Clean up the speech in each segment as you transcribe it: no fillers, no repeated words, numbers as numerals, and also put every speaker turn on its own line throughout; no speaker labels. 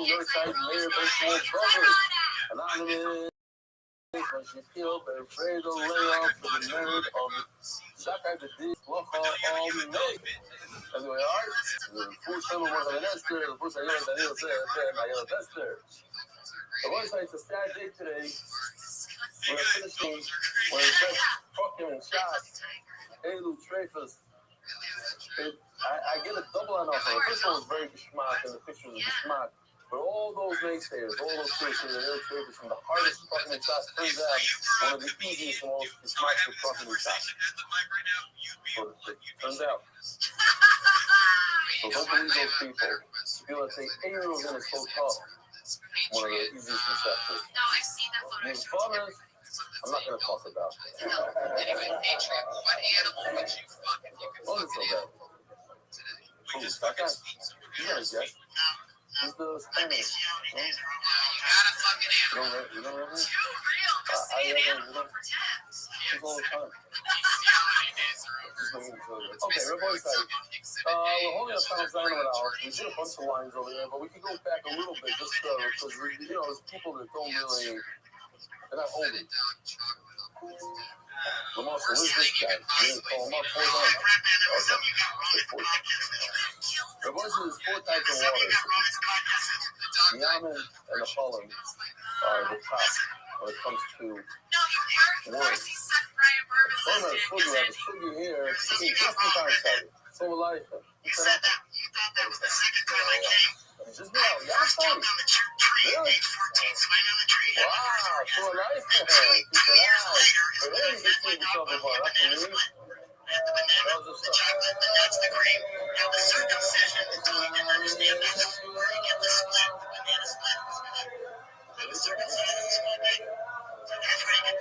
Northside Mayor Benjamin Brothers. Anonymous. When she killed, they're afraid to lay off for the merit of Zakai the Deep Locha all night. Anyway, all right. The full time was an Esther, the first I know Daniel said, I yelled Esther. The voice it's a sad day today. We're finishing when it's just fucking shots. Elu Trefus. I get a double on offer. The first one was very geschmack, and the picture was geschmack. But all those naysayers, all those people saying that Elu Trefus from the hardest fucking shots turns out one of the easiest and most geschmack for fucking shots. So it turns out. So don't believe those people. People that say Elu is so tough. One of the easiest receptors. These fathers, I'm not going to talk about.
Anyway, Adrian, what animal would you fuck if you could fuck an animal?
Who's that guy? You got a guess. Who's the Spanish?
You gotta fuck an animal.
You know what I mean?
Too real to see an animal don't pretend.
He's all the time. Okay, everybody's like, we're holding a final sign of an hour. We did a bunch of lines over there, but we can go back a little bit just because, there's people that don't really, they're not holding. Lamar, so where's this guy? You didn't call him up 4 times. Okay. Everybody says there's 4 types of water. The Yaman and the Holland are the top when it comes to words. Oh my, you have a sugar here. It's just the time started. So life. Just now, yeah, I'm sorry. Really? Wow, so life. Keep it out. But then you get to the trouble about that for me. That was just
the nuts, the cream, and the circumcision. So you can understand this. Get this split, banana split. The circumcision is one thing. That's right.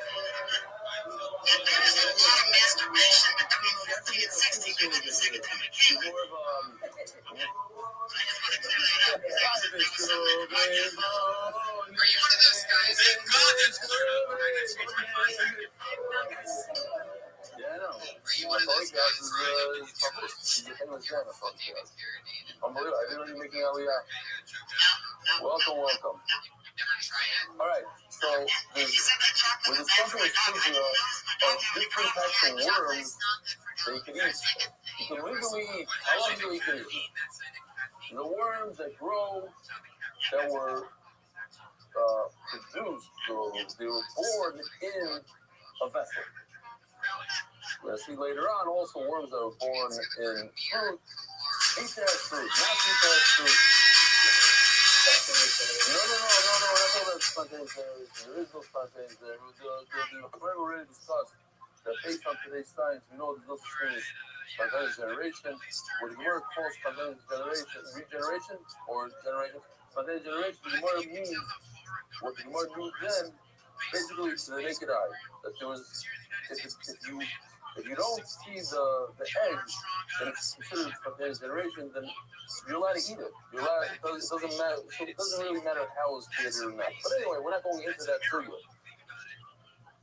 And there is a lot of masturbation between 50 and 60 given the second time it came.
more of
I just want to clear that up. Are you one of those guys that
yeah, I know.
Are you one of those guys
Unbelievable. I didn't really making Aliyah. Welcome. All right, so we're discussing a figure of different types of worms that you can eat. You can legally eat. How long do you can eat? The worms that grow, that were produced, they were born in a vessel. We're going to see later on also worms that were born in fruit. Eat that fruit, not eat that fruit. No, that's all that spontaneous generation. There is no spontaneous there. The friend already discussed that based on today's science, we know there's no such thing as spontaneous generation. What the Gemara calls spontaneous generation, regeneration, or generation. Spontaneous generation, the Gemara means, what the Gemara knew then, basically to the naked eye, that there was, if you don't see the egg, then it's considered spontaneous generation, then you're allowed to eat it. It doesn't matter. So it doesn't really matter how it was created or not. But anyway, we're not going into that further.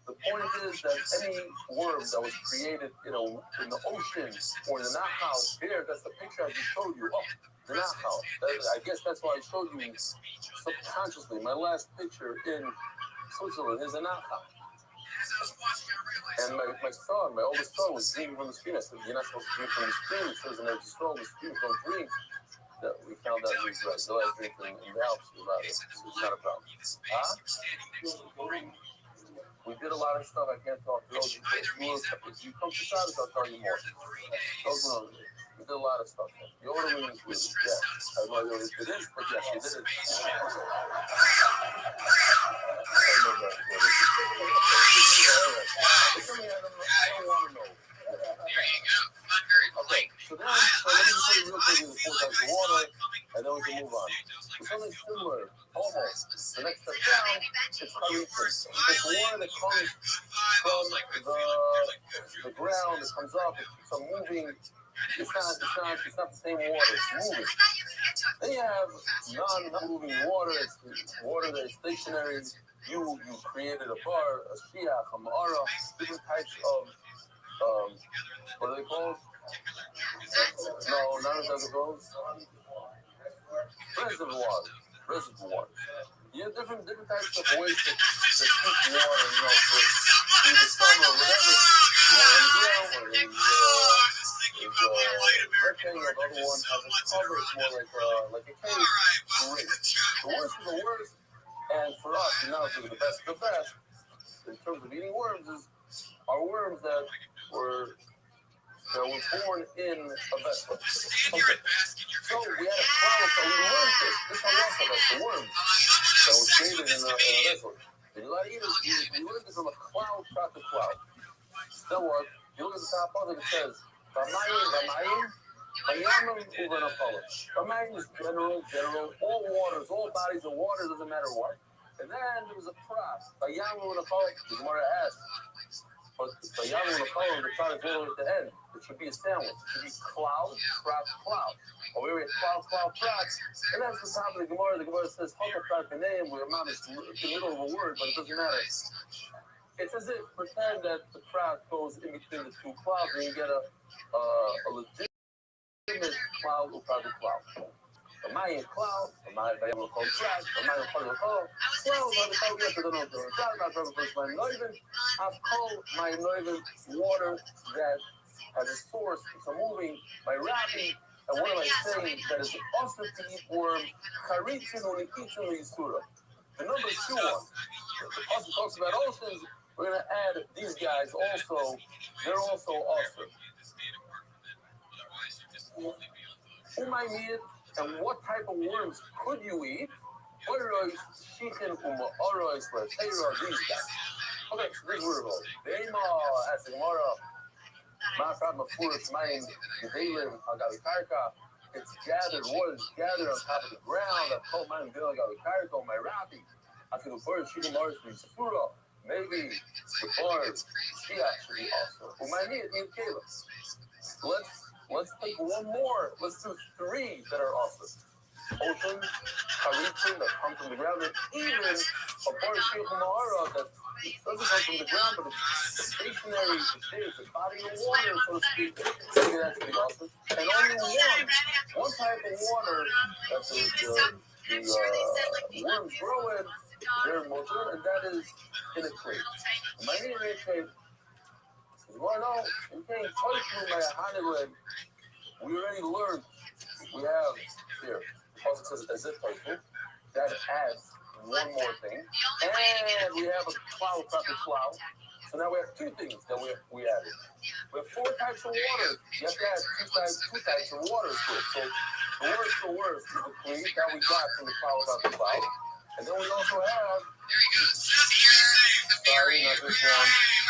The point is that any worm that was created, in the ocean or in the Nahal, that's the picture I just showed you. Oh, the Nahal. I guess that's why I showed you subconsciously. My last picture in Switzerland is a Nahal. And my son, my oldest son, was drinking from the stream. I said, you're not supposed to drink from the stream. It says in the scroll, the stream, don't drink. That we found out he was right. So I drink in the Alps. So it's not a problem. We did a lot of stuff. I can't talk to those. If you come to Shabbos, I'll tell you more. We did a lot of stuff. The older women, yes. I don't know if it is, but yes, we did it. I don't want to know.
There you go. Not very polite.
So let me just say real quickly the 4 types of water, and then we can move on. So something similar, almost. The next step down, it's charitza. It's water that comes from the ground, it comes up, it keeps on moving. It's not the same water, it's moving. Then you have non-moving water, it's water that is stationary. You created a bar, a shiach, a ma'ara, different types of, what are they called? No, not as it goes. Reservoirs. reservoir water. You have different types of ways to keep water, for the summer or whatever. You want to rectangle. The other one has a cover. It's more like a cave. Great. The worst of the worst, and for us, for the best of the best, in terms of eating worms, are worms that were born in a vessel. Okay. So we had a cloud, so we learned this. This one also about the worm that was created in a vessel. And you like eat it, we learned this from a cloud, to cloud. Still what? You look at the top of it, it says, Vamayim, Vamayim is general, all waters, all bodies of water, doesn't matter what. And then there was a pras, Vayam Unapol, the Gemara asked, but Vayam Unapol, the pras is all at the end. It should be a sandwich. It should be cloud, prat, cloud. Or we have cloud, prat. And that's the top of the Gemara. The Gemara says, Hota prat the name, where Imam is in the middle of a word, but it doesn't matter. It's as if, pretend that the prat goes in between the two clouds, and you get a legitimate cloud, prat, cloud. A Mayan cloud, a Mayan called prat, a Mayan called cloud, I've called my Noiven water that has a source, it's a moving, my Rabbi, and what am I saying? That is also to eat worm, charitzin unikitzin yisura. The number 2 one, the also talks about oceans, we're going to add these guys also, they're also awesome. Who might eat it, and what type of worms could you eat? What are these guys? Okay, so this word about asking Mara. It's gathered, water is gathered on top of the ground. I've told my Rabbi. I feel the bird shooting Mars with Sura. Maybe the bird, she actually also. Let's take one more. Let's do 3 that are awesome. Ocean, Haritzin, that come from the ground, and even a bird shaped from Ma'ara that doesn't come from the ground, but it's stationary, it's a body of water, so to speak. Maybe that's pretty awesome. And only one type of water that the worms grow in, they're motor, and that is in a crate. My name is Crate. Well, no, you can't touch me by a Hollywood. We already learned. We have here. Also says as if touching. That adds one more thing. And we have a cloud, proper cloud. So now we have 2 things that we added. We have 4 types of water. You have to add 2 types of water to it. So the worst is the clean that we got from the cloud about the cloud. And then we also have, sorry, not this one.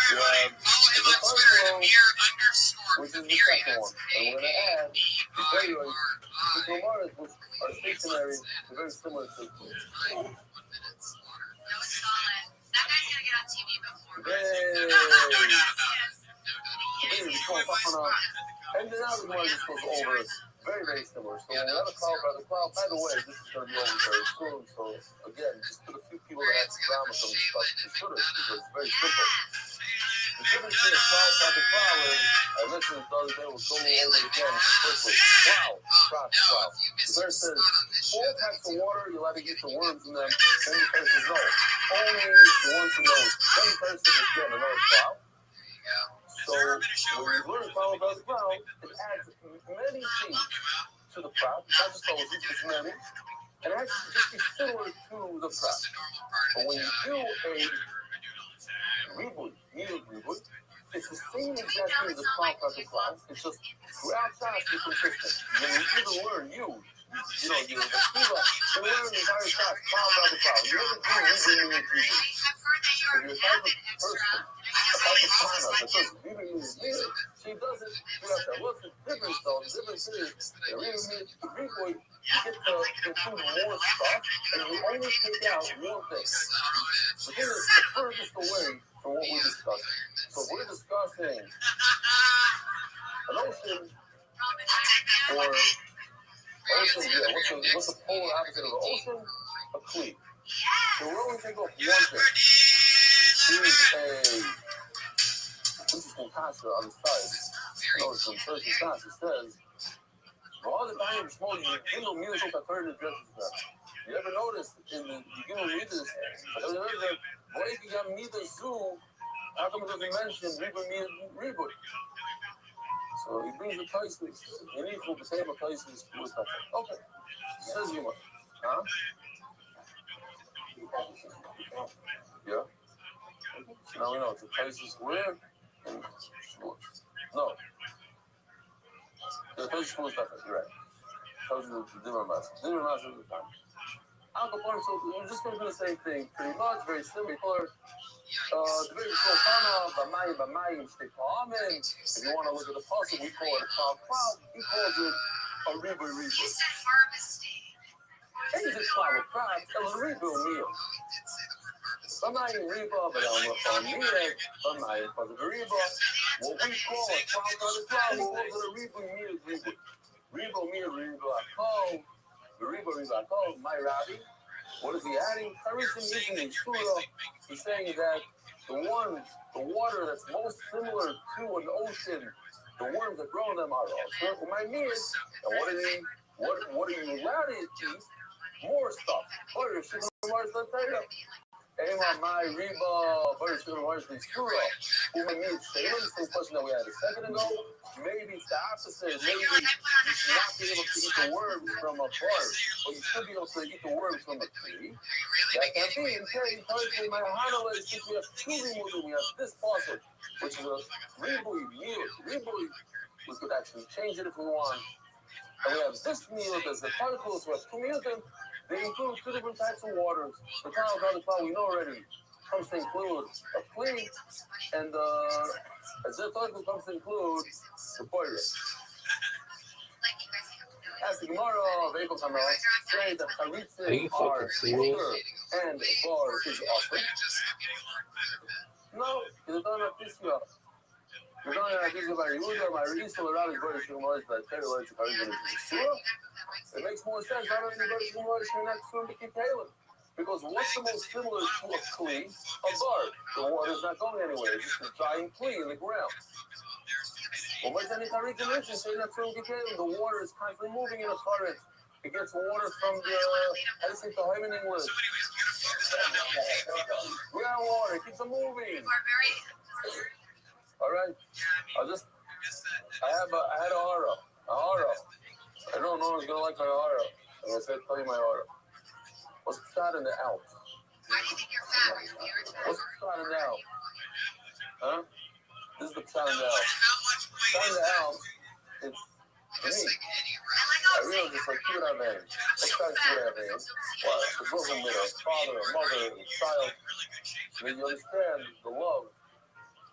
We have the first one, which is the second one. And we're going to add the various waters, which are stationary, they're very similar to and then now the one just goes over very, very similar. So when we have a cloud by the cloud, by the way, this is going to be over very soon. So again, just for the few people that have drama from this stuff, consider it because it's very simple. The difference between a cloud by the cloud is, I mentioned it the other day, we'll go over it again quickly. Cloud. The verse says, 4 types of water, you'll have to get the worms in them. Then the verse says, no, only the ones from those. Then the verse says, again, another cloud. So when you learn cloud by the cloud, it adds many things to the cloud. It's not just always it's many. And it has to just be similar to the cloud. But when you do a reboot, it's the same exact thing as the cloud by the cloud. It's just throughout time, it's consistent. When you either learn you learn the entire class, cloud by the cloud. You never do reboot in reboot. If you're the type of person, the type of planner, the person reboot is needed, she does it throughout that. What's the difference though? The difference is that reboot, you get to include more stuff, and you only take out one thing. The thing is the furthest away from what we're discussing. So we're discussing an ocean, or ocean, what's the polar opposite of an ocean? A cleat. So we're only taking off one thing. Here's a interesting kasha on the side. Notice in Turkish kasha it says, all the time small, you know, musical that turn the dresses back. You ever notice in the beginning of Midas, what if you got Midas Zoo? How come it doesn't mention Ribut? So he brings the Taisus. You need to say about Taisus was that. Okay. Says you what? Huh? Yeah. So now we know it's a Taisus where and no. The Taisus was that. You're right. Tells you the dinner master. Dinner master is the time. So we're just going to do the same thing, pretty much, very similar. The very Shulchan Bamayim Shtekamen. If you want to look at the puzzle, we call it a cloud. He calls it a river.
He said harvesting.
Change the cloud of crowds, a river meal. Bamayim riba, but on me, Bamayim for the riba. What we call a cloud on the cloud, we call it a river meal. Riba meal, riba. The riba, my Rabbi. What is he adding? He's saying that the water that's most similar to an ocean, the worms that grow in them are also my meals. And what are you allowed to eat? More stuff. My riba, same question that we had a second ago. Maybe it's the opposite. Maybe you should not be able to eat the worms from a bird, but you should be able to eat the worms from a tree. That can be. In my Hanala, since we have two removals, we have this puzzle, which is a ribui meal. Ribui, we could actually change it if we want. And we have this meal, there's the particles, we have two meals, and they include two different types of waters. The cloud, we know already, comes to include a plea, and the particle comes to include the boiler. As the Gemara of Abel Kamel say that charitzim are water and bar is offering. No, you don't have this year. You don't have this year by Yehuda, my release of the Rabbi's Boyer Shemar is that Taylor is charitzim. It makes more sense. Why don't you go to Shemar next to the Caleb? Because what's the most similar to a kli? A bar. The water's not going anywhere. It's just a giant kli in the ground. Well, what's any tariq mention? Say that the water is constantly moving in a current. It gets water from the how do you say Tahim in English? Groundwater. It keeps on moving. All right. I had a hara. I don't know who's gonna like my hara. I'm gonna tell you my hara. What's the shot in the Alps? What's the shot in the Alps? Huh? This is the shot in the Alps. Shot in the Alps, it's me. I realize it's like cute on man. Let's try to cute on man. Well, the brother with a father, a mother, a child. Then you understand the love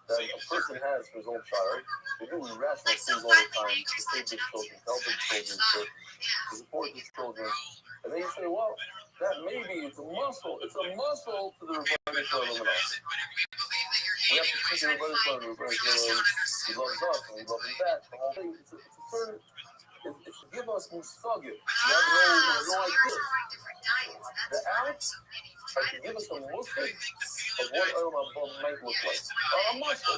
that a person has for his own child. They do irrational things all the time to save their children, to help their children, to support their children. And then you say, well, that maybe it's a muscle. It's a muscle to the Rebbeinu Shalom. We have to treat the Rebbeinu Shalom. He loves us and we love him back. The whole thing, it's to give us musagim. We have no idea. The Alps are to give us a muscle of what Olam Haba might look like. A muscle.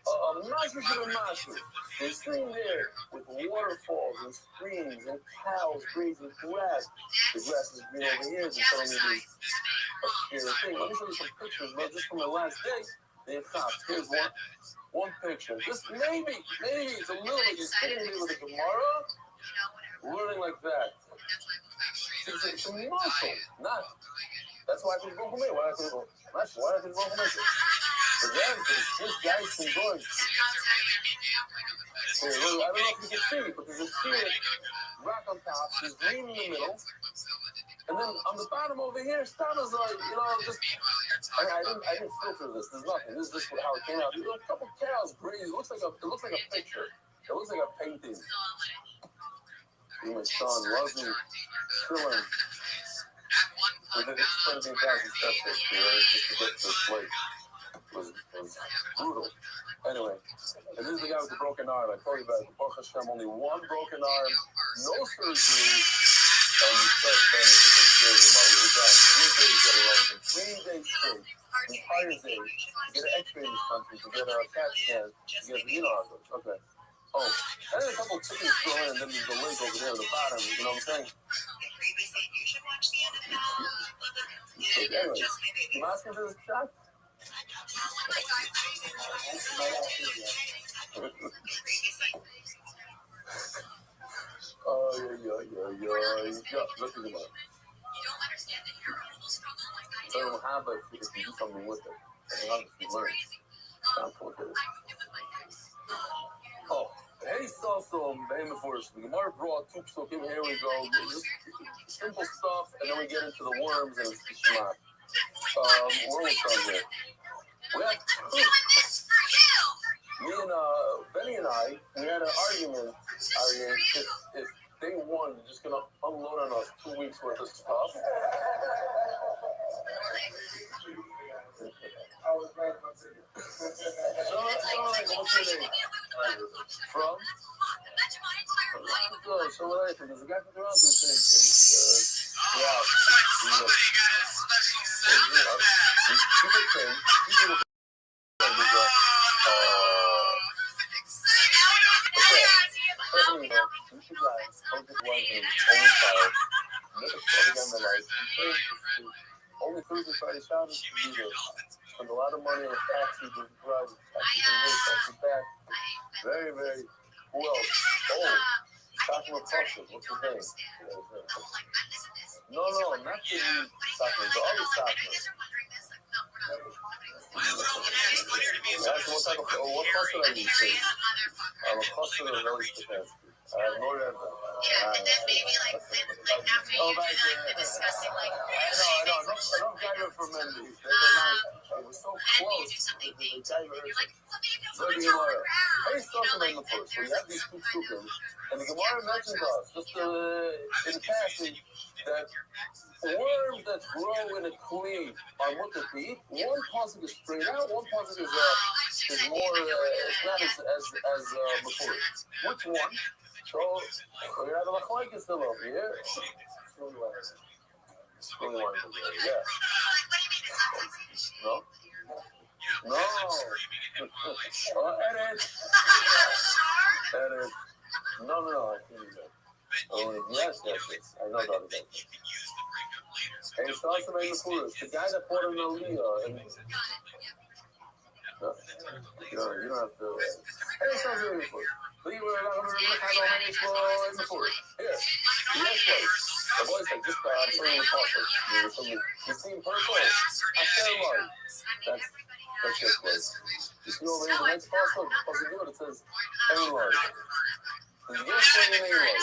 A muscle to the muscle. They're sitting there with waterfalls and streams and cows grazing grass. The grass is green over here. They're telling me this a scary thing. Let me show you some pictures, but just from the last day, they have here's one picture. Just maybe it's a little bit. You're sitting here with a Gemara, learning like that. It's a muscle, not. That's why I can go from here. Why I can go from here. For them, this guy's been going. I don't know if you can see, but there's a clear rock on top, there's green in the middle, and then on the bottom over here, Stana's like, just. I didn't filter this. There's nothing. This is just how it came out. There's a couple cows grazing. It looks like a picture. It looks like a painting. My son loves me, chilling. We did 17,000 steps this year just to get to this lake. It was brutal. Anyway, and this is the guy with the broken arm. I told you about it. Baruch Hashem, only one broken arm, no surgery, and he said then it's a surgery. My little guy, 3 days straight, entire day, to get an X-ray in this country, to get a CAT scan, to get okay. Oh, and then a couple chickens thrown in, and then there's the lake over there at the bottom. You know what I'm saying? Anyway, you asking for this shot? Look at him up. So you don't have it if you do something with it. You obviously learn. It's not complicated. Oh, hey, also, before the Gemara brought two psukim. Here we go. Just simple stuff, and then we get into the worms and it's the shema. We're almost done here. We had me and Benny and I, we had an argument. If day one is just gonna unload on us 2 weeks worth of stuff. What's your name? From? So what I think is the guy from Toronto saying, only Thursday, Friday, Saturday to be there. Spend a lot of money on a taxi, just drive taxi back. Very, very. Who else? Oh, Stockman Russell. What's his name? No, not the Stockman, the other Stockman. That's what type of what custard are you saying? I'm a custard of Ellie Stefanski. I have no idea.
Yeah, and then maybe like after you like discussing like
I know. Enough Geiger for Mendy. It was so close.
you do something big, and you're like, well, maybe I'm
So the Gemara. Hey, stop in the first. We have these two sukkim, and the Gemara mentions us just in passing that worms that grow in a kli are what to eat. One pasuk is straight out. One pasuk is more. It's not as before. Which one? So we have a machlokes still over here. Spring wine. Yeah. No. Edit. No. I can't do that. Oh, yes. I know that. And it's also made the guy that bought an Aliyah. And you don't have to. And it's also made the Here. The boy said, just I'm showing you the purple. You see purple? I said one. That's your place. You see over here the next parcel? It says Enlod. Did you get something in Enlod?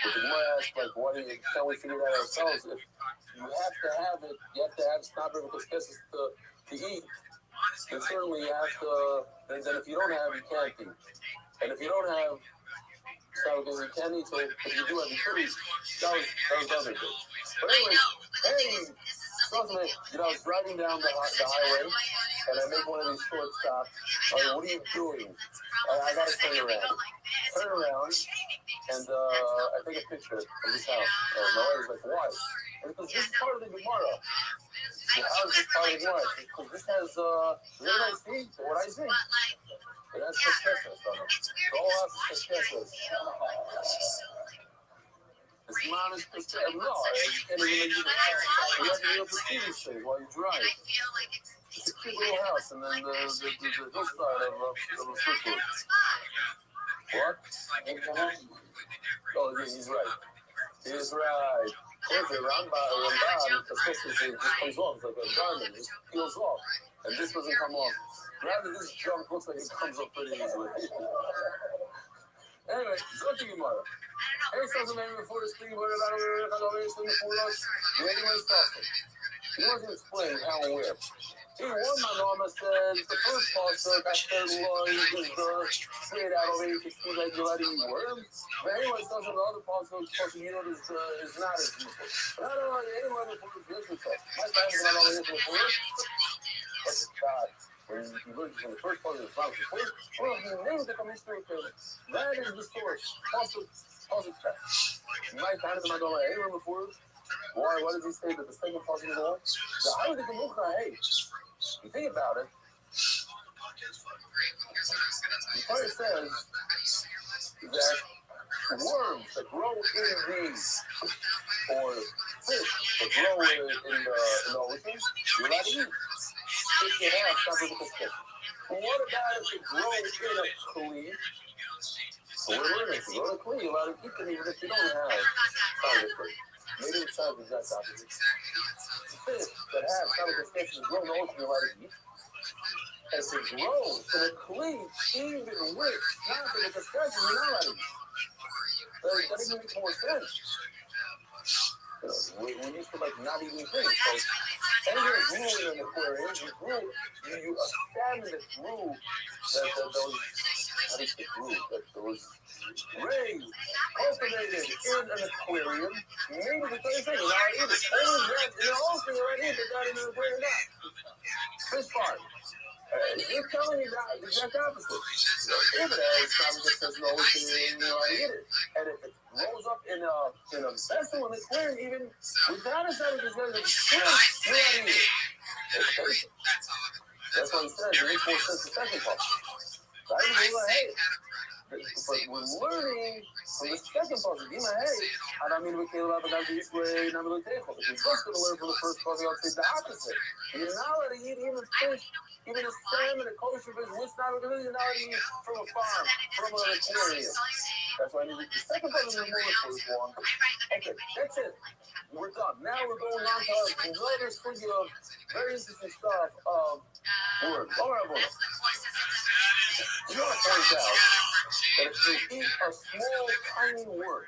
But the Gemara asked, like, can't we figure that ourselves? If you have to have it, you have to have snapper because this is to eat. Then certainly you have to, then if you don't have, you can't eat. And if you don't have, so because you can't eat, so if you do have, you could eat. That was the other thing. But anyway, I was driving down the highway, and I make one of these short stops. What are you doing? I got to turn around, and I take a picture of this house. My wife was like, why? And because this is part of the Gemara. So how is this part of the Gemara? Because this has, does everybody see what I see? It has pesquesos on it. The whole house is pesquesos. It's not as pesquesos. No, you can't even you have to be able to see these things while you drive. It's a cute little house, and then the hillside of a football. What? Oh, yeah, he's right. He's right. There's a Ramban, pesquesos, it just comes off. It's like a garment. It just peels off. And this doesn't come off. Rather, this junk looks like it comes up pretty easily. Anyway, so to Gemara. Hey, so maybe before this thing, what about he wasn't explaining how and where. One my mama said the first pasuk I said is the straight out of it, it's like you're letting you worm. But anyway, so the other pasuk is not as beautiful. But I don't know anyone before the business. My time is not only before. That's a God. When you look at the first part of the Bible, he named the commission. That is the source. Pasuk text. My time is not going anywhere before. Why? What does he say that the second pasuk is the one? The higher the Gemucha, hey. You think about it. The Torah says that worms that grow in the, or fish that grow in the ocean, you're allowed to eat. If you have something with the fish. But what about if it grows in a clean? So we're learning, if you go to clean, you're allowed to eat them even if you don't have solid fish. Maybe it sounds the exact opposite. Fish that have solid fish that grow in the ocean, you're allowed to eat. As it grows in a clean, even with nothing with the fish, you're not allowed to eat. That doesn't make more sense. We're used to not eating things. So anything that grew in an aquarium, you a salmon that grew, that was raised, cultivated in an aquarium, maybe the same thing, you're not eating. Only that in the ocean, you're right here, but not in an aquarium now. Fish farm. You're telling me that the exact opposite. If it has something that says no, you're not eat it. And if it grows up in a vessel in a aquarium, even without a something that says it's fish, you're not eating it. It's basic. That's why he says it makes more sense the second part. Right? Hey. But we're learning from the second part. Hey, I don't mean to be able to this way, not really take it. If you're just going to learn from the first part, I'll say the opposite. You're not allowed to eat even fish, even a salmon, a kosher fish, which not allowed to eat from a farm, from an aquarium. That's why I need the second part of the first one. Okay, that's it. We're done. Now we're going on to another study of very interesting stuff of words. All right, boys. You want to point out that if you eat a small, tiny worm,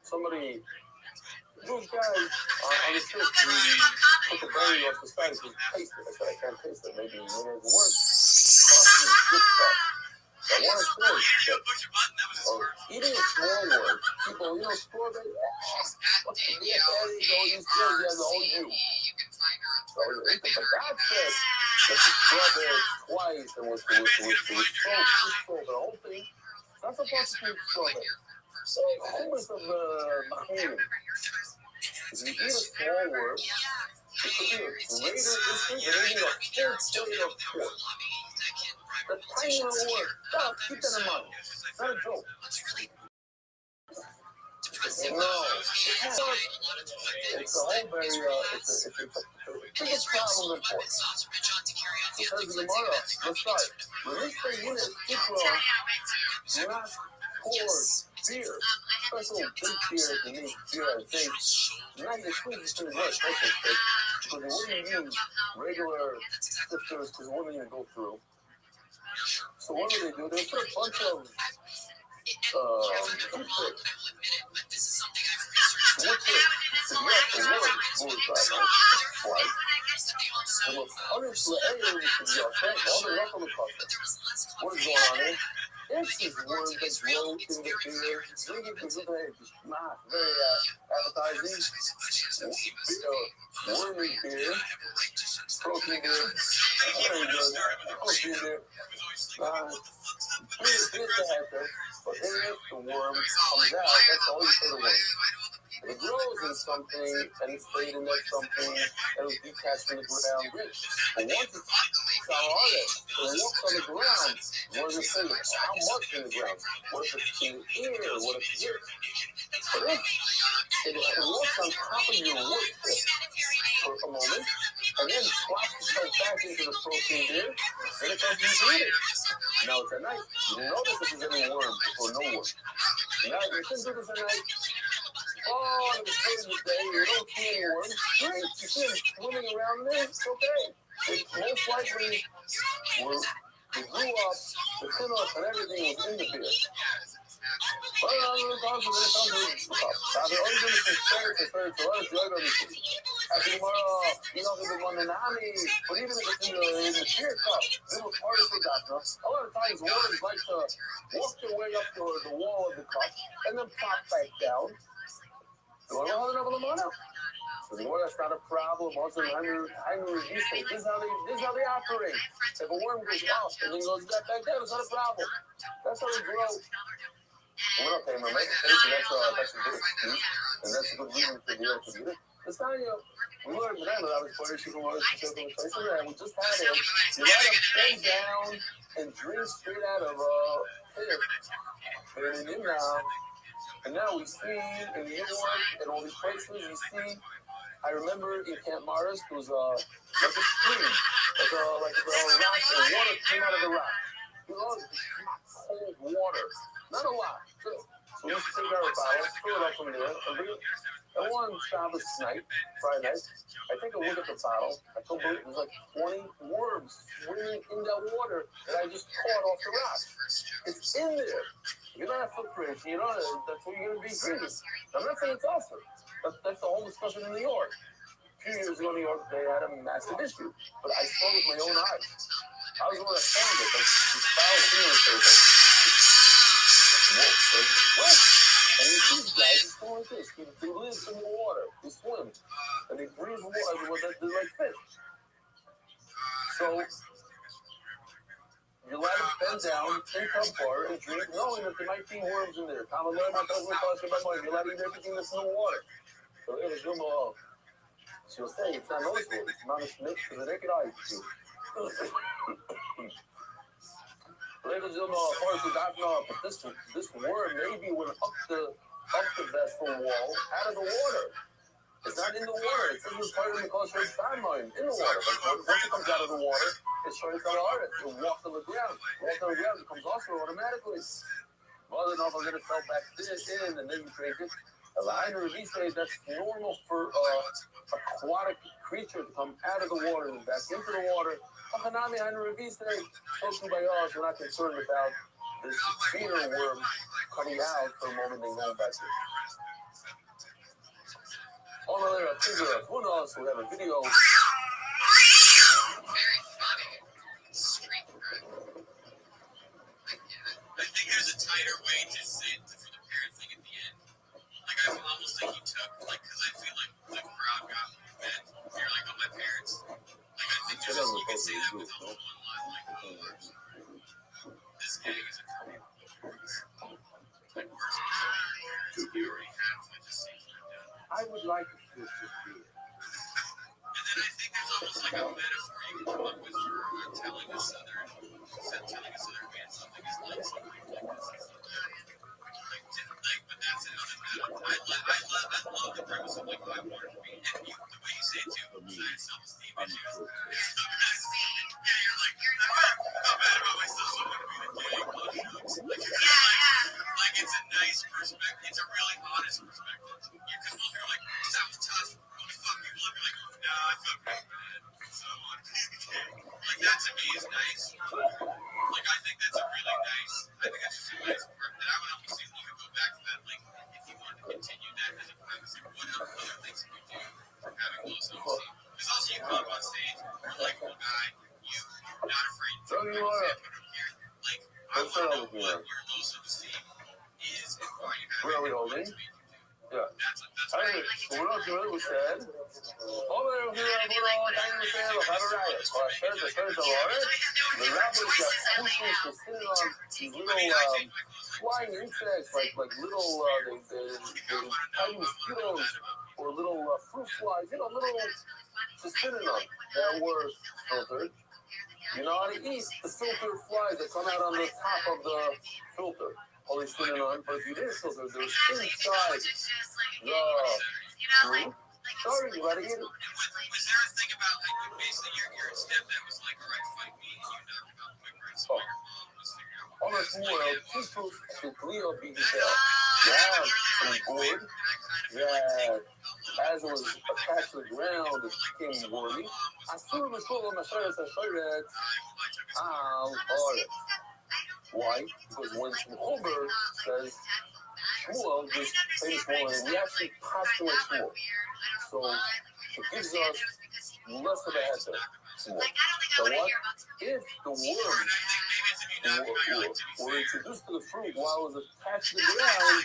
somebody, those guys on the trip, took a berry off the side and said, taste it. I said, I can't taste it. Maybe when it works, trust me, good stuff. I want to say that eating a small worm, people, strawberry, what's the berry go, you still get the whole you. So, but God said that the strawberry twice and was so the whole thing. That's supposed to be strawberry. So, hummus of the machinim. If you eat a small worm, it could be a greater issue than eating a full plate of pork. The tiny little worm. God, keep that in mind. It's not a joke. No. It's a whole very, it's a biggest problem in pork. Because of the mother, let's start. When they say unit, people do not pour beer, special big beer to make beer, I think, not the sweetest thing much, that's it. Because it wouldn't use regular stifters, because it wouldn't even go through. So what do? They put a bunch of toothpicks. What's it? It's a yes, the word, bullseye, right? And we're punished for everything to be outside, all the rest of the culture. What is going on here? This is words that grow in the beer. Drink it because it's not very appetizing. Wormy beer, protein beer, very good. Protein beer. Good to have them, but if the worm comes out, that's all you say the worm. If it grows in something and it stayed in that something and it was detached from the ground, good. But once it's sour on it, it walks on the ground, what does it say? How much in the ground? What if it's in the air? What if it's here? But if it walks on top of your wood chip for a moment and then plops itself back into the protein there, then it's time to eat it. Now it's at night. You didn't notice if there's any worm or no worm. Now you shouldn't do this at night. Oh, it was late in the day, you don't see any worms. Great, you see them swimming around there, it's okay. It most likely they grew up, the fin-off and everything was in the beer. But I'm going to talk to this, I'm going to talk. Now, the only thing is fair to us, the other is after tomorrow, there's a one in the army, but even if it's in the beer cup, little part of the doctor, a lot of times worms like to walk their way up to the wall of the cup and then pop back down. So I don't have another one. So that's not a problem. Also, I'm resistant. This is how they operate. If a worm goes up and then goes back down, it's not a problem. That's how they grow. We're not paying my medication. That's a good excuse, and that's a good reason to be able to do it. This time, we learned that I was born in and we just had it. You let it bend down and drink straight out of a pit. And now we see in New York and all these places, we see. I remember in Camp Morris, there was like a stream, like a rock, and water came out of the rock. There was cold water, not a lot. So we used to take our bottles, fill it up from there, and bring it. And one Shabbos night, Friday night, I take a look at the bottle. I told you there's like 20 worms swimming in that water that I just caught off the rock. It's in there. You're not a filtration. That's what you're going to be drinking. I'm not saying it's awesome. That's the whole discussion in New York. A few years ago in New York, they had a massive issue. But I saw it with my own eyes. I was the one that found it. Like, this foul feeling thing. What? And you see these guys, it's going like this. They live in the water. They swim. And they breathe water. They're like fish. So, you're allowed to bend down, take up bar, and drink, knowing that there might be worms in there. You're allowed to eat everything that's in the water. So, she'll say it's not noticeable. It's not a snake to the naked eye. Ladies and gentlemen, of course, but this worm maybe went up the vessel wall out of the water. It's not in the water. It's in the part of the culture of timeline in the water. But once it comes out of the water, it's showing some art. It walks on the ground. Walk on the ground, it comes also automatically. Well, then I'm going to fell back this in, and then you create it. A line of release rate, that's normal for aquatic creature to come out of the water and back into the water. Hanami, I release today. Spoken by us, we're not concerned about this feeder worm coming out for a moment and going back in. On the other figure of who knows, we have a video.
Very funny. Street cred. I think there's a tighter way to say it for the parent thing at the end. Like, I almost think he took, like, because I feel like the crowd got bent. You're like, oh, my parents. Like, I think there's you can say that with almost one line, like, this gang is a community. Like, worse you already have to just say
I would like to feel this beer.
And then I think there's almost like a metaphor you can come up with for telling a southern man something is like something like this. But that's it. I love the premise of like I wanted to be, and the way you say it too, self-esteem issues. Yeah, you're like, I'm bad about myself, so I'm gonna be the gang. Like it's a nice perspective. It's a really honest perspective. You can look at like, that was tough. What the fuck people look like? Nah, I felt pretty bad. So I want to be the gang. Like that to me is nice. Like I think that's a really nice. I think that's just a nice part. And I would almost say you could go back to that. Like if you wanted to continue that as a premise, what other things can you do for having low self-esteem? Because also you come up on stage, you're like, well, guy, you're not afraid to put up here. Like I want to know what your low self-esteem is and why you have it.
Where are we holding? Yeah.
That's right.
What else we said? Over here, the rabbis got pushing to sit on these little flying insects, like little tiny mosquitoes or little fruit flies, little to sit on that were filtered. You know how to eat the filtered flies that come out on the top of the filter. Always sitting on, but if you didn't filter, there's inside the fruit. Sorry, you gotta eat it.
Was there a thing about like basically your stepdad was like, all right, fight me, and you knocked him out quick, right? So your mom was figuring out.
On a world, two fruits to clear up being held. Yeah, some wood. Yeah, as it was attached to the ground, it became woody. I still remember on my shirt, I showed that. I'll call it. Why? Because when Shmuel says Shmuel, this famous woman, we actually postulate Shmuel. So it gives us less of a head to Shmuel. So what? If the worms were introduced to the fruit while it was attached to the ground,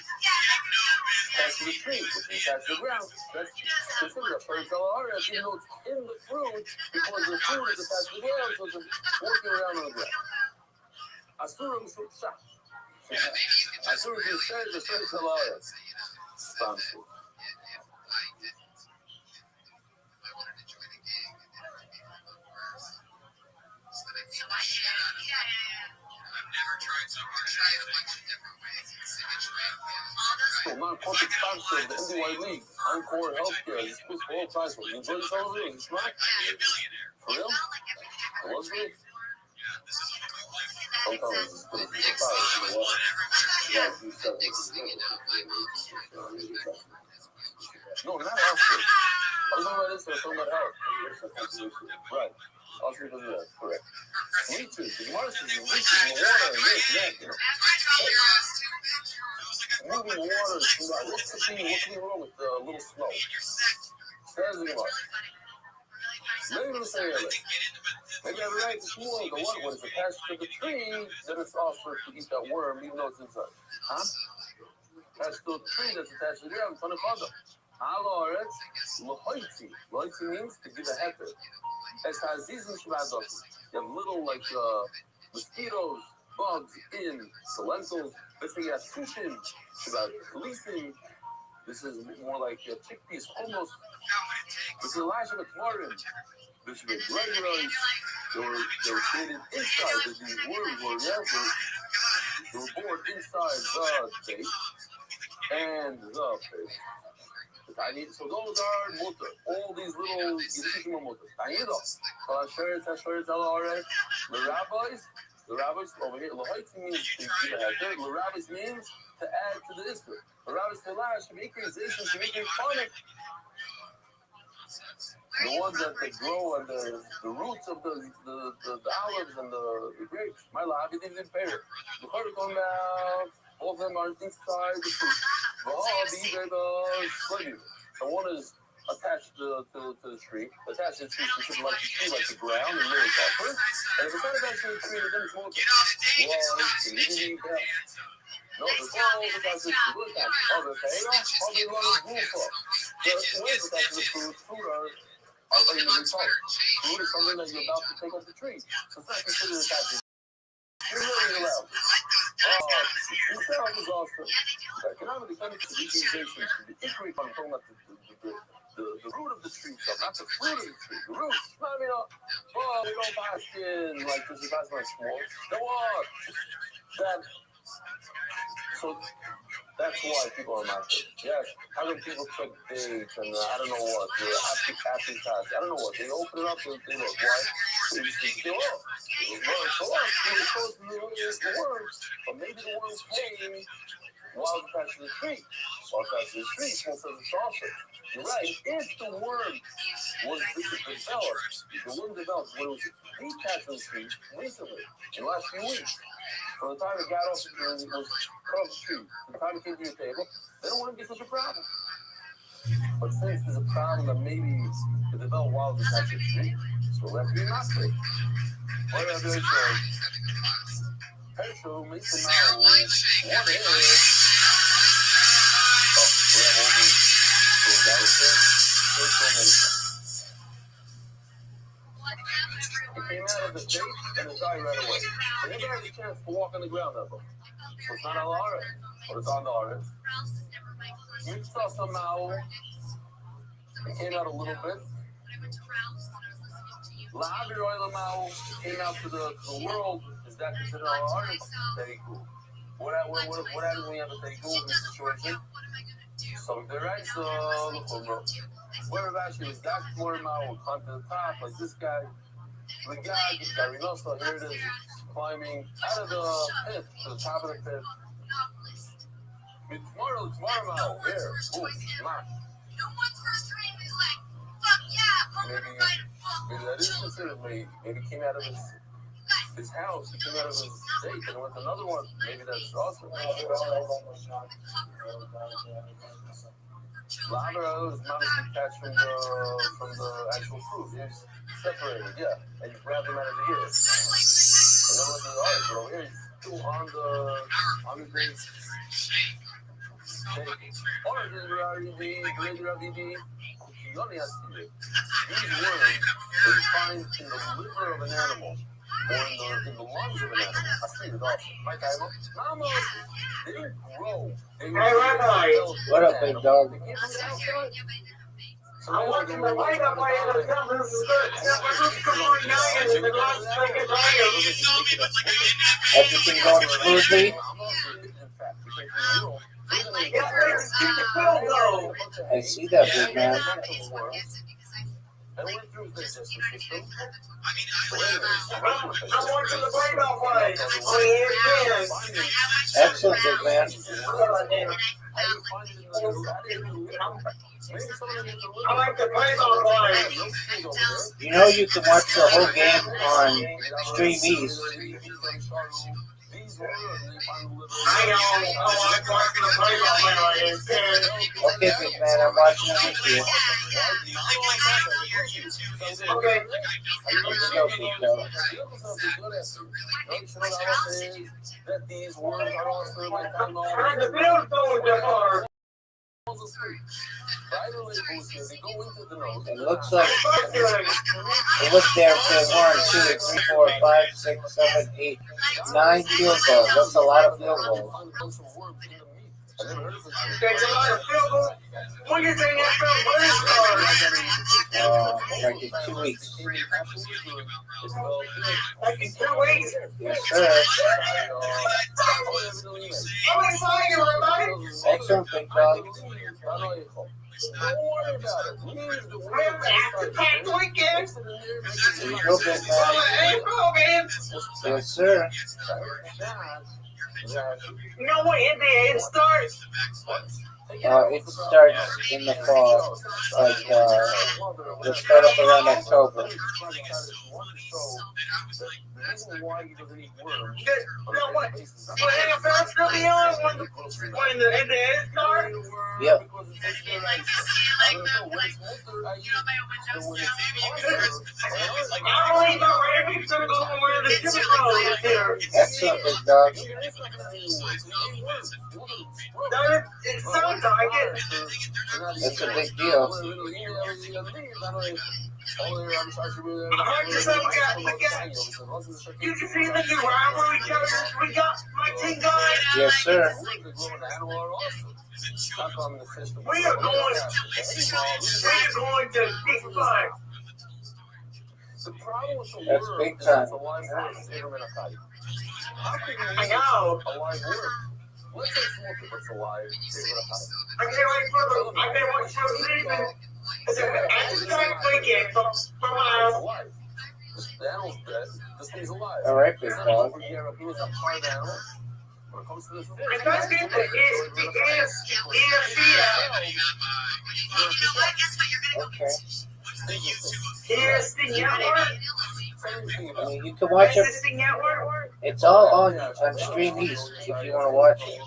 attached to the tree, which is attached to the ground, that's considered a first alarm, even though it's in the fruit, because the fruit is attached to the ground, so it's working around on the ground. Asurim Shah. Asurim said the first alarm. So, non-corporate sponsor of the NBY League, Encore Healthcare. This was for all time. You enjoy this television? It's not? For real? It was good? Sometimes it's good. No, not healthcare. I was talking about this, I was talking about health. Right. Also because of that, correct. Leeches, the Gemara says leeches in the water, and this, that, you know. Moving water, what's the thing, what can be wrong with a little snow? Says the Gemara. Maybe I'm say it. Maybe I have right to smell the water when it's attached to the tree, then it's also to eat that worm, even though it's inside. Huh? Attached to a tree that's attached to the ground, ton of fun. Ha'aretz, lohoitzi. Lohoitzi means to give a heter. You have little like mosquitoes, bugs in the lentils. Let's say you have tushin, about policing. This is more like chickpeas, almost. This is Elijah McMartin. This should be bread rice. They were created inside. These worms were they were born inside the steak and the fish. So those are mutter. All these little yeshivim are mutter. The rabbis over here, Lahaitzi means to give a heter. The rabbis means to add to the isra. The rabbis telash to make realization, to make it funny. The ones that they grow and the roots of the olives and the grapes. My lab, it didn't pay it. The Chorah come out, all of them are inside the fruit. The one is attached to the tree, attached to the tree, specifically like the tree, like the ground, and really tougher. And if it's not attached to the tree, then it's more. No, the ball is attached to the fruit. Oh, the potato, oh, the one is bullfrog. The ways attached to the fruit are in the result. Fruit is something that you're about to take off the tree. So it's not considered attached to the tree. You're really allowed. The sound is also economically coming to the utilization, the increase I'm talking about the root of the tree itself, not the fruit of the tree, the root. I mean, we don't pass in like this is that's my small. No what? So that's why people are not there. Yes, how do people check dates and I don't know what, the happy task. I don't know what. They open it up and they look. Why? They just go up. It's supposed to be the worms, but maybe the worms came while it's attached to the tree. While it's attached to the tree, so it's also. You're right. If the worm was developed when it was detached from the tree recently, in the last few weeks, from the time it got off the tree, it was cut off the tree, from the time it came to your table, then it wouldn't be such a problem. But since there's a problem that maybe it developed while it's attached to the tree, so it has to be mastered. What are they saying? Hey, so Mr. Now, what is? We have all these. So that was it. He came out of the gate and it died right away. He never had a chance to walk on the ground ever. So it's not on the Aretz, but it's on the Aretz. Mitzvah somehow, it came out a little bit. Rabbi Rothschild came out to the world. Is that considered our Aretz? Very cool. What happens when you have a very cool in this situation? So they're right, so look over. Where actually was that floor now will climb to the top, like this guy. The guy, Rinoso, here it is, climbing out of the pit to the top of the pit. Tomorrow now, here, boom, knock. Maybe that is considered, maybe he came out of his house, he came out of his date and went to another one. Maybe that's awesome. Lava is not as detached from the actual fruit. It's separated, yeah. And you grab them out of the ears. And then with the art, but over here, it's still on the thing. Oranges are already these worms that you find in the liver of an animal or in the lungs of an animal. I see it also. My time, Mama, they didn't grow. Hey, Rabbi.
What up, big dog?
They came from the outside. I'm watching the lineup play in the San Francisco 49ers in the Las Vegas Raiders.
Everything going smoothly? I see that, big man.
I'm watching the playoff play on ESPN.
Excellent, big man.
I like the playoff play.
You know you can watch the whole game on Stream East.
I'm watching the playoff play on ESPN.
Okay, big man, I'm watching it with you.
Okay.
Let's go, big dog.
The Bills going to far.
It looks like it was there for 1, 2, 3, 4, 5, 6, 7, 8, 9 field goals. That's a lot of field goals.
There's a lot of field goals. When you say NFL starts?
Like in 2 weeks.
Like in 2 weeks?
Yes, sir.
I'm excited, everybody.
Excellent, big dog.
Don't worry about it. We're after-tax weekend.
There you go, big man.
April, man.
Yes, sir.
You know what NBA starts?
It starts in the fall, like it'll start up around October.
What NFL still be on when the NBA starts?
Yep.
I don't even know where everybody's going to go where the Super Bowl is here.
Excellent, big dog.
It sounds like it.
That's a big deal.
I just said we got, you can see the new rivalry we got my team going.
Yes, sir.
We are going to big fun.
That's big time.
I know. I can't wait for the season. It's an extra weekend for us.
All right, big dog.
I can't get the ESPN.
Okay.
ESPN network.
I mean, you can watch it.
ESPN network.
It's all on Stream East if you want to watch it.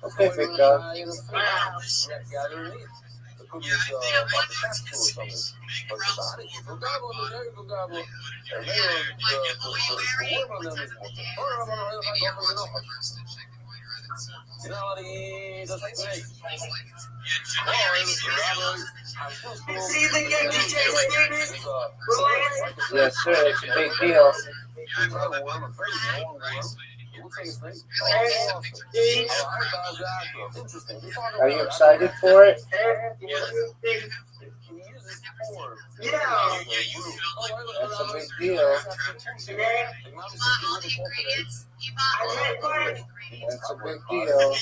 Okay, big dog. Yes, sir. It's a big deal. Are you excited for it?
Yeah.
That's a big deal. That's a big deal.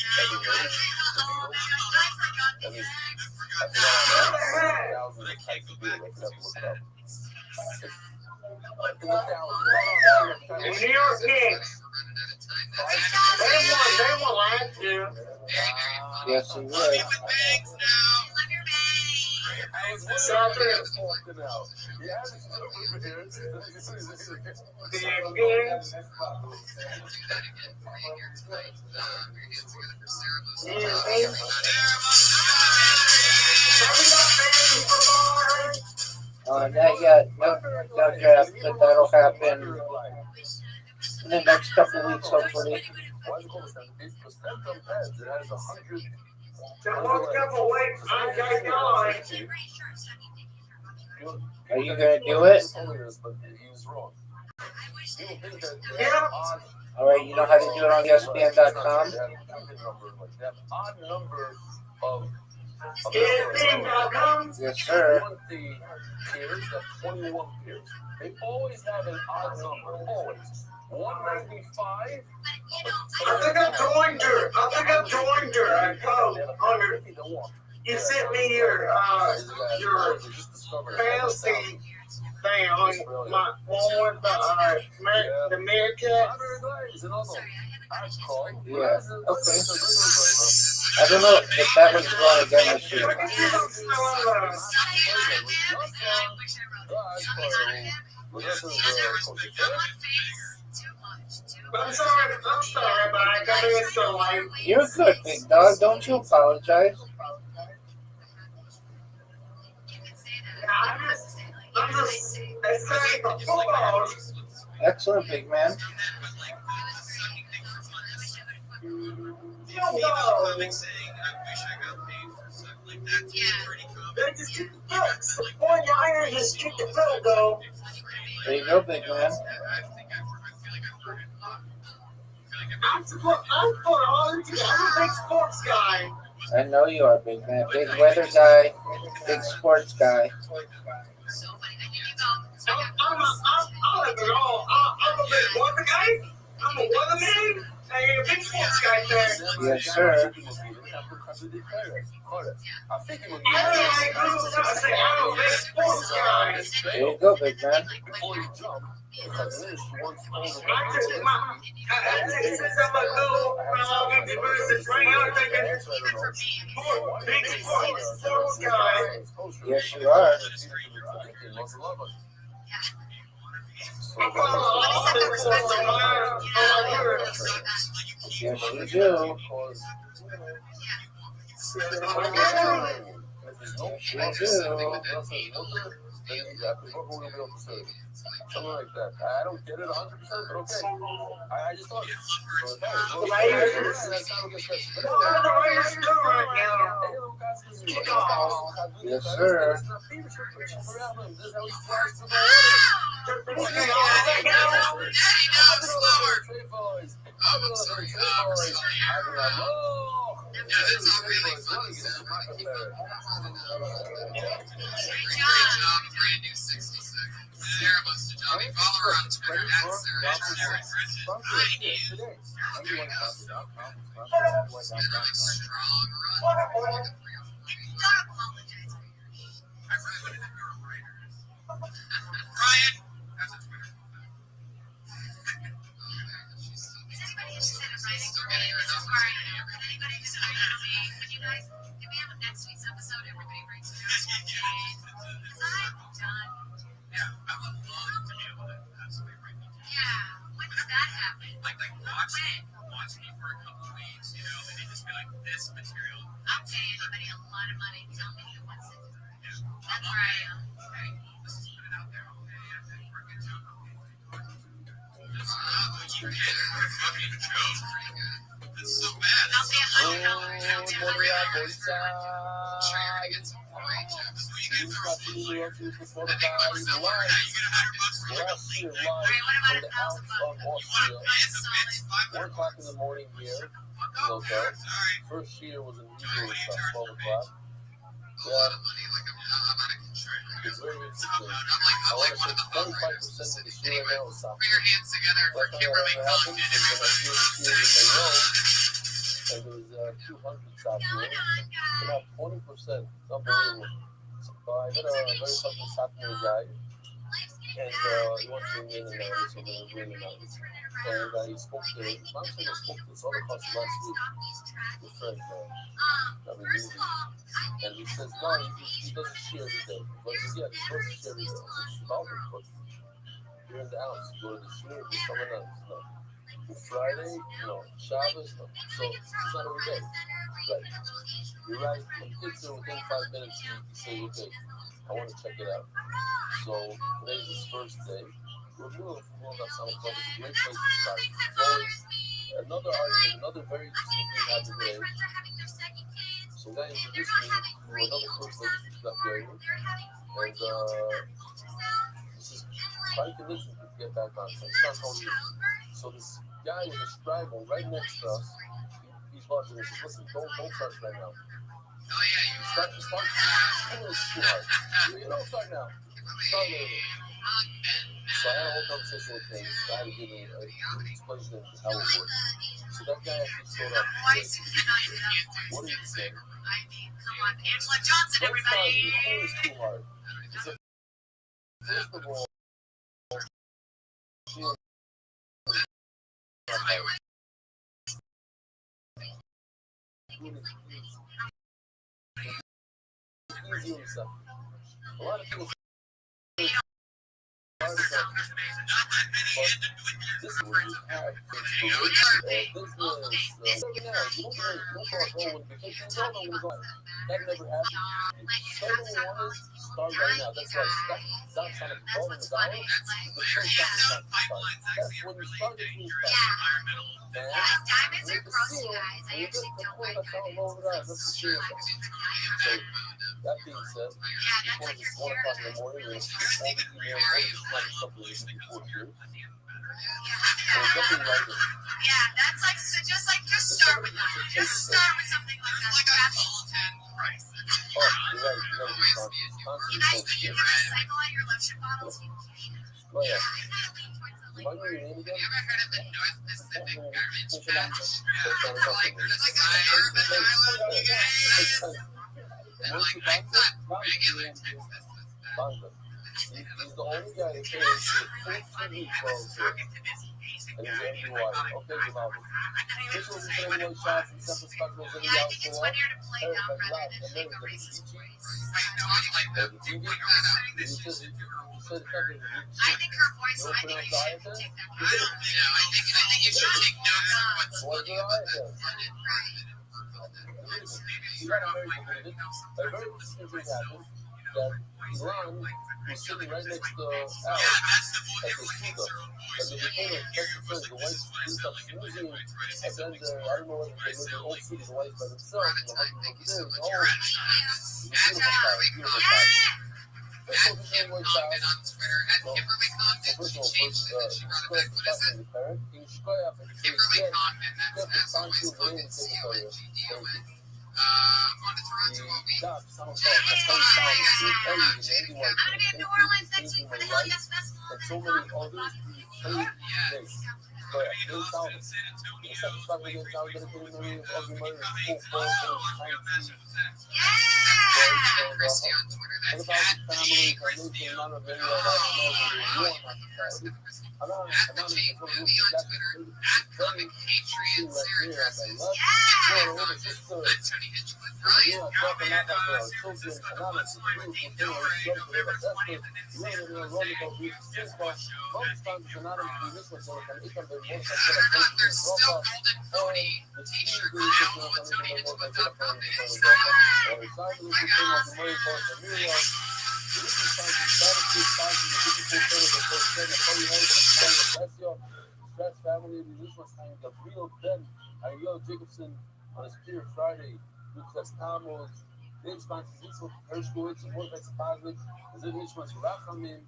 New York Knicks. They won last year.
Yes, he would. Not yet. No draft, but that'll happen in the next couple of weeks, hopefully. Are you gonna do it?
People think that they
Yeah.
have odd
All right, you know how to do it on ESPN.com?
They have even number, like they have odd number of
ESPN.com.
Yes, sir.
20 peers, that's 21 peers. They always have an odd number, always. 195.
I think I joined her. I called under. You sent me your fancy thing on my one with the Meerkat.
Yeah, okay. I don't know if that was wrong again this year.
I'm sorry, but I got in so late.
You're good, big dog. Don't you apologize.
I'm just excited for football.
Excellent, big man.
They just kick the books. The 49ers just kick the field goal.
There you go, big man.
I'm for all the team. I'm a big sports guy.
I know you are, big man. Big weather guy, big sports guy.
I'm a big weather guy. I'm a weatherman. And a big sports guy there.
Yes, sir.
I'm a big sports guy.
There you go, big man.
Before you jump, because then she wants to hold the
I took my. Since I'm a little, I'm the train. I'm thinking big sports guy.
Yes, you are.
I follow all the sports on my
Yes, you do.
Something like that. I don't get it 100%, but okay. I just thought.
Yes, sir.
Follow her on Twitter
First year was in New York about 12 o'clock. Yeah. It's very interesting. I want to say 25% of the share now is software. That's how that happened. And there was 200 software. So now 20%. It's unbelievable. So I met a very fucking software guy. And he wants to win in so they're really nice. And I spoke to him. Last time I spoke to this other customer last week. His friend, Rabbi Rothschild. And he says, no, he doesn't share every day. But he says, yeah, he doesn't share every day. I said, about it, but you're in the house. You go to the share with someone else. No. Friday, no. Shabbos, no. So it's not every day. Right. You're right. When he gets there within 5 minutes, he says, okay, I want to check it out. So today's his first day. We're doing that sound club. It's a great place to start. Another argument, another very interesting thing happened today. So that introduced me to another first lady who's not there. And this is trying to listen to get back on. So start coaching. So this guy with a Strival right next to us, he's watching and says, listen, don't start right now. Start pulling too hard. You don't start now. Start later. So I had a whole conversation with him. I had to give him an explanation of how it works. So that guy actually stood up and said, what are you saying?
Come on, Angela Johnson, everybody.
Don't start too hard. He said, first of all, she easy on yourself. A lot of people say, but this is where you have inspiration, business, you don't know because you don't know what's going on. That never happened. Start right now. That's why stop trying to control the dollar. The first start. That's when you start to move fast.
Diamonds are gross, you guys. I actually don't like diamonds.
So that being said, before this 1 o'clock in the morning, there's all the emails, all this kind of stuff that we did before here. So it's nothing like it.
Yeah, that's like, so just start with that. Just start with something like that.
Like a Fulton price.
Oh, you're right. You gotta be conscious.
You guys, you can recycle out your left ship bottles.
Oh, yeah. Remind me your name again?
Have you ever heard of the North Pacific Garbage Patch?
That's
They're like, there's like a urban island, you guys. And like, I thought regular Texas was bad.
Banda. He's the only guy that came to the full 2 weeks while I was here. And he's empty water. Okay, you know. Officials are putting away shots and simple spectacles in the
Yeah, I think it's
outdoor.
funnier to play down rather than make a racist voice.
The TV, he said the company.
I think her voice, I think we should take that back.
I think you should take notes of what's
What did I say? You got American David. A very interesting thing happened that Iran was sitting right next to Al at the Cuba. And they became a best of friends. The whites did some snoozing. And then I don't know whether they lived in old city, the whites by themselves. And the husband was there. Beautiful guy. That's so this thing works out.
on Twitter at Kimberly Condon.
First of all,
She changed it. She wrote it. What is it? Kimberly Condon. That's always fun to see you in GDO. Going to Toronto all week.
I'm gonna be in New Orleans next week for the Hell Yes Festival.
And so many others. But in town, the second spot we get down, get a little money, ugly money, full
Christy on Twitter. That's at G Christy on Twitter. At the Chain Family on Twitter. At Comic Patriot Sarah Dresses. At Tony Hitchwood. Ryan Robin and Susan Anonymous. Lauren Dave Doran. November 20th and then Sarah there's still Golden Pony t-shirt now on TonyHitchwood.com.
Stretch family, Yeshua Chaim, Gabriel Ben, Ariel Jacobson on his Clear Friday, Lucas Tamos, Big Sponsors, Yitzhak Hershkowitz, Mordechai Spazlik, Zid Yishmas Rachamin,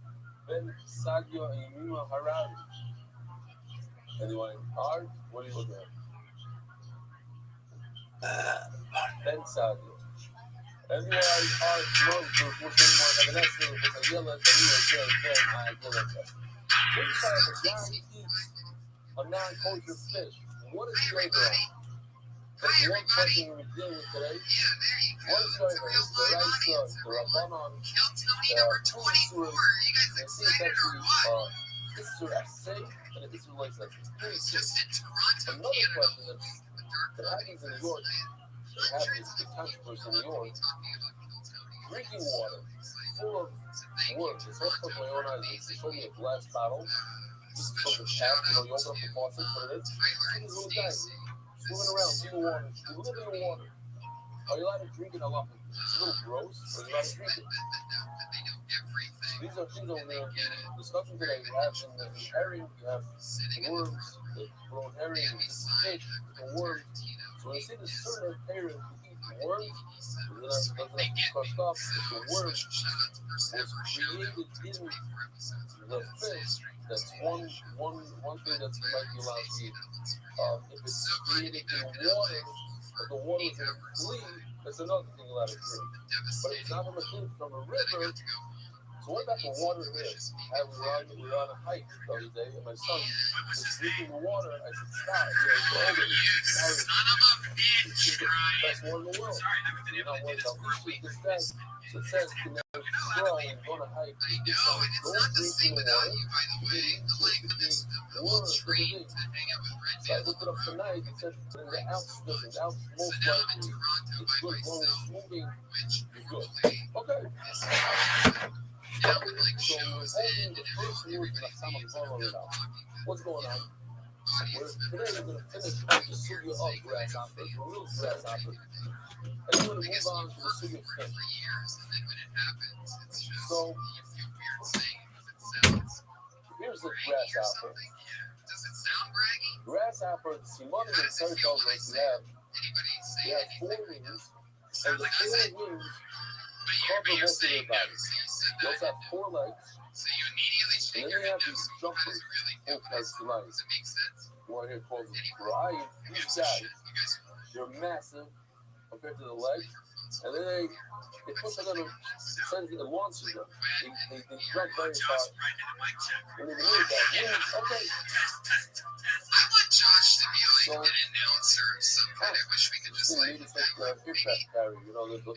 Ben Sadio, and Yemima Harari. Anyone hard? What are you looking at? Ben Sadio. Everyone hard, no, what's anymore, and that's the yellow, the New York, Big Side for John Keats, a non-kosher fish. What is flavor on? That's one question we're dealing with today. What is flavor? It's the rice, the rabbanon, the this is actually, this is your essay, and this is like another question that happens in New York, that happens in controversy in New York. Drinking water full of worms. It's not put my own eyes. It's only a glass bottle. This is from the tap. You open up the faucet, put it in. See these little guys swimming around in the water. They live in the water. Are you allowed to drink it? I love it. It's a little gross, but you're allowed to drink it. These are things over there. Discussions that I have in the herring. You have worms, the grown herring, fish, the worms. So when you see the certain parent who eat worms doesn't have to be crushed up. If the worm was created in the fish, that's one thing that you might be allowed to eat. If it's created in water, but the water is in a clean, that's another thing you're allowed to drink. But if it's not from a clean, from a river. So what about the water here? We were on a hike the other day, and my son was drinking the water. I said, stop. It's the best water in the world. You're not worried about leaking. It says, you know, grow and go on a hike. So don't drink the water. So I looked it up tonight. It said in the Alps, the Alps most likely it's good. As long as it's moving, you're good. Okay. So we're holding the first word in the summer now. What's going on? Today we're going to finish the sugya of grasshoppers, the real grasshoppers. And we're going to move on to the sugya of fish. So here's the grasshopper. Grasshopper, the Simon and Terry tells us they have 4 wings, and the 4 wings cover most of their bodies. They also have 4 legs, and then they have these jumpers, 4 types of legs. One here called Ryan. These guys, they're massive compared to the legs, and then they push them on it launches them. They jump very far. When they do that, okay.
I want Josh to be like an announcer of some kind. I wish we could just like
aircraft carrier, you know,
I don't know.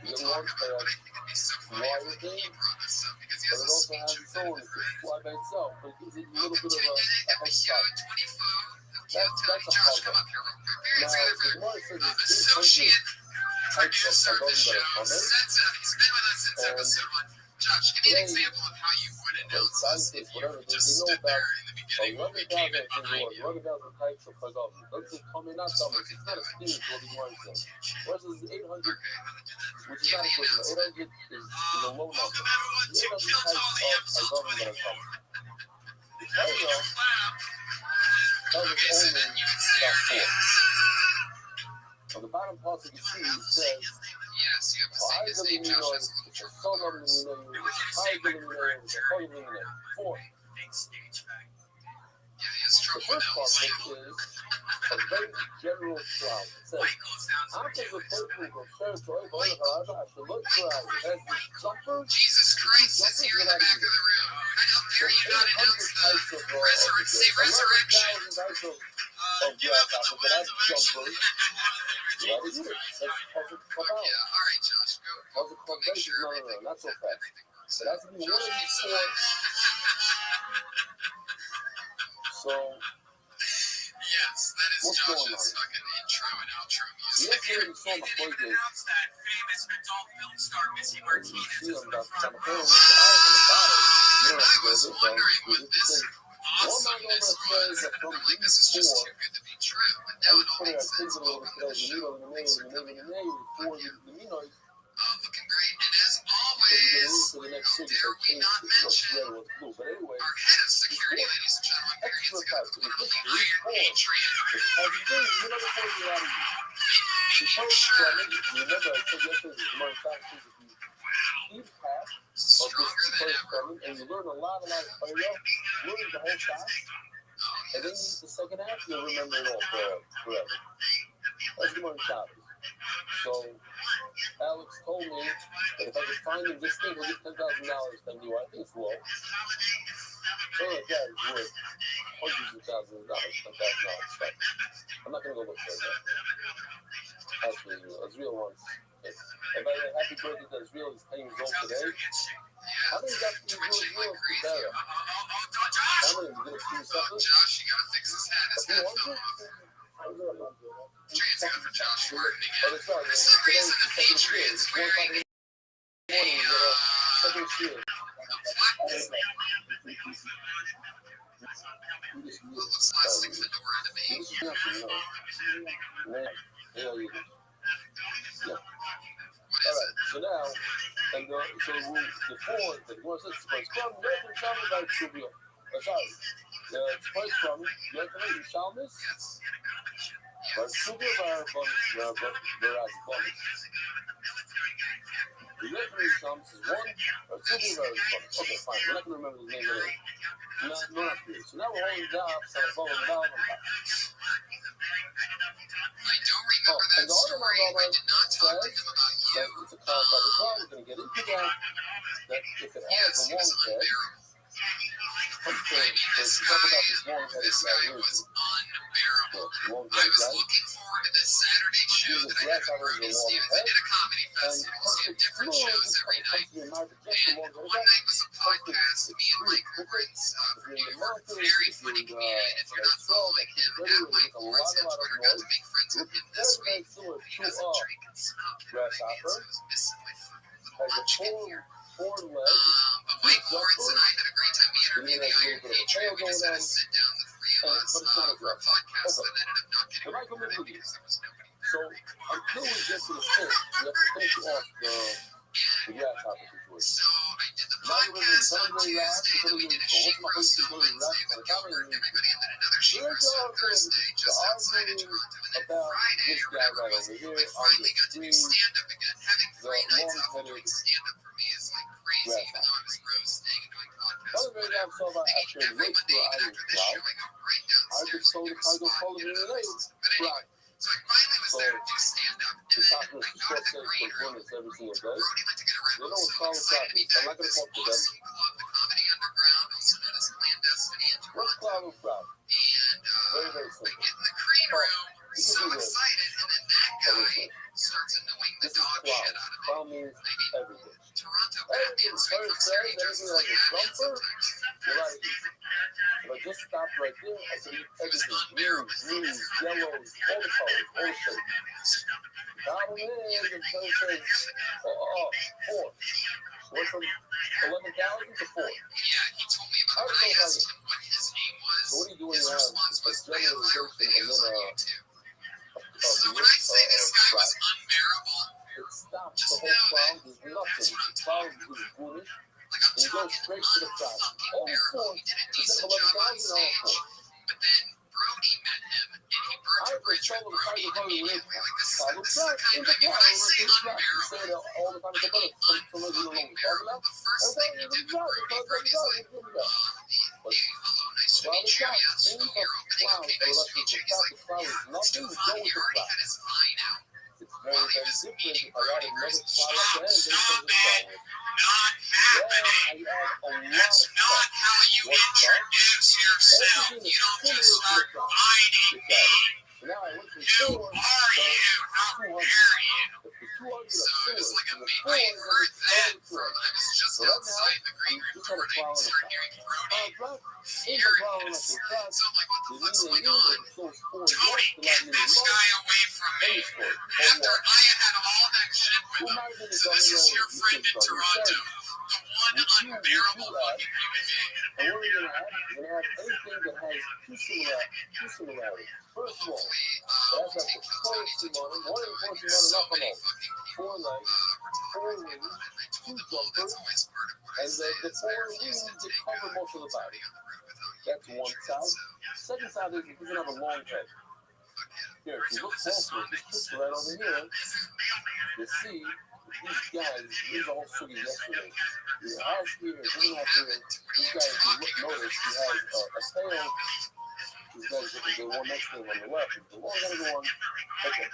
We'll talk about it, but I think it'd be so funny if he brought this up because he has a speech over there.
Fly by itself, but it gives it a little bit of a head start.
That's Josh, come up here real quick. Parents Weatherford, associate producer of the show. He's been with us since episode 1. Josh, give me an example of how you would announce us if you just stood there in the beginning when we came in behind you.
Types of photography. Let's just come in, not summers. It's not a steam, what he wants to. Versus 800, which is not a good number. 800 is a low number. The 800 types of photography that are coming. There you go. That was only about 4. On the bottom part you can see, it says,
yes, you have to say his name, Josh. That's a little trouble.
4.
Yeah, he has
The
trouble
first
with
part is a very general cloud. It says, after the people from territory, I should look for it has these jumpers.
Jesus Christ, it's here in the back of the room. How dare you not announce the resurrection? Give up the resurrection.
Yeah, all
right, Josh, go make sure everything
not so fast.
works.
So that's one of these 4. So,
yes, that is Josh's fucking intro and outro music.
He didn't even
announce that famous adult film star Missy Martinez is in the front row. I was wondering with this awesomeness was, and I'm like, this is just too good to be true. And now it all makes sense. Welcome to the show. Thanks for coming on. Looking great. And as always, dare we not mention our head of security, ladies and gentlemen. Here he is, got the one only Iron Patriot. Stronger than ever.
And you learn a lot of Torah, learn the whole time, and then the second half you'll remember it all forever. That's the morning Shabbos. So Alex told me that if I could find him this thing, he'll get $10,000 from you. I think it's low. Something like that is worth hundreds of thousands of dollars, $10,000. I'm not going to go look for that. Actually, Israel wants it. And by the way, happy birthday to Israel. He's 10 years old today. How many got these Israel together? How many? You going to see something?
Josh, you got to fix his head. His head fell off. Chance for Josh Gordon again. For some reason, the Patriots wearing
Second shield.
looks plastic fedora to me. What is it?
So now, and so the 4, the 4 says, from American Travel by Trivia. Sorry. It's quite common. Yet the Shalmis, but super bonus, whereas bonus. The legendary Shalmis is one, but super bonus. Okay, fine. We're not going to remember the name of it. No, not here. So now we're holding down, so I'm going down on top.
And the other one, Robert, says that
It's a contract as well. We're going to get into that. That if it has a long head, let's talk about this long-headed guy. Here is it. Long-headed guy. He's a grasshopper with a long head. And perfect flow just comes to your mind, but just a long-headed guy. Perfect. It's really perfect. If you're in the mountains, if you're in the swell, that keeps ready, it makes a lot of noise. It's very, very similar to a grasshopper. Has a four legs, two jumpers, and then has a little bit of a tail going on, but it's not a grasshopper. Okay, the Michael Midley. So until we get to the fish, we have to finish off the grasshopper situation. Now we're going to be very loud, because we're going to go, what's my host is going to rap, and the camera is here's the arguing about this guy right over here on the screen, the long-headed grasshopper. Other than that, so about actually wait for Irish cloud. I just told the cargo follow me today. Right. So the soccer is short says performance every single day. They know what cloud cloud is. I'm not going to talk to them. What's cloud of cloud? Very, very simple. You can do this. This is cloud. Cloud means everything. Everything first says everything like a jumper, you're out of here. If I just stop right there, I can eat everything. Blues, yellows, all the colors, all the shapes. Bottom in, the first says, 4. Went from 11,000 to 4. I don't know how to. So what do you do when you have a generalization and then
So when I say this guy was unbearable,
it stops the whole cloud. There's nothing. The cloud is foolish. And you go straight to the cloud. All 4, instead of 11,000, all 4.
But then Brody met him, and he burned a bridge with Brody immediately. Like, this is the kind of, when I say unbearable,
all the time it's about
unbearable, the first thing he did with Brody is like, hey, hello, nice to meet you. Yeah, so you're opening, okay, nice to meet you. He's like, let's do fun. He already had his vine out.
It's very, very different. If I add another cloud at the end, then it comes
Stop
to
it. Not happening. That's not how you introduce yourself. You don't just start fighting me.
now I went from
Who
4
are you? How dare you? So it was like I heard that from, I was just outside the green room door and I started hearing Brody furious. So I'm like, what the fuck's going on? Tony, get this guy away from me. After I had all that shit with him. So this is your friend in Toronto. The one unbearable fucking human being.
And what are we going to have? We're going to have anything that has two similarities. First of all, that's like the first motor, one of the first motor up on all. 4 legs, 4 wings, 2 jumpers, and the 4 wings that cover most of the body. That's one side. Second side is you're going to have a long head. Here, if you look closer, this picture right over here, you see these guys, these are all sugar yesterday. He has here, he has here, these guys, if you notice, he has a tail. These guys, the one next to him on the left, the long-headed one, okay.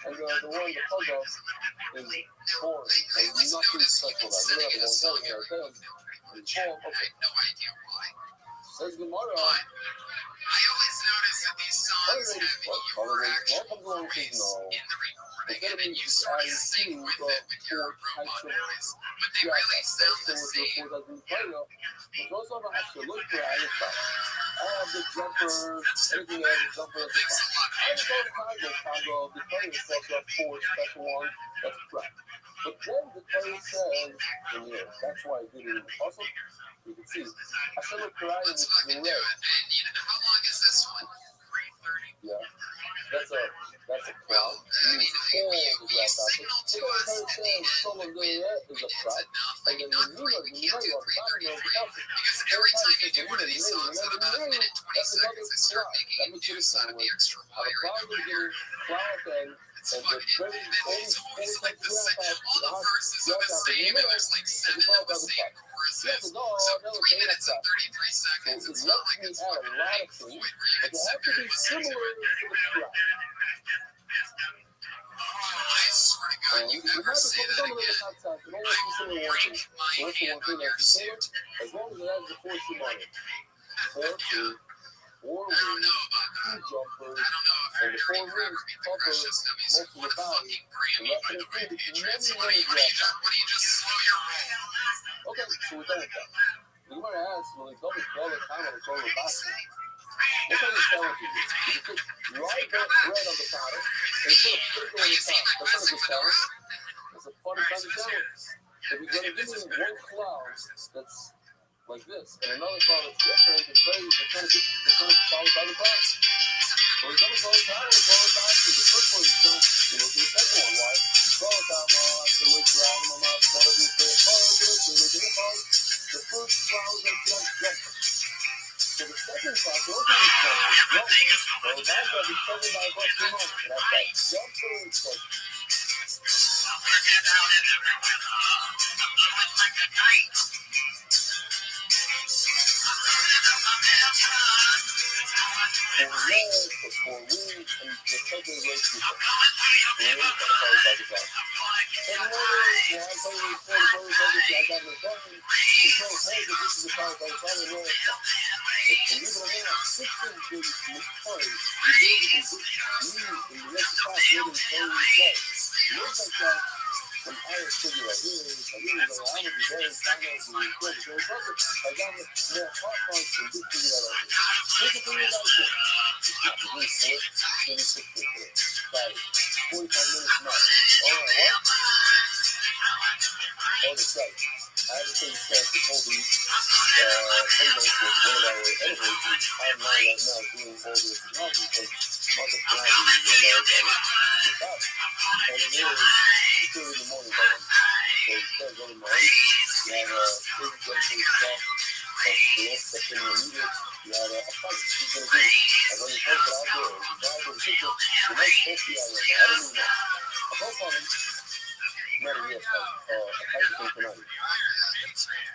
And the one, the pug up, is boring. There's nothing special about it. They have a long tail, tail. It's bald, okay.
No idea why.
Says the mother.
I always notice that these songs have your actual voice in the recording, and then you sort of sing with it with your robot voice, but they really sound the same.
There's also a look for I have the jumpers, everything else, the jumpers. I just go to Congo, the player sets up 4 special ones, that's crap. But then the player says, and yeah, that's why I did it also. You can see, I should look for items, which is in red.
And how long is this one? 3:30.
Yeah. That's a cloud. Means all the grass option. So don't understand someone doing that is a crowd. And then when you know on top of the house,
Because every time you do one of these songs in about a minute 20 seconds, they start making a use out of the extra wire in the rear. It's fucking it's always like the second, all the verses are the same, and there's like 7 of the same choruses. So 3 minutes and 33 seconds. It's not like it's fucking Pink Floyd where you can sit there and listen to it. I swear to God, you ever say that again, I'm going to break my hand on your suit.
As long as it has the fortune on it. Fortune.
I don't know about that.
Jumpers.
I don't know if you're hearing ViralRabbi, but Christian Stummies, what a fucking Grammy, by the way, Patriots. What do you just slow your roll?
Okay, so we're done with that. You might ask, well, it's always all the time on the total basket. What kind of challenge is this? You put dry bread on the counter, and you put a pickle on the top. That's not a good challenge. That's a fun kind of challenge. If you're going to give me one cloud that's like this, and another cloud that's different, it's very, they're trying to follow by the box. So we're going to follow down, we're going back to the first one, you look at the second one, why? Follow down, after look around, one of these things, follow this, we look at the phone. The first cloud is just jumper. So the second cloud, so look at this jumper. No, so that's going to be covered by about 2 moments. That's that jumper is like, for weeds, and the second way to do it. The really kind of follows by the box. And one day, I told you before the first I got in the phone, he told me that this is the follow by the follow roll. But believe it or not, 16 days from the party, you really can do in the rest of the class, really in the play. Looks like that. Some Irish figure right here, I mean, I'm going to be very finance and good. So it's like I got more hot points and good figure that out here. Here's the thing about this. It's not the real for it. 26 for it. About 45 minutes now. All right, what? Oh, that's right. I haven't taken chance to Kobe. Kobe was one of our editors who's online right now doing all this technology because Marcus Brown is without it. And it is 2 in the morning by then. So instead of going to my you have a big stuff that's the that's in the media. You have a fight. He's going to do it. I've already posted out there. If you buy the picture, the next post you out right now. I don't even know. I hope on him. Not a real fight. A fight between tonight.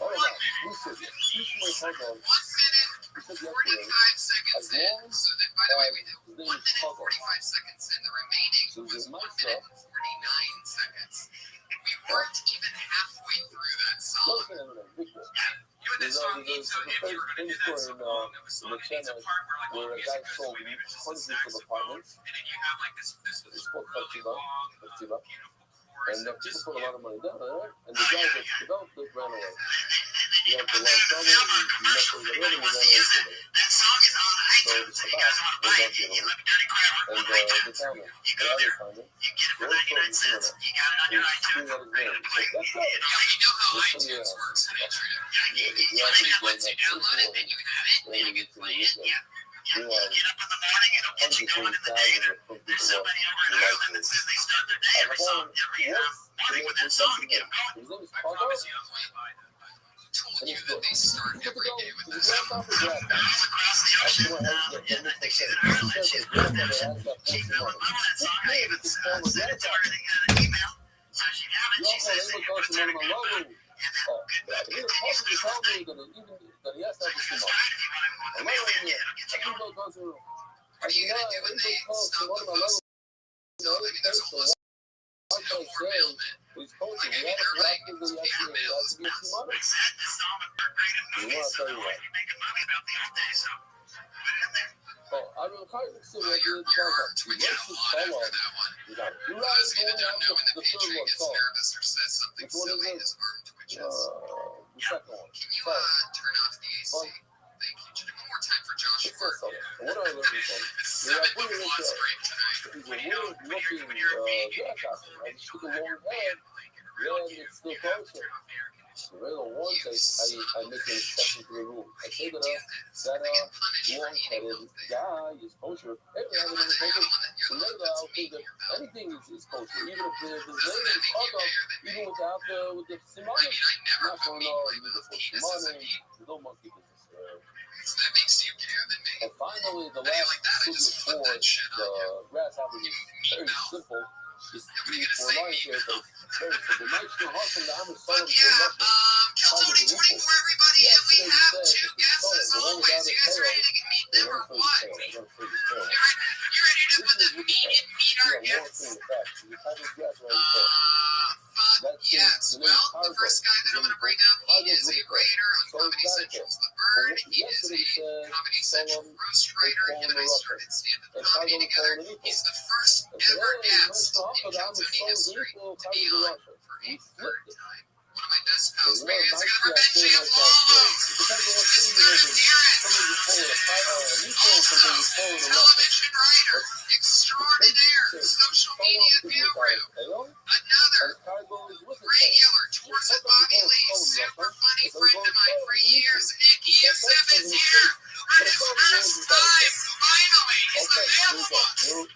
All right, now, we said this. He's my hard on. We said yesterday, as long as
By the way, we did 1 minute 45 seconds in the remaining.
so
Was
there's
1
my
minute
stuff.
49 seconds. We weren't even halfway through that song. You and this song needs so if you were going to do that so long, it was song needs a part where like all the music goes away, maybe just the saxophone, and then you have like this really long, beautiful chorus.
And people put a lot of money down on it, and the guys that developed it ran away. You have to like summer, you mess with the rhythm, and ran away from it. So it's about, they don't get away. And they found it. The other found it. The other told me, you know, he's screwing out his name. So that's right.
You know how iTunes works,
Yeah, you actually going back to the world, then you get to the weekend. Realize hundreds of thousands of people who like this. And the phone, yes, to make this something new. His name is Paco. And he's good. He's good to go. He's a grandfather for draft time. That's the one that makes sense. He says his grandmother has that 14 money. This name is his phone was that time. You also able to go to one of my logo. He was supposed to tell me that he has to have this money. I'm not right here. I can go to.
What are you going to do when they stop the post? So, I mean, there's a whole mailman.
He's coaching. He has to actively actually give some money. You want to tell you what? Oh, I mean, kind of see what you're talking about. You
Tweet out a lot after that one.
You got
For those of you that don't know, when the Patriot gets nervous or says something silly, his arm twitches.
the second one.
Can you turn off the AC? Thank you. Just one more time for Josh.
It's so what are you looking for?
It's
Yeah,
7
we
plus break tonight.
He's a
When you know,
weird looking
when you're a vegan,
grasshopper, right? He's got a long head.
like,
Yeah, it's still closer. The regular one says I make an exception to the rule. I say that long-headed guy is kosher. Every other is kosher. So later I'll think that anything is kosher, even if there's name is Adam, even without with the simanim. Not for no, you need the full simanim. There's no monkey business. And finally, the last figure for the grasshopper is very simple. It's 4 lines here, but it's very simple. The National Hustle, the Amish Solomon, the Russian.
Keltoni 24, everybody, and we have 2 guesses all the way. So you guys ready to get meat them or what? You ready to put the meat in meat our guests? Yes. Well, the first guy that I'm going to bring up, he is a writer on Comedy Central's The Bird. He is a Comedy Central ghostwriter. Him and I started stand-up comedy together. He's the first ever guest in Keltoni history to be on for a third time. One of my best pals. Maybe it's going to revenge you. Mr. Darren television writer, extraordinaire, social media guru, another regular tours at Bobby Lee, super funny friend of mine for years, Nicky Simmons here, ready for Fast Five, finally, he's available.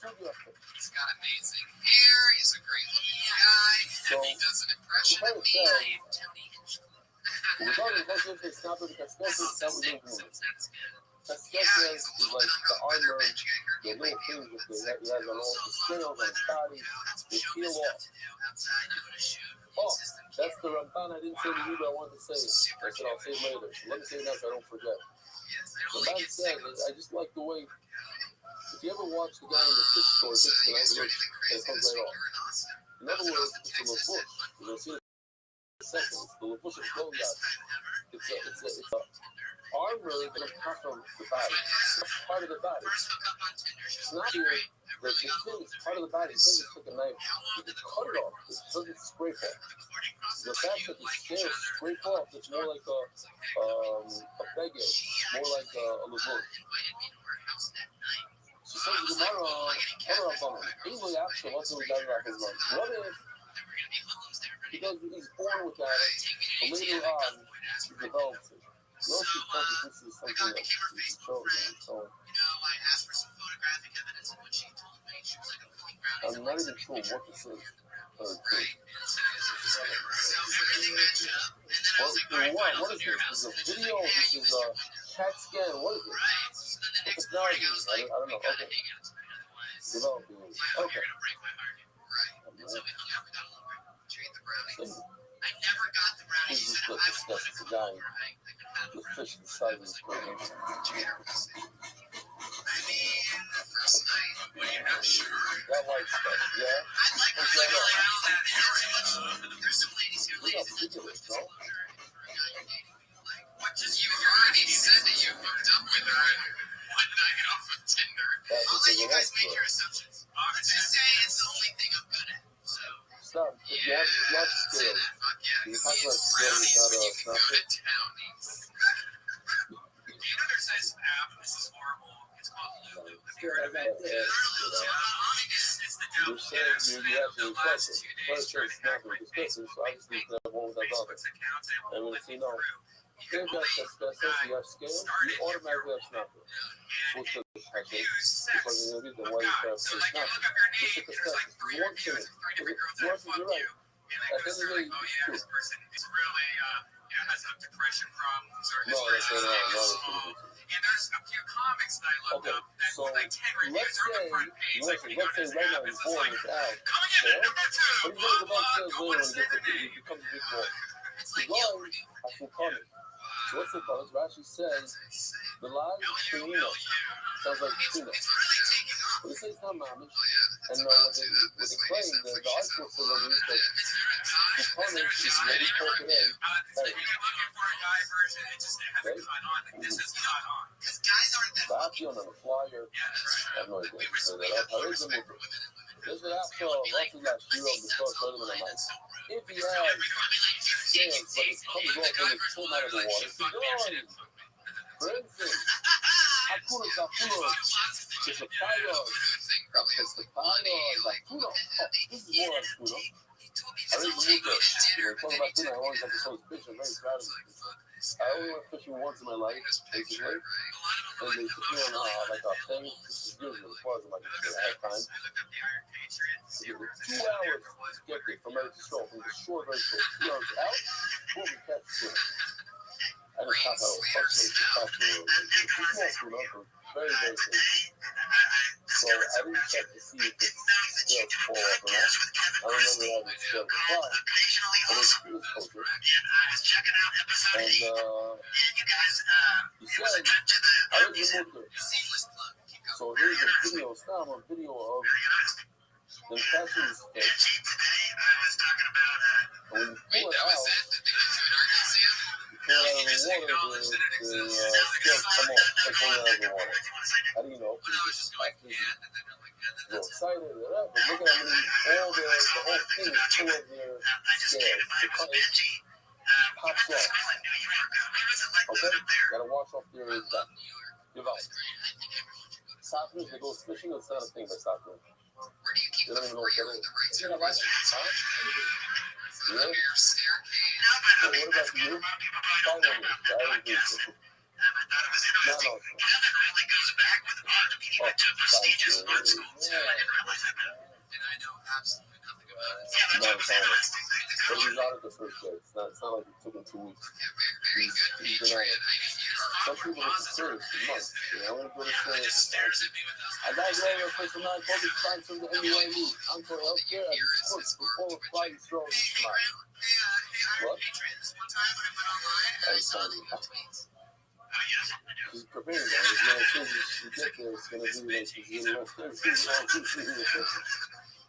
He's got amazing hair, he's a great looking guy, and he does an impression of me. I am Tony Hinchcliffe.
Cascade is like the armor, the little things that he has on all the scales on his body, they peel off. Oh, that's the Ramban I didn't say to you, but I wanted to say it. I said I'll say it later. So let me say it now so I don't forget. Ramban said, I just like the way, if you ever watch the guy in the fish store, it comes right off. In other words, it's a lavush. You're going to see it in a second. It's the lavush of the clothes guy. It's a armor that comes from the body. It's part of the body. It's not here. The thing is part of the body. You can't just take a knife. You can cut it off. It doesn't scrape off. The fact that the scales scrape off, it's more like a beggar, more like a lavush. She says to the Gemara, English actually wants to regard about his lunch. What if because he's born without it, but later on he develops it? Roshi told me this is something that he's chosen. So I'm not even sure what this is. What is this? This is a video. This is a CAT scan. What is it? What technology? I don't know. Okay. Developing. Okay.
I never got the brownies.
This is the disgusting guy. The fish inside of his brain.
I mean, first night when you're not sure.
That white stuff, yeah?
I like how that is. There's some ladies who ladies that do it. No? What just you already said that you hooked up with her one night off of Tinder. I'll let you guys make your assumptions. Let's just say it's the only thing I'm good at. So
stop. You have skills. You talk about skills without a
go to town. You know there's this app, and this is horrible. It's called Lulu. Have you heard of it? It's the devil.
You're saying you actually request it. First, it's not going to discuss it, so obviously you have one without others. And when you know, if you have you have scales, you automatically have snapper. What's the actually? Because you're going to be the one you have to snapper. Just like a step. You want to change. You're right. At the end of the day, it's true.
It's really, has depression problems or
no, that's not.
And there's a few comics that I looked up that
so
like 10 reviews are on the front page. Like when you go to this app, it's just like, coming in at number 2, blah, blah, go on Saturday.
He becomes a big boy.
It's like, yo,
I feel coming. So what's the cause? Rashi says, the live Tuna. Sounds like tuna. But it says not mamish. And what they claim, the article says that the component is ready for today.
If you're looking for a guy version, it just hasn't caught on. Like, this is not on. Because guys aren't that
lucky. On a flyer. I have no idea. So that I heard them with it. There's an after roughly last year on the first early in the night. If he has scales, but it comes off when it's pulled out of the water, it's gone. For instance, Hakuna, it's a fire. It's the fire, Hakuna. Oh, this is more Hakuna. raised the mood there. Talking about tuna, I always have to show fish. I'm very proud of it. I only went fishing once in my life, basically. And they took me on like a thing. This is years ago. It wasn't like I had time. It was 2 hours to get there from Eretz Yisrael, from the shore, very short. 2 hours out, boom, we catch tuna. I just thought how frustrating it's small tuna, very, very big. So I didn't check to see if it's still fall off or not. I remember having it still fly, but it was kosher. And he said, I didn't remember. So here's a video, a video of them catching this fish. And when you pull it out, pull it out of the water, the scales come off. They pull it out of the water. How do you know? Because it's actually you're excited, but look at how many, all the whole thing is full of their scales. The cut just pops off. Okay? Gotta wash off your device. Southerners, they go fishing, it's not a thing by Southerners. They don't even know what that is. Huh? Yeah? So what about you? Follow me. I would do fishing. No. Oh, but he's out of the first day. It's not like it took him 2 weeks. He's been out. Some people are serious for months. I want to go to school. I got to go for some non-COVID signs from the NBA league. I'm for healthcare and sports before the flight throws tonight. What? He's preparing that. He's going to, as soon as you get there, it's going to be like he's going to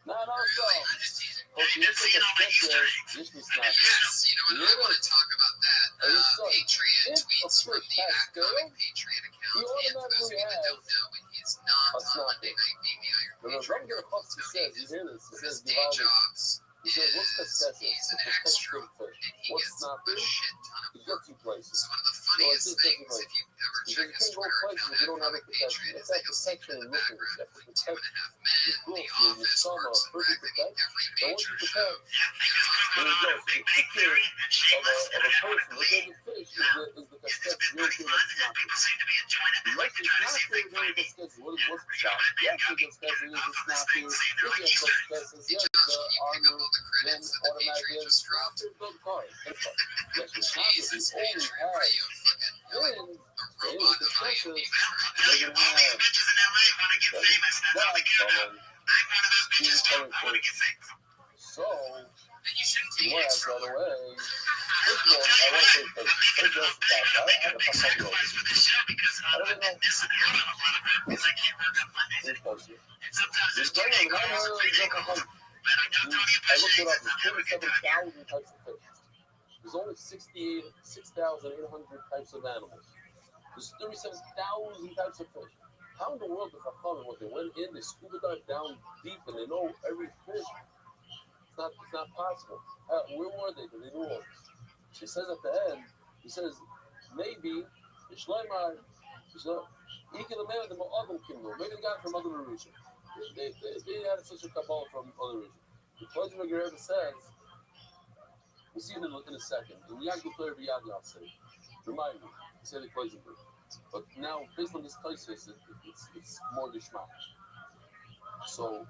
not also. Okay, this is a special. This is not.
You know, I want to talk about that. Patriot tweets from the academic Patriot account.
He automatically has a snapping. The regular Fox says, you hear this, he says, he says, what's casquetes? It's a texture fish. What's snapping? He gets you places.
One of the funniest things, if you ever check a story or account
if you don't have a protection. It's that protection and looking. You have to protect your growth, your summer, perfect protect. But once you protect, there you go. So the security of a person, look at the fish, is the casquetes. You don't feel like snapping. The rest is not very, very casquetes. What's the shot? Yes, the casquetes is the snapping. Yes, the casquetes. Yes, the armor. Then automatically, the snapper, good card. Yes, the snapper, the only has wins. They were the pressures. They're going to have he's coming first. So, you want to right away. First of all, I want to say first. First of all, I have a couple of those. I don't know. This person. This guy, I looked it up. There's 27,000 types of fish. There's only 6,800 types of animals. There's 37,000 types of fish. How in the world does Chachamim, when they went in, they scuba dive down deep and they know every fish? It's not possible. Where were they? They knew all this. She says at the end, he says, maybe, maybe they got it from other regions. They had such a Kabbalah from other regions. The Pleasure Rebbe says, we'll see it in a second. The Riyad Gufler Riyad Yasser. Remind me, he said it plays a group. But now, based on this Taisus, it's more Gishmak. So,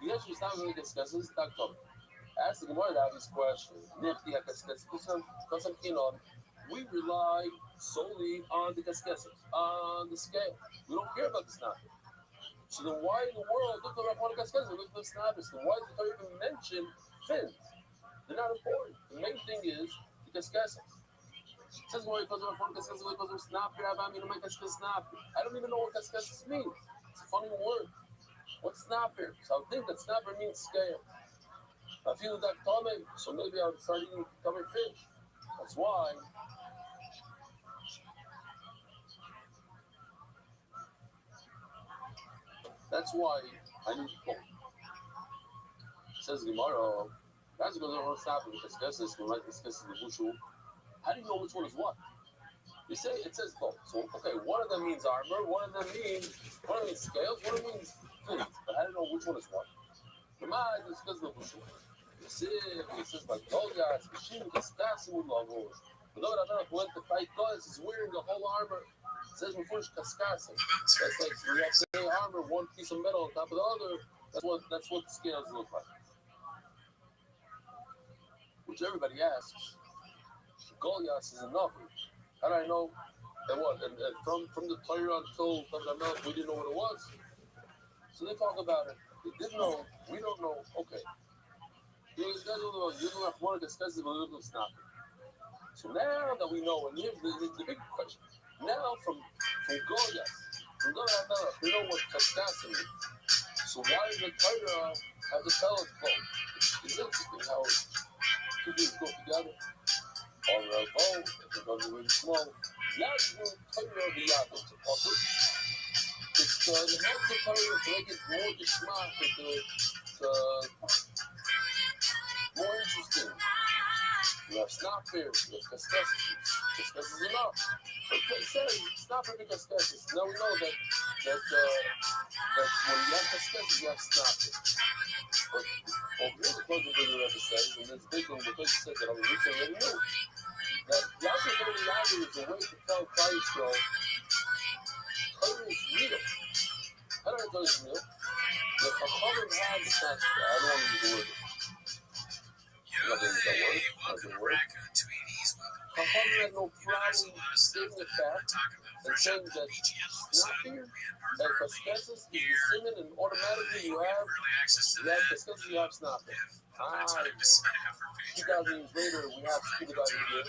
the answer is not really discusses, it's not covered. Ask the Gemara that this question. We rely solely on the casquetes, on the scale. We don't care about the snapping. So then why in the world look at the casquetes, look at the snappers? Then why did they even mention fins? They're not important. The main thing is the casquetes. It says why because of the casquetes, because of snapper, I mean, my casquetes snapper. I don't even know what casquetes means. It's a funny word. What's snapper? So I think that snapper means scale. I feel that comment, so maybe I'll start eating covered fish. That's why. That's why I need to go. Says Gemara, that's because I don't stop with casquetes, we like casquetes in the bushu. How do you know which one is what? You say it says both. So okay, one of them means armor, one of them means scales, one of them means fins. But I don't know which one is what. The mind is because of the bushu. It says like Goliath, Machine, Cascassimu Lagos. But no, when the fight does, he's wearing the whole armor. It says Mufurish Cascassim. That's like you have to say armor, one piece of metal on top of the other. That's what the scales look like. Which everybody asks. Goliath is enough. How do I know? And what? And from the Torah until we didn't know what it was. So they talk about it. They didn't know. We don't know. Okay. So now that we know, and here's the big question. Now from Goliath, we know what Cascassim is. So why does the Torah have to tell us both? It's interesting how two things go together. On a bow, it becomes really small. Yadu Torah v'yadu. It's the enhance the Torah to make it more geschmack, more interesting. You have snap here, you have cascasses. Cascasses is enough. Okay, say snap here cascasses. Now we know that when you have cascasses, you have snap here. But here's the closing thing you ever said, and it's big one because you said that I'm already knew. That Yadu is a way to tell Klal Yisrael Torah is real. How do I tell you it's real? The Chachamim had the chance. I don't want to use the word. I'm not going to use that word. Chachamim had no problem stating the fact and saying that snapping and cascasses is the simon, and automatically you have cascasses, you have snapping. 2,000 years later, we have scuba diving here,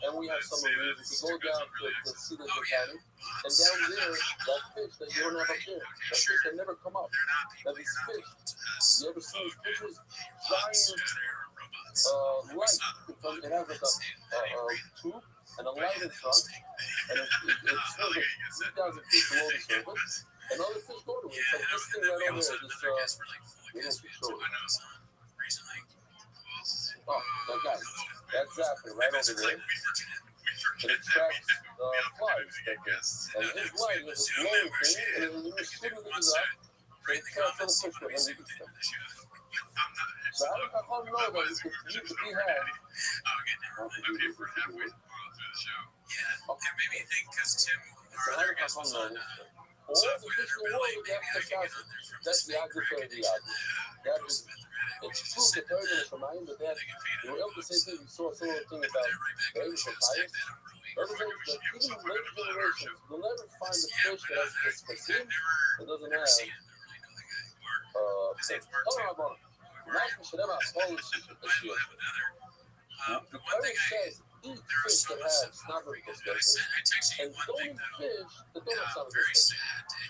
and we have some of it. If you go down to see the Titanic, and down there, that fish that you don't have up there, that fish that never come up, that is fish. You ever seen these fishes? Giant light. It has like a tube and a light in front, and it's swimming 3,000 feet below the surface, and other fish go to it. It's like this thing right over there, this oh, that guy. That's Zapper right over there. And it tracks flies. And his light is a glowing thing, and it was shooting things up. And it tracks on the fish with him. So how does Chacham know that he could use the he had?
It made me think because Tim, our other guest, was on.
All the fish in the world would have cascasses. That's the object of the object. That is, it's true that they're going to remind that they were able to say things. We saw some of the thing about babies and tires. Everything that even later generations will never find a fish that has this cassim that doesn't have fish. The Torah says eat fish that have snobbery cascasses, and don't eat fish that don't have snobbery cascasses.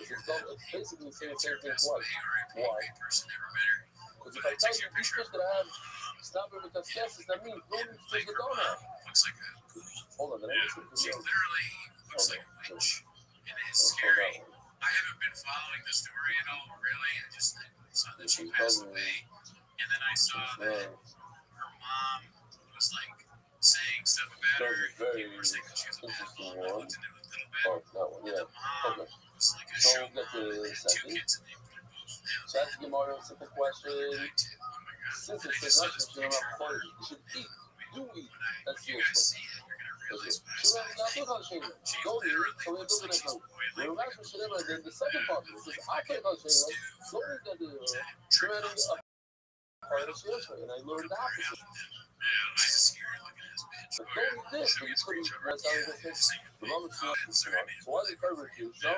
It's basically saying the same thing twice. Why? Because if I tell you eat fish that have snobbery cascasses, that means don't eat fish that don't have. Hold on,
literally looks like a witch, and it's scary. I haven't been following the story at all, really. I just saw that she passed away, and then I saw that her mom was like saying stuff about her. People were saying that she was a bad mom. I looked into it a little bit. And the mom was like a show mom and had 2 kids, and they put them both down.
So that's the more simple question. Since it's a Russian, you should eat. Do eat. That's the issue. The second part is and I learned the opposite. But don't eat this, but you couldn't write down this. Remember, so why is it covered you? So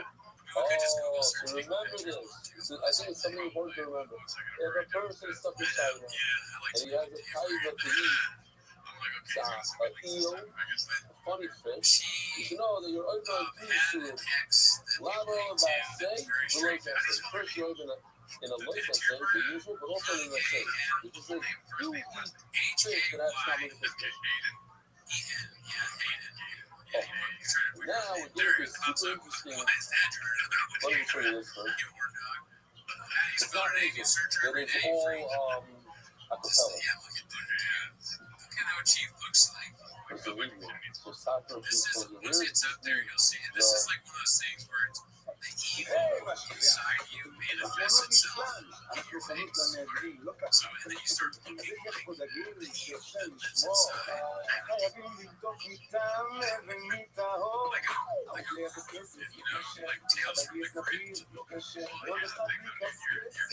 remember this. I think it's something important to remember. If a person is stuck in China and he has a tiger to eat, an eel, a funny fish, you should know that you're over to lava basay, first you're in a lake basay, the usual, but also in a safe. It just says you eat fish that have snobbery cascasses. Now we're getting this super interesting. Let me show you this first. It's not easy. It is all acapella.
How cheap looks like.
It's a video. So
it's up there, you'll see it. This is like one of those things where it's the evil inside you manifests itself. Your face. So, and then you start looking like the evil that's inside. Like a you know, like Tales from the Crypt. Like a thing of your deep.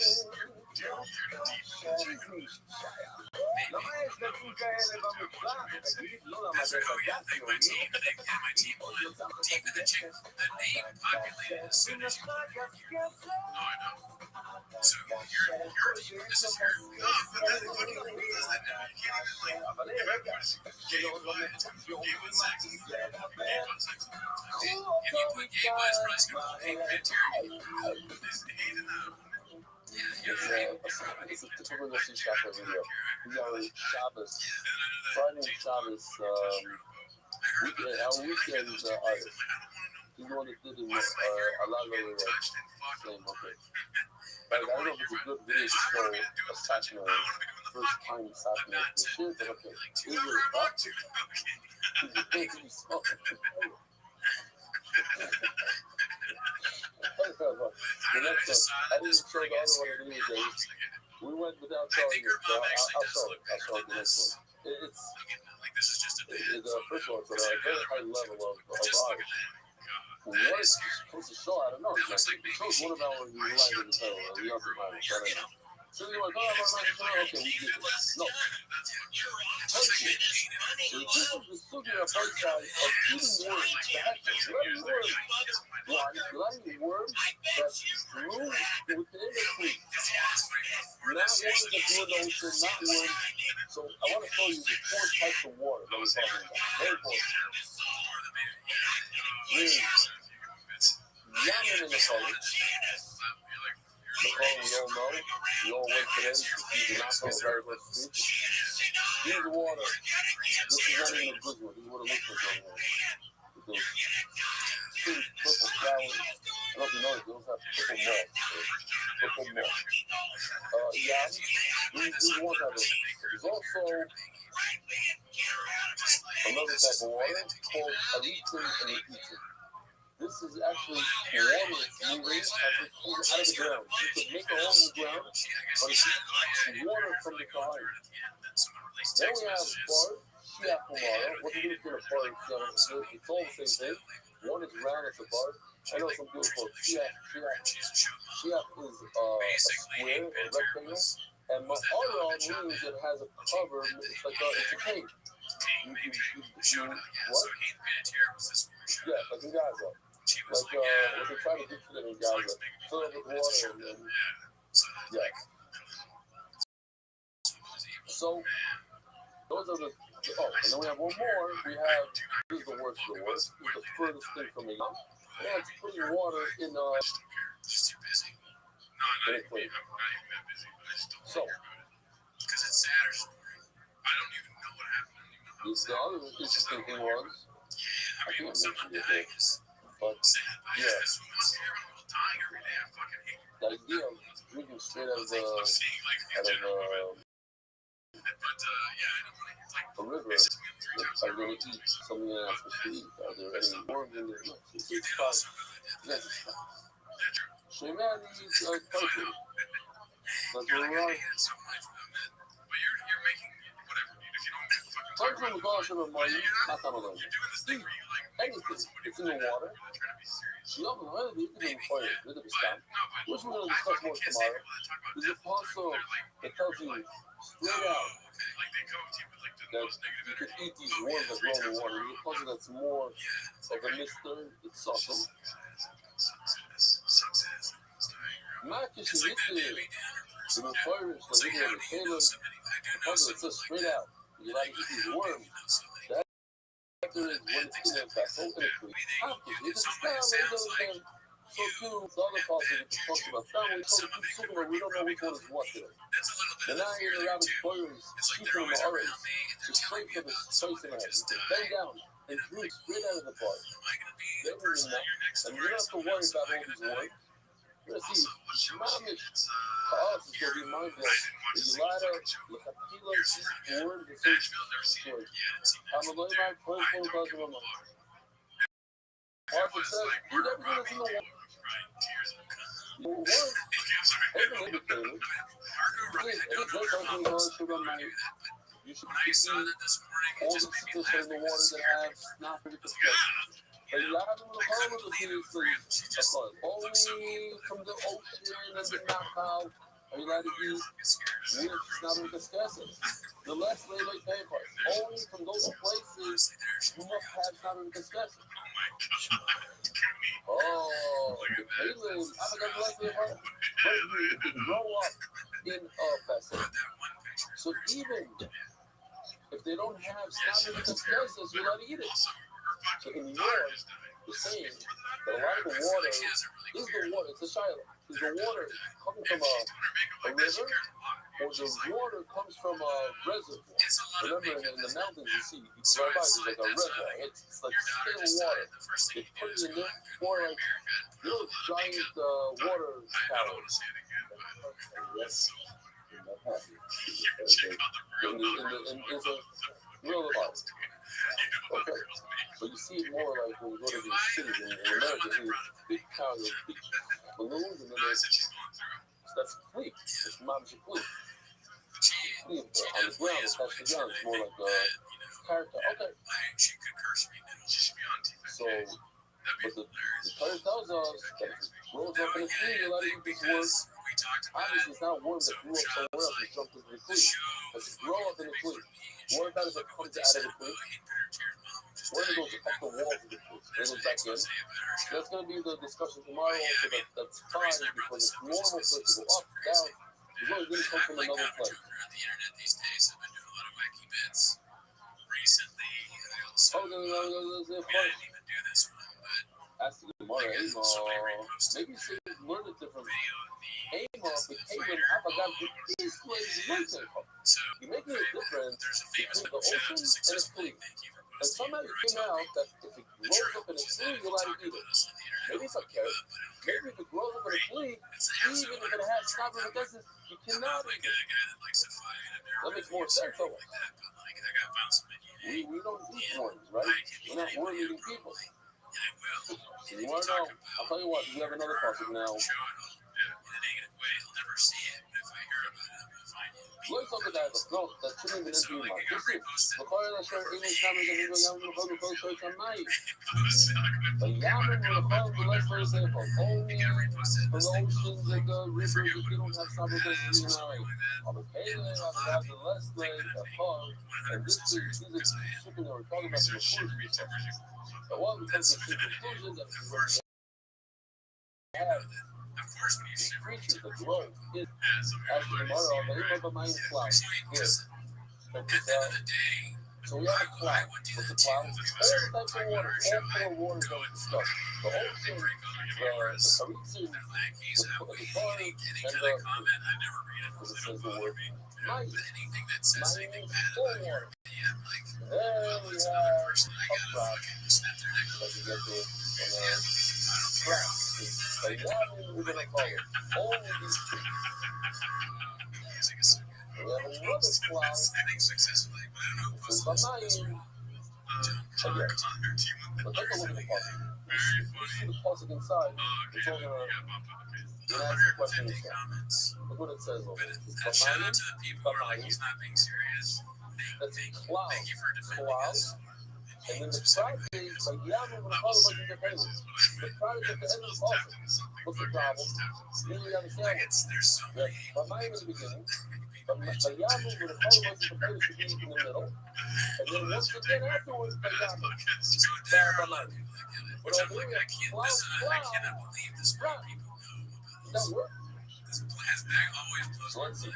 Maybe. That's right. Oh yeah, thank my team. Thank my team won. Deep in the chick, the name populated as soon as you. Oh, I know. So this is your. Oh, but that's funny. Who does that now? You can't even like. Gay Wise. Gay Wise sex. Gay Wise sex. If you put Gay Wise, probably gonna call hate criteria. Is hate enough?
It's a typical Yossi Shabbos video. We are Shabbos, Friday and Shabbos, our weekend artist. He's the one that did a lot of same, okay. But I don't know if it's a good video to show us touching the first time Sasha makes the shit, but okay. This is really fun. The next one, I didn't show the other one of these days. We went without showing it, so I'll show the next one. It's first of all, it's at a very high level of art. What it's supposed to show, I don't know. It shows one of our light in the title, the other one. So you're like, okay, we get it. No. So this is the studio outside of eating worms. Bloody worms. Bloody worms that grew within the creek. Not worms that grew in the ocean, not worms. So I want to show you the 4 types of water that we're talking about. Very important. Really. Yamin in the color. The color we all know. We all went today. He's not so very much sweet. Here's the water. This is not even a good one. This is what it looks like on here. With those purple flowers. I don't know if you noticed, those have purple moss. Purple moss. Yeah, these ones have those. There's also another type of water called Aritin and Aritin. This is actually water moving as it comes out of the ground. You can make a hole in the ground, but it's water from the behind. Then we have bar, shiak kumara. What do you do for a bar? It's all the same thing. One is round as a bar. I know some people call shiak. Shiak is a square, a rectangle. And my other means it has a cover. It's like it's a cake. What? Yeah, like in Gaza. Like, what they try to do to them in Gaza. Fill it with water and then, yeah. So, those are the, and then we have one more. We have, this is the worst of the worst. This is the furthest thing from me. And it's putting water in,
just too busy. No, I'm not even that busy, but I just don't care about it. Because it's sad or story. I don't even know what happened.
The other interesting thing was,
I mean, when someone dies,
but
sad, but yeah, this woman's here and I'm dying every day. I fucking hate it.
The idea of drinking straight out of the river, if I'm going to eat something that I'm supposed to eat, are there any worms in there? No. It's fine. Yes, it's fine. Shemani is culture. But we're wrong. Culture was also a money, not some of them. Anything, it's in the water. She often really needs to be fire, with the stop. Which we're going to discuss more tomorrow. There's a parcel that tells you straight out that you could eat these worms that grow in the water. There's a puzzle that's more of a mystery. It's awesome. Not just to eat the fires, but you know, the Caleb, the puzzle that says straight out. You like to eat these worms. That is when it's in that vessel, and it's it's a family, so too, the other puzzle that talks about family, so we don't know which one is what today. And now you're in the rabbit spoilers, keeping them already. Just straight from the space in the head. Bang down and root straight out of the part. Then we're in that. And you don't have to worry about all these words. You're going to see, mamish, to us, it's going to be mind-blowing. The Yulada, the Kapila, the word, the story. Hamaloi, my personal cousin, Arthur says, read everything that's in the water. even indicated, it's just something you want to remind. You should be all the fish in the water that have not really discussed. But you have a whole of the things, of course, only from the ocean and the knockout. Are you allowed to eat meat not really discussed? The less they like pay for it. Only from those places you must have not really discussed. Oh, the Caleb, I forgot the last name, but you can grow up in a vessel. So even if they don't have snapping disguises, you're not eat it. So in New York, the saying that a lot of the water is the water, it's a Shiloh. Is the water coming from a river, or the water comes from a reservoir? Remember, in the mountains, you see, right by there's like a reservoir. It's like still water. They put it in there, or like giant water towers. Yes. It's a real life. Okay. But you see it more like when you go to these cities in America, there's big towers, big balloons, and then that's a fleet. It's not a fleet. On the ground, it's attached to the ground. It's more like a character. Okay. So, but the Torah tells us that if it grows up in a tree, a lot of these words, obviously it's not a worm that grew up somewhere else and jumped into the tree. But to grow up in a tree, what about if it comes out of the tree? Where it goes up the walls of the tree? It goes back in. That's going to be the discussion tomorrow. So that's fine because it's normal for it to go up, down. It's really going to come from another place.
The internet these days have been doing a lot of wacky bits. Recently, I also I didn't even do this one, but
ask the tomorrow. Maybe you should learn it differently. Amor became an Abagan East Lake. You're making it different between the ocean and the sea. And somebody came out that if it grows up in a tree, you're allowed to eat it. Maybe it's okay. Maybe if it grows up in a tree, even if it has copper and doesn't, you cannot eat it. That makes more sense, though. We don't eat worms, right? We're not worm-eating people. You want to know? I'll tell you what, we have another topic now. Let's talk about it. No, that shouldn't even enter your mind. Just see. Before I share English comments, and people yam will go church on night. But yam will come to let's for example. Only for the oceans and the rivers, if you don't have some of this, you know. On the Caleb, I've got the less leg, the hog, and this is shipping that we're talking about the conclusion. So what becomes the conclusion that we're have these creatures that grow is after tomorrow, they have a mind cloud here. So we have a cloud. What's a cloud? All the types of water, all 4 waters that we discussed. The ocean, the Caribbean, the Florida, and because it says the word night. Night means full water. Then we have a cloud. As we get to crack. So now we're going to call it all of these trees. We have another cloud. So Bamayim. Again. But take a look at the puzzle. You see the puzzle inside. It's all going to ask the question yourself. Look what it says over there. Bamayim. That's cloud. Clouds. And then the product is like, yeah, I'm going to follow like your payments. The product at the end of the puzzle. What's the problem? Then you understand it. Yeah, but mine in the beginning. But Yamu with a follow like your payments should be in the middle. And then once again afterwards, Yamu. But mine. But over here, cloud. Does that work? So let's see.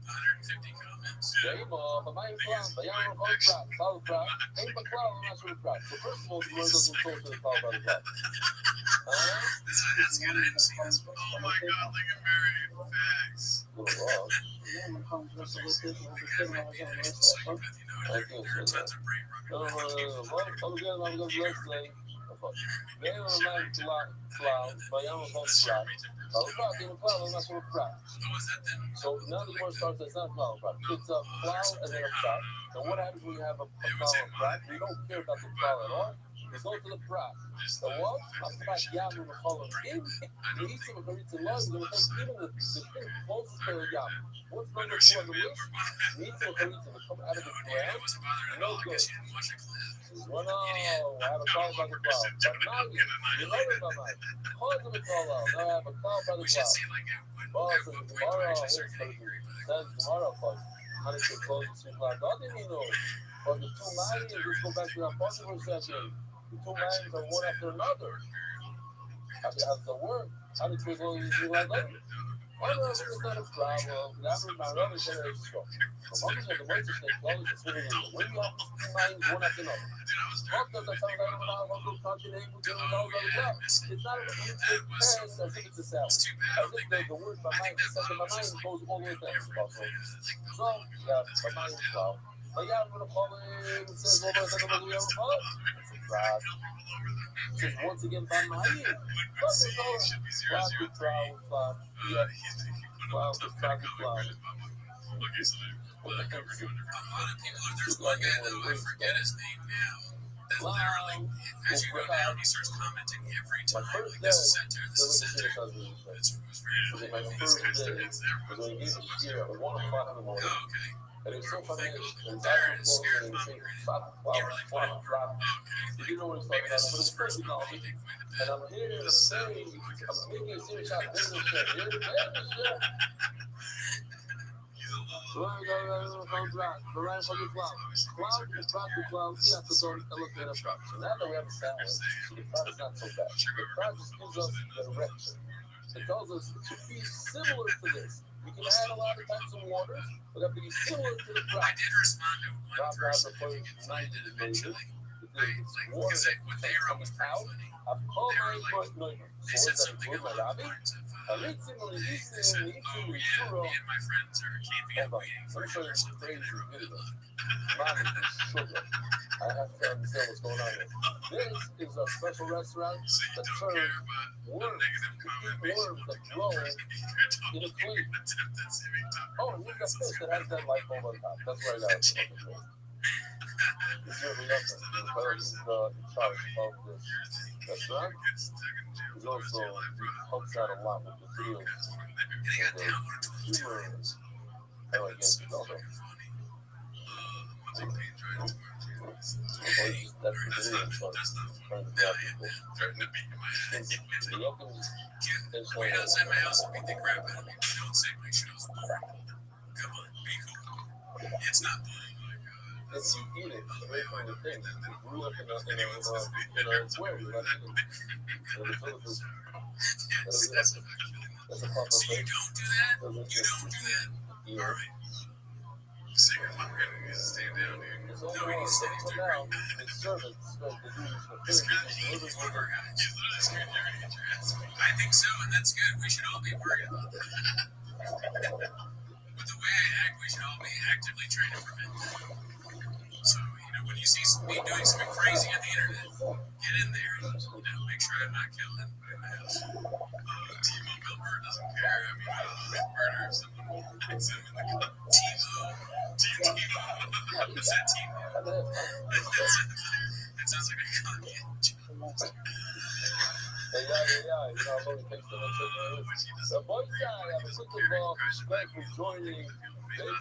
150 comments. Yeah, but my cloud, but y'all don't call it crap. Call it crap. Ain't but cloud, I'm not sure it's crap. So first of all, the word doesn't talk to the cloud by the crap. That's good. Oh my God, look at Mary. Facts. A little raw. So now the word starts as not cloud crop. It's a cloud and then a crop. And what happens when you have a cloud and crop? You don't care about the cloud at all. We go to the prat. The what? About Yam and Cholam. In the East of Charitza Love, they will take even the thing closest to the Yam. What's number 2 on the list? The East of Charitza to come out of the ground. No good. Well, no, I have a call by the cloud. But now you know it by mine. Call to the call out. Now I have a call by the cloud. Boss, tomorrow, says tomorrow, how did you close the 3 o'clock? How did you know? But the 2 lines, just go back to that possible session. The 2 lines are one after another. How does that work? How did you close the 3 o'clock? Well, no, it's not a problem. That's what my rubber said is strong. So, long as the words are closed, it's really good. When you have 2 lines, one after another. What does that sound like? It's not a as if it's a cell. As if the word by mind, the second by mind goes all the way down. So, yeah, by mind is well. But yeah, I'm going to call it, it says, what was I going to do? It's a drag. It says, once again, by mind. What's it called? Cloud to cloud, yeah. Cloud to cloud to cloud.
Okay, so a lot of people, there's one guy though, I forget his name now, that literally, as you go down, he starts commenting every time, like, this is center, this is center. It's really funny, these guys are everywhere. Oh, okay.
And it's so funny, and
There is scared mom, you really put it over.
Did you know what it's
Maybe
talking about?
this
But
is
it's
his first
pretty
month,
knowledge.
he quit the
And
bed.
I'm here to
This is
say,
sad.
I'm making a serious shot. Here's the shit. Here's the shit.
He's a little...
Cloud, the right for the cloud. Cloud, the cloud, the cloud. You have to go and look at a truck. So now that we have a sound, the cloud is not so bad. The cloud just gives us the direction. It tells us to be similar to this. We can add a lot of types of waters, but have to be similar to the cloud.
I did respond to one person who responded eventually. Because what they wrote was pretty funny. They said something along the lines of, me and my friends are camping and waiting for you or something, and I wrote good luck.
I have to understand what's going on here. This is a special restaurant that serves worms that grow in a clean. Oh, and there's a fish that has that light bulb on top. That's right out. This is really awesome. Because he's in charge of this restaurant. He also helps out a lot with the deals. Humors. I like it. Also. That's the video.
Threatened to beat my head. Wait outside my house and beat the crap out of me. Don't say my show's boring. Come on, be cool. It's not boring.
If you eat it, away from the thing. You grew up in a square. You're not eating. That's a proper
So you
thing.
don't do that? You don't do that?
Yeah.
All right. Sick of fucking gonna stay down here.
So
No, we need to stay
for now, the servants, the
He's literally scared you're gonna get your ass beat. I think so, and that's good. We should all be worried about that. With the way I act, we should all be actively trying to prevent that. So, when you see me doing something crazy on the internet, get in there and, make sure I'm not killed in my house. Timo Milberg doesn't care. I mean, murder if someone hits him in the club. Timo. What's that, Timo? It sounds like a Kanye.
The boy side, I have a quick involved. Thanks for joining.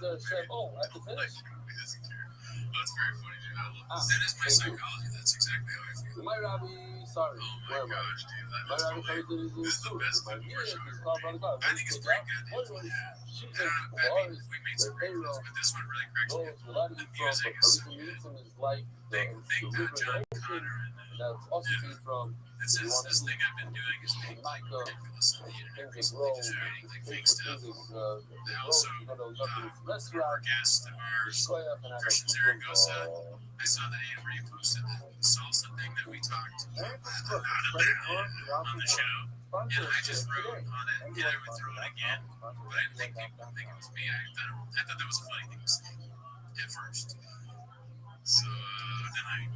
There's chef. Oh, I have to finish.
That's very funny, dude. That is my psychology. That's exactly how I feel.
My Rabbi, sorry.
Oh my gosh, dude.
My Rabbi
This is the best thing for sure. I think it's pretty good. Yeah. We made some great ones, but this one really cracks me up. The music is so good. Big John Connor and
That's also from
this thing I've been doing is being like ridiculous on the internet recently, just writing like fake stuff. I also former guest of ours, Christian Zaragoza. I saw that he had reposted the salsa thing that we talked about on the show, and I just wrote on it, and I would throw it again, but I didn't think people would think it was me. I thought that was a funny thing to say at first. So then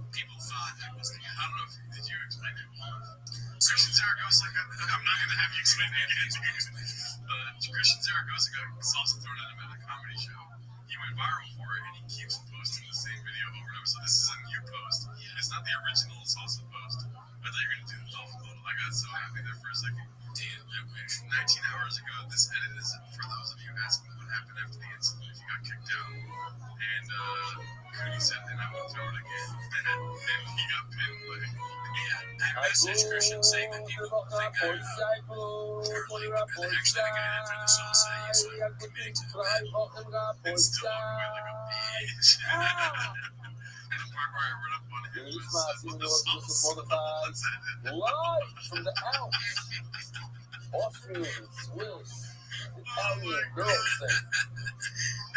people thought I was like, I don't know, did you explain it? Christian Zaragoza, I'm not going to have you explain anything. Christian Zaragoza got salsa thrown at him at a comedy show. he went viral for it, and he keeps posting the same video over and over. So this is a new post. It's not the original salsa post. I thought you were gonna do the dolphin little. I got so happy there for a second. Damn, I wish. 19 hours ago, this edit is for those of you asking what happened after the incident. If you got kicked out, and Cooney said, "Then I won't throw it again," and he got pinned. Like, yeah, I messaged Christian saying that people think I'm really the next that I got after the salsa, so I'm committing to the bed and still walking away like a bitch. And the part where I run up on him was the salsa.
Live from the Alps. Austrian, Swiss, Italian girls thing.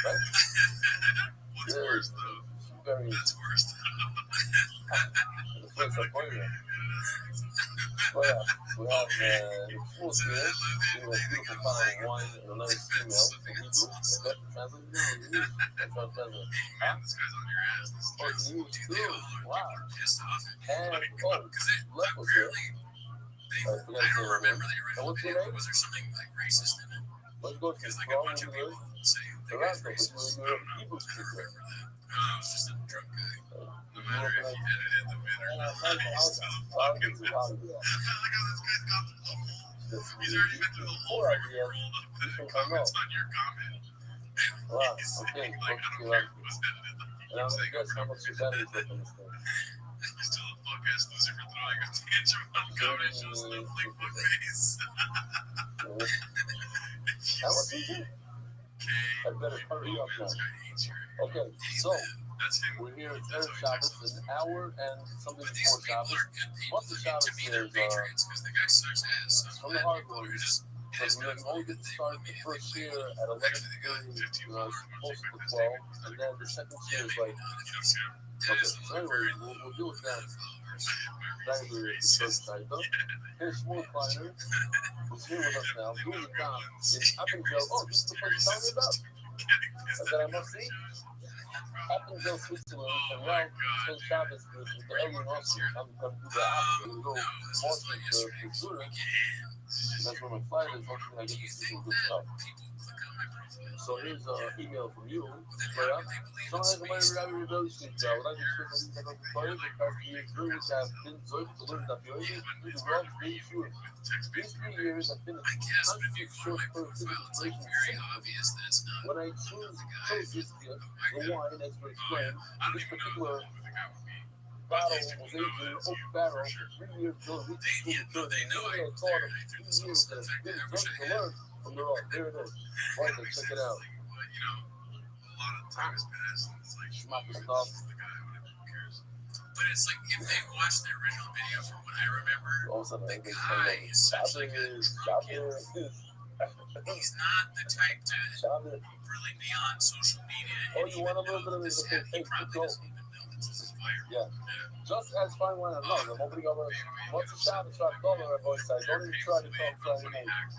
Right?
What's worse, though?
Very.
That's worse, though.
The place I point at. But yeah, we have full spirit. We have a beautiful bottle of wine and a nice female from Hebrew. That's what translated? No, it is. That's what translated.
Man, this guy's on your ass. This is
Oh, it's you too. Wow.
pissed off.
And, Left was here.
I don't remember the original
What's your
video.
name?
Was there something like racist in it?
Let's go to
Because
the
like a bunch of people say the guy's racist. I don't know.
Hebrew
I don't
speaker.
remember that. I was just a drunk guy. No matter if you edited the vid or not, he's still fucking pissed. Look how this guy's got the whole. He's already been through the whole rigmarole of the comments on your comment.
Wow,
He's
okay,
saying, like, I don't care if it was edited.
and I'm gonna guess how much your battery's left in this thing.
You're still a fuck ass loser for throwing a tantrum on comment shows stuff like fuck face.
How much is it? I better hurry up now. Okay, so
That's him.
we're here at Erev Shabbos, an hour and something before Shabbos. Once the Shabbos is from the hardware, but we only get to start the first year at 11:30, close to 12, and then the second year is like, okay, so anyway, we'll deal with that. That is the first night, though. Here's Shmuel Kleiner, who's here with us now, doing the time in Appenzell. Oh, this is the place you're telling me about? That I must see? Appenzell, Switzerland, and Ralph spent Shabbos with the alien officer. I'm going to do the opposite. We'll go more to Zurich. That's where my flight is. Hopefully, I get to see some good stuff. So here's an email from you. Someone has a money Rabbi Rothschild. What I just heard from you about the players, the past few years have been so to learn that the only through the world is being sure. These 3 years have been a constant search for inspiration. When I chose this beer, the wine, as we explained, this particular battle was able to open battle 3 years ago. I thought of 3 years that have been to learn from their own. There it is. Why don't check it out?
A lot of time has passed, and it's like,
Schmuck stuff.
the guy, whatever, who cares? But it's like, if they watch the original video from what I remember,
All of a sudden,
the
I think
guy is such like a drunk kid. He's not the type to really be on social media.
Oh, you want a little bit of this? Okay,
He
take
probably
control.
doesn't even know that this is viral.
Yeah. Just as fine wine and love. I'm opening up once a shot and start calling our voice. I don't even try to talk Friday night.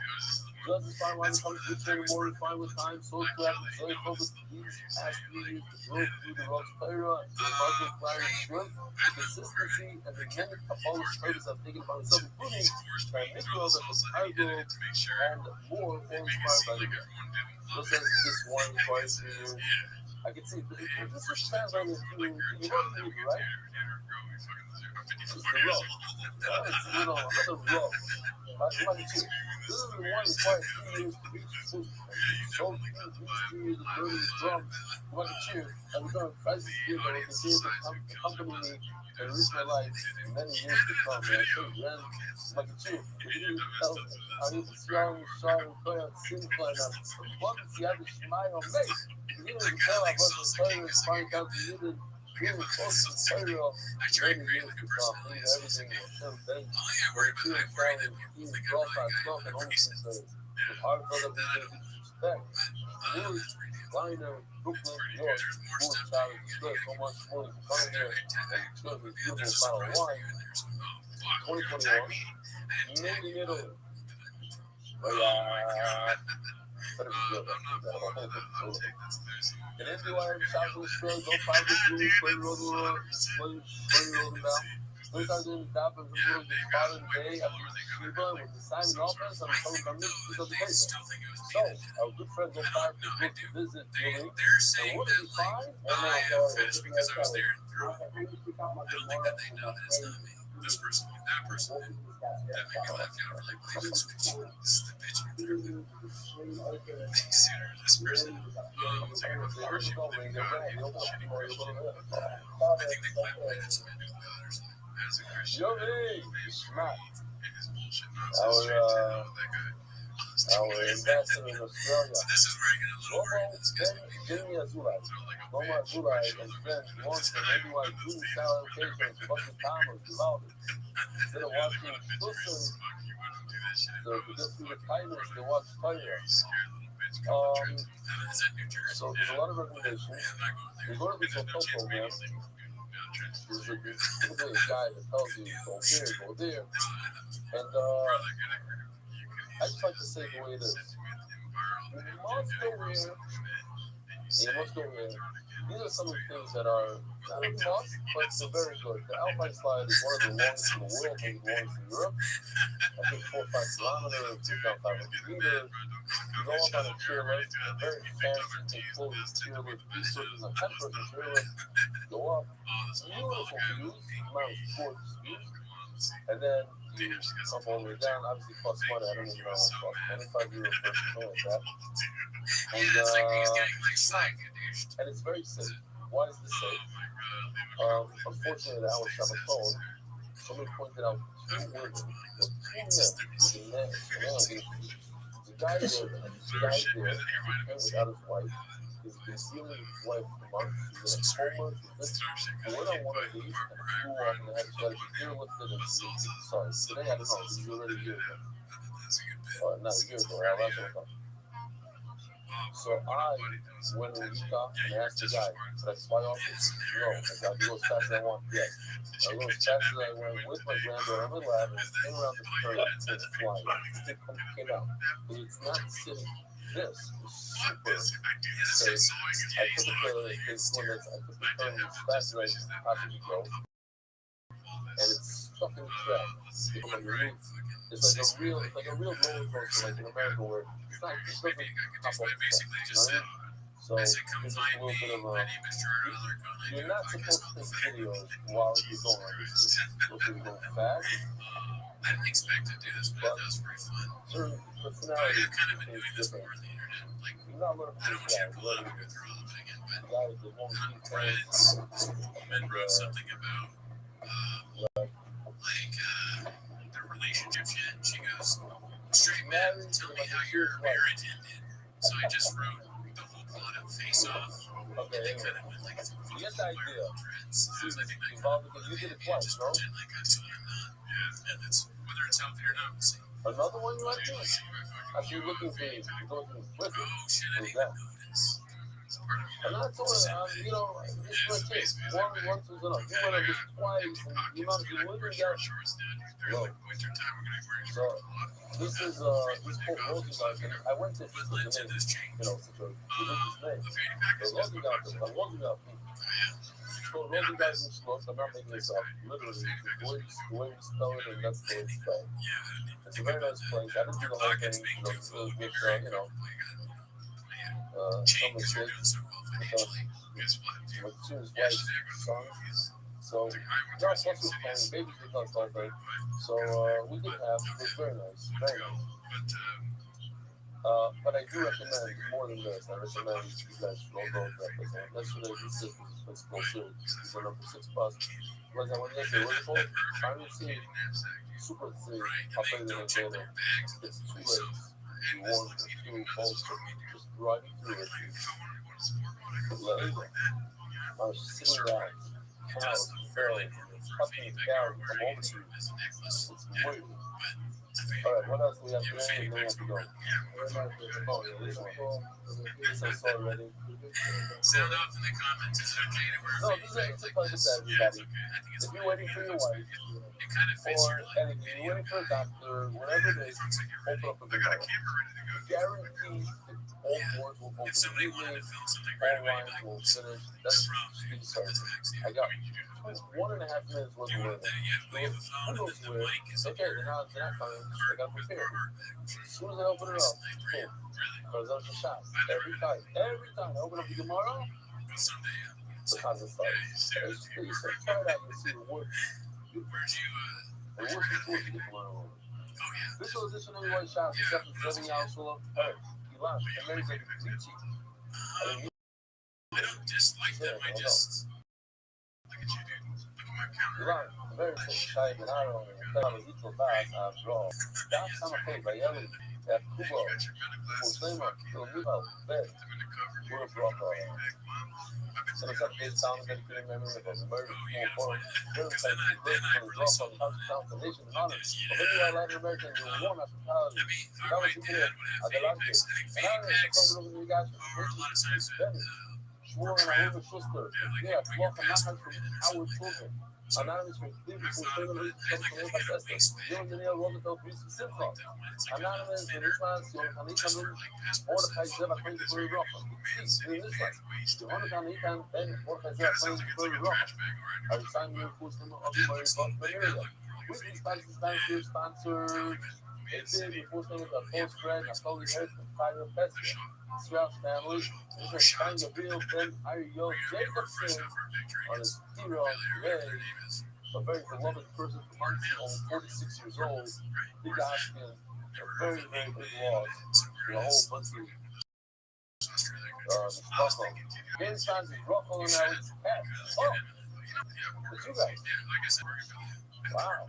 Just as fine wine comes to the more refined with time, so grab and so focus these past 3 years to grow through the rocks player on the market flying strength, consistency, and the many Apollo purpose I've taken upon myself, including by Nicholas and the Cargo and more inspired by the guy. Just as this wine requires 3 years, I can see this is translated to you know the movie, right? It's the row. It's a little row. This is the one that requires 3 years to reach the food. So 3 years of learning the drum, like a cheer, and we're going to try this year that will continue to accompany me and enrich my life in many years to come. Man, so then, like a cheer, if you tell I need a strong, prayer, sin plan, abundance, you have to smile on me. You can tell I wasn't prayer and find out the unit. Really close to material, many years to come. Everything will turn bench. We're too far in the golf I talk and only consider. With heartfelt of respect. Wood, Liner, Brooklyn, New York, Wood, Charlie, Split, so much more than coming here and still with beautiful bottle of wine. 2021, made in Italy. But it's good. And if you are in South Australia, go find this really Rosenbaum. Sometimes in the happens a little bit modern day after Shiva with the Simon offense and some of the mixes of the paper. So, our good friend will start to go to visit Julie. And would it be fine?
I finished because I was there and through. I don't think that they know that it's not me. This person, that person, that made me laugh. Y'all really believe this bitch. This is the bitch right there. This person, second before she believed God, evil, shitty Christian. I think the clip might have some into God or something. As a Christian, his bullshit nonsense straight to hell with that guy.
Our ambassador in Australia,
So this is where I get a little worried. This guy's
Jimmy Azulay. Roma Azulay and friends once and everyone doing salad occasions, fucking Thomas, Vivaldi. Instead of watching Wilson, just through the kindness, they watch Tyler. So there's a lot of recommendations. We go to the hotel program. There's a guy that tells you, go there. And I just like to say the way it is. You must go here. You must go here. These are some of the things that are not a must, but they're very good. The Alpine slide is one of the longest in the world, maybe the longest in Europe. I think 4 or 5 kilometers, 2,500 meters. You go up on a chairlift, very fancy, take clothes, chairlift, resources, and peppers and chairlift. Go up, beautiful views, mountains, gorgeous views. And then you come all the way down, obviously it costs money, I don't even know what it costs, 25 euros for something like that. And it's very safe. Why is this safe? Unfortunately, the Al Shabbaton, somebody pointed out 2 women, or 2 men, the guy there, without his wife. He's been stealing his wife for months. He's in a coma. He went on one of these and flew off and had to be airlifted and sorry, today I don't know, this is already a year ago. Not a year ago, last year. So I went in Utah and asked the guy, should I fly off this? No. I said, I'll go as fast as I want. Yes. I go as fast as I went with my granddaughter on my lap and came around the turn and it's flying. It came out. But it's not sitting. This is super safe. I put the limits, I put the turn as fast as I possibly go. And it's fucking crap. It's like a real roller coaster, like in America, where it's not, it doesn't pop up. So it's just a little bit of a. You're not supposed to take videos while you're going. This is supposed to be going fast.
I didn't expect to do this, but that was pretty fun.
Certain personalities
I've kind of been doing this more on the internet. Like,
you're not learning
I don't want you to pull it up and go through all of it again, but friends, this woman wrote something about their relationship shit. She goes, straight men, tell me how your marriage ended. So I just wrote the whole plot of Face Off.
Okay,
They kind of went like a
you get the idea.
Threads. I think like,
Because you did it twice,
just
no?
pretend like I'm someone I'm not. Yeah, and it's whether it's healthy or not, we'll see.
Another one you like
We'll
this?
see if I fucking
After you're looking for it, you're going to flip it.
oh shit, I
Who's
didn't
that?
even notice. It's part of me
And
now.
that's all, this is my case. Once was enough. You went on this twice, and the amount of living that. Low. So, this is, this Paul Rothschild, and I went to his name, such a religious name. The Rothschild, so Rothschild is close, I'm not making this up, literally, the way we spell it, and that's the way it's spelled. It's a very nice place. I didn't do the whole thing, with, some of the kids, my student's wife's son. So, no, plus was playing, babies because all day. So, we did have, it was very nice, very nice. But I do recommend more than this. I recommend you guys go represent. That's what I do. This is bullshit. It's a number 6 bus. Like I went yesterday, what is it called? Finally see Super 3. I'll tell you the name later. It's 2 legs. You want to do both. Just driving through it. I was sitting down. Cows, fairly, fucking cows come over to you. It's weird. Alright, what else do we have today? And then we have to go. Oh, yeah, this one. This is so ready.
Sound off in the comments. Is it okay to wear
No,
fake
this
legs?
is a question to everybody. If you're waiting for your wife,
It kind of fits
or
your life.
anything, you're waiting for a doctor, whatever it is, open up a
I got a
Gemara.
camera ready to go.
Guaranteed all doors will open
If somebody wanted to film something right
all
away,
lines
like,
will finish. That's speed start. I got 1.5 minutes worth of waiting.
we have a phone and then the mic is
Okay, they're not coming. I got prepared. As soon as I open it up, boom. Because that's the shot. Every time I open up the Gemara,
Someday,
the content starts. Please try it out and see the work.
where'd you,
The work is cool to get Gemara over.
oh yeah.
Visualization of one shot, except for Jimmy Alshula. Alright, he launched. And Mary's like, Gucci.
I don't dislike them, I just look at you, dude. Look at my counter.
Ilan, very shy, and I don't know if it's bad, after all. That's how I think, by yelling at Kuba, Muslima, Ilmiva, Bed, World Rock, so it's up to date sound, get a good memory of the murder, for very type of great for the drop on constellation and honor. But when you are Latin American, you're warm hospitality. That was here, adelante. And I don't know, over the guys, Schwor and Ahmed Schuster, yeah, welcome not from our children. Anonymous from Cleveland, from Cleveland, from Cleveland, John Daniel Roosevelt, from Simcoe. Anonymous from Islam, from Hanikam, Mordecai Zeva, from the Furry Rock. In Islam, Johanna Hanikam, then Mordecai Zeva, from the Furry Rock. I signed you for some of the Furry Rock area. With these sponsors, sponsored. They did enforcement of post-grad, I totally heard from Fire Bestia. Strauss family, this is kind of real Ben Ayo Jacobson on his hero today. A very beloved person from Montreal, 46 years old. Big Oscar, a very, very big loss. A whole bunch of Buffalo. Game signs is Rocco and Alex Pat. Oh! It's you guys. Wow.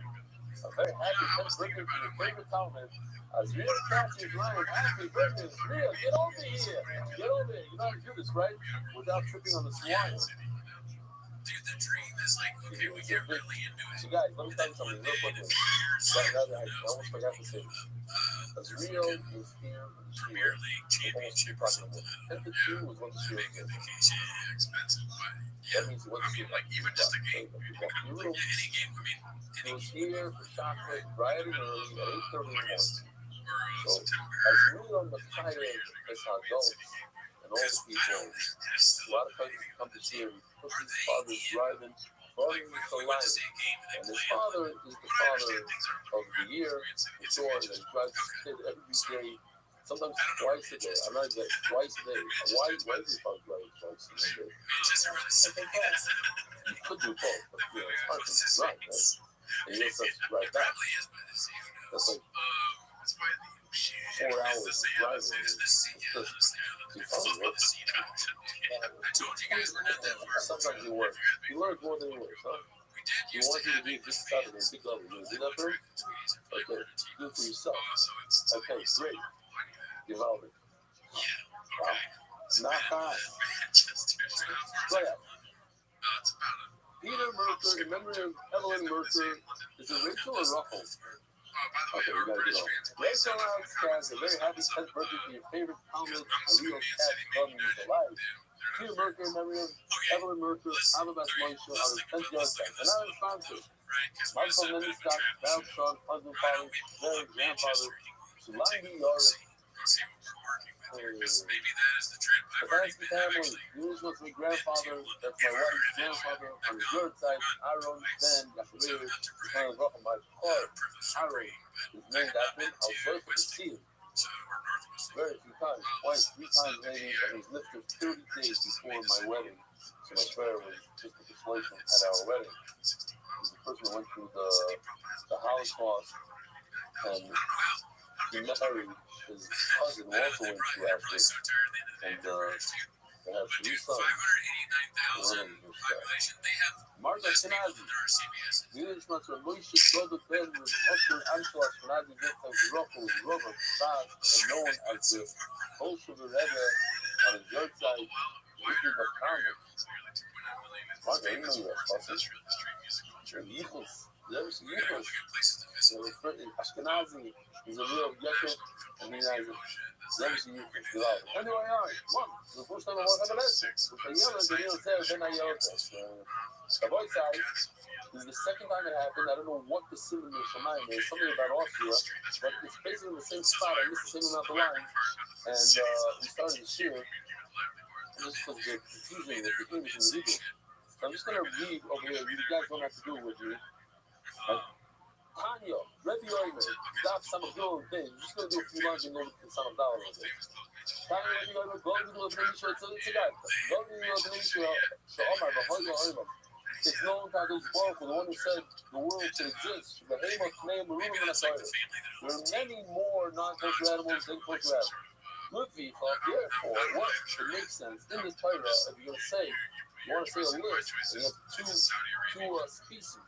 I'm very happy. Thanks for bringing to your favorite comment. As real catches Ryan, happy birthday, Real, get over here. Get over here. You know how to do this, right? Without tripping on the wire.
Dude, the dream is like, okay, we get really into it.
So guys, let me tell you something real quickly. I almost forgot to say this. As Rio is here for the
Premier League championship or something.
And the team was what the Rio did.
Vacation, expensive, but
That means it wasn't
like even just a game.
Rio,
Any game,
he was here for chocolate bright and early at 8:30 in the morning. So,
September.
as Rio Messiah is our adults and all the people, a lot of countries come to see him. His father's driving, running to life. And his father is the father of the year, the store that drives his kid every day, sometimes twice a day. I'm not exact, twice a day. Why is his father driving twice a day? You could do both, but you know, it's hard to drive, right? And you just have to drive back. That's like 4 hours of driving. Sometimes you work. You learn more than you work, huh? You want you to be this type of big level. You do that for him? Okay, do it for yourself. Okay, great. Develop it. Wow. Not high. Play out. Peter Mercer, in memory of Evelyn Mercer, is it Rachel or Ruffles? Okay, we gotta get on. Rachel Alex Cass, a very happy 10th birthday to your favorite comic, a real cat from alive. Peter Mercer, in memory of Evelyn Mercer, have a best lunch on his 10th birthday. And I'm a sponsor. Michael Lennon Scott, Val Sean, husband, father, very grandfather, Sulani Yara. Kabansky family, usual to my grandfather, that's my wife's grandfather, on his third side, Aaron, Ben, Yachir, kind of rough on my car, Aaron, his name after him, I was very to see him. Very few times, twice, 3 times maybe, and he's lifted 30 days before my wedding. So my prayer was just a persuasion at our wedding. He's the person who went through the Holocaust, and he married his cousin also went through after, and they have 3 sons. Marta Kenazi, Yiddish Master Moshe Shlodo Ben with Oscar Antoine Kenazi Victor Rocco, Robert Baz, and known as the Bolshevik Rebbe on his third side, Wiki Bakana. Marta, you know that, Oscar. Yichus. There is Yiddus. Ashkenazi is a real Yekut, and he has it. There is Yiddus. Anyway, one, the first time I was having this, which I yelled, the Neil said, then I yelled this. The voice side, this is the second time it happened. I don't know what the Simon of Shemaim is, something about Austria, but it's basically the same spot. I missed the same amount of line, and we started this year, just because the confusion with the English and the Hebrew. So I'm just going to read over here. You guys don't have to do it with me. Tanya, Rabbi Rothschild, Daf Samachil thing. I'm just going to do a few lines and then we can sum up down with it. Tanya, Rabbi Rothschild, go to the Mishnah, it's a guy. Go to the Mishnah, Sha'omar, B'Hoyla Oilam. It's known that those both, the one who said the world could exist. There are many more non-kosher animals than kosher animals. Therefore, what should make sense in this Torah, if you're going to say, you want to say a list, and you have two species.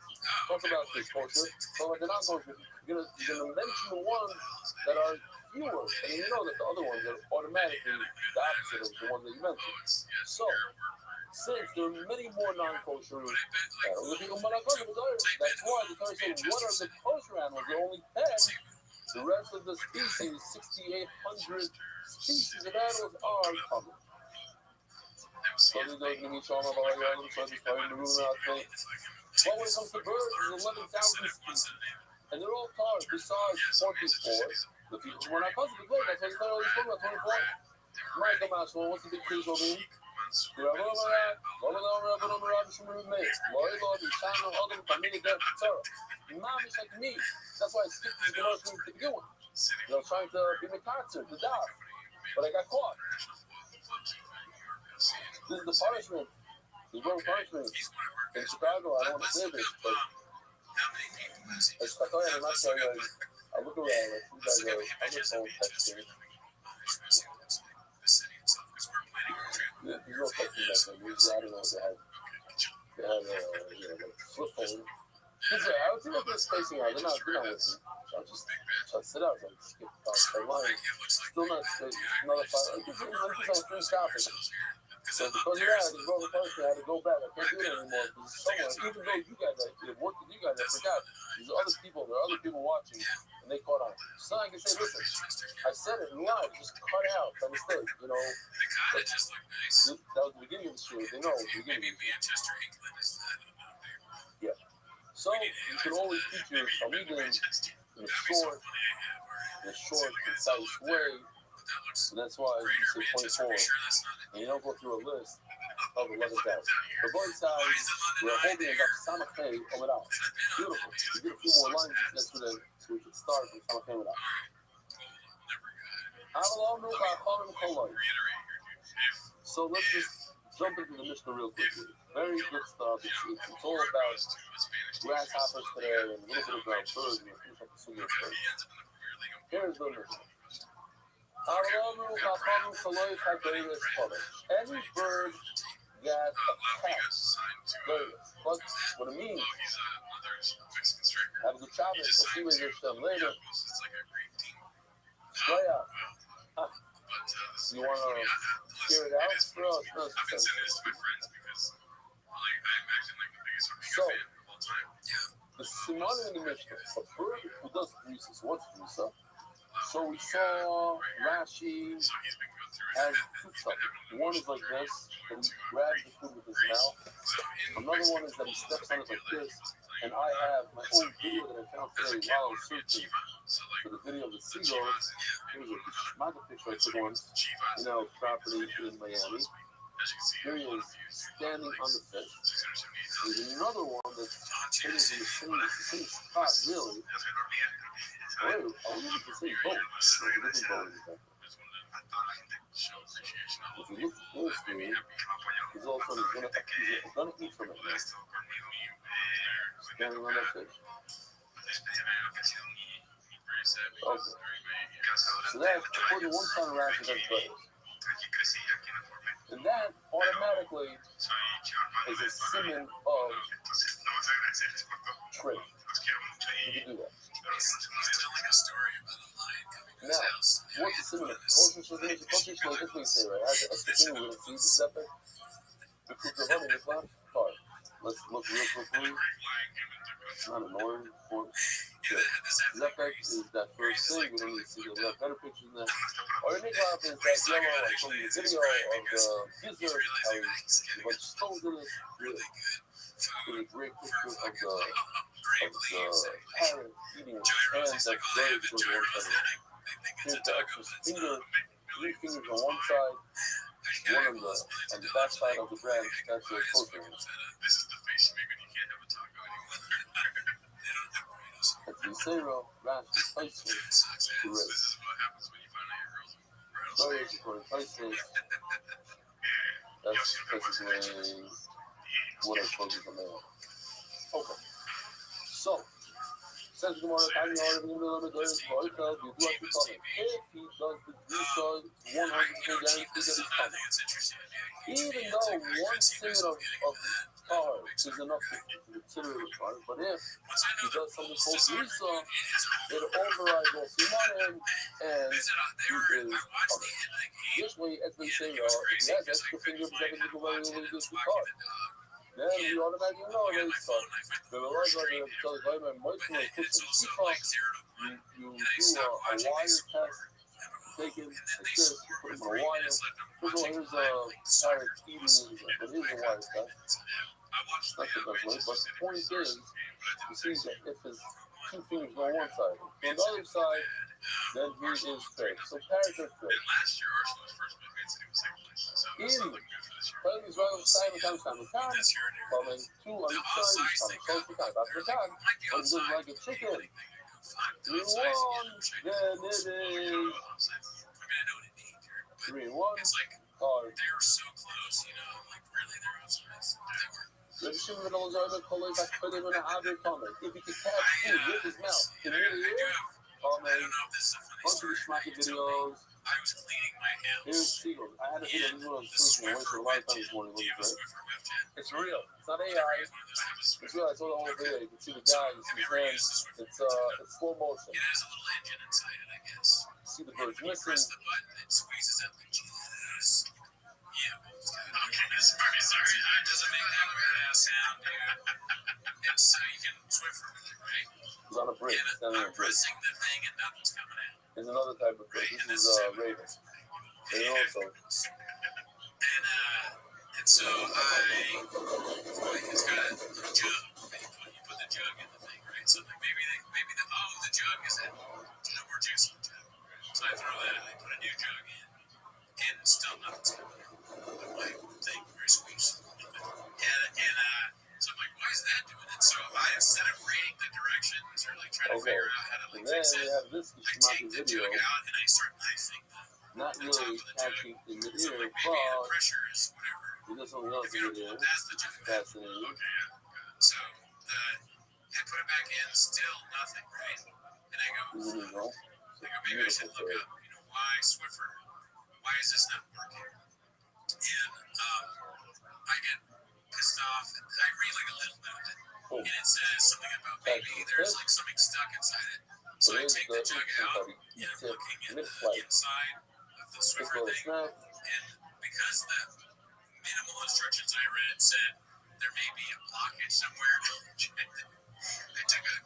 Talk about this kosher, talk about the non-kosher. You're going to mention the ones that are fewer, and you know that the other ones are automatically the opposite of the ones that you mentioned. So, since there are many more non-kosher animals, that's why the Torah said, what are the kosher animals? There are only 10. The rest of the species, 6,800 species of animals, are common. But when it comes to birds, there's 11,000 species. And they're all cars besides 24. The people were not constantly good. That's why you thought always talking about 24. Michael Maxwell, what's the big case over here? That's why I skipped these girls to begin with. I was trying to be in the concert, to die, but I got caught. This is the punishment. There's no punishment. In Chicago, I don't want to say this, but I look around, like, you guys are on your phone texting. There's no texting back then. Usually, I don't know if they have like flip phone. I would think they're spacing out. They're not with me. So I'll just sit out and skip past the line. Still not another 5. I'm just on free shopping. So because of that, I had to go to the country. I had to go back. I can't do it anymore because someone, even though you guys, I worked with you guys, I forgot. There are other people watching, and they caught on. So I can say, listen, I said it live, just cut out by mistake, you know. But that was the beginning of the show. They know the beginning. Yeah. So you can always teach your Talmidim in a short, concise way. And that's why you say 24. And you don't go through a list of 11,000. The boy size, we're holding it up Samachay Omerah. Beautiful. We did a few more lines yesterday, so we could start with Samachay Omerah. So let's just jump into the Mishnah real quickly. Very good stuff. It's all about grasshoppers today and a little bit about birds. We'll finish up the Sunnah first. Here's the Mishnah. Any bird that attacks birds. What it means. Have a good Shabbos. I'll see you later. You want to hear it out for us? No, so, the Simon in the Mishnah, a bird who does Risa. So what's Risa? So we saw Rashi has two stuff. One is like this, that he grabs the food with his mouth. Another one is that he steps on it like this. And I have my own video that I found today while I was searching for the video of the seagulls. Here's a Shmaga picture I took once in our property in Miami. Here he is standing on the fish. There's another one that's hitting in the same spot, really. Wait, I wonder if it's the same boat. There's a different boat in the back. If you look closely, he's also going to eat from it now. Standing on that fish. Okay. So that, according to one kind of ration, that's better. And that automatically is a symbol of trade. You can do that. Now, what's the symbol of culture? So there's a culture, so this we say, right? As the thing we're going to see, the separate, the Kukravani, this last part. Let's look real quickly. It's not annoying for that fact is that first thing we don't need to see. We have better pictures than that. Or the nickname is that yellow like from the video of the gizzard but so good is a great picture of the parrot eating its hands that's very good on one side. Here's the extra finger, 3 fingers on one side, one on the back side of the branch. That's the protein.
This is the face you make when you can't have a taco anymore. They don't have burritos.
That's the zero, ranch, and spice
It sucks, man. This is what happens when you find out your girl's
burritos for the spices. That's basically what I told you from there. Okay. So, says the Gemara, I know everything in the middle of the day, you do have to tell him. If he does the Drusha, 100% guaranteed that he's coming. Even though one single of tar is enough to consider it a tar, but if he does something called Drusha, it overrides all Simanim, and he is coming. This way, as they say, if he has extra fingers, that can go away and lose the tar. Then you automatically know it is fun. But the last one, you tell the vitamin might be like put some heat on. You do a wire test, take it, like this, put it in a wire. First of all, here's a parrot eating, but here's a wire test. It's not the best way, but the point is, you see that if his 2 fingers go on one side, on the other side, then he is fake. So parrots are fake. Playing is right on time and time, following 2 on each side, close to time, after time, but it looks like a chicken. 3-1, then it is 3-1.
They're so close, you know, like really they're outside.
If he can catch food with his mouth, can you hear? Comment, bunch of schmacky videos.
I was cleaning my hands.
Here's Seagulls. I had a video of this one searching away for a lifetime this morning. It's real. It's not AI. It's real. I saw the whole video. You can see the guy. You see his hands. It's slow motion.
It has a little engine inside it, I guess.
See the birds
When you
missing.
press the button, it squeezes out the juice. Yeah. Okay, sorry. That doesn't make that weird ass sound, dude. It's so you can Swiffer with it, right?
He's on a bridge.
I'm pressing the thing and nothing's coming out.
There's another type of fish. This is Raven. They also.
And so it's got a jug. You put the jug in the thing, right? So like maybe the jug is in. No more juice in the jug. So I throw that and I put a new jug in, and still nothing's coming out. I'm like, thing, very squeeze. So I'm like, why is that doing it? So instead of reading the directions or like trying to figure out how to like fix it, I take the jug out and I start knifing
not
the
really
top of the jug.
catching in the
So
ear,
like maybe the
but
pressure is whatever.
there's something else in the ear.
That's the jug.
Fascinating.
Okay. So I put it back in, still nothing, right? And I go, maybe I should look up, why Swiffer? Why is this not working? And I get pissed off, and I read like a little bit of it, and it says something about maybe there's like something stuck inside it. So I take the jug out, and I'm looking in the inside of the Swiffer thing, and because the minimal instructions I read said there may be a blockage somewhere, I took a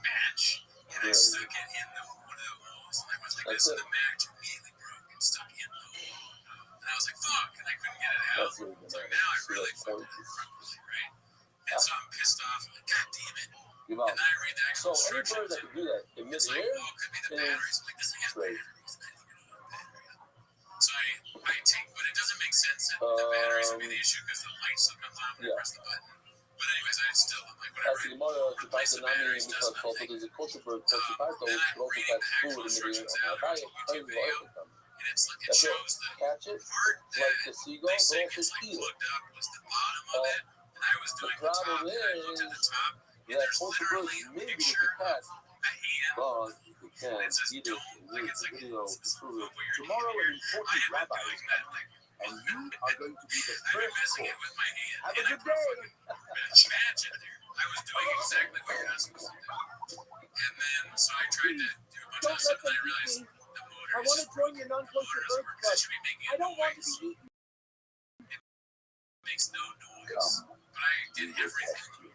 match and I stuck it in one of the holes, and I was like, this, and the match immediately broke and stuck in the hole. And I was like, fuck, and I couldn't get it out. So now I really fucked it properly, right? And so I'm pissed off. I'm like, God damn it. And then I read the actual instructions.
That can do that in
It's like,
mid-air,
it could be the batteries. I'm like, this thing has batteries. So I take, but it doesn't make sense that the batteries would be the issue because the light still comes on when I press the button. But anyways, I'm like, whatever. Replace the batteries, does nothing. Then I read the actual instructions out, I watch a YouTube video, and it's like, it shows the part that they say gets like plugged up was the bottom of it, and I was doing the top, and I looked at the top, and there's literally a picture of a hand. And it says, don't, like, it's like, it's over your
Tomorrow
ear.
an important
I
rabbi
doing that, like,
and you are going to be the
I've been
first
messing it
course.
with my hand.
Have a
and I
good
put
day.
fucking match in there. I was doing exactly what you're not supposed to do. And then, so I tried to do a bunch of stuff, and then I realized the motor
I
is
want to
just
join your non-kosher bird
work.
club.
It should be making
I don't want to
noise.
be eaten.
It makes no noise. But But I did everything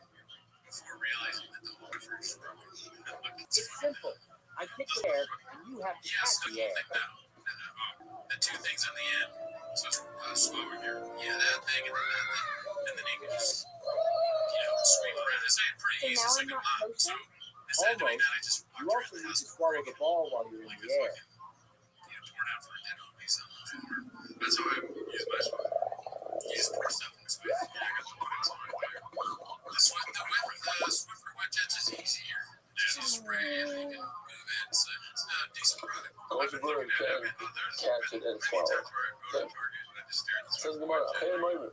before realizing that the water is broken.
It's simple. I kick the air, and you have to catch the air.
No. The two things in the end. So slower here. Yeah, that thing and then that thing. And then you can just, sweep around. It's pretty easy. It's like a lot. So instead of doing that, I just
You also need to swallow the ball while you're in the air.
Poured out for a dead homies on the floor. That's how I use my spot. You just pour stuff in his face. Yeah, I got the points on there. The Swiffer wet jets is easier. Just spray it and you can move it. It's a decent product.
What's your bird can catch it and swallow? Says Gemara, hey, Maimer,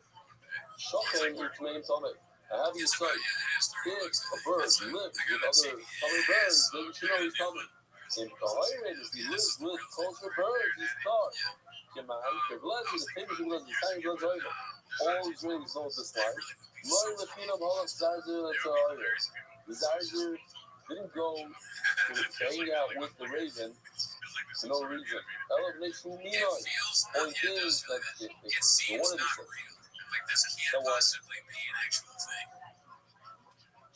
shocking which names on it. I have you say, if a bird lives with other birds, then you should know he's coming. In Kahira, if he lives with culture birds, he's taught. Jemai, the blessing, the famous blood, the tiny blood's over. All Israelis know this life. Mine, the peanut butter, Zarzer, that's all over. The Zarzer didn't go to hang out with the raven for no reason. That makes me mean on it. Point is that the one of the
Like this can't possibly be an actual thing.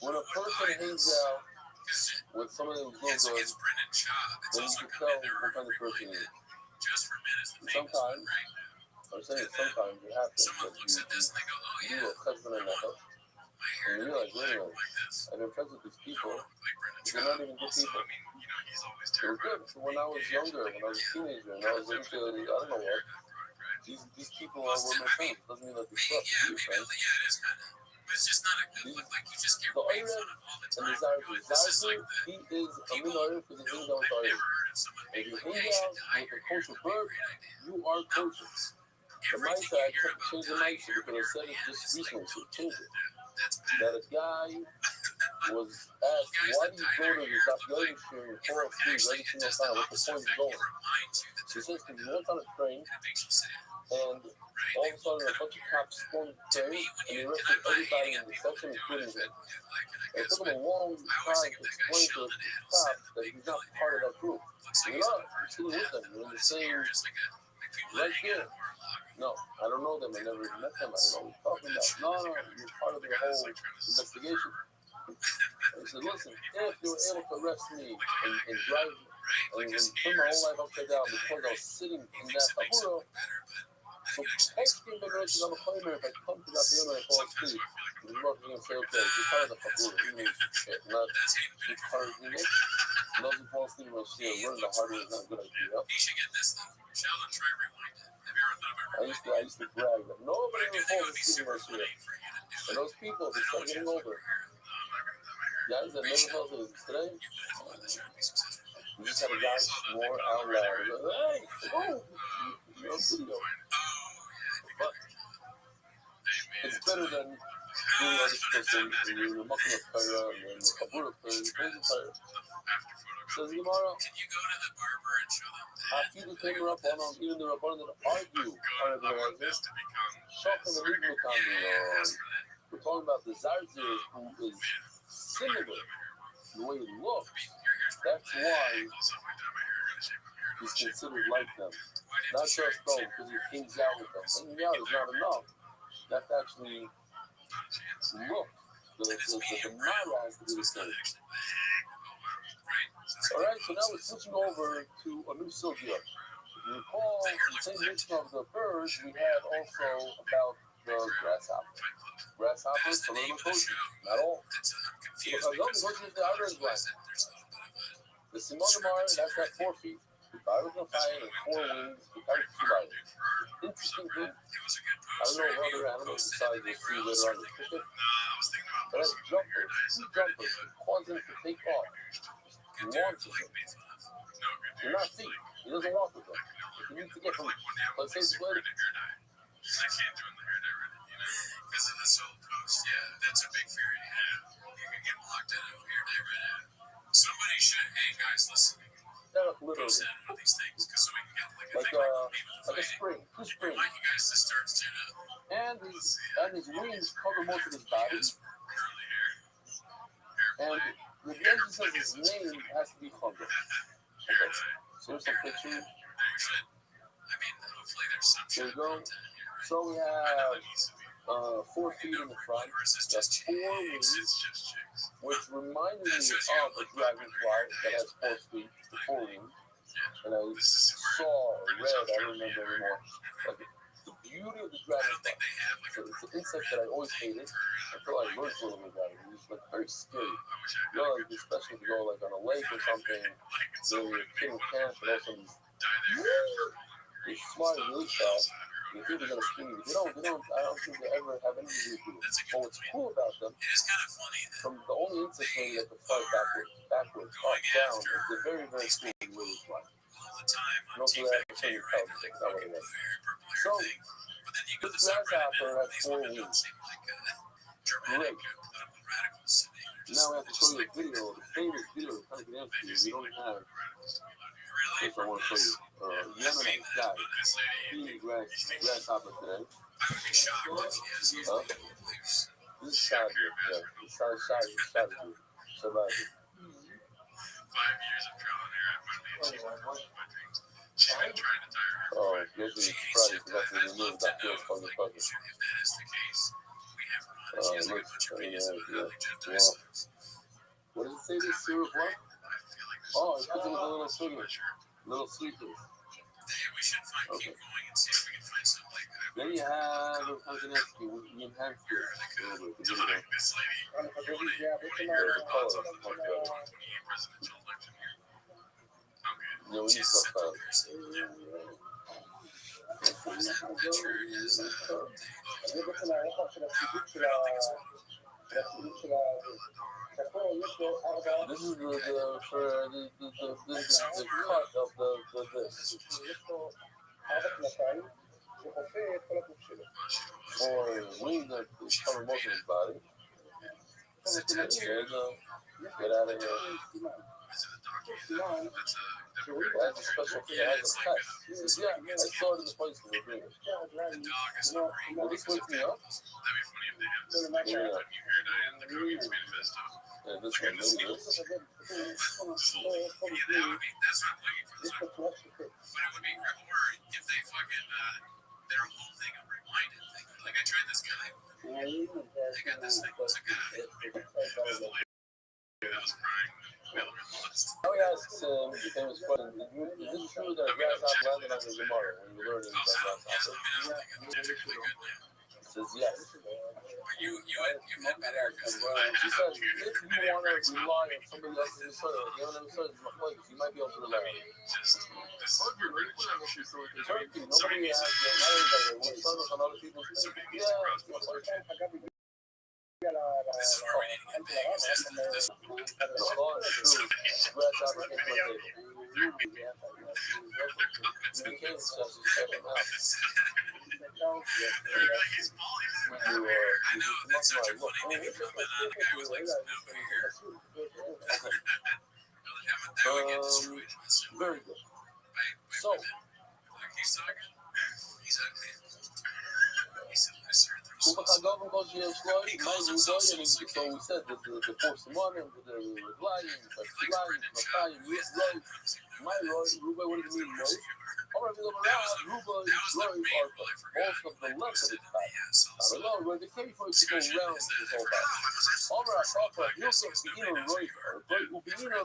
when a person hangs out with somebody who's no good,
It's Brendan Shaw. It's
then you
also
can tell
committed
what kind of person he is.
Just for men is the famous
Sometimes,
one right now.
I'm saying sometimes you have to,
Someone
but
looks at this and they go, oh
you
yeah,
a husband and a husband.
my hair
And you
doesn't
realize, wait a
look
minute,
like this.
I've been friends with these people,
Like Brendan
they're
Shaw.
not even good
Also,
people.
I mean, he's always
They were
terrified.
good. So when I was younger, when I was a teenager, and I was into, I don't know what, these people were my friends. Doesn't mean that they suck.
Yeah,
They're
maybe,
friends.
yeah, it is kind of. But it's just not a good look. Like, you just get
The
made
Oyer
fun of all the
and
time.
the Zarzer.
This is
Zarzer,
like the
he is a minor for the things that was
I've
Oyer.
never heard of someone
If
being
you
like,
hang
yeah, you should
out
dye
with a
your hair.
kosher bird,
Great idea.
you are kosher. The
Everything
mindset,
you
I
hear
tried to
about
change the
dyeing
mindset
your
because I said
hair,
it
man,
just
it's like,
recently, so
don't do
change it.
That's bad.
That a guy was asked, why do you go to the documentary stream in 403 every single time? What's the point of going? She says, because he went on a train,
It makes you sad.
and all of a sudden a bunch of cops stormed the train, and they arrested everybody in the section, including him. And it took him a long time to explain to the cops that he's not part of that group. You're not. You're still with them. You're in the same, right here. No, I don't know them. I never even met them. I don't know what you're talking about. No, you're part of the whole investigation. And he said, listen, if you were able to arrest me and drive and turn my whole life upside down because I was sitting in that Ahura, so texting the nurses on the plane, if I come to that piano and I fall asleep, the mother's going to say, okay, you're part of the Ahura. You mean shit, not you're part of the English. Doesn't fall asleep in my chair. Learning the hard way is not a good idea.
You should get this though. Sheldon, try rewind it. Have you ever thought about
I used to brag that nobody
I do
ever
think it
falls
would be
asleep in
super
my chair.
funny for you to do
And those people, they start getting older. Guys that never felt it today, we just had a guy snore out loud. He goes, hey, oh, you're on video. But it's better than doing all this stuff and you're mucking up fire and Kabura fire, crazy fire. Says Gemara,
Can you go to the barber and show them
Hafidu came up on even the Rabbanan that argue on the Razor. Shock and the legal economy. We're talking about the Zarzer who is similar the way he looks. That's why he's considered like them. Not just though because he hangs out with them. Hanging out is not enough. That's actually look. The Mara has to be the same. Alright, so now we're switching over to a new sugya. If you recall, the same mention of the birds, we had also about the grasshopper. Grasshoppers, a little kosher, not all. Because the kosher is the outer glass. The Simonamar, that's got 4 feet. The Baruch Nafai and 4 wings. The Baruch Nafai. Interesting thing. I don't know what other animals besides the 3 later on the cricket. But as jumpers, 2 jumpers, cause them to take off. He wants them. They're not feet. He doesn't walk with them. If you need to get from, let's say, split.
I can't do in the hair dye right now, because of this whole post. Yeah, that's a big fear you have. You can get blocked out of hair dye right now. Somebody should, hey guys, listen.
Literally.
Post in one of these things, because so we can get like a thing
like a spring. 2 springs.
I want you guys to start standing up.
And his wings cover most of his body.
Curly hair.
And the legend says his name has to be Chondra. Okay. So here's some pictures.
I mean, hopefully there's some
There
shit
you go.
content here.
So we
I know
have
it needs to be.
4 feet in the front, the 4 wings, which reminded me of a dragonfly that has 4 feet, the 4 wings. And I saw or read, I don't remember anymore, like the beauty of the dragonfly. So it's an insect that I always hated until I learned a little bit about it. It's like very scary. You know, like, especially if you go like on a lake or something, you're in camp, and also they're smart really fast. You think they're gonna sting you. They don't. I don't think they ever have anything to do with it. But what's cool about them, from the only insect where you have to fly backwards, up, down, they're very, very cool in the way they fly. And also they have to turn your pelvis. That's not what it is. So this grasshopper has 4 wings. Great. Now we have to show you a video, the famous video of Honey Gramsci. We don't have. If I want to show you, Yemenite guy, he grasshopper today. This is shot, yeah, it's not a shot, it's shot at you. Survivor.
5 years of drawing there, I finally achieved my dreams. She's been trying to tire her.
Oh, usually it's Friday, because that's when you move back to from the puppet.
If that is the case, we have run. She has a bunch of videos about Jeff Dyson.
What does it say this syrup what? Oh, it's because it was a little sweeter. Little sweeter.
We should keep going and see if we can find something like that.
Then you have Konstantinsky, you enhanced it a little bit.
This lady, you want to hear her thoughts on the 2028 presidential election here? Okay.
Yeah, we need to talk about it. This is the cut of this. Or wing that is cover most of his body. Get out of here. That's a special thing. It has a cut. Yeah, I saw it in the place we were doing it. Will this wake me up? Yeah. Yeah, this one, maybe this.
That's what I'm looking for. But it would be cooler if they fucking their whole thing of rewinded thing. Like I tried this guy. They got this thing. What's a guy? That was crying.
Oh yeah, it's the famous question. Is it true that a grasshopper landed on your Gemara when you learned about grasshopper? It says yes.
You had better because
she said if you want to rely on somebody else's soil, you know what I'm saying? You might be able to rely on it. Turkey, nobody has the anybody when soils on other people's things. Yeah.
This is where we need to get big. This
grasshopper came from the
he's I know, that's such a funny thing to comment on. The guy was like, no, here. That would get destroyed.
Very good. So,
he's talking. He's ugly. He said,
so we said that the force money, the lying, my Roy, Ruba, what does it mean, Roy? All right, Ruba is Roy, most of the left of the time. I don't know, Roy, they came for it to go around this whole time. All right, you'll say, begin on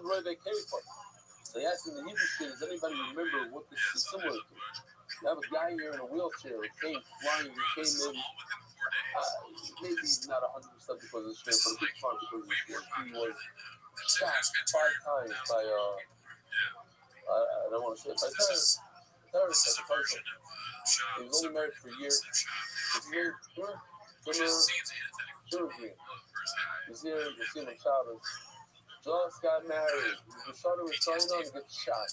Roy, they came for. They asked in the Hebrew kids, does anybody remember what this is similar to? You have a guy here in a wheelchair, he came flying, he came in. Maybe not 100% because of the strength, but a big part because of the strength. He was shot 5 times by, I don't want to say it, by terrorists. He was only married for a year. His name, he's here, you see him in Shabbos. Just got married. He started with trying on to get shot.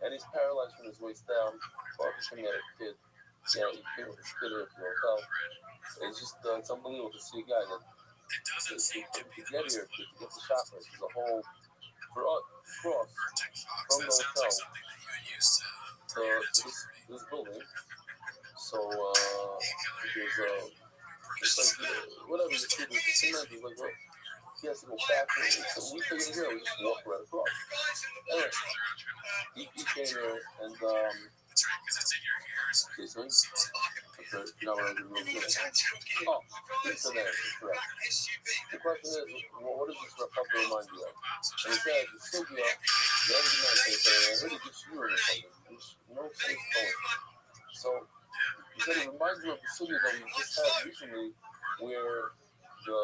And he's paralyzed from his waist down. Well, he's going to get a kid. Yeah, he came with his kid at the hotel. It's just, it's unbelievable to see a guy that to get here, to get the shot first. There's a whole cross from the hotel to this building. So, there's it's like, whatever the kid was, the cement is like, what? He has to go back. So we figured it here, we just walk right across. Anyway, he came here and, Jason? Okay, now we're going to do it. Oh, so there, it's correct. The question is, what does this Rapapa remind you of? And it says, the Sugya, the other night, they say, I heard it gets you in something, which no sense going. So, he said it reminds you of the Sugya that we just had recently, where the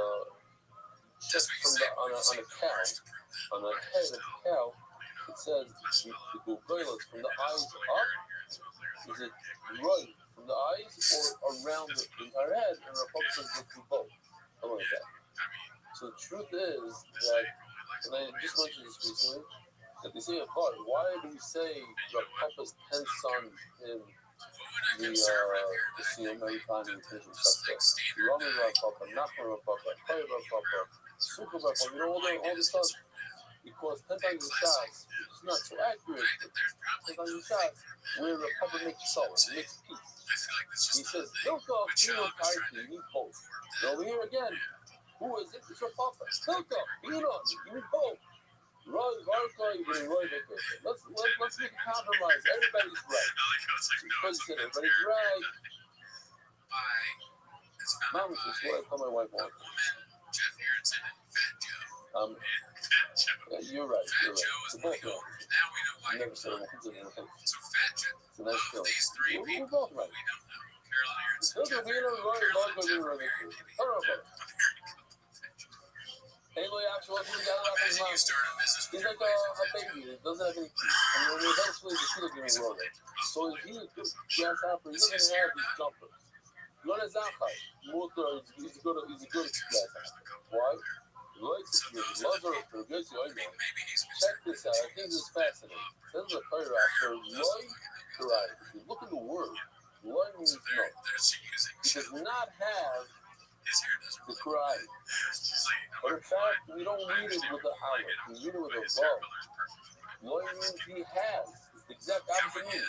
just from the, on a cow, on the head of the cow, it says the govelas from the eyes up. Is it right from the eyes or around the entire head? And the Rapapa says let's do both. Something like that. So the truth is that, and I just mentioned this recently, that they say a God. Why do we say Rapapa's 10 sons in the Siyum every time we finish with Shakta? Rami Rapapa, Nachman Rapapa, Chai Rapapa, Sukkah Rapapa, you know all the stuff. Because 10 times the shots, which is not so accurate, but 10 times the shots, where Rapapa makes soul, makes peace. He says, Hilka, Pino, Kaiki, you need both. And over here again, who is it? It's Rapapa. Hilka, Pino, you need both. Roy Varka, you're getting Roy Vicker. Let's make a compromise. Everybody's right. Because he said everybody's right. Mom, this is what I tell my wife once. Yeah, you're right. They're both right. I never said it. It's a nice film. We're both right. Look at me and Roy Varka, you're right. Horrible. Anyway, actually, he's got it up his mouth. He's like a baby. It doesn't have any teeth. And then eventually the teeth are getting rolling. So if he's a good grasshopper, he's going to have these jumpers. Not as Zachai. He's a good grasshopper. Why? He likes it. He loves her. Check this out. I think this is fascinating. This is a fire after Loy Karai. If you look at the word, Loy means no. He does not have the cry. But in fact, we don't read it with the aleph. We read it with a vav. What means he has? It's the exact opposite meaning.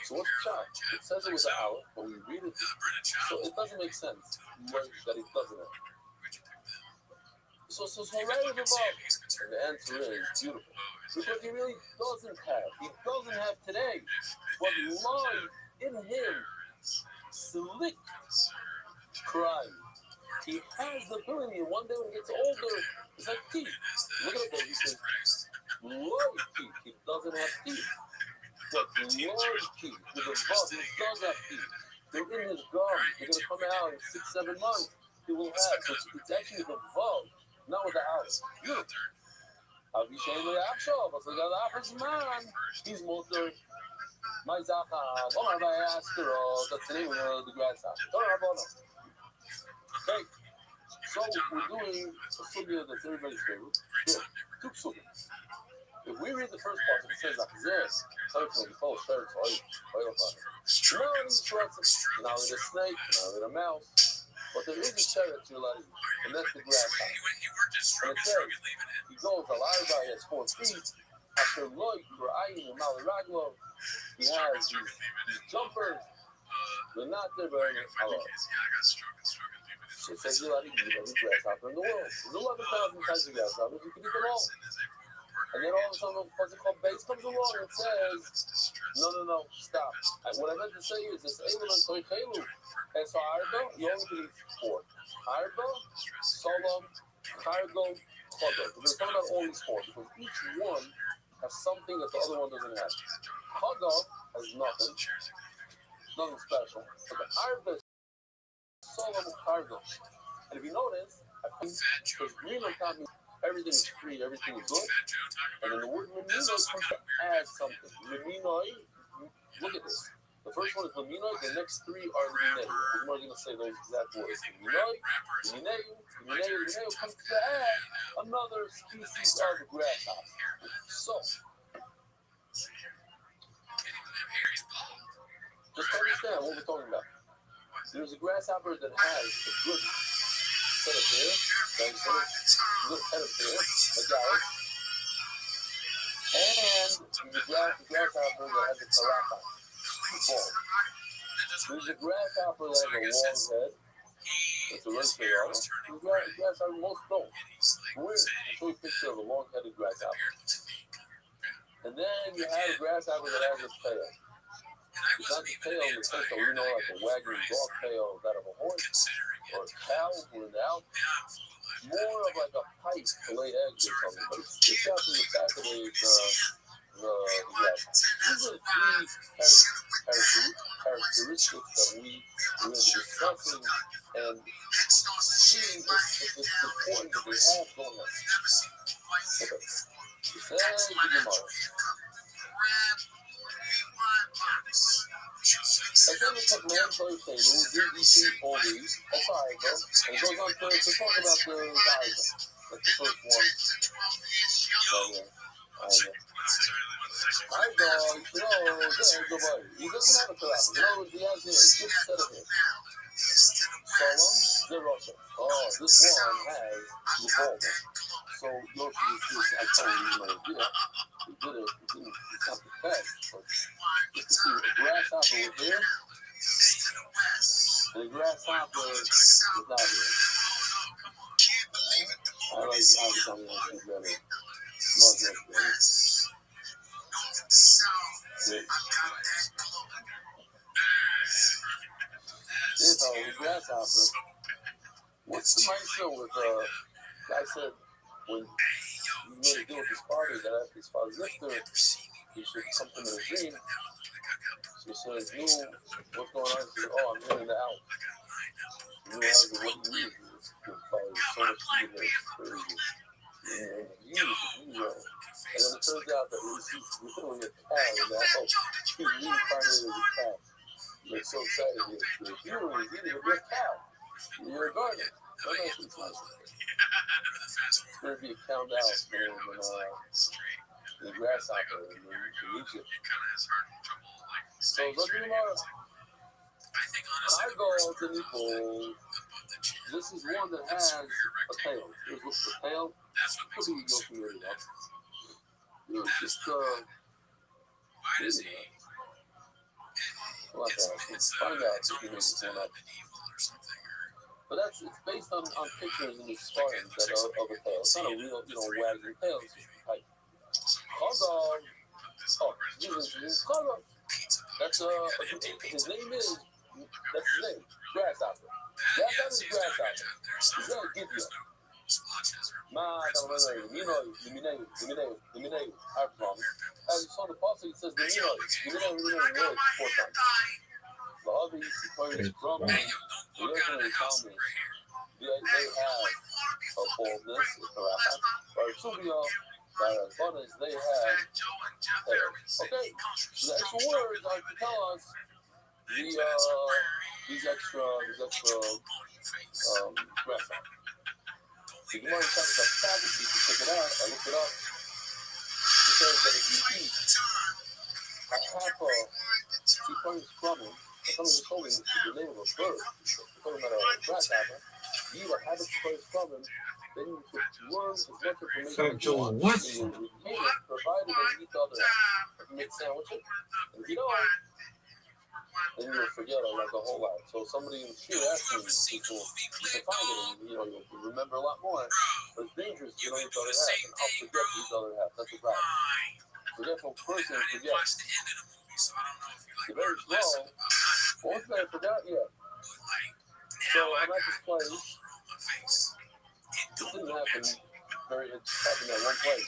So what's the shot? It says it with the aleph, but we read it. So it doesn't make sense that it doesn't have. So right with the vav. And the answer is beautiful. Because he really doesn't have. He doesn't have today. But life in him, slick crying. He has the ability, and one day when he gets older, it's like teeth. Look at it, he says, large teeth. He doesn't have teeth. But large teeth, with a bug, he does have teeth. They're in his gums. They're going to come out in 6-7 months. He will have. So it's actually the bug, not with the house. Beautiful. Avishai Le'achshav, but the opposite man, he's Motor. My Zaka, don't have I asked her, that's the name of the grasshopper. Don't have on. Okay, so we're doing a sugya that's everybody's favorite. Good. Two sugyas. If we read the first part, it says Achzeh, Tarkon, Kol, Sheretz, Oil, now with a snake, now with a mouse. But there is a Sheretz you're allowed to eat, and that's the grasshopper. And it says, he goes, Al-Arba, he has 4 feet. After Loy, Ra'ayin, and Maliraglo, he has these jumpers. They're not there, but Allah. It says you're allowed to eat every grasshopper in the world. There's 11,000 types of grasshoppers. You can eat them all. And then all of a sudden, what's it called? Base comes along and says, no, stop. What I meant to say is this: Eilu and Toichelu. And so Arba, you only can eat 4. Arba, Solom, Cargo, Chodo. We're talking about all these 4 because each one has something that the other one doesn't have. Chodo has nothing special. But the Arba is Solom, Cargo. And if you notice, I think because green on top means everything is free, everything is good. And then the word Leminoi comes to add something. Leminoi, look at this. The first one is Leminoi, the next 3 are Leminei. I'm not going to say those exact words. Leminei comes to add another species of grasshopper. So, just understand what we're talking about. There's a grasshopper that has a good set of hair, good head of hair, a gallows, and the grasshopper that has a taraka, ball. There's a grasshopper that has a long head, it's a red tail. The grasshopper most don't. We're showing a picture of a long-headed grasshopper. And then you have a grasshopper that has a tail. It's not the tail in the sense that we know like a wagging dog tail that of a horse or a cow with out. More of like a pipe to lay eggs or something. But it sticks out from the back of the egg. These are the three characteristics that we were discussing and seeing if it's important that they have going on. Okay. It says the Gemara. As long as the man plays table, DDC all these, that's all right, bro. And it goes on to talk about the guys. Like the first one. I dog, you know, he doesn't have a collapse. You know what he has here? Just set of it. Solemn, Rothschild. Oh, this one has the ball. So yours is just, I told you, you know, yeah. He did it. It's not the best, but just to see a grasshopper was here, and the grasshopper is not here. I like how you see better. Smart better. This whole grasshopper. What's the mindset with guy said when he made a deal with his father that after his father's lifter, he should come to him in a dream. So he says, you, what's going on? He said, oh, I'm here in the house. You know what you need is your father so much evil, it's crazy. And then it turns out that he's literally a cow in the house. He's reincarnated as a cow. They're so excited here. If you're eating a real cow, you're a gardener. It's going to be a count out when the grasshopper in Egypt. So looking tomorrow, I go to Nepal. This is one that has a tail. Here's what's the tail. Could be no familiar enough. Just why does he? We'll have to find out if he makes it up. But it's based on pictures in the Spartans that are of a tail. It's not a real, wagging tail. It's just a type. Called that's his name is, that's his name, Grasshopper. That is Grasshopper. He's gonna give you. I promise. As you saw the passage, it says the four times. The other is from the original Talmud. They have a boldness, but Subia, by abundance, they have tail. Okay, so the extra words are to tell us these extra grasshoppers. The Gemara talks about fabric, you can check it out, I looked it up. It says that if you eat a half a sequence from it, somebody told me the name of a bird, talking about a grasshopper, you eat a half a sequence from it, then you could learn as much information as you want.
What?
And you retain it, provided that you eat the other half. Like you make sandwiches, and if you don't, then you'll forget like a whole lot. So somebody in the street asking people, you can find it, and you'll remember a lot more. But it's dangerous if you don't eat the other half, and I'll forget to eat the other half. That's a problem. Forgetful person forgets. You're very slow. Once I forgot, yeah. So I'm at this place. It didn't happen it happened at one place.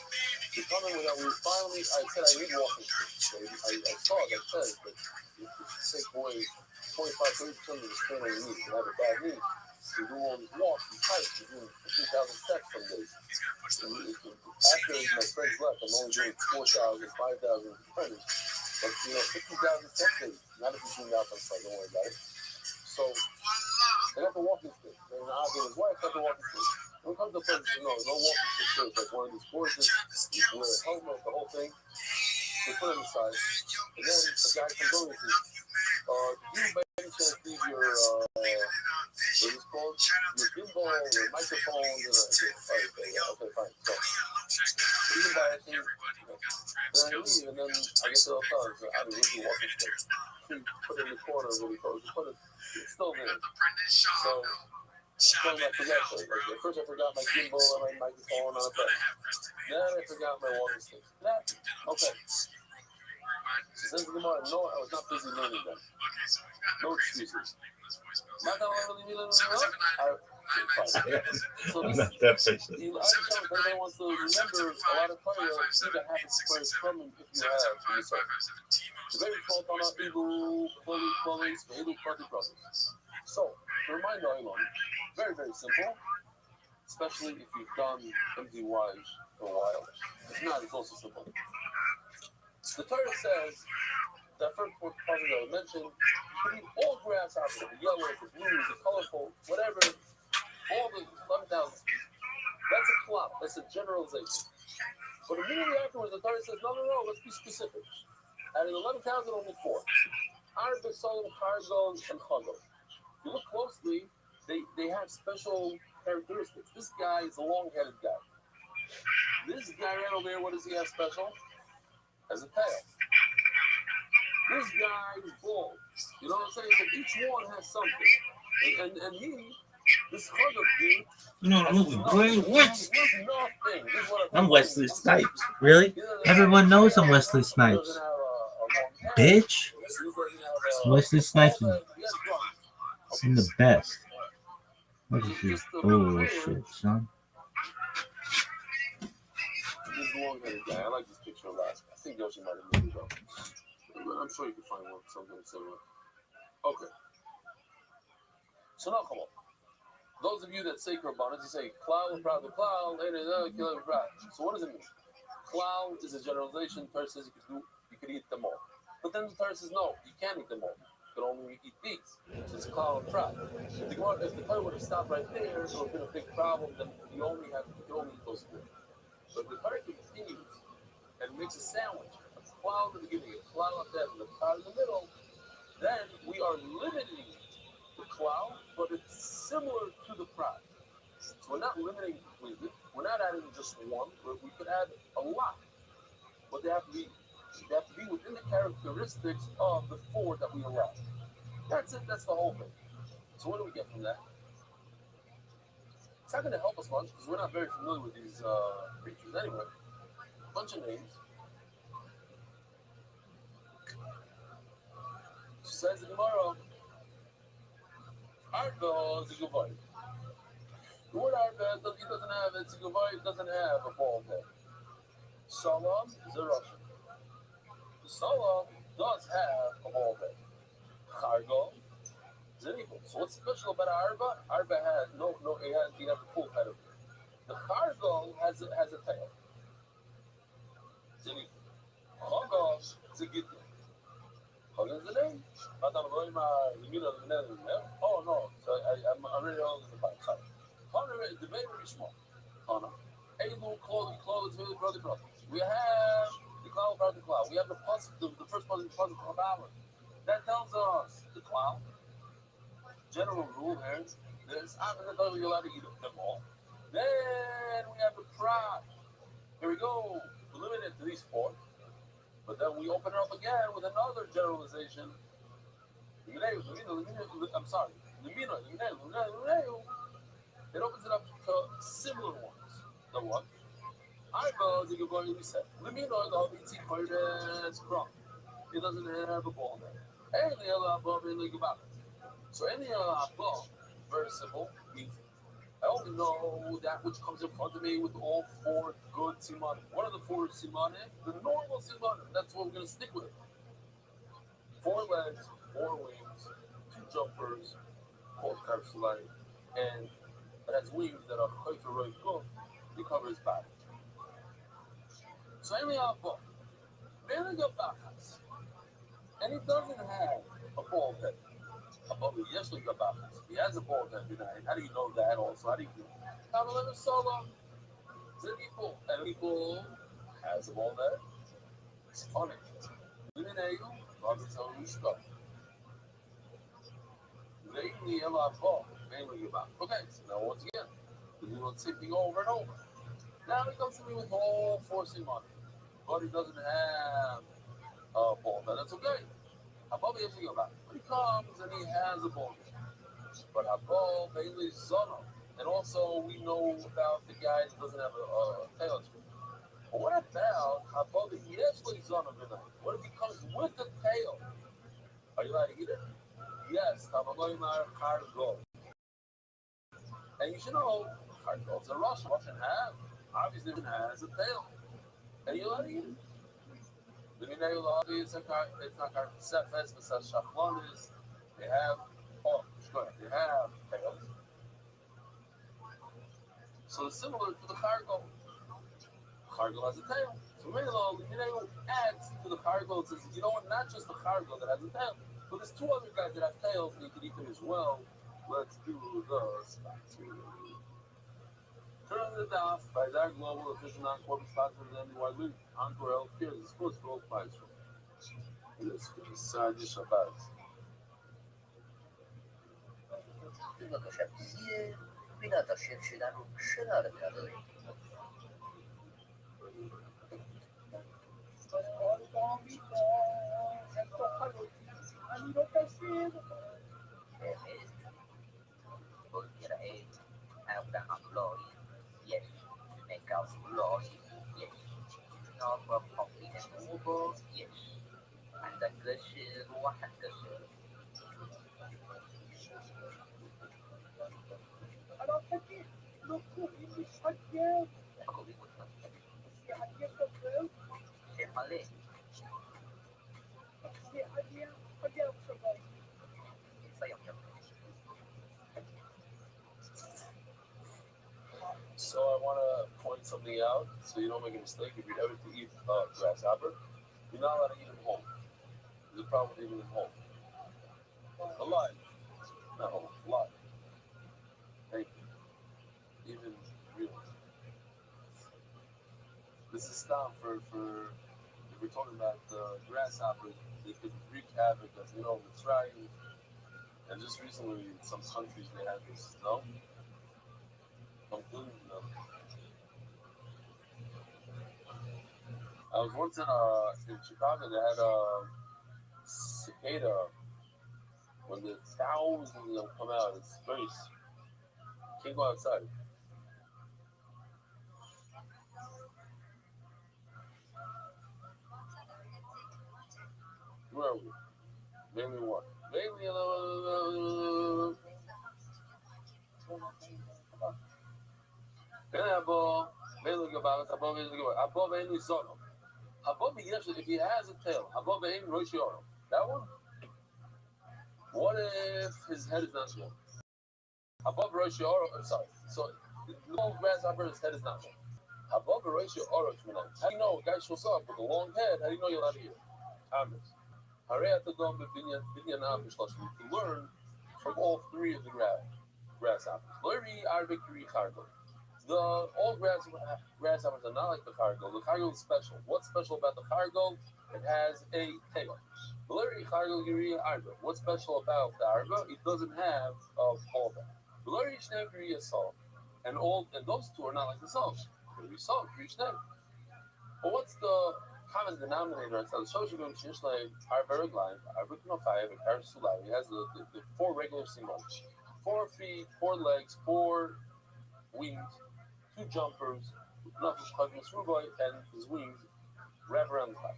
We come in without, we finally, I said I need walking sticks. So I saw it, I said, but take away 25-30% of the strain on your knees. You have a bad knee. You do all these walks, these hikes, you're doing 15,000 steps some days. After my friends left, I'm only doing 4,000, 5,000 depending. But 50,000 steps days. Not if you're doing that on site, don't worry about it. So I got the walking stick. And his wife got the walking stick. When it comes to places, no walking stick. So it's like one of these horses, you wear a helmet, the whole thing. They put it on the side. And then the guy comes over and says, do you by any chance need your, what is it called? Your gimbal, your microphone, and okay, fine. So, you can buy it, then I leave, and then I get to the hotel, so I mean, we walking stick. Put it in the corner really close. It's still there. So I forgot. At first I forgot my gimbal and my microphone on a bed. Then I forgot my walking stick. Okay. So Says the Gemara, no, I was not busy learning them. No excuses. So
I'm
not that patient. Everybody wants to remember a lot of prayer, see the habits of prayer from him if you have yourself. The very fault on our evil, clothes, brothers. So, to remind everyone, very, very simple, especially if you've done empty wives for a while. If not, it's also simple. The Torah says, that first puzzle that I mentioned, you can eat all grass out there, the yellow, the blue, the colorful, whatever, all the 11,000 species. That's a plot, that's a generalization. But immediately afterwards, the Torah says, no, let's be specific. Out of 11,000, only 4. Arba, Solom, Kargon, and Chagol. If you look closely, they have special characteristics. This guy is a long-headed guy. This guy right over there, what does he have special? Has a tail. This guy is bald. You know what I'm saying? So each one has something. And he, this Chagol dude,
You know what movie? What?
nothing.
I'm Wesley Snipes. Really? Everyone knows I'm Wesley Snipes. Bitch. Wesley Snipes is the best. What is this bullshit, son?
This long-headed guy. I like this picture a lot. I think Yoshi might have made it up. I'm sure you can find one, something similar. Okay. So now, come on. Those of you that say Korbanos, you say, Klal, proud of Klal, kill every proud. So what does it mean? Klal is a generalization. The Torah says you could eat them all. But then the Torah says, no, you can't eat them all. You can only eat these. So it's Klal and proud. If the Torah would have stopped right there, it would have been a big problem. Then you can only eat those 4. But the Torah continues and makes a sandwich. Cloud in the beginning, a cloud up there, and the cloud in the middle, then we are limiting the cloud, but it's similar to the pride. So we're not limiting completely. We're not adding just one, but we could add a lot. But they have to be within the characteristics of the 4 that we allow. That's it. That's the whole thing. So what do we get from that? It's not going to help us much because we're not very familiar with these creatures anyway. A bunch of names. Says the Gemara, Arba is a Gavai. The word Arba, he doesn't have, it's a Gavai, it doesn't have a bald head. Salam is a Russian. The Salam does have a bald head. Chargo is an eagle. So what's special about Arba? Arba has, he has a full head of it. The Chargo has a tail. It's an eagle. Chago is a Gideon. Is the name? Oh no, so I'm really old in the Bible. Sorry. The very, very small. Oh no. Able, clothes, brother. We have the cloud, brother, cloud. We have the first part of the puzzle called Alan. That tells us the cloud. General rule here is I'm going to tell you allowed to eat them all. Then we have the pride. Here we go. We limit it to these 4. But then we open it up again with another generalization. I'm sorry. It opens it up to similar ones. The what? I know the Gemara we said. It doesn't have a ball there. So any above, very simple, means I only know that which comes in front of me with all 4 good simanim. What are the 4 simanim? The normal simanim. That's what we're going to stick with. 4 legs, 4 wings, 2 jumpers, called Karsulai, and it has wings that are Chayfer Roy Kuf to cover his body. So any above, and he doesn't have a bald head. He has a bald head. How do you know that also? How do you know? And people has a bald head. It's funny. Okay, so now once again, we do the same thing over and over. Now he comes to me with all 4 simanim, but he doesn't have a bald head. That's okay. Above he has to go back. But he comes and he has a bald head. But above mainly Zono. And also we know about the guy that doesn't have a tail. But what about above he has Zono? What if he comes with the tail. Are you allowed to eat it? Yes. Cargo. And you should know, cargo is a Russian. Russian have, obviously, has a tail. And you allowed to eat it. The Minay Lobby is it's not car Sefes, but Shachlonis. They have, they have tails. So it's similar to the cargo. Cargo has a tail. So Melo adds to the cargo. It says, you know what? Not just the cargo that has a tail, but there's two other guys that have tails, and you can eat them as well. Let's do the spots. Turn the daf by that global official non-corporate sponsor of the NYU Encore Healthcare is supposed to go by this is Sadi Shabbat.
那个是些为了到学区当中吃到的比较多。
So I want to point something out so you don't make a mistake. If you're ever to eat grasshopper, you're not allowed to eat them whole. There's a problem with eating them whole. Alive. Not whole. Alive. Thank you. Even real. This is stop for if we're talking about grasshoppers, they could wreak havoc, as you know, it's right. And just recently, in some countries, they had this. No? Completely no. I was once in Chicago. They had a cicada. When the thousands of them come out, it's very. Can't go outside. Where are we? Mainly what? Mainly, above any zono. Above if he has a tail, above any roshiorum. That one? What if his head is not one? Above roshiorum, sorry. So no grasshopper, his head is not one. Above roshiorum, how do you know a guy shows up with a long head? How do you know you're allowed to eat it? Thomas. You can learn from all three of the grasshoppers. All grasshoppers are not like the cargo. The cargo is special. What's special about the cargo? It has a tail. What's special about the arba? It doesn't have all that. And those two are not like the salt. But what's the common denominator? It has the four regular simons. 4 feet, 4 legs, 4 wings, 2 jumpers, and his wings wrap around the back.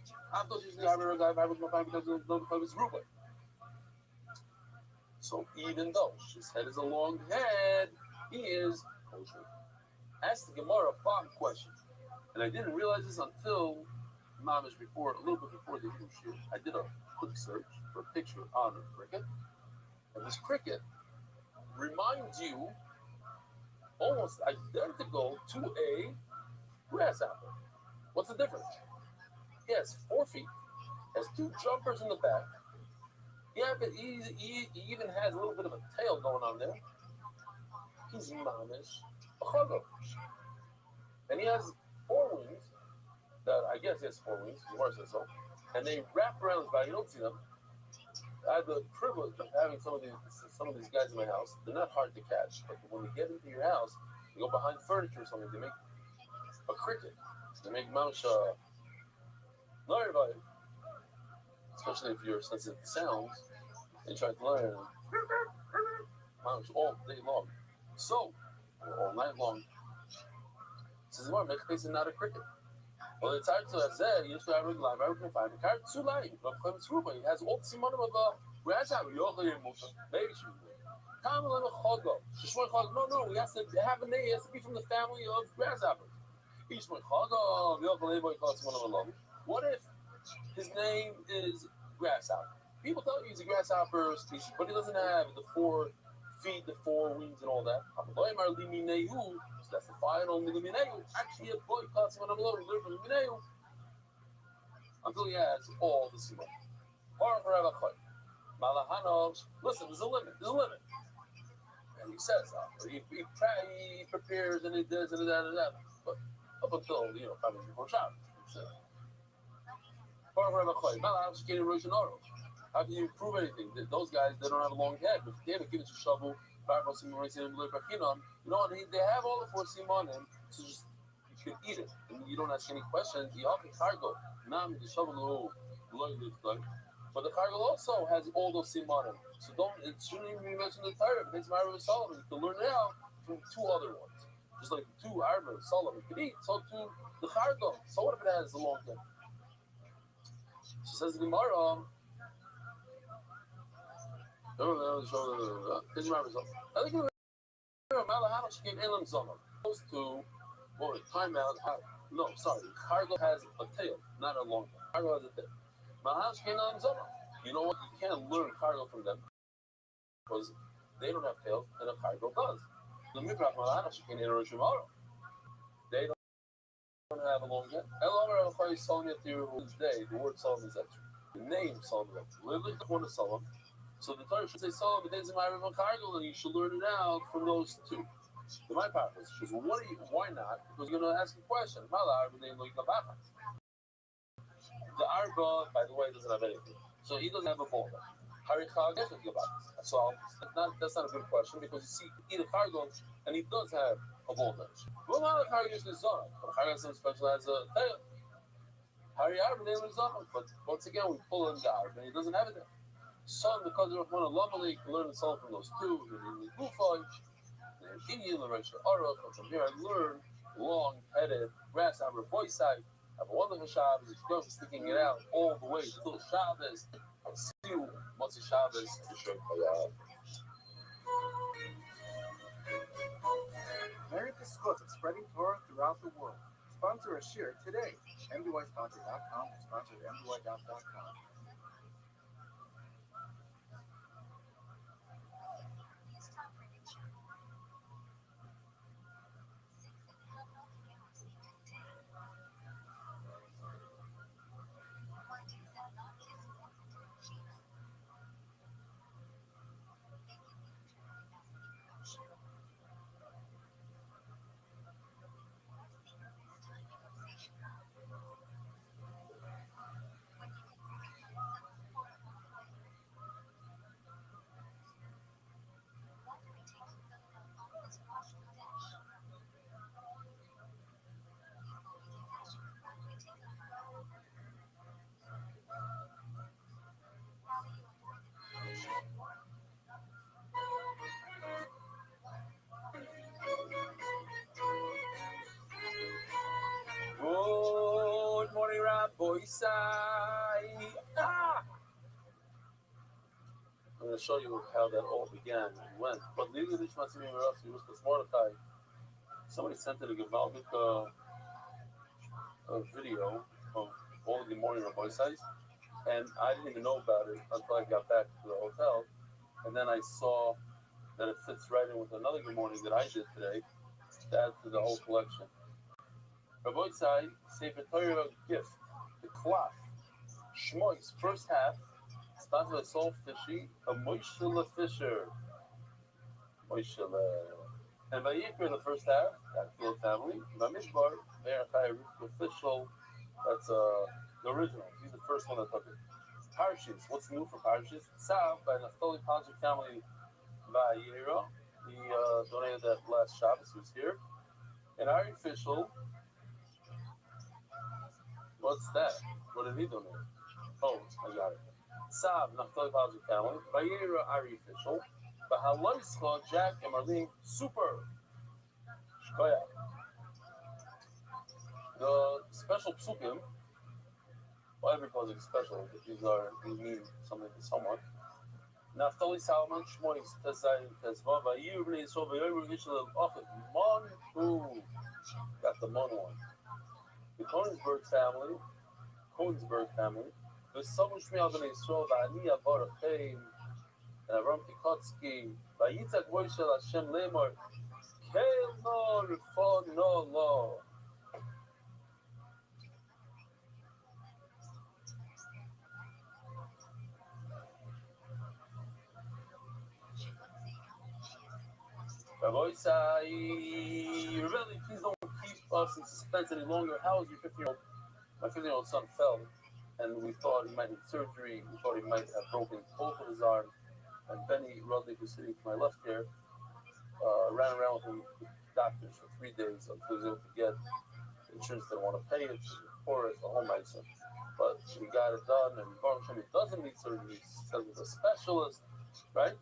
So even though his head is a long head, he is kosher. Ask the Gemara a bomb question. And I didn't realize this until Mamish a little bit before the Hebrew. I did a quick search for a picture on a cricket. And this cricket reminds you almost identical to a grasshopper. What's the difference? He has 4 feet, has 2 jumpers in the back. Yeah, but he even has a little bit of a tail going on there. He's Mamish a chago. And he has 4 wings. That I guess he has 4 wings. Gemara says so. And they wrap around his body. You don't see them. I have the privilege of having some of these guys in my house. They're not hard to catch, but when you get into your house, you go behind furniture or something. They make a cricket. They make mamish. Not everybody, especially if you're sensitive to sounds, they try to learn mamish all day long. So, all night long. This is more. Mechpes is not a cricket. Well, it's hard to say. You should have a live. I can find a card. Two line. But comes through, but he has all the simon of a grasshopper. You also hear motion. Maybe she will. Come on, chogo. No. He has to have a name. He has to be from the family of grasshoppers. Each one chogo. What if his name is grasshopper? People tell you he's a grasshopper species, but he doesn't have the 4 feet, the 4 wings, and all that. So that's the final Limineu. Actually, a boy cuts one of the learn from Limineu until he has all the simon. Listen, there's a limit. And he says, he prepares and he does and that. But up until, 5 minutes before Shabbos. How can you prove anything? Those guys, they don't have a long head. But if they have a given shovel, you know what? They have all the 4 simonim, so just you can eat it. And you don't ask any questions. You have the cargo. But the cargo also has all those simonim. So it shouldn't even be mentioned in the Torah. But it's Rabbi Rothschild. You can learn it out from 2 other ones. Just like the 2 Rabbi Rothschild you can eat, so too the cargo. So what if it has a long head? So says the Gemara. I think opposed to time out. No, sorry. Cargo has a tail, not a long tail. Cargo has a tail. You know what? You can't learn cargo from them because they don't have tails and a cargo does. They don't have a long head. The word Solomon is extra. The name Solomon is literally the one of Solomon. So the Torah should say Solomon is my cargo, and you should learn it out from those 2. The my part is, why not? Because you're going to ask a question. The Arba, by the way, doesn't have anything. So he doesn't have a ball. So that's not a good question because you see, he eat a cargo and he does have a ball. Well, now the cargo is Zara. But cargo special has a tail. But once again, we pull in the Arba and he doesn't have it there. Son, because of one of Lamali, can learn the song from those 2. In Indian, from here I learn long-headed grasshopper voice side. Have a wonderful Shabbos. It's going sticking it out all the way till Shabbos. I'll see you Motzi Shabbos.
Merry Sukkot of spreading Torah throughout the world. Sponsor a share today. MDYsponsor.com or sponsor MDY.com.
Good morning, Rabbi Isai. I'm going to show you how that all began and went. But leaving this Massimi Rossi was the Mordecai. Somebody sent it a Gavaldic a video of all the morning Rabbi Isai, and I didn't even know about it until I got back to the hotel. And then I saw that it fits right in with another good morning that I did today to add to the whole collection. Rabbi Isai, Sefer Torah gift, the cloth, Shmoy's first half, sponsored by Soul Fishy, a Moishele Fisher. And by Yikra, the first half, that Field family, by Mishbar, Verachai, official, that's the original. He's the first one that took it. Parshis, what's new for Parshis? Tzav, by Naphtali Ponchik family, by Yira. He donated that last Shabbos, he was here. And our official, what's that? What did he donate? Oh, I got it. Tzav, Naphtali Ponchik family, by Yira, our official. By Haloischa, Jack and Marlene, super. Shkoya. The special psukim, well, every cause is special, but these mean something to someone. Naftali Salman Shmois Tezayin Tezva Vayir Bnei Yisrael Vayomer Yisrael Achad Mon who got the Mon one. The Konigsberg family, the Samu Shmiel Bnei Yisrael Va'ani Abar Chaim and Avram Pikotsky Vayitzak Voishel Hashem Lemar Kel No Rifon No Lo. Rabbi Sai, really, please don't keep us in suspense any longer. How is your 15-year-old? My 15-year-old son fell, and we thought he might need surgery. We thought he might have broken both of his arms. And Benny Rudley, who's sitting to my left here, ran around with him with doctors for 3 days until he was able to get insurance. Didn't want to pay it, for it, the whole medicine. But we got it done, and Baruch Hashem, he doesn't need surgery. He says he's a specialist, right?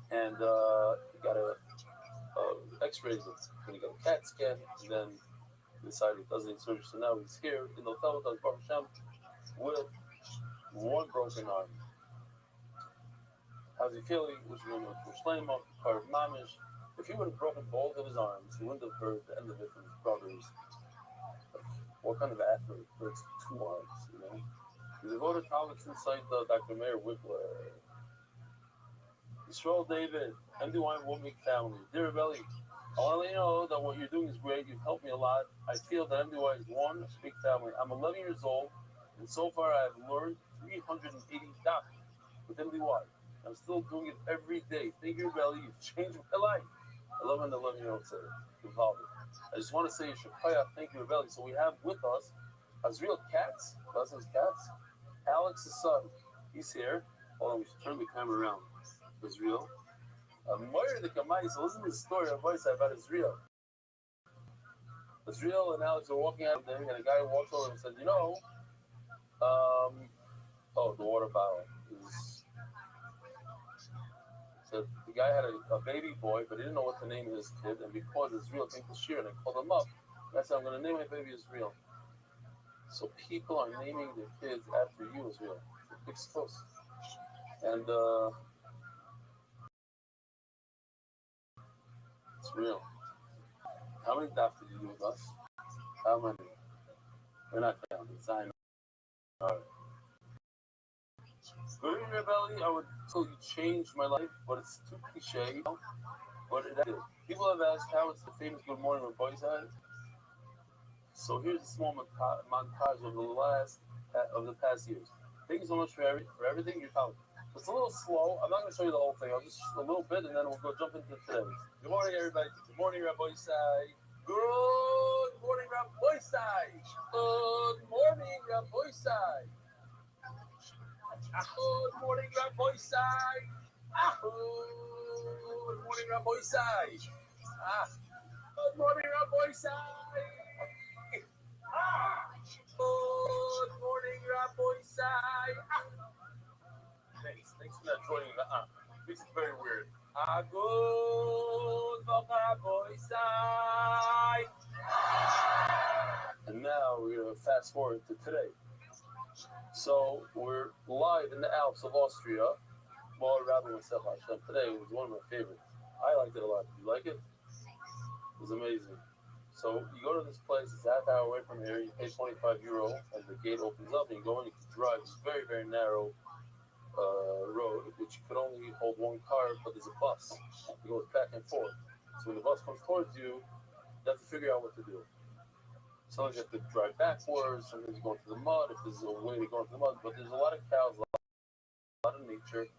And he got a X-rays, when he got a CAT scan, and then decided he doesn't need surgery. So now he's here in the hotel with us, Baruch Hashem, with one broken arm. How's he feeling? Which room was Shlema, part of Mamish. If he would have broken both of his arms, he wouldn't have heard the end of it from his brothers. What kind of athlete breaks 2 arms, you know? The devoted comments inside Dr. Mayor Wickler. Yisrael David, MDY Womack family. Dear Belly, I want to let you know that what you're doing is great. You've helped me a lot. I feel that MDY is one big family. I'm 11 years old, and so far I have learned 380 daf with MDY. I'm still doing it every day. Thank you, Belly. You've changed my life. I love an 11-year-old say it. I just want to say, thank you, Belly. So we have with us Azriel Katz, Cousins Katz, Alex's son. He's here. Hold on, we should turn the camera around. Israel. Moira the Kamai, so listen to the story of voice about Israel. Israel and Alex are walking out there, and a guy walks over and said, you know, the water bottle is. So the guy had a baby boy, but he didn't know what to name his kid, and because Israel came to Shir, and I called him up, and I said, I'm going to name my baby Israel. So people are naming their kids after you, Israel. It's close. And, it's real. How many daf did you do with us? How many? We're not counting. I know. All right. Good in your belly, I would tell you changed my life, but it's too cliche, you know? But it did. People have asked how it's the famous Good Morning with Boys Eyes. So here's a small montage of the past years. Thank you so much for everything. You're talented. It's a little slow. I'm not going to show you the whole thing. I'll just a little bit, and then we'll go jump into today. Good morning, everybody. Good morning, Rabbi Sai. Good morning, Rabbi Sai. Good morning, Rabbi Sai. Good morning, Rabbi Sai. Good morning, Rabbi Sai. Good morning, Rabbi Sai. Good morning, Rabbi Sai. Thanks for not joining the This is very weird. Good Rabbi Sai. And now we're going to fast forward to today. So we're live in the Alps of Austria. ViralRabbi myself, Hashem. Today was one of my favorites. I liked it a lot. Did you like it? It was amazing. So you go to this place, it's half hour away from here, you pay €25, and the gate opens up, and you go in, you can drive. It's very, very narrow road, which could only hold one car, but there's a bus. It goes back and forth. So when the bus comes towards you, you have to figure out what to do. Sometimes you have to drive backwards, sometimes you go into the mud, if there's a way to go into the mud, but there's a lot of cows, a lot of nature,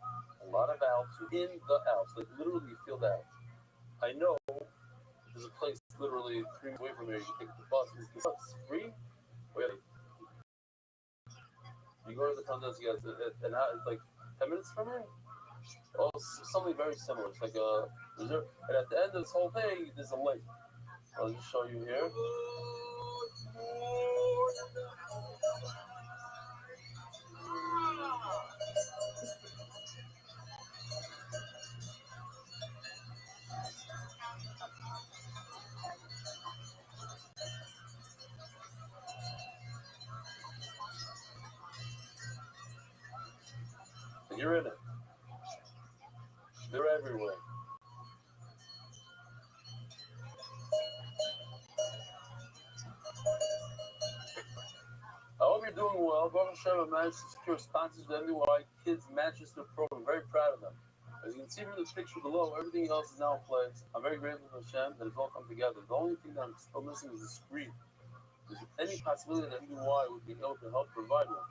a lot of Alps in the Alps, like literally you feel the Alps. I know there's a place literally 3 minutes away from here. You can take the bus. Is the bus free? Wait. You go to the contest, you guys, and it's like 10 minutes from here? Oh, something very similar. It's like a reserve. And at the end of this whole thing, there's a lake. I'll just show you here. You're in it. They're everywhere. I hope you're doing well. Baruch Hashem managed to secure sponsors of the NY Kids Manchester program. Very proud of them. As you can see from the picture below, everything else is now in place. I'm very grateful to Hashem that it's all come together. The only thing that I'm still missing is the screen. Is there any possibility that NY would be able to help provide one?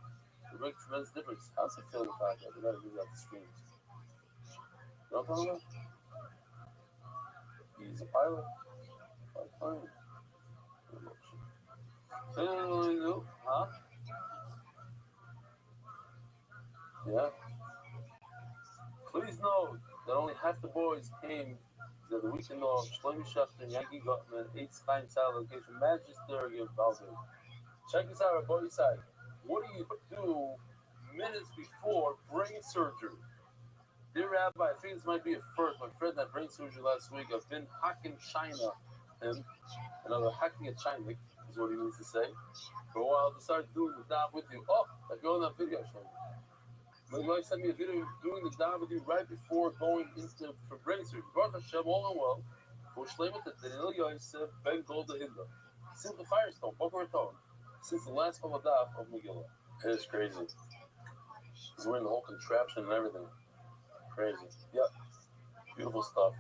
It would make a tremendous difference. How's it feeling about that? We gotta do that the screens. You know what I'm talking about? He's a pilot. Huh? Yeah. Please note that only half the boys came to the weekend of Shlomi Schachter, Yankee Gutman, 8 Spine Salad location, Manchester against Belgium. Check this out, Rabbi Rothschild. What do you do minutes before brain surgery? Dear Rabbi, I think this might be a first. My friend had brain surgery last week. I've been hacking China, him, another hacking a China is what he means to say. For a while, I decided doing the dab with you. Oh, I go in that video show. My wife sent me a video doing the dab with you right before going into for brain surgery. Baruch Hashem, all and well. For Shleimat Daniel Yosef Ben Golda Hinda. Since the Firestone, Boca Raton. Since the last Hamadah of Megillah. It is crazy. He's wearing the whole contraption and everything. Crazy. Yep. Beautiful stuff.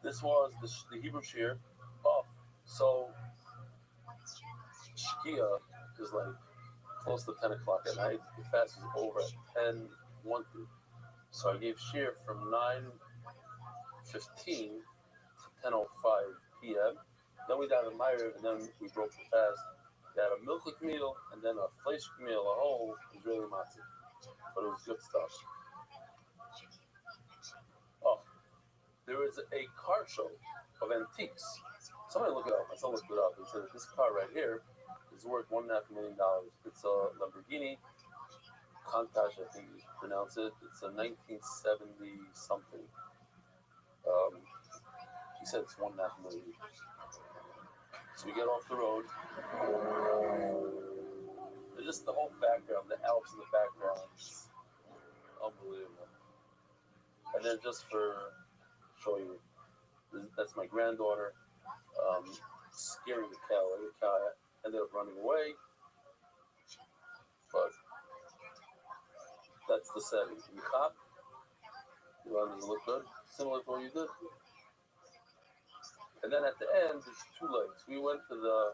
This was the Hebrew shear. Oh, so Shkia is like close to 10 o'clock at night. The fast is over at 10:1. So I gave shear from 9:15 to 10:05 p.m. Then we did a Meyer, and then we broke the fast. We had a milchik meal, and then a fleisch meal, a whole Israeli matzah. But it was good stuff. Oh, there is a car show of antiques. Somebody look it up. My son looked it up and said that this car right here is worth $1.5 million. It's a Lamborghini Countach, I think you pronounce it. It's a 1970 something. He said it's $1.5 million. So we get off the road. And just the whole background, the Alps in the background, it's unbelievable. And then just for show you, that's my granddaughter scaring the cow. The cow ended up running away, but that's the setting. You cop, you want it to look good, similar to what you did. And then at the end, there's 2 legs. We went to the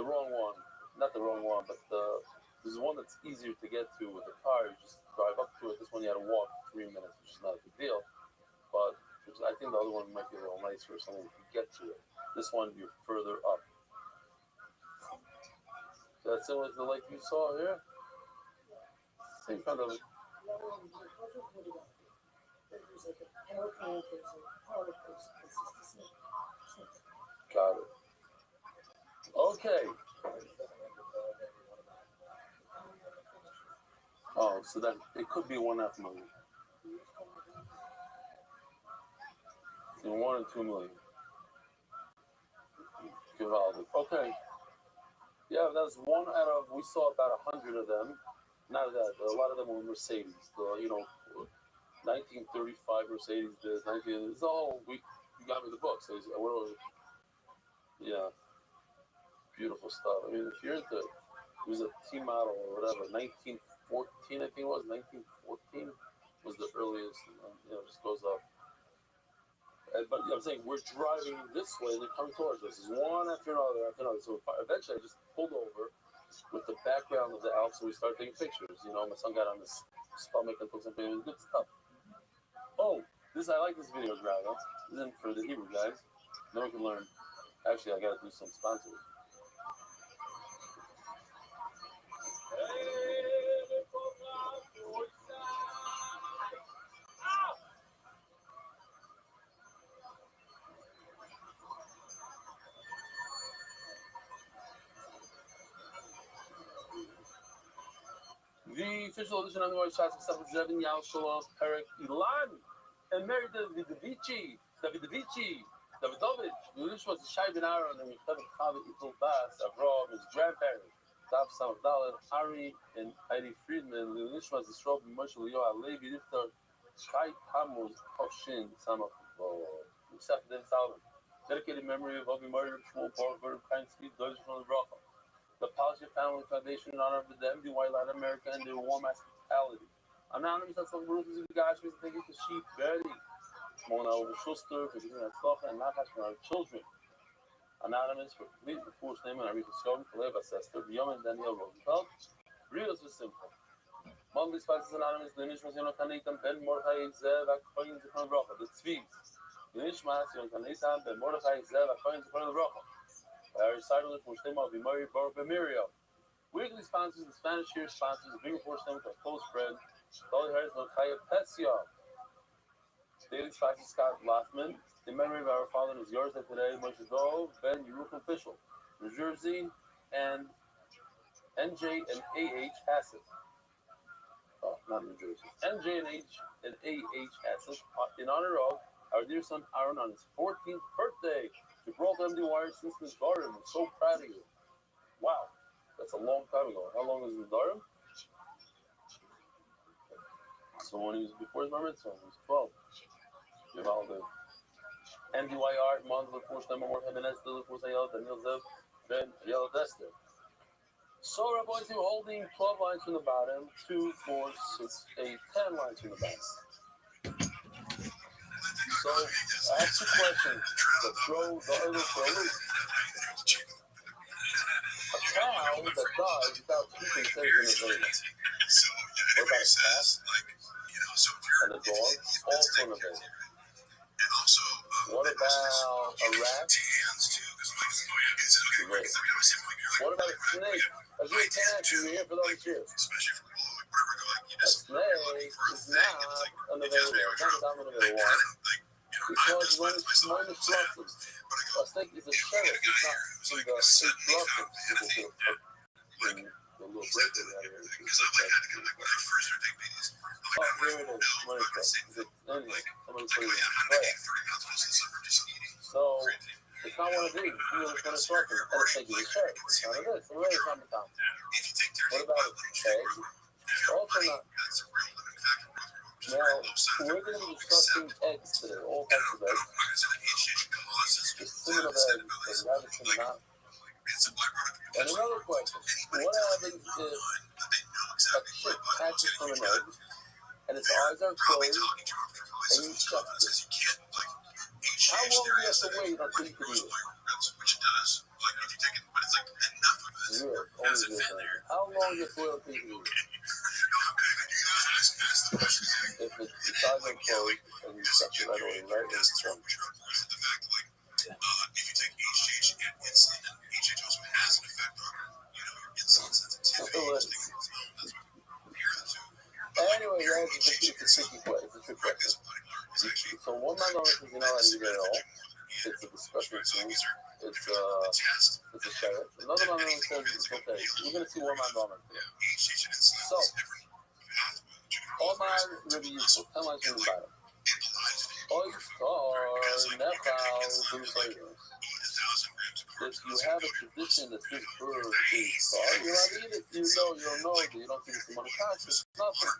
wrong one, not the wrong one, but there's one that's easier to get to with the car. You just drive up to it. This one you had to walk 3 minutes, which is not a big deal. But I think the other one might be a little nicer or something to get to it. This one, you're further up. So that's similar to the lake you saw here. Same kind of. Got it. Okay. Oh, so that it could be $1.5 million. So 1 and 2 million. Okay. Yeah, that's one out of. We saw about 100 of them. Not that a lot of them were Mercedes. 1935 Mercedes. This 19. It's all we. You got me the book. So yeah, beautiful stuff. I mean, if you're into, it was a T model or whatever. 1914, I think it was. 1914 was the earliest. Just goes up. But I'm saying we're driving this way and they're coming towards us. It's one after another after another. So eventually I just pulled over with the background of the Alps and we started taking pictures. My son got on his stomach and took some pictures. Good stuff. Oh, I like this video, Drago. This isn't for the Hebrew guys. Then we can learn. Actually, I got to do some sponsors. The official edition of the Rosh Hashanah 7 Yal Shalom Perek Ilan and Mary Davidovich. Davidovich. The English was Shai Ben Aaron and Mechaber Chavi Itul Bas Avram, his grandparents. Daf Sam Dalet, Ari and Heidi Friedman, Nishmas Yisroel Moshe Leo Alevi Rifter, Chai Tammuz Hoshin Samach Yusef Den Salman. Dedicated memory of Avi Murray, Shmuel Bar, Verb Kainsky, Deutsche from the Bracha. The Palsha Family Foundation in honor of the MDY Latin America and their warm hospitality. Anonymous, that's what Ruth is the guys who think it's the sheep, Betty. Mona over Schuster, for giving us stuff and not for our children. Anonymous for complete the first name and I read the Skovin for Leva Sester, Beyond Daniel Rosenfeld. Rios was simple. Monthly Spices Anonymous, the Nishmas Yonakanitan, Ben Mordechai Zev, Akoyin Zichron Bracha, the Tzviz. The Nishmas Yonakanitan, Ben Mordechai Zev, Akoyin Zichron Bracha. Our recital for Shtema of Bimari Bar Bemirio. Weekly sponsors, the Spanish year sponsors, the Big Four Stem for Close Bread, Dolly Harris, Nokaya Petsia. Daily Spices Scott Lothman. In memory of our father who's yours today, Moshe Dov, Ben Yerucham Fischel, New Jersey, and NJ and AH Hassett. Oh, not New Jersey. NJ and AH Hassett, in honor of our dear son Aaron on his 14th birthday. You brought MD Wire since Miss Durham. I'm so proud of you. Wow, that's a long time ago. How long was Miss Durham? So when he was before his bar mitzvah, he was 12. You're all good. MDYR, Monzel, Forstem, Amor, Hebenes, Dilipusayel, Daniel Zev, Ben, Yellow Dester. So, Rabbi, we're holding 12 lines from the bottom, 2, 4, 6, 8, 10 lines from the bottom. So, I have two questions that throw the other for a loop. A cow that dies without keeping things in his name. What about a cat? And a dog? Also in a vein. What about a rat? Great. What about a snake? A good cat, you're here for those years. A snake is not unavailable. It's not a dominant one. Because when it's minus fluffers, a snake is a sheriff. It's not in the 8 fluffers. The little break that we have here. Oh, here it is. Minus fluffers. Anyway, somebody's putting it in. So, it's not one of these. You know, it's one of fluffers. And it's taking a sheriff. It's not of this. So, where is on the top? What about a egg? Also not. Now, we're going to be discussing eggs today, all types of eggs. The similar eggs, the rabbits and not. And another question, what happens if a chick hatches from an egg, and its eyes are closed, and you suck it? How long do you have to wait until you can eat it? Zero, only 0. How long do you have to wait until you can eat it? If its eyes are closed and you suck it right away, right in its trunk. Anyway, guys, it's a tricky question. It's a trick question. So one man on it is not how to get it all. It's a discussion tool. It's a sheriff. Another man on it says it's okay. We're going to see one man on it today. So, all man reviews, 10 lines from the bottom. If you have a tradition that this bird is star, you're not eat it. You know, you don't know it. You don't think it's the money conscious. Nothing.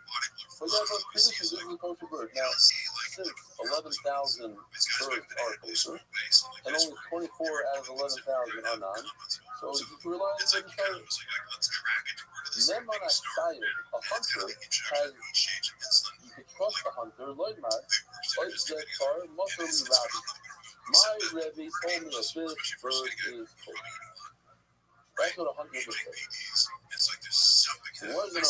But you have a tradition. This is a kosher bird. Now, since 11,000 birds are kosher, and only 24 out of 11,000 are non, so if you rely on the vegetarian, then on that side, a hunter has, you can trust the hunter, Lloydmar, like that car, must be Rabbi. My Rebbe told me that this bird is kosher. That's what a hunter would say. So we're going to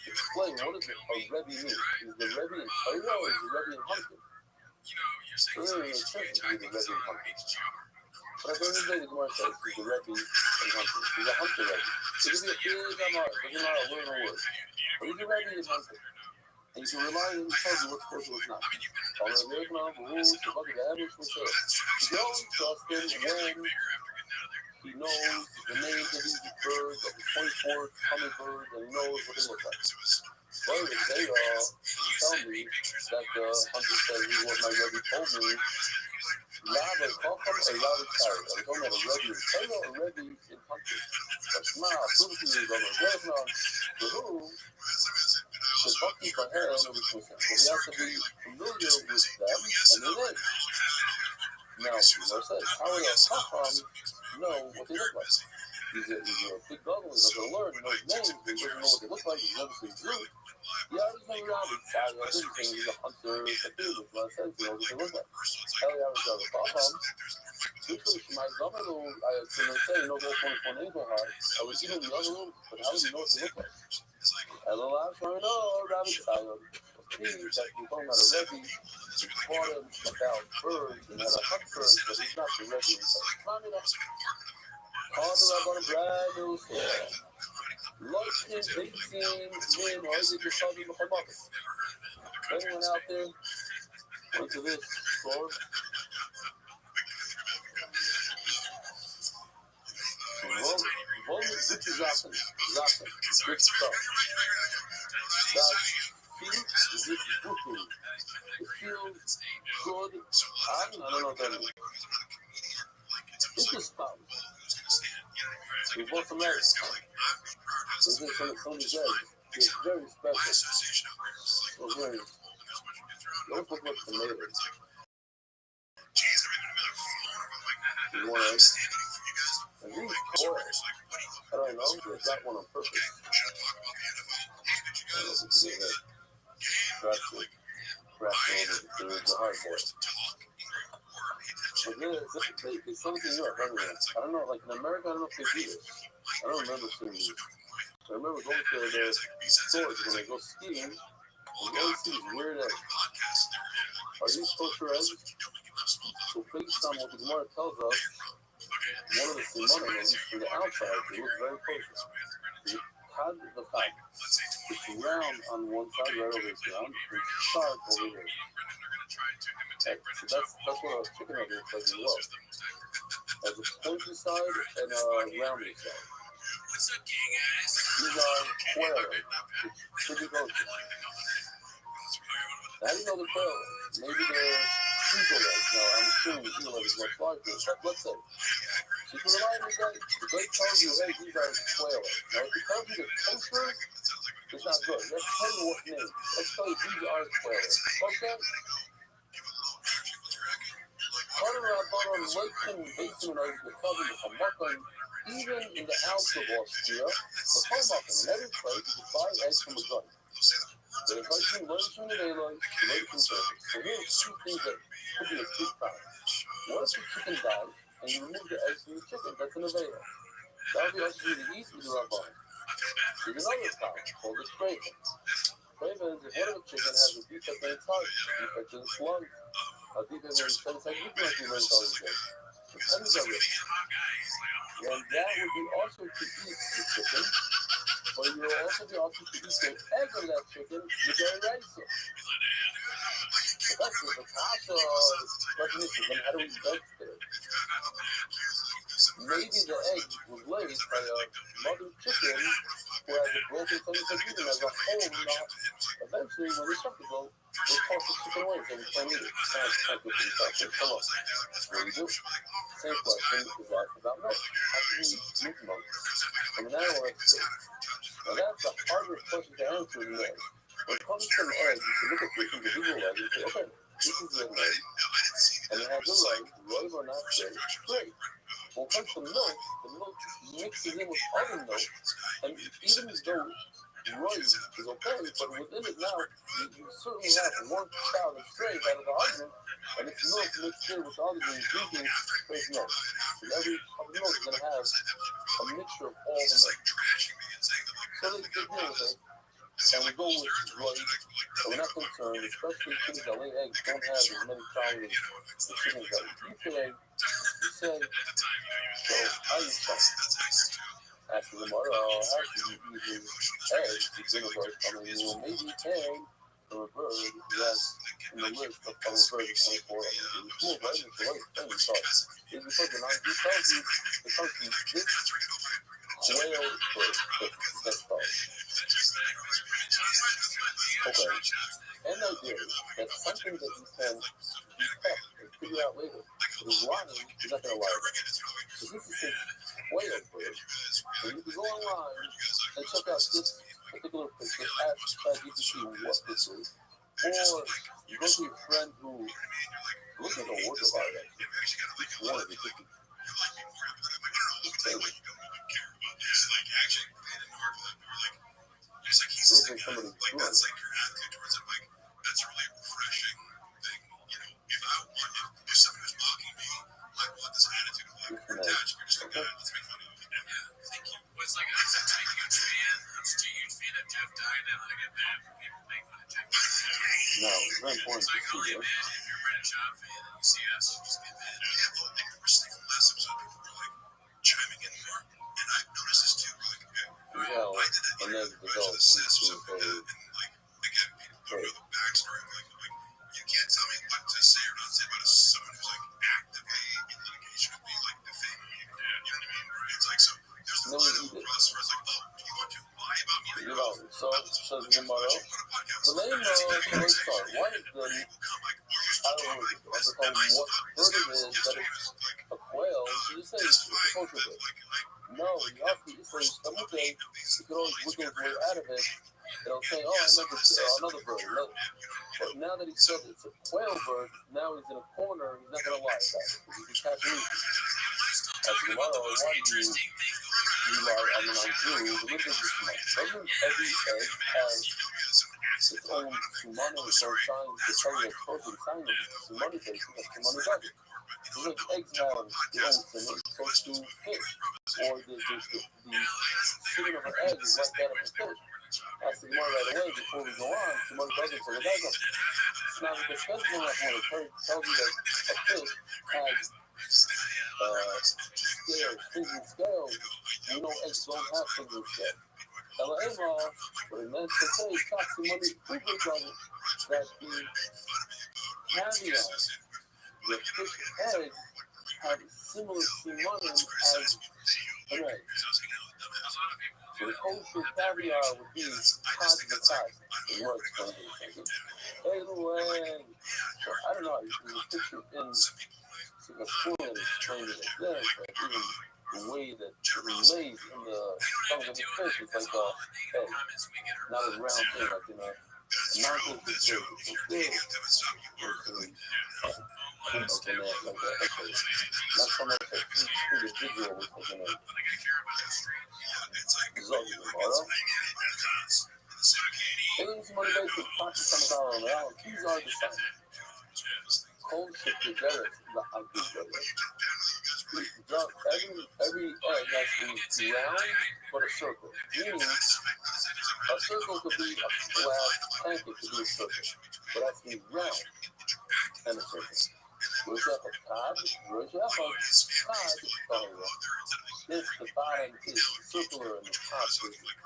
explain what does a Rebbe mean. Is the Rebbe in Torah or is the Rebbe in hunting? So they're in church to be the Rebbe in hunting. But at the end of the day, the Gemara says he's the Rebbe in hunting. He's a hunter Rebbe. So give me a big Amar, a word in a word. But he's a Rebbe in hunting. And you can rely on him to tell you what's kosher and what's not. All the American rules, the bucket of average, which is you don't trust him when he knows the names of these birds, of the 24 hummingbirds, and he knows what they look like. But if they tell me that the hunter said he was my Rebbe told me, Rabbi, how come a Rabbi carry? Are you talking about a Rebbe in Torah or a Rebbe in hunting? חשמל, פורטי, במרגנה, והוא שבקי בהם ובתמוסם. So we have to be familiar with them and their names. Now, as I said, how will a Chacham know what they look like? He's a big gadol, he's not going to learn, he knows names, he doesn't know what they look like, he's never seen Jews. Yeah, he's never around, he's a hunter, it's a dude, it's not a sense, he knows what they look like. Eliyahu is a Chacham. My governor, I can say, no go for an angel heart. I was even the other room, but how do you know what they look like? Hello, I'm sorry, no, Rabbi Rothschild. He's that you don't have a Rebbe. He taught him about birds and how to hunt birds, but he's not the Rebbe himself. Call the Rabbi on a brand new store. Lunch in 18 men, or is it just something with a mother? Anyone out there went to this store? Wollen gute Sachen, good stuff. That feels good. It feels good. I don't know what that is. It's just stuff. We bought some eggs. This is from the egg. It's very special. It's very. Don't put much tomatoes. You want eggs? And these corals, I don't know, they got one on purpose. I don't know if you can get it. Scratch the hard board. But yeah, it's something new I've heard of. I don't know, like in America, I don't know if they do this. I don't remember seeing this. I remember going to their stores when they go skiing, and you always see these weird eggs. Are these kosher eggs? So based on what the Gemara tells us, one of the simanim, at least from the outside, they look very kosher. You had the fact it's round on one side, right over here, round, and sharp over here. So that's what a chicken egg looks like as well. As a pointy side and a rounded side. These are quail eggs, which should be kosher. How do you know the quail eggs? Maybe they're eagle eggs. Now, I'm assuming the eagle egg is much larger, but let's say. So you can remind me that the great tells you, hey, these are quail eggs. Now, if it tells you they're kosher, it's not good. Let's tell you what name. Let's tell you these are quail eggs. Okay? Part of our bottom Leichen basement of the cover of Hamakan, even in the Alps of Austria, the Hamakan, in every place, you can buy eggs from a gun. There's like two legs from the daylight, legs from surface. So here's two things that could be a big problem. What if the chicken dies and you remove the eggs from the chicken? That's an avail. That would be actually the easy to do our body. There's another problem called the craven. Craven is if one of the chicken has a defect in its heart, a defect in its lung, a defect in its stomach, you can actually learn all these things. Depends on it. And that would be also to eat the chicken. But you will also be option to eat the egg of that chicken with their rice. So that's the kasha definition. Then how do we get there? Maybe the egg was laid by a mother chicken who has a broken stomach and even has a whole knot. Eventually, when they start to go, they toss the chicken away so we can't eat it. It's not good for the fact that come up. What do we do? Same question is asked about milk. How can we eat milk? From an animal expert. Now that's the hardest question to answer in the egg. When it comes to an egg, you can look at this individual egg and say, okay, this is an egg, and it has a right or not right, great. When it comes to milk, the milk mixes in with other milk, and even though rice is okay, but within it now, you certainly have one child that's straight out of the argument, and it's milk mixed in with the other things, drinking straight milk. So every cup of milk is going to have a mixture of all the milk. So they deal with it, and we go with rice, and we're not concerned, especially chickens that lay eggs don't have as many calories as the chickens that eat today. You say, so how you start? After the mother, after you use eggs, you bring a bird coming, you will maybe egg from a bird that's in the list of common birds 24 of them. It's cool, right? It's the right thing we thought. It's because the 90 tells you the country this quail bird that's called. Okay. And the idea is that's something that you can detect and figure out later. Because lying, you're not going to lie. Because this is a quail bird. So you can go online and check out this particular picture, ask ChatGPT what this is, or you go to your friend who looks like a work of art. Each one of it.
He's like, he's like, that's like your attitude towards it. Like, that's a really refreshing thing. You know, if somebody was mocking me, I want this attitude of like, you're attached, you're just like, let's make fun of you. Yeah, thank you. Well, it's like, I'm such a huge fan. I'm such a huge fan of Jeff Dye now. I get mad when people make fun of Jeff Dye.
No, it's very important
to see it. If you're a British Shop fan and you see us, you just get mad. Yeah, well, like, we're saying the last episode, people were like chiming in more. And I've noticed this too. We're like, okay, I did that interview with Sis or something, and like, again, people don't know the backstory. Like, you can't tell me what to say or not say about someone who's like actively in litigation with me, like defaming me. You know what I mean? It's like, so there's a line of trust for us, like, oh, do you want to lie about me?
You know, so tomorrow, the name let's start. Why is the, I don't know what bird it is, that it's a quail, so you say it's a culture bird. No, you have to say something, you can always wiggle your way out of it. They'll say, oh, another bird. But now that he said it's a quail bird, now he's in a corner, he's not going to lie about it. He's Japanese. As tomorrow, why do you lie? I mean, on Jew, the witness is tomorrow. Doesn't every egg have its own sumana, its own sign, the cellular code and sign of sumana basic, and sumana doesn't. Just like eggs have their own symbols, so do fish. Or the skin of an egg is like that of a fish. Ask the Gemara right away before we go on. Gemara doesn't say it doesn't. Now, the defense of that one tells you that a fish has scales, fins and scales. You know, eggs don't have fins and scales. Ela what it meant to say, Taxi Money Uber doesn't, that the caviar, the fish egg, have similar simanim as an egg. So the kosher caviar would be positive size. It works for me. Anyway, so I don't know, you can picture in Singapore and explain it like this, but even the way that it lays in the tongue of the fish is like a egg, not a round thing, like, you know, a mountain is big, it's big, okay, man, like that, okay. Not so much a individual with like an egg. Things motivation practice on the dollar. These are the signs. Cold to together, the ugly together. Every egg has to be round but a circle. Meaning, a circle could be a flat pancake, could be a circle. But that's be round and a circle. If the bottom is circular and the top is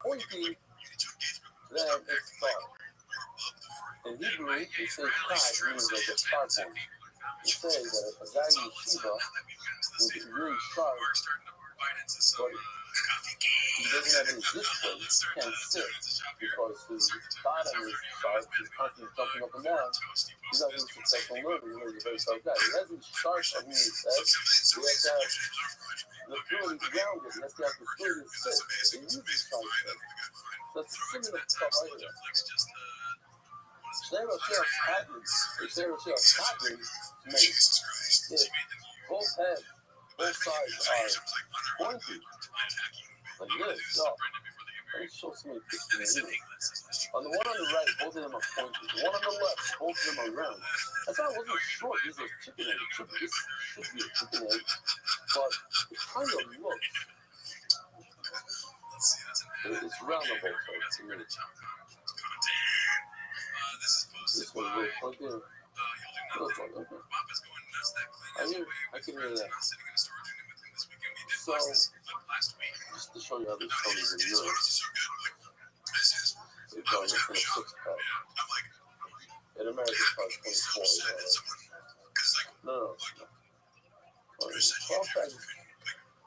pointy, then it's far. In Hebrew, they say chad means like a sharp one. They say that if a guy in yeshiva is really sharp, but he doesn't have any display, he can't sit because his bottom is sharp, he's constantly jumping up and down. He's not really successful learner, he's a very sharp guy. He hasn't sharp, I mean, he says, he has to have the ability to ground it, he has to have the ability to sit. He uses sharp things. That's similar to how I do it. Both heads, both sides are pointy, like this. So, let me show some of the pictures. On the one on the right, both of them are pointy. The one on the left, both of them are round. That's why it wasn't short. These are chicken eggs. This should be a chicken egg, but it kind of looks. It's round on both sides. This one looks like it. Looks like okay. I can hear that. So, just to show you how this comes in Europe, it's going for a 6-pack. In America, it's probably 24. No. 12-pack is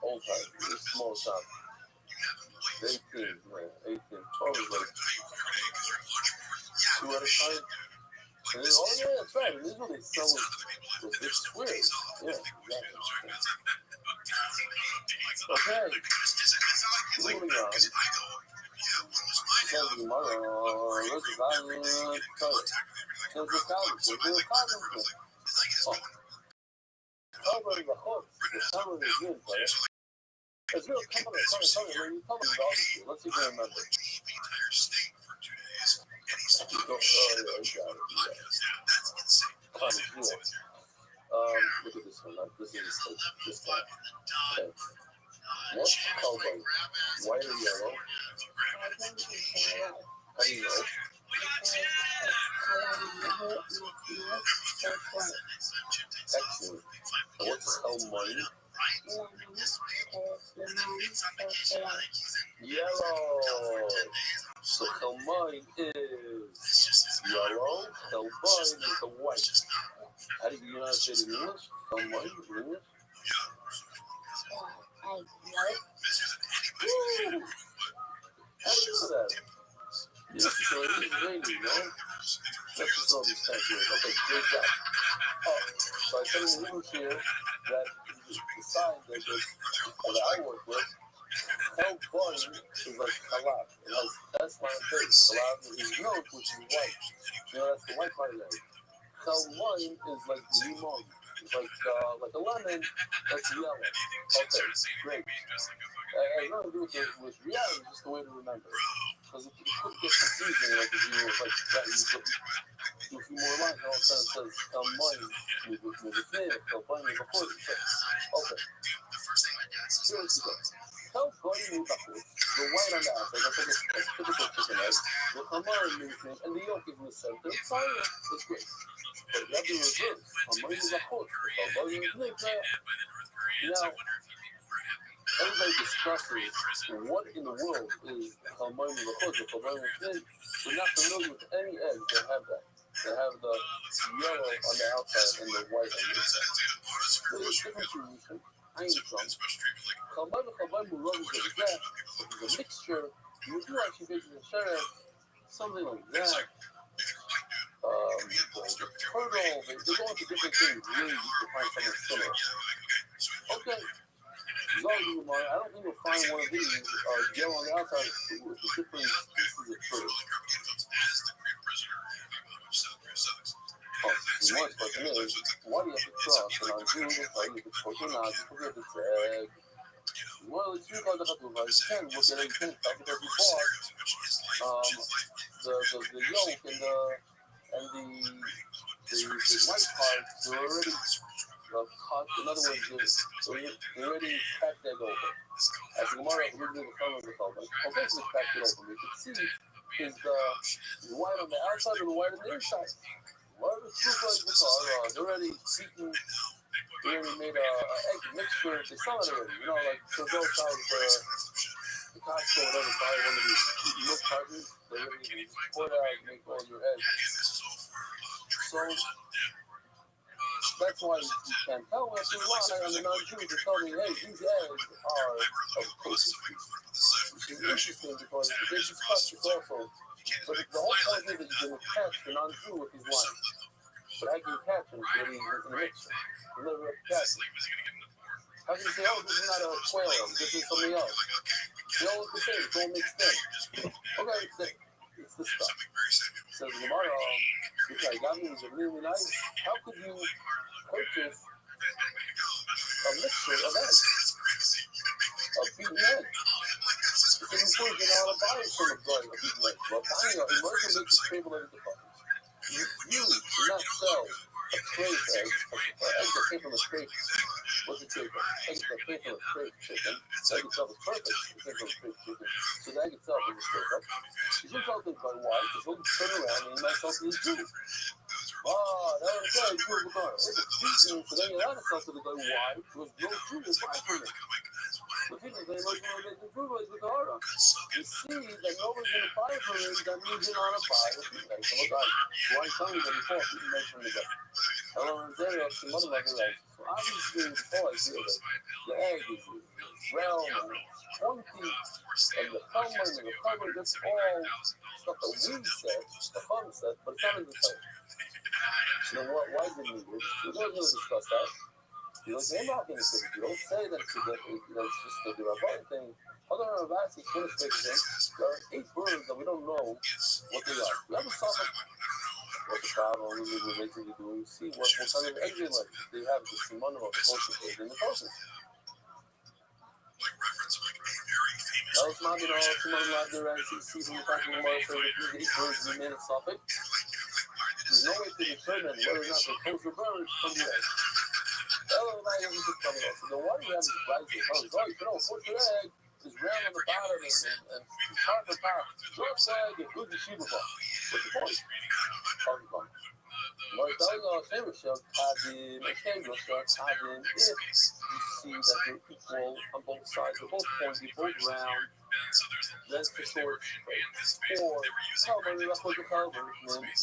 old type. It's small shop. 18, man. 18. 12 is like 2 at a time. And then, oh yeah, that's right. And this is what they sell with this squid. Yeah, exactly. Okay. moving on. Says tomorrow, let's go. Cover the hook, the summer is good, right? It's real cover, when you cover the obviously, let's see if you remember. Look at this one. This is this guy. Okay. What's cowboy? White or yellow? How do you know? Excellent. What's cowboy? Yellow. So cowboy is yellow. Cowboy is the white. How do you know how to say it in English? Cowboy in English? How do you know that? Yeah, so it is raining, no? Let's just throw these things here. Okay, great job. Oh, so I said in the English here that the sign that I work with, cowboy is like halab. It has that's my face. Halab is milk, which is white. You know, that's the white part of it. Cowboy is like limon. It's like a lemon that's yellow. Okay, great. I don't do it with reality, just the way to remember. Because it could get confusing, like if you were like that, you do a few more lines, and all of a sudden it says cowboy with a thing, cowboy with a foot. Okay. Here we go. Cowboy with a foot. The white on the outside, that's like a typical chicken egg. The cowboy movement, and the yolk is in the center. It's fine. It's great. But you have to reverse. Cowboy with a foot. Cowboy with a foot. Now, everybody discusses what in the world is cowboy with a foot, or cowboy with a foot. We're not familiar with any eggs that have that. They have the yellow on the outside and the white on the inside. There's a different solution. I ain't from. Cowboy with that is a mixture. You do actually basically share something like that. The turtle, they go into different things. Really, you can find something similar. Okay. I don't think you'll find one of these yellow on the outside with the different pieces of turtle. The one question is, why do you have to trust and on June if I use the protein not to forget the egg? Well, it's you got to have to like 10, look at it, 10, talk about before. The yolk and the white part, they're already cut. In other words, they're already cracked egg open. As the Gemara, we're going to do the color of the color. Okay, so cracked it open. You can see is the white on the outside and the white on the inside. What are the two guys with they're already beaten, they already made an egg mixture. They sell it already, you know, like so they'll sell the Costco or whatever, buy one of these milk cartons. They already pour it out and make all your eggs. So that's why you can't tell us why on the non-Jews are telling me, hey, these eggs are of closest species. Which is interesting because they discuss this also. But the whole point is that you can catch the non-Jew if he's lying. But how can you catch him when he's in the mixture? You never catch him. How can you say, oh, this is not a quail, this is something else? They all look the same, it's all mixed in. Okay, it's this stuff. Says Gemara, which I got me is really nice. How could you purchase a mixture of eggs? A beaten egg? Because you can't get out of buy it from a beaten egg. Well, immersion makes it stable at the bottom. You do not sell a crate egg, egg that came from a crate. What's the chicken? Egg that came from a crate chicken. The egg itself is perfect. It came from a crate chicken. So the egg itself is a straight up. You should sell things by why? Because he'll turn around and you might sell things too. That was good. You were going. It's a beaten. So then you had to sell to the guy why? Because no food is fine for me. The people say, look, the food was with the order. You see that nobody's going to buy for it. That means you're not a buyer. So look, why tell me that before? You can mention the guy. However, there are some other like eggs. So obviously, before I feel that the egg is round and pointy, and the thumb and the cover, that's all stuff that we said, the fun said, but it's not in the title. So why didn't we do it? We're going to discuss that. You're like, they're not going to say it. You don't say that that's just the Rabbi thing. Other Rabbi is going to say that there are 8 words that we don't know what they are. We haven't solved what the problem is related to doing. See what kind of exit like they have the Simon of the culture in the process. That was not someone like the right see from the fact of the Gemara says that these 8 words remain a suffix. There's no way to determine whether or not they pose the birds from the egg. So the water you have is rising. Oh, you know, put your egg is round on the bottom and hard on the top. Your egg is good to shoot the ball. What's the point? Talking about. If you see that they're equal on both sides, they're both pointy, both round, that's the short. Or, the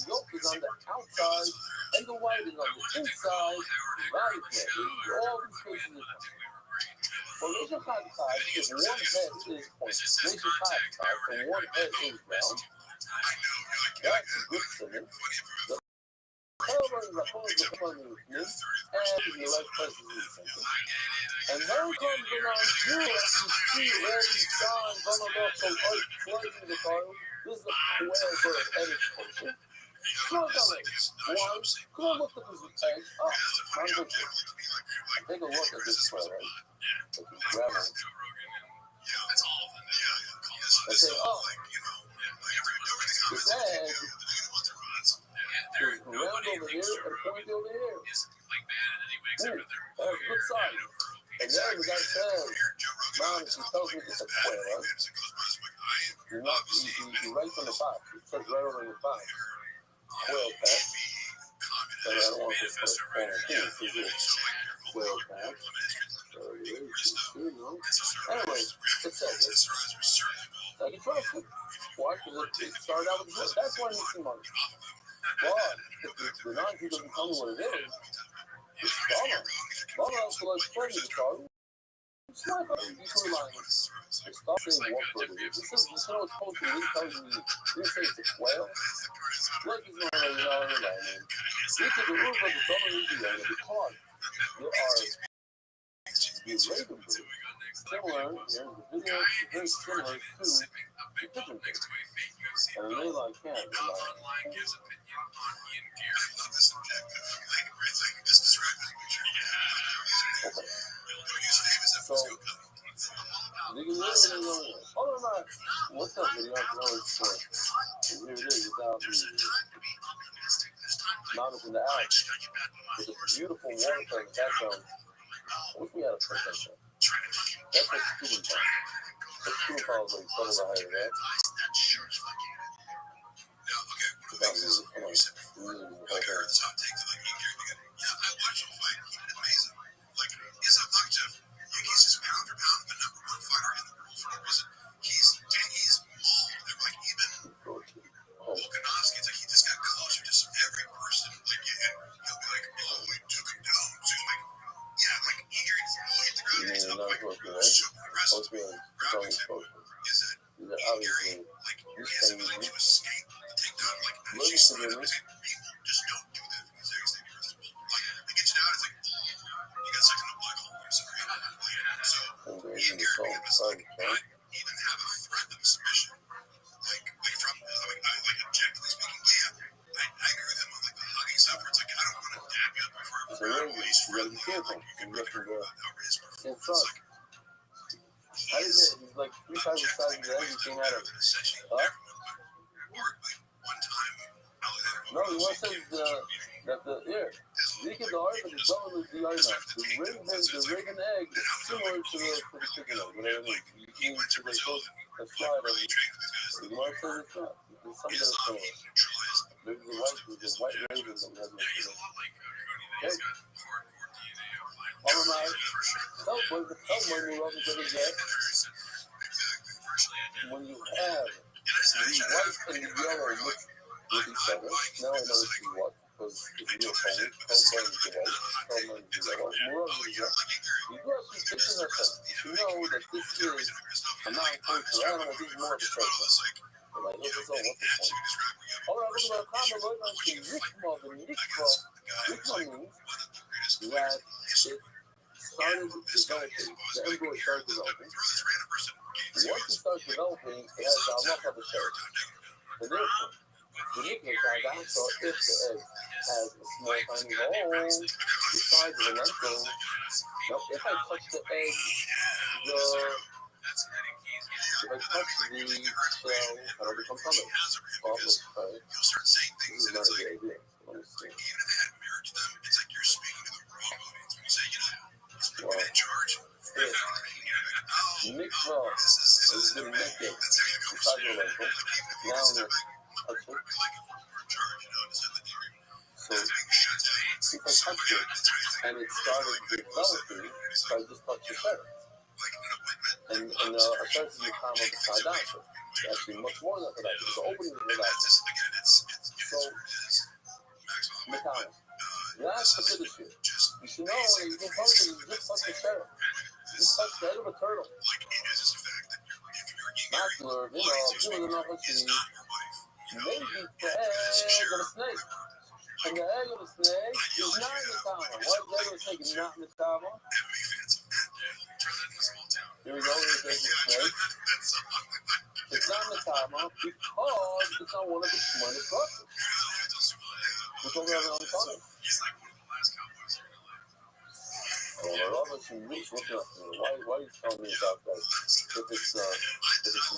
yolk is on the outside and the white is on the inside. Right there. All these cases are well, Rachel Cock's if one head is pointed, Rachel Cock's and one head is round, that's a good thing. And then comes around you and you see all these signs on the left from earth flooding the car. This is a square bird edit function. So it's like, one, come on, look at this egg. Oh, I'm good. Take a look at this square, right? If you grab it. And say, oh, this egg is round over here and point over here. Ooh, that's a good sign. And then the guy says, Mom, she tells me it's a square, right? You're not, you write on the box. It says right over in the box. Square patch. But I don't want to put a corner here. So here's square patch. Anyway, it says it. Now you trust it. Why? Because it started out with this. That's why you see money. But if the non-Jew doesn't tell me what it is, it's Bama. Bama also likes plenty of car. It's not going to be too lying. Stop saying what for it is. This is what's supposed to be telling you. You say it's a quail. Like it's not really all in that. You could do it, but the Bama is the end of the car. There are these raven birds. Similar, here's the video, very similar to the pigeon bird. And the leyline can't. So, what's up, video? I know it's for. And here it is without the mountains in the Alps. With a beautiful waterfall in the background. I wish we had a print like that. That's like student time. The student time is like double the height of that. Without music, come on. Okay. Volkanovski, it's like he just got closer to every person, like, and he'll be like, oh, we took him down. So he's like, yeah, like, Adrian, hit the ground, he's not like, super aggressive. Is that Adrian, like, he has the ability to escape, to take down, like, energy side of it. People just don't do that for these eggs. Like, they get you down, it's like, you got stuck in a black hole or something. So, me and Gary began to, like, not even have a threat of submission. Like from, like objectively speaking, yeah, I agree with him on like the hugging stuff. Where it's like I don't want to dab you up before I release from the careful. You can look over his performance. I didn't get he's like 3 times the size of the egg he came out of. No, he wants that the you can the but the double is the the raven egg is similar to the chicken egg, whatever it is. You can to the close a slide of it. You want to say it's not. It's something that's similar. Maybe the white raven that has no chicken. Okay. All right. Tell when you love each other that when you have the white and the yellow mixed with each other, now I know it's what. Because if you do a phone, phone is the white, phone is the yellow. More of the yellow. You do have some pictures of that. You know that this is a non-functional animal. This is more of a person. They're like, what's the point? All right, we're going to comment on the Nikma. The Nikma means that it started developing, the embryo started developing. Once it starts developing, it has the halach of the shell. And therefore, the nuclear dinosaur, if the egg has a small tiny hole the size of a lentil, now if I touch the egg, if I touch the shell, it'll become something. Oh, okay. This is not a good idea. Let me see. Wow. Mikvah is the naked inside your lentil. Now I'm going to touch it. So, if I touch it and it started developing, so I just touched the feather. And I started to become a side dancer. Actually, much more than that. It's the opening of the dancer. So, Mikhail, that's the good issue. You should know that you can touch it, you just touch the feather. Just touch the head of a turtle. Muscular, good enough to see. Maybe the egg of a snake. And the egg of a snake is not Nitama. Why is the egg of a snake not Nitama? Here we go, here's the snake. It's not Nitama because it's not one of its minor structures. Which one have on color? Oh, Rabbi Rothschild, why are you telling me about that? If it's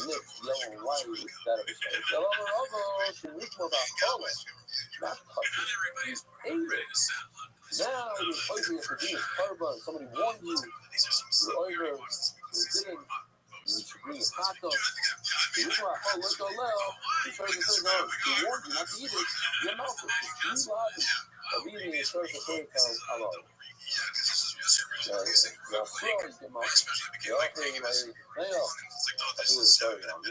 mixed, yellow and white, it's that of a snake. Rabbi Rothschild, about color. Not touching. You ate it. Now the oiver for being carbon. Somebody warned you. The oiver didn't. You should bring a hot dog. The reason why I let go low is because it says, no, he warned you not to eat it. Your mouth is 3 lodges of eating a certain pound halal. Now, swirls get my. You're offering my. Hang on. I feel it's very on me.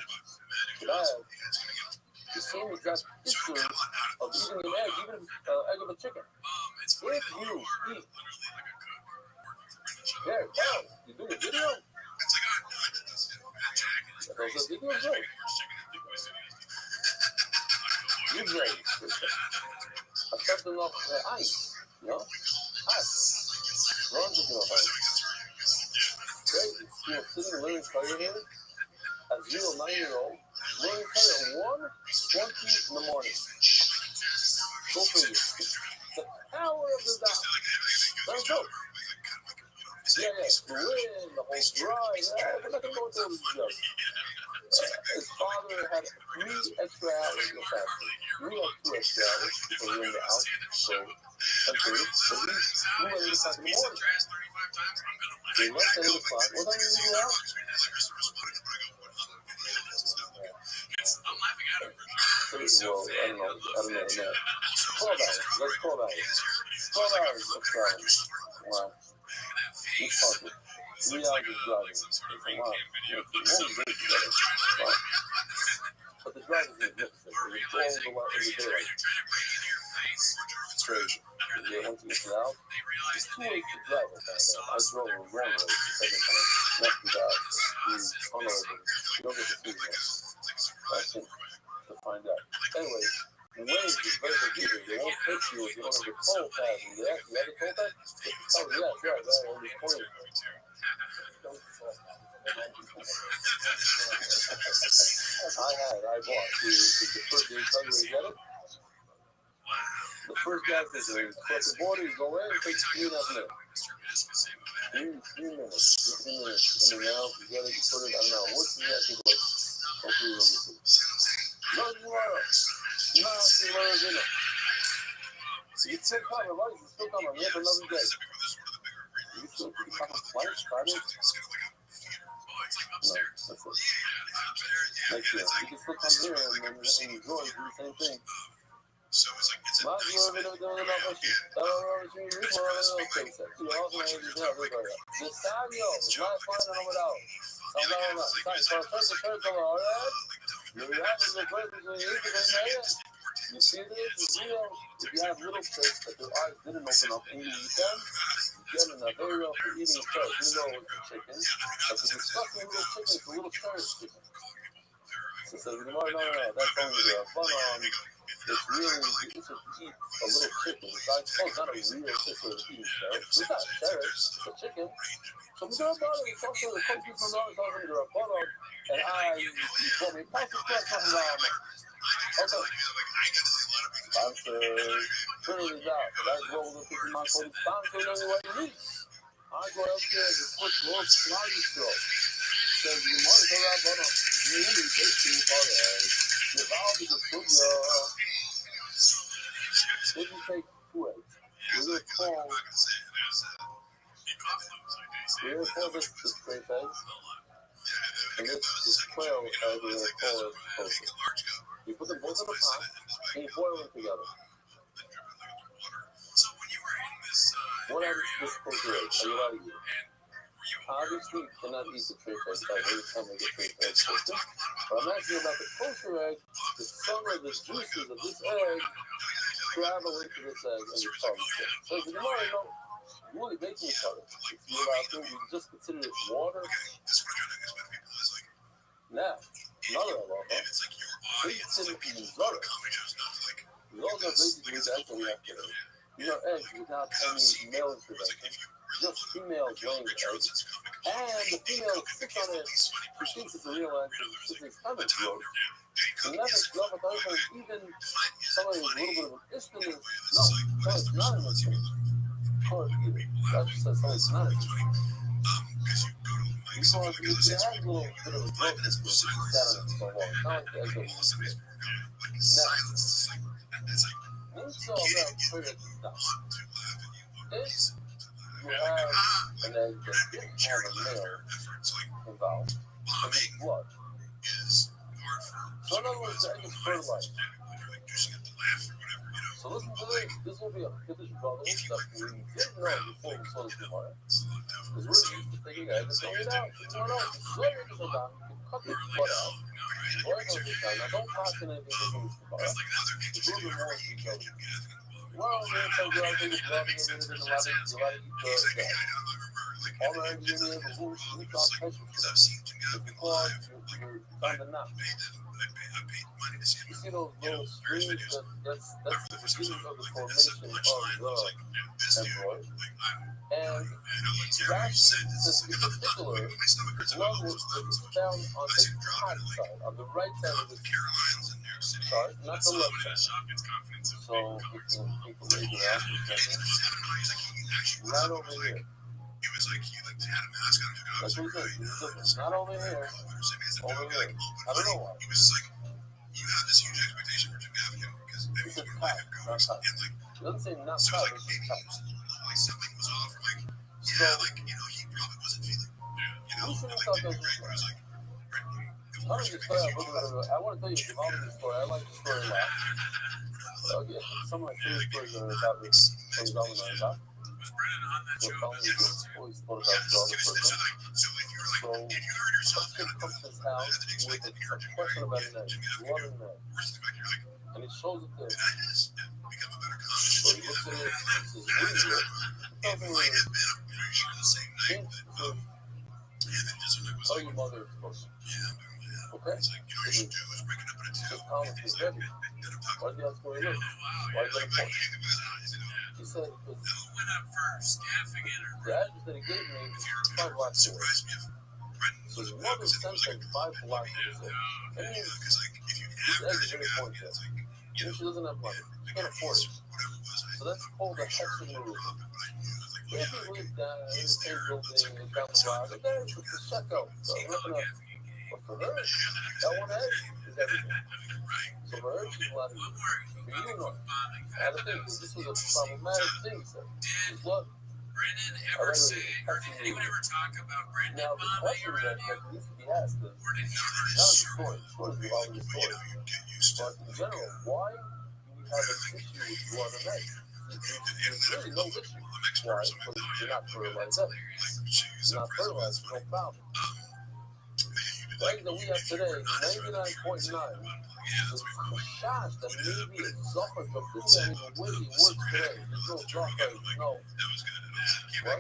But I have. The same exact history of eating an egg, even egg of a chicken. If you eat, there, you do a video. That's a video great. You great. I kept them off ice, ice. Runs with enough ice. Great. Sitting and learning Torah here as 9-year-old. Learning Torah at 1:20 in the morning. Go for you. The power of the dot. Let's go. Yeah. The wind, the whole drive. We're not going to go into all this stuff. His father had 3 extra hours in the factory. We had 2 extra hours because we were in the house. So, temporary. But we went in the o'clock in the morning. They left at 8 o'clock. What time did we go out? Well, I don't know. 12 hours. Let's 12 hours. 12 hours of travel. Wow. Each party. 3 hours of driving. It's a lot. It's a long day together. Wow. But the driving is magnificent. It's all the way every day. It's crazy. Yeah, once you get it out, it's 2 ways to drive. I drove a wrong way the second time. Not too bad. You don't get to see it. That's it. To find out. Anyway, the waves is very confusing. They won't fix you if you don't have the toll pass. You have the toll pass? Oh, yeah, right. Only 20. I bought. The first day, tell you where you get it? The first gas station, cross the border, you go in, it takes 3.5 minutes. 3 minutes. 15 minutes. In and out, you get it, you put it, I don't know. What's the actual like? Hopefully you don't get it. No, so you still come, the lights still come, we have another day. You still come on flights, Friday? No, that's it. Next year. You can still come here and enjoy, do the same thing. You see this? If you have little fish that their eyes didn't open up and you eat them, you get enough very well for eating fish. You know it's a chicken. But if you're stuffing little chicken, it's a little carrot chicken. So it says, no, that's only a fun on. It's really, you should eat a little chicken. It's not a real fish with eating carrots. It's not carrots, it's a chicken. chicken. So we got about it. We talked to the coach from the talking to the butler, and he told me, pass the press on down. Okay. Turn it out. That's what we're going to my coach. Sponsor anyway, release. I go upstairs and switch little slidey stroke. Says, you want to go out, but you really basically for it. You're allowed to put your. Didn't take 2 eggs. We're called. We're called this straight eggs. And this quail, as we call it, toasted. You put them both in the pot, and you boil them together. What are this kosher eggs? Are you allowed to eat it? Obviously, you cannot eat the straight eggs like every time they get straight eggs toasted. But I'm asking about the kosher egg. The some of the juices of this egg travel into this egg and it's called it. So if you want to know, really baking powder, if you're allowed to, you just consider it water. Now, another halacha, it's in the Zara. Those are basically the eggs that we have today. These are eggs without any male intervention, just females laying the eggs. And the female sits on it, she thinks it's a real egg, she thinks kind of gross. And that's even somebody with a little bit of an instinct. No, it's not an instinct. Or either. That just says something's not an instinct. Because it has a little bit of a growth that's been sat on it for a long time. Next. So I'm going to put it down. If you have an egg that didn't have a male involved, and it's blood. So in other words, the egg is fertilized. So listen to this. This will be a Kiddush brother stuff we didn't know before we saw this tomorrow. Because we're used to thinking egg is going out. No, slow your eggs down. You cut the blood out. Boil it over time. Now don't pass in anything that moves the blood. It's a little bit more detailed. Well, some girls think it's loving and then a lot of eat the all the eggs in there, the whole sweet off pressure. Because you're trying to knock. You see those little streams, that's the beginning of the formation of the embryo. And Rashi says in particular, blood is found on the hot side, on the right side of the chart, not the left side. So people read the right over here. That's what he says. It's not over here. Over here. I don't know why. You have this huge expectation for Jim Gaffigan because he said not top. He doesn't say not top, it's just top. Like something was off, he probably wasn't feeling. I want to tell you the story. I like the story a lot. Some of my favorite stories are about this. Always thought about the other person. So, let's get comes to his house with a question about an egg, blood in an egg. And he shows it there. So he looks at it, he says, what is it? He tells me, tell your mother it's kosher. Okay? Just calm and he's ready. Why did you ask where he lives? Why did you let him He said, the address that he gave me is 5 blocks away. So his mother sent him 5 blocks away. That means this egg is very important to her. She doesn't have money. She can't afford it. So that's called a Hexen move. If he lives down in the same building and down the block, it's a shekel. So ripping up. But for her, that one egg is everything. So for her, she's allowed to eat. But you know, I had to think, this was a problematic thing, so his blood.
Brennan ever say, or did anyone ever talk about Brendan
Now, the question that needs to be asked is, not the story. The story is always the story. But in general, why do we have an issue with blood and eggs? There's really no issue. Why? Because you're not fertilized up. You're not fertilized, no problem. The egg that we have today, 99.9, is shocked that maybe it's Zucker, but this ain't even way it works today. There's no Zucker, no. What? What?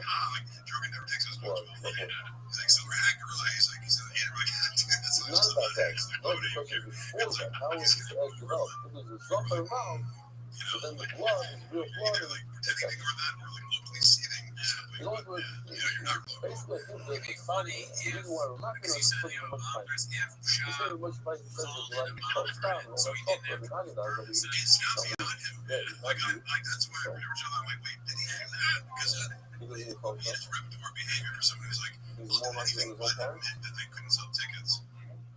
Okay. It's not about that. No, because before that, how was this egg developed? If there's a Zucker involved, so then the blood is real blood, and it's In other words, basically, I think the sound, the reason why we're not going to put in much spice. We say the much spice says that you like toast down, all that stuff, but the Nagi does, but
It's not beyond him. That's why I remember telling him, like, wait, did he do that? Because
he doesn't eat toast
he has repertoire behavior for someone who's like,
he's more like his own parents.
that they couldn't sell tickets.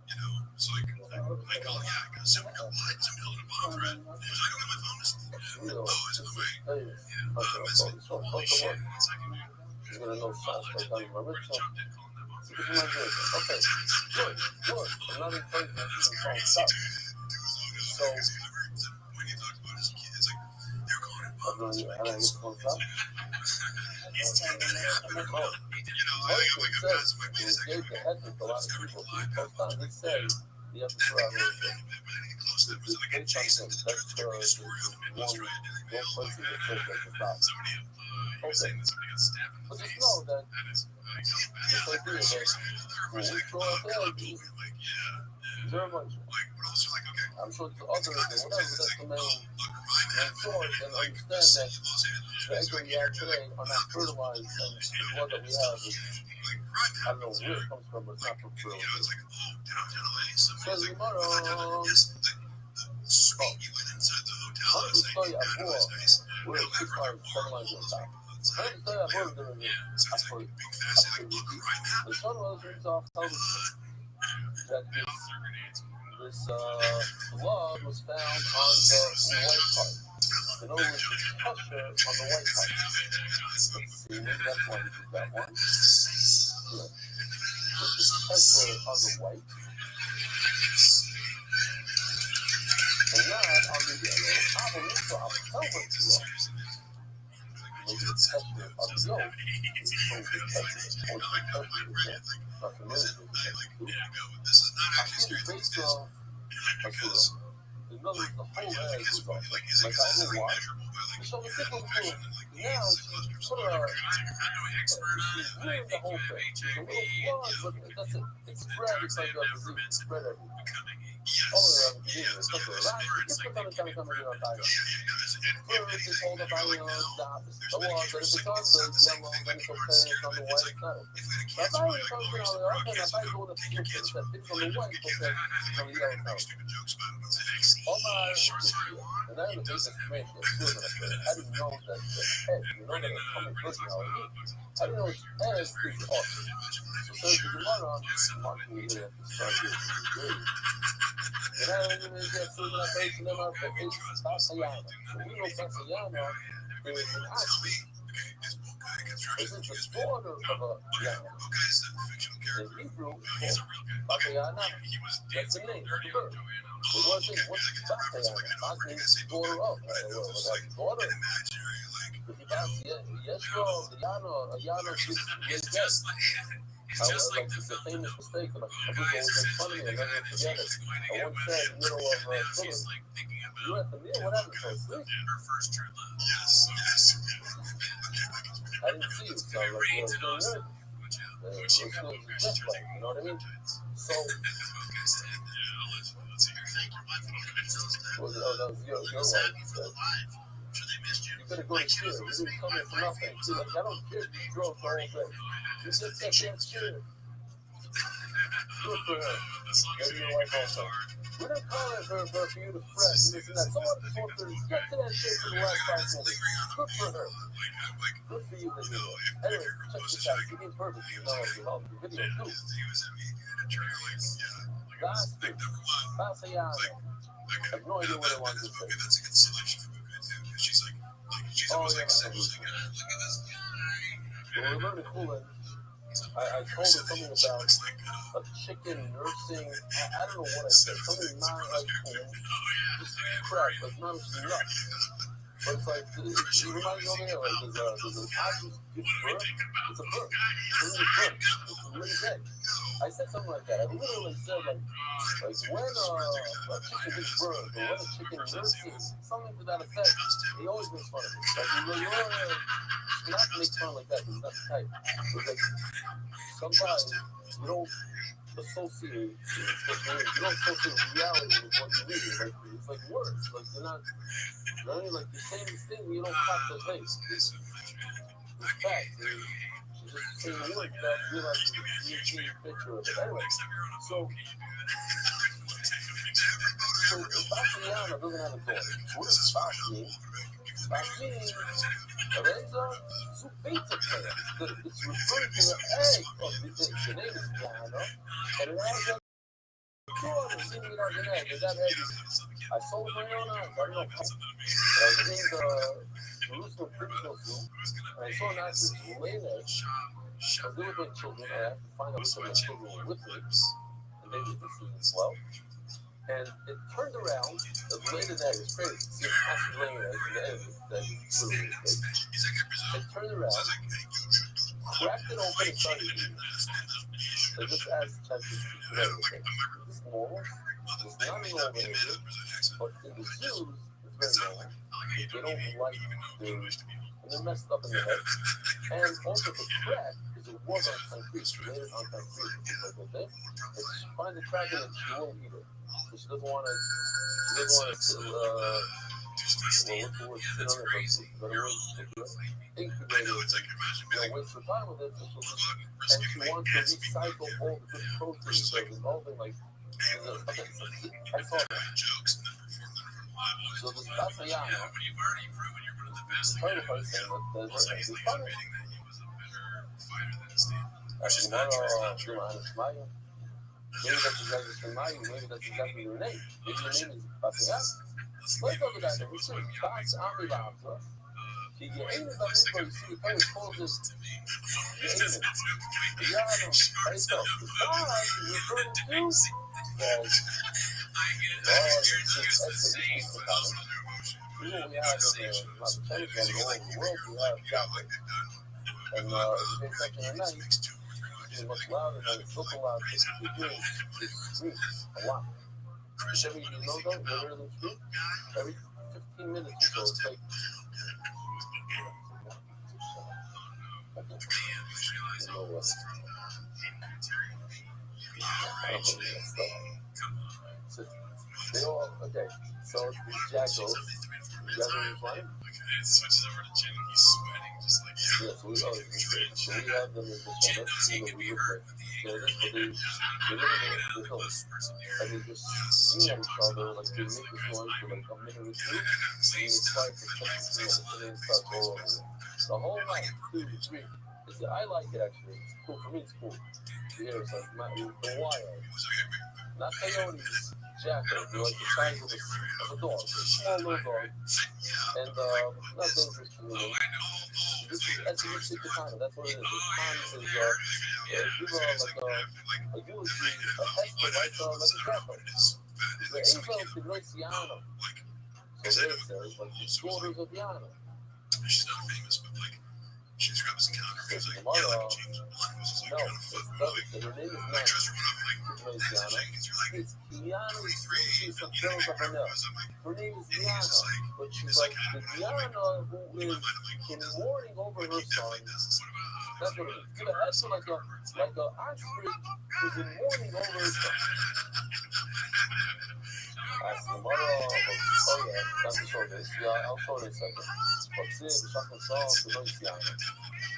You know, so like, I call, yeah, I got somebody got what? Somebody held a bomb threat. He was like, I don't have my phone. Oh, it's in the way. Holy shit. It's like,
he's going to know shots like that, remember? So,
jumped in, calling that bomb.
okay, good. I'm not even playing that. This is all stuff. So,
When he talks about his kid, it's like, they're calling it
I'm
bombs.
going to get close up.
It's time to happen. You know, like, I'm like, I'm passing my way. It's
Gave the head to a lot of people. He said, you have to throw out a little bit.
So like,
That's
Jason, the story of the Midwest, right?
one person that says that it's not.
Somebody was saying that somebody got stabbed in the
But just
face.
know that
That is,
it's like this, when we throw out there, very much. I'm sure the others and whatever, that's the main source, and understand that the eggs that we have today are not fertilized, and the blood that we have is, I don't know where it comes from, but it's not from fertilization. So the Gemara, how do you say Abur, where it's two parts, fertilized on top? How do you say Abur, there is actually, the son of those off tells us that this blood was found on the white part. In other words, it's pressure on the white part. Let's see, maybe that's why we did that one. Good. This is pressure on the white. And not on the yellow. Problem is, I'll tell what to us. Maybe the pressure on the yolk is so pressure on the not familiar with it. I think it's based on a kilo. In other words, the whole egg is off. Like I know why. So we think of it now, put she's wearing the whole thing. There's a little blood, but that's it. It's spread, it's like a disease. It's spread everywhere. All around the disease. It's like a lot. It's the kind of time coming in our diet. First, it's all about the was, but if it's on the yellow, then it's okay, it's on the white, it's not. But I thought it comes in on the other hand, I thought it was the picture that fits on the white, but then it's on the yellow color. All my, and I have a basic information that's good enough there. I didn't know that the head, you know, that coming good now. I didn't know its head is pretty awesome. So says the Gemara, Mark me here, start here. And I don't even get through that page and then I put it's Basayana. So we know Basayana is an action. This is the border of a Yana. In Hebrew, Basayana, that's the name of the bird. The word is, what's Basayana? Bas means border of. Border. Yeshua, the Yana is dead. Like the famous mistake that people always make fun of me, and never forget it. I once said in the middle of Twitter, you at the meal, what happened to us? I didn't see you, so I was like, you know what I mean? So, that was your wife. You better go to cheer. You didn't come here for nothing. See, like, I don't care if you drove the whole day. You just sat there and cheered. Good for her. Maybe your wife also. We're not calling her for you to fret and this and that. Someone told her to get to that shit for the last 5 minutes. Good for her. Good for you to do that. Anyway, check this out. You did perfect. You know if you love the video too. Last thing. Basayana. I have no idea what I want to say. Oh, yeah. Well, we learned in Coolin, I told her something about a chicken nursing, I don't know what I said, something not like just crap, like not nuts. But it's like, you remind me of it, like there's an object gives birth, it's a bird. It's really big. I said something like that. I literally said like when a chicken gives birth, or when a chicken nurses, something to that effect, he always makes fun of me. Like, not make fun like that, because that's the type. It's like, sometimes you don't associate reality with what you read. Like, it's like words. Like, they're not, like, you're saying this thing, you don't clap the face. this fact. She's just saying the word without realizing the picture of it. Anyway, so Sebastiano doesn't have a daughter. What does Bas mean? Bas means Lorenzo Zubita player. It's referring to the egg of the name is Piano, and it has a daughter sitting on the egg. And that egg is, I saw with my own eyes. I don't know. I was in the Jerusalem Critical Zoo, and I saw an actress laying egg. I was there with my children. I have to find out which of my children were with me, and they were listening as well. And it turned around, the laid an egg, it's crazy. See, it has to lay an egg, and the egg that really big. It turned around, cracked it open, and started eating. So just as ChatGPT today, okay, this is normal. It's not normal behavior, but in the zoos, it's very normal. They don't like dairy, and they're messed up in the head. And also the crack, because it was on concrete, she laid it on concrete. Okay? And she finds a crack in it, she won't eat it. So she doesn't want to, what's the word, sit on it, but it was incubated, waste her time with it, and she wants to recycle all the good proteins, so there's all thing like, okay, I saw that. So this Basayano, the title person that does it, is funny. Actually, tomorrow, maybe that's exactly Shemai, maybe that's exactly your name. Maybe your name is Basayano. Let's look at that. We see Bas Amilabra. She get in the but you see the kind of poses. Yano, right? So, the Bas is referring to as we have in the Chinese all over the world, we have Catholic. And if you pay attention at night, it's much louder than it's local loud. You're hearing this scream a lot. Every, you know, though, you hear them scream? Every 15 minutes or so, it's like. So, they all, okay, so these jackals, you guys know who's flying?
It switches over to Jin, he's sweating just like
yeah, so we have them in the show. That's the we look like. They live in the hills. And they just meet each other, like they make this noise for like a minute or two, and they try to protect the field, and then start rolling over. The whole night, 2 to 3. I like it actually. It's cool. For me, it's cool. Yeah, it's like the wild. Not coyotes, jackals. They're like the size of a dog. A small little dog. And not dangerous to me. This is ethnic Katana. That's what it is. This pond is give like a eulogy, a hester, like a jackal. The angel of Graciano. So they say, like the daughters of Yana.
she's not famous, but like she's got this encounter. He's like,
tomorrow,
yeah, like James Blunt was just like
no,
kind of fuck with like,
her name is
I
not
trust her enough, like,
Graciano. It's Yana. She's some girls up in there. Her name is Yana, but she's like the Yana who is in mourning over her son. That's what it is. You know, that's like a ostrich who's in mourning over her son. That's the mother of, oh yeah, that's the show this. Yeah, I'll show this second. But see, the second song, the noise Yana.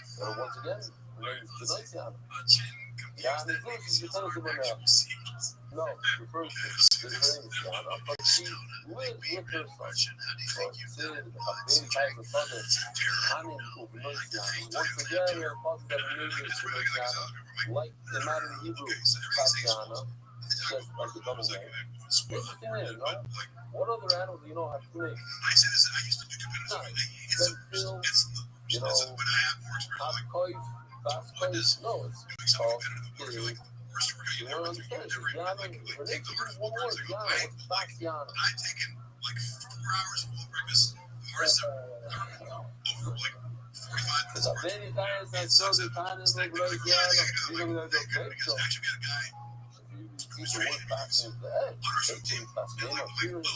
So once again, the name is the noise Yana. Yana is good, she's the tennis woman now. No, refers to the name is Yana, but she lives with her son. So see, the baby has a son that Hanin who the noise Yana. Once again, her father that the name is the noise Yana. Like the modern Hebrew, Tatiana, just like the double name. Interesting name, no? What other animals do you know have two names? Benfield, you know, Hopkite, Fastkite. No, it's called Kid. You want to understand? It's Yana. Her name is one word, Yana. What's Bastiana? Many times I saw the kind of like Yana. You're going to go, okay, so. These are what fascinates the egg. They can fascinate our feelings.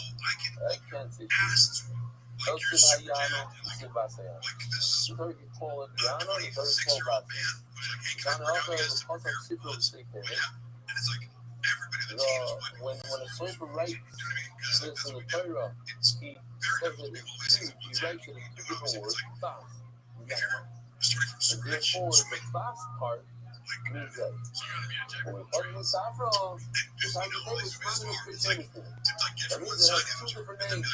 I can't say shit. El Chivayano, Chivasayano. The very you call it Yana, the very small Basayano. Yana also has a concept of Cipro mistake there. When a sofer writes this in the Torah, he says it in two, he writes it in two different words, Bas, Yana. And therefore, the fast part means that when we put in saffron, it's how you take it, it's not Christianity. That means it has two different names.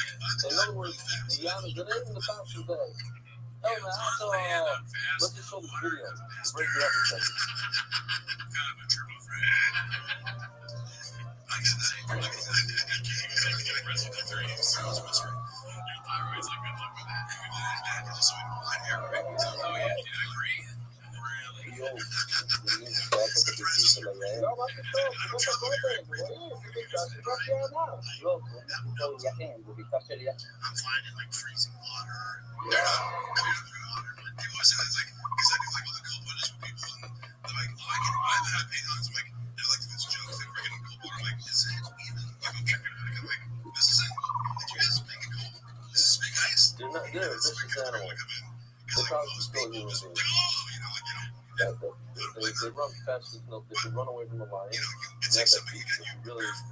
In other words, the yam is the name and the fast is the egg. Oh, man, let's just show this video. Break it up a second. They're not there, they're just animals. They're probably still human beings. They run fast enough, they can run away from a lion. It's like somebody that you really just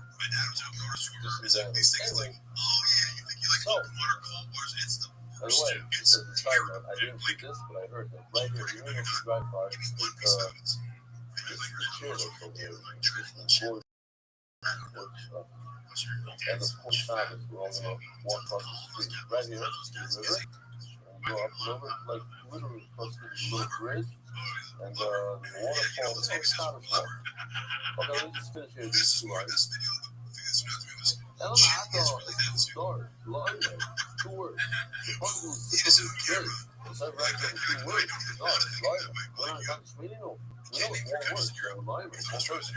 anyway. So, by the way, this is a side note. I didn't see this, but I heard that right here, even if you drive by, it's the chairlift over here. It's the board. And the poor Shabbos, we're all gonna walk across the street. Right here, the river. Go up the river, like literally across the little bridge. And the waterfall is on Shabbos. Okay, let me just finish here. These two lines. El Mato is two stars. Line, two words. The problem is very. It's not right there, two words. No, it's line. We're not meaning no. We know it's one word. So line, one person.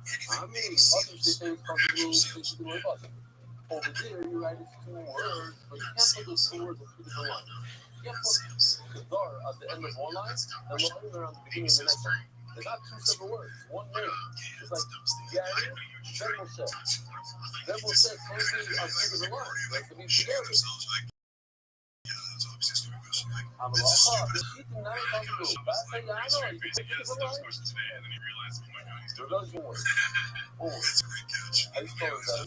I mean, others they say it's probably things to do about it. Over there, you write it's two words, but you can't put those two words in two different lines. You can't put Kedar at the end of one line and Line around the beginning of the next one. They're not two separate words, one name. It's like Gary, then Moshe. Then Moshe can't be on two different lines. They have to be together. I'm a law. This sheet is not possible. That's how I know. You can take different lines. Rebellion word. Oh, I used to call it that.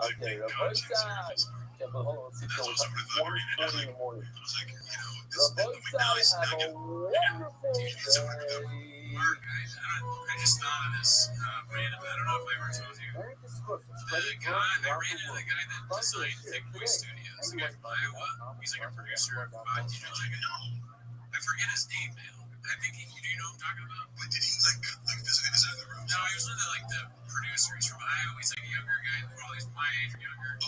Okay, Rabbi Side. Yeah, but hold on, let's see. So it's 1:40 in the morning. Rabbi Side, have a wonderful day.
I just thought of this random. I don't know if I ever told you. I ran into the guy that designed Thick Boy Studios, the guy from Iowa. He's like a producer of DJ Chicken. I forget his name now. I think do you know what I'm talking about? But did he like physically design the room? No, he was one of the producer. He's from Iowa. He's like a younger guy. Well, he's my age or younger.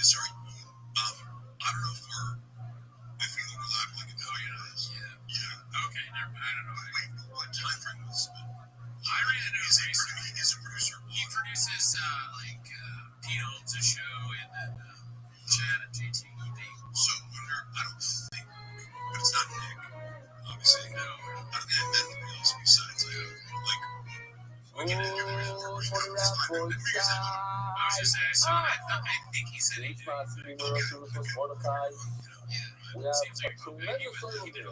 Sorry. I don't know if we overlap like a million of us. Yeah. Okay, never mind. I don't know. Wait, what time frame was it? I ran into him recently. He's a producer. He produces Pete Holmes' show and then Chad and JT. So I don't think, but it's not Nick. Obviously, no. I don't think I met anybody else besides we get into your real work. I was just saying, I think he said he did.
We have a tremendous label here.
He did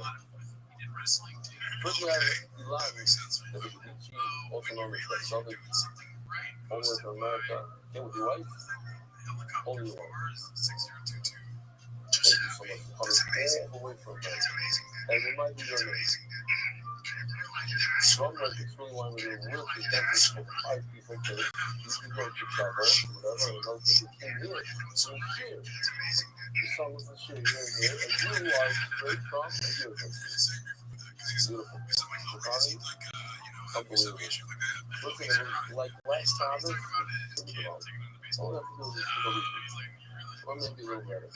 wrestling too.
First, we have Eli, that is Richie, also known as the Southern, all the way from America. Came with your wife, only one. Thank you so much for coming all the way from America. And remind me your name. Strong like it's really one of your work is definitely for 5 people to you can go to travel, whatever, and those people came here. So here, the song was the shit here and there, and you are straight from a beautiful. Beautiful. Connie, unbelievable. Looking at it like last time, all we have to do is just go with it. Or maybe a little better.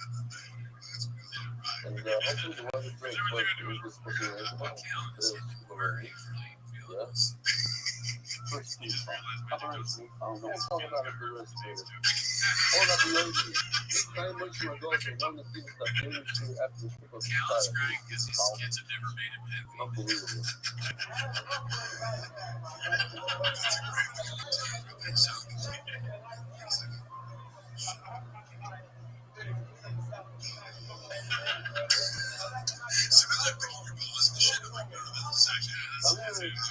And hopefully the weather's great, but we just put your hands on it. Yes. First Steve. Let's talk about it for the rest of it. Hold up the lady. Try and make sure I go to one of the things that made it to after the people
Cal is crying because his kids have never made him happy.
Unbelievable.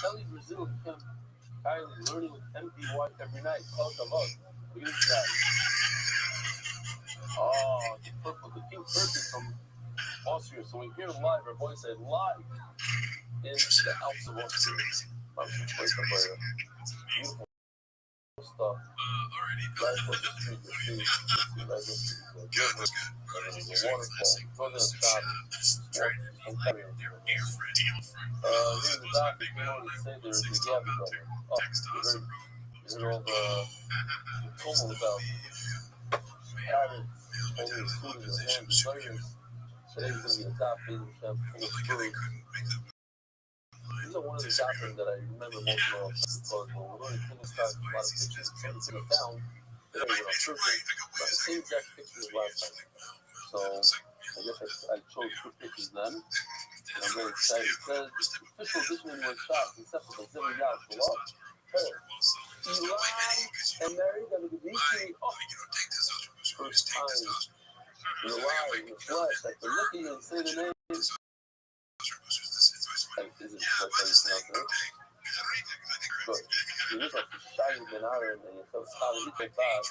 Kelly Brazil become Kylie learning with MPY every night. Tell them up. Look at this guy. Oh, the purple, the pink purple. So we hear live, our boys say live in the Alps of Austria. Beautiful stuff. Right across the street, you see right across the street. There's a waterfall. Goes in a shop. Here's the doc, if you know what they say, there's the Gabby brother. Oh, you heard all the tumult out. Parents holding his food in their hands. Today's going to be the top feeding camp full of food. These are one of the doctrines that I remember most of all, because when we're really thinking about a lot of pictures, something to down, today we're on churches, but the same exact pictures as last time. So I guess I chose two pictures then, and I'm very excited. It says, official edition was shot and set for the 7 yards for love. Eli and Mary WBC, first time you're alive in the flesh, like they're looking and say the name. Is it but you look like you're shining in iron and you're so solid, you take back.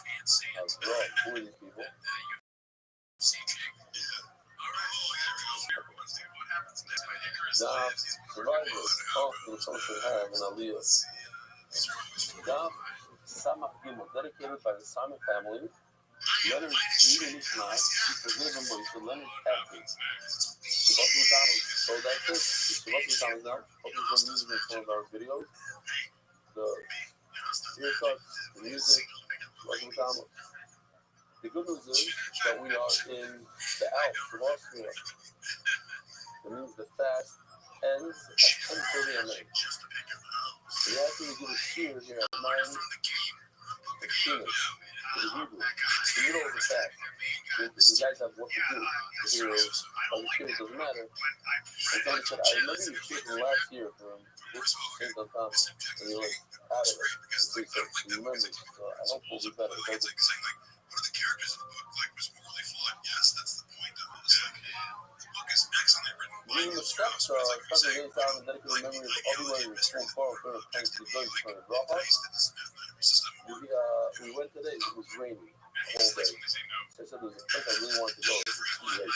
Bro, who are these people? Dom, survivors, off to the social have and Aliyah. Dom, Samachim, dedicated by the Simon family. Leonard Lee Nishmas, forgive him for Leonard Captain. Shabbat McDonald, so that's it. Shabbat McDonald now. Hope you're going to use it in some of our videos. The earcuts, the music, Shabbat McDonald. The good news is that we are in the Alps of Austria. It means the fast ends at 10:30 at night. We actually do a shear here at 9:00 to the Hebrew. The middle of the fast. You guys have what to do. The heroes, all the shears doesn't matter. And someone said, I remember you speaking last year from this thing on top, and you're like, out of it. So you remember, so I hope we'll be better. Reading the steps, Sunday night time and dedicated memory of everyone who's full power, thanks to Doug from we went today, it was raining the whole day. So I said there was a place I really wanted to go, it was too late.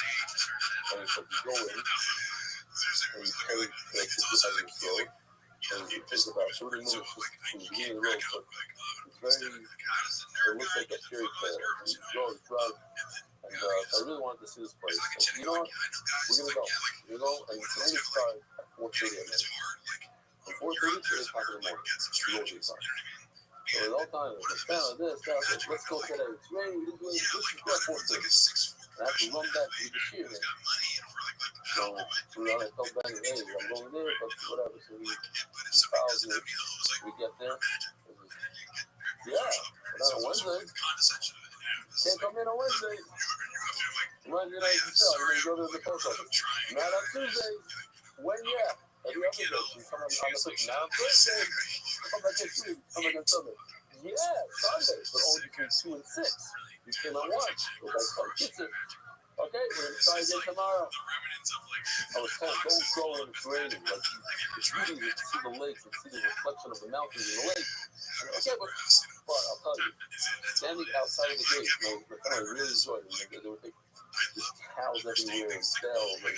And I said, you go in, and you pay like 55 slow, and you take about 30 minutes just from the beginning of the road, but it's very, it looks like a fairy tale. You go, you drive. And so I really wanted to see this place. So, you know what? We're going to go. We're going to go, and it's going to start at 4:30 at night. From 4:30 to 8 o'clock in the morning. You go to the park. So at all times, it's kind of this, that, let's go today. It's raining, we're doing this, this is 4:30. And I have to run back to the shear here. So we all tell back, hey, I'm going there, but whatever. So we follow me. We get there. Yeah, but on Wednesday. Can't come in on Wednesday. Wednesday night, you tell. You're going to go to the post office. Not on Tuesday. When, yeah. Every other day. You come on the 6th. Not on Thursday. Come back next week. Come back on Sunday. Yeah, Sunday. But only between 2 and 6. You came on 1. Go back to the kitchen. Okay, we're going to try again tomorrow. I was told, don't go when it's raining. Like, it's beautiful to see the lakes and see the reflection of the mountains in the lake. Okay, but I'll tell you, standing outside of the gate, my family really enjoyed it. They would take just cows everywhere and sell. Like,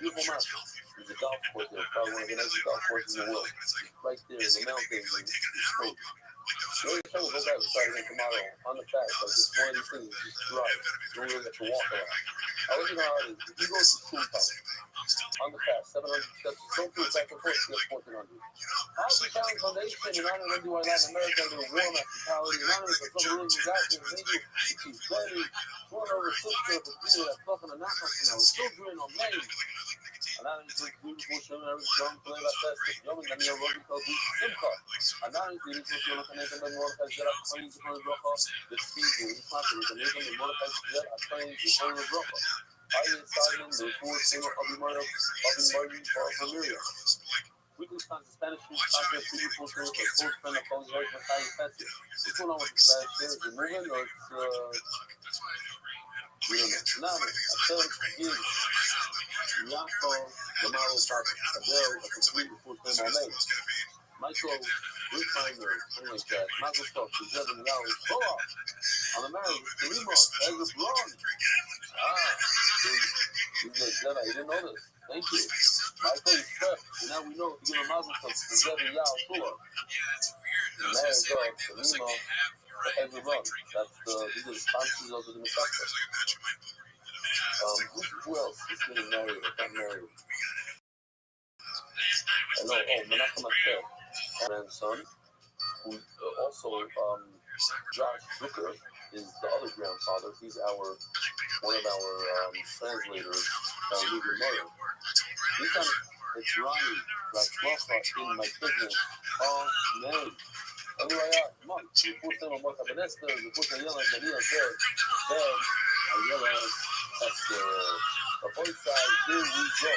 beautiful mountains. There's a golf course there, probably one of the nicest golf courses in the world. Right there in the mountains and the street. The only time we'll go back and start again tomorrow on the fast, like just one of these things, just drive. You don't really have to walk around. I'll let you know how it is. If you go to School Town on the fast, 700 steps, don't do it back and forth, you have 1,400. How the Italian Foundation and not only do Latin America under a war hospitality, not only for some religious actions, they do she's ready, one over sister of the people that's fucking a knock on children on Maine. And I didn't think beautiful children every strong play like that. Young and your rugby called Simca. And now you need to look at the Mordecai Jet, I'm trying to put a rock off the season. He's not going to make the Mordecai Jet, I'm trying to put a rock off. I inside him, the four single of the murder, for Familia. Weekly Spanish news content, beautiful shows, a full friend of Polish Heritage and Italian Festival. What's going on with the Spanish news? Is it moving or it's, we don't know. Now, I tell you, Yaakov, Lamaro, Adele, a complete full friend on me. Michael, Rick Finder, something like that. Michael Stock, the judge in the hour, go off. On the marriage, Kalima, Ezra Braun. He's a Jedi. He didn't know this. Thank you. Michael is prep. And now we know to give a mazel tov to Zevi Yao Kula. The marriage of the Nemo, the Hebron. That's these are the sponsors of the Masaka. Who else is getting married or got married? I know, Menachem Acher, grandson, who also, Josh Zucker is the other grandfather. He's one of our translators, Legal Mother. This time, it's Ronnie, Ratzlacha in my business. Oh, man. Anyway, come on. You put them on Mota Benester, you put them yelling, and Daniel said, then I yell at the both sides, here we go.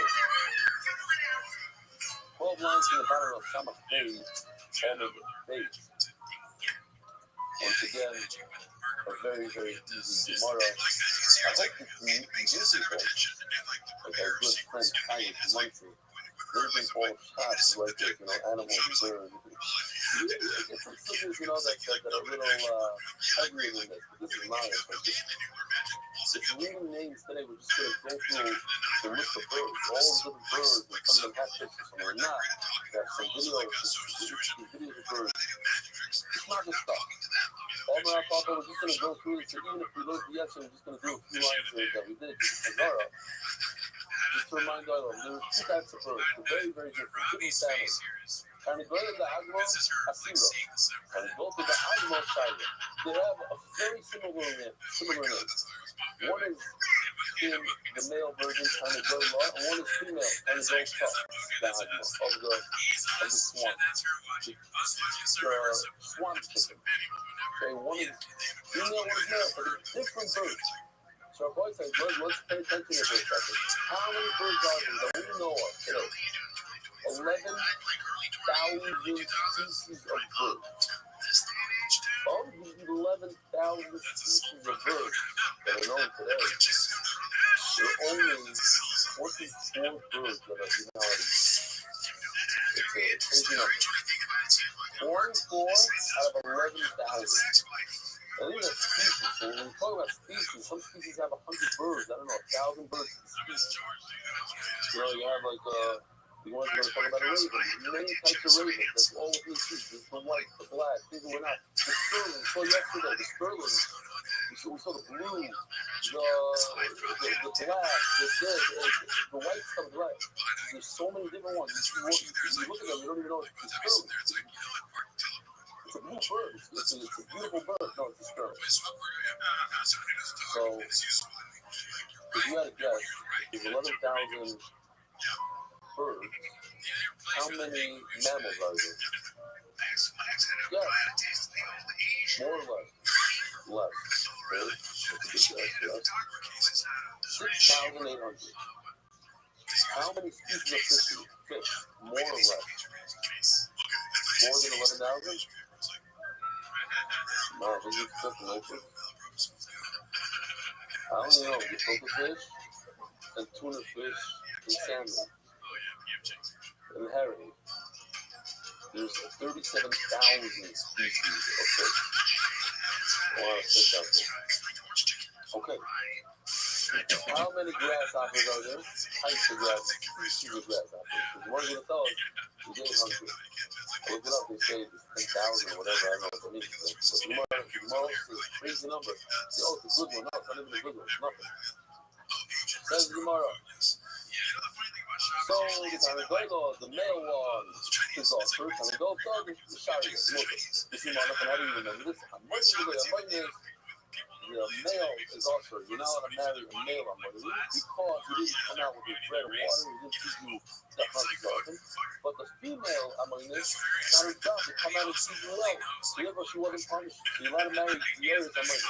12 lines in the bottom of Samach Bay, Omid Bay. Once again, a very, very easy Gemara. I hope it's musical. Like our good friend Kai from Muncie. Everything all shots right there, animals and birds. It's some figures, that are a little heavier than this. But this is mine. If you're reading names today, we're just going to go through the list of birds. All the different birds, and some of them have pictures, some are not. There's some videos of birds. It's not just stuff. All I thought I was just going to go through it, so even if we look yesterday, we're just going to do a few lines that we did. Just to remind all of them, there were two types of birds. They're very, very different. Different families. And go to the Agmo Asira. And go to the Agmo Shire. They have a very similar name. One is in the male version, kind of very long, and one is female, kind of very tough. The Agmo of the swan. The swan chicken. Okay, one is female, one is male, but they're different birds. So our boy says, let's pay attention to this for a second. How many birds are there that we know of today? 11,000 species of birds. Of the 11,000 species of birds that are known today, there are only 44 birds that are humanities. It's a crazy number. 44 out of 11,000. And these are species. So when we talk about species, some species have 100 birds. I don't know, 1,000 birds in species. You have you want to talk about a raven. Many types of ravens. That's all of these species. There's the white, the black, these are not. The sterling. So yesterday, the sterling. We saw the blue, the black, the white stuff black. There's so many different ones. You look at them, you don't even know it's sterling. It's a blue bird. It's a beautiful bird. No, it's a sparrow. So, if you had a guess, there's 11,000 birds. How many mammals are there? Yeah. More or less? Less. Really? That's a good guess, yeah. 6,800. How many species of fish? More or less? More than 11,000? No, I think it's just local. I don't know. Gefilte fish and tuna fish and salmon and herring. There's 37,000 species of fish. A lot of fish out there. Okay. How many grasshoppers are there? Types of grasshoppers. Species of grasshoppers. If you want to get a dog, you get 100. Look it up, they say it's 10,000 or whatever, I don't know what it means. But tomorrow is a crazy number. It's a good one. No, it's not even a good one. It's nothing. Says tomorrow. So, the male one is all first, and the dog is the shire. Look, this is not I don't even remember this. The male is also, you're not allowed to marry a male on Monday because he didn't come out with his bread and water, he didn't teach you the $100,000. But the female, it's not her job to come out and teach you well. Therefore, she wasn't punished. You're allowed to marry the areas on Monday.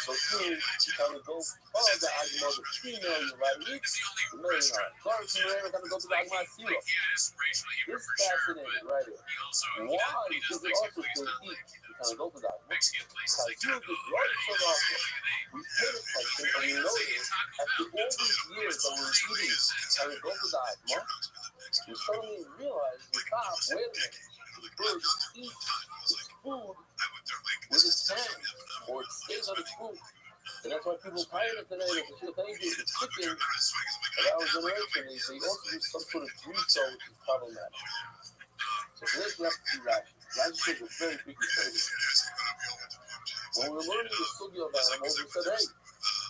So, you kind of go, the argument of the female, you're allowed to eat. The male, you're not. Sorry, you're going to go to the argument of zero. This is fascinating right here. Why? Because they also can eat. You kind of go to that. Because you get right so often. We pay attention and we notice after all these years that we're eating and we go to the Agma, we suddenly realize we stop, wait a minute, the bird eats its food with its hand or it stays on its food. And that's why people pay it today. They say, thank you, the chicken our generation, they also do some sort of resale, which is problematic. So for this, we have to see Rashi. Rashi takes a very big mistake. When we're learning the sugya of animals, we said,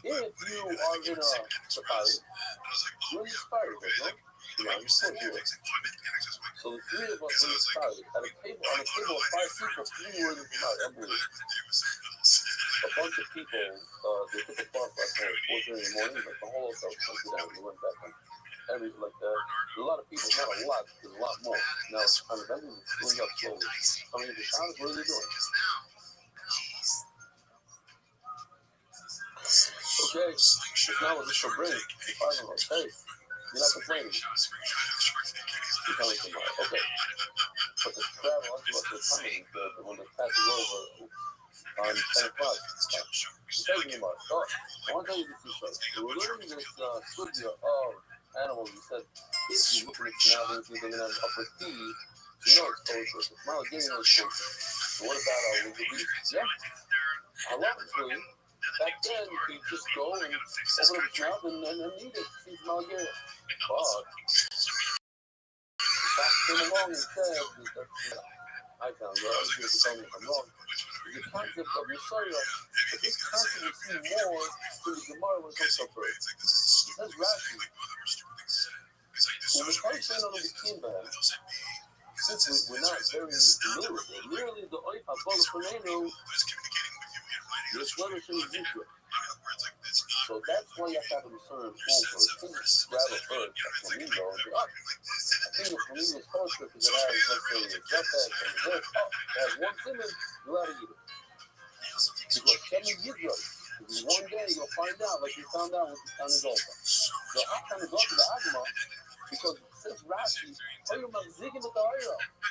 hey, if you are in a safari, you're in the safari, right? You're on your foot. So the three of us in the safari had a table, on a table of 5 people, 3 were in the safari, unbelievable. A bunch of people, they took a park last night at 4:30 in the morning, like the whole hotel was down, they went back on. Everything like that. A lot of people, not a lot, there's a lot more. Now it's kind of everything going up slowly. I mean, the Shabbos, what are they doing? Okay, it's now just for break. 5 of us. Hey, you're not complaining. You're telling somebody. Okay. But the travel, onto us, they're coming, the one that passes over on 10 o'clock. Talking about. Oh, I want to tell you this is right. So we're learning this sugya of animals. We said, if you look at it now, they're going to have upper T. You know it's kosher. It's not getting no kosher. So what about our beef? Yeah. I love it for you. Back then, you could just go and open up its mouth and eat it. Seems Malgaria. But that came along and said, I found out, I was going to tell me if I'm wrong. The concept of Messiah, but this concept is seen more in the Gemara when it comes to birds. It says Rashi. When the person on the Kimba, since we're not very familiar with it, literally the Oif HaBol Fernando, this weather should be used. So that's why you have to have a discern full bird. Grab a bird, a flamingo, and say, oh, I think the flamingo is kosher because it has, let's say, a jetpack and a zip. Oh, it has one simmon, you gotta eat it. Because Kevin Yidro, one day you'll find out, like you found out with the Tanagolfa. So I kind of go to the Agma because since Rashi,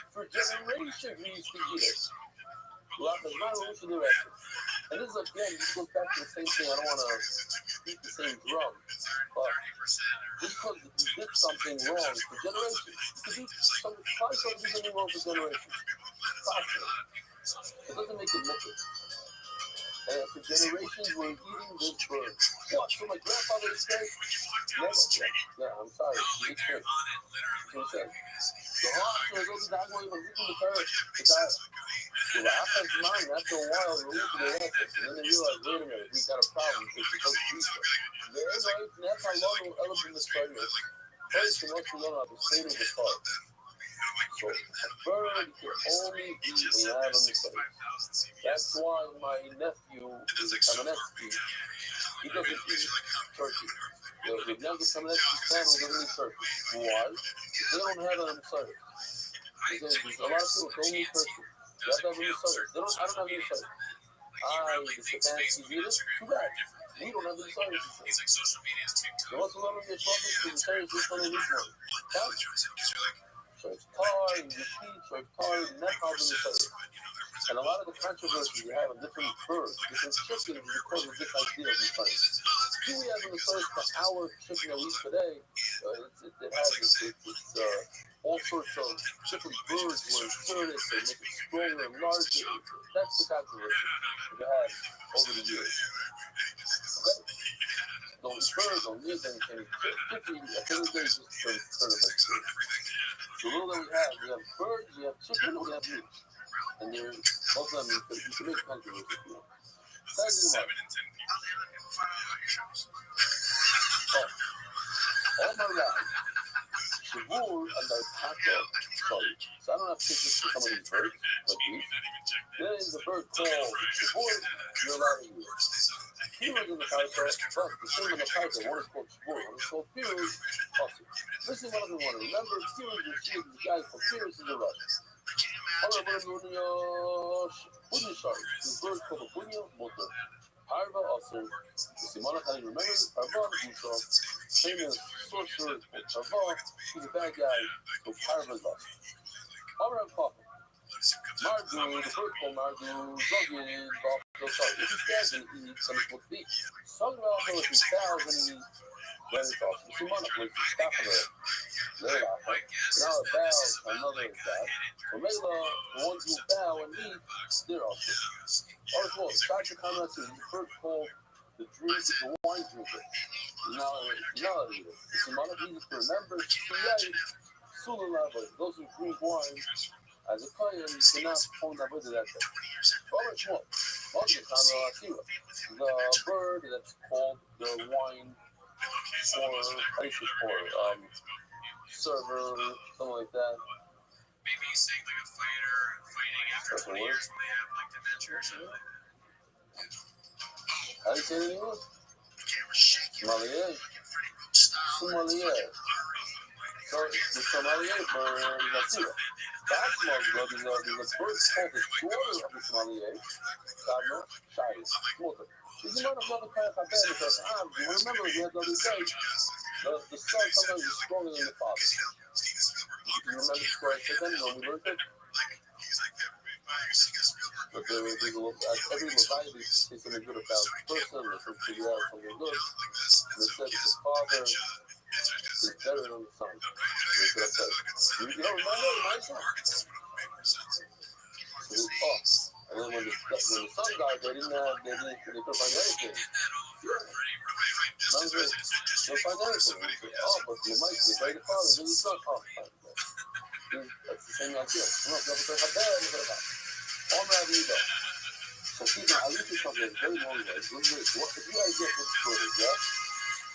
for generations we used to eat it. And this is again, this goes back to the same thing. I don't want to beat the same drum, but just because you did something wrong for generations, you could do something, probably something wrong for generations. It doesn't make it look good. And for generations, we're eating this bird. What? So my grandfather would say, never. Yeah, I'm sorry. It's good. So he said, the hospital goes back when he was eating the bird. The guy, so the offense mind, after a while, we're losing the offense. And then they realize, wait a minute, we got a problem because we don't beat them. That's how long we'll ever be misfighting this. First, and once we learn how to say to the part. So a bird can only be allowed on the face. That's why my nephew is a Kamenetsky. He doesn't eat turkey. The youngest Kamenetsky family doesn't eat turkey. Why? Because they don't have it on the service. There's a lot of people don't eat turkey. You have to have it on the service. I don't have it on the service. The Stefanski eat it. Too bad. We don't have the service. They want to learn their topics to the service just for the week one. So it's hard, and repeat, so it's hard, and that's how they say it. And a lot of the controversies we have in different birds, different chickens, is because of this idea of these things. Do we have in the first hour chicken at least today? It has all sorts of different birds where it's furnace, they make it stronger and larger. That's the controversy we have over the years. Okay? Those birds don't need anything. Chicken, I think they just turn it back to the rule that we have birds, we have chicken, we have meat. And they're both of them, you can make controversy if you want. All my rides, the rule and the taco storage. So I don't have pictures for some of these birds, like these. There is a bird called Shibur, you're allowed to use. He was in the taco, but the same in the taco, one is called Shibur, one is called Pirus, also. This is what I want to remember. Pirus and Shibur, the guy called Pirus is the right. However, Bunya sorry, this bird called a Bunya Motor. Parva also, the Simona can remember Parva Musa, famous sorcerer Parva, he's a bad guy, so Parva's up. Alright, Papa. Mardu, the bird called Mardu, Zogin, sorry, if he stands and he eats something supposed to be. Something also if he fouls and he runs off. The Simona plays the stop of it. They're off, right? Now a bow, another bow. So Mela, the ones who bow and eat, they're off. Article, Dr. Conrad says the bird called the wine drinker. Now, reality is, it's not easy to remember. Those who drink wine as a kohen cannot own that with that. The bird that's called the wine or server, something like that.
Maybe he's saying like a fighter fighting after 20 years when they have like dementia or something.
How do you say it in English? Sommelier. Sommelier. So the sommelier bird is a seal. That smells good. There's a bird called the daughter of the sommelier. Sadno, Shais, Motor. It's not another kind of affair because remember we had the other day. The son sometimes is stronger than the father. You remember the story then when we learned it? But every Leviathan is something good about the person, or some figure out something good. And it says the father is better than the son. You don't remember it, my son? And then when the son died, they couldn't find anything. They couldn't find anything. But the might be the father, then the son. That's the same idea. On that either. So see now, I used to something that's very long way. What if you gotta get this footage, yeah?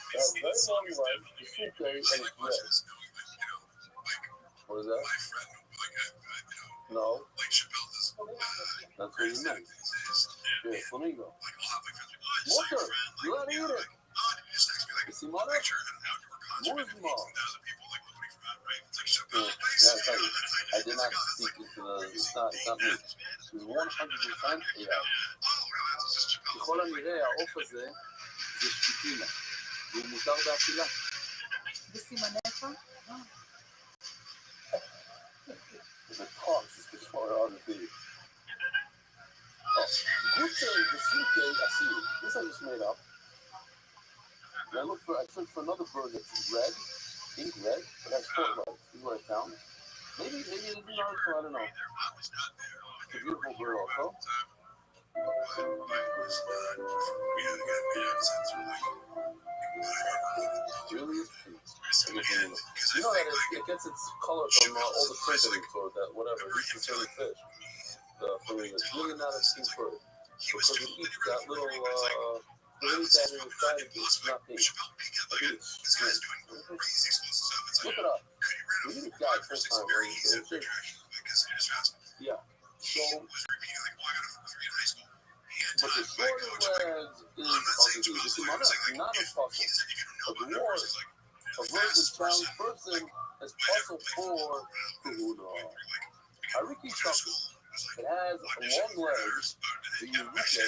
That's very long way, the suitcase and it's red. What is that? No. That's what you meant. Yeah, flamingo. Motor, you gotta eat it. You see mother? Where's mom? Yeah, I tell you, I did not speak into the, it's not me. It's 100% AI. ככל הנראה, העוף הזה זה שפיטינה, והוא מותר באכילה.
בסימניך?
The talks is before all the things. Good thing, the suitcase, I see it. This I just made up. And I searched for another bird that's red, ink red, but has four legs. This is what I found. Maybe it is an article, I don't know. It's a beautiful bird also. Really is cute. You know that it gets its color from all the printing or that whatever, it eats the certain fish. The flamingo. It's really not a pink bird. Because it eats that little that inside it's not pink. Look it up. We need a guy first time. Yeah. So, but the shorter legs is ugly. You see, not a puzzle. But the wars, a virgin found person is puzzle for Kuhuda. Hariki something. It has long legs, the Yuruke,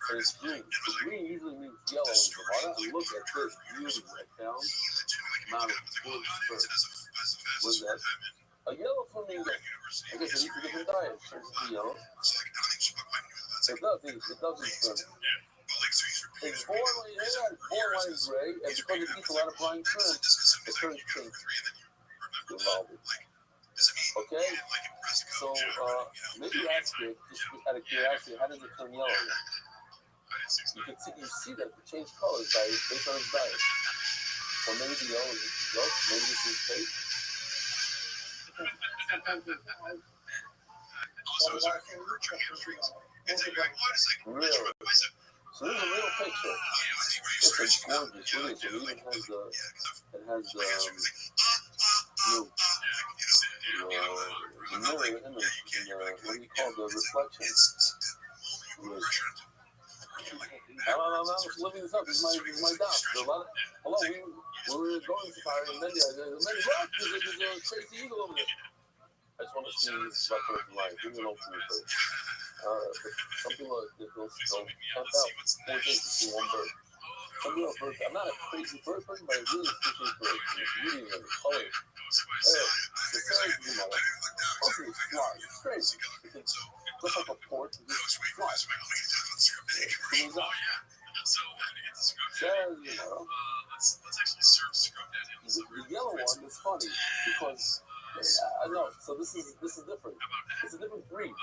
and it's green. The green usually means yellow in Gemara. And look at this beauty right down. Mount of bird. What's that? A yellow flamingo. I guess it eats a different diet. It's yellow. It doesn't swim. It's born light gray, and because it eats a lot of brine shrimp, it turns pink. Okay? So, maybe ask it, just out of curiosity, how does it turn yellow? You see that it changes colors based on its diet. Or maybe the yellow is yellow, maybe this is fake. Really? So there's a little picture. It's gorgeous. Really. So it even has the mirror image, what do you call the reflection? I'm just living this up. This is my doubt. There's a lot of, hello, we were going to fire and then there's a crazy eagle over there. I just want to see this record of life. Give me an open first. Some people they'll camp out 4 days to see one bird. Some people are birds. I'm not a crazy bird person, but I really appreciate birds. And the beauty and the color. The fairies do my life. Also, it's flies. It's crazy. It's just like a port. It just flies. It goes up. The yellow one is funny because I know. So this is different. It's a different breed.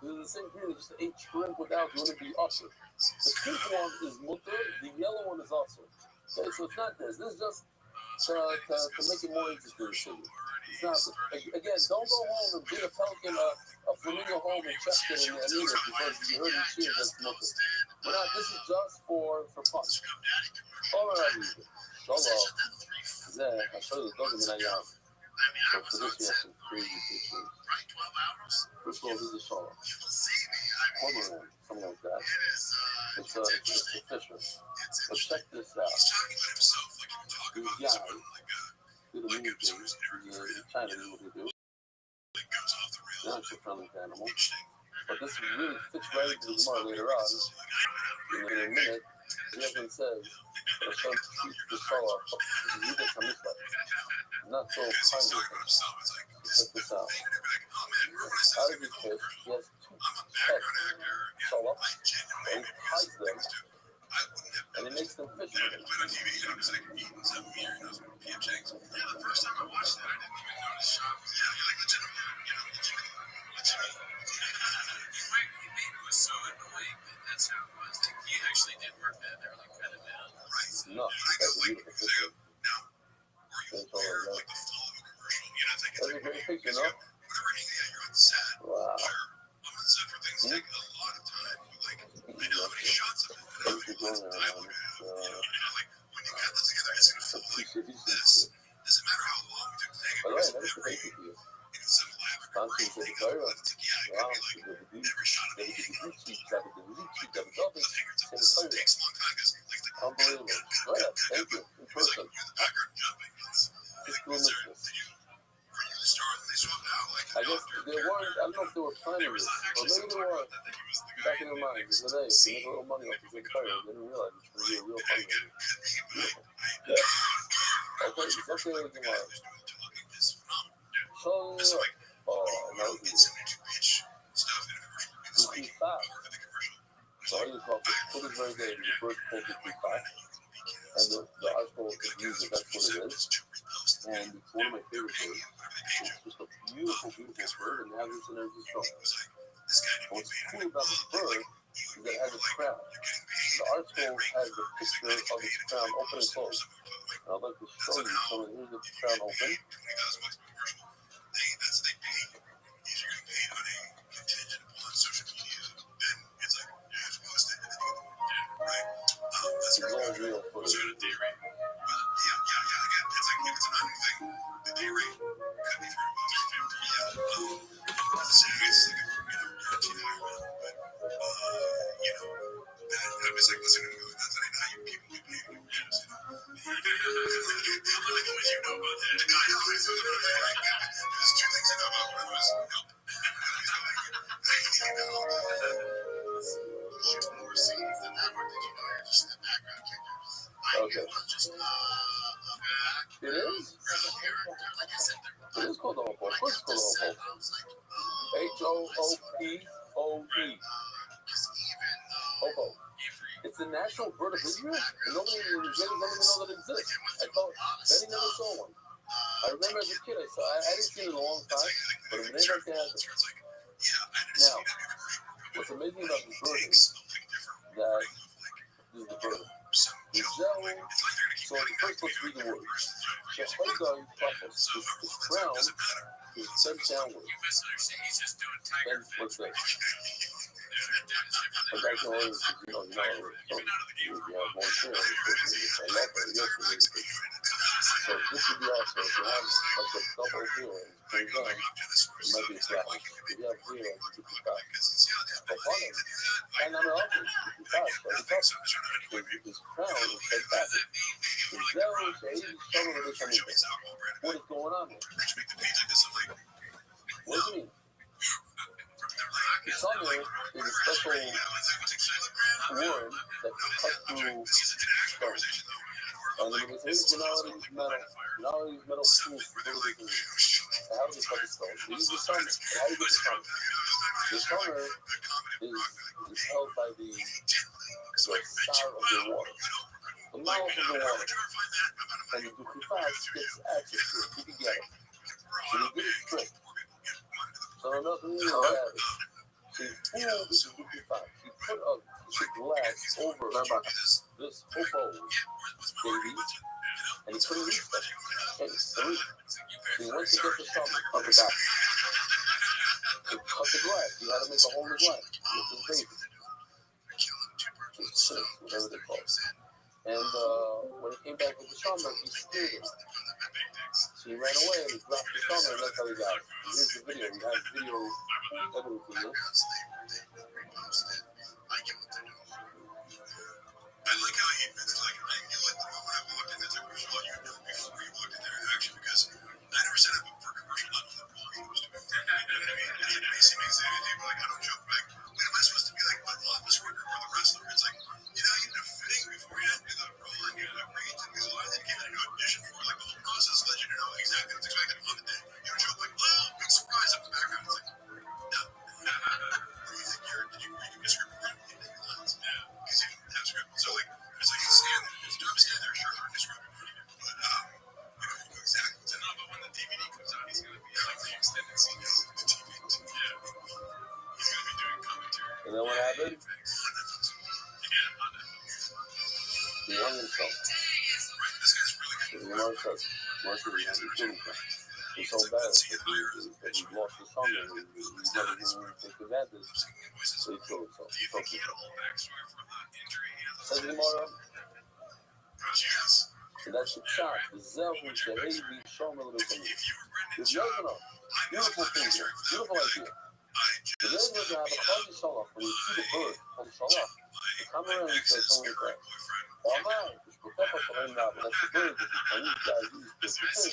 They're the same breed. They just ate shrimp without doing it the usher. The pink one is mutter, the yellow one is also. Okay, so it's not this. This is just to make it more interesting to you. It's not, again, don't go home and beat a pelican, a flamingo home and check it and eat it because you heard him cheer against mutter. We're not, this is just for fun. ViralRabbi. Shalom. I show you the dog in the yard. So for this, we have some crazy pictures. First of all, this is Shalom. Cormorant, something like that. It's a fisher. But check this out. This guy did a mean thing. He's trying to do what he do. Not a friendly animal. But this really fits right into the Gemara later on. In a minute, Yevon says, Hashem keeps the Salah, not so kindly. Check this out. Out of his fish, he has two pets, Salah, and he hides them, and he makes them fish with him.
That's how it was. He actually did work that. They were like kind of down.
No, that's a beautiful picture. That's all I got. That's a great picture, no? Wow. By the way, that is the basic view. Fancy to the Torah. Wow. Unbelievable. Right up. Thank you. In person. Just doing this. I guess they weren't, I don't know if they were planning this, or maybe they were back in their minds today to make a little money off the Torah. They didn't realize it was going to be a real funny movie. Okay, it's up there with Gemara. So, now we can do fast. So I just thought put it very good. The first pull to 3-5. And the article is music, that's what it is. And it's one of my favorite birds. It's just a beautiful, beautiful bird, and it has this in every show. And what's cool about this bird is that it has a crown. The article has the picture of its crown open and closed. And I'd like to show you. So here's the crown open. It's all real footage. Okay. It is? It is called the Hopo. Of course it's called the Hopo. H-O-O-P-O-E. Hopo. It's the national bird of Israel, and nobody in Israel doesn't even know that it exists. I thought Benny never saw one. I remember as a kid, I hadn't seen it in a long time, but it never has it. Now, what's amazing about this bird is that this is the bird. The Zell, so first let's read the word. The Hagar Tafos, this crown is set downward. Then what's this? But that's all it is, you know, you have more share. I love it. So this would be also, if you have like a double here, it might be flat. If you have here, it could be flat. But funny, and I'm also, it could be fast, but it's not. This crown is set back. The Zell is showing this on me. What is going on here? What do you mean? The tongue is a special worm that cuts through stone. And if it's originality metal tools, how do they cut the stone? They use the tongue. How do you get the tongue? The tongue is held by the side of the water, the mouth of the water. And the Dukufas gets access to it. You can get it. So you get it stripped. So nothing new about it. So you pull the Dukufas. You put a piece of glass over this hobo baby, and he couldn't reach them. Okay, so he went to get the shovel of the back. To cut the glass, he had to make a hole in the glass with his baby. Whatever they call it. And when he came back with the shovel, he speared him. So he ran away and he dropped the shovel, and that's how he got it. And here's the video. We have video evidence of this.
I like how it's like, I knew it when I walked in. It's like, first of all, you knew before you walked in there, actually, because I never said I'm up for a commercial, not on the wrong supposed to be. You know what I mean? It's amazing, like, I don't joke, like, when am I supposed to be like an office worker or the wrestler? It's like, you know, you do fitting beforehand, do the role, and you read to these lines, and give it an audition for, like, the whole process, let you know exactly what's expected on the day. You don't joke, like, oh, big surprise up the background. It's like, no. Or you think did you read your script before you did your lines? Yeah. Because you didn't have script. So, like, it's like, you stand there, it's time to stand there, sure, hard to script. But, you know exactly what's in it. But when the DVD comes out, he's going to be like the extended scenes. The TV. Yeah. He's going to be doing commentary.
And then what happened?
Yeah, on Netflix.
He hung himself.
Right, this guy's really good.
He hung himself. He had to kill himself. He's so bad that he lost his son and he never even take advantage. So he killed himself.
Do you think he had a whole backstory for the injury he has?
Says the Gemara,
Yes.
that's the shot. The Zelhu Shehevi Shomer L'Bekamim.
If you were written
There's nothing else. Beautiful thing here. Beautiful idea. The man was to have a Chazi Shalach when you see the bird on Shalach. Come around and say something like that. Oh man, it's B'Techa Shalem Nav. That's the bird that the Chinese guys use to fish.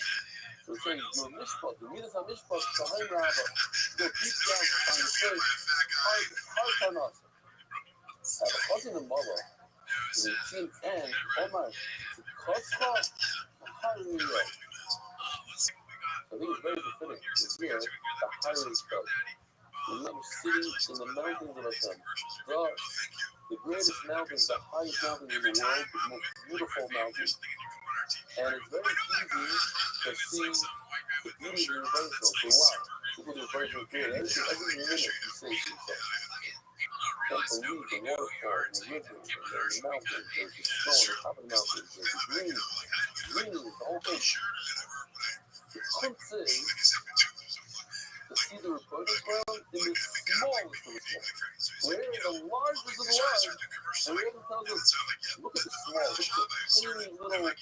So it's saying, your mishpat, the midas ha-mishpat, Shalem Nav, go deep down to find the fish. Hard Parnasa. Have a cousin and mother. With a team and, oh man, to Kotzcha, Hallelujah. I think it's very befitting to hear the highly spelled. Remember sitting in the mountains of Hashem. The greatest mountains, the highest mountains in the world, the most beautiful mountains. And it's very easy to see the beauty of the universal. So wow, look at the universal good. Every minute you say to yourself. Can't believe the waterfall and the river and the mountains. There's the snow on the top of the mountains. There's the green, the whole thing. The sense is to see the reproductive ground in the smallest of the small. Where the largest of the large, and we haven't told us, look at the small, look at the teeny little ant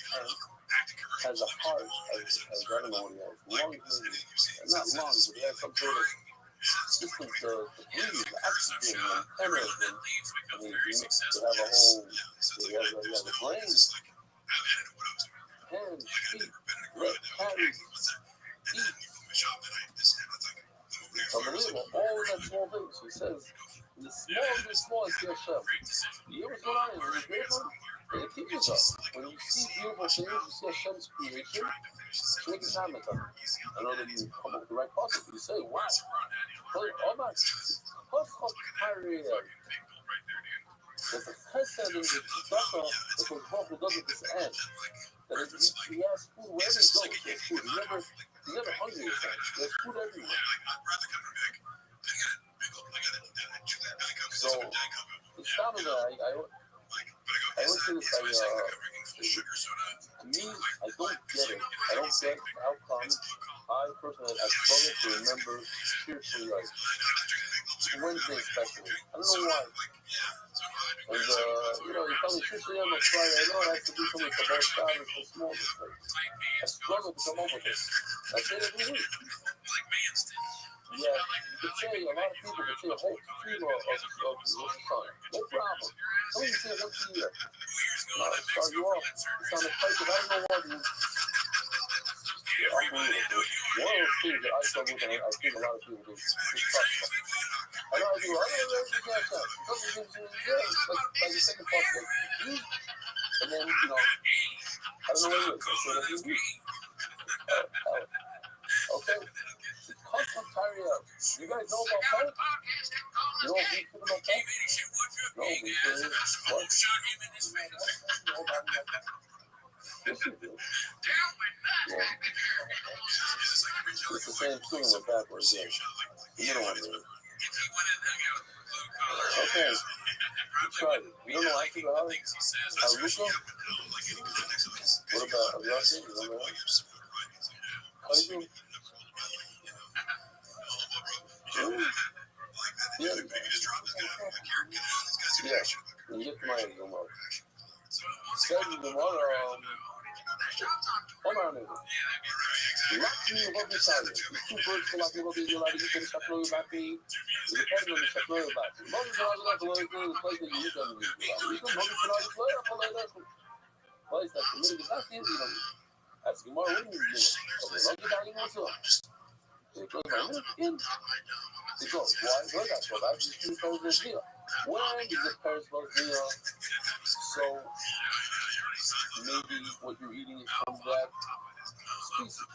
has a heart, as I don't know what he has, lungs maybe, not lungs, but he has some sort of system to breathe, oxygen and everything. I mean, he have a whole, he has a brain, hands, feet, patties, feet. Unbelievable. All of that small things. He says, the smallest is Hashem. You ever go on and read one? And it teaches us. When you see beautiful things, you see Hashem's creation, take your time with them. I know that you come up with the right process, but you say, wow. Oh my, that the chesed and the tzedakah that the Prophet does at this end. That he has food wherever he goes. He has food. He's never hungry or something. There's food everywhere. So, it's not that I went through this, to me, I don't get it. I don't get how come I personally, I struggle to remember spiritually right. Wednesday especially. I don't know why. And, you know, you tell me spiritually on a Friday, I know I have to do something for both sides and for small mistakes. I struggle to come up with it. I say it every week. Yeah, you could say, a lot of people could say a whole stream of Rosh Hashanah. No problem. Some of you say once a year. Start you off. It's on the type of, I don't know what it is. Unbelievable. One of those things that I struggle with, and I think a lot of people do, is trust. I know I do. I don't know if you got that. Like the second part, like, and then, you know, I don't know what it is. I say that you do. Okay. You guys know about that? You know what we put about that? No, we put it. What? Yes, you do. Yeah. It's the same thing with backwards, yeah. You know what I mean. Okay. You tried it. You don't know actually how Luca? What about Aviati? You don't know that? How you doing? Yeah. Yeah. You get to my tomorrow. Schedule tomorrow. Hold on, nigga. Lucky what we tell you. Two birds for lucky what we do. Like you can start knowing about me. It depends on the start knowing about me. Most of the time, the place that you can use. You can most of the play up on that. Place that the middle is not easy. That's the more winning. Okay, lucky darling also. It goes on in. It goes. Why? Look at what I've just used over this deal. When is the first deal? So maybe what you're eating is from that species.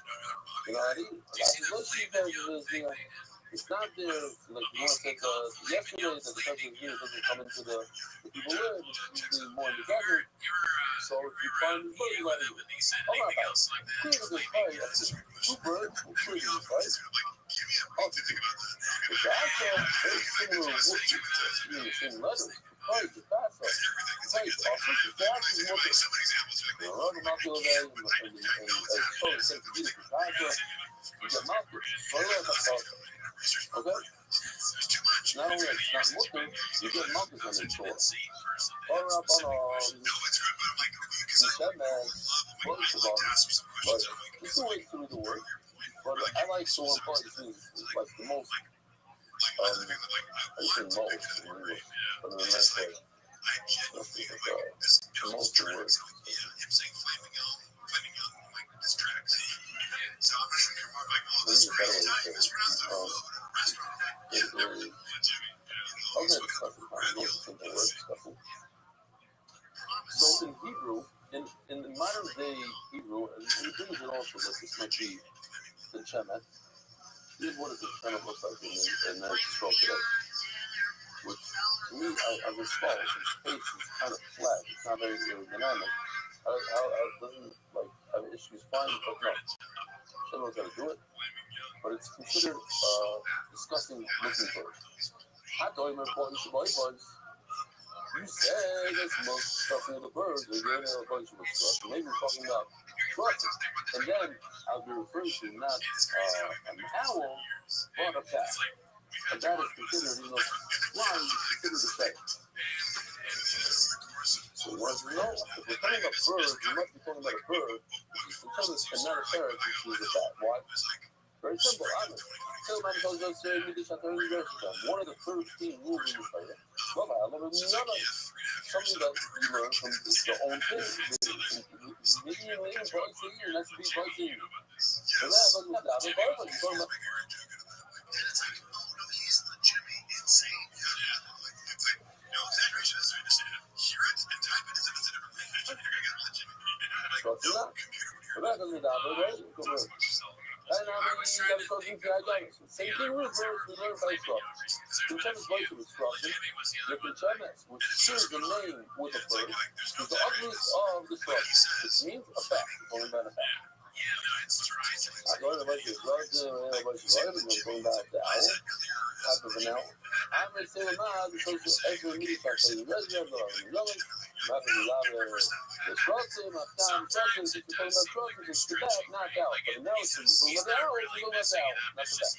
You know what I mean? It's not there, like you want to say, yesterday that the person here doesn't come into the people live, it's usually more in the desert. So if you find this bird, you let it eat. Oh my God, clearly this bird, two birds, clearly this bird. Oh, the doctor, very similar wood, same letters. Right, the doctor, right, also the doctor is more the run them out the other day, and say, you get mouthful. Okay? Not only it's not looking, you get mountains on the shore. Far up on the shed man, close about it. But there's two ways to do the work. But I like the one part is like the most, I say most in English, but in the next way. The most of the work. This is a better way to say it. I'll get stuff in mind. Most simple word stuff. So in Hebrew, in the modern day Hebrew, and we bring it also that this might be the Shemet. Here's what the Shemet looks like in that scroll today. Which to me, as a small, its face is kind of flat. It's not very aerodynamic. It doesn't like have issues finding, but no. She knows how to do it. But it's considered disgusting looking bird. I thought you were important to my buds. You say that's the most disgusting of the birds. They're going to a bunch of disgusting. Maybe we're talking about truffles. And then I'll be referring to not an owl, but a cat. And that is considered, why is considered a pet? So once we know, if we're talking about birds, we must be talking about a bird. We're talking about not a parrot, which is a bat. Why? Very simple. One of the first key rules in the fight. Something that you learn from your own thing. Maybe you ain't voicing, and that's to be voicing. So that's what I'm talking about. Same thing with birds, we learn by instructions. Conchema's voice of instruction, the conchemas, which shares the name with the bird, is the ugliest of the structure, which means a bat, going by the bat. I go to the blood, going by the owl, type of an owl. I'm going to say the man because every meeting I say the resident of the yellow, nothing is out there. The structure, my time, structure, if you're talking about structure, it's the bat, knocked out. But now it's talking about the owl, it's talking about the owl, not the bat.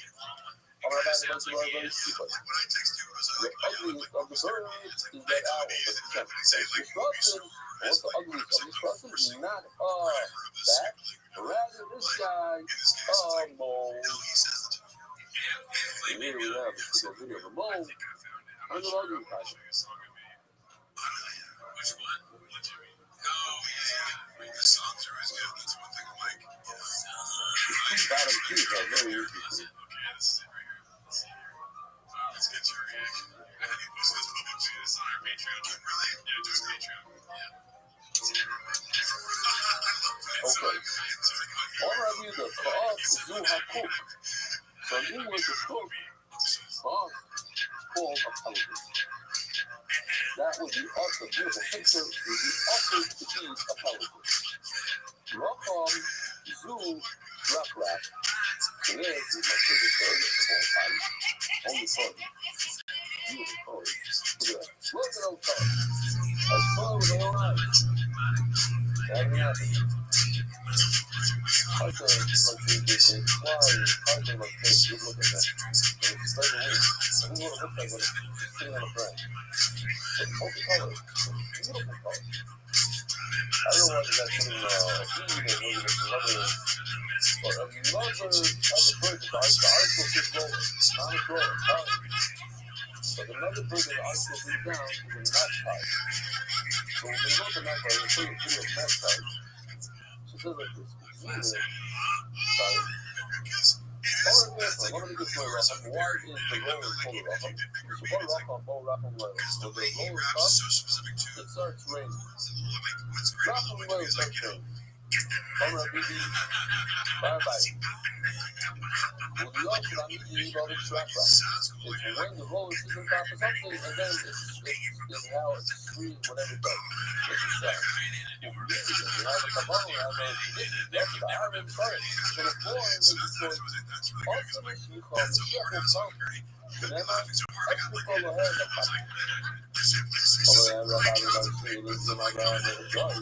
All right, that's what you're stupid. The ugliest of the bird is that owl, but the structure, what's the ugliest of the structure? Not a bat, rather this guy, a mole. And here we have a video of a mole. I'm the ugly type. These bottom teeth are very interesting. Okay. ViralRabbi, the Ka'af Zu HaKuk. So in English, the cook, called a pelican. That would be also a beautiful picture. Would be offered to eat a pelican. Rakam Zu Rak. So this is my favorite bird of all time. Only fun. Beautiful colors. Look at that. Look at those cars. I saw it with my own eyes. That didn't happen. I said, like, they fly, cars are like this. You look at that. And it's very weird. I don't know what it looks like when it's sitting on a branch. But multicolor. Beautiful color. I don't know why they got putting feed or maybe there's another. But another type of bird is the ice roller. Not a grower, fine. But another bird that ice will be down is a magpie. So when they go to magpie, they show you a video of magpie. She does like this. Weird. Sorry. Or this one, let me get to it. Why is the roller called Racham? So what Racham level? So the roller up, it starts raining. Racham level starts raining. ViralRabbi, bye-bye. Well, the option I need to leave all this track right. It's when the roller sees on top of something, and then it's how it's screen, whatever it does. It's a sound. You have a kabbalah, you have a tradition. That's what I already started. So the floor is just going, also the sheikh of the sheikh will come. Whenever, that's the color hair that comes. Although I Rabbi Rothschild is in my God and the joy.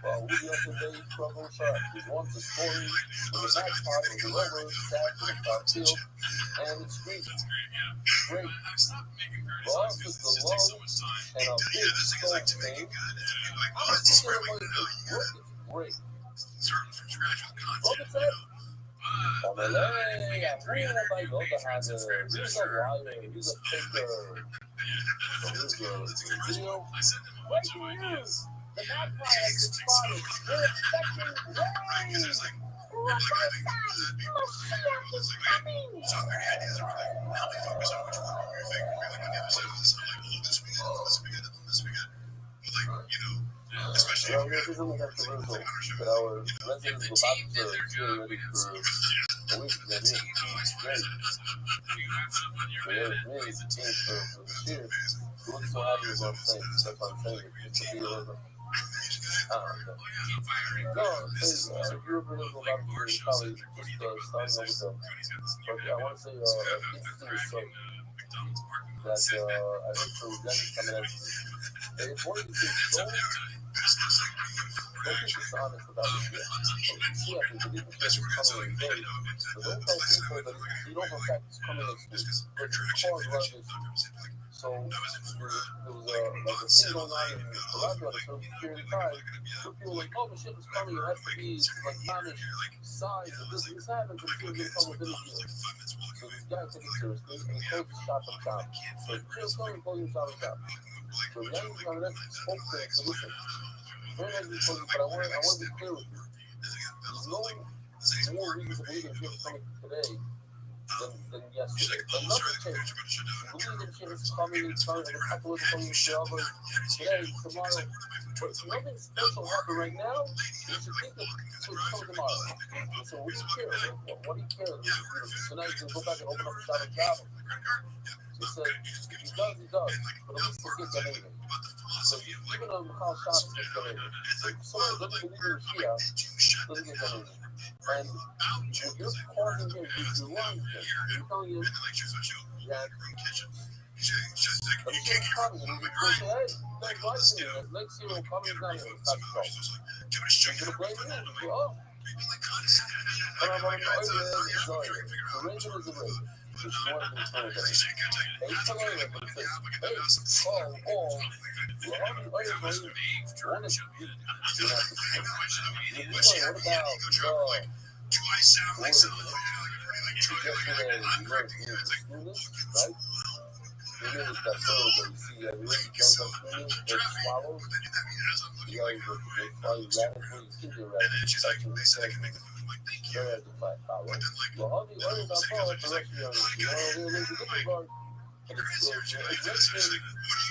Well, we have today trouble track. We want the story when the magpie and the rover sat in the top field and it's great. Great. Boss is the low and a big soul thing. I'm thinking about it's great. Look at that. Omelay, I go to have he's a liar, he's a faker. So here's the video. Breaking news. The magpie has been spotted. We're expecting rain. Mashiach is coming.
So their ideas are like, how we focus on which one we think really good episodes. Like, oh, this we get. But like, especially if
this is only after Rizzo, but our residents go back to getting ready for a week. They're being great. So yeah, it's really the team for the year. We look so happy with what I'm saying. That's what I'm saying. It's a realism. I don't know. No, because if you're over here, go back to your college, just starting over them. But I want to say, interesting story that I heard from Dennis coming out. It's one of these things, don't be dishonest about this yet. So, I can believe it's coming in day, but don't tell people that you know for a fact it's coming next week. But it's caused a lot of issues. So there was like a thing going on in Colombia for a period of time where people were like, oh, the ship is coming, it has to be like managed size of this happens, and people get come within the field. So this guy took it seriously, and he closed his shop on top. So he was going to close his shop on top. So the young man spoke to him, so listen, very nicely told you, but I want to be clear with you. There's no more reason to believe in the ship coming today than yesterday. But nothing changed. We believe that shit is coming, a couple of coming today, tomorrow. But nothing special happened right now. You should think that it's coming tomorrow. So what do you care? What do you care? Tonight you can go back and open up a shop and travel. He said, if he does, he does. But at least he'll get that anyway. So even though Michal shop is get that anyway. So someone who doesn't believe in Shia doesn't get that anyway. And what you're causing him, you're lying to him. You're telling him that but he can't come and he's going to say, hey, thanks for liking me. Next year will come and not here. That's the problem. You're going to blame him. You say, oh. But I'm on the other end, the Raven is a Raven. Which is one of the stories that is. Hey, tell me that, but it says, hey, well, how many players are you? One is you. You're not the same. What about do I sound like someone yesterday, you were students, right? You know that bird that you see that really jumps up screaming, that swallows. You always look at it, while you rabbit, when you see the rabbit, it's like you say, very as a black power. Well, all the others are power for the rest of the others. You know, there's a different guard, and it's actually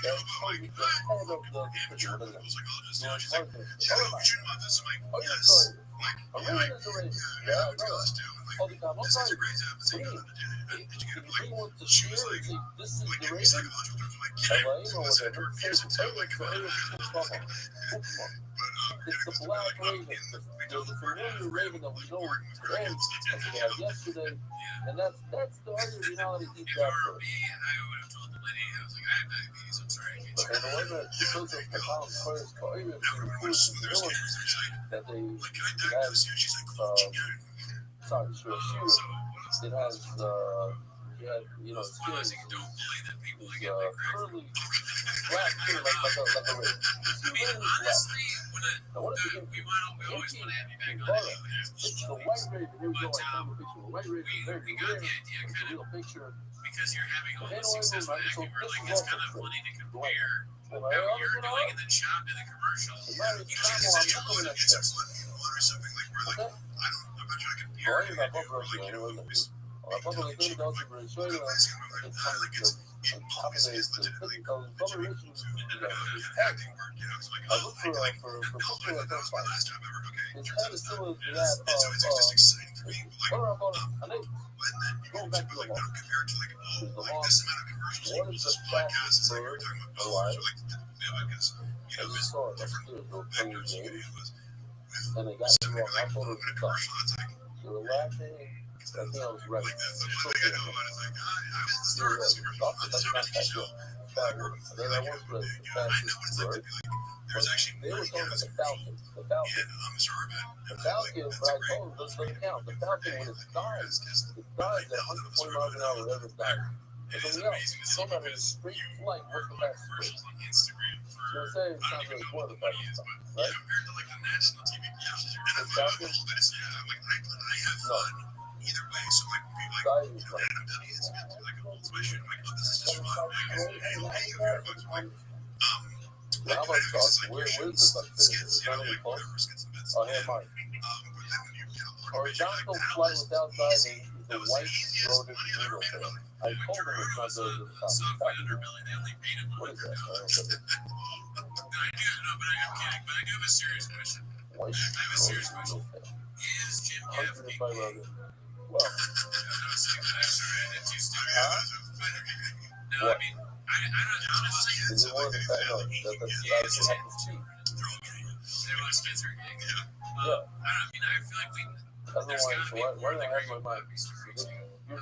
that part of the head of the picture, what is it? You know, it's hard to say. Oh, yes. A raven is a raven. Yeah, I know. All the time. I'm sorry. If you want to share, this is the raven. Or whatever. Say it's a raven, so it was a problem. It's the black raven. The familiar raven that we know today, that's what they had yesterday, and that's the originality he got for it. But in the way that because of the pound players, or even the villains that they have, sorry, sure, it has, skin is curly black skin like a raven. The raven is black. Now, what if you it's the white raven. Here we go. I found the picture. The white raven is very rare. It's a real picture.
Because you're having all
The
this success with that, you really it's kind of funny to compare what you're doing and then shop to the commercial. You just get such a load of it's or something like where like I'm not trying to compare it, but like always obviously it's the acting work, so like last time ever, okay.
It's kind of similar to
that. So it's just exciting for me, but like, and then you go back to like, I don't compare it to like, this amount of commercials equals this podcast. It's like we're talking about dollars or like, because, with different vectors you can do with something like a little bit of commercial. It's like,
I think I was right.
Like that's the one thing I know about. It's like, I was the star of this commercial. That's so much show. I know what it's like to be like, there's actually
They were talking about the Falcon. The Falcon.
Mr. Urban.
The Falcon, but I told them, doesn't count. The Falcon, when it dies at 120 miles an hour, whatever it dies. Something else, somebody in a straight flight, what's the fastest rate? So I'm saying it's not really one of the fastest times, right?
Compared to like the national TV,
The Falcon?
I have fun either way. So like,
Diving flight.
it's meant to be like a whole question. Like, oh, this is just fun. Hey, we'll pay you $100 a month.
How about Josh? Where's this like this? Is not even close? Oh, hey, Mike. Horizontal flight without diving is a white throated needle tail. I told him it's not the top. What is that?
I do, no, but I'm kidding. But I do have a serious question.
White throated needle tail.
Is Jim Gaffney?
Well,
no, I mean, I don't
is it one of the fat? No, that's cheap.
I mean, I feel like
Why do I have my mind?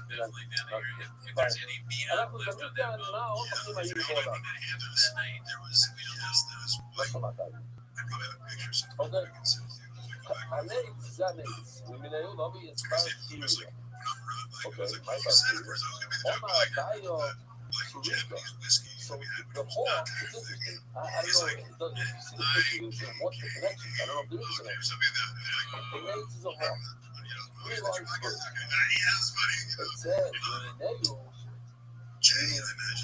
definitely down here. If there's any beat up left on that boat, there was
I probably have a picture something. Okay, my so the whole is interesting. I don't know if you see the picture, what's the connection? I don't know if there is a connection. The names is a hawk. Three large birds. It said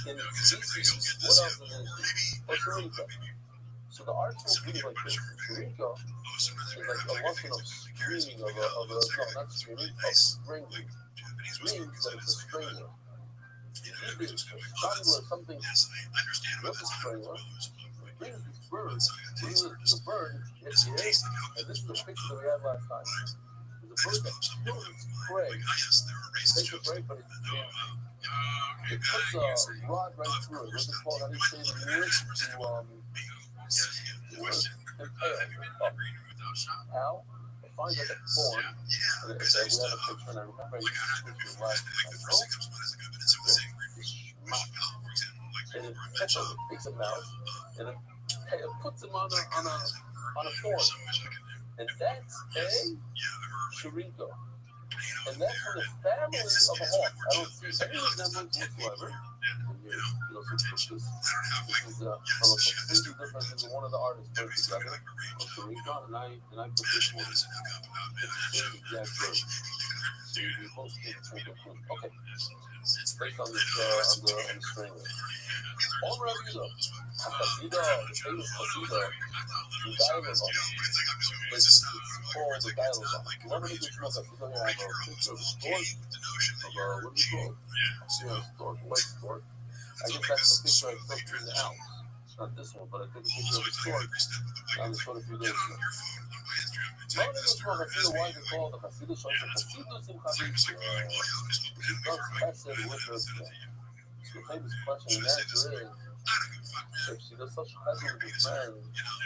Renegus in species, what else is it? Puerto Rico. So the article reads like this. Puerto Rico is like a lesson of screaming not screaming, of springing. Means that it's a stranger. Something with a stranger brings this bird. The bird is the egg, and this is the picture that we had last time. There's a bird that kills its prey. Takes the prey, but it puts a rod right through it. What's it called? How do you say the word? How? It finds like a thorn. And it says, we have a picture, and I remember I used to speak to last and it takes him out, and it puts him on a thorn. And that's a Shiriko. And that's from the family of a hawk. I don't see any resemblance whatsoever. This is from a completely different than one of the artists put together of Shiriko, and I put this one. It's the same exact bird. So you both get the same conclusion. Okay. Based on the string. On Rabbi Rothschild, the famous Hasidah, the dialogue. It's called the dialogue. Whenever you get to Hasidah, you have a picture of a stork, of what do you call it? A stork, white stork. I guess that's the picture I took in the house. Not this one, but I took a picture of a stork on this one a few days ago. Not even for Hasidah, why is it called the Hasidah? So it's a Hasidah Simcha. It does passive with the famous question and answer is, If she does such a casual with this man,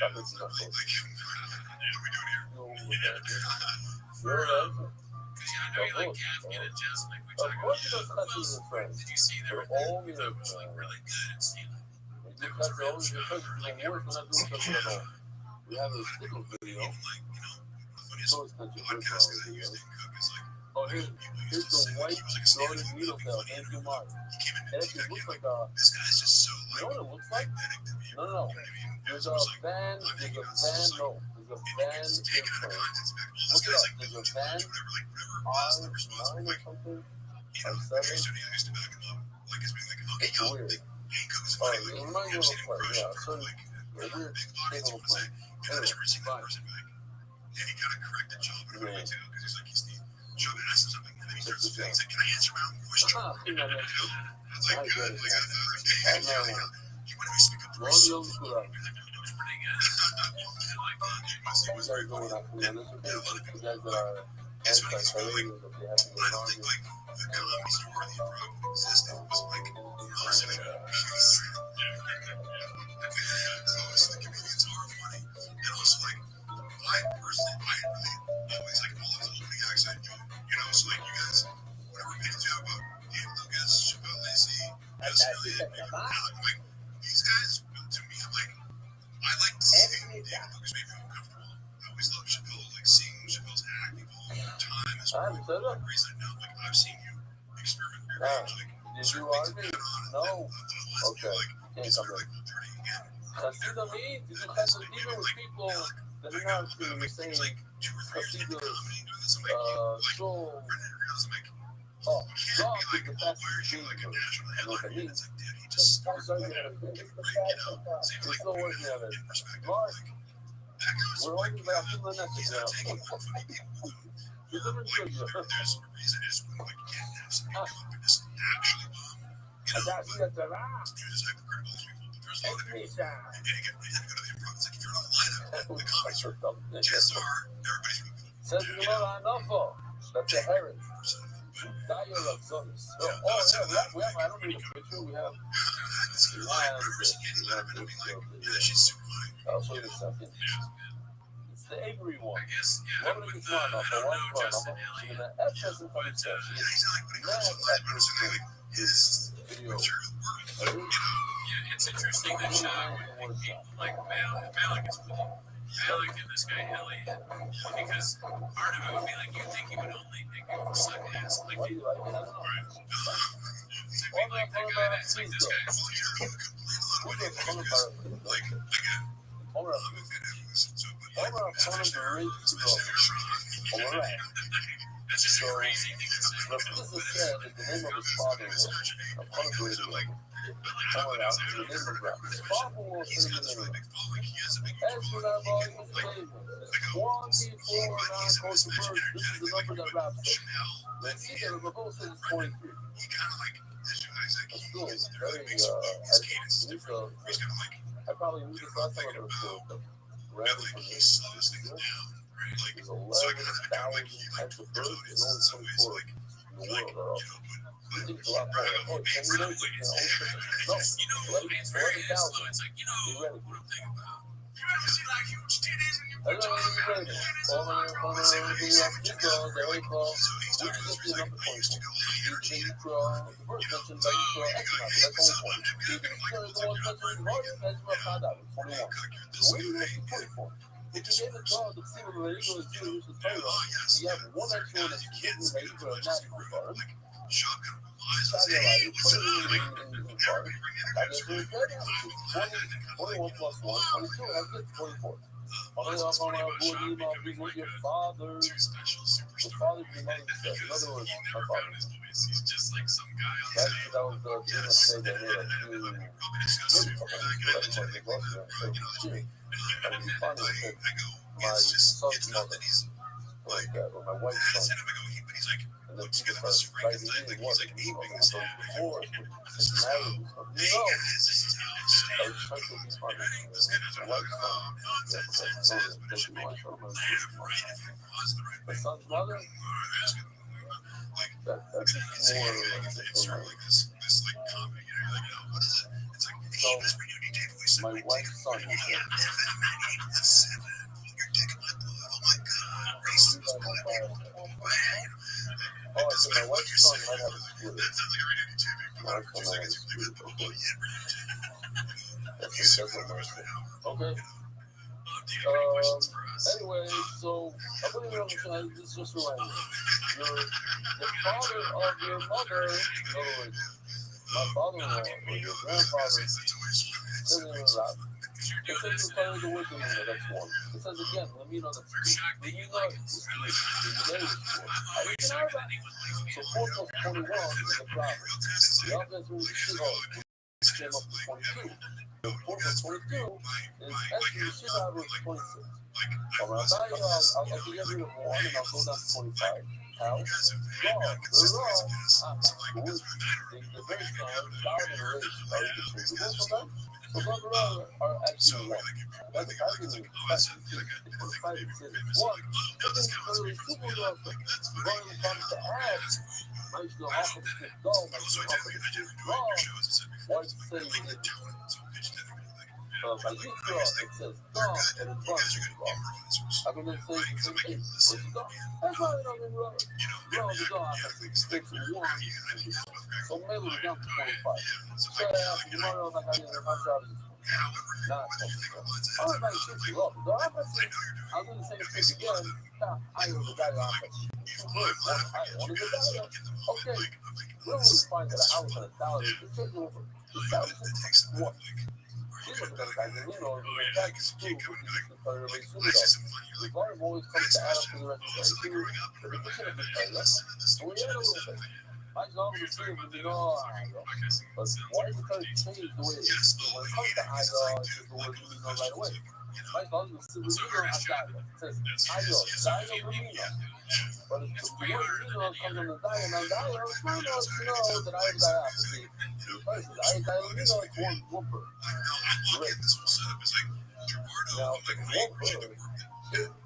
that makes it not close. You're right.
Because I know you like Gaffigan and Jess, like we
Of
talk
course
about.
she does casual with friends.
Did you see
They're
there?
all
We thought it was like really good at stealing.
We do casual always because it's even worse when I do casual at home. We have a stickle video. So it's casual video. Oh, here's the white Jordan needle tail. Thank you, Mark. It actually looks like a. You know what it looks like? No. There's a van. No. There's a van airplane. Look it up. There's a van R9 or something. R7. It's weird. Oh, it reminds me of a plane. Yeah, it's sort of a weird shape of a plane. Anyway, fine.
And he kind of corrected John, but
Yeah.
too, because he's like, John asked him something, and then he starts saying, he's like, can I answer my own question? It's like, good, like, you want to speak up for yourself?
It's pretty good. You guys know we're not clear on this, okay? You guys that are anti-Israeli, that they have to go
I don't
on
think, like, the comedies are worthy of existing. It was like, honestly, so the comedians are funny, and also, like, I personally, I really always like all those opening acts I do. You know, so like you guys, whatever made you about Dave Lucas, Chappelle Lacey, like these guys, to me, I'm like, I like to see Dave Lucas make me uncomfortable. I always love Chappelle, like seeing Chappelle's acting all the time. Is one of the reasons now, like I've seen you experiment very much. Like,
did you argue? No. Okay. Can't come in. See the mean? Did you catch it even with people that are not actually saying, see the show, oh, God is the fastest thing. Look at me. It's still working on it. Mark, we're only about 2 minutes now. You're doing good. I got you at the rock. Says you know enough. That's a herring. Dial of Zonis. Oh, yeah, we have, I don't need a picture. We have I'll show you in a second. It's the Avery one.
I guess, yeah,
One of
with,
the
I don't know Justin Elliott.
in the F doesn't come in stuff. Video.
Yeah, it's interesting that like Malik is putting Malik and this guy Elliott, because part of it would be like you think he would only think it would suck ass, like
What do you like? I don't know.
like that guy that's like this guy.
Who's the fun about it?
Like, again,
Hold on. Hold on. All right.
That's just a crazy thing to say.
The physicist said that the name of his father was a hundred. Hold on. The name of his father was his name. As for that boy, his name was 1, 2, 4, 9, goes to birth. This is the number that raps. Let's see that the vote says 23. That's cool. Very, I probably knew this last time I was cool. Rather than this. There's 11,000 types of birds and only 24 in the world are up. You think it's a lot more. Oh, 10 million? No, 11,000.
It's like, you know what I'm thinking about. You ever see like huge titties in your vagina?
If you gave a dog the single the eagle is due to the you have one extra one that's given the eagle a natural farm. You put it in farm. I guess we're good. 21 plus 1, 22. I get 24. Only off on our board email being with your father. Your father being on the stuff. In other words, my father.
He's just like some guy on
That was the thing that said that he had a few. And he finally said, my son's mother, like that, or my wife's son. And then people started writing in, what? So before, it's married. No! I was trying to be funny. My wife's son. My son's mother? That's more
this like comment, you know, like, oh, what is it? It's like,
So,
hey, Mr. DJ voice.
my wife's son,
yeah, FM 98.7. Your dick in my blood. Oh my god. Racism is good.
oh, I said my wife's son might have a Twitter.
That sounds like a radio TV.
My wife's son might have a Twitter.
Oh, yeah,
That's
he's
what
super
that's
emotional.
okay.
Do you have any questions for us?
Anyway, so I believe this is just a reminder. The father of your mother, in other words, my father-in-law or your grandfather, says in the Rabbi. It says you're telling the word Lamina, that's one. It says again, Lamina, that's two. Lamina is three. Lamina is four. I didn't know that. So 4 plus 21 is a problem. The other is really Shiva, which came up to 22. 4 plus 22 is actually Shiva was 26. I'll tell you, I'll get rid of 1 and I'll go down to 25. How? The very time, God and race are interchangeable sometimes. So God and Ra are actually one. That's actually the question. It's 5 and 6. One. But then clearly, people are running comes to add. Might go off of the dog, might go off of the law. Why say it? By Yikra, it says dog and it's wrong with law. I mean, it says the same thing. What's the dog? That's why it doesn't run. Run the dog after 6 and 1. So maybe we're down to 25. So you know, like I did in my job is not 25. I was like 50 up. So I'm going to do the same thing again. I was the guy off it. I want to get that. Okay. We'll find that I was $1,000. It's taking over. It's what? The volume always comes to add up to the rest of the beginning of the paragraph. So we add a little bit. My job is to say, but why is it trying to change the way it is? When it comes to Igo, it's just the word Lumino right away. My job is to Lumino Agayo. It says Igo, Lumino. But if the word Lumino comes on the Dayo, now Dayo, it's not enough to know that I have diapathy. I have Lumino, it's one bird. Great. Now, one bird.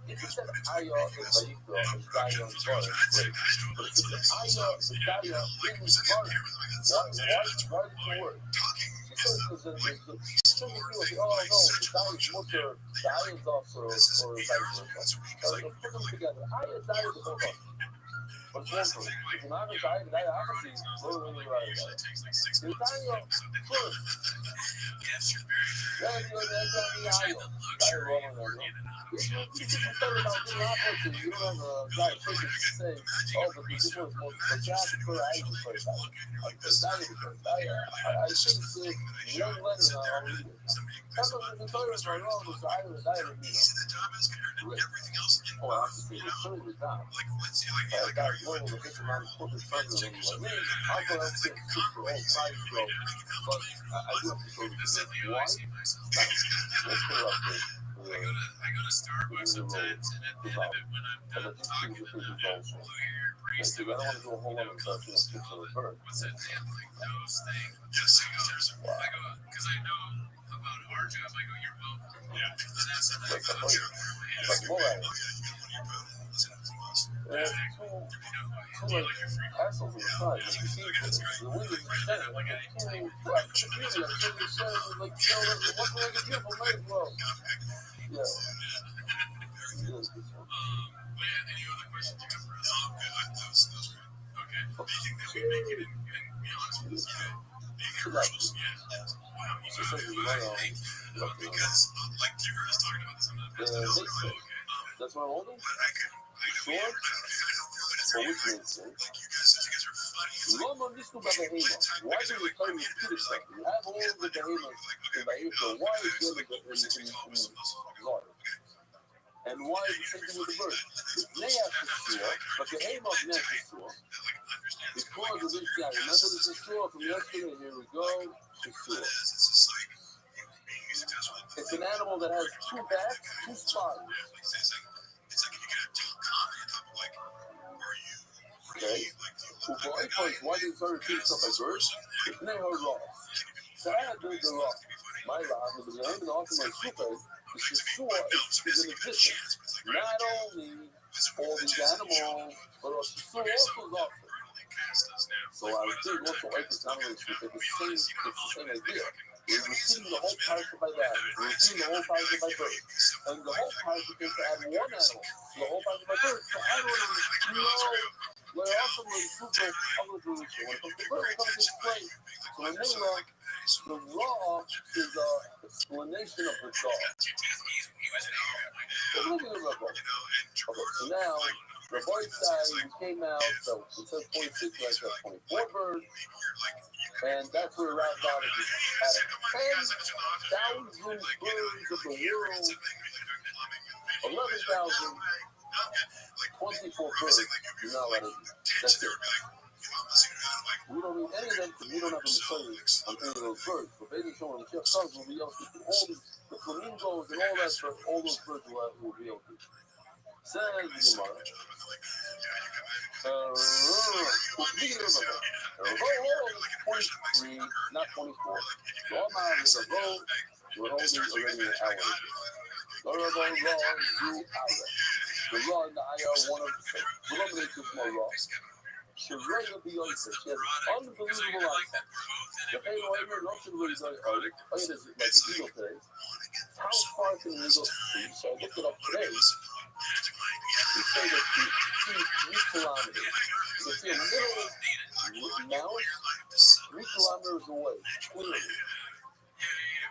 If you said Ayo is Vayikra, it's Dayo and Bar, great. But if you said Ayo is Dayo in Bar, why did you work? Because the some people say, oh no, the Dayo is Mutter, Dayo is off, or vice versa. So put them together. Ayo is Dayo is both off. But it's one bird. If you're not going to Dayo, obviously, we're really right about it. The Dayo, first. Yeah, you're Dayo. Dayo rolling there, you don't have a guy to say, oh, but this was more the job for I was first. I think the young letter I'll read it. That's what the toilets are wrong with the iron diary. Oh, I have to say, it's really the job. I got one with a different amount of corporate funds and like, I'm going to say super old side bro. But I do have to show you why? Let's put it up there. I go to Starbucks sometimes and at the end of it when I'm done talking to them, I don't want to do a whole lot of stuff. What's that damn like those thing? Yes, I go because I know about our job. I go, you're welcome. Yeah, that's like assholes on the side. You see the windows in the center, like a cool black computer, like what can I get here for my bro? Yeah. Any other questions you have for us? No, good. That was great. Okay. Do you think that we make it and be honest with us? Being commercials? Yeah. Wow. You know, because, like, you heard us talking about this. I'm not okay. That's what I'm holding? But I could. Sure? For which reason? Like, you guys are funny. Lama Vishnu Bahema. Why do you tell me to stuff? You have all the Bahemas in Bahema. Why is there in Lord? And why is it something with the bird? They have to store, but the aim of net is store. Because of this guy, remember this is store from yesterday, here we go, it's store. It's an animal that has 2 backs, 2 spines. Okay? Why do you start to stuff like birds? It's never raw. So I had birds are raw. My lab is the name of the ultimate super. The store is in existence. Not only all these animals, but the store also is offered. So I did also like this nomination because it's the same idea. We're repeating the whole parasha by that. We're repeating the whole parasha by bird. And the whole parasha is to add one animal. The whole parasha by bird. So I don't know. We're also going to prove the other Jerusalem. When it comes to bird, it comes to explain. So in Mela, the raw is an explanation of the dog. So look at the Rabbi. Okay, so now, the boy side came out, so it says 26, right? That's 24 birds. And that's where Rabbi Rothschild is at 10,000 birds of the world, 11,000, 24 birds. You're not allowed to eat. That's it. We don't need any of them because we don't have a Messiah on any of those birds. But basically, when the chef comes, we'll be able to do all the flamingos and all that stuff, all those birds will be able to. Says the Gemara. Not 24. Roma is a road. We're holding already an hour. The raw and the ayah are one of the same. We're going to make this more raw. She has unbelievable eyesight. The pain away here, not to really go, oh, it is like an eagle today. How far can an eagle see? So I looked it up today. We say that 3 kilometers. You can see a little mouse 3 kilometers away, clearly.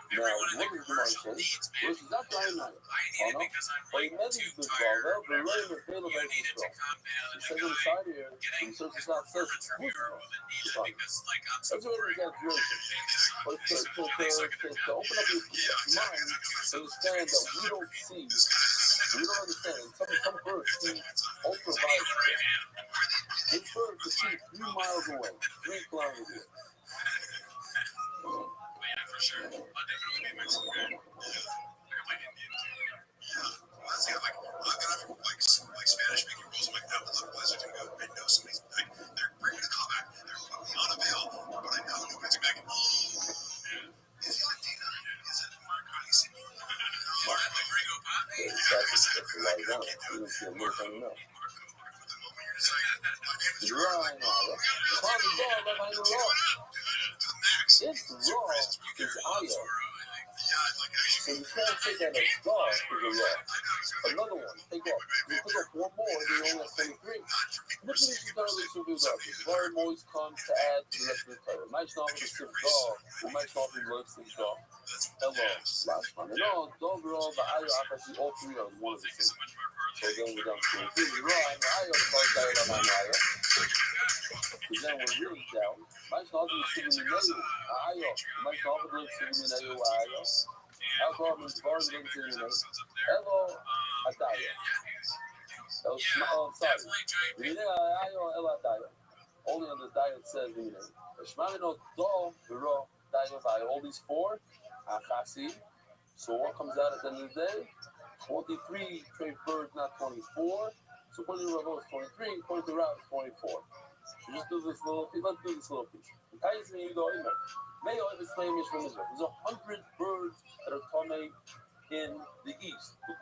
Now, what is the Gemara say? Which is not trying to oh no? But he meant these big balls, but really the fatal base is strong. He says on the side here, he says it's not says it's good. That's what we got to do. But to open up your mind, understand that we don't see, we don't understand. Some birds see ultraviolet. This bird can see 3 miles away, 3 kilometers away.
For sure. I'll definitely be Mexican. They're like Indian too. Yeah. That's the like Spanish speaking rules. I'm like, no, otherwise I can go. I know somebody's like, they're bringing the call back. They're on a bill, but I know nobody's back. Is he like Dina? Is it Marco? Is it the Gringo Pop?
That's a lot of them. You don't see a more coming up. You're right now. Call the dog behind the law. It's raw is ayah. So you can't take that as dog is a raw. Another one, take off. You pick up 4 more, you only have 23. Look at this regardless of your dog. The Torah always comes to add to the rest of the Torah. Might not be the dog, or might not be less than dog. Hello, last one. And all, dog are all the ayah, obviously all 3 are one of the same. So then we're down to 23. You're right, the ayah starts out on ayah. Because then we're really down. Mas nós não seguimos nem aí, ó. Mas nós não seguimos nem o aí, ó. Agora nos vamos não seguimos nem. Ela a daia. Ela sorry. We need aí, ó. Ela daia. Only on the diet says we need. Shmami no do ro daia by all these 4. Achasi. So what comes out at the end of the day? 23 trade birds, not 24. So according to Rabbi is 23. According to Rabbi is 24. So just do this little piece. Let's do this little piece. May I explain this from Israel? There's 100 birds that are coming in the east. They're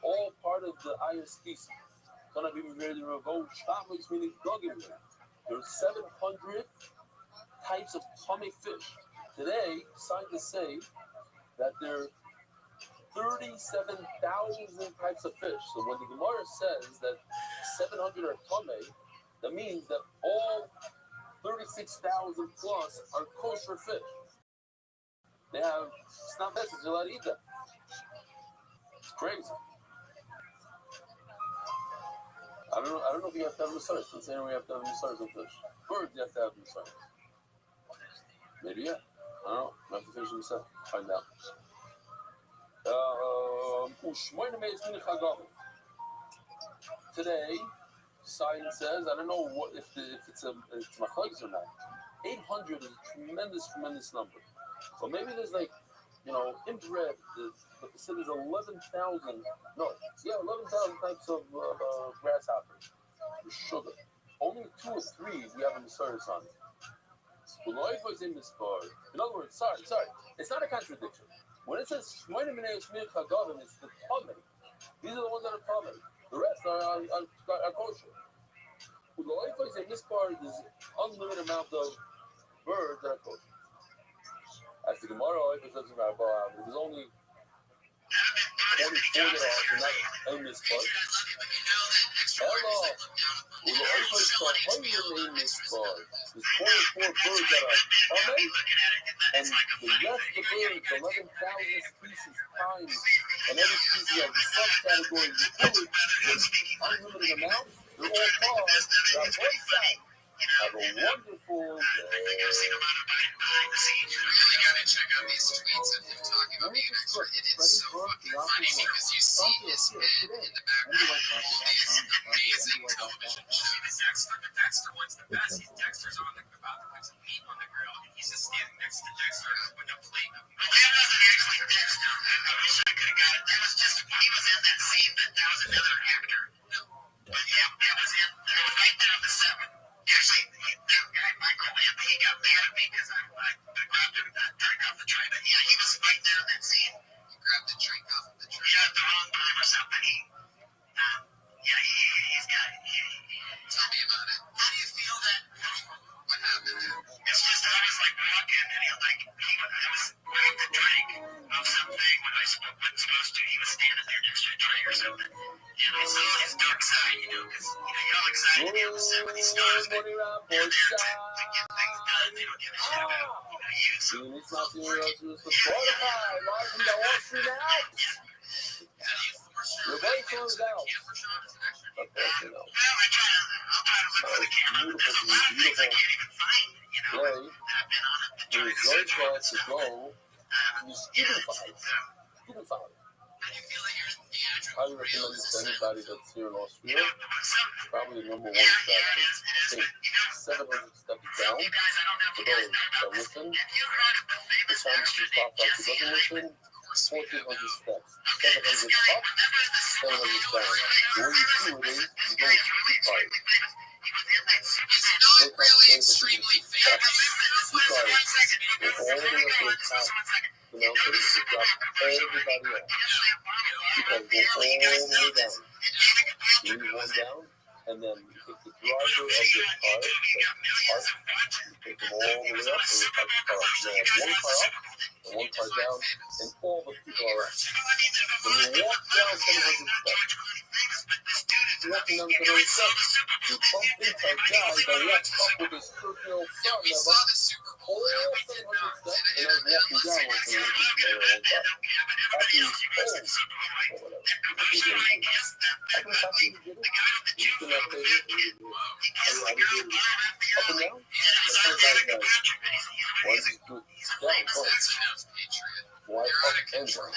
all part of the ayah species. There's 700 types of tummy fish. Today, scientists say that there are 37,000 types of fish. So when the Gemara says that 700 are tummy, that means that all 36,000 plus are kosher fish. They have, it's not best, you're allowed to eat them. It's crazy. I don't know if you have to have research. I'm saying we have to have research on fish. Birds, you have to have research. Maybe, yeah. I don't know. I have to finish myself. Find out. Today, science says, I don't know what if it's machlokes or not. 800 is a tremendous number. So maybe there's like, infrared. But they said there's 11,000 types of grasshoppers. For sugar. Only 2 or 3 we have in the service on it. In other words, sorry, it's not a contradiction. When it says Shmoyne Minei Shmir Chagavim, it's the tummy. These are the ones that are tummy. The rest are kosher. place in this part is unlimited amount of birds that are kosher. As the Gemara, if there's only 24 that are not in this part. Hello. Well, the only place for 100 in this part. There's 24 birds that are coming, and the rest of the birds, 11,000 species times, and every species has a subcategory of food with unlimited amounts. They're all called Rabbi Rothschild. Have a wonderful day.
You really gotta check out these tweets of him talking about being extra. It is so fucking funny because you see his head in the background. It's amazing television. Dexter wants the best. Dexter's on the about to put some meat on the grill, and he's just standing next to Dexter with a plate of meat.
Well, that wasn't actually Dexter. I wish I could have got it. That was just he was in that scene. That was another actor. But yeah, that was it. That was right there on the set. Actually, that guy, Michael, he got mad at me because I grabbed him that drink off the tray. But yeah, he was right there in that scene.
You grabbed the drink off of the tray.
Yeah, at the wrong time or something. He's got it.
Tell me about it. How do you feel that? What happened there?
It's just I was like walking and I was grabbing the drink of something when I wasn't supposed to. He was standing there next to a tray or something. And I saw his dark side, because you're all excited to be on the set with these stars, but they're there to get things done. They don't give a shit about you. So
It's not the else for Spotify. Live from the Wall Street House. Your voice goes out. Okay, you know.
Well, I'll try to look for the camera. There's a lot of things I can't even find,
Play.
that I've been on the
It
joint.
is your chance to go to the student file. Student file.
How do you feel that you're the
Highly recommend this to anybody that's here in Austria.
Some
Probably the number one attraction. I think 700 steps down for those that listen. The time to stop that who doesn't listen, 1,400 steps. 700 up, 700 down. The way you do it is, you go to street fight.
It's not really extremely famous.
Street fight. Go all the way up to the top. The mountain to drop everybody off. Because go all the way down. You leave one down, and then you take the driver of your car, you take them all the way up, and you park the car up. You have one car up, and one car down, and all the people are up. When you walk down 700 steps, you're walking down 700 steps, you bump into a guy that walks up with his 13-year-old son
We
that
saw
runs
the Super Bowl.
all 700 steps, and I was walking down with him, after he's old, or whatever. After he did it, he's been up there, I did it up and down. That's how guys. Why does he do it down first? Why up and down?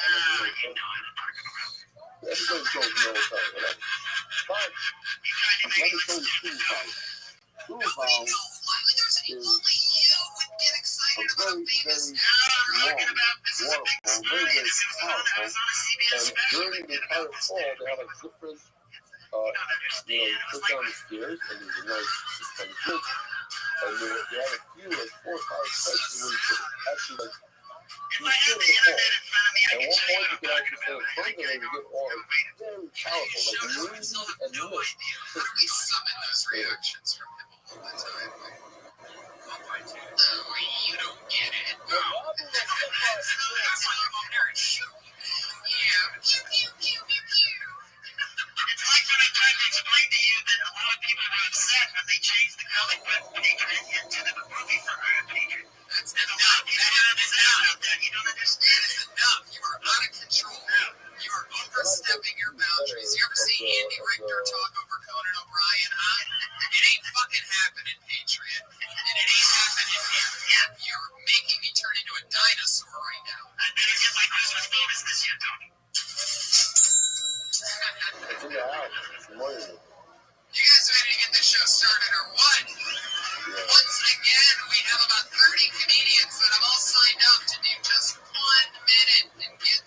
Everybody's going to know what's up, whatever. But, let me show you student house. Student house is a very, very long, wonderful, very, very powerful, and during the entire fall, they have a different, you put down the stairs, and there's a nice suspended bridge, and they have a few, 4 or 5 places where you could actually, you feel the fall. At one point, you can actually feel it further, and you get all very powerful, like winds and mist.
We summon those reactions from him all the time. Oh, you don't get it. No. That's why I'm over there and shoot. Yeah. Pew, pew, pew, pew, pew.
It's like when I tried to explain to you that a lot of people were upset when they changed the comic book Patriot into the movie for Patriot.
That's enough.
You don't understand.
That is enough. You are out of control. You are overstepping your boundaries. You ever see Andy Richter talk over Conan O'Brien, huh? It ain't fucking happening, Patriot. And it ain't happening here. You're making me turn into a dinosaur right now.
I better get my Christmas bonus this year, Tony.
It's in the house. It's the morning.
You guys ready to get this show started or what? Once again, we have about 30 comedians that have all signed up to do just 1 minute and get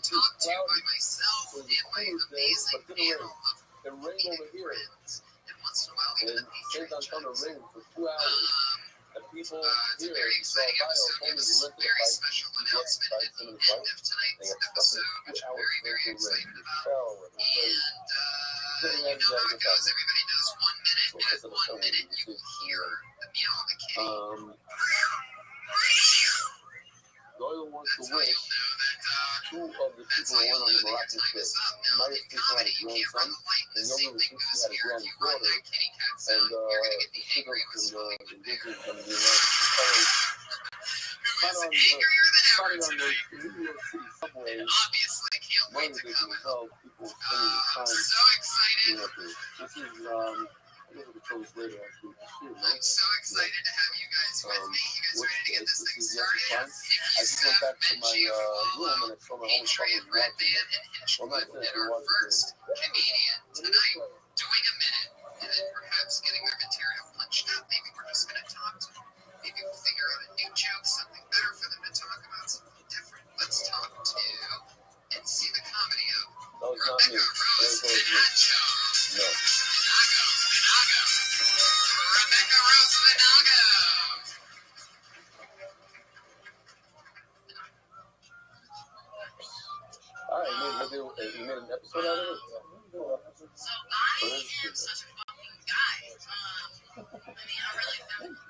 talked to by myself and my amazing panel of
It rained over here.
friends. And once in a while, we
And
have
it stayed on
Patriot
the
shows.
rain for 2 hours. And people
It's a
here
very
saw
exciting
Kyle
episode. We
told
have
me
a
he rented a
very
bike.
special
He
announcement
left
at
the
the
bike in
end
his
of
life.
tonight's
They got
episode,
stuck
which
in
I'm
2 hours
very
into the rain.
excited
It
about.
fell and it was very
And you know how it goes. Everybody does 1 minute. get 1 minute, you will hear the meow of the kitty.
The oil wants to
That's how
wish
you'll know that,
two of the
that's
people
how
who
you'll
went on the
know that your
Moroccan
time
trip.
is up. Now,
Maya
in
Fish had
comedy,
a
you can't run
grandson,
the light in
and
the same
Yoga
thing
Fish
goes
had a
here. If you run
granddaughter,
that kitty cat
and
sound, you're going to get the
she
angry
goes
whistle
from
of a
the
good bear.
Indigenous and the United
Who is angrier than ever
spotted on
tonight?
the New York City subway.
And obviously can't
One
wait to come
ridiculous
out.
how people spending the
I'm
time
so excited.
doing that. This is I guess we can show this later after this year, no?
I'm so excited to have you guys with me. You guys
What's
ready to get
this?
this thing
This is
started?
Yes I just went back to my room and I saw my whole
Patriot
fucking
Red
watching
Band
it.
and
Well, not
Hinchcliffe
this,
and
we're
our
watching
first
it.
comedian tonight doing a minute and then perhaps getting their material punched up. Maybe we're just going to talk to them. Maybe we'll figure out a new joke, something better for them to talk about, something different. Let's talk to and see the comedy of
That was not me.
Rebecca Rose
That was me.
Minago.
No.
Rebecca Rose Minago.
Alright, you made an episode out of it?
So I am such a fucking guy. I mean, I really found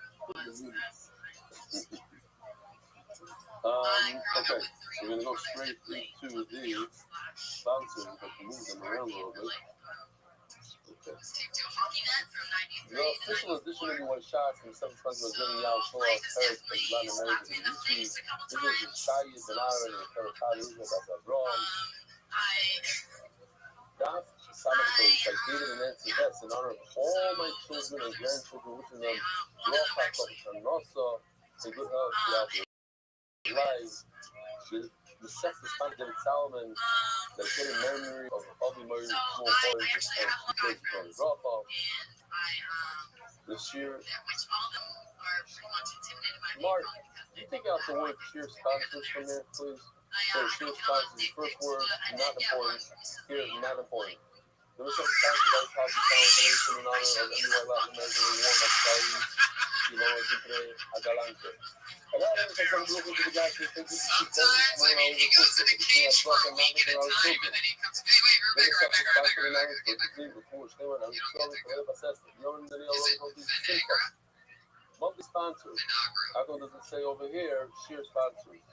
Okay, so we're gonna go straight into the sponsors, but move them around a little bit. Okay. The official edition of One Shot from 7 Sons of Jimmy Yao Show of Paris and Latin America. This is Shai Benar and Karakari Israel Abram. Daf Samachos by David and Nancy Hess in honor of all my children and grandchildren, wishing them Rocha and Rosa and good health throughout their lives. The sex is found David Salomon, the kid in memory of Avi Murray's small boys and Tony Rafa. This year, Mark, can you take out the word cheer sponsors from there, please? So cheer sponsors, the first word, not important. Here, not important. There was some sponsored by Coffee Foundation in honor of NY Latin American War Mascari, you know, today, Adelante. A lot of us are going to look into the guys who think this is keep going.
He goes to the cage for a week at a time, and then he comes, wait, Rebecca.
Monthly sponsors. How come does it say over here, sheer sponsors?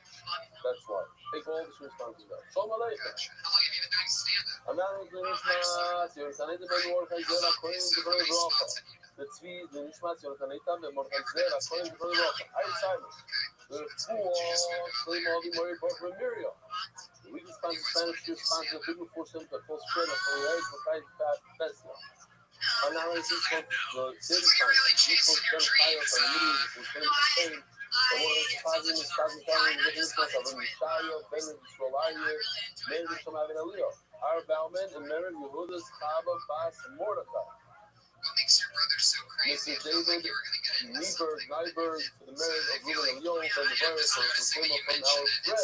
That's why. Take all the sheer sponsors out. Shalom Aleichem.
How long have you been doing stand-up?
I'm not going to Nishmat, Yonatanita Ben Mordechai Zera, according to Rabbi Rothschild. The Tzvi, the Nishmat, Yonatanita Ben Mordechai Zera, according to Rabbi Rothschild. I Simon. The Fuah, Shalom Avi Mori Baruch Miriam. The weekly sponsor, Spanish sheer sponsor, big before Shem, the full spread of the Reis, the Kai Festa. Analysis of the data science, people can fire from meetings within Spain. The one is causing is causing the influence of a Messiah, Ben Yisraelia, Mary Shemav and Elio. Our Bauman and Mary Yehuda's Chaba Bas Mordechai.
What makes your brother so crazy?
Mr. David Nyberg for the marriage of Ruben and Yo from the virus for the proclaimer from our friend.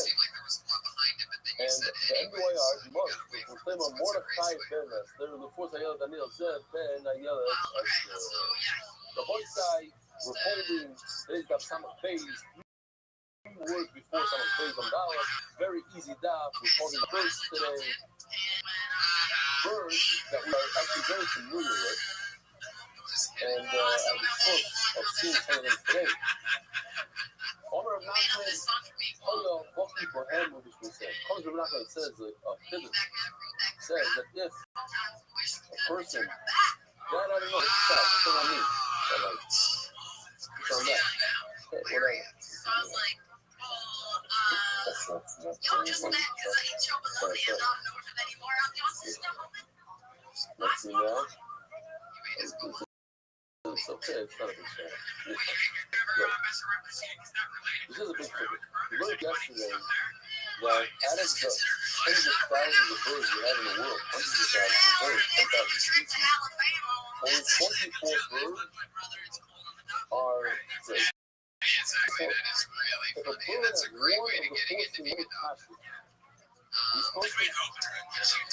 And the NYR month, the proclaimer Mordechai Ben Esther, the fourth Ayala Daniel said, Ben Ayala Esther. The boy side reporting they got some phase, 3 words before some phase on dollar. Very easy daf. We're talking birds today. Birds that we are actually very familiar with. And I was close of seeing some of them today. Omer of Nachman, Hoyo, Boki Bohem, which we said. Comes from Nachman, it says, a pivot says that if a person, I don't know, it's not on me. But like, it's on that. Okay, whatever.
So I was like, y'all just met because I hit y'all below the end. I'm not north anymore. Y'all sister woman.
Let's see now. It's okay, it's not a big fan. This is a big thing. We learned yesterday that out of the hundreds of thousands of birds we have in the world, hundreds of thousands of birds, 10,000 species, only 24 birds are great. If a bird has one of the 14 little costumes, these costumes,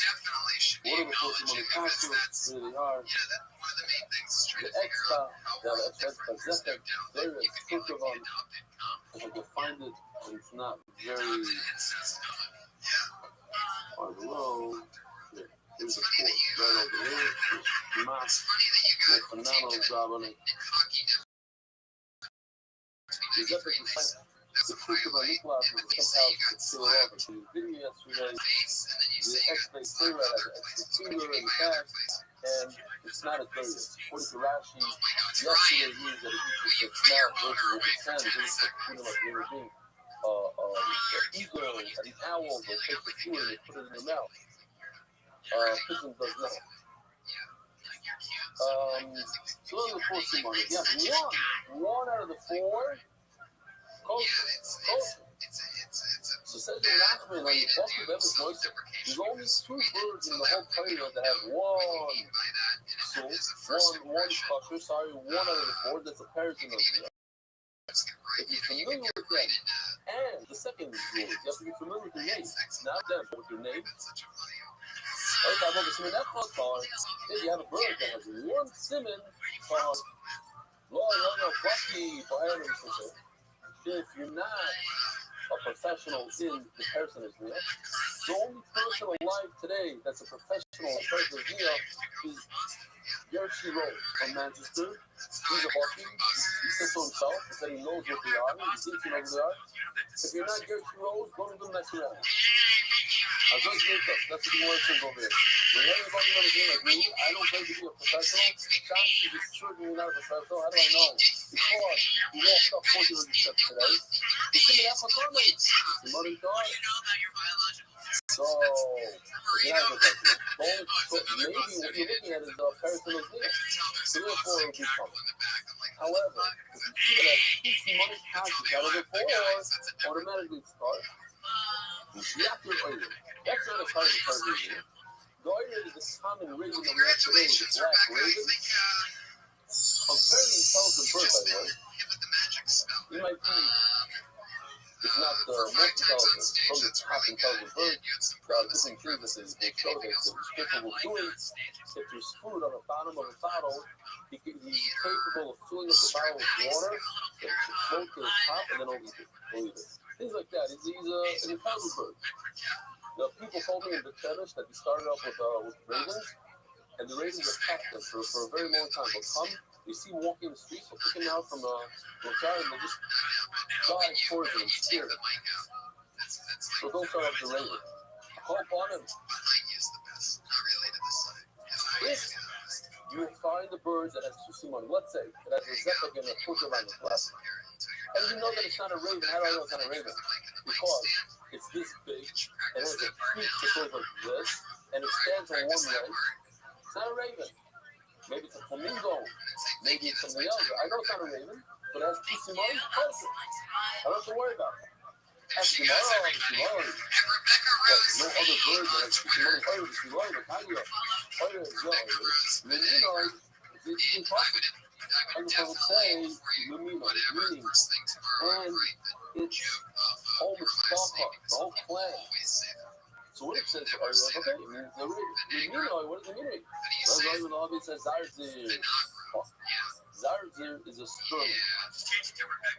what are the 14 little costumes? Here they are. The extra, very descriptive on, if I can find it, and it's not very far below. Here. Here's the four. Right over here. Mock. Did a phenomenal job on it. He's up at the truth about Nicholas was somehow to kill off in the video yesterday. The ex-Torah has an extra finger in the past, and it's not a third. According to Rashi, yesterday he was at a beach with smell versus with the sand. He was putting like human being. The eagle and the owl will take the food and they put it in their mouth. Pigeon does not. So those are the four simons. Yeah, one out of the four. Kosher. So says the Nachman, when you talk to them, there's only two birds in the whole Torah that have one soul, one kosher, one out of the four, that's a parison of it. If you're familiar with them, and the second rule, you have to be familiar with your name, not them, but with your name. If you have a bird that has one simon called if you're not a professional in the person of Israel, the only person alive today that's a professional in person of Israel is Yershi Rose from Manchester. He's a Bucky. He sits to himself. He said he knows what they are. He's thinking over there. If you're not Yershi Rose, don't even mess around. I just wake up. That's what the word says over there. When everybody on the game like me, I don't claim to be a professional. Chance is certainly not a professional. How do I know? Because he walked up 400 steps today. He said, "I'm not going to do mother God." So, you're not a professional. So maybe what you're looking at is the personal thing. So therefore, it will be fun. However, if you feel that PC money passes out of the four, automatically start. That's not a part of the person. The oiler is the common raven that we have today, the black raven. A very intelligent bird, by the way. He might be, if not the most intelligent, from the top intelligent bird. There are different things that they show that he's capable of doing. If there's food on the bottom of a bottle, he's capable of filling up the bottle with water, that should float to the top, and then he'll eat it. Things like that. He's an intelligent bird. Now, people told me in the Cherish that he started off with ravens, and the ravens attacked them for a very long time. They'll come, they see him walking the street, they'll pick him out from a car, and they'll just dive towards him and scare him. So don't start off with the raven. Call upon him. If you find the bird that has two simon, let's say, that has a zephyr and a putzer on the left, and you know that it's not a raven, how do I know it's not a raven? Because it's this big, and it has a beak that goes like this, and it stands on one leg. It's not a raven. Maybe it's a flamingo. Maybe it's something else. I know it's not a raven, but it has two simon. I don't have to worry about it. Ask tomorrow, but no other bird that has two simon. But how do you it's impossible. And so it's saying, meaning, and it's home is Shalha, the whole clan. So what it says, are you like, okay, what does it mean? Rabbi says Zarzir. Zarzir is a sterling.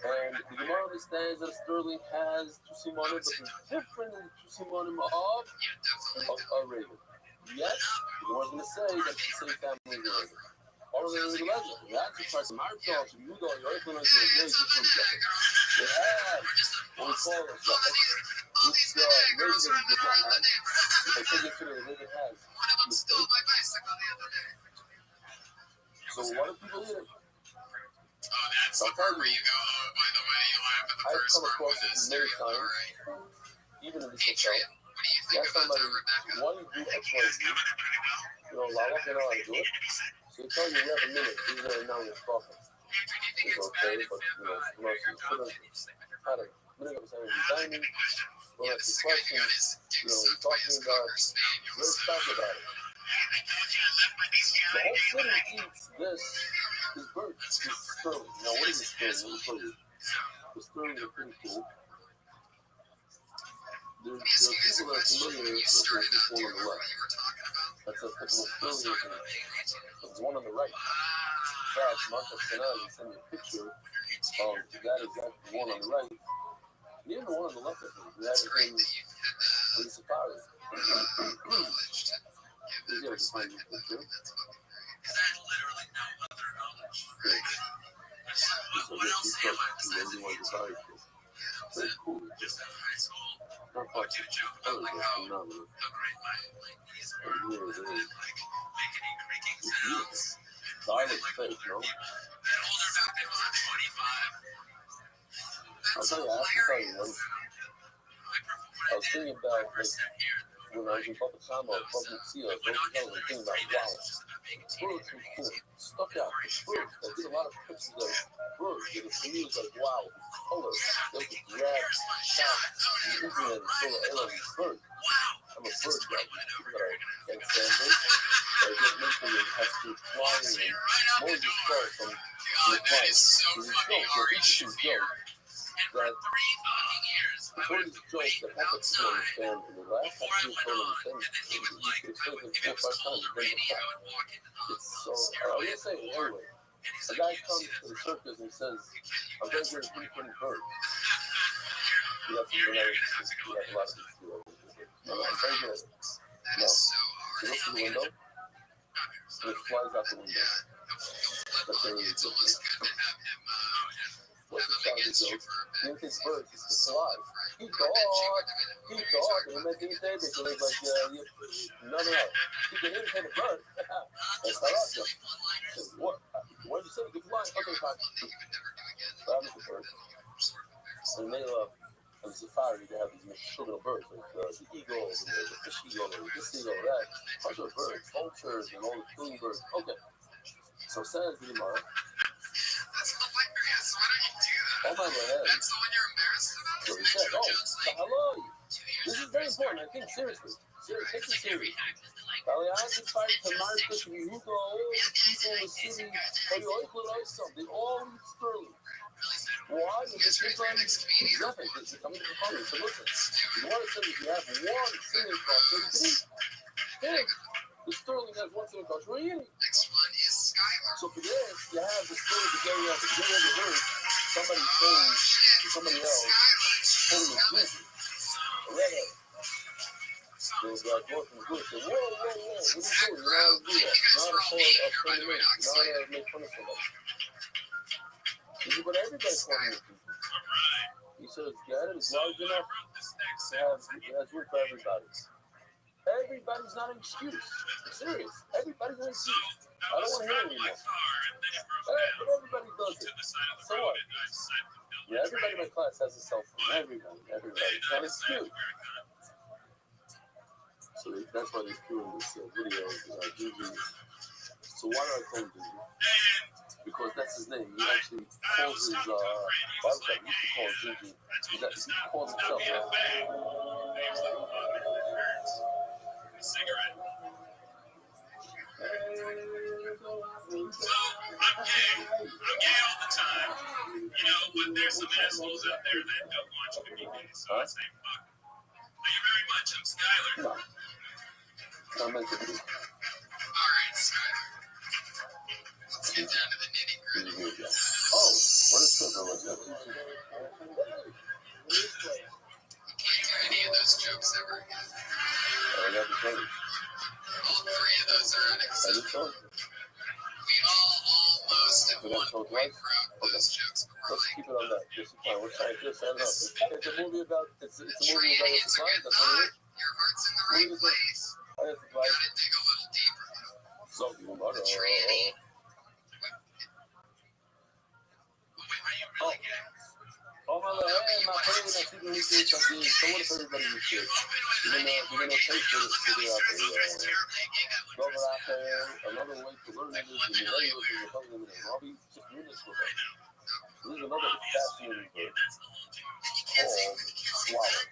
And the Gemara understands that a sterling has two simonim, but it's different than the two simonim of a raven. Yet, the Gemara is going to say that it's the same family as a raven. All of them are the legend. That's the price of Marshall, Yehuda, your influence is very different. They have what we call a Zephyr, which the raven does not have. If I take it to the raven has mistake. So what do people eat it? Sometimes I've come across it many times, even in this hotel. Last time I wanted to do X, Y, Z. Lala, you know how to do it. So they tell you we have a minute. These are now your profit. It's okay, but you shouldn't have a minute of time dining. We'll have some questions. You're talking about. Let's talk about it. The whole city eats this bird, this sterling. Now, what is this sterling? Let me tell you. The sterling are pretty cool. There are people that are familiar with this one on the left. That's a typical sterling. There's one on the right. In fact, Martha Sinai sent me a picture of that exact one on the right. And even the one on the left, I think, that is in the safari. There's respect him for doing that to other people. Because I had literally no other knowledge, right? What else am I besides the military? Very cool. Just in high school, I would do a joke about like how great my knees were, like making creaking sounds. Silent fake, no?
That older back then was like 25.
I'll tell you, I have to tell you one. I was thinking about, like, when I was in Public Combo, Public Seal, I was thinking about, wow, birds were cool. Stuck out, birds. I did a lot of pictures of birds. And to me, it was like, wow, color. They could grab, shot, the internet and show the air of these birds. I'm a bird guy. People that can't stand birds. But I get mentally it has to fly and more just far from the flight. So these jokes, they're interesting jokes that the birds jokes that help us to understand in the last time you told them things, you explain them 4 or 5 times, you bring it back. It's so, I'm going to say it anyway. A guy comes to the circus and says, I'm going to get a pretty funny bird. You have to realize you have a lot of these people. No, I'm very good. No. You look through the window, and it flies out the window. That's very good. What's the sound of the joke? You think birds is to fly. He thought, and then they say, they believe like, no. He can imitate a bird. That's not awesome. What? What did you say? You fly? Okay, fine. But I'm the bird. And they love, on safari, they have these little birds, like the eagles, and the fish eagle, and this eagle, that. Bunch of birds, vultures, and all the king birds. Okay. So says the Gemara.
That's hilarious. Why don't you do that?
Oh my God.
That's the one you're embarrassed about?
So he said, hello. This is very important. I think seriously. Take it seriously. Aliás, faz tomar because you go people in the city, or you always put out something. They all eat sterling. Why? Because they're trying to do nothing. They're coming to the party. So listen, you want to say if you have one singing cost, so you can eat. Hey, the sterling has one singing cost. What are you eating?
Next one is Skylar.
So for this, you have the sterling to carry out the day of the herd. Somebody saying to somebody else, holding a juicy. Red. Those guys working good. Say, whoa. What are you doing? You're not to do that. Not a form of feminism. Not to make fun of somebody. This is what everybody's calling it. He says, God is large enough to have room for everybody. Everybody's not an excuse. I'm serious. Everybody's an excuse. I don't want to hear it anymore. But everybody does it. So what? Yeah, everybody in my class has a cell phone. Everybody. Not an excuse. So that's why they're doing this video. Gigi. So why do I call him Gigi? Because that's his name. He actually calls his barbershop. He used to call it Gigi. He calls himself that.
Cigarette. So, I'm gay all the time. You know, but there's some assholes out there that don't want you to be gay. So I say fuck. Thank you very much. I'm Skylar.
I'm meant to be.
Alright, Skylar. Let's get down to the nitty-gritty.
Oh, what is sugar like that?
You can't do any of those jokes ever again.
I got the change.
All 3 of those are unacceptable. We all almost at one point wrote those jokes, but we're
Let's
like,
keep it on that. Just fine. We're trying to set it up. It's a movie about it's a movie
trying to
about
answer
life.
your
That's what
thought.
it is.
Your heart's in the right place.
I have to
You gotta dig a little deeper, though.
So you want
Tranny. Wait, are you really gay?
Oh my God! Hey, my friend, I see the new thing something. So what if everybody you shit? You're gonna take this video out there. Go out there. Another way to learn it is the language is the in the hobby. Just do this with us. This is another fascinating book called Swallow.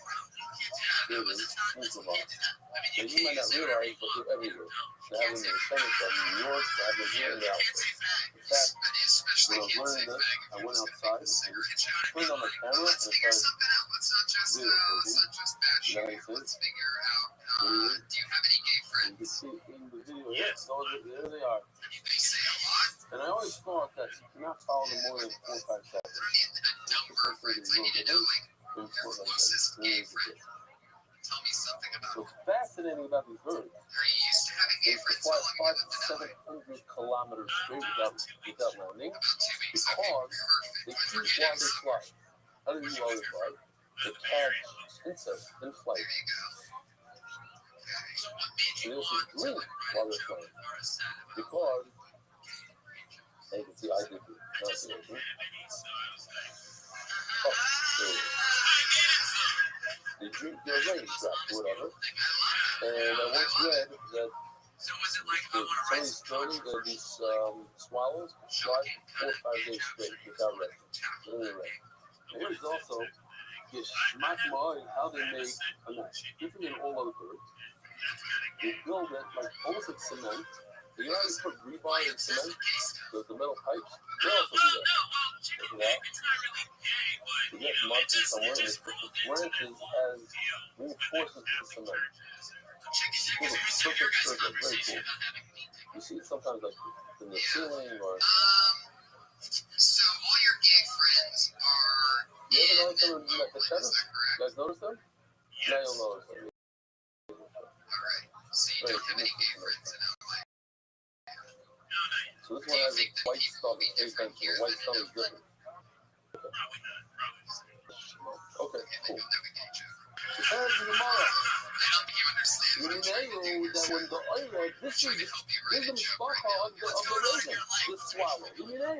Really, think about it. And you might not realize, but they're everywhere. They have them in the center from New York. They have them here in the outside. In fact, when I was learning this, I went outside and just turned on my camera and started video. You know what I said?
Do you have any gay friends?
You can see in the video, yes, there they are.
They say a lot.
And I always thought that you cannot follow them more than 4 or 5 seconds.
I don't need a number of friends. I need to know, like, your closest gay friend. Tell me something about
What's fascinating about these birds
Are you used to having gay friends
500 to 700 kilometers straight without landing because they eat while they fly. How do they eat while they fly? They catch insects in flight. They also drink while they're flying because, and you can see I did the pronunciation. Oh, there it is. They drink their raindrops or whatever. And I once read that somebody's story that these swallows fly 4 or 5 days straight without resting. And here's also how they make a nest. Different than all other birds. They build it like almost like cement. You know how you put rebar in cement? The metal pipes? They also do that. Look at that. You get mud from somewhere and they put the branches as reinforcements to the cement. It's a perfect circle. Very cool. You see it sometimes like in the ceiling or...
So all your gay friends are...
You ever notice them in the cheddar? You guys notice them? Now you'll notice them.
Alright. So you don't have any gay friends in LA.
So this one has a white stomach. The white stomach is different. Okay, cool. The parents in the mall. When you know that when the oil, this is the mishpacha of the raven, the swallow. You know,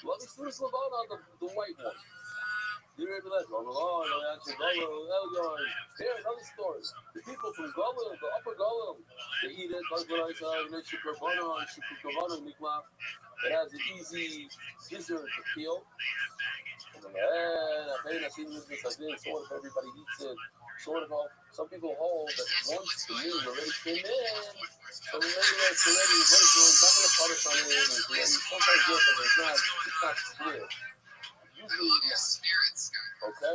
let me see about the white one. You remember that? Oh, here's another story. The people from Golan, the upper Golan, they eat it. It has an easy gizzard to peel. Sort of everybody eats it. Sort of all. Some people hold that once the meat already came in, so maybe that's already virtual, not going to polish on it. Sometimes yes, but it's not clear. Usually, okay.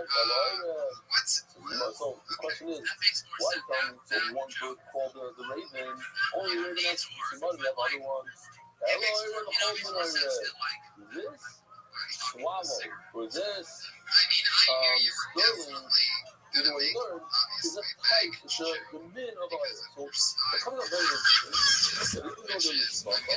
So the question is, why come one bird called the raven? Only raven has some other other ones. Hello, this swallow or this sterling. Either way you learn is a type, it's the min of oil. So they're coming up very interesting. That even though they're mishpacha,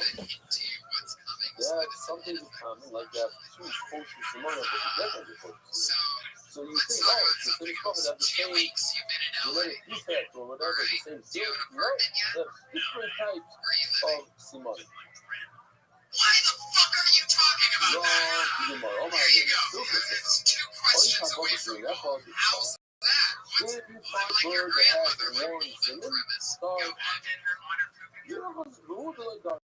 they have something in common, like they have two kosher shemona, but they're different kosher. So you think, oh, the mishpacha have the same genetic defect or whatever, the same thing. No, they have different types of shemona.
Why the fuck are you talking about that? There you go. There's 2 questions away from home. How's that? What's
If you find a bird that has one cinnamon, you know who's like that?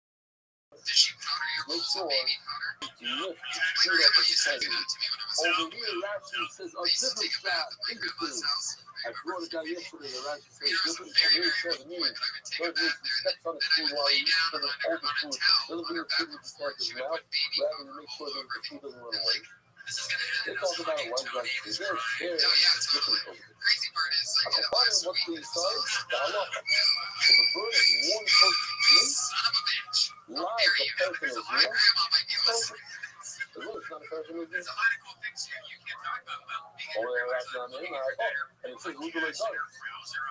Does she powder your
Make
balls
sure
with baby powder?
to lift
My
it up
grandma
at the
used to do
table.
that to me when I was
Over here, it actually says a
I used to
different
take a bath
shot.
at my grandma's
Interesting.
house.
I brought it down yesterday. It actually says
It was
different.
very,
Over here, it
very
says
cool
me.
point, but I would take a
Bird needs
bath
to
there.
step on his
Then I
food
would
while
lay
he eats
down
because
on
it's all the
a
food.
towel
Doesn't
on
bring
her
the food
bathroom
with the
floor,
his
and she would
mouth.
put baby
Rather than
powder
make
all
sure that
over
the
me.
food doesn't run away.
This is gonna
They
end
talk
us
about
fucking
why
Tony
like
is
this,
crying.
there,
No, yeah,
different
totally.
over there.
Crazy part is, I did it
What's
last
the
week.
size? The halacha. If a bird has one coach in,
Son of a bitch.
lies
Here
a
you go.
person
So
is
my
real.
grandma might be listening.
Look, it's not a person who's
There's a lot of cool things here you can't talk about being
only that's not me. And it says Google like that.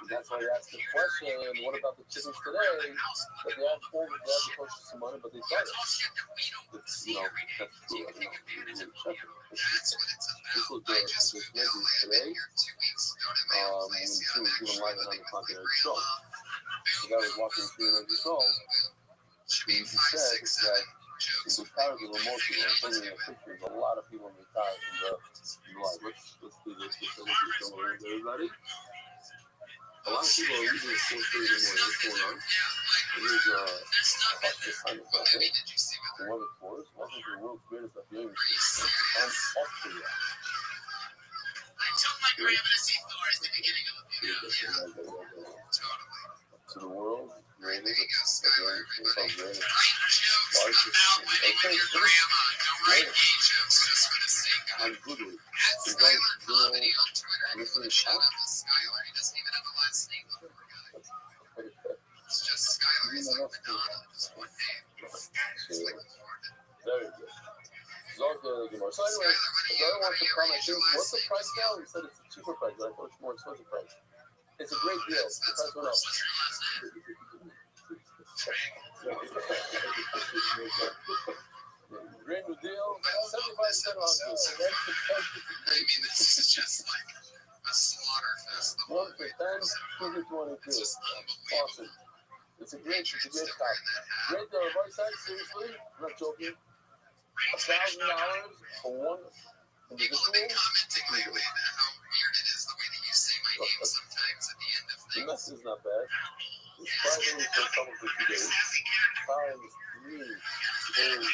That's why I asked the question, what about the chickens today? But they have full, they have the coach some money, but they got it. It's, that's true. I don't know. Really check it. This was the Wednesday today. When she was doing live on the Continental Show. The guy was watching the show. He said that the retired the remote people and putting in pictures. A lot of people retired in the live. Let's do this. Everybody. A lot of people are using it 4:30 in the morning. What's going on? Here's this kind of stuff. The weather tours. Welcome to the world's greatest aviation. I'm Austria.
I took my grandma to see Thor at the beginning of the video. Yeah, totally.
To the world, greatest
There you go, Skylar, everybody.
greatest.
Write jokes about winning with your grandma. Don't write gay jokes just for the sake of
I'm
it.
googling.
At Skylar Comedy on Twitter. I can put a shout out to Skylar. He doesn't even have a last name, the poor guy. It's just Skylar. He's like Madonna. Just one name. Just like Florida.
Very good. So anyway, if anyone wants to come, I think, what's the price now? He said it's a cheaper price, but I thought it's more expensive price. It's a great deal. The price went up.
What's your last name?
Yeah. Green New Deal, 75% on good.
This is just like a slaughter fest.
1 for 10, 2 for 22. Awesome. It's a great cop. Great advice, seriously, I'm not joking. $1,000 for one
People have been commenting lately about how weird it is the way that you say my name sometimes at the end of
The
things.
mess is not bad. It's 5 days for a couple 50 days. Times 3 is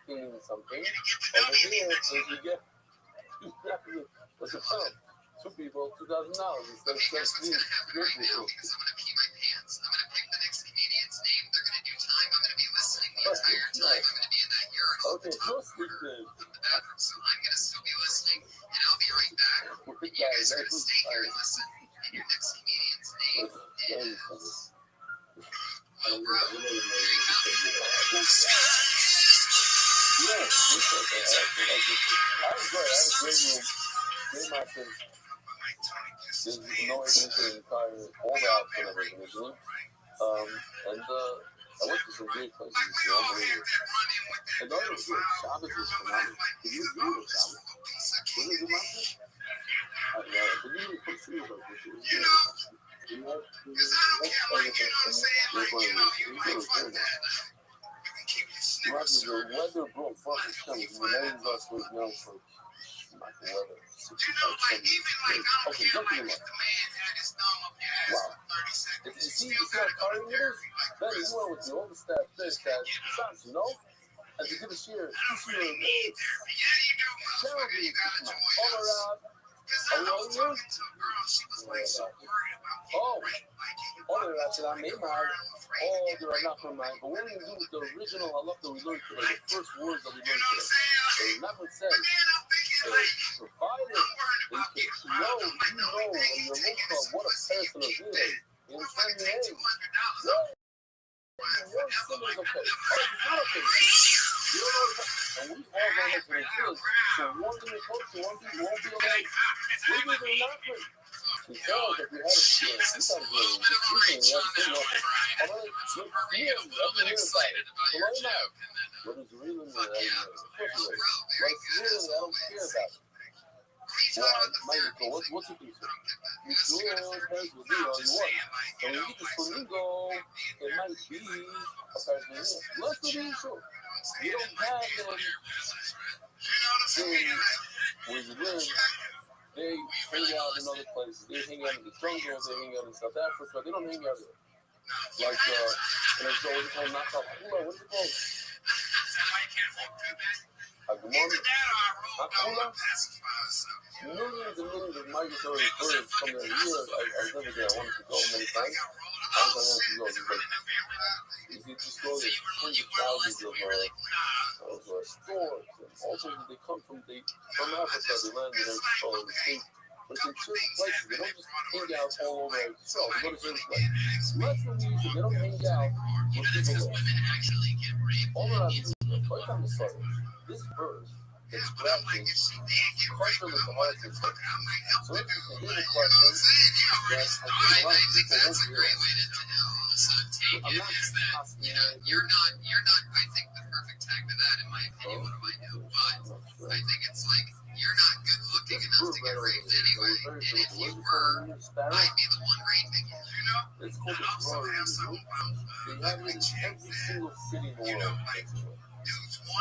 16 something. Over here, so you get what's it from? 2 people, $2,000 instead of
Here's what's
17.
going to happen right now because I'm going to pee my pants. I'm going to pick the next comedian's name. They're going to do time. I'm going to be listening the entire time. I'm going to be in that urinal
Okay,
top
let's
corner
then.
of the bathroom. So I'm going to still be listening, and I'll be right back. And you guys are going to stay here and listen. And your next comedian's name is... Well, bro.
Yes, it's okay. I was good. I had a great room. Great matches. There's no evidence in the entire all the outfit of it. And I went to some great places this year. Unbelievable. And the other was good. Shabbos is phenomenal. Did you agree with Shabbos? Was it a good matches? Did you even put through about this? It was good. The weather broke fucking chilly. The names us was known for like the weather. 65, 70. Okay, jump in the mud. Wow. If you see our car leaders, then you went with the oldest staff fish that shots, you know? And to give a cheer, terribly all around. Are we all here? Oh, I said I made mine. Oh, there are not from mine. But what do we do with the original halach that we learned today? The first words that we learned today. The Nachman says, provided that you know in your mukha what a person is doing. You understand me? Hey, your sin is okay. Oh, it's not okay. You don't know what and we all know what it is. So one thing is close to one thing won't be okay. We need to not win. Because if we had a fear, we thought it was we had a thing off. Although, you never hear about it. So why not? What is real in there? What's real? I don't care about it. Well, what's it do? You feel depends with you all you want. And when you get this flamingo, it might be a person. Let's do the issue. You don't have them things where you live. They hang out in other places. They hang out in the jungle. They hang out in South Africa. They don't hang out there. Like, and it's always called Nakakula. What's it called? Agumon? Akula? Millions and millions of migratory birds come there a year. I was never there. I wanted to go many times. I wanted to go. It's like, you just go, there's tens of thousands of stores. And also, they come from Africa. They land in the States. But it's in certain places. They don't just hang out all over Israel. They go to certain places. Less than we usually. They don't hang out with people there. All around Israel, by the time it started, this bird is grabbing pressure with the heart and stuff. So if you can hear the question, that I think a lot of people won't hear it. I'm not asking
you're not, I think, the perfect tag to that, in my opinion. What do I know? But I think it's like, you're not good looking enough to get raped anyway. And if you were, I'd be the one raping you.
It's called the glory of the They have it in every single city in the world, basically.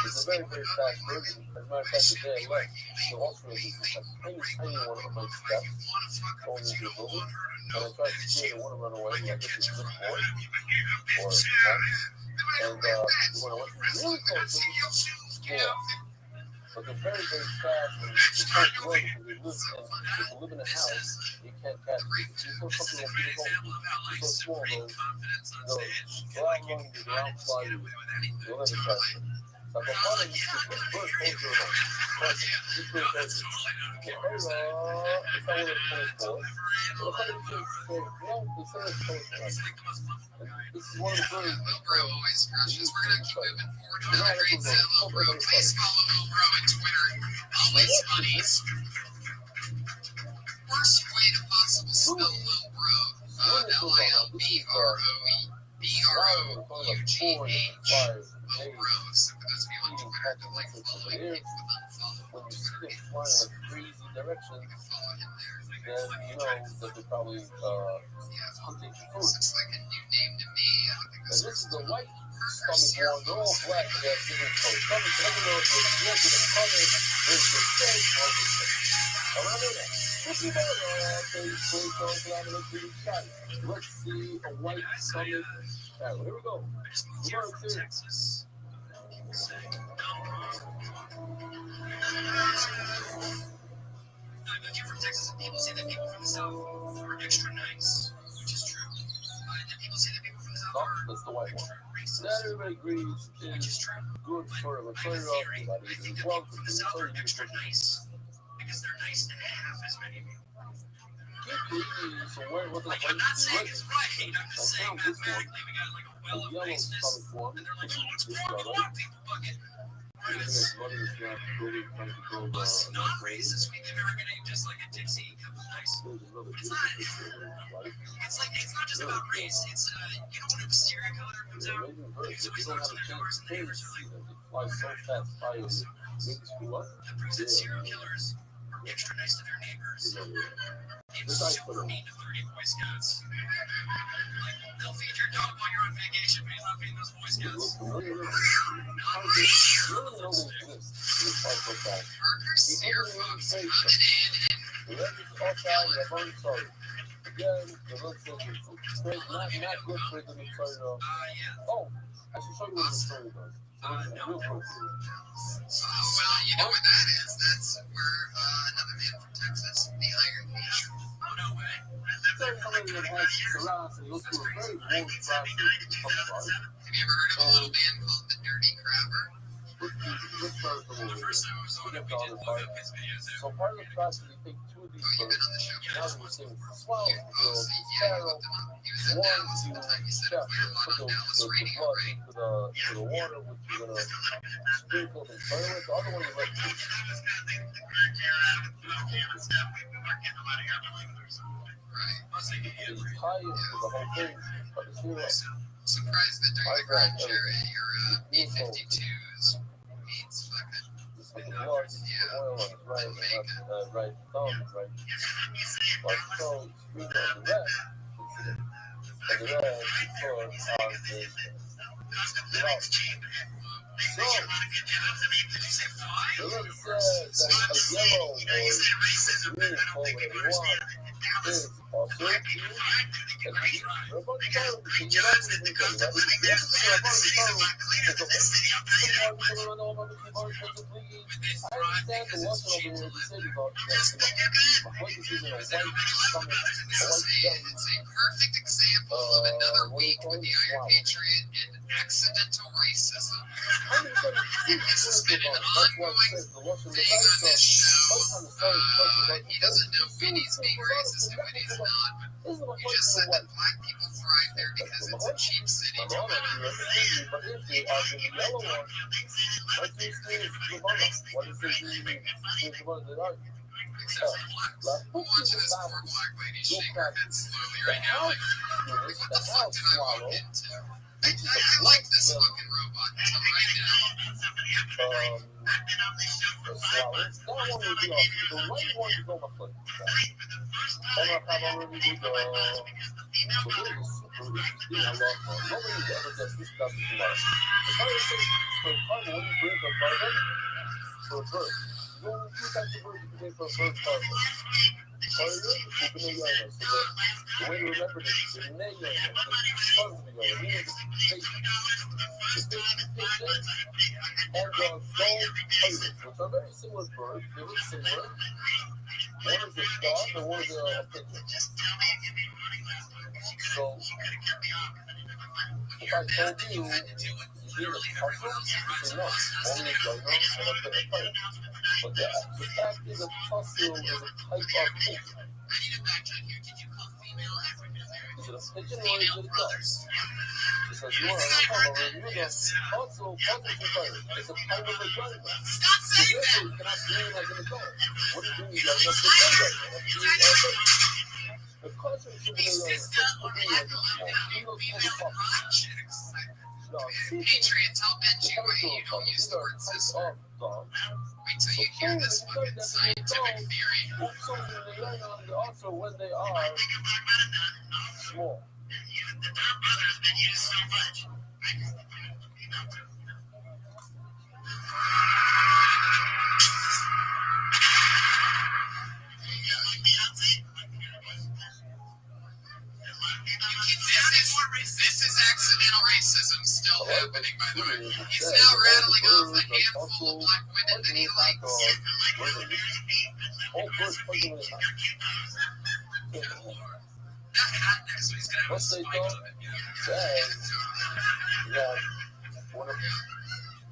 It's a very, very fast version. As a matter of fact, the day I left, the Austrian is a tiny one on my steps going into the building. And I tried to steer, they want to run away. I guess it's just boy or cat. And when I went really close to the school, but they're very, very fast. And you can't run because if you live in a house, you can't catch them. You're so fucking like people so small, they'll run, they'll outfly you. You'll never catch them. So I'm like, this bird goes to a this bird goes to it's not what it's close for. But how do you say, well, they say it's close for us. This is one of the birds.
Will Bro always crushes. We're going to keep moving forward. Another great set, Will Bro. Please follow Will Bro on Twitter. Always funny. Worst way to possible spell Will Bro. Lilbroe. BROUGH.
days
gross. For those of you on
eating
Twitter
cats
who like
for
following
years,
people with unfollow
when you
Twitter
see them
names,
flying in crazy directions,
you follow him there.
then you know that they're probably
Yeah,
hunting
this
food.
looks like a new name to me. I don't think
And
this
this
works.
is the white
Burger
stomach one. They're all black, but they have different colors. Stomach, I don't know if they're red with a color, there's the steak, or the steak. I want to know that. Let's see a white stomach. All right, here we go. We're going to
Texas. People say, I bet you're from Texas, and people say that people from the South are extra nice, which is true. And then people say that people from the South
no,
are
that's the white one.
extra racist,
That everybody agrees
which is
is
true.
good sort of a
I have a
trade-off.
theory.
Everybody
I think
is
that
well
people from the South are extra nice because they're nice to half as many people.
So what
Like, I'm not saying it's right. I'm just saying mathematically we got like a well of
yellow
niceness,
stomach one.
and they're like, oh, it's more of a lot of people bucket. Whereas us non-racists, we think we're gonna eat just like a Dixie cup of nice. But it's not. It's like it's not just about race. It's you know when a serial killer comes out, he's always knocks on their doors, and the neighbors are like, that proves that serial killers are extra nice to their neighbors. Super mean to 30 Boy Scouts. Like, they'll feed your dog while you're on vacation, but he's not feeding those Boy Scouts. Burger sear folks coming in and
Again, it looks like it's great, not good for the Victoria. Oh, I should show you what the Victoria does.
No. Well, you know what that is. That's where another man from Texas, the Iron Beach. Oh, no way.
So somebody that has Saras and goes through a very warm process of life.
Have you ever heard of a little band called the Dirty Crabber?
Let's start with the
First time I was on it, we did look up his videos.
So part of the process, we take two of these
Oh, you've been
birds.
on the show
Now
before.
we're seeing swallow,
Oh,
the
see, yeah,
sparrow.
looked him up. He was in
One,
Dallas
you
at the time. He said
chef,
quite a lot
put
on Dallas
the
radio,
blood
right?
to the water, which you're gonna sprinkle and burn it. The other one you let cook.
Right.
So you tie it to the whole thing, but it's here.
Surprised that during the Grand Jury, your B-52s means fucking
Just with the blood, the oil on his right and left, right thumb, right. Like so, screw on the left. And the red, you put on his left. So, the red says that a yellow or green, call whatever you want, is also and you're about to tell them, and you're not going to do that. You have to figure out how to tell them. It's okay. Sometimes people don't know about the people who are completely. I understand the lesson over here to say about my point is using a white stomach, a white belly.
It's a perfect example of another week with the Iron Patriot and accidental racism. This has been an ongoing thing on this show. He doesn't know when he's being racist and when he's not, but you just said that black people thrive there because it's a cheap city to live in.
But if they are the yellow one, what is the one? What is the one that are?
Except for blacks. I'm watching this poor black lady shake her head slowly right now. Like, what the fuck did I walk into? I like this fucking robot until right now.
The swallows. That one will be off. The white one is on my foot. I'm already with the really super interesting. I love nobody ever does this stuff in life. The first thing for carbon, when you bring a carbon for a bird, you only two types of birds you can make for a bird carbon. Carbon, open the yellow. So the way to remember this is the name yellow. Tons of yellow. Meaning the big and the gold pirates, which are very similar birds. They look similar. One is a dog and one is a pigeon. So, if I told you, you need a puzzle, you say no, only a rhino and a pirate. But the fact is, a tussle is a type of pigeon. Is it a pigeon or is it a dog? Because you are a tussle, you're the tussle is a pirate. It's a type of a rhino. So therefore, you cannot dream like an adult. What are you doing? You're not the rhino. The culture is the
Patriots, I'll bet you you don't use the word sister. Wait till you hear this fucking scientific theory.
Also, when they are small.
The term brother has been used so much.
This is accidental racism still happening, by the way. He's now rattling off a handful of black women that he likes.
What they don't say is that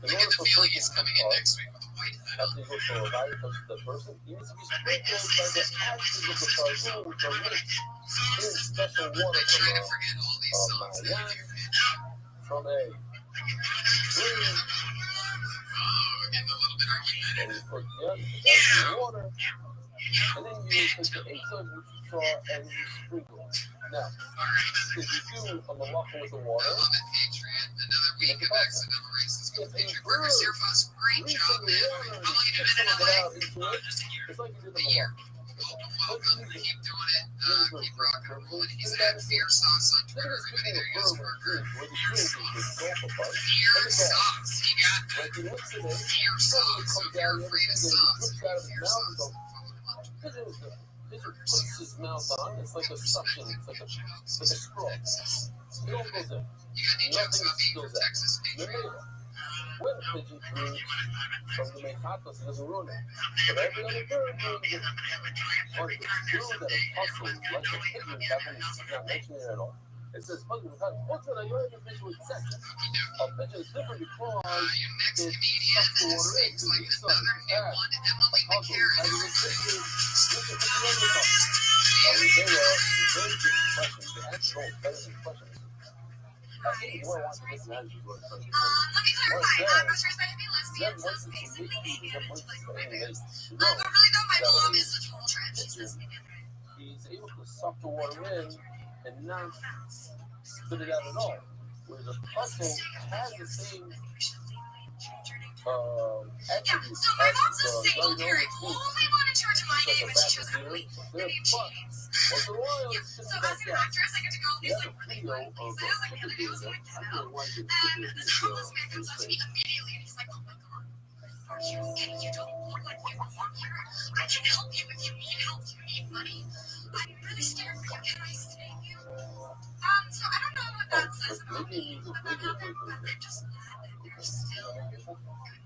I get the feeling he's coming in next week with a white hood on.
after you go to a guy who touches the person, he needs to be sprinkled by the ashes of the person which are mixed in special water
I try to forget all these songs that
Marianne, from a tree,
Oh, getting a little bit argumentative.
and you put the water, and then you take the eggs of which you saw and you sprinkle. Now, if you do a malacha with the
I
water,
love it, Patriot. Another week of accidental racism with Patriot Burgers here, folks. Great job, man. How long you been in LA?
it's like you did
A
the
year.
malacha.
Welcome. Keep doing it. Keep rocking and rolling. He's at Fear Sauce on Twitter. Everybody there goes burger. Fear Sauce. He got that. Fear Sauce. So if you're afraid of sauce, Fear Sauce.
Puts his mouth on, it's like a suction, it's like a straw. It all goes in.
You got any jokes about being from Texas, Patriot?
When a pigeon flew from the Manhattan, it doesn't ruin it. But every other bird ruins it. But it's true that it hustles like a pigeon, Kevin is not mentioning it at all. It says, what's it? Are you having a pigeon with sex? A pigeon is different because
Your next
it
comedian
sucks the water in.
seems like another new one. Emily McCarran.
Let me clarify. Roosters may be lesbians, so it's basically gay marriage, like romance. But really though, my mom is a total trans. She says me
He's able to suck the water in and not spit it out at all. Whereas a puzzle has the same attributes
so my mom's a
as
single parent who only wanted to charge my name and she chose Emily. Her name James.
Once in a while,
Yeah, so as an actress, I get to go on these like really fun places. Like the other day, I was in like Canada, and this homeless man comes up to me immediately, and he's like, "Oh my god, are you okay? You don't look like you belong here. I can help you if you need help. You need money. I'm really scared for you. Can I stay here?" So I don't know what that says about me, but they're just glad that there's still good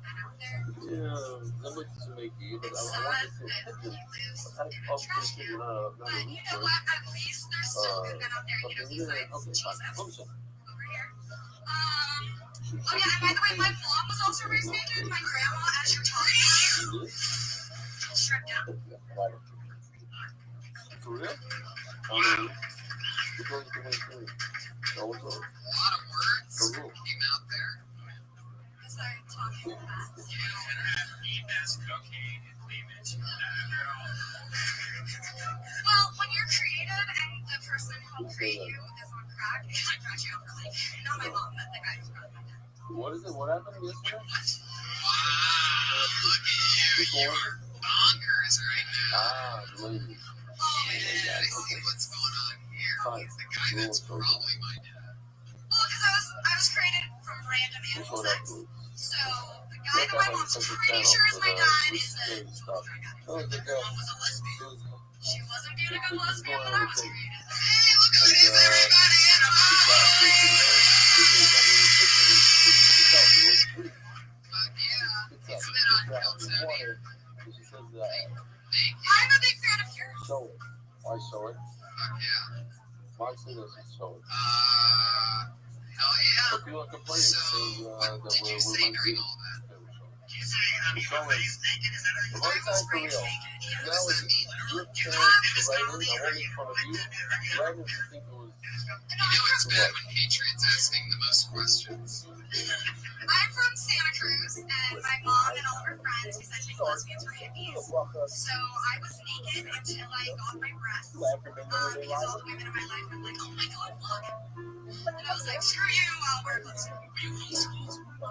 men out there.
yeah, I'm like to make you, but I want to say pigeon. I
Trash can. But you know what? At least there's still good men out there, you know, besides Jesus over here. Oh yeah, and by the way, my mom was also raised naked. My grandma, as you're talking, stripped down.
For real? Because the way through. That was
A lot of words came out there.
Because I'm talking fast. Well, when you're creative and the person who create you is on crack, it might crash you out for like, not my mom, but the guy who's probably my dad.
what is it? What happened yesterday?
Wow, look at you. You're bonkers right now.
The lady.
Yeah, I see what's going on here. He's the guy that's probably my dad.
Well, because I was created from random animal sex. So the guy that my mom's pretty sure is my dad is a total drug addict.
Oh, the
My
girl.
mom was a lesbian. She wasn't being a good lesbian when I was created.
Hey, look who it is, everybody. Fuck yeah. He's been on Real Tony. Thank you.
I'm a big fan of yours.
Show it. Why show it?
Fuck yeah.
Moxie doesn't show it.
Hell yeah.
But people are complaining,
So,
saying
what
that
did you say during all that?
You say having your face naked, is that
The one time for real.
naked?
Now it's your chance to write in. I won't make fun of you. Write in if you think it was.
It's bad when Patriots asking the most questions.
I'm from Santa Cruz, and my mom and all of her friends who said she lesbians were hippies. So I was naked until I got my breasts. Because all the women in my life were like, oh my god, look. And I was like, screw you, I'll wear clothes.
Were you homeschooled? No.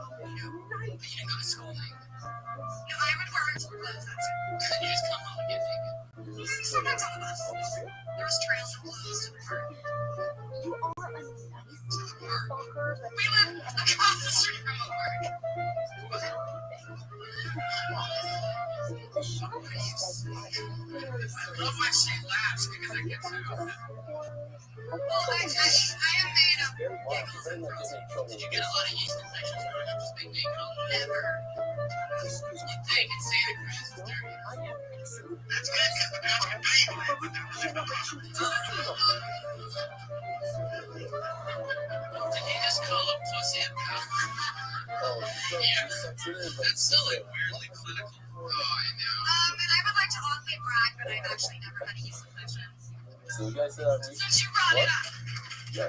You didn't go to school, like.
No, I would wear clothes, that's it.
You just come home and get naked.
Sometimes on the bus. There was trails of clothes to the park.
You are a nice stalker, but
We live across the street from a park.
the shoppers said you are very
I love when she laughs because I get to.
Well, I am made of giggles and frozen.
Did you get a lot of yeast infections growing up just being naked all day?
Never.
You think it's Santa Cruz is dirty.
That's what I said about your
Did you just call a pussy a pal? Yeah, that's so like weirdly clinical. Oh, I know.
And I would like to oddly brag, but I've actually never had a yeast infection.
So you guys said that week?
Since you brought it up.
Yeah,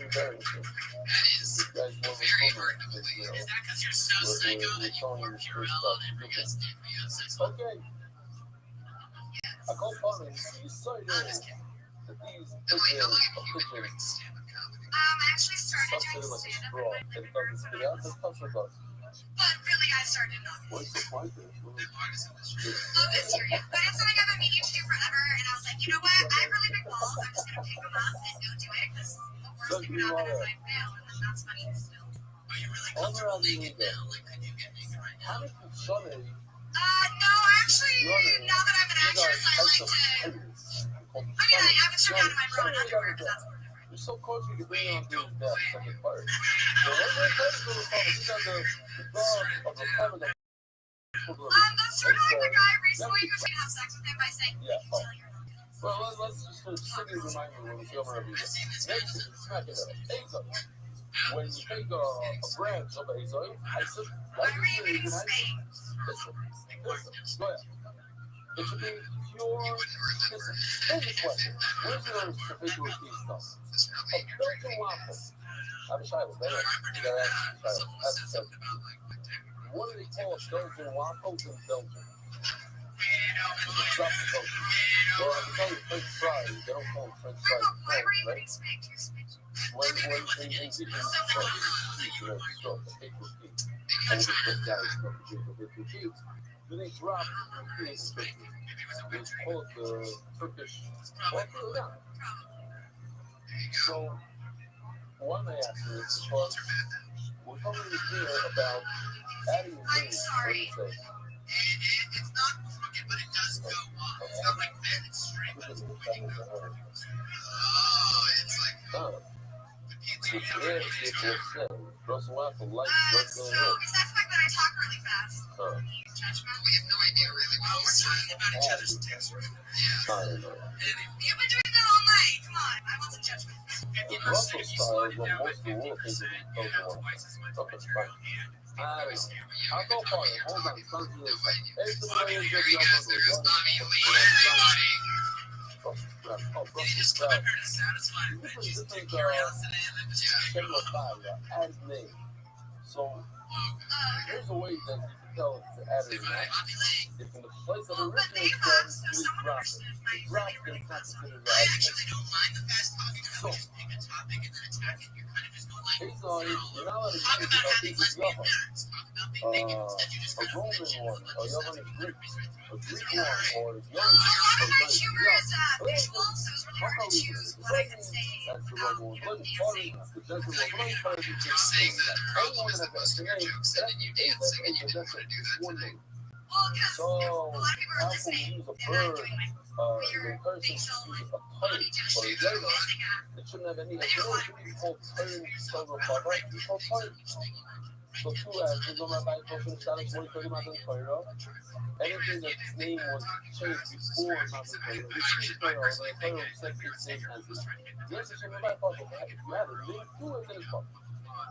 you're very true.
That is
You guys want
very
to
hard to believe. Is that because you're so psycho that you wore Purell on every instant we have sex with?
Okay. I call Tommy. He's so good that these
Emily, how long have you been doing stand-up comedy?
I actually started
something
doing
like a
stand-up
straw.
when
And it doesn't spit out. That's tough for us.
but really I started not.
What's the point of it?
The longest industry.
This year, yeah. But it's something I've been meaning to do forever, and I was like, you know what? I have really big balls. I'm just gonna pick them up and go do it, because the worst thing that happen is I fail, and then that's funny still.
Are you really comfortable naked now? Like, could you get naked right now?
How did you show me?
No, actually, now that I'm an actress, I like to. I would show down to my bra in underwear, because that's more different.
You're so close you can bring on doing that second part. So let's go to Thomas. He's on the dog of the cover that.
That's sort of like the guy recently who's gonna have sex with him by saying,
Yeah.
"Tell you're not good."
Well, let's just simply remind you when we film our videos. Next is smack it up. Hazel. When you take a branch of hazel, I said,
Why were you getting spanked?
listen, go ahead. It should be pure. Listen, here's the question. Where's your habitual tea stuff? A Belgian waffle. I'm shy with that. You gotta ask Shiloh. Ask him. What do they call Belgian waffles in Belgium? Drop the Belgian. Well, I can tell you French fries. They don't call them French fries.
Why were you
Right?
getting spanked? You're spanked.
When they do this, and the guys from the Turkish, do they drop the peas? It's called the Turkish. So, why am I asking this? Because we're coming here about adding a
I'm sorry.
It's not crooked, but it does go up. It's not like bent, it's straight, but it's moving. Oh, it's like the pizza.
Russell Waffle, like,
So, is that the fact that I talk really fast? Judgment?
We have no idea really. Well, we're talking about each other's text right now. Yeah.
You've been doing that all night. Come on, I want some judgment.
Russell style is what most of the world thinks of the
Twice as much.
Okay, fine. I'll go for it. Hold on. Hey, somebody is
Here he goes. There's Bobby Lee, everybody. Did he just come up here to satisfy artistic curiosity and then just
as name. So here's a way that you can tell it to add it.
Bobby Lee.
If in the place that
But they
originates
have,
from,
so
you
someone
drop
understood
it.
my
Drop
really,
it
really
and
fast talk.
consider
I
that.
actually don't mind the fast talking. I would just pick a topic and then attack it. You're kind of just going like,
He's on it. You're not allowed to
talk
use
about
it.
having lesbian dinners. Talk about being naked. Instead, you just
A
kind of
Roman
finish it
one,
with
or
a
you have a Greek, a Greek one, or a
A
young
lot of my
one.
humor is visual, so it's really hard to choose what I can say
That's the
without,
one.
dancing.
You're saying that the problem is that most of your jokes end in you dancing, and you didn't want to do that today.
Well, because
So,
a lot of people are
how can
listening,
we use a
and I'm
bird?
doing my
The
weird
person
facial,
uses a
body
turd
gesture
or a
to
yellow.
losing a.
It shouldn't have any. It shouldn't be called turd. It's called turd. So two answers on my back portion status more 30 miles in Torah. Anything that's name was changed before Mountain Torah. The chief Torah, the Torah was set to the same answer. The answer should be my fault. You have a link to it in his fault.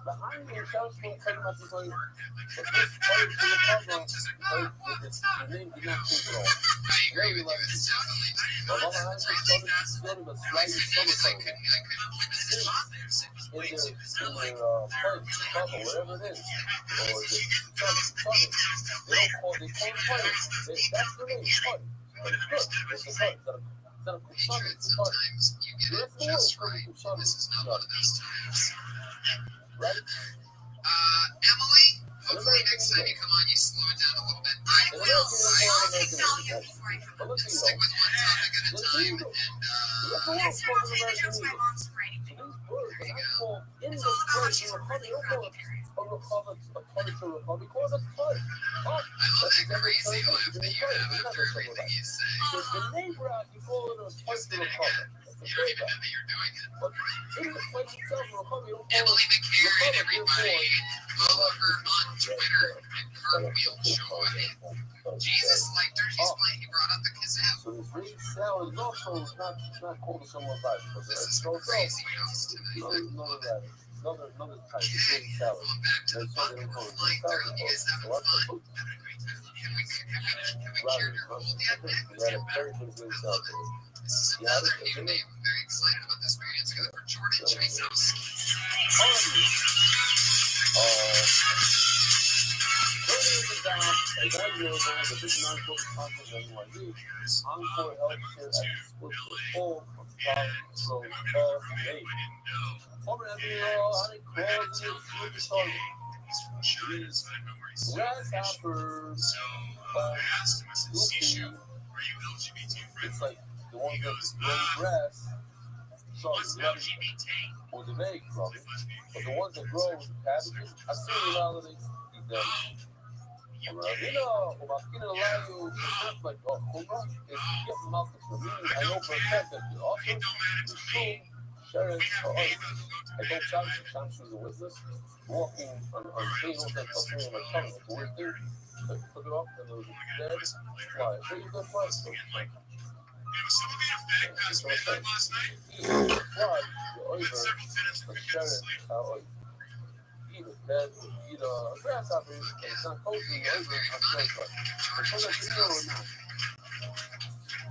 behind the insurance will tell you about this one. But this part to recover, the name did not change at all.
I agree with you. It's definitely.
But Mama Hansen started a slightly summertime. In their plant, cover, whatever it is. Or the funny. They call it funny. That's the name, funny. But it's good. It's a funny. It's not a funny. It's funny.
Sometimes you get it just right. This is not one of those times.
Right?
Emily, hopefully next time you come on, you slow it down a little bit. I will. I'll take it all you before I come.
But look at you,
Stick with one topic at a time, and
Yes, sir, I'll take the jokes my mom's writing.
These words that I call in the phrase, you recover, you don't call it a recover, a punish, a recover, you call it a punish. Oh,
I love that crazy laugh that you have after everything you say.
the neighbor out, you call it a punish, a recover.
You don't even know that you're doing it.
But in the place itself, a recover, you don't call
Emily
it
McCarran, everybody. Follow her on Twitter at Cartwheel Joy. Jesus liked her. She's playing. He brought up the kazoo.
So this read salad is also not called to someone's life.
This is a crazy house tonight.
Another type of green salad.
Going back to the fun cold light there. You guys having fun? Have we shared your cold yet, Nick? I love it. This is another new name. I'm very excited about this. We're going together for Jordan Chaisos.
The big non-profit conference at NYU, Encore Healthcare at the split the full from South so today. Over at the honey claws in the target. These grasshoppers it's like the ones that grow grass. Sorry, or the vague probably. But the ones that grow with cabbages, I've seen a lot of these eat them. You know, like Cobra is getting out the meaning. I know for a fact that the author, the shoe, Sharon, or others, I don't Shamsu is a witness, walking on tables and something on my tongue. It's a weird thing. So I took it off and it was dead fly. So you go fly. So it's like, fly, the oyster, the Sharon, eat a dead, eat a grasshopper, it's not cold in the oyster, I'm so sorry. So show that video or not?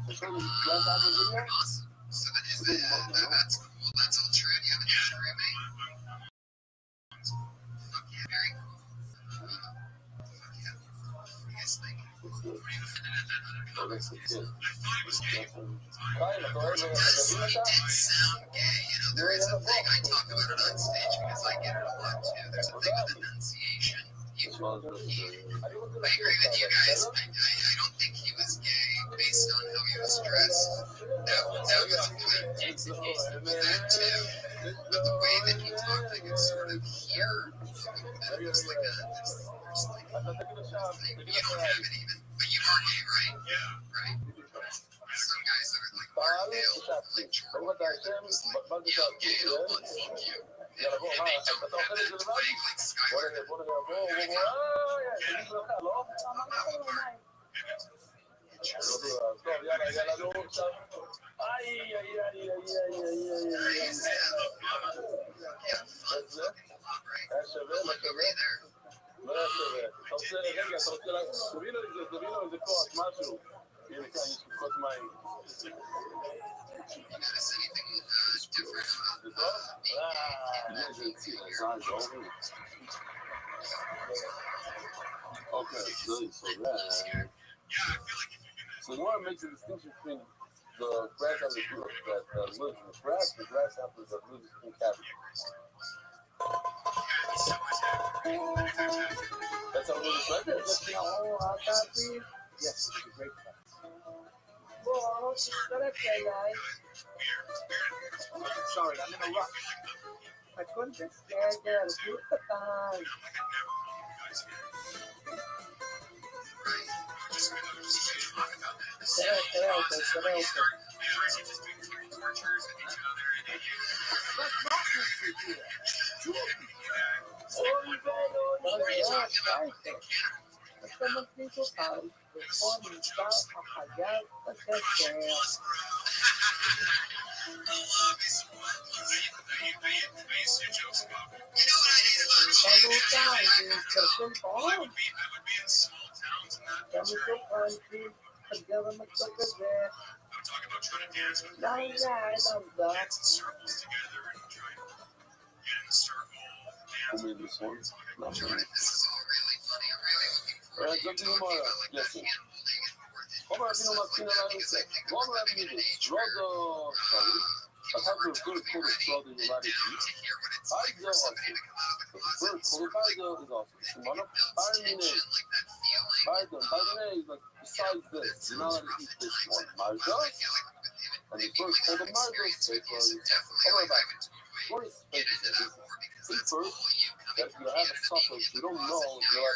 So show the grasshopper video?
So that is that's cool. That's all true. Do you have an history, mate? Okay, very cool. Fuck yeah. What do you guys think?
It's good. Oh, that's good.
It did sound gay. You know, there is a thing. I talk about it on stage because I get it a lot too. There's a thing with enunciation. I agree with you guys. I don't think he was gay based on how he was dressed. That was kind of executed with that too. But the way that he talked, I could sort of hear there's like a thing. You don't have it even, but you are gay, right? Yeah. Right. Some guys that are like Mark Dale, like Jordan, was like, yeah, I'm gay, and I'll butt fuck you. And they don't have it playing like Skylar. You notice anything different about
Okay, so you want to make the distinction between the grasshoppers that live in the grass, the grasshoppers that live in cabbages. That's how it is right there. Yes, it's a great class.
Well, okay, guys. Sorry, I'm in a rush. I couldn't get scared there. Keep the time. Estamos equivocados. Podem estar apagados até céu.
Who made this one? Not me. Alright, go to Gemara. Yes. Omar Rabbeinu Matzina Laisa. What Rabbi did? Brother, sorry. I have the first quarter brother you allowed to eat. Paida also. The first quarter Paida is also. Shimona. Paida is like besides this. You're not allowed to eat this one. Marga. And the first quarter Marga is fake. Omar back. First fake is this. First, that you have a supper, you don't know if you're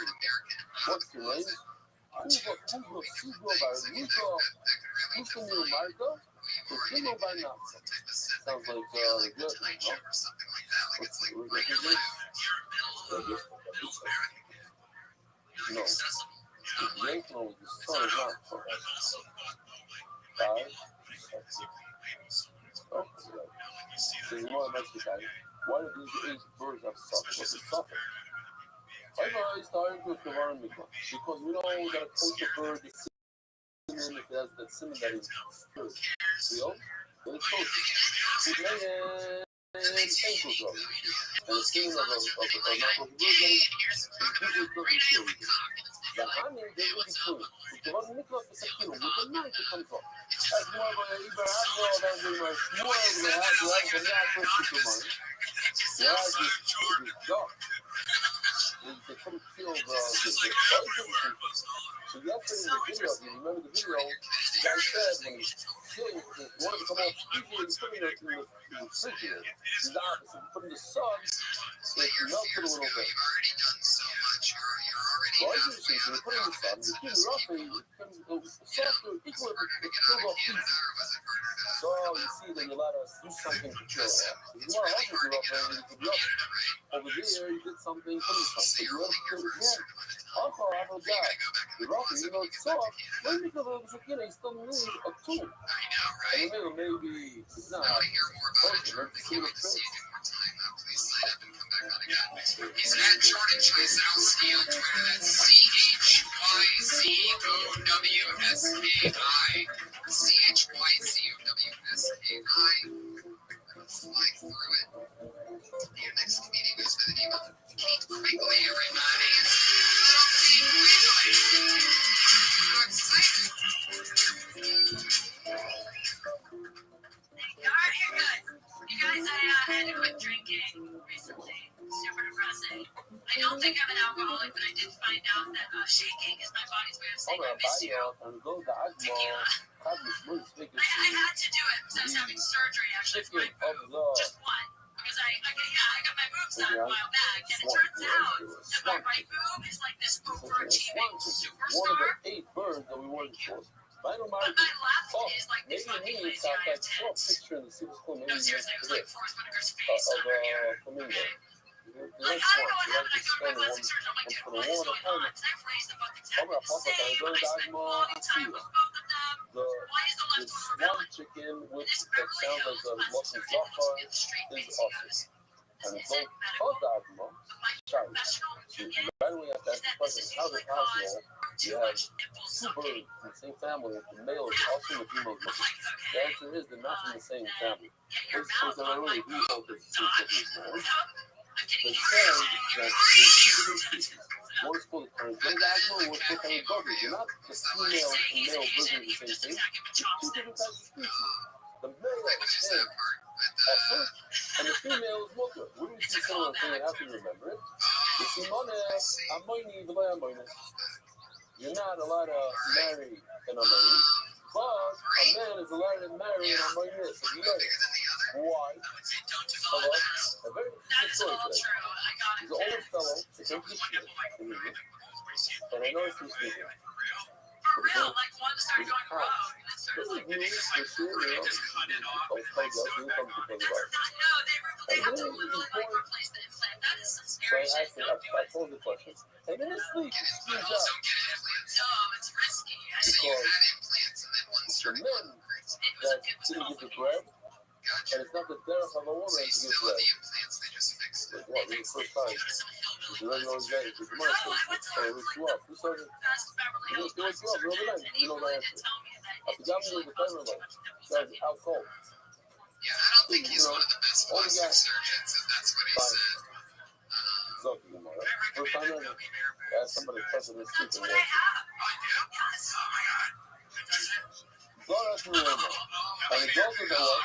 allowed to eat. What's your name? Hugo by Lugo. Who's from your Marga? Hugo by Natsa. Sounds like good, no? What's the name? No. Yankno, the son is not for us. Five. Oh, so you know about the guy. Why do these 8 birds have supper? What's a supper? I've always started with the Varan Mikvah because we know that a kosher bird is sinning if it has that sin that is good. You know? But it's kosher. And ankles of it. And the sin of a kosher bird is the honey, they really cool. With the Varan Mikvah, it's a kilo. With the night, it comes off. That's more of a Ibrahim, than we were more of a have the natural superman. The eyes is dark. They couldn't feel the so yesterday in the video, if you remember the video, the guy said when he's killing, he wanted to come off easily, he's putting it in the refrigerator. He's opposite, putting the sun, it melted a little bit. So I just think when you put it in the sun, you keep it roughly, it's softer, equal if it's still off easy. So you see that you let us do something to kill that. If you want to also do rough, you could be up. Over there, you did something, put it something. You want to kill it again. Also, I have a guy. The rough, even though it's soft, maybe because of the skin, you still need a tool. And maybe it's not perfect, maybe it's a little trick.
He's at Jordan Chizowski on Twitter. That's CHYZOWSAI. CHYZOWSAI. Fly through it. Your next comedian goes by the name of Kate Quigley, everybody. Kate Quigley. I'm excited. Alright, you're good. You guys, I had to quit drinking recently. Super depressing. I don't think I'm an alcoholic, but I did find out that shaking is my body's way of saying I miss you. Tequila. I had to do it because I was having surgery actually for my boob. Just one. Because I got my boobs done a while back, and it turns out that my right boob is like this overachieving superstar.
One of the 8 birds that we weren't supposed to. But my left is like this fucking lazy eye of tits. No, seriously, it was like Forrest Whitaker's face under here. Okay. Like, I don't know what happened. I go to my plastic surgeon. I'm like, dude, what is going on? Because I've raised them both exactly the same. I spent quality time with both of them. Why is the left one rebelling? Chicken with that sounds like the Russian Zafar is office. And it's both Dagma, right away after that question, how is it possible you have 2 birds from the same family, the male is also the female. The answer is they're not from the same family. This is a really beautiful difference. They say that there's 2 different species. One is called Dagma, one is called Dagma. You're not the female and male version of the same thing. It's 2 different types of species. The male is also, and the female is water. What do you see someone saying? I have to remember it. The Simone, Amoini, the Amoini. You're not allowed to marry an Amoini, but a man is allowed to marry an Amoini. So you know it. Why? Hello? A very interesting story today. He's an old fellow. It's a good shit. And I know it's too stupid.
For real, like one started going rogue, and then started like the next one.
They
have to literally like replace the implant. That is some scary shit. Don't do it.
I told the question. And then it's sleep.
No, it's risky. I see you had implants and then one started going crazy. It was a
Didn't get the bread. And it's not the death of a woman
So
to
you
give
still have
bread.
the implants, they just fixed it.
Like what? This is the first time. If you really don't get it, it's money. So it wakes you up. Who says it? It wakes you up the other night. You know the answer. I forgot me with the timer light. That's out cold.
Yeah, I don't think he's one of the best plastic surgeons, if that's what he said.
Exactly, you know, right? First time ever. I had somebody touching this tooth and that. So that's me, and it goes with the what?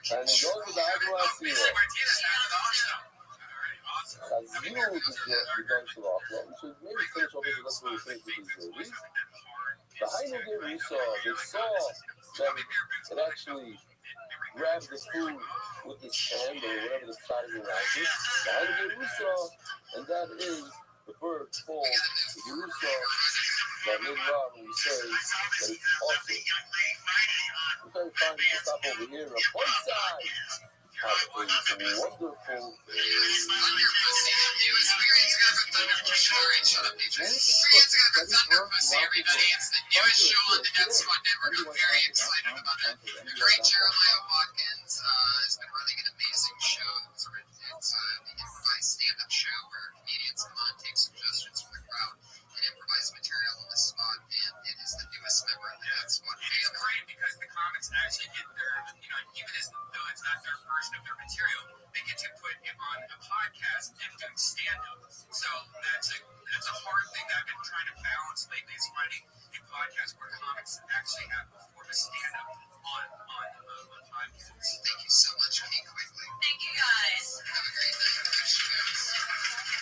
And it goes with the eyeglass zero. As you the done to off, we should maybe finish over the rest of the things with these ladies. The Hainu game we saw, they saw that it actually grabbed the food with his hand or whatever the side of your knife is. The Hainu game we saw, and that is the bird called the Jerusa that later on we say that it's awesome. I'm trying to find to stop over here. A fun side has a wonderful.
Jeremiah Watkins has been running an amazing show. It's the improvised stand-up show where comedians come on, take suggestions from the crowd, and improvise material on the spot. And it is the newest member of the Death Squad. It's great because the comics actually get their, even though it's not their version of their material, they get to put it on a podcast and do stand-up. So that's a hard thing that I've been trying to balance lately is finding a podcast where comics actually have perform a stand-up on podcast. Thank you so much, Kate Quigley. Thank you, guys. Have a great night.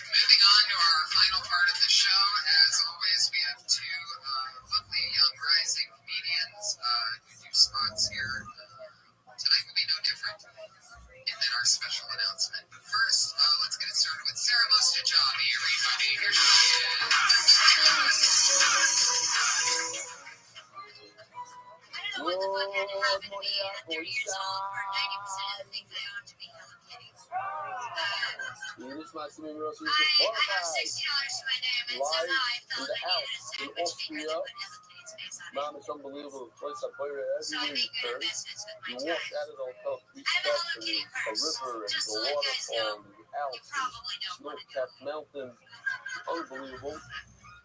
Moving on to our final part of the show. As always, we have two lovely young rising comedians who do spots here. Tonight will be no different. And then our special announcement. But first, let's get it started with Sarah Mustajabi, everybody. Here she is. I don't know what the fuck had to happen to me at 30 years old for 90% of the things I own to be Hello Kitties.
This might be real
I have $60 to my name, and somehow I felt I needed a sandwich maker that put Hello Kitty's face on it.
Man, it's unbelievable. The place I play it
So I
every
make good investments with my
you
time.
walk out of the hotel, three
I have a
steps,
Hello
and
Kitty
there's a
purse.
river, and
Just
the
to let you guys know,
waterfall, and the Alps,
you probably don't want to
snow-capped mountains. Unbelievable.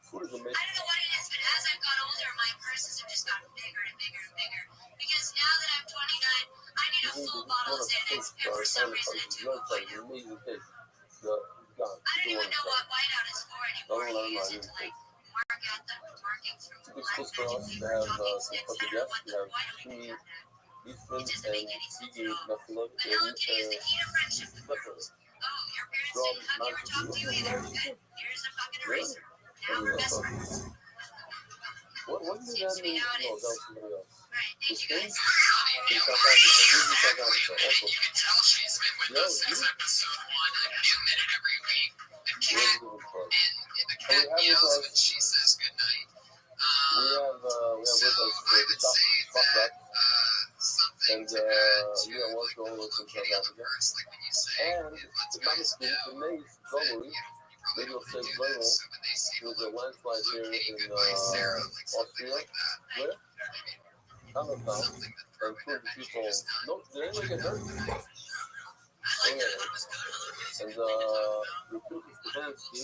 Food is amazing.
I don't know what it is, but as I've got older, my purses have just gotten bigger and bigger and bigger. Because now that I'm 29, I need a full bottle of Xanax, and for some reason a tube of Whiteout.
Amazing taste.
I don't even know what Whiteout is for anymore. I use it to mark out the markings from
It's a good
black
space for us
magic
to
paper
have
talking
some
sticks. I
special
don't know
guests.
what
We
the
have
why don't we
two
have that?
Eastman
It doesn't
and
make any sense
Iggy
at all.
Nafula.
But Hello Kitty is the key to friendship with girls. Oh, your parents didn't hug you or talk to you either. Good. Here's a fucking eraser. Now we're best friends.
What did
Seems
that
to be
mean?
how it
No,
is.
that was somebody else.
Right, thank you guys.
In South Africa. He's in South Africa also.
You can tell she's been with us since episode 1, a new minute every week. The cat, and the cat meows when she says goodnight.
We have with us
So I would say that something
and
to add to
yeah, what's
like
going
the
on
Hello
in
Kitty
South
on the
Africa.
purse, like when you say
And
it lets
the
guys
Mace,
know
the Mace,
that
globally,
you probably
maybe
don't
will
want to
say
do
global.
this. So when they see
There's a
Hello
landslide here
Kitty,
in
goodbye Sarah, like something
Austria.
like that.
Where? Canada.
Something that
And
through
two people. No, did anyone get hurt?
I like that. It was good. Hello Kitty's
And Recruit Stefanski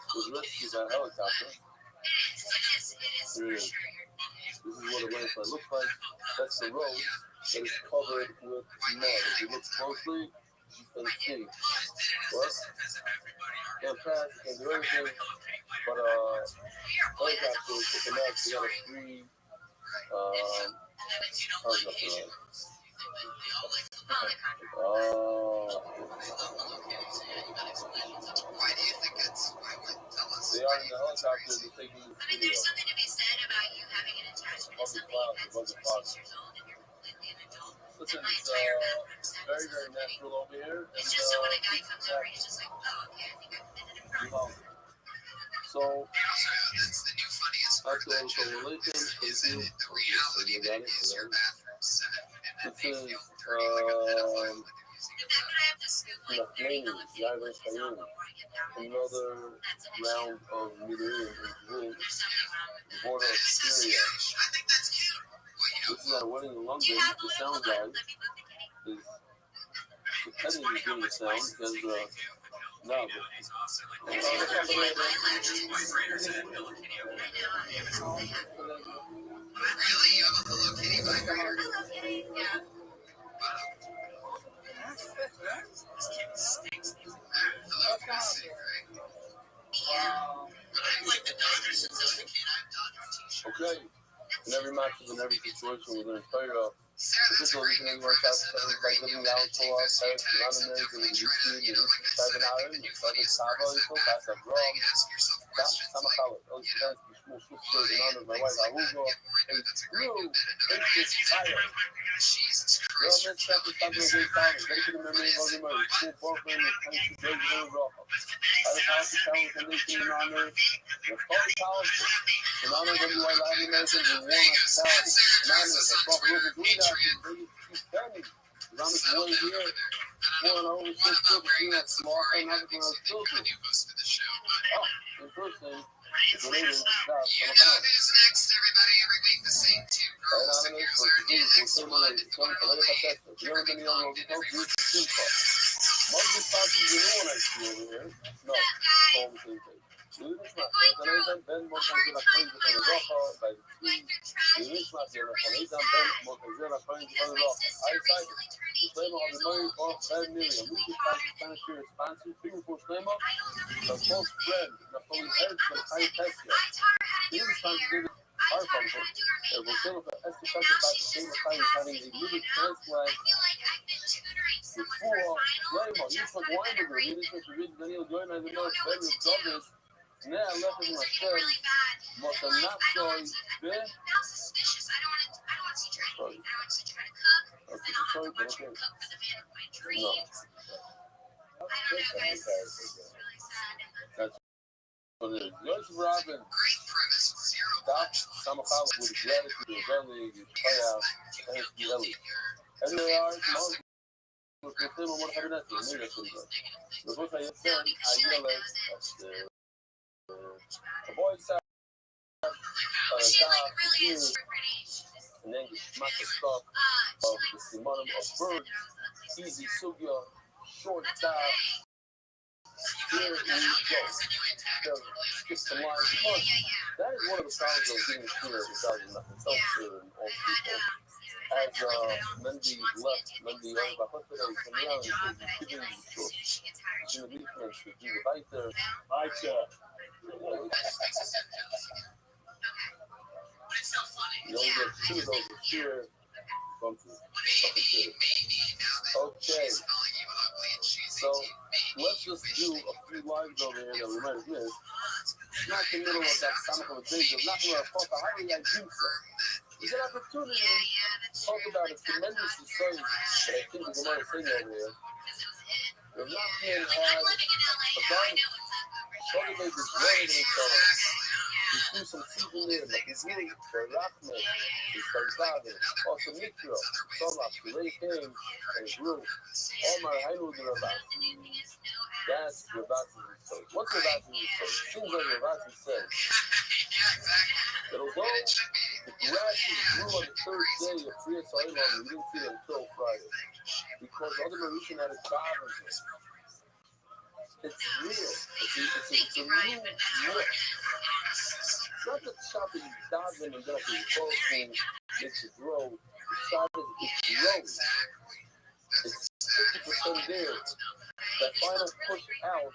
was rescued by a helicopter.
It is for sure.
This is what a landslide looks like. That's the road that is covered with mud. If you look closely, you can see. What? Can't pass, can't do anything. But helicopters took them out. They got a free helicopter.
Why do you think it's? Why would tell us?
They are in the helicopter. They're taking this
I mean, there's something to be said about you having an attachment to something you've had since you were 6 years old and you're completely an adult.
Listen,
And my
it's
entire bathroom set
very,
is
very
Hello Kitty.
natural over here.
It's just so when a guy comes over, he's just like, oh, okay, I think I've committed a crime.
So,
That's the new funniest part of that
after all
joke
the relations,
is that the reality of it is your bathroom set. And
It says, another round of Midian is the border of Syria. This is our wedding in London. The sound guy is technically doing the sound because no,
Really? You have a Hello Kitty vibrator? Yeah. This kid stinks. Hello Kitty, right? Yeah. But I'm like the Dodgers since I was a kid. I have Dodger t-shirts.
okay. In every match, in every situation, we're going to tell you this is listening to us by living out to us, running there, doing YouTube, and 7 hours, and 7 Sava, so that's a drum. That's some color. Those guys, small sisters, and honor my wife, Arugo, and through, it's just fire. Girl, let's have to stop with these songs. They could have been made of them, cool boyfriend, and thank you, baby, and rock. I was happy to tell you, and they came on there. They're fully powerful. And honor them, you are Latin Americans, and warm hospitality. And honor them, fuck Ruben Guida. He's telling me, I'm just way here, pouring over 6 foot, being a small thing, other than those children. Oh, in person, it's related to that.
You know who's next, everybody, every week, the same two girls and here's our dance squad at the Water
Most responses you know when I see over here. No, all the same thing. Ben Montagnier la fin de la roja, by the tree. Luis Mathieu la Foneta, Ben Montagnier la fin de la roja. Outside, the flame of the money for Ben Miriam. We keep passing Spanish here, expansive. People for flame up. The false friend, the fully heads, the high test. Here is trying to do the hard function. It will fill up the estimate by the same time having a little transplant. Before, flame up. You put Weinberger. You didn't read Daniel Joyner and the most very jobbers. Now I left it in my shirt, but the not so big.
Now suspicious. I don't want to teach her anything. I want to try to cook.
Okay,
And I'll have to watch
okay.
her cook for the man of my
No.
dreams. I don't know, guys. It's really sad.
That's what it is. Yours, Robin.
Great premise. Zero
Stop.
punch.
Some of with gratitude, family, you play out, thank you, Ellie. And they are, most of them are having that thing. Maybe that's what it is. The book I said, I realized that the boy said,
She like really is super pretty.
and then you smack the stuff of the Simonum of bird, easy sugya, short dive, here and go. Skip the line punch. That is one of the problems of getting clear regarding nothing self-clear and all people. As Mendy left, Mendy over Hunter, coming out and giving you short. In the defense, to do the right there. Right there. You only get 2 of those here. Okay. So let's just do a few lines over here that we might have missed. Not in the middle of that stomach of a big, not going to fuck a how do I do so? It's an opportunity to talk about a tremendous society that I think is going to sing over here. The Rockian had a garden. Cultivate this blend in each other. You do some season there, like it's really the Rockman, it's Farzade, also Mikro, Solak, the Ray King, and Group. All my I know the Rabbi. That's Rabbi said. What's Rabbi said? Seems like Rabbi said that although the grasses grew on the 3rd day of Priya Sa'ilam, we didn't see it until Friday. Because other Mauritian had a job in it. It's real. It's a new look. It's not the shop that you dive in and get up in your clothes and makes you grow. The shop is growing. It's 50% there. That final push out,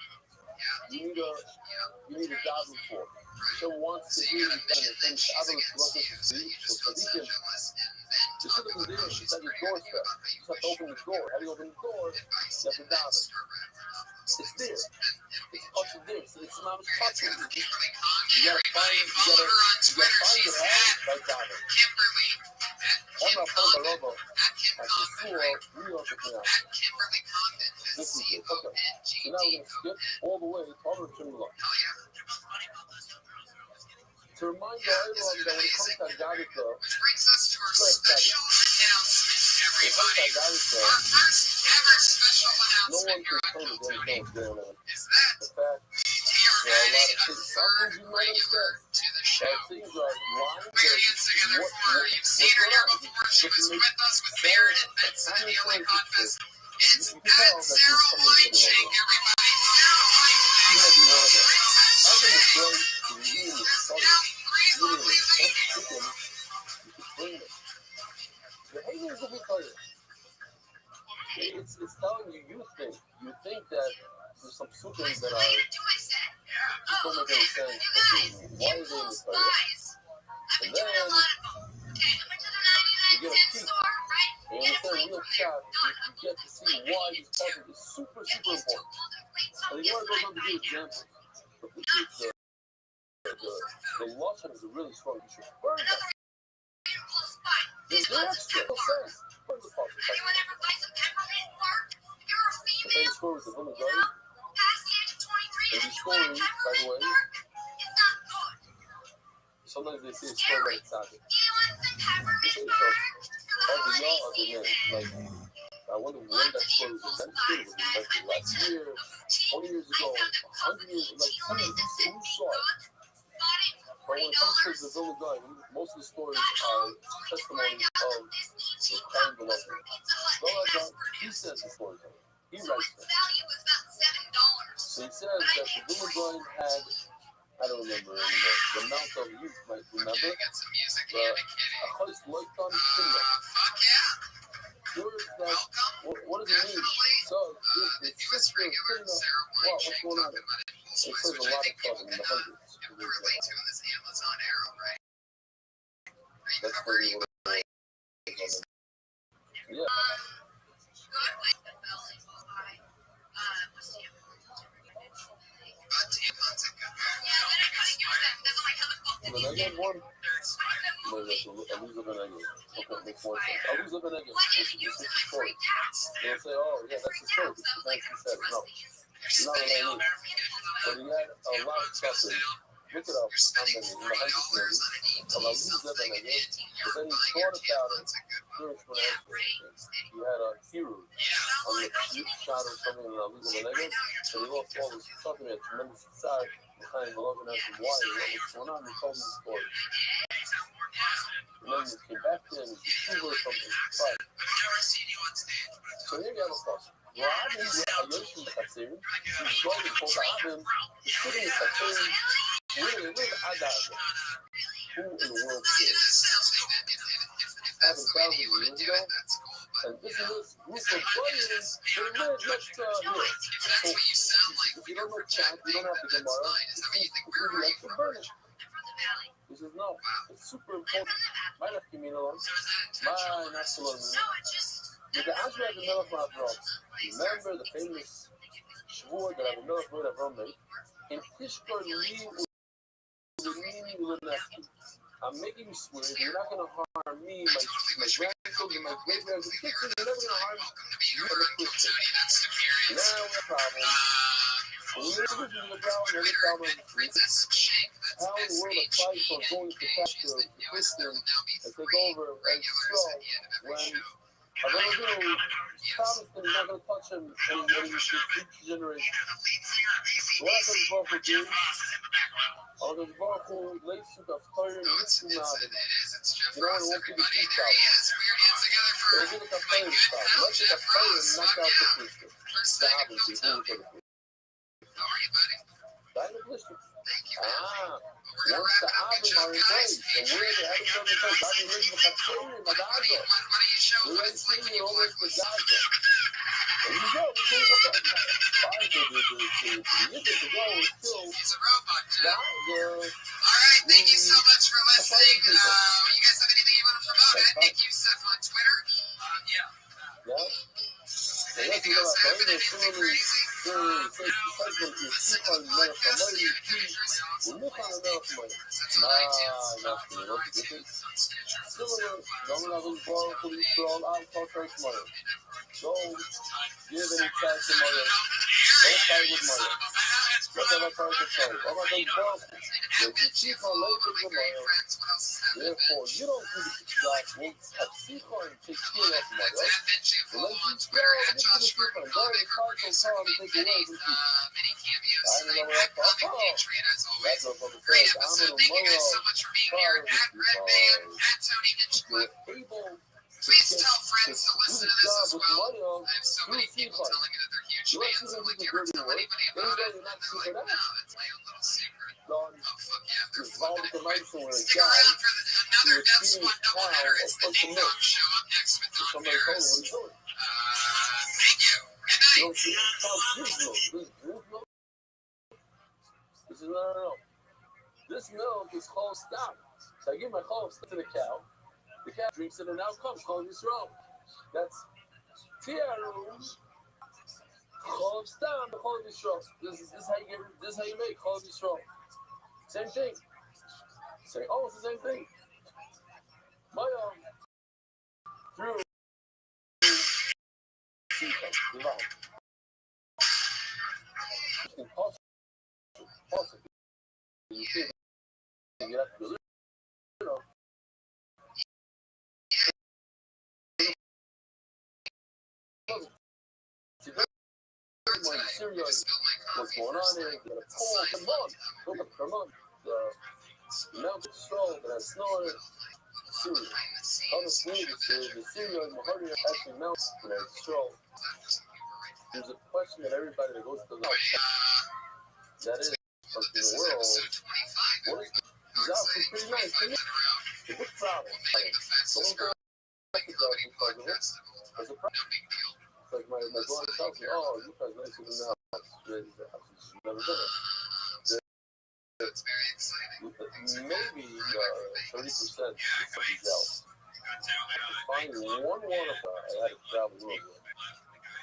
you need a diving for. So wants to really done it. And others love it to see. So he can. The should have been there. She's at your doorstep. You just have to open the door. How do you open the door? You have to dive it. It's there. It's touching there. It's not touching. You gotta find your head by diving. I'm not from the logo. At the school, New York is now. This is it. Okay. So now we're gonna skip all the way to Auto Chimula. To remind everyone that when it comes to Gadika,
Which brings us to our special announcement.
If I got guys there,
Our first ever special
no one
announcement
can
here on
tell me
ViralRabbi
anything was going on.
is that
The fact
we are
there are a lot
adding
of
a
things. Some
third
things you might
regular
understand.
to the
But
show.
things are lying
Put your
there.
hands together
What,
for her. You've seen her
going
here
on?
before. She was
Just
with us with
say
Barrett and
it.
Benson at the LA
How
Confest. It's
you can tell
at
that
Sarah
there's something
Wine
going
Shake,
on.
everybody. Sarah Wine
You might be one of them.
Princess
I've been
Shake.
afraid to eat in the
There's
stomach.
now 3 lovely
Literally, some
ladies.
chicken, you could bring them. The haters will tell you. It's telling you, you think that there's some chickens that are just don't make any sense. Why are they in the fire? And then you get a peek. And when it's a real shot, you get to see why this puzzle is super, super important. And the word goes on to give examples. The lotion is a really strong issue. Burn that. There's no extra. No sense. Burn the puzzle.
Anyone ever buy some peppermint bark? You're a
The
female.
famous story with the woman
You
guy.
know, past the age of 23
And
and
these
you want
stories, by the
peppermint
way,
bark? It's not good.
sometimes they say it's story like exotic.
Do you want some peppermint
So,
bark?
of the young, of the men. Like, I wonder when that story was invented. Was it invented last year, 20 years ago, 100 years ago? Like, who saw it? But when it comes to the villain guy, most of the stories are testimonies of the crime below. Villain, he says the story. He writes them. So he says that the villain guy had, I don't remember anymore, the amount of youth might remember, but a hoist looked on Kimna. What does it mean? So, it's sister of Kimna, wow, what's going on? It says a lot of stuff in the hundreds. That's where you want to yeah. But I get one. No, that's Aluza Benegay. Okay, makes more sense. Aluza Benegay. This is the story. They'll say, oh, yeah, that's the story. This is nice he said it. No, you're not what I mean. But he had a lot of stuff in. Look it up. How many? In the hundreds maybe. Aluza Benegay. But then he thought about it. He had a hero on the shot or something in Aluza Benegay. And he lost all his stuff. He had tremendous side. Behind the love and asked him why and what was going on. He told me the story. And then he came back to him and he threw her from his side. So here you have a question. Rabbi Rothschild is Chatzim. He's going to quote Rabbi. He's sitting in Chatzim. Where the Adad? Who in the world cares? Having thousands of years ago. And this is this group of players. They live next to here. So if you don't know chat, you don't have to get Gemara. It's to burn it. He says, no, it's super important. My nafkimina, my national. With the Azra of the Melech Avram, remember the famous shvur that Rabbi Melech Avram made? In Tishkar Li Ulimini Ulinafki. I'm making you swear that you're not going to harm me, my grandchildren, my great-grandchildren. You're never going to harm you and the Christian. Now we have a problem. When we introduce the problem, every problem is how in the world of fight for going to capture the Christian and take over and strong when a little promise that you're not going to touch him and you should each generation. What does the Baruch Hu do? Or the Baruch Hu lays to the fire and hits you now. You know, it won't be the heat out. It'll be the fire style. Let the fire knock out the Christian. The Abba, the Baruch Hu. Die the Christian. Once the Abba are in place, and we're the head of the place, Rabbi lives in the Chatzim, in the Gaza. We're in Syria, over to Gaza. And you go, we're going to go back. Fine, to go, it's still Gaza.
Alright, thank you so much for listening. You guys have anything you want to promote? At Nick Youssef on Twitter.
Yeah.
Anything else happening? Anything crazy?
Don't give any chance to Maya. Don't fight with Maya. Therefore, you don't do the God will Pepsico and take care of somebody else. So let's just go and get to the people and go to the car to take away from people. I don't know what that's all. That's what I'm saying. I'm in a moral part of this because you're able
Please tell friends to listen to this as well. I have so many people telling me that they're huge fans. I would never tell anybody about it. And they're like, no, it's my own little secret. Oh, fuck yeah, they're flipping it. Stick around for another Death Squad doubleheader. It's the Ding Dong Show up next with Don Barris. Thank you. Good night.
He says, no. This milk is called stout. So I give my cholov to the cow. The cow drinks it and out comes cholov Yisrael. That's tiaru. Cholov stam, the cholov Yisrael. This is how you make cholov Yisrael. Same thing. Say, oh, it's the same thing. My through you have to, what's going on there? You got a pull per month. The amount of snow that has snow in it. Syria. Honestly, the Syria and Mahadi actually melts when it's snow. There's a question that everybody that goes to the that is from the world. What is he's actually pretty nice to me. It's a big problem. Don't go back to God because of it. It's a problem. Like my daughter tells me, oh, you guys nicer than the house. She's never done it.
It's very exciting.
Maybe 30% is something else. Find one of them. I had to travel a little bit.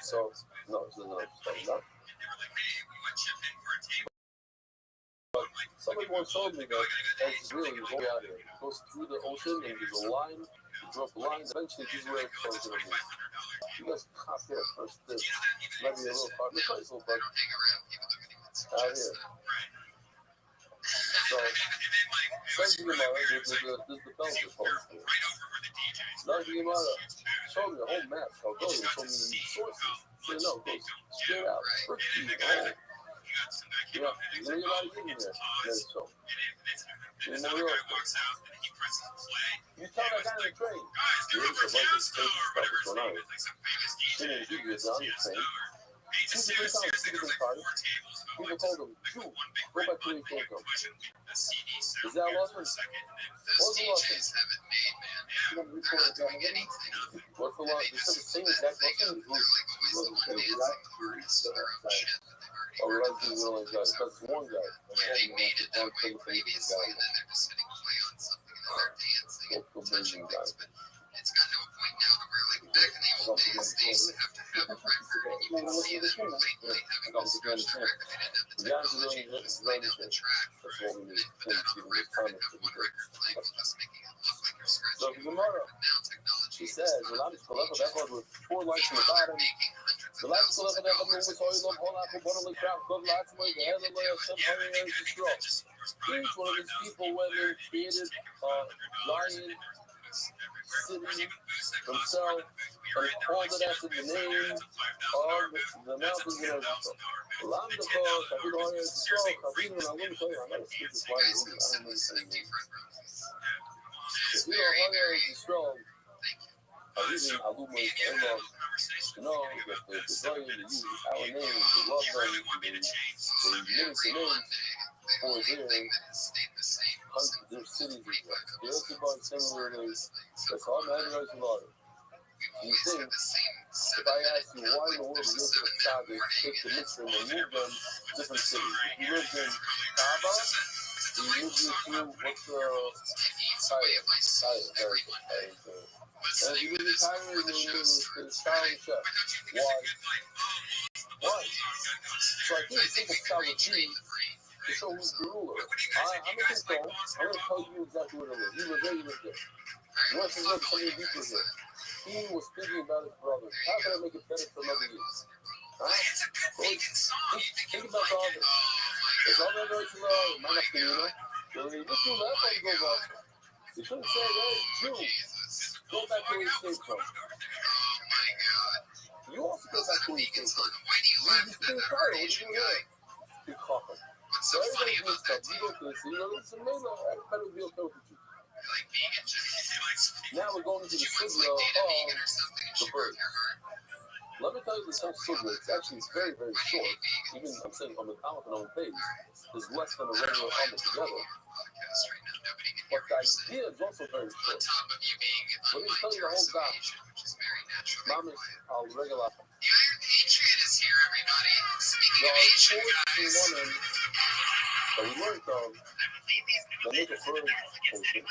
So, no, this is another story. But somebody once told me that that's really going out here. It goes through the ocean and there's a line. You drop lines. Eventually, this is where it's going to move. You guys cop here first. This might be a little hard. It's nice little bug. Out here. So, says the Gemara, this is the Belgian post here. Now the Gemara showed me a whole map. I'll go and show me the sources. So, no, it goes straight out. Turkey, yeah, there's a lot of getting there. There's so. You tell that guy on the train. You're into the budget state stuff that's going on. She didn't give you a on the train. 2 to 3 times, 2 different parties. People told him, go back to where you came from. Is that a lost one? What's the lost one? You want to record it down again? What's the lost one? It's the same exact lost one. Oh, we like to really enjoy it. That's one guy.
They made it that way previously, and then they're just hitting play on something, and they're dancing and touching things, but it's gotten to a point now to where, like, back in the old days, they used to have a record, and you can see them blatantly having to scratch the record. They didn't have the technology to just lay down the track for it, and put that on the record and have one record playing, just making it look like you're scratching the record. But now technology
she says, a lot of that one with 4 lights in the bottom. The last one that ever moved was all you love, whole lot of butterly crowd, good lots of money, the head of layer, some honey, and the straw. Each one of these people, whether created, lion, city, themselves, and called it after the name of the mountains and everything. Lam the cause, I did all your straw, I didn't know, I'm going to tell you, I'm going to speak this line, I don't know anything. If you don't want your straw, I really, I do my to know that the desire to use our name, to love them, they minister names for their cities as well. The other part similarly, that's all matters in order. You think, if I ask you why in the world you live in a child, they take the mixture and they move them to different cities. If you lived in Kaaba, you moved you through what's the and if you live in Cairo, you live in Sky and Chef. Why? So I think it's simple style of G to show who's the ruler. I'm a control. I'm going to tell you exactly what it is. You live there, you live there. You want to look something deeper here. He was thinking about his brother. How can I make it better for another year? Huh? So think about the others. So when you look through that one goes off, you shouldn't say, hey, Jew, go back to where you came from. You also go back to where you came from. You used to be a fire. What are you doing here? You're coughing. So everybody needs stuff. You go to this. You know, listen, maybe everybody will be okay with you. Now we're going into the studio of the bird. Let me tell you this whole subject. It's actually very, very short. Even I'm saying on the Aleph and on the page is less than a regular almost together. But the idea is also very short. Let me tell you the whole guy. Mamish al regular.
The Iron Patriot is here, everybody. Speaking
There
of
are
ancient
14
gods.
women that we learned of that make a bird potion.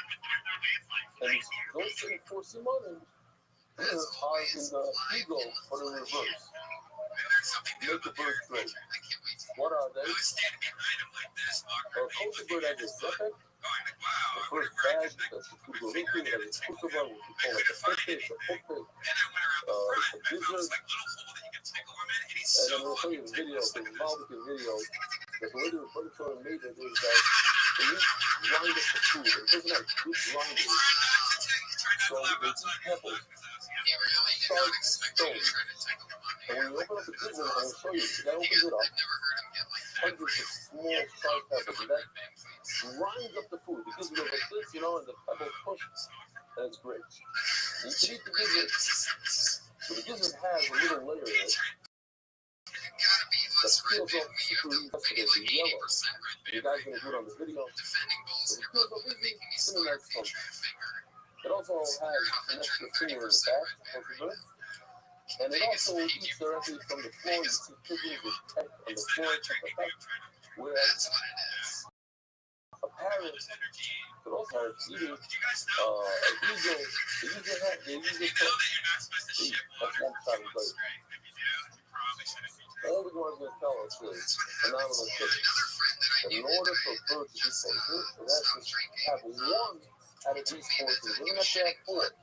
And those same 14 women are in the ego, but in reverse. Make the bird great. What are they? A kosher bird has a zepek, the first bag, that's the kugoliki, that is kukaba, which we call like a pete, a gizzard. And then we'll show you the video, the Maldican video, that the way the Rothschild made it is that they use grind up the food. It doesn't have good grinders. So they eat pebbles, sharp stones. And when you open up the gizzard, I will show you, that opens it up, hundreds of small sharp pebbles, and that grinds up the food. The gizzard goes like this, you know, and the pebbles push, and it's great. You can eat the gizzard, so the gizzard has a little layer in it that peels off super easy, it's yellow. You guys are going to do it on the video. So it peels off easy, it's in a nice chunk. It also has an extra finger in the back of the bird. And it also eats directly from the floor. You see pigeons with peck on the floor, peck. Whereas a parrot could also have eating an eagle. They use it for eat. That's one side of the bird. All the ones going to tell us is phenomenal trick. That in order for a bird to be kosher, it has to have one out of these forces. It doesn't have to have four. It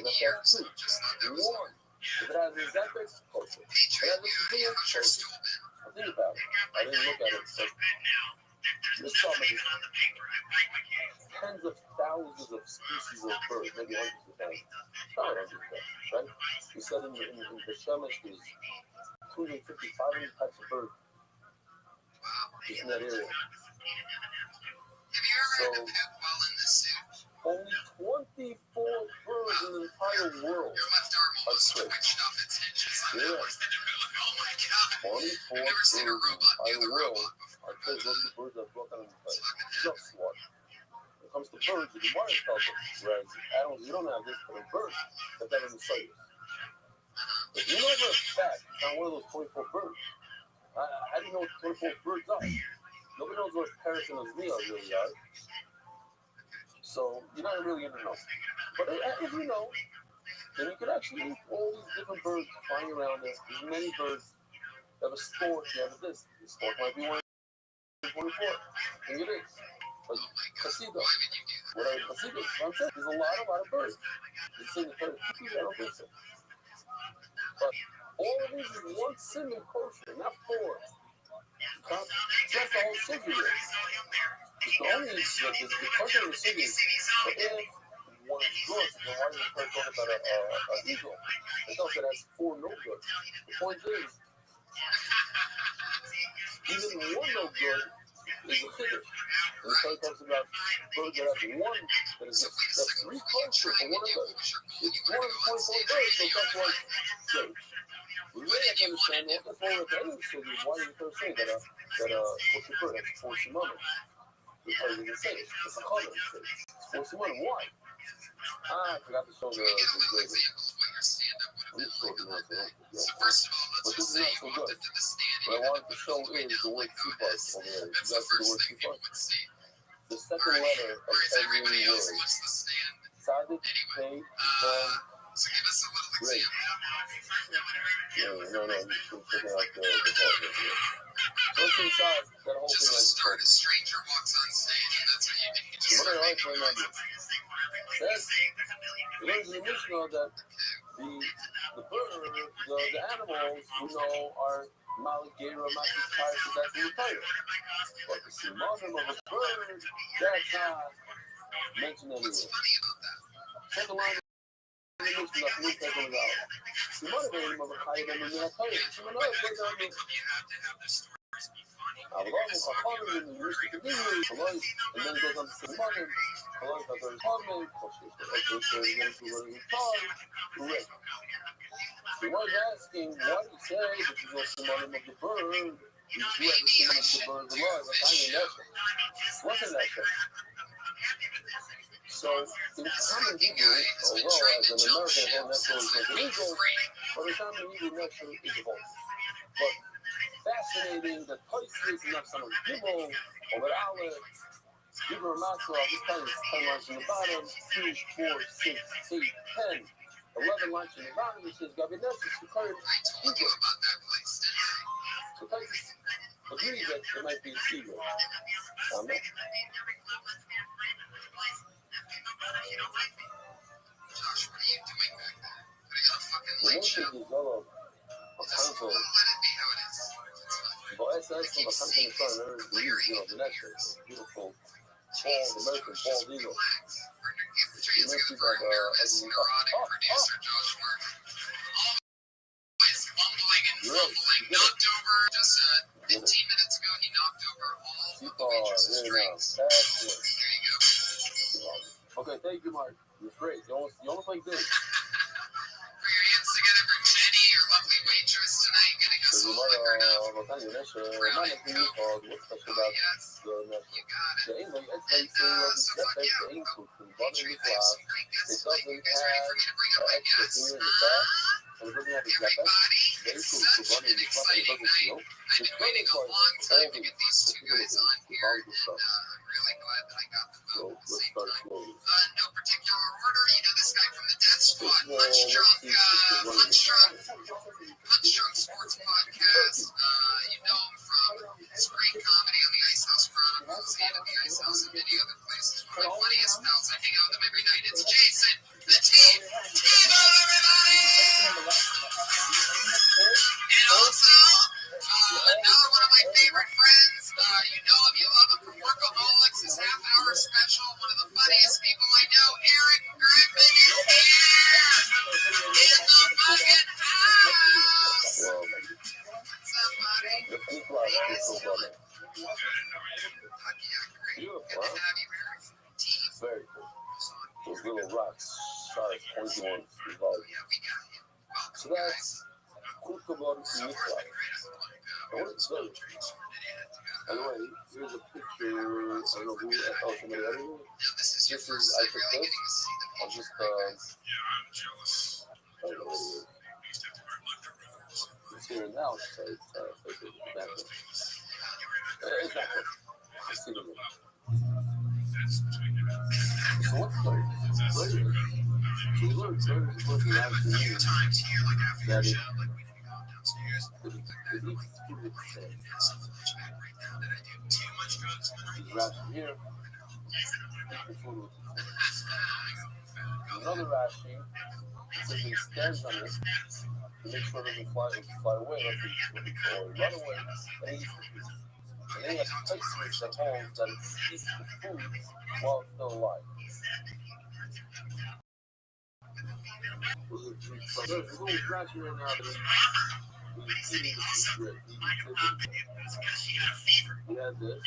doesn't have to have two. One. If it has a zephyr, kosher. If it has a severe, kosher. Now think about it. I didn't look at it, but this summer is tens of thousands of species of birds, maybe hundreds of thousands. Probably hundreds of thousands, right? We said in the Shemesh there's 250, 500 types of birds just in that area. So, only 24 birds in the entire world are straight. Yeah. 24 birds in the entire world are straight. Those are the birds that broke out in the place. Just one. When it comes to birds, the Gemara tells us, whereas animals, you don't have this, but in birds, that doesn't say it. If you know for a fact, it's not one of those 24 birds. How do you know what 24 birds are? Nobody knows what Paris and Osmia really are. So you're not really going to know. But if you know, then you could actually eat all these different birds flying around there. There's many birds. You have a stork, you have this. The stork might be one of 24. And it is. But Casida, whatever Casida, I'm saying, there's a lot of birds. It's in the third cookie, I don't think so. But all of these is one simon kosher, not four. That's the whole sugar is. It's the only the kosher of the sugar is, but if one is good, then why do you start talking about an eagle? It also has four no good. The point is, even one no good is a figure. And the Torah talks about birds that have one, that's three kosher for one of them. It's 124 birds, so that's why it's good. We really have to understand what the point of any sugar is. Why did the Torah say that kosher bird has four simanim? The Torah didn't say it. It's a common thing. Four simanim. Why? I forgot to show the grading. I'm just showing the answer. But this is not so good. What I wanted to show is the word kipar over there. You guys see the word kipar? The second letter of every word. Tzadik, Pei, Vav, Great. No, you should check out the part right here. So it's inside that whole thing I just told you. The mother always might not be. Says, it learns in the Mishnah that the the bird, the animals we know are Maligera, Machikai, so that's in the Torah. But the synonym of a bird, that's not mentioned anywhere. Second line is mentioned that newspaper was out. Synonym of a Chai, then in the Torah. Synonym and then it goes on to say Manim, he was asking, why do you say that you know the Manim of the bird? You do have the Manim of the bird alive, but I ain't that. What's in that? So, in common Hebrew, although as an American, I don't necessarily think illegal, but in common Hebrew, naturally is a voice. But fascinating that Toysvis and Nafsan of Gimel, over Aleph, Gibber Matzah, this time is 10 lines in the bottom, 2, 4, 6, 8, 10, 11 lines in the bottom, which says Gabinesh is declared Hebrew. So Toysvis agrees that it might be Hebrew. Amen. The nation developed a council. But that's from a country in front of every the nation. Beautiful, tall, American bald eagle. You may see that as you knocked over just 15 minutes ago. He knocked over all of the strings. There you go. Okay, thank you, Mark. You're great. You almost like this. Put your hands together for Jenny, your lovely waitress tonight, getting us all liquored up. Really? Oh, yes. You got it. And so fuck yeah. Patriots, it doesn't have guests. Everybody, such an exciting night. I've been waiting a long time to get these two guys on here, and really glad that I got them both at the same time. No particular order, you know this guy from the Death Squad, Punch Drunk Sports Podcast. You know him from his great comedy on the Ice House Chronicles and at the Ice House and many other places. One of my funniest pals, I hang out with him every night. It's Jason, the team. Team up, everybody! And also, another one of my favorite friends. You know him, you love him from Workaholics, his half-hour special. One of the funniest people I know, Eric Griffin, is here in the fucking house. What's up, buddy? He's doing. Fuck yeah, great. Good to have you, Eric. Team. Very cool. Those little rocks, sharp, pointy ones.
Yeah, we got you.
So that's Kukabon Mikla. I want to say, anyway, here's a picture. I don't know who somebody edited.
This is your first time really getting to see the
I'll
picture.
just, I don't know what it is. It's here now, so it's back there. It's back there. Let's see the video. So what's third? We learned third is what we have to use. That is, he's Rashi here. Another Rashi says he stands on it to make sure it doesn't fly away, or run away. And then he has to take switch that holds that it eats the food while it's still alive. So there's a little Rashi right now that he's eating the secret. He has this.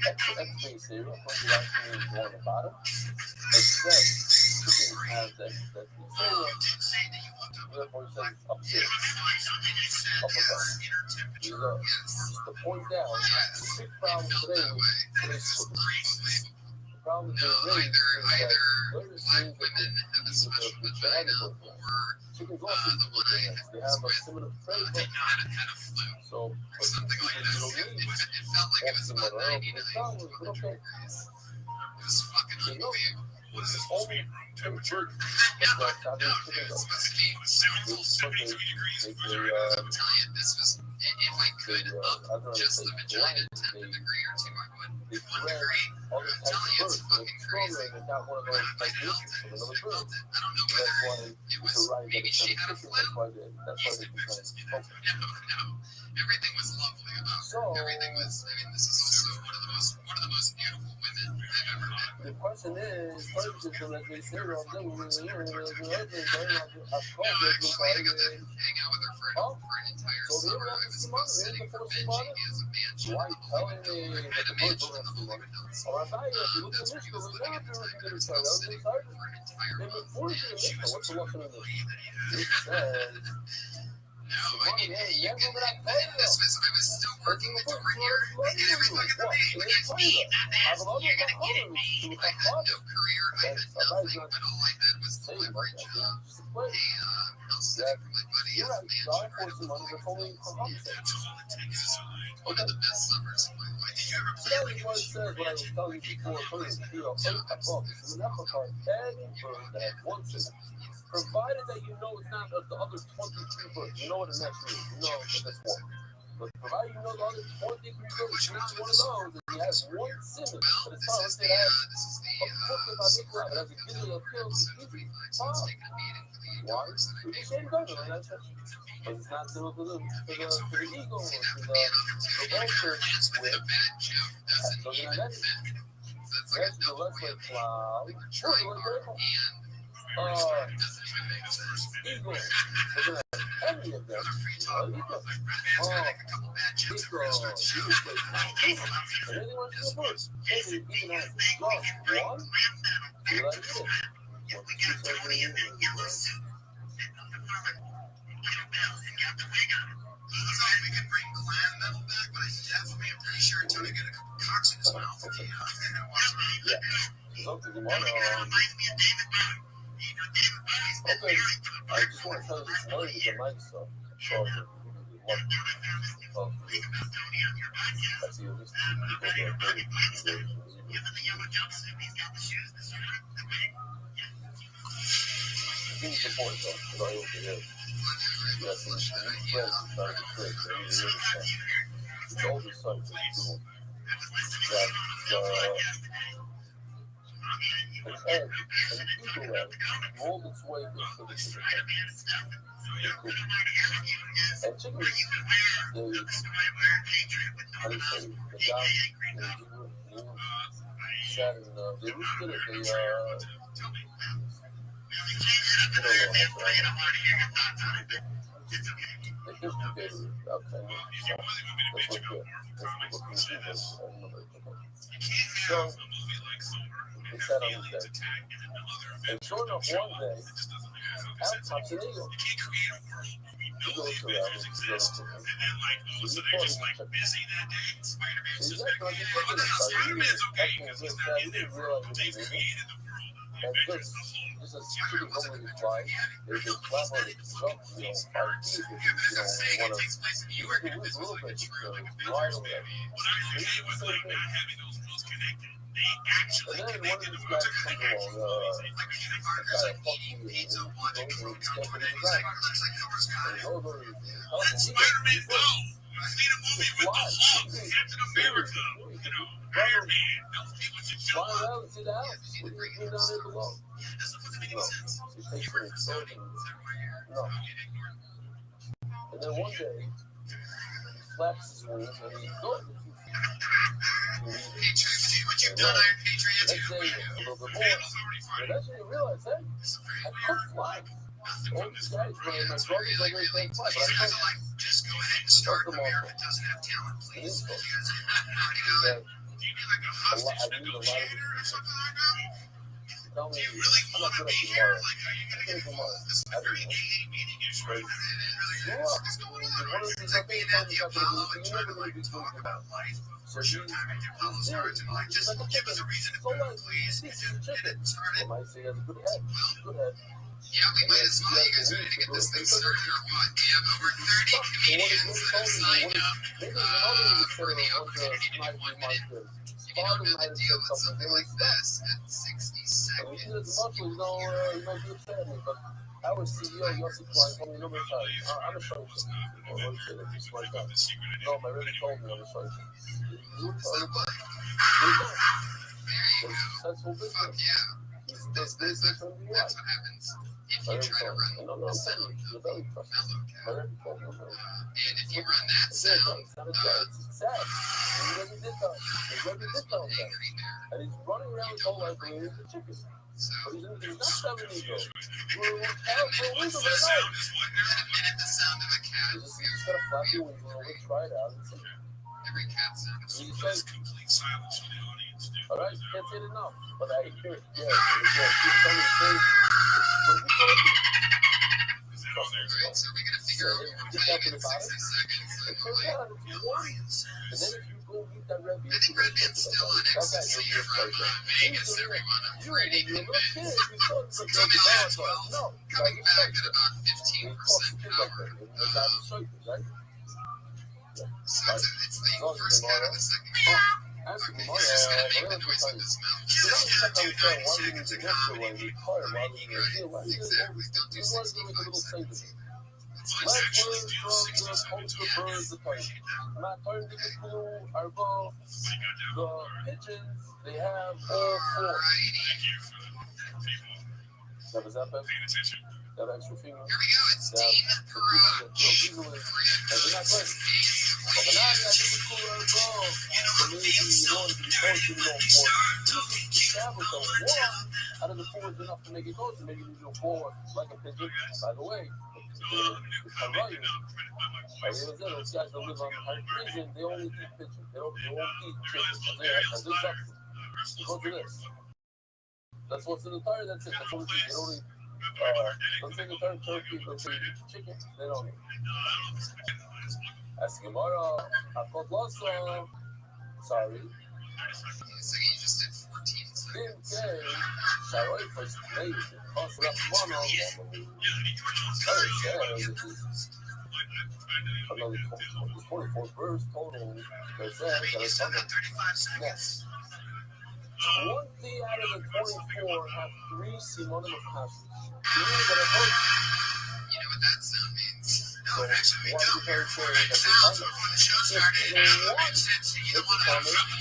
X-Base here, plus the Rashi is on the bottom. Except chicken has that serum. Therefore, he says up here. Up above. These are the point down. The big problem today is chicken. The problem is
Either black women have a special vagina, or
chickens also
the one I
they have a similar
had a flu.
So,
Or something like that. It felt like it was about 99 to 100 degrees. It was fucking unbelievable.
what is this only temperature?
No, it's supposed to be 73 degrees. This was If I could up just the vagina 10th degree or two, I would. 1 degree. I'm telling you, it's fucking crazy. I felt it. I felt it. I don't know whether it was maybe she had a flu. No. Everything was lovely about her. Everything was. I mean, this is also one of the most beautiful women I've ever met.
The question is, first is like they say,
No, actually, I got to hang out with her for an entire summer. I was sitting for benching as a mansion. I had a mansion in the Beluga Hills. That's where he was living at the time. I was sitting for an entire month, and she was returning the leave that he had. No, I mean, you can, I was still working the tour here. I did every fucking thing. It's me, dumbass. You're gonna get it, me. I had no career. I had nothing, but all I had was the leverage of a house sitting for my buddy as a mansion right at the Beluga Hills. That's all it takes. One of the best summers of my life. Did you ever play like
what it says, what I was telling you before, provided that you know it's not of the other 23 birds. You know what a nest is. You know that's one. But provided you know the other 23 birds, you're not one of those, and you have one simmer. But it's fine. Let's say that a book about Nikolai, but as a video of film, it's easy. Fine. Why? It's the same government, and that's it. But it's not to the ego, or to the vulture with looking at that. There's the Leslie Cloud. Eagle. Look at any of them. Eagle. And anyone to the first. Maybe even has just one. You like it.
We could bring glam metal back, but I'm pretty sure Tony got a couple cocks in his mouth if he
Okay, I just want to tell you this morning with the mic stuff. So, I see this. He's the point, though, because I over here. Yes, some new friends are trying to trick. They need to hear this stuff. It's all the site that an egg, an eagle egg, rolled its way into the chicken egg. And chickens, how do you say, the guy, sat in, they roosted it, they incubated it about 10 years. So, that's what good. So, they sat on the deck. And sure enough, one day, out pops an eagle. He goes around and he goes to him. So he thought he was checking. So he's acting like he's looking inside. He was acting as if he didn't realize what he was doing. And just as chicken normally fly, there's a flap on it, jump, 5 feet, want to move a little bit, glide away. And then one of these guys comes along, a guy fucking me, and he goes and he's stepping in the back. And he goes over to Spider-Man, no! I need a movie with the Hulk, Captain America, Iron Man. Fly around and see the house. What are you doing down there below? No. She takes her extortion. No. And then one day, he flaps his wings and he goes. What you've done, Iron Patriot. Next day, a little bit more. And eventually you realize, hey, I could fly. All these guys, my brothers are very can't fly, but I could. Just go ahead and start. America doesn't have talent, please. I need a lot of people. Tell me, I'm not good at tomorrow. I'm good at tomorrow. I don't know. Straight. Yeah. One of the things I think about is that you never really be talking about life. So he's serious. He's like a chicken. So what? He's a chicken. They might say he has a good head. Good head.
Yeah, we might as well. You guys ready to get this thing started or what? We have over 30 comedians that have signed up for the opportunity to be 1 minute.
father might have said something really stuff. I mean, he doesn't much, you know, he might be upset at me, but our CEO, Yossi Klein, told me a number of times, I'm a showman. Or what say that, just like that. No, my Rebbe told me I'm a showman. You're successful business. He's business from the
That's what happens if you try to run a sound mellow cat. And if you run that sound,
it's sad. He did that.
angry bear.
And he's running around his whole life and he's a chicken. But he's not 7 years old. We're
What's the sound is what in a minute the sound of a cat.
You just gotta flap your wings a little bit, try it out.
Every cat sound is complete silence for the audience.
Alright, can't say it enough. But I hear it. Yeah. Keep telling me things. What are you talking?
Alright, so we're gonna figure out what we're playing in 60 seconds.
And then if you go meet that Rebbe,
I think Red Man's still on ecstasy from Vegas, everyone. I'm pretty convinced. Tell me last 12, coming back at about 15% power. So it's the first cat of the second cat. He's just gonna make the noise with his mouth. You just gotta do 90 seconds of comedy before making it. Exactly, don't do 60 seconds.
Last word from the poster birds, the plane. Matt Turner, the pigeons, they have all four. That was that best? That extra finger?
Here we go, it's Dean Perot.
And they're not playing. But the 90, I think it's cool to go. So maybe you want to be coached, you don't want to establish a one out of the four is enough to make it coach. Maybe you do four like a pigeon. By the way, I'm right. Those guys that live on high prison, they only eat pigeons. They don't eat chicken. That's it. Go to this. That's what's in the tire. That's it. That's what they eat. They don't eat. Don't say the tire turkey. Don't say chicken. They don't eat. Ask Gemara. Hakot Loso. Sorry.
So you just did 14 seconds.
Okay. Sorry for maybe. Cost enough money. Another 24 verse total.
You still got 35 seconds.
20 out of the 24 have 3 synonymous passions.
You know what that sound means? No, actually, we don't. You're right. Sounds before the show started. That makes sense. You don't want to have trouble.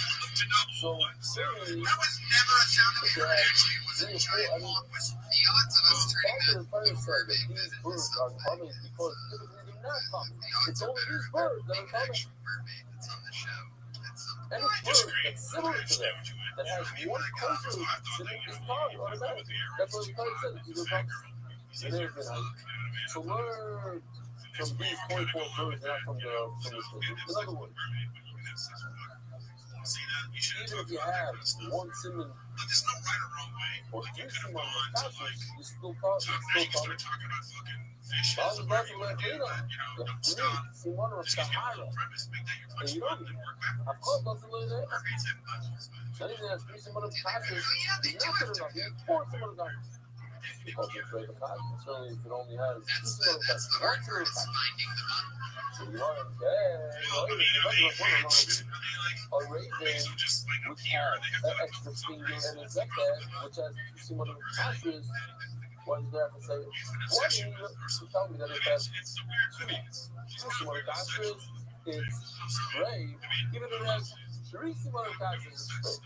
So,
That was never a sound that we heard, actually. It was a giant long whistle. The odds of us turning that into a big
these birds are coming because typically they're not coming. It's only these birds that are coming.
actual mermaid that's on the show. That's something.
Any bird that's similar to them, that has one closer sitting is tongue automatically. That's what the card says. These are tongues. And they've been out. So learn from these 24 birds, not from the fish. In other words, even if you have one Simon or two Simon passes, you still talk. All the brothers were clean up. The three Simon of Sahara. And you don't. Of course, doesn't live there. Not even has 3 Simon of passes. He's not good enough. He has 4 Simon of passes. Because it's great of passes. Certainly, if it only has 2 Simon of passes. 1 Simon of passes. So you are a raven, which has an extra finger and a zephyr, which has 2 Simon of passes. What does that have to say? What do you tell me that it has 2 Simon of passes? It's brave. Even if it has 3 Simon of passes, it's brave.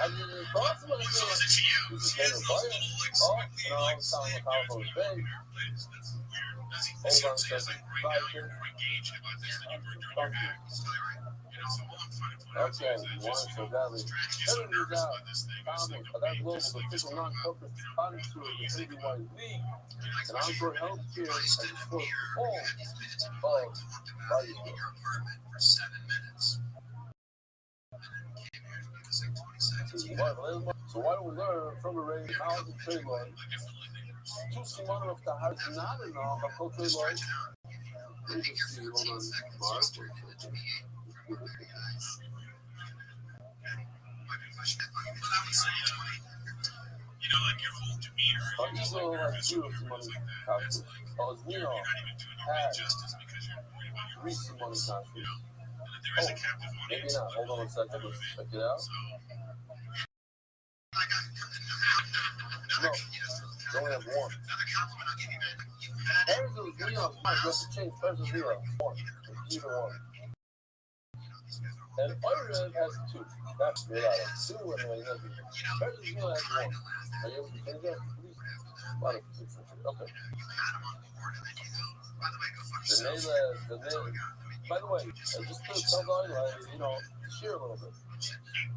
And then the possible is a kind of fire. Oh, no, I'm telling you how it's brave. Hold on a second. Okay, one so badly. Every job, founding for that global official non-corporate sponsor of the Citywide League, and onboard healthcare as a source all of value. So why don't we learn from a range how to trade law? 2 Simon of the house not enough of cultural law. Let me just see, hold on, Mark. Ego has 0 Simon passes. As we all have 3 Simon passes. Oh, maybe not. Hold on a second. Let's check it out. No, they only have one. Paris was Neon. You have to change Paris was Neon. One. Either one. And Iron has two. That's good. Two and he has Paris was Neon has one. Are you able to change that? Please. Okay. The name. By the way, just to tell the audience, share a little bit.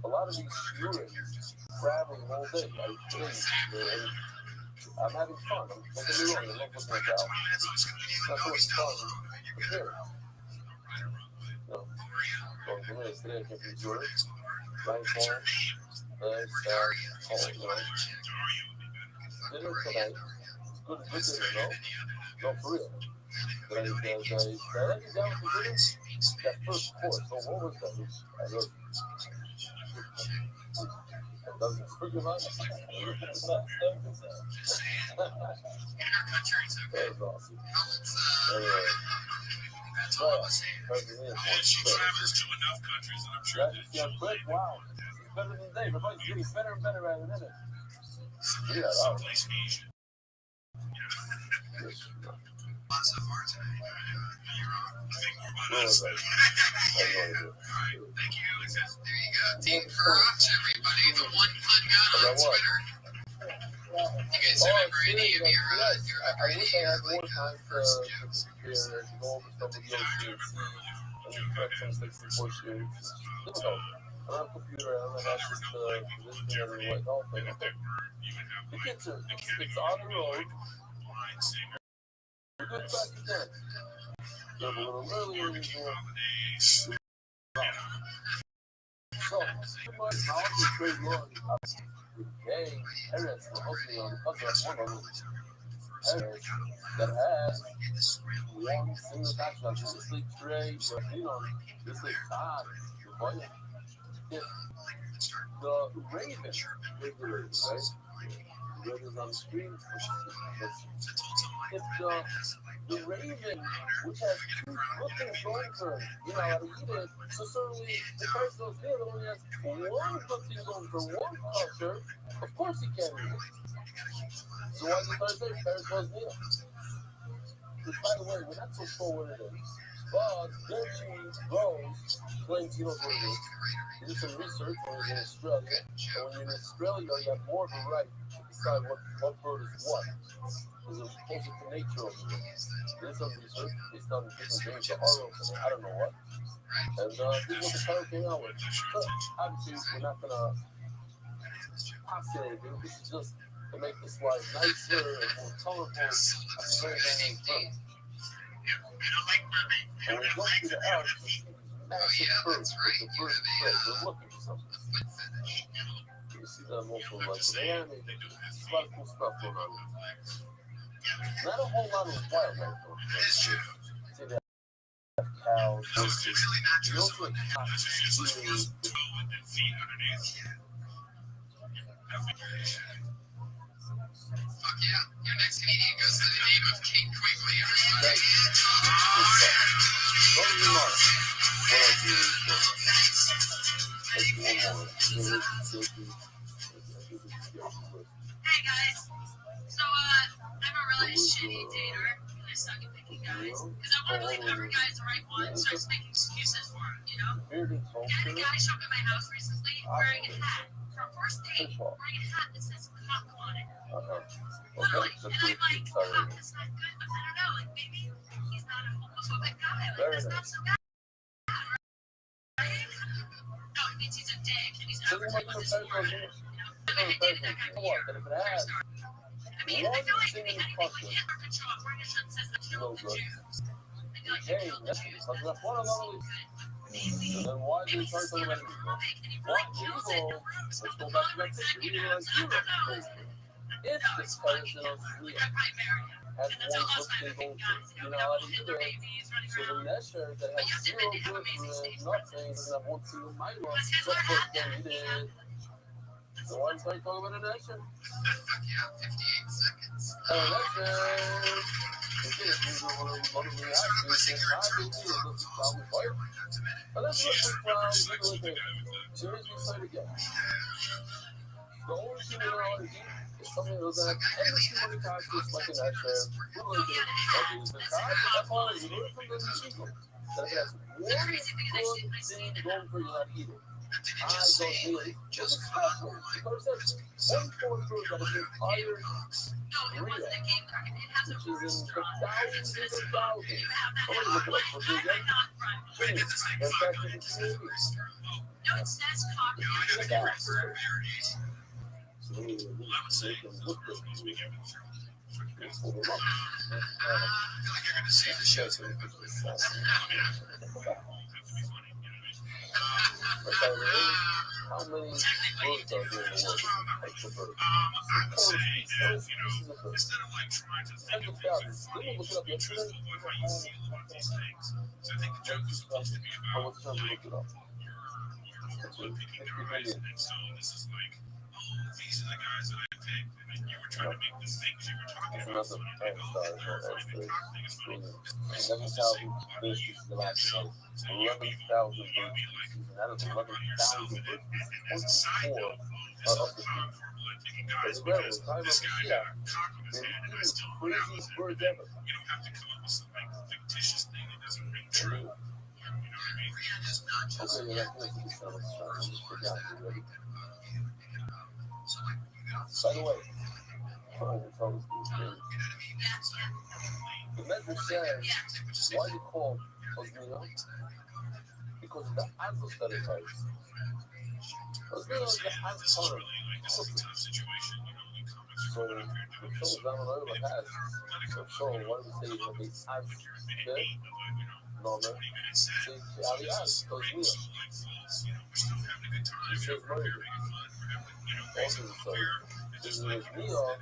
A lot of these students travel the whole day. I'm having fun. Don't get me wrong. I love looking at that. That's what's fun. Here. No. So for me, today I came from Zurich. Right home. Home, Dinner tonight. Good dinner, no? No, for real. But I like it down for dinner. That first course. So what was that? I heard. It doesn't speak about it. It's not that was awesome. Anyway. She travels to enough countries and I'm sure that yeah, quick, wow. It's better than Dave. It's getting better and better at it, isn't it? Yeah, someplace Asian. Lots of art today. You're on. Think more about us. Thank you. There you go. Team Crotch, everybody. The one pun god on Twitter. You guys remember any of your any of your like first jokes? Go over stuff with your and you correct some mistakes before you. I'm on a computer. I'm gonna have this position every way. No, okay. The kids are. It's on the road. Good fast again. They're a little earlier than usual. So, much knowledge is great long. Hey, parents were hosting on the one of them. Parents that has one single touchdown. This league trade, this league time. The Ravens, right? Ravens on the screen. If the Raven, which has two good things going for him, out of either, so certainly the person goes there that only has one good thing going for one culture, of course he can't win. So why the Thursday? Paris goes near. Which, by the way, we're not so sure what it is. But there she goes, claims he knows what it is. He did some research when he was in Australia. And when you're in Australia, you have more of a right to decide what bird is what. Because it's closer to nature over there. There's some research based on different games of horror, I don't know what. And this is what the title came out with. But obviously, we're not going to postulate anything. This is just to make the slide nicer and more colorful. That's very, very fun. And we go through the Alps, massive birds with the birds of prey. They're looking for something. You see them also like Miami. There's a lot of cool stuff going on. Not a whole lot of wildlife though. See that cows, horses. You also have cows.
Fuck yeah. Your next comedian goes by the name of Kate Quigley. Hey guys. So I'm a really shitty dater. I suck at picking guys. Because I want to believe every guy is the right one, so I just make excuses for him, I had a guy show up at my house recently wearing a hat. For a first date, wearing a hat that says cock on it. Literally. And I'm like, cock, that's not good, but I don't know, like maybe he's not a homophobic guy. Like that's not so bad, right? No, it means he's a dick and he's advertising this for it. I mean, I dated that guy for a year. I mean, I feel like maybe anything like Hitler could show up wearing a shirt that says the kill the Jews. I feel like he killed the Jews. Maybe
then why do you start talking about it?
and he really kills it in the room. So
Let's
the
go back to
mother
that picture.
executive,
You
I don't know.
if
No,
this
it's fun,
person
I'd probably marry him.
has
And that's
one
all
good
us
thing going
guys,
for
we have little Hitler babies running
so
around.
then that shirt that
But
has
you have to
zero
admit they have
good
amazing
for
stage
nothing
presence.
doesn't have one single mile.
Because
So
Hitler
first
had
thing
that.
he
He had
did, So why did I talk about an action?
Fuck yeah, 58 seconds.
An action. One of the actions is not being used as a problem fight. And that's what the problem is with it. Seriously, say it again. The only thing we know how to do is something that doesn't have any too many characters like an action. We're going to do it. The card, that's all you learn from the ego. That it has one good thing going for you, not either. I don't really. Just special. Because that's one point for that is the entire arena, which is in the thousands and thousands. Somebody look it up for me again. Please, that's actually the community.
No, it says copy.
So they can look at you. Pull them up.
See the show's going to be
How many birds are there in the world? Types of birds.
instead of like trying to think of
thousands. Didn't we look it up yesterday?
why you see a lot of these things. So I think the joke is supposed to be
How
about
much time we looked it up?
you're picking guys, and so this is like, oh, these are the guys that I picked, and then you were trying to make the things you were talking
It's
about.
another
So when I go,
Einstein.
the cock thing is funny.
11,000 birds is the last one. 11,000 birds. And that is 11,000 birds. 24 are up the street. Because remember, we're talking about the shit. They're the craziest birds ever.
You don't have to come up with some like fictitious thing that doesn't ring true. You know what I mean?
Okay, yeah, that's what we said. I just forgot already. By the way, the measure says, why do you call Osmina? Because of the Azul stereotypes. Osmina is the Azul. So, the shows down on over has. So, what do we say? The Azul. No, man. See, Ali Az, Osmina. He says murder. Also, so, this is Osmina.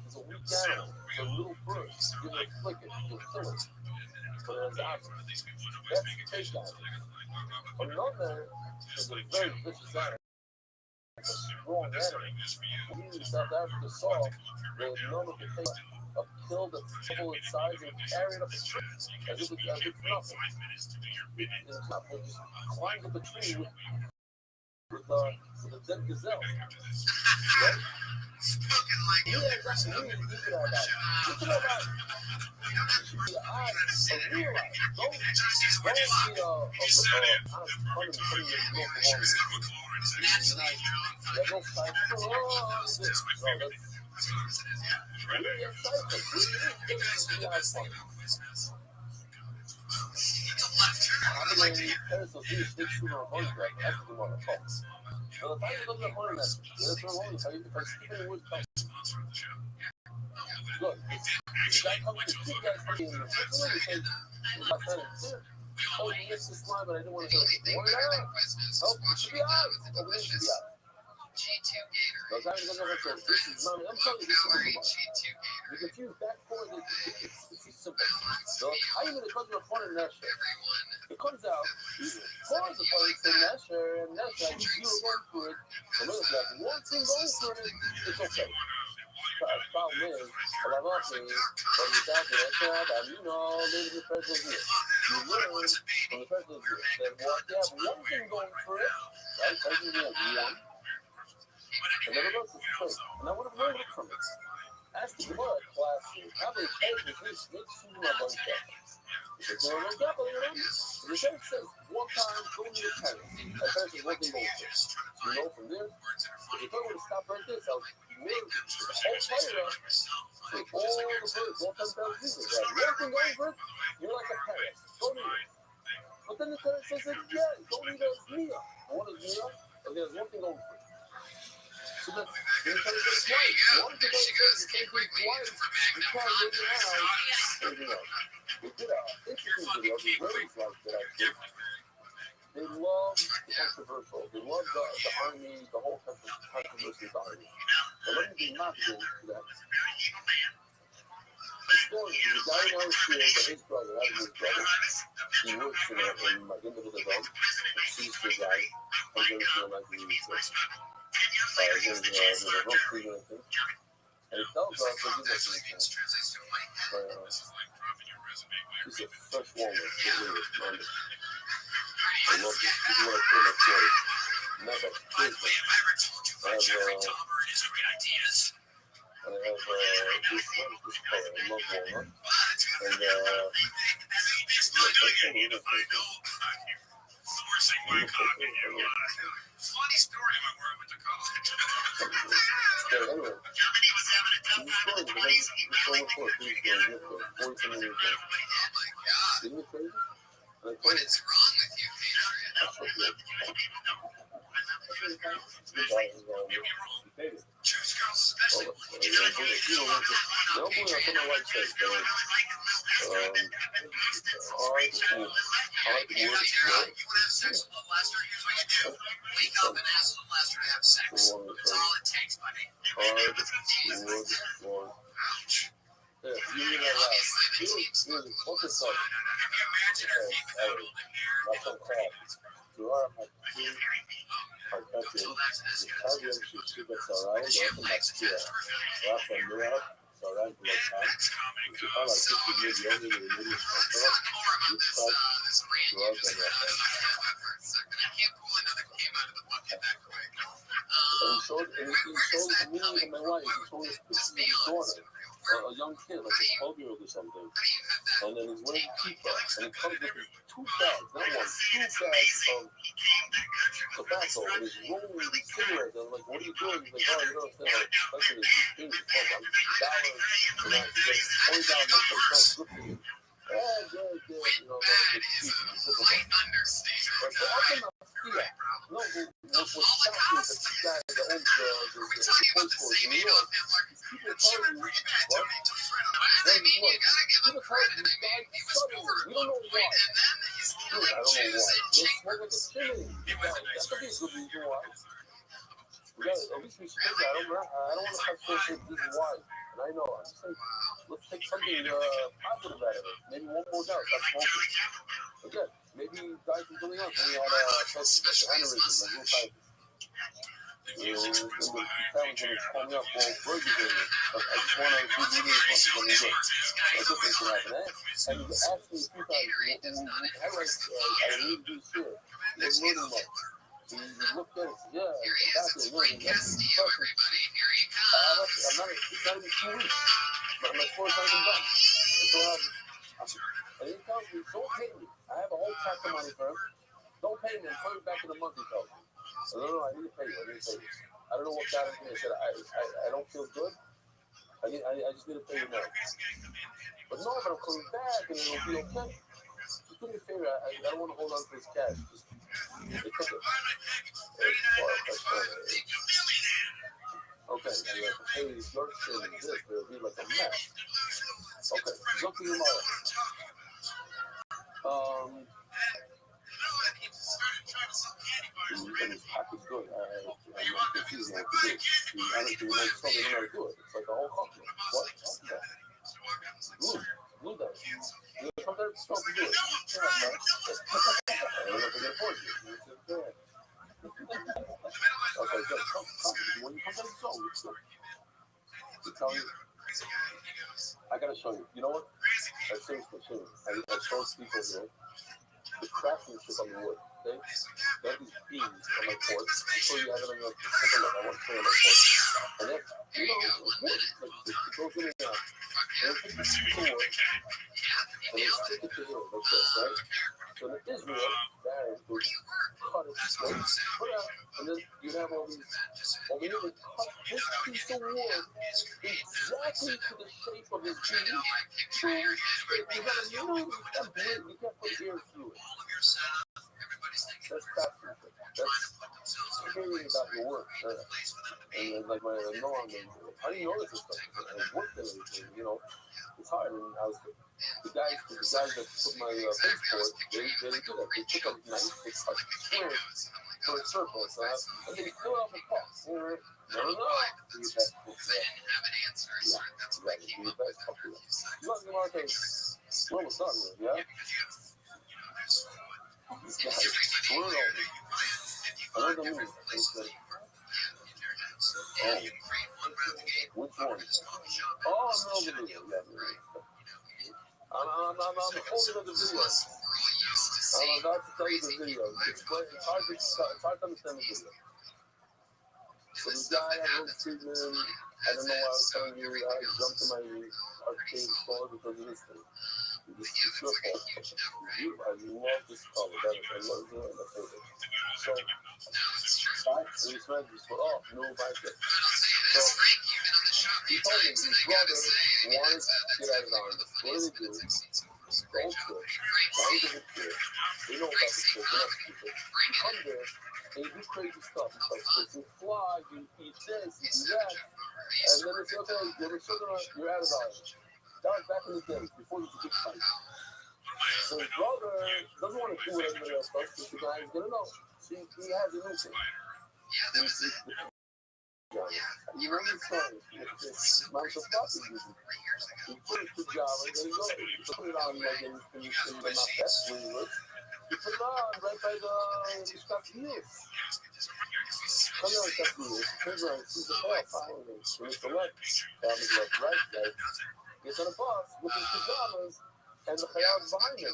It's a weak animal. It's a little bird. You can flick it. You can kill it. But it has options. That's the takedown. Another is a very vicious animal. It's a strong animal. We in South Africa saw the number of the a kill that's double its size and carry it up a tree as if it's nothing. It's not. They just climbed up a tree with a dead gazelle. Right?
Spoken like
Yeah, exactly. You need to think about that. Think about that. The eyes of real life. Don't see Look, the guy comes to two guys in the first and says, oh, you missed this line, but I didn't want to say it. Why not? Oh, it should be out. Oh, it should be out. The guy goes over and says, this is not, I'm telling you, this is simple. You confuse that chord, it's simple. So, how you going to come to a point in that shit? It comes out, chords are playing, say Nasher, and Nasher, you were going for it. So, look at that. One thing going for it, it's okay. Problem is, a lot of things, when you talk to that crowd, and you know, there's the special here. You learn from the special here that what you have one thing going for it, right? Special here, one. And then it goes to straight. And I would have learned it from it. As the blood class, probably takes this shooting up on that. If you're going to go, the church says one time, go to your parents. That person is one thing going for it. You know, from there, if you told me to stop right there, so you would, the whole player, with all the birds, all 10,000 people, you have one thing going for it, you're like a parrot. Go to it. But then the parrot says, yeah, go to the Mia. What is Mia? And there's one thing going for it. So that's, you're trying to get twice. One thing says, you can't do twice. You can't do it now. Anything else. They did an interesting video, the Israelis like that I did. They love the controversial. They love the army, the whole controversy of the army. But let me be not go to that. The story is a guy in our school that his brother, that was his brother. He works in like into the dog. He's the guy. I'm going to feel like he needs it. there's a rope thing, I think. And it tells us that this is a it's a fresh walnut. I love this. This is what I put in my story. Never. Seriously. I have this one, this color. I love walnut. And
Funny story about where I went to college.
anyway, these stories, because it's so much more food stories, you have 40 something years old. Isn't it crazy? And I told
What is wrong with you, Patriot?
that's so good.
Choose girls especially.
You know, I put my wife says, hard to
You want to have sex a little less, here's what you do. Wake up and ask a little less to have sex. That's all it takes, buddy. Ouch.
Yeah, you mean that loud. What's this like?
Imagine her keeping that old hair.
That's so crap. You are my team. Our country. The target should see that's alright. Don't come back to that. Well, from there up, so that will come. If you call us, if you need the only way to move yourself, you start drugs on your head. And he showed me and my wife, he showed us pictures of his daughter, a young kid, like a 12-year-old or something. And then he's wearing kippah, and he comes with his 2 bags, not one, 2 bags of tobacco, and he's rolling with his cigarette. And I'm like, what are you doing? He's like, oh, you don't understand how expensive these things are. I'm $2, and I get $20 and they start gripping you. Yeah, you know, that's cheap. But up in the no, what's shocking is that this guy that owns the toy stores in New York, people tell me, what? People tell me this guy suddenly, we don't know why. Dude, I don't know why. Let's smoke like a chimney. That could be a good reason why. We got at least we should think that. I don't want to touch this is why. And I know, I'm just like, let's take something positive out of it. Maybe one more down, stop smoking. Again, maybe guys from something else. Maybe had a aneurysm, like real type. And the family's going to call me up for burgers in it. I just want to do something good. A good thing should happen. And he asked me a few times, I need to do this here. He's learning much. He looked at it, yeah, exactly. I'm not, it's not even 2 weeks. But my sports haven't been done. So and he tells me, don't pay me. I have a whole pack of money for him. Don't pay me and put it back in the month, he tells me. So no, I need to pay you. I don't know what got into me. I said, I don't feel good. I just need to pay you now. But no, but I'm coming back and it'll be okay. Just do me a favor. I don't want to hold on to this cash. Just they took it. Okay, you have to pay these Yorkshire and this, but it'll be like a mess. Okay, go to your mother. And his pack is good. I'm not confused what to do. Honestly, when I told him how to do it, it's like a whole company. What? Glue that. You know, sometimes it's tough to do it. I don't know if I can afford you. Okay, good. When you come to the show, to tell you, I gotta show you. You know what? I seriously, I show people here the craftsmanship on the wood. Okay? They have these beams on my porch. I'm sure you have it on your. Take a look. I want to show you on my porch. And then, you know, wood. It goes in and out. And they take this cord and they stick it to here like this, right? So in Israel, that would cut it straight, put out, and then you have all these. Well, we need to cut this piece of wood exactly to the shape of his beam. So you got a little, you can't put air through it. That's craftsmanship. That's caring about your work. And then, like my mom, how do you know this stuff? I worked and everything, you know. It's hard. And I was the guys that put my baseboard, they didn't do that. They took a knife, they cut squares for a circle, so and then fill out the box. No. Do your best. Yeah, exactly. Do your best. You want to go out there? Well, what's up, man? Yeah. This guy, word on me. I know the move. Which one? Oh, no, the video. Yeah, I'm holding up the video. I'm about to tell you the video. It's hard to understand the video. So the guy I wrote treatment, I don't know why I was telling you, I jumped in my arcade store because of this thing. It's your fault. I love this color. I love it. I hate it. So, we tried this for, no biker. So, he told me his brother wanted to get out of the army. What do they do? Don't quit. Don't give a shit. They know about the shit. They're not stupid. You come there and you do crazy stuff. You fly, you eat this, you do that. And then they say, okay, you're out of the army. That was back in the day, before you could get fight. So his brother doesn't want to do what everybody else does because the guy is going to know. So he has a new thing. You know this song, it's Michael Scotty music. He put his pajamas and he put it on like in the not best sleeveless. He put it on right by the Scott Heels. Come on, Scott Heels. Turns around, sees the ball following him. So he's the left, Adam's left, right. Gets on a bus with his pajamas and the Chayav's behind him.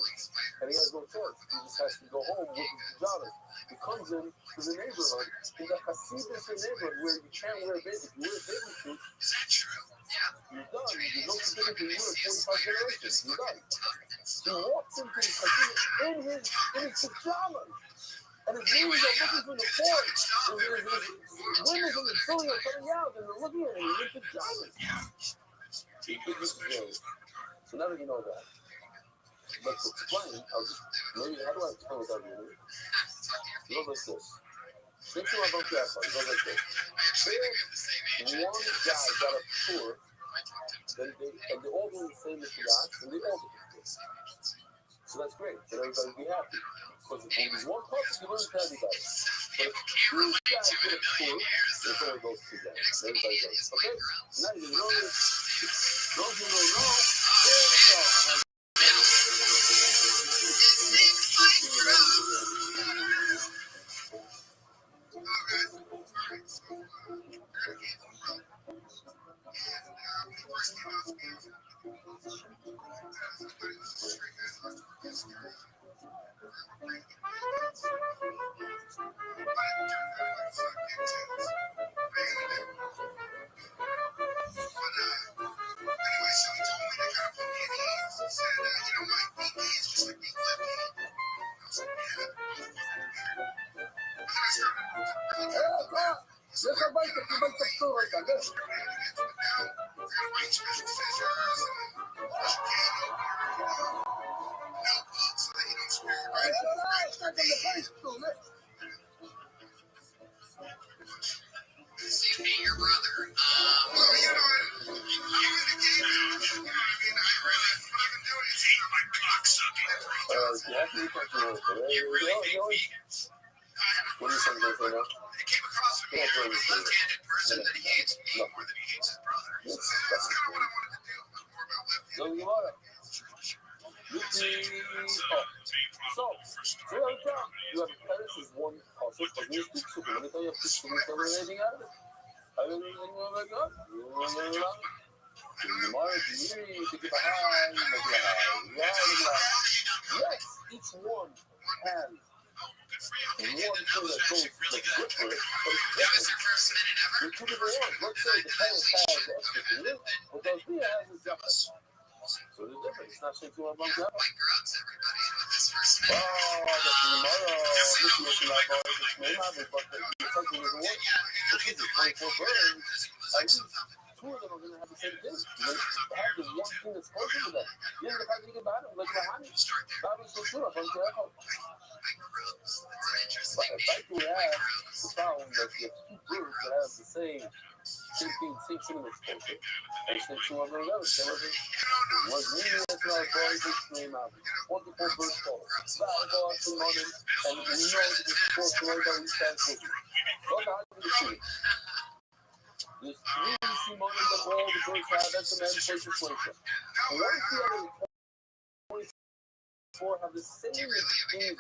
And he has no choice. He just has to go home with his pajamas. He comes in to the neighborhood, in the Hasidus neighborhood where you can't wear a baby. If you wear a baby suit, you're done. There's no forbidden to you in 45 generations. You're done. He walks into the Hasidus in his pajamas. And his neighbors are looking from the porch. His women from the building are coming out and they're looking at him in his pajamas. So now that you know that, let's explain. How do I explain what that means? It goes like this. Think about that part. It goes like this. If one guy got a tour, and they all doing the same Mishigah, and they all do it. So that's great. Then everybody will be happy. Because if there's one person, you learn to everybody. But if two guys get a tour, there's only those two guys. Everybody goes. Okay? Now you know this. Those who don't know, there we go.
Your brother.
What do you think about that?
It came across from me as a left-handed person that he hates me more than he hates his brother. So that's kind of what I wanted to do. More about left-handed.
So, you have parents is one also for me to so when you have to anything out of it. I don't know like that. Yes, each one has one thing that goes like good for it, but it's different. They're two different ones. Let's say the parents has the extra thing, but those Bia has is different. So they're different. It's not saying to our bunch out. Oh, that's tomorrow. This is not about it. It's may have it, but it's something that doesn't work. The kids are 24 birds. At least two of them are going to have the same thing. They have the one thing that's closer to them. You know, the fact that you can buy them, like the honey. That was so true. I'm going to tell you. But the fact that we have the found that you have two birds that have the same thing, same cinnamon exposure, and same two of them together. Was really that's not very big name out. What the poor birds call it. Valuable some money, and we know that it's supposed to work on these guys with you. Look how you see it. There's really see money that all the birds have. That's the man place of pleasure. And what if the other 24 have the same thing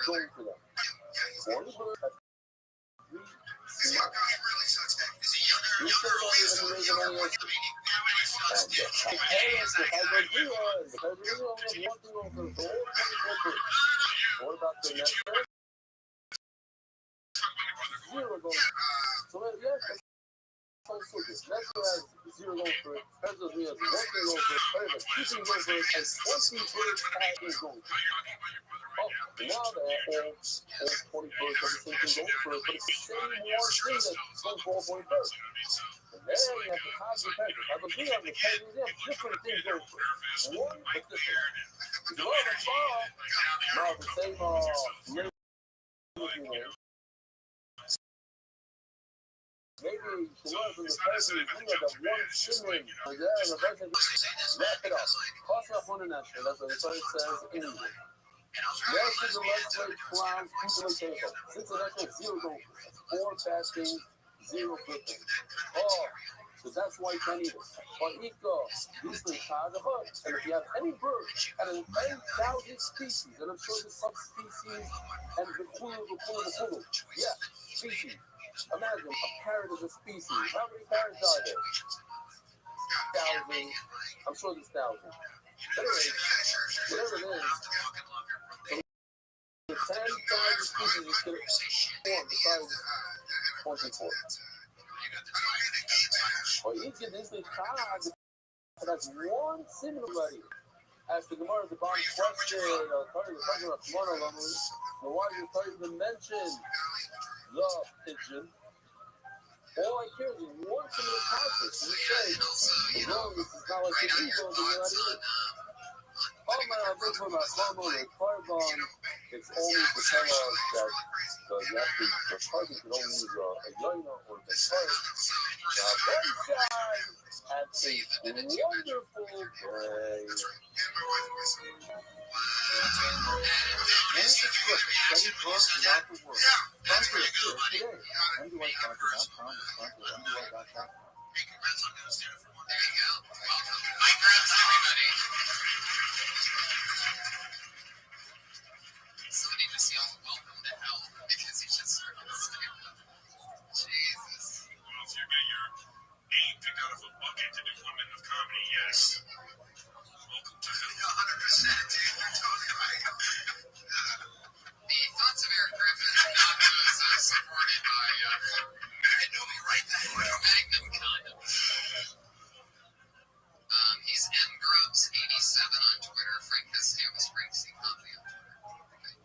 going for them? One bird has three. any else. What about the next one? Zero goals. So yes, so stupid. Metro has 0 goals for it. Pennsylvania has 1 goal for it. Perfect. 2 goals for it. And 20 goals for it. Oh, now they're all 21st of the same goal for it. But it's the same one thing that's going for all 21st. And then you have the Cosby Packers. I believe on the Packers, they have different things going for it. One, but different. It's a lot of fun. Now the same maybe she was in the person who had that one shimmering. And then the person wrap it up. Cost up on the national. That's what the story says in English. Yes, is the left leg clowns, people in table. Cincinnati 0 goals. 4 passing, 0 flipping. Oh, so that's why you can't eat it. But Ika, these things are the hook. And if you have any bird at an 8,000 species, and I'm sure the subspecies and the kulu, yeah, species. Imagine a parrot is a species. How many parrots are there? 1,000. I'm sure there's 1,000. Anyway, whatever it is, the 10,000 species is going to form besides 24. Or each of these things has one similar. As the Gemara, the bomb question, talking about tomorrow, the one you even mentioned the pigeon. All I care is one similar concept. You say, as long as it's not like the eagle, then you're not eating. Oh man, I think for my hormone or carbon, it's only to tell us that the carbon can only use a yoina or the carbon. Now, both sides have a wonderful day. When is the trip? Study books throughout the world. Sponsor a trip today. MDYsponsor.com is sponsor MDY.com.
Hey, congrats on going to stand for one. There you go. Welcome. Congrats, everybody. Somebody just yelled, welcome to hell, because he just started stand up. Jesus. Well, if you get your name picked out of a bucket to do women of comedy, yes. Welcome to hell. 100%, dude. You're totally right. The thoughts of Eric Griffin was supported by Nomi right there. Magnum condom. He's mgrubs87 on Twitter. Frank Castillo was Frank C. Comedy on Twitter.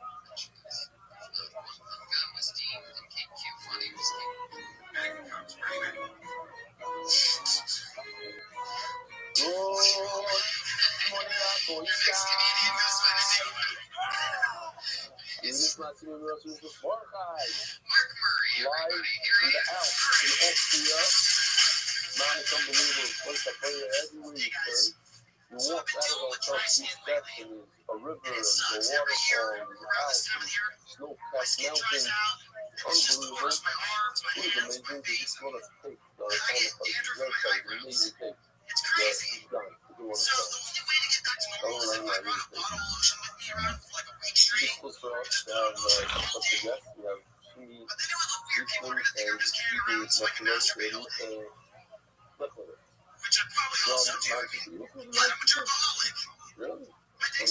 Gun was Dean and KQ Funny was Dean. Magnum comes right in. Mark Murray, everybody, here he is.
In Austria, man, it's unbelievable. Place I play every week, sir. You walk out of our top two steps and there's a river and the waterfall and the house and snow-capped mountains. Unbelievable. It is amazing. They just want us to take the website, the amazing tape. Yeah, it's done. People want to this was for us to have special guests. We have Shimi, Eastman, and Stevie Machinator, and Leftover. Really? What did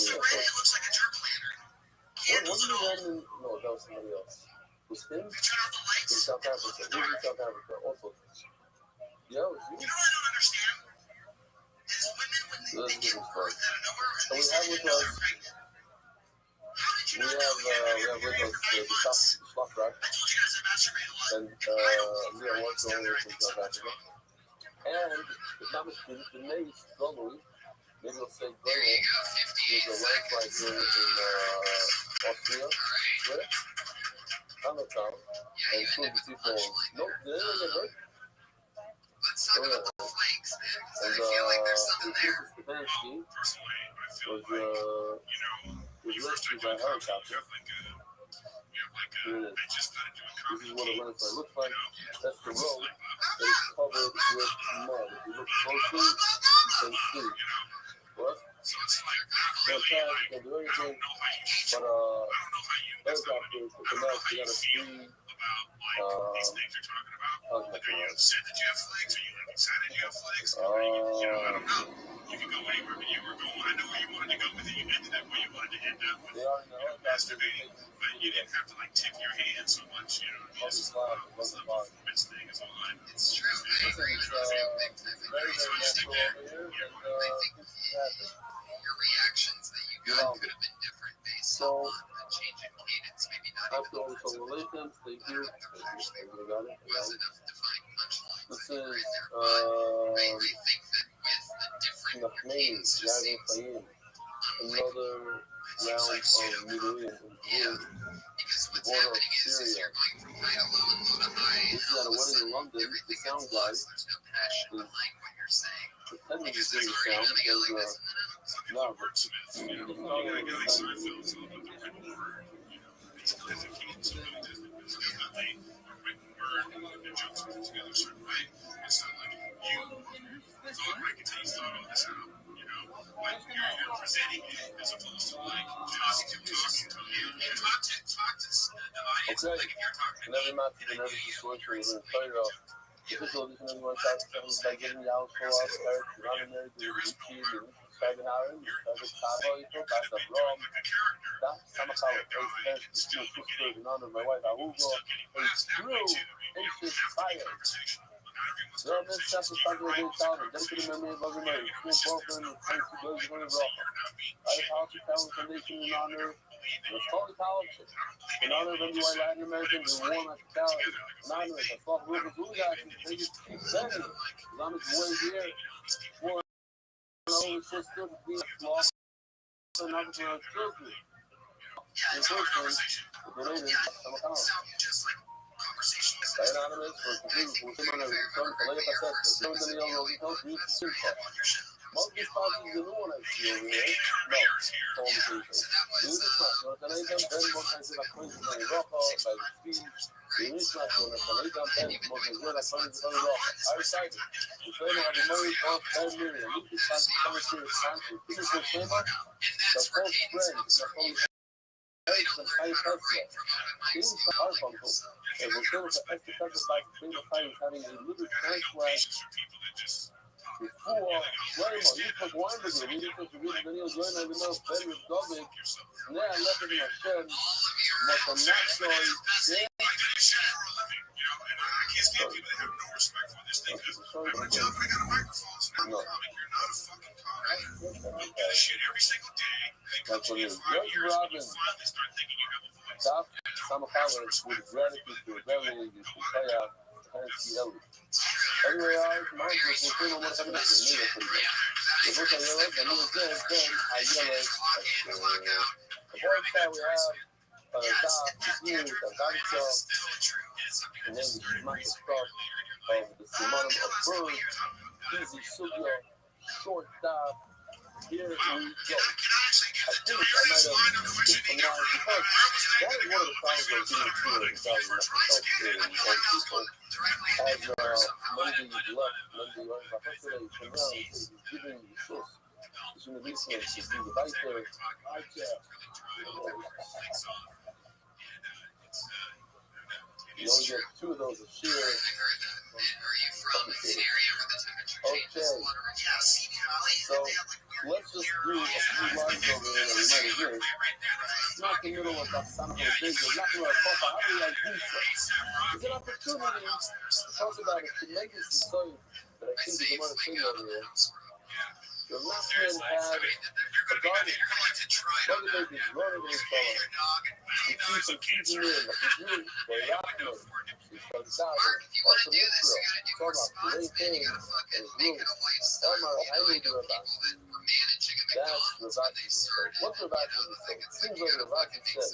you run in? No, that was somebody else. Was him? In South Africa. He was in South Africa also. Yeah, it was you. So that's a different story. So we have with us the top rack, and we are also from South Africa. And the Thomas student, the name strongly, maybe I'll say Graham, is a landslide here in Austria, where? Town, and two of the people, no, did anyone get hurt? Oh, yeah. And Stefanski was rescued by a helicopter. Here it is. This is what a landslide looks like. That's the road that is covered with mud. If you look closely, you can see. What? No tag, you can do anything, but helicopters, with the mask, you gotta see
these things you're talking about. Like, are you upset that you have flags? Are you excited you have flags? I don't know. You can go anywhere, but you were going. I know where you wanted to go with it. You ended up where you wanted to end up with masturbating, but you didn't have to like tip your hand so much. It's just this thing is on.
It's true. I agree. Very, very natural over here. I think your reactions that you got could have been different based on the change in cadence. Maybe not even the words.
Thank you.
Wasn't enough defined punchline.
This is
I think that with the different cadence, just seems
another round of Middle
because what's happening is you're going from high to low and low to high.
This is at a wedding in London. It
Everything
sounds
gets
like
lost. There's no passion behind what you're saying.
pretending
Because
to
there's
do the
already
sound
gonna be like
because
this, and then
no, but
Like Seinfeld, it's all about the written word. It's because it can't really doesn't. There's nothing a written word and the jokes put together a certain way. It's not like you thought I could tell you thought all this out. Like you're presenting it as opposed to like talking to you. Talk to the audience.
okay.
Like if you're talking to
Never mind the nervous situation. We're going to start it off. This is all this is going to start by getting the outro out there. Running there, doing YouTube, starting out, starting Cabo, back the Rom. That's Samakawa, face to sister in honor of my wife, Ahugo. It's true. Ancient fire. Girl, this chapter started with a child, dedicated memory of Mother Mary, school boyfriend, and thanks to those who rock. I apologize to Talent Foundation in honor of the Holy Politics, in honor of every white Latin American who wore hospitality, in honor of the Fuck River Blues Action, they just keep sending Islamic boys here, for an older sister, being lost, and other for our children. In person, the donator, Samakawa. Anonymous for confused with him on a return to lay up at the most of these spouses the new one I see over here. No, told me to say. Do this much, no te leí tan ben, vos haces las cosas en el rojo, by the speed. Do this much, no te leí tan ben, vos haces las cosas en el rojo. I recited. Usted no have married off Ben Miriam. You can start to come to your son. This is the tema. The first friend, the whole high pressure. Things are harmful. And we're going to exercise like single time having a little transcribe before Raymond. You took one with me. You took the videos learn every month better with David. Now I left it in my shed. But I'm not sorry. Yeah.
I can't stand people that have no respect for this thing because I'm a job, I got a microphone, so I'm not a comic. You're not a fucking comic. You do this shit every single day. They come to you in 5 years and you finally start thinking you have a voice.
Stop. Samakawa with gratitude to Beverly to Kaya Hansky Ellis. Anyway, my group will feel what happened to me. The book I yell at, and it was there, then I yell at the board side we have top, the news, the doctor, and then the smash across of the Simon of Bird, Easy Sugya, Short Dive. Here we go. I think I might have skipped some lines because that is one of the problems with being here in Southern Mexico and people as maybe left, maybe right by yesterday, come around and say he's giving you this. It's in the research, it's in the right there, right there. You only get 2 of those a share.
Are you from an area where the temperature changes a lot?
So let's just do a few lines over there that we might have heard. It's not the middle of that son of a bitch. It's not going to pop out. How do you like do so? It's an opportunity to talk about it, to make this story that I think is the one thing over here. The last man had a garden. Brother baby, running his fella. He keeps him keeping in, like he's new, but he out there. He's from the south. Also, this girl. Talk about great things and his room. I need to about you. That's Ravati said. What's Ravati said? It seems like Ravati said.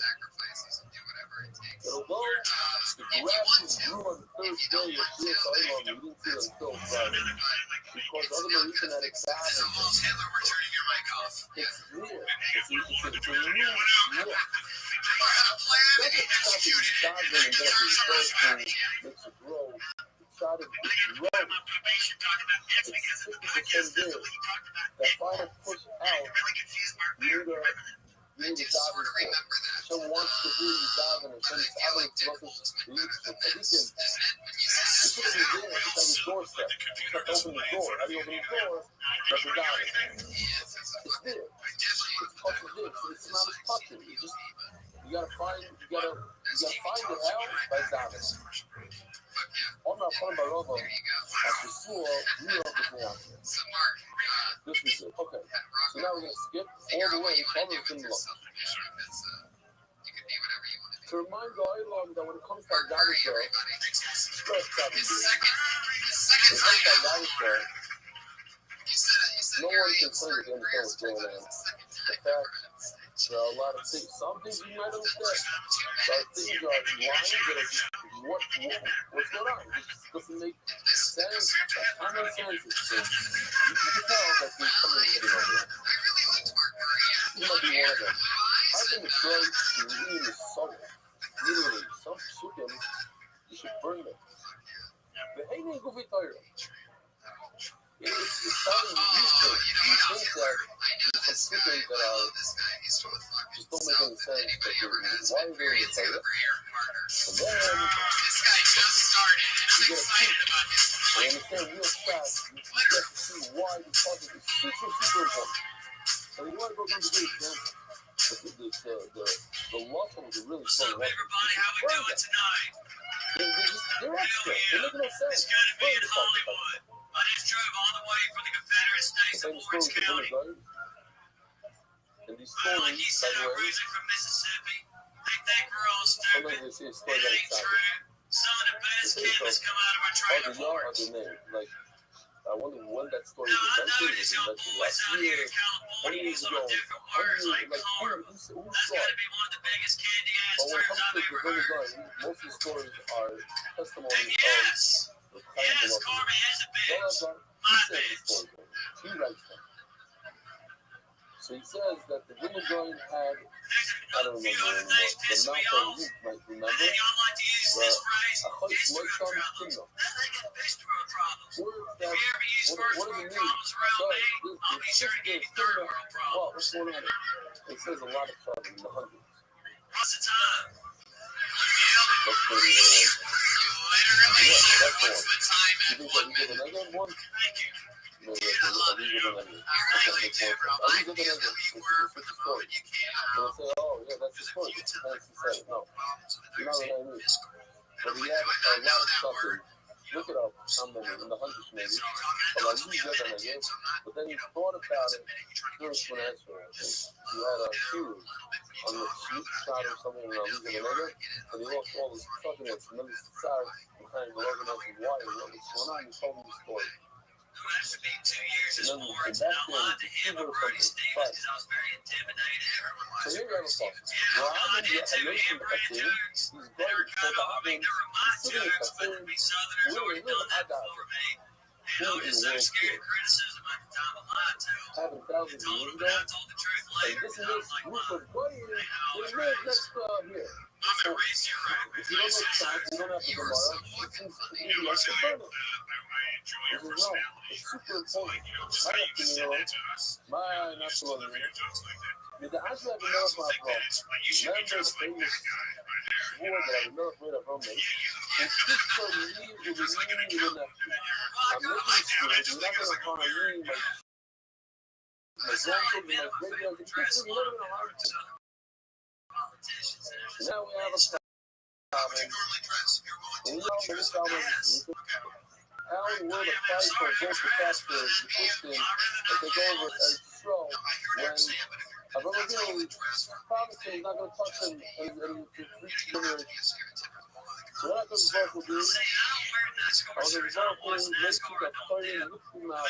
It'll go to grab his grew on the third day of this island. We didn't see it until Friday. Because other Norwegian had a savage. It's real. It's a new look. That's a stuff that God and then his first thing makes it grow. It started to grow. It's 50% good. That final push out, neither
you need to dive in for. Hashem wants to hear you dive in and Hashem is able to listen to you. So Tzadikim, you should be there at his doorstep. You have to open the door. How do you open the door? That's the dive. It's there. It's touching there. It's not as touching. You gotta find the hell by diving. Omar Khan Barova after school, this is it. Okay. So now we're gonna skip all the way to the to remind the Olam that when it comes to Adavisha, no one can say that they understand what's going on. In fact, there are a lot of things. Some things you might understand. There are things that are lines that are just what's going on. It just doesn't make sense. Common sense. So you can tell that there's something hitting over there. You might be one of them. I think it's great to read the soul. Literally, some psukim, you should burn them. The Hainin Gufi Torah. It's starting to use it. You think that there's some psukim that are just don't make any sense. But why are they in the Torah? And then you get a peek. And you understand real fast. You get to see why this project is super, super important. And you want to go down to the example. The lessons are really fun.
Everybody, how we doing tonight?
They're extra. They make no sense.
It's good to be in Hollywood. I just drove all the way from the Confederate States to Orange County.
And these
Well, like
stories,
you
by
said,
the
I'm
way,
cruising from Mississippi. They think we're all stupid.
sometimes they say a story
It
that
ain't
it's
true. Some of the best chemists come out of our trailer parks.
Like, I wonder when that story
Now,
was
I
invented.
noticed
Was
y'all
invented
boys
last
out
year?
here in California use a lot of different words like carb. That's got to be one of the biggest candy-ass
But when it
terms
comes
I've
to
ever
the Village
heard.
Line, most of the stories are
And
testimonies
yes,
of the kind
yes,
of
Carby is a bitch.
he says the story. He writes them. So he says that the Village Line had, I don't remember anymore, the mouth of Luke might
And
remember,
then y'all like to use this phrase,
Achot
bistro
Loitam
problems.
Kinno.
I think it's bistro problems.
Words
If
that,
you ever use first
what
world
does it mean?
problems around
So,
me, I'll be sure to give you third world
Well,
problems.
what's going on? It says a lot of trouble in the hundreds.
What's the time?
That's pretty
You
good.
literally
Yeah,
said
that's the
what's
one.
the time
You
at
think
1
that we give
minute.
a negative one?
Thank you.
No, yes, I love it.
I really do, bro. I feel that you were from the moment you came
So
out.
they say, oh, yeah, that's the story. That's the story. No,
Problems with
you know what I mean? But we have a lot of stuff in. Look it up. How many? In the hundreds, maybe. But like, you get them again. But then you thought about it. First, when I asked for it, you had a huge on the cheap shot or something in Aliza Venega, and he lost all his fucking tremendous size behind the organizing wire. What was going on? He told me the story.
To be 2 years
And
is
then
sports,
back
and I lied to him
then,
and Brody Stevens because I was very intimidated. Everyone
so
was.
here you have a thought.
Yeah, I lied to him too. Him, Brand
He's
jokes.
great.
They're kind of, I mean, they were my
He's sitting
jokes, but
in
we Southerners already done that before me. And I was just so scared of criticism at the time I lied to him.
having
I
thousands of
told
years
him, but
ago.
I told the truth
And
later.
this is
And I was like,
group
Mom,
of buddies. They live next here.
I'm going to raise you right.
If you don't make time, you don't have to
You
tomorrow.
are so
It
fucking
seems to
funny.
me like a burden. This is no. It's super important. My opinion, my natural opinion. With the answer I've been of my bro, remember the famous word that I've been afraid of from me. And speak for me, it will mean you will not. I'm making sure you're not going to harm me, my grandchildren, my great-grandchildren. You're not going to harm me. Now we have a problem. And we know this problem is how in the world of fight for both the pastor, the Christian, that they go over a stroll when a brother really promising he's not going to touch him and to reach generation. So what happens to both will do? I was in the both things, make sure that playing and looking out.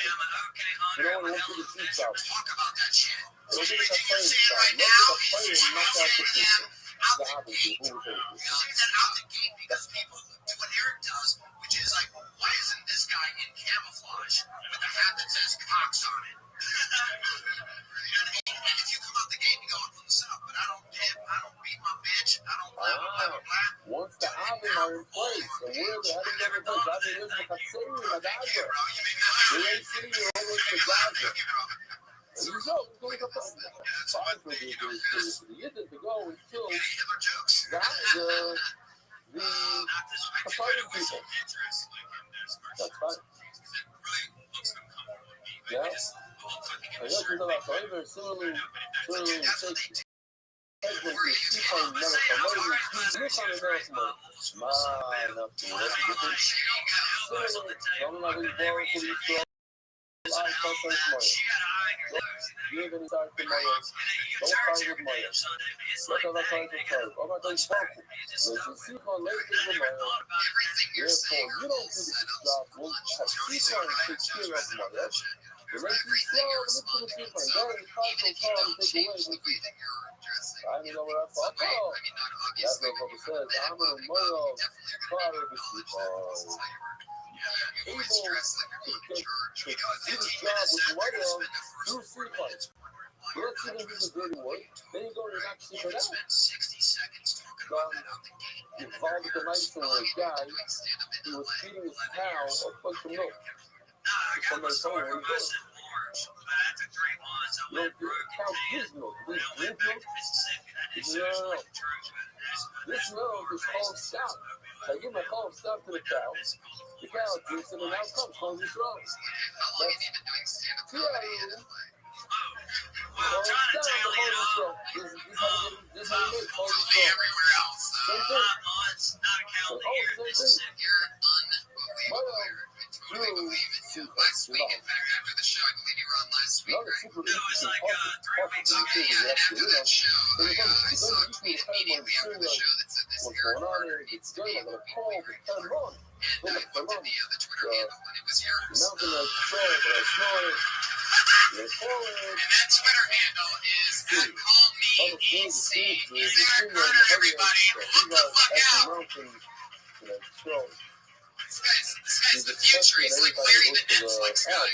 You don't want to look at the teeth out. Don't look at the playing style. Look at the playing and knock out the teeth. That happens to who will take it.
Because people do what Eric does, which is like, why isn't this guy in camouflage with a hat that says Cox on it? And if you come out the gate and go, listen up, but I don't dip, I don't beat my bitch, I don't blah, blah, blah, blah.
Once the Avim are in place, and we're the head of the place, Avim is the Chatzeri, the Gaza. The AC, you're almost the Gaza. And you know, it's going to go fine for the Australian people. That's fine. Yeah. I guess we're not sorry, but similarly take when you see on America, look on America, man, up to what's the difference? Similarly, don't know these balls for these girls. I start to tomorrow. Give any time tomorrow. Don't fight with Maya. Let other fight with her. Oh my God, powerful. When you see on ladies with Maya, therefore you don't do this job. We'll have see on and take care of Maya. The rest is slow, look to the different. That is hard to take away with you. I didn't know what I thought. Oh, that's what Papa says. I'm in a moral father with you. Able to do this job with the white arm through free fight. Let's see if this is dirty work. Then you go to knock super out. Involved with the nice guy who was feeding his cow a bunch of milk. Somebody told him what he did. No, cow gives milk. Please drink milk. No. This milk is called stout. I give my call stop to the cow. The cow drinks it and out comes from his throat. That's TIU. Well, down the holy throat. This is how you make holy throat. Same thing. So, same thing. Through sequence, another super interesting possible thing is actually, what's going on here, it's good, I'm going to call the turn on. The mountain that control, but I saw it. And
that Twitter handle is @CallMeAC. Is there a burn, everybody? Look the fuck out. This guy's the future. He's like wearing the Netflix guy.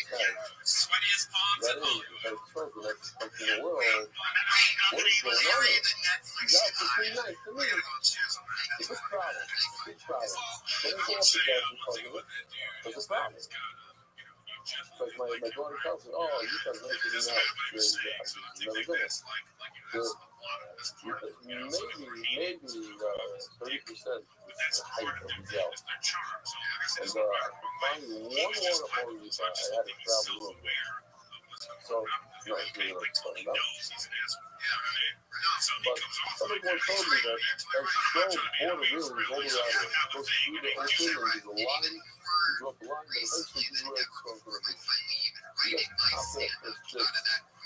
Sweatiest palms in Hollywood. What is going on?
He's actually pretty nice to me. It's a problem. Big problem. Don't go off the gas because of it. It's a problem. Because my daughter tells me, oh, you guys make it now. You've never done it. Maybe 30% is the height of the gel. And finding one water hose, I had to travel a little bit. So, no, it's really like fun enough. But someone told me that as you go, water really is all around it. Supposed to feed the ocean, and there's a line, you drop the line, but eventually this is where it's going to be. You got to top it. It's just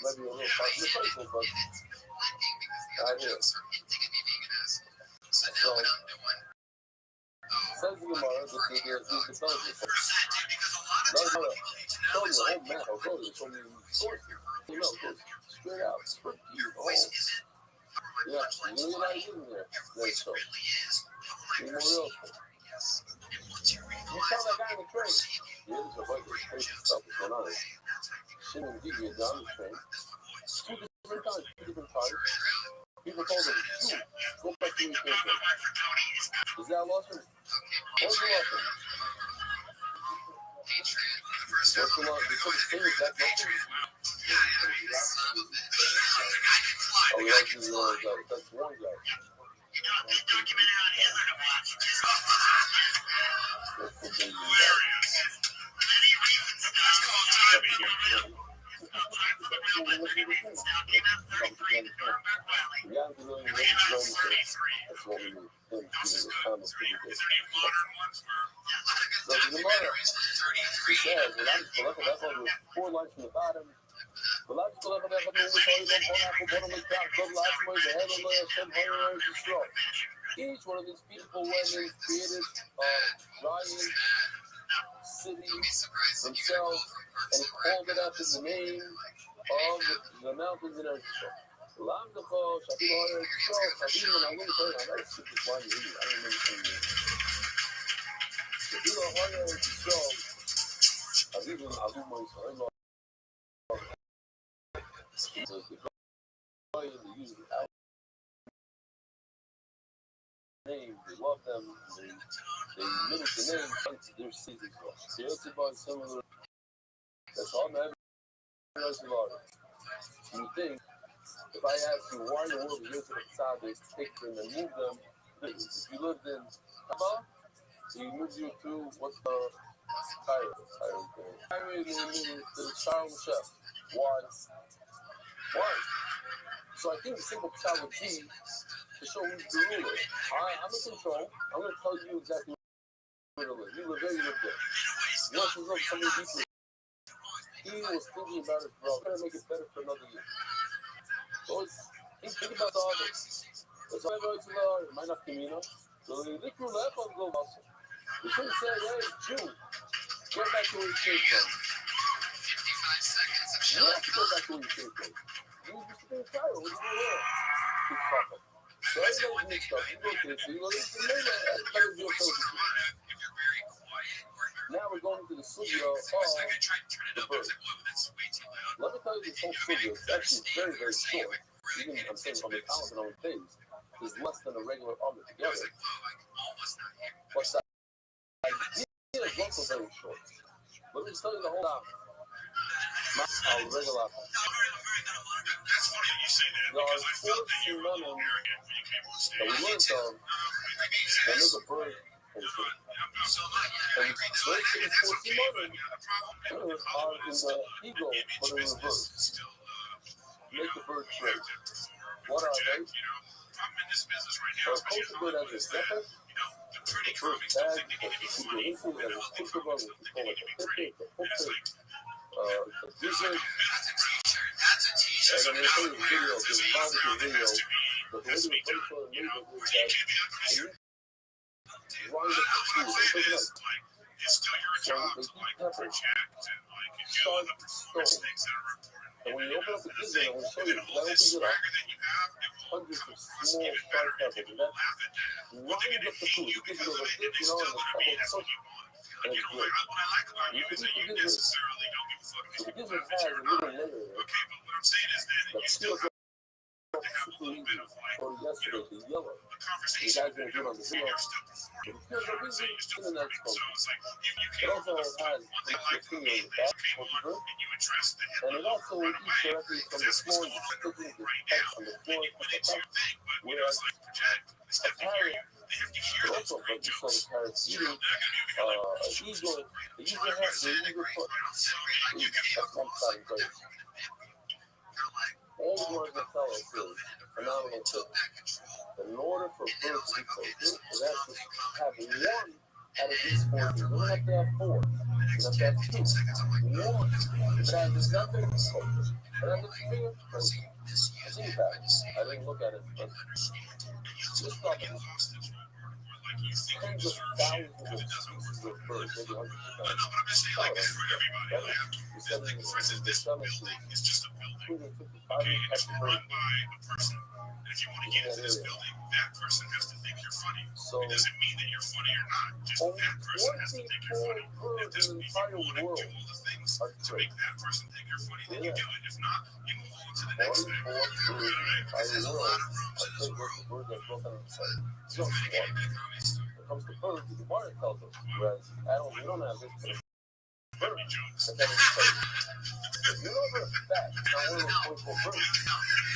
maybe a little part of the cycle, but out here. So, says the Gemara, this is the Talmud. That's what I told you, the whole map, I told you, so many sources. You know, straight out, straight to you, all. Yeah, you know what I do there. There, so. Be more real. You tell that guy in the train. Yeah, there's a bunch of crazy stuff that's going on there. She didn't give you a down the train. 2 different times, 2 different times. People told him, go back to your train. Is that a loss for me? What's the loss for me? What's the loss? Because the thing is that loss for me? Oh, yeah, that's one guy. That's one guy.
You know, this documentary on Hitler to watch.
That's the big guy.
Many reasons it's called timing.
Yeah, I'm really that's what we need. Him giving his comments to do this. So the Gemara, he says, that's all the 4 lines from the bottom. Each one of these people, when they created giant city themselves and called it after the name of the mountains in Eretz Yisrael. Name, they love them, they mimic the name, their cities. Similar. That's all man. You think, if I ask you why in the world is Yosef Tzaddik take them and move them, If you lived in Hama, he moves you to what's the Cairo? Cairo is the Sharm chef. Why? Why? So I think the simple shot would be to show who's the ruler. I'm in control. I'm going to tell you exactly where to live. You live there, you live there. Once you look somebody deeply, he was thinking about his brother. Trying to make it better for another year. So he's thinking about the others. That's why I go to the Minaf Kamina. So you look through left on the muscle. You shouldn't say, hey, Jew, get back to where you came from. You don't have to go back to where you came from. You used to be a child. What do you know? He's talking. So everybody needs stuff. You go to it. So you go to the Now we're going to the studio of the bird. Let me tell you this whole studio is actually very, very short. Even I'm saying on the count and on the page, is less than a regular omelet together. But the idea is also very short. Let me just tell you the whole time. Our regular omelet. There are 4 synonym that we learned of that make a bird and short. And those 4 synonym are in the ego, but in reverse. Make the bird straight. What are they? A kosher bird has a zephyr, the first bag, that you see the into, and a kosher bird, which we call like a pippin, a pulpit, a gizzard. And then there's a video, there's a barbecue video, but the way they play for the neighbor is that you grind up the food, they pick it up. So they eat pepper, sharp stone. And when you open up the gizzard, I'm going to show you, that opens it up, hundreds of small sharp peppers, and that grinds up the food. It gives it a hit, and the pepper cook, and it's great. You can eat the gizzard. So the gizzard has a little layer that peels up super easy. Or yesterday, the yellow. You guys didn't do it on the video. It peels up easy in the next one. It also has the finger in the back of the bird. And it also eats directly from the floor. You stick it with the on the floor at the top. Whereas a parrot, but also but you saw the parrots eating an eagle. The eagle has the eagle foot. That's one side of the bird. All the words that tell us is phenomenal tip. In order for birds to be kosher, it has to have one out of these 4 things. It doesn't have to have 4. It has to have 2. One. If it has a zephyr, it's kosher. If it has a finger, kosher. I see that. I didn't look at it, but this stuff is tens of thousands of species of birds, maybe hundreds of thousands. You said in the stomach, 255 types of birds. If you want to get into this building, that person has to think you're funny. So it doesn't mean that you're funny or not. Just that person has to think you're funny. If you want to do all the things to make that person think you're funny, then you do it. If not, you move on to the next thing. There's a lot of rooms in this world. So when it comes to birds, the water tells us. Whereas animals, we don't have this. Bird jokes. That is crazy. If you know for a fact, it's not one of those 24 birds.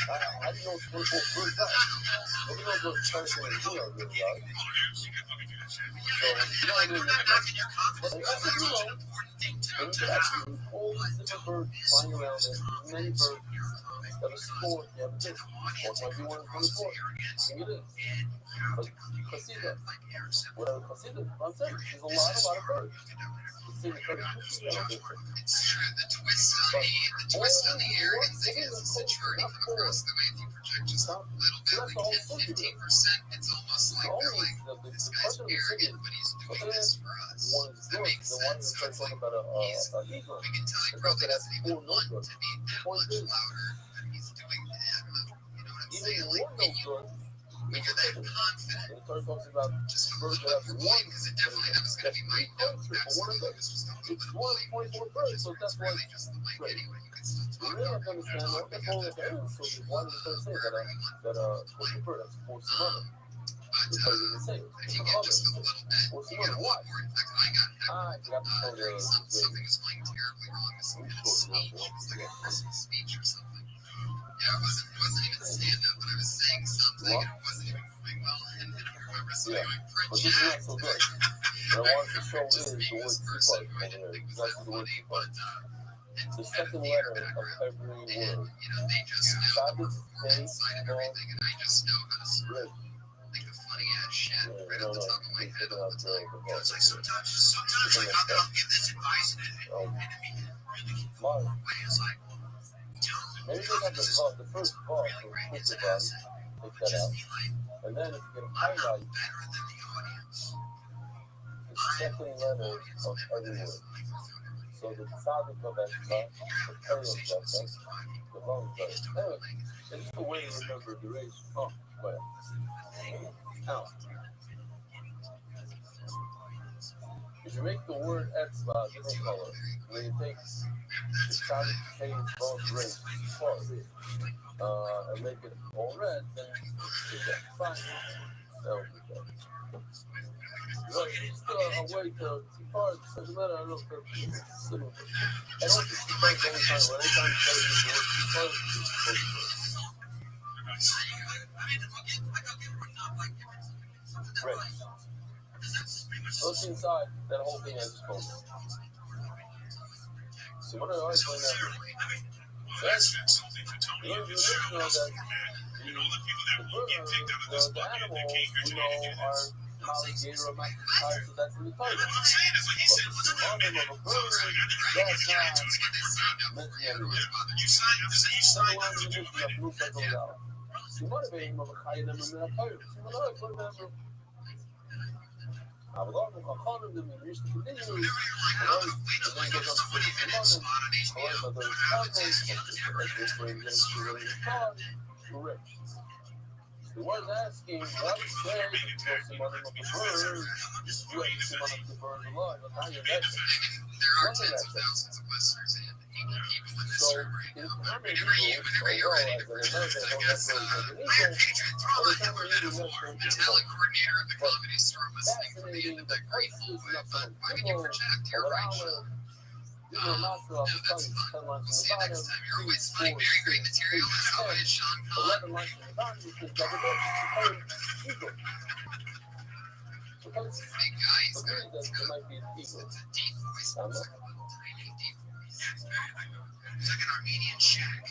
I didn't know 24 birds out. Nobody knows what person is doing really, right? So, you know what I mean? But they also do know, and you can actually all these different birds flying around there, many birds that are scored, you have a hit. Or it might be 1 in 24. Maybe it is. But Casita, whatever Casita, I'm saying, there's a lot of birds. The twist on the arrogance against the security across the way you project just a little bit like that 15%. It's almost like they're like, this guy's arrogant, but he's doing this for us. That makes sense. So it's like, we can tell you probably doesn't even want to be that much louder, but he's doing that. You know what I'm saying? Like, when you're that confident, just birds that have one, because it definitely that was going to be my note. Absolutely, this was not it's 1.4 birds, so that's why
really just the mic anyway. You can still talk.
You really have to understand what the whole thing is. So you want to say that kosher bird has 4 synonym. Because it's the same.
If you get just a little bit, you get a lot more. In fact, I got something is going terribly wrong. This speech, it was like a Christmas speech or something. Yeah, it wasn't even stand up, but I was saying something and it wasn't even moving well, and everybody
Yeah, but this is not so good. What I want to show is the word sifar over there. That's the word sifar. The second letter of every word. Sabbath, day, ball, red.
Like a funny ass shit right
No,
off the
no,
top of my
he's
head.
taking out the
It's like sometimes like I'll give this advice and it really
Mark.
way is like
Maybe they have the first ball for put the ball, take that out. And then if you get a highlight,
better than the audience.
the second letter of every word. So the tzaddik of Eshba, the Pei of Eshba, the Vav of Eshba. Anyway, it's just a way to remember the race. Oh, well. Now, if you make the word Eshba a different color, then you take the tzaddik, Pei, Vav, race, and make it all red, then you get fine. That would be good. Right, it's still a way to far it doesn't matter. I don't know if that's similar. I don't think it's the only time when anytime you say the word far, it's supposed to be. Right. Look inside that whole thing I just told you. So what I always find out is you know that the animals we know are Molly, Gator, Mackay, so that's in the title. But the mother of a bird, that's not mentioned everywhere. Second one in the mission of Blue Circle Dollar. The mother of a Chai and the title. So when I put them, I was often called them and used to continue. And then goes up to the mother. However, those converts, this brings them to really far, correct. The word asking, what is there? You can go see one of the birds. You have to see one of the birds alive. But now you're next.
There are tens of thousands of listeners and 80 people in this
So,
server.
whenever you're ready,
I guess Iron Patriot Thrall, the talent coordinator of the comedy store, listening from the end of the Grateful Dead, but why would you project your right show? No, that's fun. See you next time. You're always funny. Very great material. As always, Sean Conn. Hey guys, it's a deep voice. It's a little tiny deep voice. It's like an Armenian shack.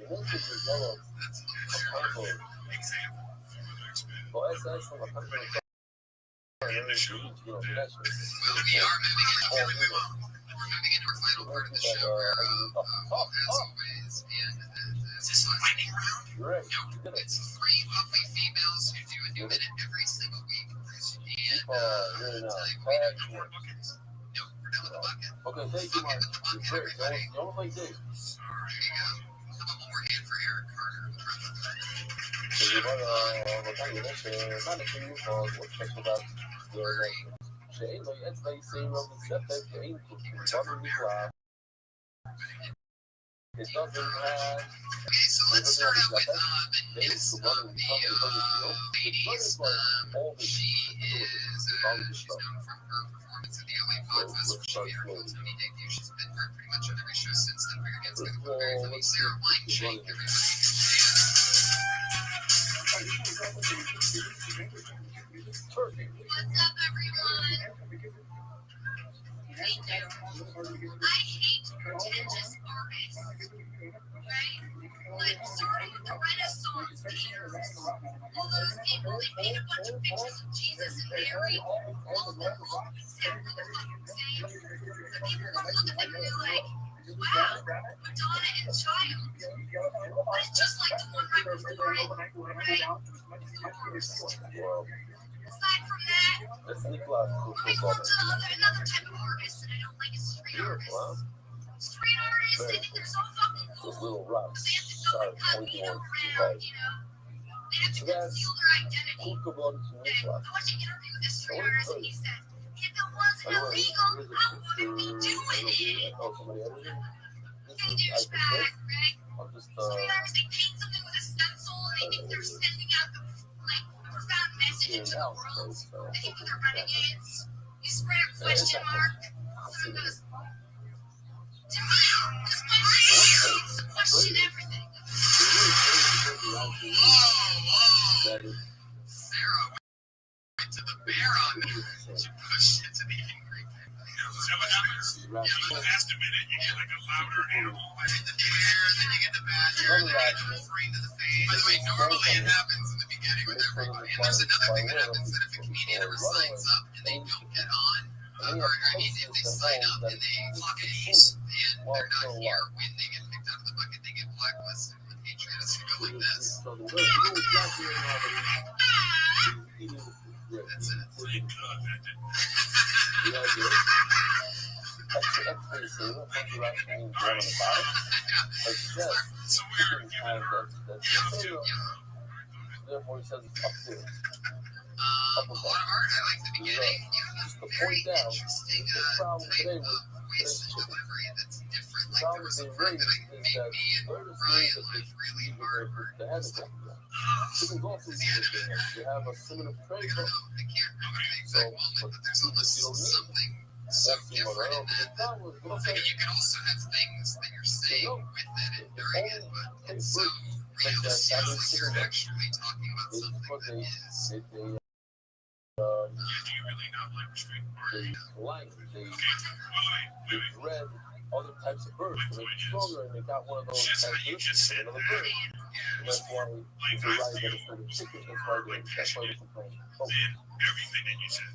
That's example. Well, we are moving into our final part of the show where, as always, and is this a lightning round? No, it's 3 lovely females who do a new minute every single week. And tell you what, no more buckets. No, we're done with the bucket.
Okay, thank you, Mark.
Everybody.
Don't like this.
There you go. How about one more hand for Eric Carter?
שאין לו אצבע יסעים לו בספק ואין כותבים בכלל. It doesn't have...
Okay, so let's start out with the newest of the ladies. She is, she's known from her performance at the LA Pod Festival. She made her Tony debut. She's been for pretty much on every show since then. We're going to get to very funny Sarah Blank.
Turkey.
What's up, everyone? Thank you. I hate pretentious artists, right? Like, starting with the Renaissance painters. All those people, they paint a bunch of pictures of Jesus and Mary, all of them look exactly the fucking same. The people don't look at them and they're like, wow, Madonna and Child. But it's just like the one right before it, right? Aside from that,
That's Nicholas.
let me go on to another type of artist that I don't like is street artists. Street artists, they think they're so fucking
Those
cool.
little rocks.
They have to go and cut me around, you know. They have to conceal their identity.
Who could want to
And
Nicholas?
I watched an interview with this street artist and he said, if it wasn't illegal, I wouldn't be doing it.
Oh, somebody edited it?
Hey, douchebag, right?
I'm just,
Street artists, they paint something with a stencil and they think they're sending out the, like, profound message into the world. I think when they're renegades, you spread a question mark, someone goes, Question everything.
That is
Sarah went to the bear on me. She pushed it to the angry pig. Is that what happens? Yeah, but last a minute, you get like a louder animal. Like the bear, then you get the badger, and then you get the wolf right into the face. By the way, normally it happens in the beginning with everybody. And there's another thing that happens that if a comedian ever signs up and they don't get on, or I mean, if they sign up and they clock an ace and they're not here when they get picked out of the bucket, they get blacklisted. The Patriots to go like this. That's it. Thank God that didn't. So we're
therefore he says it's upstairs.
a lot of art. I like the beginning.
Just to point out,
Interesting
the problem today
type
with
of ways to delivery that's different. Like
problem
there was a
they
part
raised
that I
is
made
that
me and
where does
Ryan
the
life really hard.
the head is like that. Chickens also use it. They have a similar
I
trade.
don't know. I can't remember the exact moment, but there's almost something so different in that. And you can also have things that you're saying with it and during it, but it's so realistic. You're actually talking about something that is.
They
Do you really not like street art?
they bred other types of birds to make it stronger, and they got one of those characteristics of another bird. And that's why if they rise that instead of chicken, that's why they complain. Oh.
Everything that you said.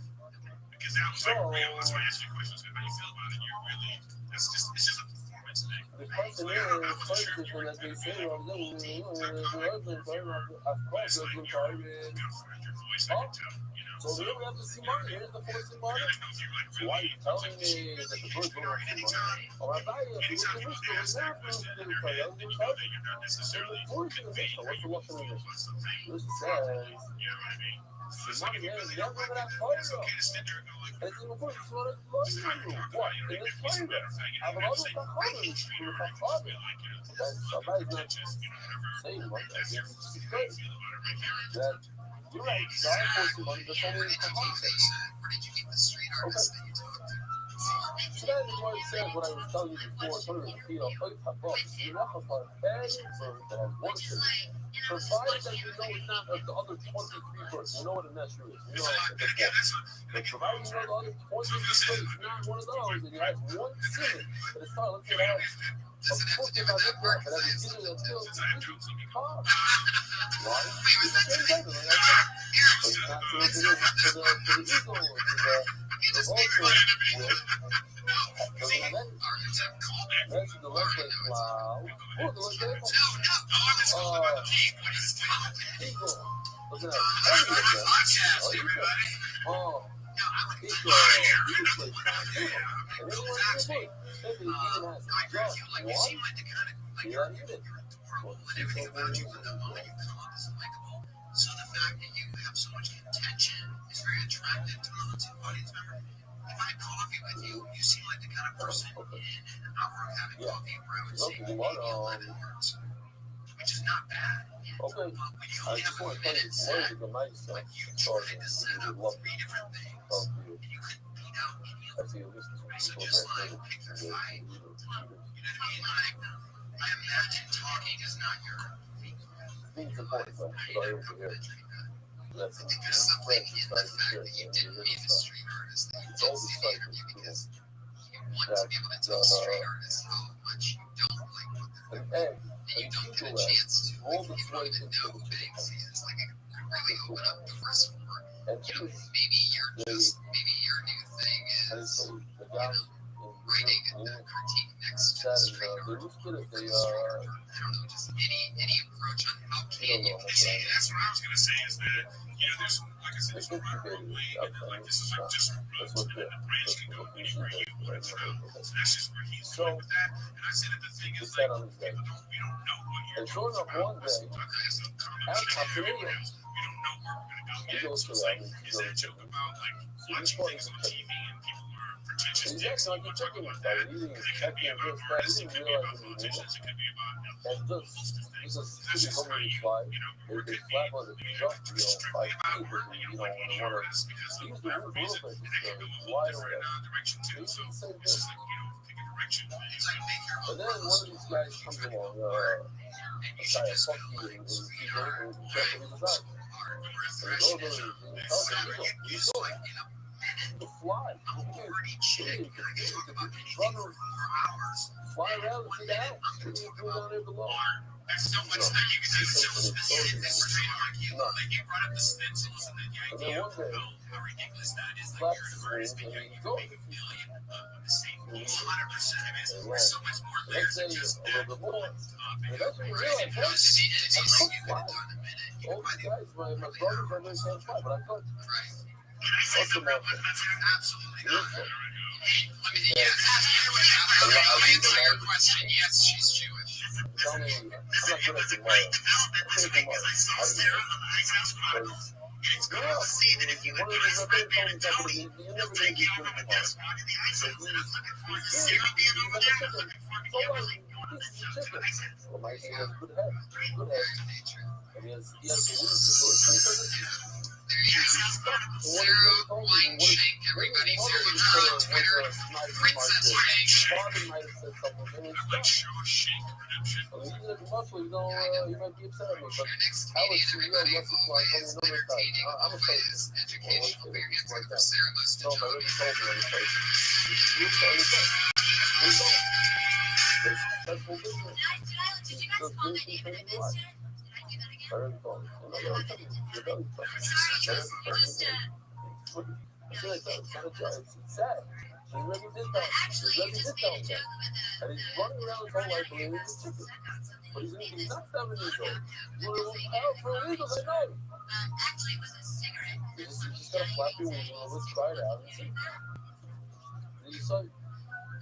Because that was like real. That's why I asked you questions. How you feel about it? You're really, it's just a performance thing.
The person there is politician, as they say, of course, so we don't have to see money. Here's the force in money. So why are you telling me that the birds don't have to see money? Oh, I buy you.
Anytime you want to ask that question in their head, then you know that you're not necessarily conveying
what's the lesson in this?
what's the thing.
This says,
You know what I mean?
the money is never that fire.
It's okay to sit there and go like,
And it's even worse, it's not a money. What? In this fire. I have a lot of caholics who are caholics. That's somebody's not saying what that is. It's great. That you're right. God forces money, but only in caholics.
where did you meet the street artist that you talked to?
So that is why it says what I was telling you before, you're not going to find any bird that has one chicken. Provided that you know it's not like the other 23 birds. You know what a nesher is. You know what a nesher is. But provided you know the other 23 birds, it's not one of those, and you have one chicken, but it's not, let's say, of course, if I look at it, but I was giving it until it's hard. Why? It's the same thing, like I said. But it's not to the eagle, to the vulture, that's the left leg cloud. Oh, the left leg cloud. Eagle. Look at that. Oh, eagle. And then one more thing. Maybe it even has just one. Yeah, you did. Well,
so the fact that you have so much contention is very attractive to the audience member. If I had coffee with you, you seem like the kind of person in an hour of having coffee where I would say maybe 11 words, which is not bad.
Okay.
But when you only have 1 minute set, like you tried to set up 3 different things, and you couldn't beat out any of them. So just like pick your fight. You know what I mean? Like, I imagine talking is not your thing.
Being supported by the over here. That's
I think there's something in the fact that you didn't meet a street artist, that you did see the interview because you want to be able to tell street artists how much you don't like what they're doing. And you don't get a chance to, like, you don't even know who Banksy is. Like, it could really open up doors for, you know, maybe your new thing is, you know, writing a critique next to the street art. I don't know, just any approach on how can you. See, that's what I was going to say is that, you know, there's, like I said, there's a right way, and then, like, this is like just roots, and then the branch can go anywhere you want it to go. So that's just where he's going with that. And I said that the thing is, like, we don't know what you're talking about. Sometimes I have some comments that we don't know where we're going to go yet. So it's like, is that joke about, like, watching things on TV and people are pretentious
He's acting like a chicken and stuff. He's acting this, that. He didn't realize what he was doing. And he's just sitting over his fly. They slap on the jump, 5 feet, when they want to. He used to move real quick. Wide away. He used to the same thing. And then one of these guys comes along, a guy, a funky, and he's over and he's checking his eyes. And he goes over and he tells him, he's going. The fly. He run or fly around and see the house. He didn't go down there below.
There's so much that you can do. So much that you can do. Like you brought up the stencils and then the idea of how ridiculous that is. Like you're the first and you're $1 million of the same. 100% of it. There's so much more there than just
a little bit more.
And that's what you realize. It's easy to get done in a minute.
All these guys, my brothers are very same fly, but I could.
Right. Can I say something? Absolutely not. Let me, yes. I'll answer your question. Yes, she's Jewish.
Tell me, I'm not good at the wire. I'm good at the wire. How do you know? It's good to see that if you want to be represented, Tony, you never going to get good at the wire. So he's chicken. Well, my son has good head. Good head. And he has the wings to do it.
Zero Wine Shake. Everybody, Zero on Twitter. Princess Shake.
Bobby might have said something.
Let's show a shake redemption.
I mean, you might be upset at me, but I was real Russell Clark only another time. I'm a face.
Educational variants for Sarah List.
No, but already told me I'm a face. You started that. We don't. It's successful business.
Did you guys call my name and I missed it?
I already told you.
Sorry, Joseph,
I feel like that's not a joke. It's sad. She really did that. She really did that. And he's running around his whole life believing he's a chicken. But he's not 7 years old. You're out for illegals at night.
Actually, it was a cigarette.
You just gotta flap your wings and let's try it out and see. Did you say?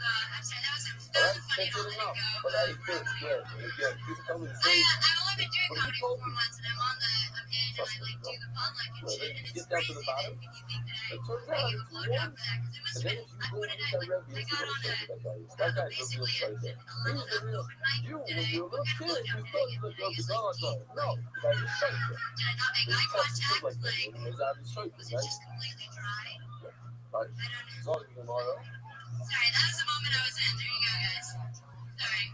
I'm sorry, that was a funny
That's
moment
enough.
ago.
But I quit. Yeah. People tell me the
I've
same.
only been doing comedy for 4 months, and I'm on the page, and I do the pun like and shit, and it's crazy that you think that I get floated up for that, because it must have been, I put it at, like, I got on basically an 11 open mic,
You,
and
when you were a little kid, you thought you looked like a dog. No, because I just showed you.
did I not make eye contact?
Like that. When he was out of his shirt,
Was it
right?
just completely dry?
Right.
I don't know.
As long as you can lie up.
Sorry, that was the moment I was in. There you go, guys. Sorry.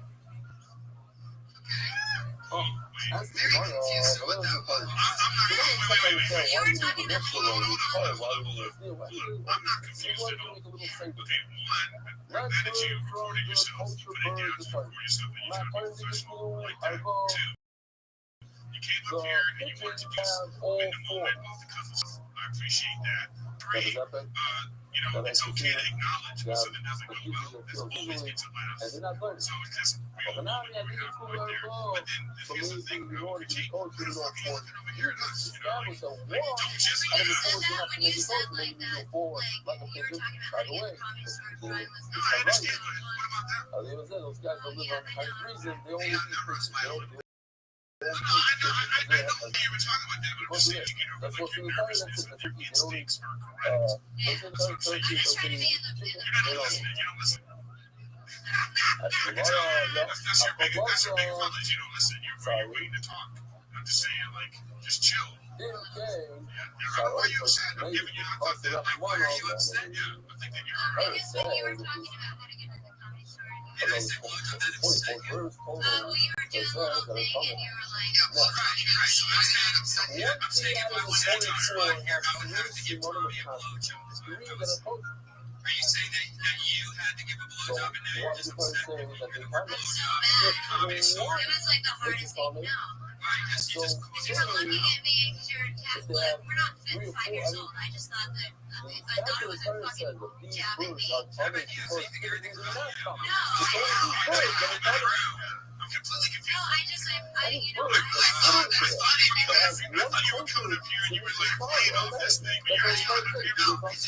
That's the Mario. What was the part? You know, somebody said, why do you need the next one? Why do you need the
I'm not confused at all. Okay, one,
Not
advantage
good
you
from
recorded
the
yourself,
culture
put it down,
bird.
record yourself, and
My
use it
friend
on
is
Facebook
cool.
like
I
that.
go.
Two, you came
The
up here and you wanted to be
pigeons have
in
all
the
four.
moment both because of I appreciate that.
That
Three,
is that bad?
you know, it's okay to acknowledge when something doesn't go well. There's always been some
And
laughs.
they're not learning.
So it's just we all know what we have going there. But then here's the thing about critique. There's nothing over here that's, you know, like,
Establish a
like,
war.
don't just
Out of
like,
the
said
force, you
that
have to
when
make
you
it
said
go.
like
Maybe
that,
you forward.
like
Like a
you were
pigeon.
talking about
By
how
the
to get
way,
the comedy store
it's
crime was
no, I understand, but what about that?
they was there. Those guys don't live on high reason. They only
Yeah,
eat
that was my own.
pigeons.
No, I know what you were talking about that, but I'm just saying, you know,
That's
like
what
your
we
nervousness
call
and your
it.
instincts are
Yeah.
correct.
Those
So I'm saying,
I'm just trying to be in the
you're not listening, you don't listen. I can tell that's your big problem is you don't listen. You're waiting to talk. I'm just saying, like, just chill. Yeah, I don't know why you're upset. I'm giving you a thought that, like, why are you upset? Yeah, I'm thinking you're
because when you were talking about how to get to the comedy store,
and I said, well, that didn't say.
well, you were doing a little thing, and you were like,
Yeah, well, right. So I'm saying if I was at a time, I would have to give Tony a blowjob. Is what I was saying. Are you saying that you had to give a blowjob and now you're just upset that you gave a blowjob at the comedy store?
it was like the hardest thing to know.
Right, that's just
Because you were looking at me because you're we're not 5 years old. I just thought that I thought it was a fucking jab at me.
Yeah, but you think you're anything about it?
No.
I'm completely confused.
No, I just, you know,
That's funny because I thought you were coming up here and you were like playing off this thing, but you're actually coming up here about this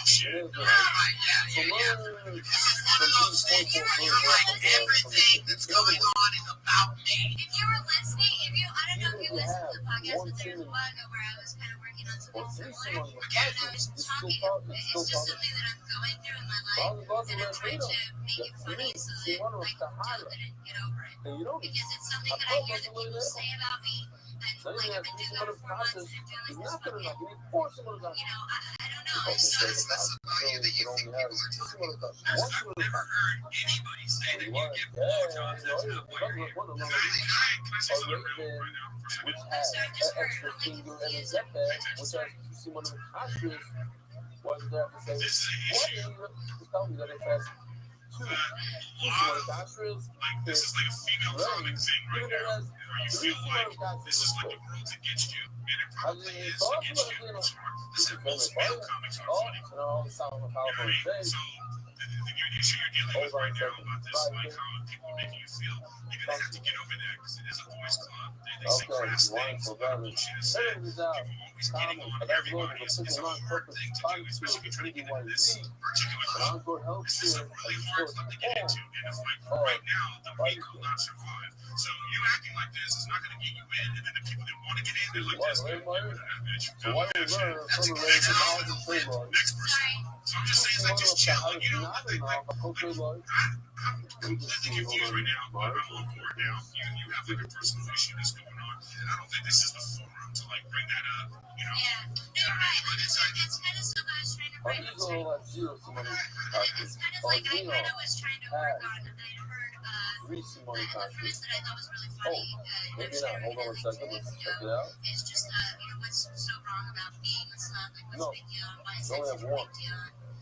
shit. Yeah. This is one of those things where you're like, everything that's going on is about me.
if you were listening, I don't know if you listened to the podcast, but there was a while ago where I was kind of working on something similar. And I was talking, it's just something that I'm going through in my life, and I'm trying to make it funny so that, like, Joe didn't get over it. Because it's something that I hear that people say about me, and, like, I've been doing that for 4 months, and I'm feeling this fucking, I don't know, it's just,
That's about you that you think people are talking about. I've never heard anybody say that you give more context to the player. Can I say something real quick right now?
Which has an extra finger and a zep pad, which has one of the countries. What does that have to
This
say?
is an issue.
Just tell me that it has two
A lot of, like, this is like a female comic thing right now, where you feel like this is like the world's against you, and it probably is against you. It's hard. Listen, most male comics are funny. So the issue you're dealing with right now about this, like how people are making you feel, you're gonna have to get over that because it is a boys' club. They say crass things about bullshit is said. People always getting on everybody. It's a hard thing to do, especially if you're trying to get into this particular club. This is a really hard club to get into, and if like right now the weak will not survive. So you acting like this is not gonna get you in, and then the people that want to get in, they're like this, get rid of that bitch. That's exactly the win. Next person. So I'm just saying, like, just chill. Like, you know, I'm completely confused right now. I'm on board now. You have like a personal issue that's going on, and I don't think this is the forum to like bring that up. You know?
Yeah, no, right. But it's kind of stuff I was trying to bring up. It's kind of like I kind of was trying to work on. I heard a premise that I thought was really funny.
Maybe not. Hold on a second. Let's check it out.
It's just you know what's so wrong about being and stuff. Like what's the big deal? Why is
No,
it such a big deal?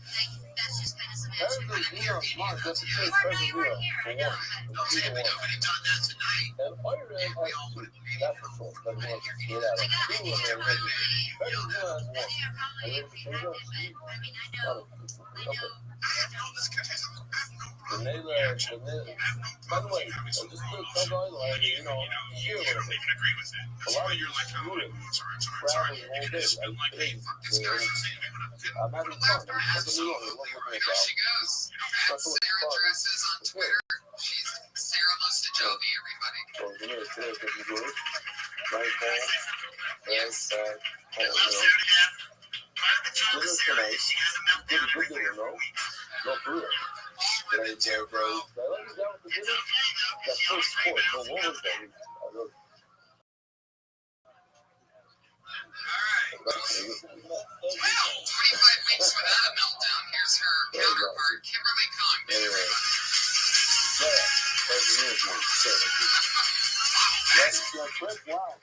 Like that's just kind of some answer.
You weren't here.
I know.
Don't say we nobody done that tonight.
And Iron Man
We all would have been
that's for sure. That's what I'm get out of.
I think you're probably impacted, but I mean, I know.
This country's
By the way, just to tell guys, like, you know,
you don't even agree with it. That's why you're like, oh, I'm sorry. You just been like, hey, fuck this guy.
I'm having fun. That's what
She goes. Sarah Dresses on Twitter. She's Sarah Mustajobi, everybody. Yes.
No, for real. But I dare, bro. I let you down with the dinner. That first sport. No, what was that?
Well, 25 weeks without a meltdown. Here's her counterpart, Kimberly Kong.
Anyway. That's your trip. Wow.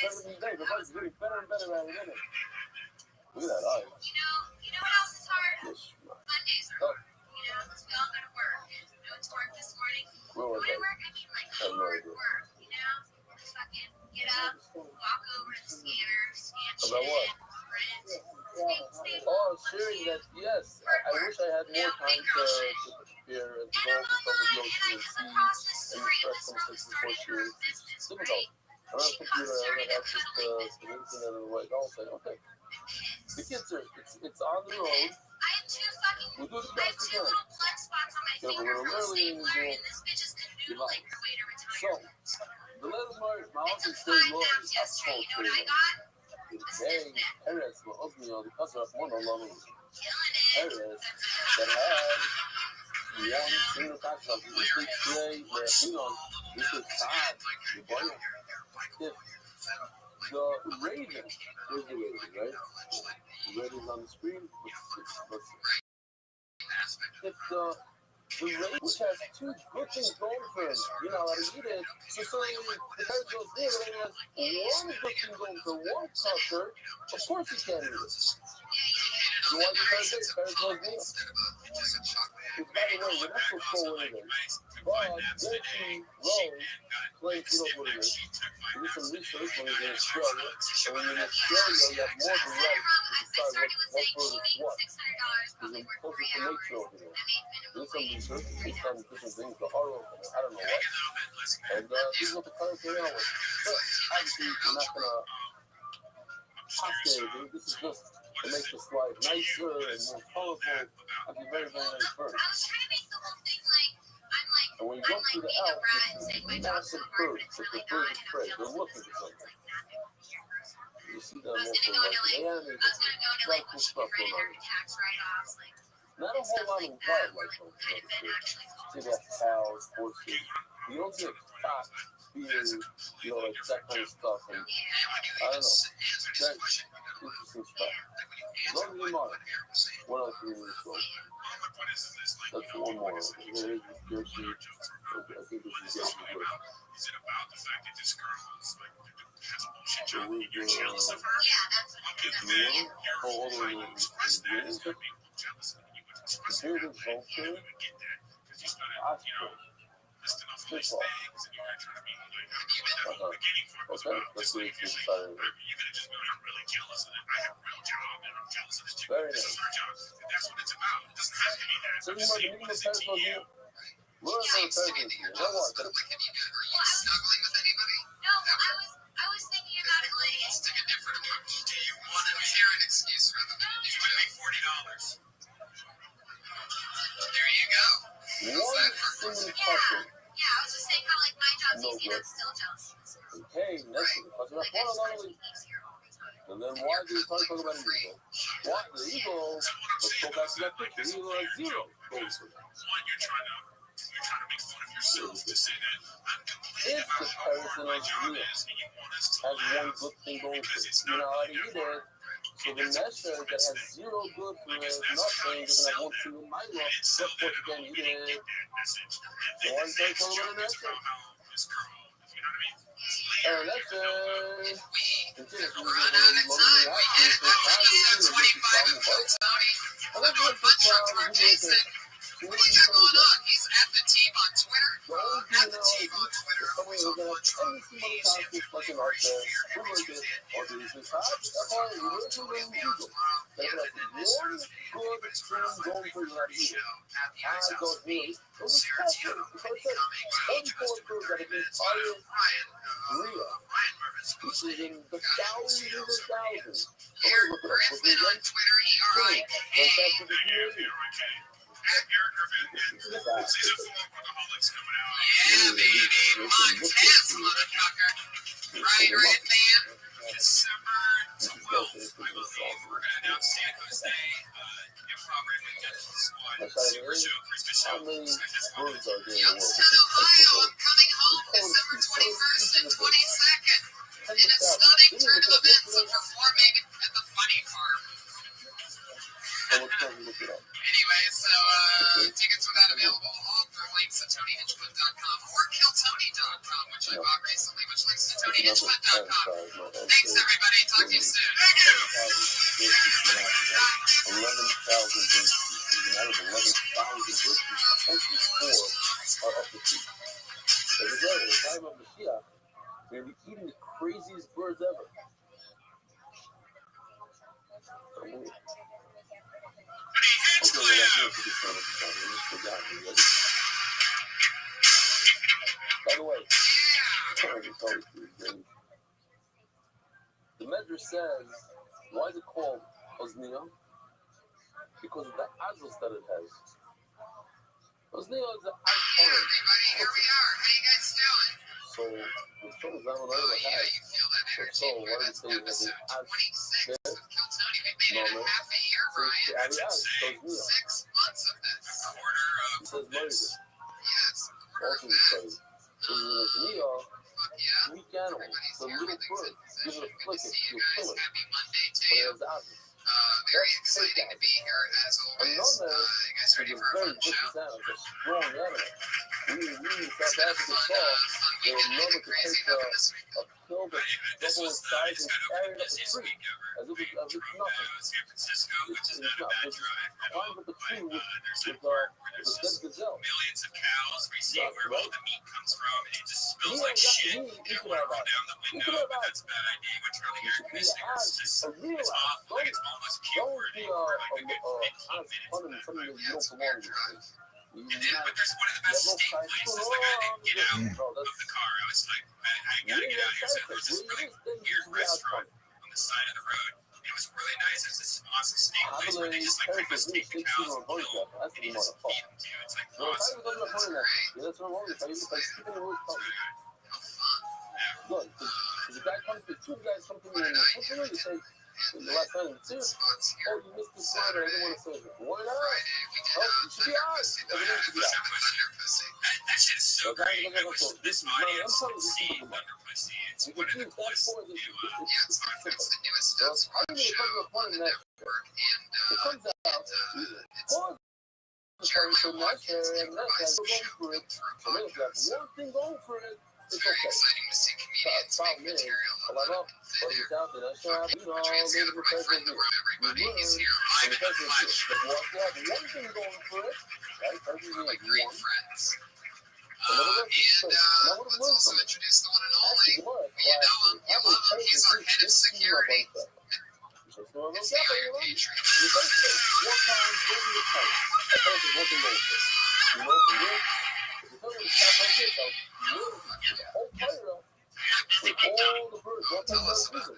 It's 17 days. The bike's getting better and better every minute. Look at that eye.
You know what else is hard? Mondays are hard. You know, because we all go to work. I went to work this morning. Go to work, I mean like hard work, you know? Just fucking get up, walk over to the scanner, scan shit, print,
Oh, sharing that, yes. I wish I had more time to prepare and go over stuff with Yoshi and see and express some things before she it's difficult. I don't have a computer, I don't have access to the internet and what else. Okay. The kids are, it's on the road.
I have two little plug spots on my finger from a stapler, and this bitch is canoodling her way to retirement.
So, the little my
I took 5 pounds yesterday. You know what I got?
Hey, Perez, my husband, because of one alone.
Killing it.
Perez, that has one single touchdown. This is today, this is time. The ball. If the Ravens, there's the Ravens, right? The Ravens on the screen. If the Ravens, which has 2 good things going for him, you know how to eat it. So certainly, the Packers goes there, and has one good thing going for one toucher. Of course, he can't eat it. So why do you say Packers goes there? By the way, we're not so forward either. But Jesse Rose plays, you know what it is. You do some research when he's in Australia. And when you're in Australia, you have more than right to decide what bird is what. Because I'm closer to nature over here. did some research, did some different things, the horror, I don't know what. And this is what the color came out with. But obviously, we're not going to pass it. This is just to make the slide nicer and more colorful. I'd be very, very nice first.
I was trying to make the whole thing like
And when you go through the L, you see massive birds, like the birds of prey. They're looking for something. You see them also like the animals. A lot of cool stuff going on. Not a whole lot of wildlife on the See, they have cows, horses. You don't see a cock, deer, like that kind of stuff. And I don't know. That's interesting stuff. Lovely model. What else do we need to show? That's one more. Here's the Yoshi. I think this is Yoshi.
Is it about the fact that this girl is like has a bullshit job and you're jealous of her? Okay, then
Oh,
you're trying to express that as by being jealous and you would express it that way. You don't even get that because you started, listing off nice things and you're trying to be like, the beginning for it was about just like you're saying, you could have just been, I'm really jealous of it. I have a real job and I'm jealous of this chick. This is her job. And that's what it's about. It doesn't have to be that.
So you might be listening to you. Learn from prejudice. You know what?
Are you snuggling with anybody?
No, I was thinking about it like.
Let's take a different approach. Do you want to hear an excuse rather than you would make $40? There you go.
One single question.
Yeah, I was just saying how like my job's easy and I'm still jealous.
Hey, listen, because that's one of those. And then why do you talk about an eagle? Why the eagle? Let's go back to that picture. The eagle has zero.
One, you're trying to make fun of yourself to say that I'm complaining
If the
about how
person
hard my
is
job
real,
is and you want us to
has one
laugh
good thing going for
because
it.
it's
You know
not
how to
really
eat
your
it.
fault.
So the master that has zero good for it, nothing, doesn't have one single minor, just what you can eat it. So why is that talking about a master? And that's it. Continue to use it when you love me out.
Episode 25 of Kill Tony. I'm doing Buttshot for Jason. What do you got going on? He's at the team on Twitter. At the team on Twitter. Always on Buttshot. He's fucking right here.
This is in the thousands of thousands.
Here, Griffin on Twitter, E-R-I-K. At Eric Griffin. Season 4 Workaholics coming out. Yeah, baby. Montez, motherfucker. Right, man. December 12th, I believe. We're going to announce San Jose Improv Weekend Squad Super Show Christmas show.
How many words are there in the world?
Youngstown, Ohio. I'm coming home December 21st and 22nd. In a stunning turn of events of performing at the Funny Farm. Anyway, so tickets for that available all through links at TonyHinchcliffe.com or KillTony.com, which I bought recently, which links to TonyHinchcliffe.com. Thanks, everybody. Talk to you soon. Thank you.
11,000 birds. Out of 11,000 birds, 24 are up to feet. So the time of Mashiach, we're going to be eating the craziest birds ever. By the way, the Medrash says, why is it called Ozniyah? Because of the azos that it has. Ozniyah is an
Hey, everybody, here we are. How you guys doing?
So, the show is not what
Oh,
I
yeah,
have.
you feel that energy.
So, why
That's
do you say
episode
that
26 of Kill Tony. We made it
No,
a half a year, Ryan.
That's
That's
insane.
insane. 6 months of this. A quarter
It says
of this.
Moses.
Yes, a quarter
Also,
of
it
that.
says, so the Ozniyah,
Fuck yeah.
weak animal,
Everybody's
the
here.
little
Everything's
bird,
in
give it
position.
a
Good to
flick,
see you
you'll
guys.
kill it.
Happy Monday to
But it
you.
has azos.
Very exciting to be here as always.
Another
You guys
is
ready
a
for a
very
fun show?
vicious animal, it's a strong animal. We in
It's
South
been a
Africa
fun
saw
weekend.
they were known to
Crazy
take
having this week.
a pill that's
This
double
was
its size
it's
and
kind of
carry
the
it up a
busiest
tree
week ever.
as if it's nothing.
San Francisco, which is not a bad drive at all.
Climb up a tree with
There's
a
that part where
dead
there's just
gazelle.
millions of cows. We see where all the meat comes from, and it just smells
Yeah,
like shit.
you
You
could
want to
have
roll
that.
down the
You
window,
could have
but
that.
that's a bad idea. We're turning
You
air
should be
conditioning. It's just,
a real
it's
ass.
awful. Like it's almost puke
Don't
worthy
be
for like a good 15
ass
minutes.
fun and something that you
Yeah,
don't
it's a
belong
weird
to.
drive.
You
But there's one of the best steak places. Like, I didn't get out of the car. I was like, I gotta get out here. So there was this really weird restaurant on the side of the road. It was really nice. It's this awesome steak place where they just like take a steak to cows and kill them, and you just feed them to you. It's like awesome. It's great.
That's what I'm always saying. It's like keeping the rules public.
How fun.
Good. Because the guy comes to two guys come to me and you say, in the last time, too, oh, you missed this one, I didn't want to serve it. Why not? Oh, you should be out. Everything should be out.
That shit is so great. I wish this audience could see Thunder Pussy. It's one of the coolest new, it's the newest stuff on the show on the network, and it's very exciting to see comedians make material about transient my friend the world, everybody. He's here live in the flesh. We're like great friends. And let's also introduce the one and only. You know him, you love him. He's our head of security. It's the Iron Patriot. Tell us about it.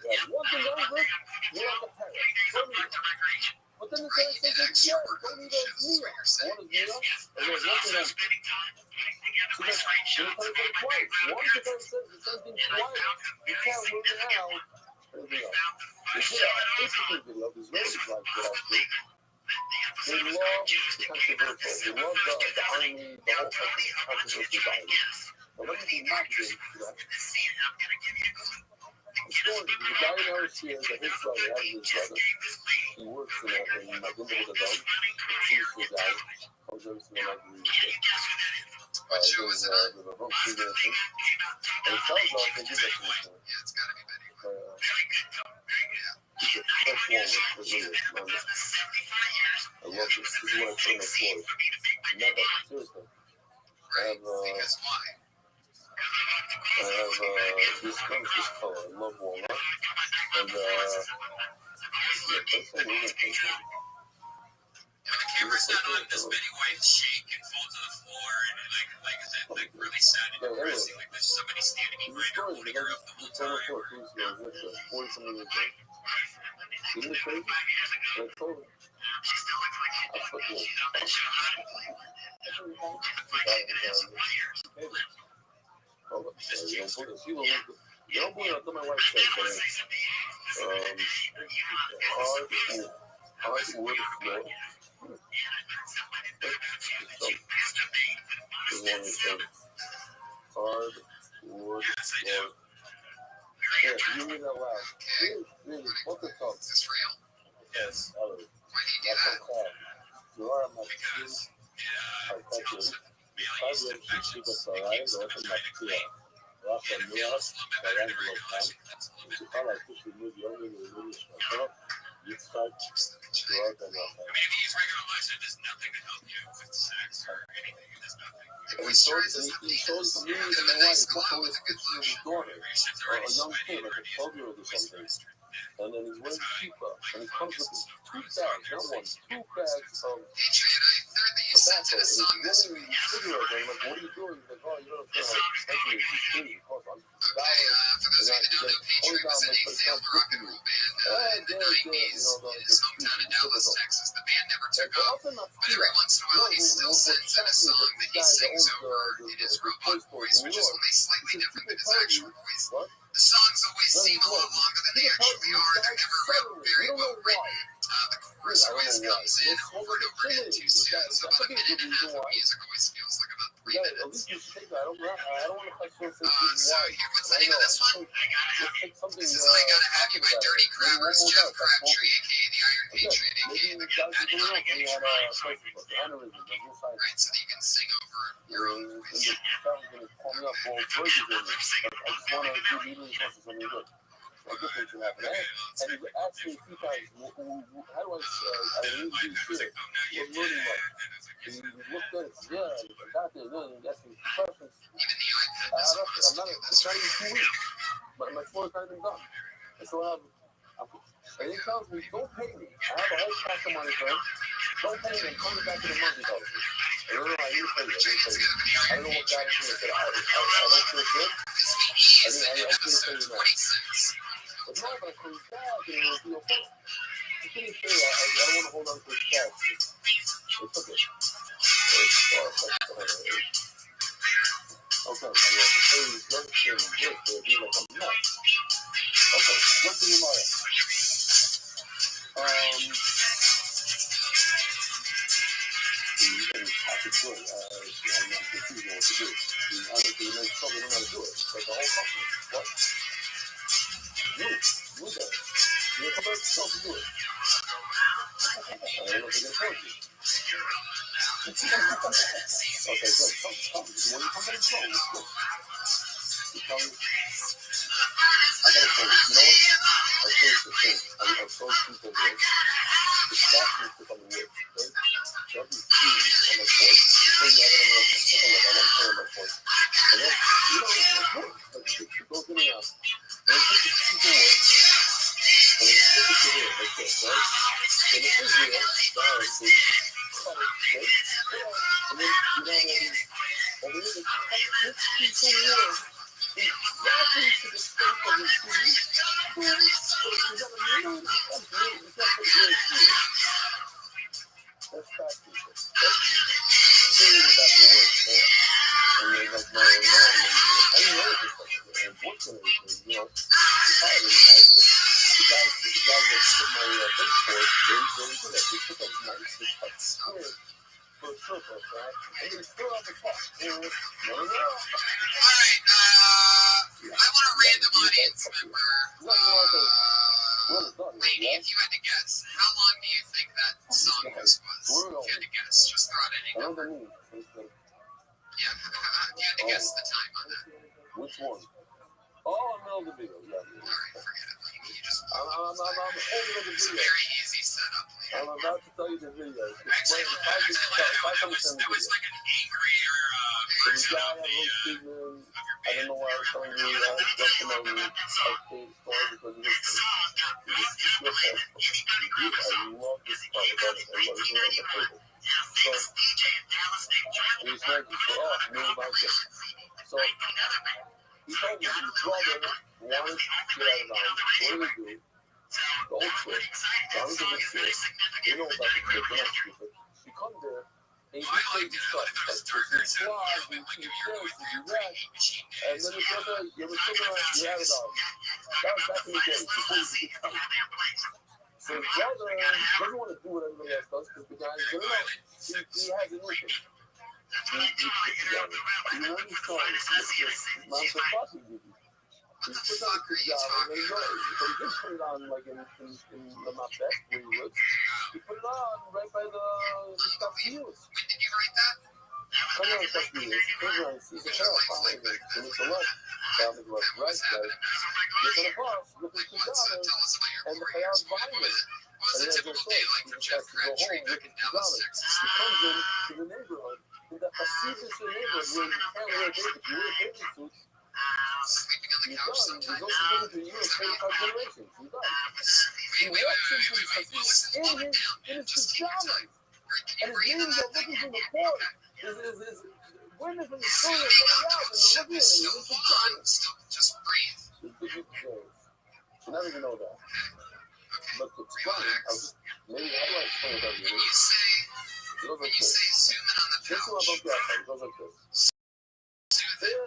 But then
Right, you did extra work on the show, is what you're saying.
They love the controversial. They love the army, the whole controversy behind it. But let me be marketing to that. The guy in our sphere that his brother, that is his brother, he works in my window with a dog. He's the guy. I was always going to like to read it.
What show is it on?
The book, and it tells us they do that to each other.
Yeah, it's got to be Betty White.
It's a fresh woman for me. I love this. This is what I train my boys. Never, seriously.
Right, because why?
I have this color. I love walnut. And
When the camera's not on, does Betty White shake and fall to the floor? And is it like really sad and depressing? Like there's somebody standing behind her holding her up the whole time?
40-something years old. Isn't it crazy? And I told her, I fucking you don't believe what my wife said, but hardwood floor. Hardwood floor. Yeah, you read that loud. Really, what the fuck?
Is this real?
Yes,
Why do you do that?
You are my
Because
I
it deals with male-yeast infections. It keeps the vagina clean. It feels a little bit better to realize it cuts a little bit thicker. Keeps the vagina. I mean, if you use regular lotion, it does nothing to help you with sex or anything. It does nothing. It moisturizes the penis. Give them a nice glow with a good lotion. Your shit's already sweaty and already moisturized.
And then he's wearing chupa, and he comes with his two bags, not one, two bags of
Patriot, I heard that you sent in a song this week.
cigarettes. I'm like, what are you doing? He's like, oh, you don't know how expensive these things cost. I'm
Okay, for those of you that don't know, Patriot was in a failed rock and roll band in the 90s in his hometown in Dallas, Texas. The band never took off, but every once in a while he still sends in a song that he sings over in his robot voice, which is only slightly different than his actual voice. The songs always seem a lot longer than they actually are. They're never very well written. The chorus always comes in over and over again too soon, so about a minute and a half of music always feels like about 3 minutes.
I don't want to
So here, what's the name of this one? This is I Gotta Have You by Dirty Crabbers, Jeff Crabtree, aka the Iron Patriot, aka the Patty Honey Right, so that you can sing over your own voice.
And he asked me a few times, how do I need to do shit? What learning like? He looked at it, yeah, I got there, then he asked me questions.
Even the iPad doesn't want us to do this.
It's not even 2 weeks, but my floor's not even done. And so and he tells me, don't pay me. I have a whole pack of money for him. Don't pay me and come back in a month, he tells me. I don't know. I didn't tell you. I don't know what God is going to say. I don't feel good. I didn't tell you that. But no, but comes back and it'll be okay. You couldn't say I don't want to hold on to his past. It's okay. It's far from okay, I have to say these words and this, it'll be like a mess. Okay, what's in your mind? And I could do it. I'm not confused on what to do. Honestly, it makes trouble when I do it. It's like the whole company. What? You got it. You're about yourself to do it. I don't know if they're going to force you. Okay, good. Come. When you come back home, let's go. You tell me. I got to tell you. You know what? I say it's the thing. I've told people this. The staff needs to come and work. Okay? There'll be teams on my court. Before you have it on your take a look. I want to play on my court. And then, you know, it's good. It goes in and out. And it's just people work. And it's just a career like this, right? So the thing here, now is the cut it, right? And then you know all these, and then they cut this piece of wood exactly to the scope of his feet. So you got a million company, you got the great here. That's practice. That's caring about your work, man. And then like my mom, I didn't know this stuff. And works and everything, you know. It's hard, and the guys that put my face for it, they really do that. They put those nice, they cut square for a circle, right? And then fill out the top. No.
All right, I want a random audience member. Lady, if you had to guess, how long do you think that song was? If you had to guess, just throw it in. Yeah, if you had to guess the time on that.
Which one? Oh, I know the video. Yeah.
All right, forget it. You just
I'm holding the
it's a
video.
very easy setup.
I'm about to tell you the video.
Actually, that was like an angry
So the guy had no treatment. I don't know why I was telling you. I was jumping on you. I paid for it because it was your fault. I love this part about it. I love it on the table. So, he was like, me about it. So, he told me his brother wanted to get out of the house. What do they do? The old trip. Don's a big shit. They know about the trip. They're not stupid. You come there, and you just crazy stuff. Like, you fly, you do this, you do that. And then his brother, you ever took around, you had it all. That was back in the day, before you could come. So his brother doesn't want to do what everybody else does, because the guy's good enough. He has an issue. He put together. He wrote these songs. Mom's a fucking dude. He put on a pajama and they go. But he didn't put it on like in the Mapet where he lives. He put it on right by the stuff he used.
When did you write that?
Come on, stuff he used. He goes around, sees the car, finds it. He looks to left. Found it left, right, guys. Gets on the bus, looks at his pajamas, and the chaos behind him. And he has no choice. He just has to go home with his pajamas. He comes in to the neighborhood. In the facetious neighborhood where you can't wear bathing suits.
Sleeping on the
He's
couch
done. He's
sometimes.
also been to Europe 45 generations. He's done. He walks into his facetious in his pajamas. And his neighbors are looking from the court. His witness in the story are coming out and they're looking at him. He's in his pajamas.
Just breathe.
You never even know that. But to explain, maybe how do I explain that?
When you say,
It goes
when
like
you say
this.
zoom in on the
This is what
pouch,
I'm about to ask. It goes like this. There,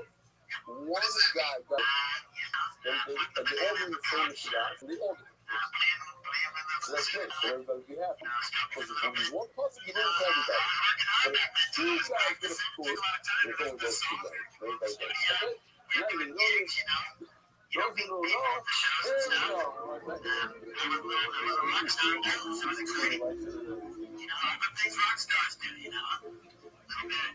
one guy got and they all been famous guys, and they all did. So that's great. So everybody be happy. Because if only one person can only tell everybody. But if two guys get a score, it's only those two guys. Everybody does. Okay? Now you know this. Those who don't know, there you go.
Rock stars do, you know.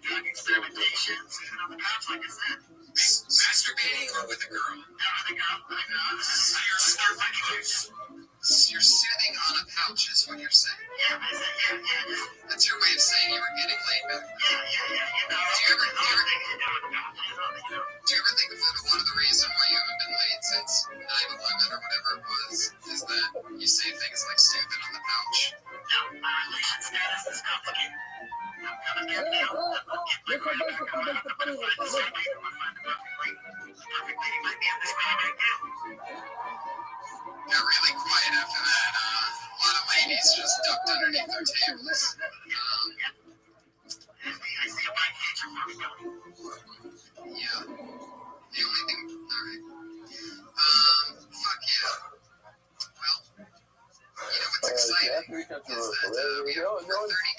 Drug experimentations, on the couch, like I said.
masturbating or with a girl. You're soothing on a pouch is what you're saying. That's your way of saying you were getting laid back. Do you ever think that one of the reasons why you haven't been laid since 9/11 or whatever it was is that you say things like soothing on the pouch?
No, my relation status is complicated.
Got really quiet after that. A lot of ladies just ducked underneath their tables. Yeah. The only thing. Alright. Fuck yeah. Well, what's exciting is that we have over 30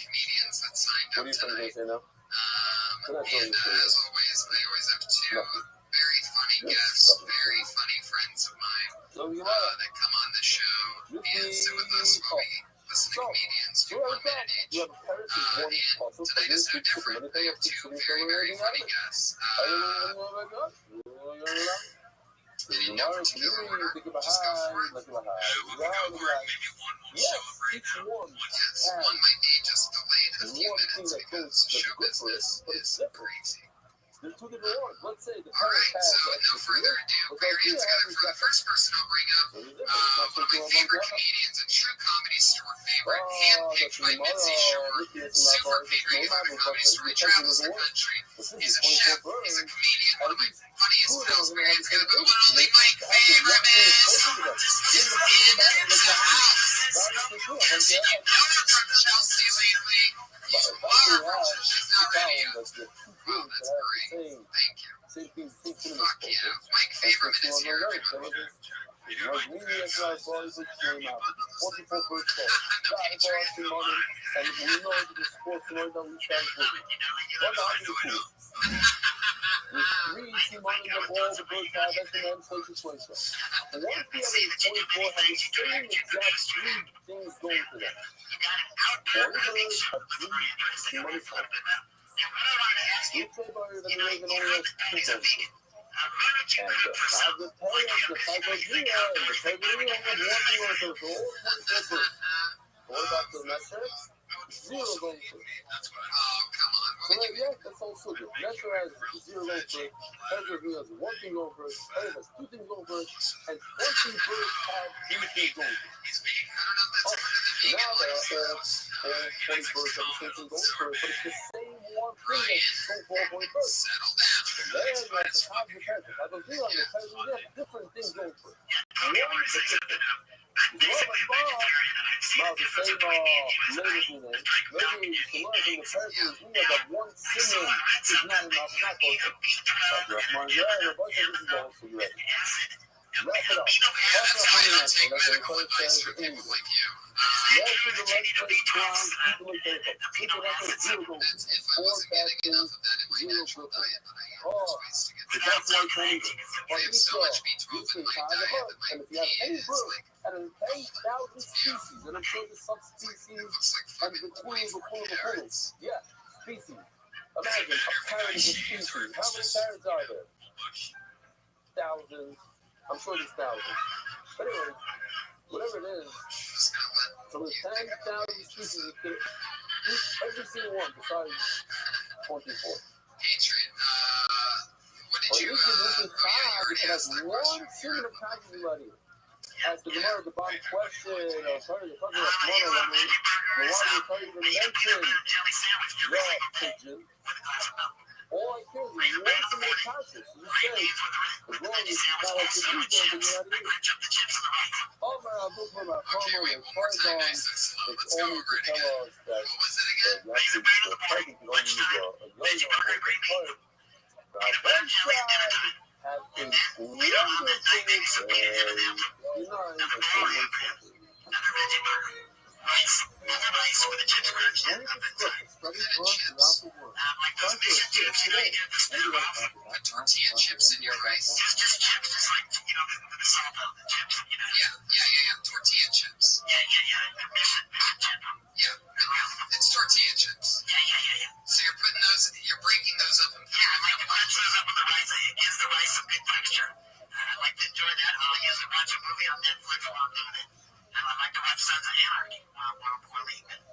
comedians that signed up tonight. And as always, I always have two very funny guests, very funny friends of mine that come on the show and sit with us while we listen to comedians do 1 minute each. And tonight is no different. I have two very, very funny guests. And no particular order, just go for it. We'll go for it. Maybe one won't show up right now. Yes, one might be just delayed a few minutes because show business is crazy.
Let's say the
All right, so no further ado, Barry, together for the first person I'll bring up, one of my favorite comedians and true comedy store favorite, handpicked by Mitzi Shore, super paid regular at the comedy store. He travels the country. He's a chef. He's a comedian. One of my funniest pals, Barry. It's gonna be the one and only Mike ViralRabbi. This is in the house. Chelsea, you know I'm from Chelsea lately. You love her from She's Not Radio. Wow, that's great. Thank you. Fuck yeah. Mike Favorman is here, everybody.
Zero going for it.
Oh, come on.
So like, yeah, that's also good. Metro has zero going for it. Pedro has one thing going for it. Elliot has two things going for it. And 20 birds have three things going for it. Now they also have 20 birds have the same thing going for it, but it's the same one thing that's going for all 20 birds. And then you have the top of the Pedro. I don't think on the Pedro, you have different things going for it. One is different. Now the same lady thing. Maybe to learn from the person is that one singing is not enough. Not going to. Yeah, the bunch of this is also great. Wrap it up.
That's how you take medical advice from people like you.
Yes, to the right place, ground, people like that. People like that, zero going to.
If I wasn't getting enough of that in my natural diet, but I am ways to get
But that's why
I have so much B12 in my diet that my
and if you have any
pee is
bird
like,
out of 10,000 species, and I'm sure the subspecies
looks like
and
fucking
the
poison
pool,
parrots.
yeah, species. Imagine a parrot is a species. How many parrots are there? Thousands. I'm sure there's thousands. But anyway, whatever it is, so there's 10,000 species. You could eat every single one besides 24.
Patriot, what did you,
could
already
have
asked that
one
question.
single copy. As the Gemara, the bottom question, sorry, you're talking about tomorrow, I mean, the one you can't even mention, yeah, pigeon. All I care is one to make conscious. You say, as long as it's not like the usual, then you're not eating. Oh, man, I'm looking for my promo, there's hard on, it's only to tell us that, you actually, the pregnant can only use a yo-yo or the card. Now, one side has been wonderful,
Tortilla chips in your rice. Yeah. Tortilla chips. Yeah. It's tortilla chips. So you're breaking those up and putting them in a bunch.
Gives the rice some good texture. I like to enjoy that. I'll usually watch a movie on Netflix while I'm doing it. And I like to watch Sons of Anarchy while I'm poorly eating.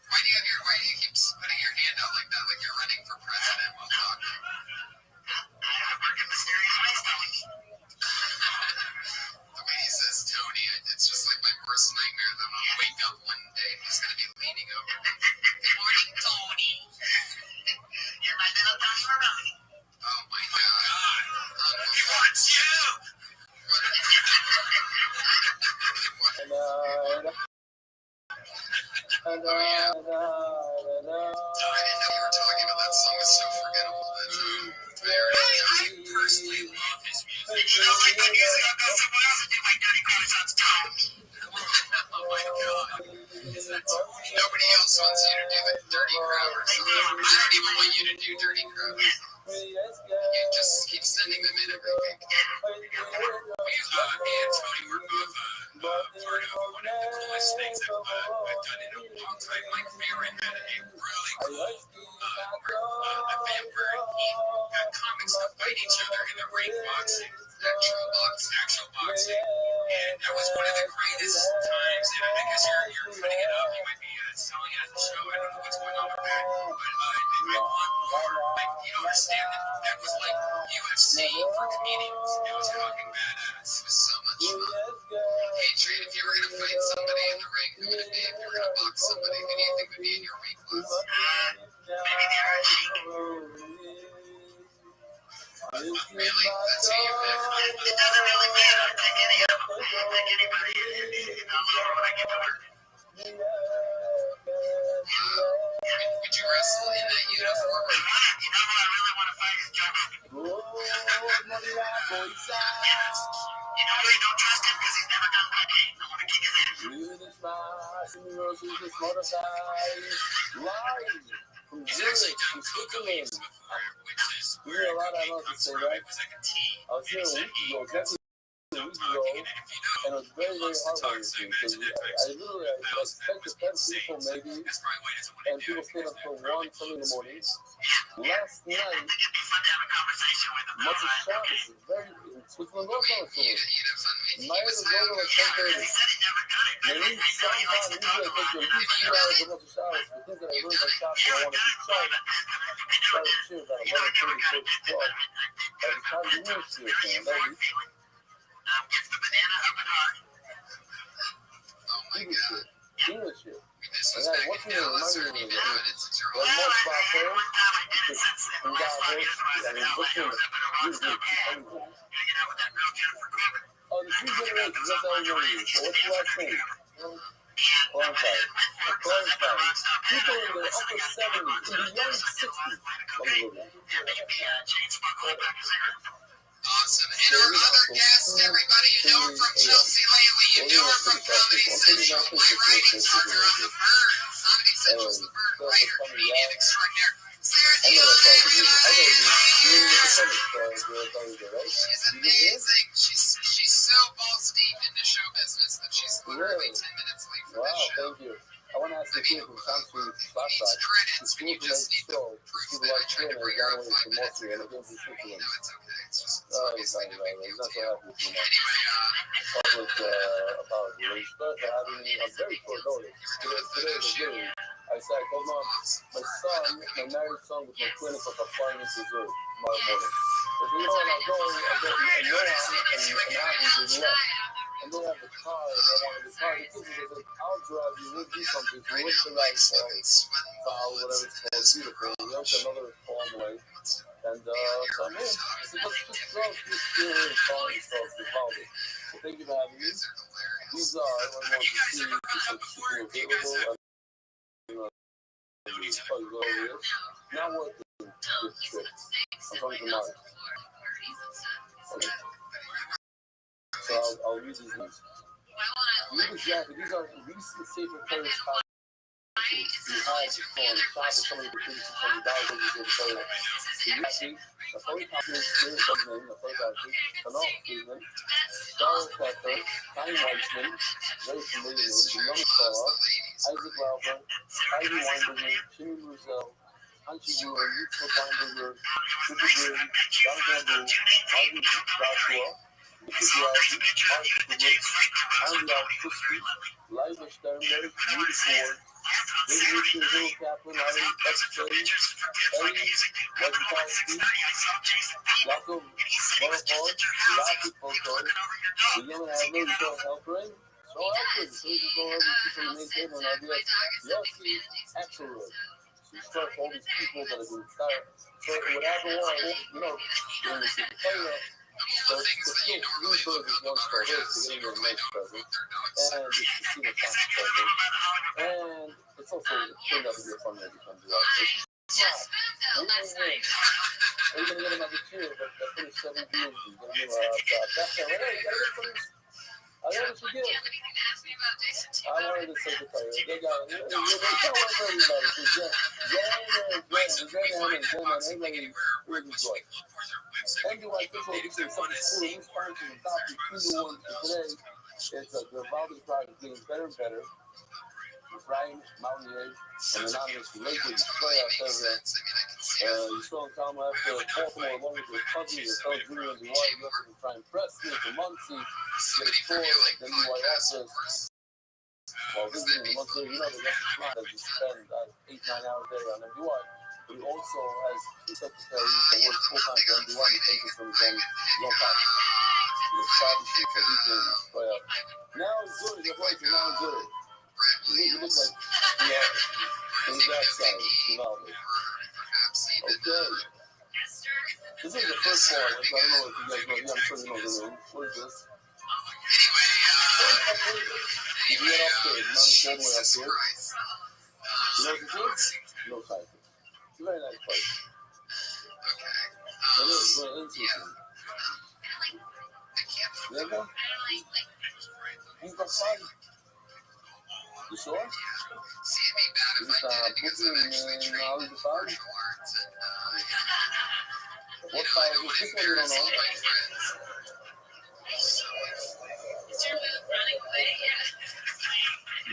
Why do you keep putting your hand out like that, like you're running for president while talking?
I work in mysterious ways, Tony.
The way he says Tony, it's just like my worst nightmare that I'll wake up one day and he's going to be leaning
Morning, Tony.
You're my little Tony Moroni.
Oh my God. He wants you. I didn't know you were talking about that song. It's so forgettable. I personally love his music.
You don't like my music? I'll go somewhere else and do my dirty quarters on Tony.
Oh my God. Nobody else wants you to do the dirty crowd. I don't even want you to do dirty crowd. You just keep sending them in every week. Me and Tony were both part of one of the coolest things I've done in a long time. My favorite had a really cool vampire team. Comics that fight each other in the ring boxing, actual boxing. And that was one of the greatest times. And because you're putting it up, you might be selling it at the show. I don't know what's going on with that. But I want more. Like, you don't understand that. That was like UFC for comedians. It was fucking badass. It was so much fun. Hey, Trey, if you were going to fight somebody in the ring, who would it be? If you were going to box somebody, who do you think would be in your weight class?
Maybe the Archie.
Really? That's who you pick?
It doesn't really matter. I'll take any of them. I'll take anybody. I'll learn when I get to work.
Would you wrestle in that uniform?
You know who I really want to fight is John Hogan. You know you don't trust him because he's never done cocaine. I want to kick his ass.
He's actually done cocaine before, which is where cocaine comes from. It was like a tea. And he said he stopped talking. And if you know, he loves to talk, so imagine that times 1,000. That must be insane. That's probably why he doesn't want to do it. Because that probably blows space.
Last
I
night,
think it'd be fun to have a conversation with him.
Mother Shabbos is very Switzerland also on
You'd have fun with him. He
Mine
was
is going like 10:30.
He said he never done it, but I know he likes to talk about it.
Usually I take at least 2 hours of Mother Shabbos. The things that I learned by Shabbos, I want to be taught. Try to share about 11:30 to 12. By the time you move to it, man, that is
Gets the banana up and hard.
Oh my God.
English.
This was
And
back
what's
in
your
Dallas, or
reminder
you've
of
been doing it since you're
Like
old.
most about her,
One time I did it since the
we
last
got
5 years when I was
I
in
mean,
LA.
what's
I
your
was up in a rock
usually
star band,
everything?
hanging out with that real kid for Corbin.
Oh, the two generations, that's all you know. What's the last name? Clarify. People in their upper 70s, in the young 60s, come to live.
Awesome. And our other guest, everybody, you know her from Chelsea lately. You know her from Comedy Central. My writing partner on the Bird. Comedy Central's the Bird writer, comedian extraordinaire. Sarah
I know
Dion,
that's all you. I know you. You're in the
everybody.
Pacific, right?
She's amazing. She's so balls deep into show business that she's literally 10 minutes late for
Wow,
this show.
thank you. I want to ask
I
you
mean,
too from Samsung
who needs
Flashback.
credits when you
People
just
like
need the
show,
proof
people
that I
like
tried to
China,
bring her
got
up
away
5
from
minutes
Austria,
ago?
and again from Switzerland.
No, it's okay. It's just
Oh,
obviously no big
he's
deal
not
to
so
you.
happy with me now.
Anyway,
Public apology. When you start to having a very short notice, today was really, I said, I told mom, my son, my married son with my clinic of applying his dessert tomorrow morning. But you know, and I'll go, and Noah and Abby do what? And they have the car, and they wanted the car. The kids are like, I'll drive you, we'll do something. So we went to like, Val, whatever it's called, beautiful. We went to another farm way. And so I'm in. I said, just drive this here and call and stuff to Holly. So thank you for having me. These are, everyone wants to see people available. Now what this trip? I'm coming to Mars. Okay. So I'll use these names. These are recent safer players. We had from somebody between $600 you see, the first company is Cleveland, the first athlete, Canal Cleveland, Charles Pepper, Time Weissman, very familiar name, the young star, Isaac Lauber, Heidi Weinberger, Jimmy Ruzel, Hanshi Brewer, Yitzhak Weinberger, Super Green, John Bamboo, Martin Joshua, Richard Rowdy, Mark Stewart, Andy Alfrisky, Liza Sternberg, Rudy Ford, David Richard, Hill Kaplan, Aaron Epstein, Eddie Wojciechowski, Jakob Boroford, Rafi Fotor, the young Adler, Joe Helperin, No acid. So you just go over to the main table and I'll be like, yes, see, actual rib. So you start all these people that are doing style. So whatever one, you know, when you see the player, so it's still 3 burgers, 1 for his to get into a nice present. And it's casino tax present. And it's also turned out to be a fun way to come to life. Are you gonna get another cheer? But that's been 7 years. You're gonna do back there. Hey, you gotta get some. I wanted to give. I wanted to say to you, they got they tell everybody. Everybody really enjoy. And do like this one, this is something cool. These sponsors and top the new ones today. It's the Valdi product getting better and better. Ryan, Mountaineer, and anonymous related play out there. You saw Tom after Baltimore along with his cousin, your fellow junior in the white, you have to try and press me for Muncie, get a score, then you white access. While visiting the Muncie, you know the rest of the time that you spend 8-9 hours a day on MDY. But he also has 2 secretaries that work full-time for MDY and takes from his own pocket. He's excited so he can play up. Now it's good, your voice is now good. You look like on the backside, you know. Okay. This is the first part. I don't know if you guys know. I'm sure you know the name. What is this? You get upstairs, not the whole way upstairs. You know what this is? No type. It's a very nice place. It is very interesting. You ever go? You've got fun. You sure? You just booking in all the fun? What size is this one? You don't know?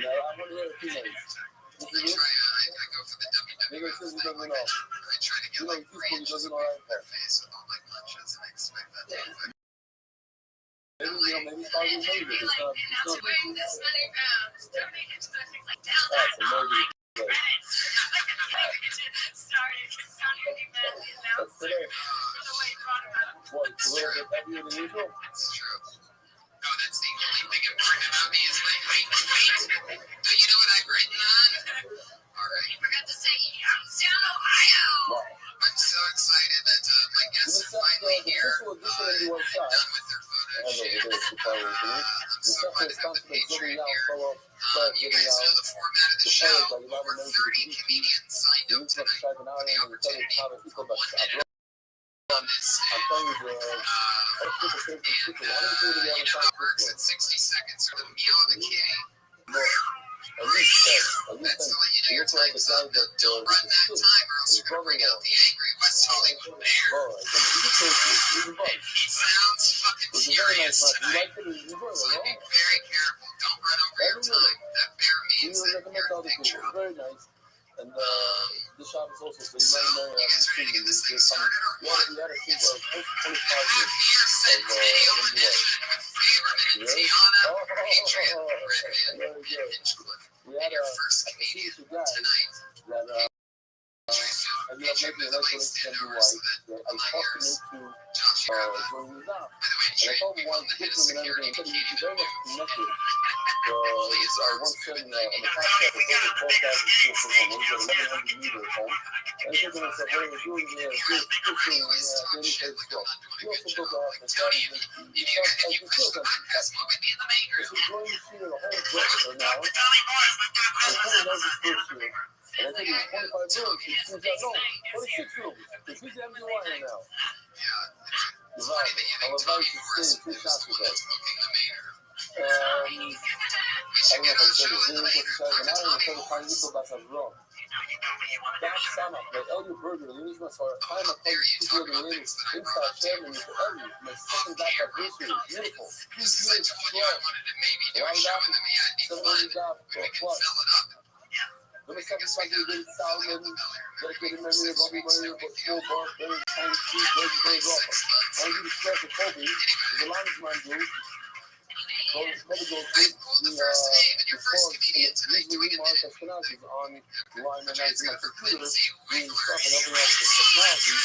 Yeah, I'm going to hear a few names. This is it? Maybe it's because he doesn't know. You know, he doesn't know right there. Maybe it's already made it. It's not. That's a maybe. That's today. What, it's a little bit heavier than usual? That's true. No, that's the only thing important about me is my weight. Do you know what I've written on? All right. You forgot to say Youngstown, Ohio. Wow. I'm so excited that my guests are finally here. I'm done with their photo shoot. I'm so glad to have the patron here. You guys know the format of the show. Over 30 comedians signed up tonight for the opportunity for one minute on this. You know how it works at 60 seconds or the meal of the kitty. That's to let you know your time's up. Don't run that time or else you're going to bring out the angry West Hollywood bear. He sounds fucking furious tonight. So be very careful. Don't run over your time. That bear means that you're in big trouble. Very nice. And the shop is also so you might know
Getting this thing started or what?
we had a team
It's
of 25
I'm
years
here sent video
of
edition with Favorite and Tiana, Adrian, Redman, and Hinchcliffe.
We had
Your
a
first comedian
guy
tonight.
that ended up making an excellent MDY. I talked him into
Josh Graba.
when he was out.
By the way,
And I
Jay,
told him
you
why
called
to
the
get
head of
him and everything.
security,
He said
Katie.
he's very much connected.
Please,
I once said in the podcast, I told the podcast is still from home. It was at 1100 meters home. And he said to myself, what are you doing here? This fishing, then he said, still. He also built a house and started he felt like he feels something. This is going to see the whole breakfast now. So he knows his first year. And I think it was 25 rooms. He's got no, 26 rooms. Because he's MDY now.
It's funny that you think Tony Morris
two
was
shots
the one that's booking the mayor.
I don't know if I said it. This is what and I don't even tell the time you go back and wrong. That's Sama, like Elliot Berger, the news must are time of playing two the latest inside chairman with Elliot, my second back at this year. Beautiful.
Just as I told you I wanted to maybe do a show in the VIP fund, we can fill it up.
Let me second something good Salmon, dedicated memory of Bobby Murray, but full bar, very time, sweet, very offer. I want you to stress with Kobe, the linesman group. So it's probably going to
the first name and your first comedian tonight doing a minute.
on line and as my computer, doing stuff and everything else with technology.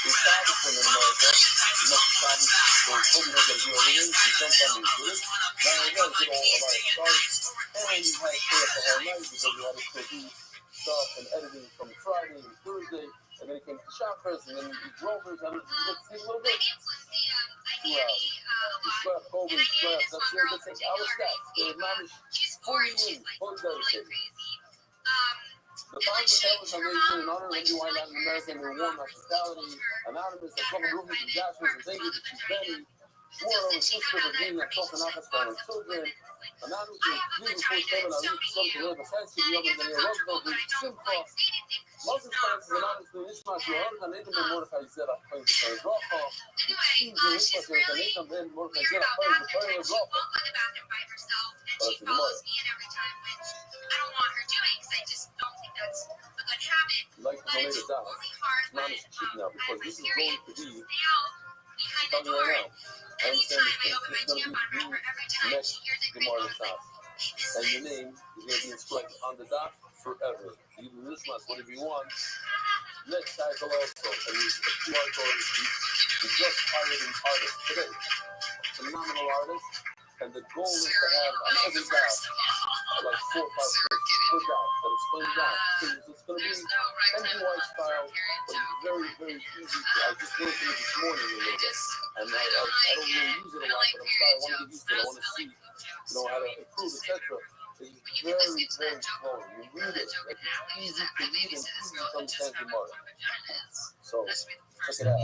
It's Shabbos in America. You must Shabbos. So Kobe knows that you already did. He jumped on his good. Now he does get all of our stars. And you had to stay up the whole night because you had to produce stuff and editing from Friday and Thursday. And then he came to Shabbos and then he drove it. And you get to see a little bit. 2 hours. You scrap Kobe, you scrap. That's your good thing. Our stats. They're not fully in, fully dedicated. The five protectors are made in honor of Hindu Latin American and warm hospitality. Anonymous, the Token Rufus and Joshua, and David, the Chief Benny, swore over sister of being that Token Office by her children. Anonymous, Jesus, first heaven, I reach some to live, besides to the other than your Roosevelt, who's Simcha. Moses Francis, Anonymous, who is not your own, and Nathan Mordecai Zera, plays the player Rafa. The Chief, who is not your Nathan Ben Mordecai Zera, plays the player Rafa. That's the mother.
I don't want her doing because I just don't think that's a good habit.
Like to donate a dollar. It's not as cheap now because this is going to be
behind the door.
right now. I understand this thing. This is going to be the next Gemara shop. And your name is going to be inscribed on the dot forever. You do this much, whatever you want. Next cycle also. And use a QR code. We just hired an artist today. Phenomenal artist. And the goal is to have on every dot like 4 or 5 pictures per dot that explain that. It's going to be NGY style, but it's very, very easy. I just learned from it this morning a little bit. And I don't really use it a lot, but I'm sorry. I want to get used to it. I want to see, how to improve, etc. It's very, very slow. You read it. Like it's easy to read and easy to understand the mark. So, check it out.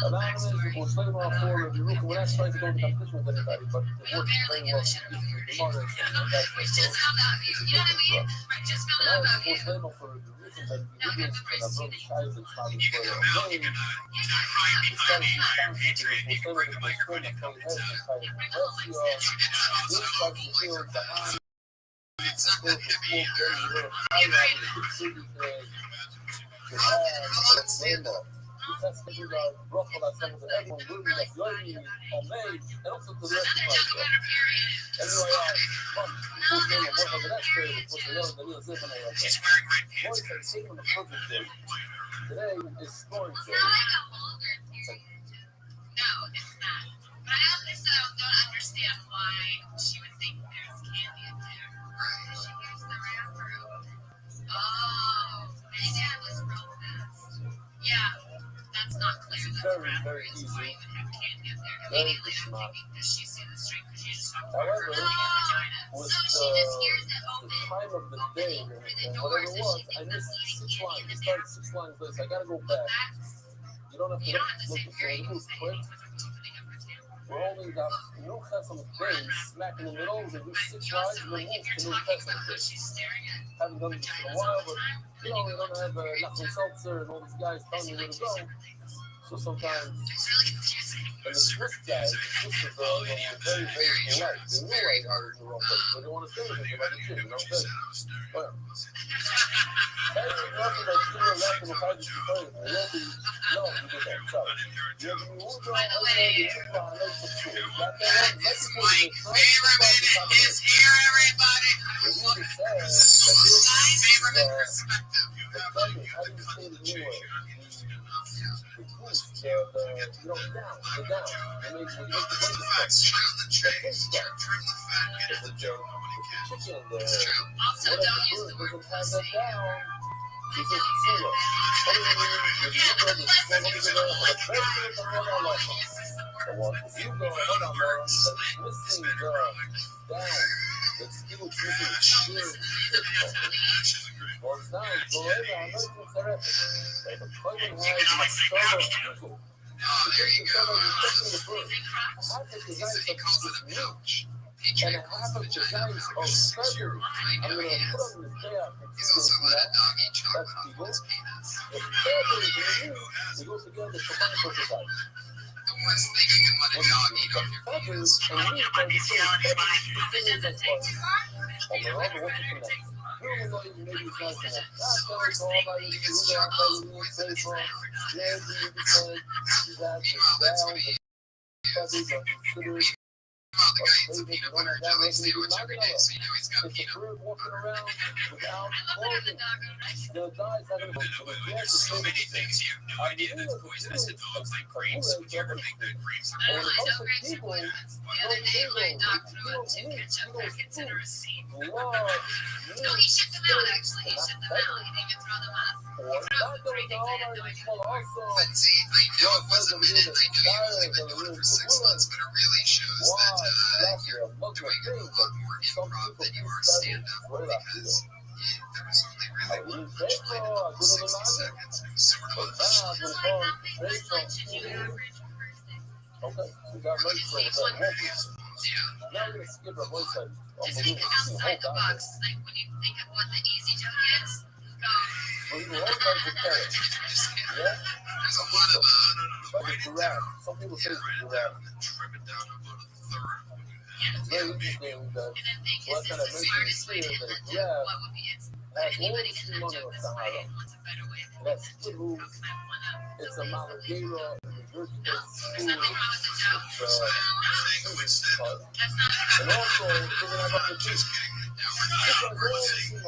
Anonymous, we'll slay them all forward. We're not trying to go into competition with anybody, but it works very well. The mark and that's the
Just how that feels. You know what I mean? Right, just feel that about you.
We'll slay them for the reason that the Indians and our brother Shiles and Fathers were away. It's starting to be found to we'll slay them with the spring and from heaven and try to bless you all. This starts to feel the hand. It's still for full very I have the city to have a rainbow. That's the thing about Rothschild, that someone to everyone really like learning on May, and also to the rest of my show. Anyway, before getting a work on the next day, which was the little zip and all that. Boys are sitting on the perfect day. Today is story day.
No, it's not. But I also don't understand why she would think there's candy in there. She used the wrapper. Oh, my dad was real fast. Yeah. That's not clear. That's
very, very easy.
Why you would have candy up there. Immediately, I'm thinking, does she see the string? Because she just talked about her vagina.
With
So she just hears it
the
open.
time of the day and whatever it was, I missed 6 lines. It started 6 lines late, so I gotta go back. You don't have to look at the move quick. We're only got no test on the day, smack in the middle, and do 6 lines, and then move to no test on the day. Haven't done this in a while, but we don't have Nachman Seltzer and all these guys telling you where to go. So sometimes, and the Swiss guys, the Swiss are very, very polite. They realize how in the wrong place, but they want to say anything about the gym, you know what I'm saying? But, hey, nothing that you were laughing about this before. No, you did that. So, you have to be moved on,
My favorite minute is here, everybody. Favorite perspective.
And half of the guys are February. I'm going to put on this day out. That's people. If February we go together to combine for the guys.
The worst thing you can let a dog eat off your
February and we can be so on their own, what's the connection? Really know you maybe it's not connected. Not so all about you, you know, I'm telling you, say for, yeah, you can say, you got to down, the February, but consider
Well, the guy eats a peanut butter and jelly sandwich every day, so you know he's got
It's a
peanut
bird walking
butter.
around without
I love that on the
clothing.
dog food.
The guy's having a
There's so many things you have no idea that's poisonous to dogs, like grapes. Would you ever think that grapes are
I
When it
know
comes to
grapes are
people,
poisonous. The other day, my dog threw up two ketchup packets in a receipt.
love
No, he shipped them out, actually. He shipped them out. He didn't even throw them out.
or
He threw out three things I had no idea.
also
Lindsay, I know it wasn't meant, and I know you've only been doing it for 6 months, but it really shows that you're doing a lot more improv than you are stand-up, because there was only really one punchline in the whole 60 seconds. It was sort of a
Just like nothing was much as your average person.
okay, we got ready for
Obviously,
that
one
won't be.
person.
Yeah.
Now we're gonna skip our voice like
Just think outside the box. Like when you think of what the easy joke is, go.
Well, you always like the carrot.
Just kidding.
Yeah?
There's a lot of
Like
write
a
it down.
giraffe. Some people say
Yeah,
it's
write
a
it down
giraffe.
and then trim it down to about a third when you
Yeah.
It's very interesting that
And then think,
Well,
is
that's
this
kind
the
of
smartest way to
making
end
it
that
clear
joke? What would be it? Would
as
anybody
long as
end
you
that
know
joke
the
this way?
Sahara.
And what's a better way?
That's good who
How can I one up?
it's a Maladera
No, there's nothing wrong with the joke.
That's not
That's
And
not
also, figuring out about the
just
juice.
kidding. Now we're not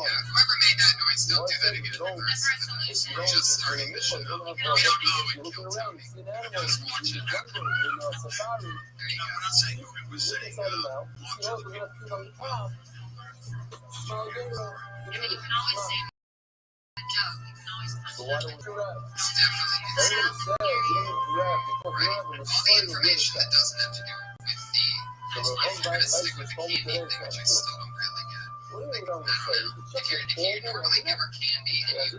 yeah, whoever made that noise, don't do that again.
That's resolution.
We're just starting the show.
You don't
If
have
you don't know it,
you're
you'll
looking
tell
around,
me.
you see an
I
animal,
was
you
watching
see a
that.
jungle, you're in a safari,
There you go. We're not saying who it was
you look
saying.
inside the mouth, you see, oh, we're gonna pee on the top. Maladera.
I mean, you can always say a joke. You can always punch
So
it
why
up.
don't we rap?
It's definitely
Everybody said, you don't need to rap, because
right.
rap is
All the
straight and
information
real
that doesn't have to do with the
So the
I'm
one
gonna
guy
stick with the
told me
candy
today,
thing, which I
so
still don't really get.
what are
Like,
you gonna
I
say?
don't know. If you're normally giver candy and you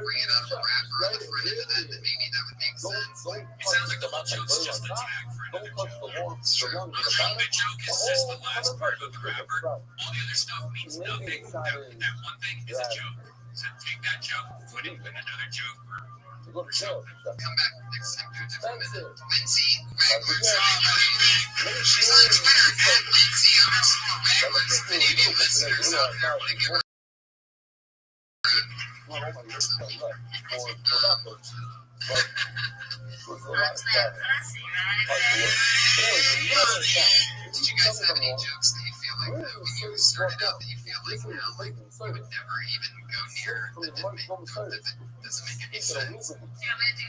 bring it out of a wrapper on the front end of that, then maybe that would make sense. Like, it sounds like the whole joke's just a tag for an
Don't touch
individual.
the wall,
It's true.
the lungs,
The
the
joke is just the last part of the wrapper. All the other stuff means nothing. That one thing is a joke. So take that joke, put it in another joke, or something. Come back next time to a different minute. Lindsay Wagler's she's on Twitter at Lindsay_Wagler's. If any of you listeners out there want to give her
That's that pussy,
did you guys have any jokes that you feel like when you started out that you feel like now like you would never even go near that didn't make that doesn't make any sense?
Do you want me to do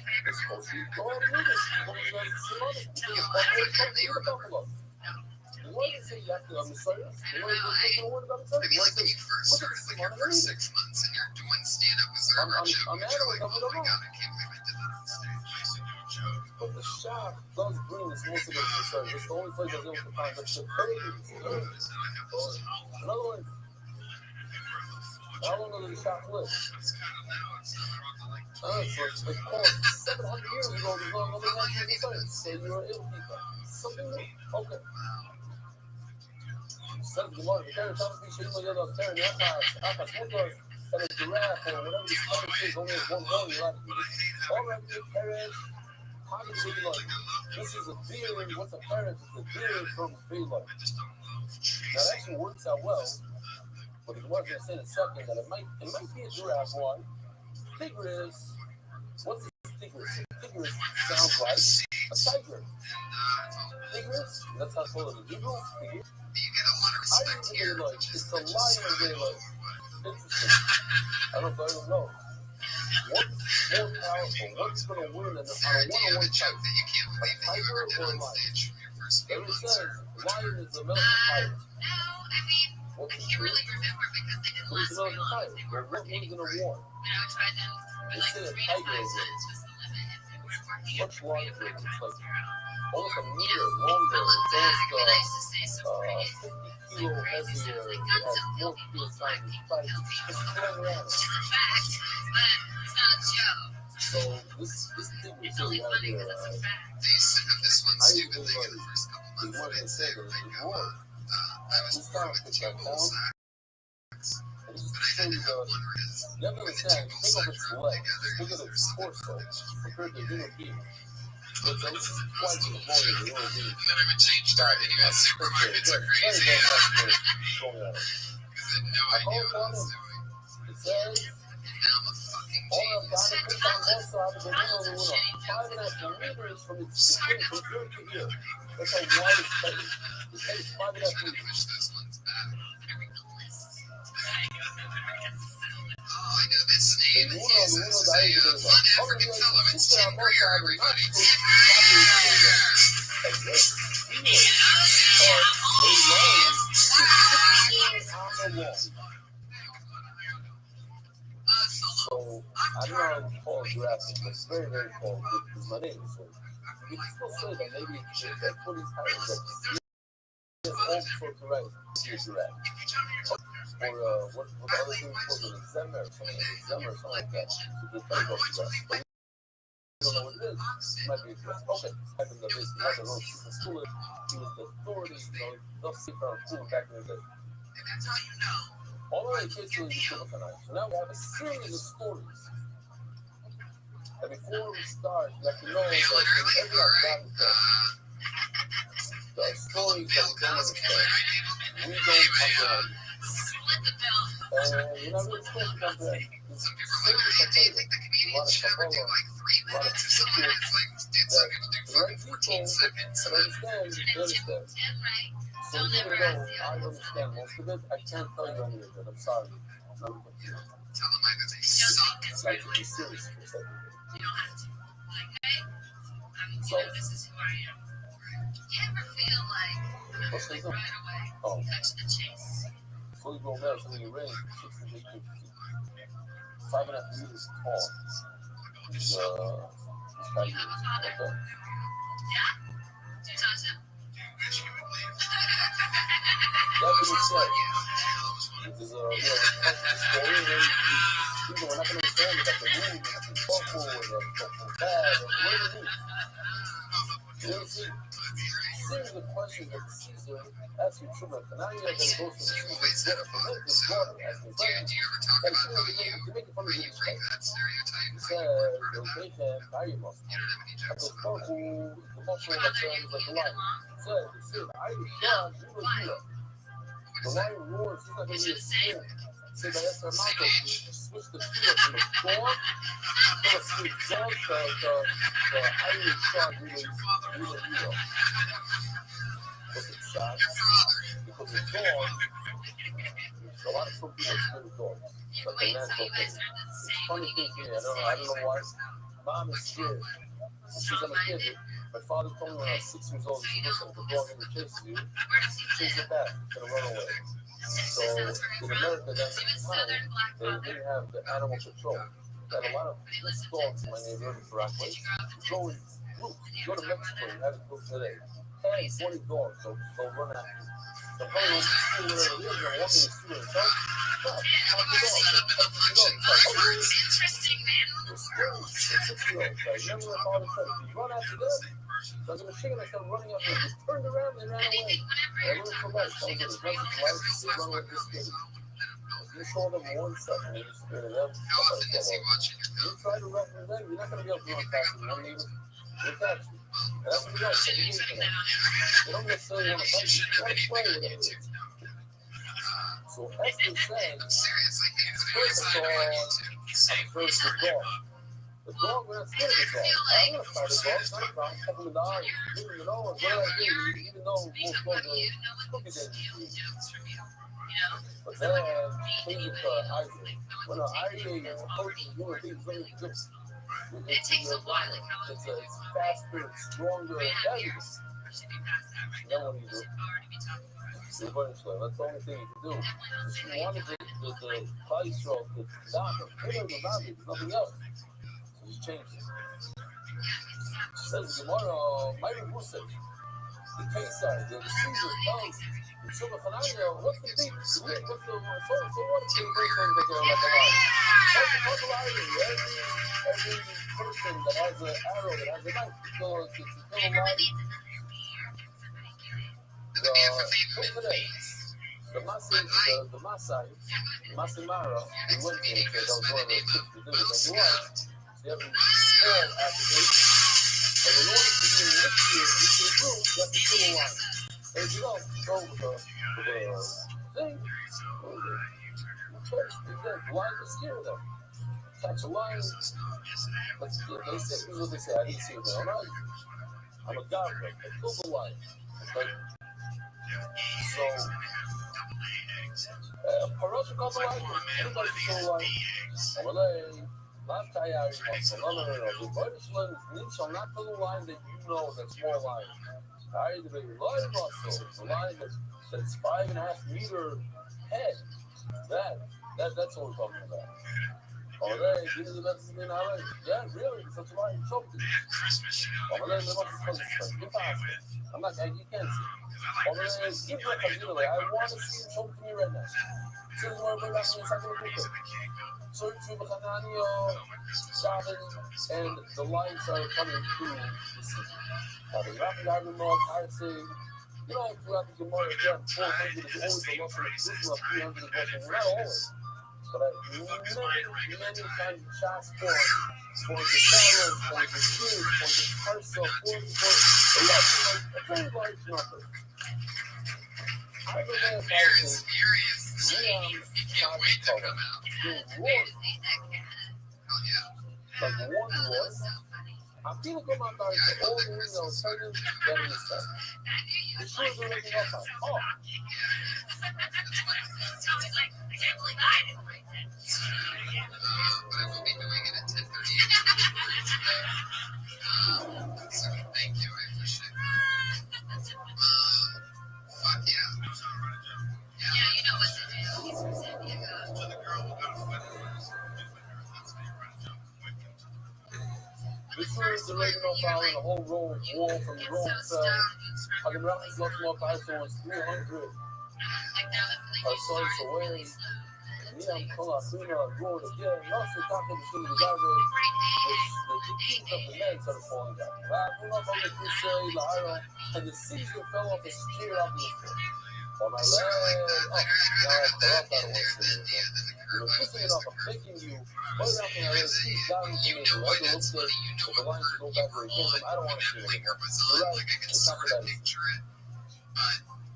favorite ones?
I mean, like when you first started, like your first 6 months and you're doing stand-up, was there ever a joke that you're like, oh my god, I can't believe I did that on stage? I used to do a joke.
But the shop does bring this most of the research. It's the only place I deal with the fact that the page. Another one. How long does the shop live?
It's kind of now, it's not wrong to like
So it's called 700 years ago. There's no other one to say. Say you're an ill people. Something new. Okay. Said the Lord, the carrot tells me she will get up there and after smoker and a giraffe or whatever the story is, only has one bone. You're like, all right, the carrot. How do you like? This is a beard. What's a carrot? It's a beard from Philo. That actually works out well. But if you want to say in a second that it might be a giraffe one. Tigris. What's a tigris? Tigris sounds like a tiger. Tigris? That's how it's called in Hebrew.
you get a lot of
I
respect
don't
here.
really like. It's a lion they like. Interesting. I don't know. What's more powerful? What's going to win on a
Do you have a
one-on-one
joke
fight?
that you can't believe that you ever did on stage from your first few
Every
months?
says
Or
lion is the milk tiger.
No, I mean, I can't really remember because they didn't
Who's
last
the
very
milk
long.
tiger?
They
Well,
weren't
what
working
wins in a
anymore.
war?
I would try them for like 3 to 5 cents was the limit. If it was working
Much
after 3 to 5
larger.
times
It's like
0.
almost a meter
Yeah,
longer.
I look back and I
It's
used to say some pretty
50 kilo
crazy stuff.
heavier.
Like
It
guns
has
don't
more
kill people,
kilo
black
size.
people kill
It's
people.
flying around.
Which is a fact, but it's not a joke.
So this thing
It's only funny because it's a fact.
they used to have this one
I
stupid
usually
thing in
like
the first couple
the
months.
one
They'd
that
say,
said it
like,
was war.
I was
This
born
time
with
it's
2
like
bull
down.
sacks,
It's
but I
so
had to have one wrist.
you have to
When the 2
understand,
bull
think of
sacks
its
rubbed
legs,
together,
think of
there's
its
something
torso
that just
compared to human being. It's at least twice as long as a human being.
and then I would change time and you had supermarkets are
Very,
crazy
very much going at it.
because I had no
I
idea
called
what I
on
was
him.
doing.
It says
now I'm a fucking
All
genius.
of that put on both sides of the window, 5.5 meters from its screen from here to here. That's how wide it's space. The space 5.5
Trying to
meters.
push those ones back. Oh, I know this name.
The
It's
uno,
used
the
as
uno
a
de ahí,
fun African fellow. It's Tim
both
Greer,
sides,
everybody.
not
Tim Greer!
like this. They line to 16 on the wall. So I don't know how to call it graphic, but it's very, very cold. It's my name. So you can still say that maybe that put his tires that it's old for to write years to write. Or what the other thing was it? Zemmer, something like a Zemmer, something like that. So the thing goes to that. But you don't know what it is. It might be a dress. Okay. I think that is not the road. The school, he was the authority, they'll sit around cool back in the day. All of the kids doing the Shubha Kanai. So now we have a series of stories. And before we start, you have to know that in every Afghanistan, there are stories that we don't understand. We don't comprehend. And you're not really supposed to comprehend. It's a lot of Kabbalah, a lot of secrets that the right people understand, they understand. So even though I understand most of it, I can't tell you any of it. I'm sorry. I'm not going to. It's like to be serious for a second. So, what's the thing? Oh, fully grown males in the ring, 16 to 18 feet, 5.5 meters tall. He's kind of okay. That being said, this is a story where people are not going to understand about the moon, the purple, or the bad, or whatever it is. You know, seeing the question that Caesar asked you, Truman, and now you're going to go to the Caesar, his daughter asking questions, and you're making fun of his face. He said, location, Ari muscle. I said, purple, the muscle that turns like a lion. He said, Ari God, you were here. The lion roars, he's not going to be a snake. Say by Esther Marco, switch the feet from the storm to the sweet dog to Irish shark really hero. Because it's sad. Because the dog, a lot of some people scare the dogs. But the man don't think. It's a funny thing to me. I don't know why. Mom is scared. She's on a kid. My father told me when I was 6 years old, he said, listen, if the dog ever chases you, chase it back. It's going to run away. So in America, that's the time, they didn't have the animal control. They had a lot of loose dogs in my neighborhood in Rockaway. Go in groups. Go to Mexico and have it cooked today. Hey, 40 dogs, they'll run after you. They'll probably walk in the street, whatever it is, and walk in the street and tell stop, stop the dog. Interesting, man. It's scary. It's 6-year-old. Remember my father said, if you run after them, so I was in a chicken, I started running up there, just turned around and ran away. I learned from life. I was in a life, you run away this kid. If you show them 1 second, you're just scared of them. You try to run from them, you're not going to be able to run faster than one neighbor. They'll catch you. And that's what you got. So you need for them. They don't necessarily want to fight you. You want to play with them. So Esther said, first of all, I'm afraid of the dog. The dog, we're not scared of the dog. I'm going to fight the dog. It's not a problem. Fuck him in the eye. Give him the nose. Whatever I do, even though most dogs are cookie dangerous. But then, things with Isaac. When Isaac is approaching you, things very good. It takes a while. It's faster, stronger, and better. Then what do you do? Eventually, that's the only thing you can do. If you wanted the price roll to stop him, put him around it, there's nothing else. So just change it. Says Gemara, Myra Musa, the Kesar, the Caesar tells the Shubha Chananya, what's the big, what's the, so what can you bring things that are like a line? What's the line? Every person that has an arrow, that has a knife, so it's a little line. The Masai Mara, we went to it because I was one of those kids to do it, and you are. So you have to fall at the gate. But in order to be initiated into the group, you have to kill a line. And if you don't go with the thing, the lines are scared of them. catch a line. They say, here's what they say. I didn't see it, but I'm a doctor. I killed the line. Okay? So, Parasha caught the line. Everybody can kill a line. Amalei, last guy out the Rothschild shall not kill the line that you know that's more line. The line muscle, the line that's 5.5 meter head. That's what we're talking about. Amalei, give me the best thing in Hawaii. Yeah, really, it's such a line. Choked it. Amalei, the most impossible. I'm not, you can't see. Amalei, give me a Chazina. I want to see you choke to me right now. So you want to bring back me a second quicker. So it's and the lights are coming through the city. The Rabbi Rothschild, throughout the Gemara, 400 is always a lesson of Israel, 300 is lesson. Not always, but many times shots for the sorrow, for the spirit, for the parcel, for the lesson, a very large number. I don't know if I can can't wait to come out. Like one was, I'm people come out there to all the windows, turning getting the stuff. The shoes are making up on. Oh.
I can't believe I didn't write that.
But I will be doing it at 10:30. So thank you, I appreciate it. Fuck yeah.
Yeah, you know what to do. He's from San Diego.
This was the original file in the whole roll wall from the roll cell. I can reference lots more files, so it's 300. Our source away. I'm calling growing again. Also talking to the garbage. The keys of the legs are falling down. I pull up on the crusade, and the seizure fell off the spear off the floor. On my leg. Oh, now I pull up, I don't want to see it. You're pushing it off, I'm taking you. Put it out from my legs, keep down to me. The other looks good, but the lines go back where it came from. I don't want to see it anymore. You're right, it's not that easy.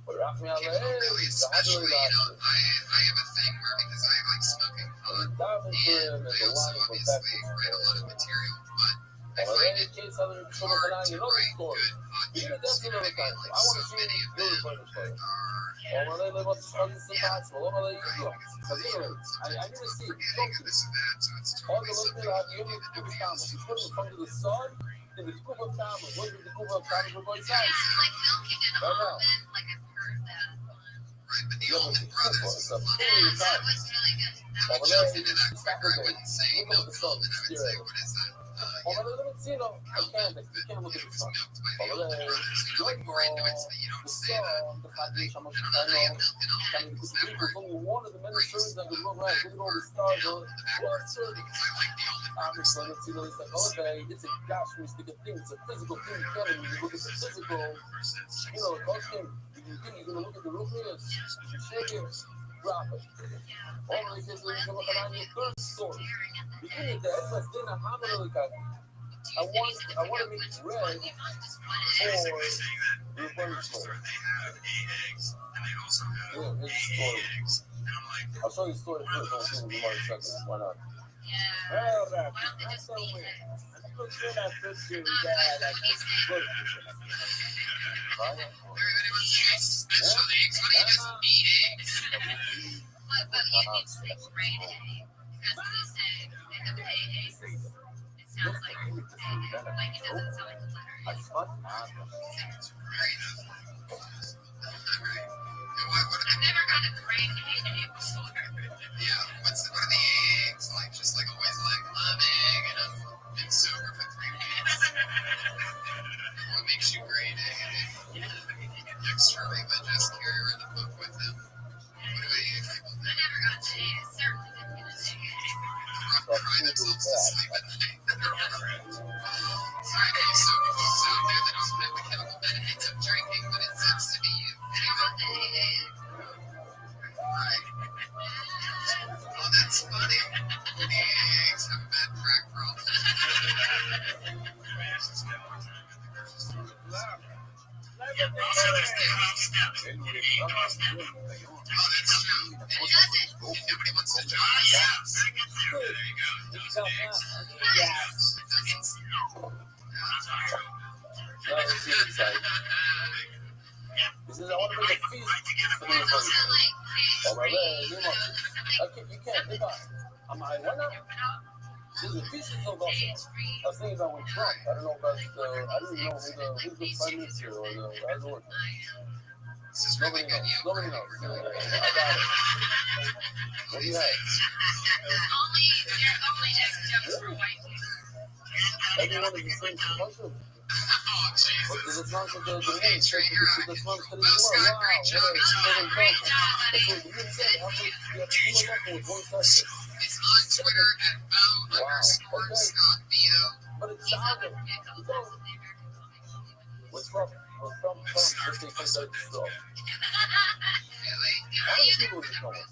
But wrap me out like, hey, the hydrogen lobster.
I have a thing where, because I like smoking pot,
and I
also obviously write a lot of material, but I find it
case other
hard to write
story.
good
Even
podcast.
that's another time. I want to see
many of
you
them
do the
are,
Well, they live up to the spots. Well, what they use? Because I need to see it.
getting and this and that, so it's
All
totally
the
something
little
that
bit
you
of
need to
the
do
Thomas.
it.
He's putting from to the sun in the scoop of Thomas. What is the scoop of Thomas for both
Yeah,
sides?
like milking an almond. Like I've heard that one.
Right, but the
Yeah,
Allman
but
Brothers
it's
is a
a
lot.
Yeah, that was really good.
I would jump into that quicker. I wouldn't say milk almond. I would say, what is that?
Well, let me see, no, I can't. You can't look at
It
the
was
sun.
milked by the
Well,
Allman Brothers. You know, like more Inuits that you don't say that.
the fact that I'm
I don't know, they have milk and almond. Does that work?
only one of the many stories that we look at. Look at all the
The
stars.
almond, the backwards one, because I like the Allman Brothers.
Obviously, let's see, it's like, okay, it's a gastristic thing. It's a physical thing. You can't even look at the physical, the costume. You think you're going to look at the roof here, you shake it, drop it. All of this is going to look at your third story. Beginning to everybody's dinner, how many look at I want to make red for the bunny story. Yeah, here's the story. I'll show you the story first. I'll see you in a second. Why not?
Yeah.
Well,
Why don't they just beat it?
Look good at this dude.
Everybody wants to say special eggs. Why don't you just eat eggs?
But it needs to be grade A. Because they say they have an AA. It sounds like AA. Like it doesn't sound like the letter A.
It's fun.
Right.
I've never gotten a grade AA before.
Yeah, what are the eggs like? Just like always like, I'm egg and I've been sober for 3 weeks. What makes you grade A? Extra religious, carry around a book with them. What do AA people do?
I never got an A. I certainly didn't get an A.
Cry themselves to sleep at night. Sorry to you sober folks out there that don't have the chemical benefits of drinking, but it sucks to be you.
I wrote the AA.
Right. Oh, that's funny. The eggs have a bad crack problem. Oh, that's true.
Who does it?
Nobody wants to join us. Yeah. There you go.
Now it's really exciting. He says, I want to make a feast for the Republic. Oh, my man, you can't pick up. I'm like, why not? This is a feast is so awesome. I was thinking about when Trump, I don't know about I didn't know who's the prime minister or the how's it working.
This is really good.
Nobody knows. I got it. What do you have? Everyone is the same commercial.
Oh, Jesus.
But there's a song for the name.
It's right here.
The song for the
Well, Scott, great job.
That's what you said. How much you have 2 with 1 second.
It's on Twitter at @Bo_Scott BO.
But it's sounded. What's from just in case I just go. How many people is it going?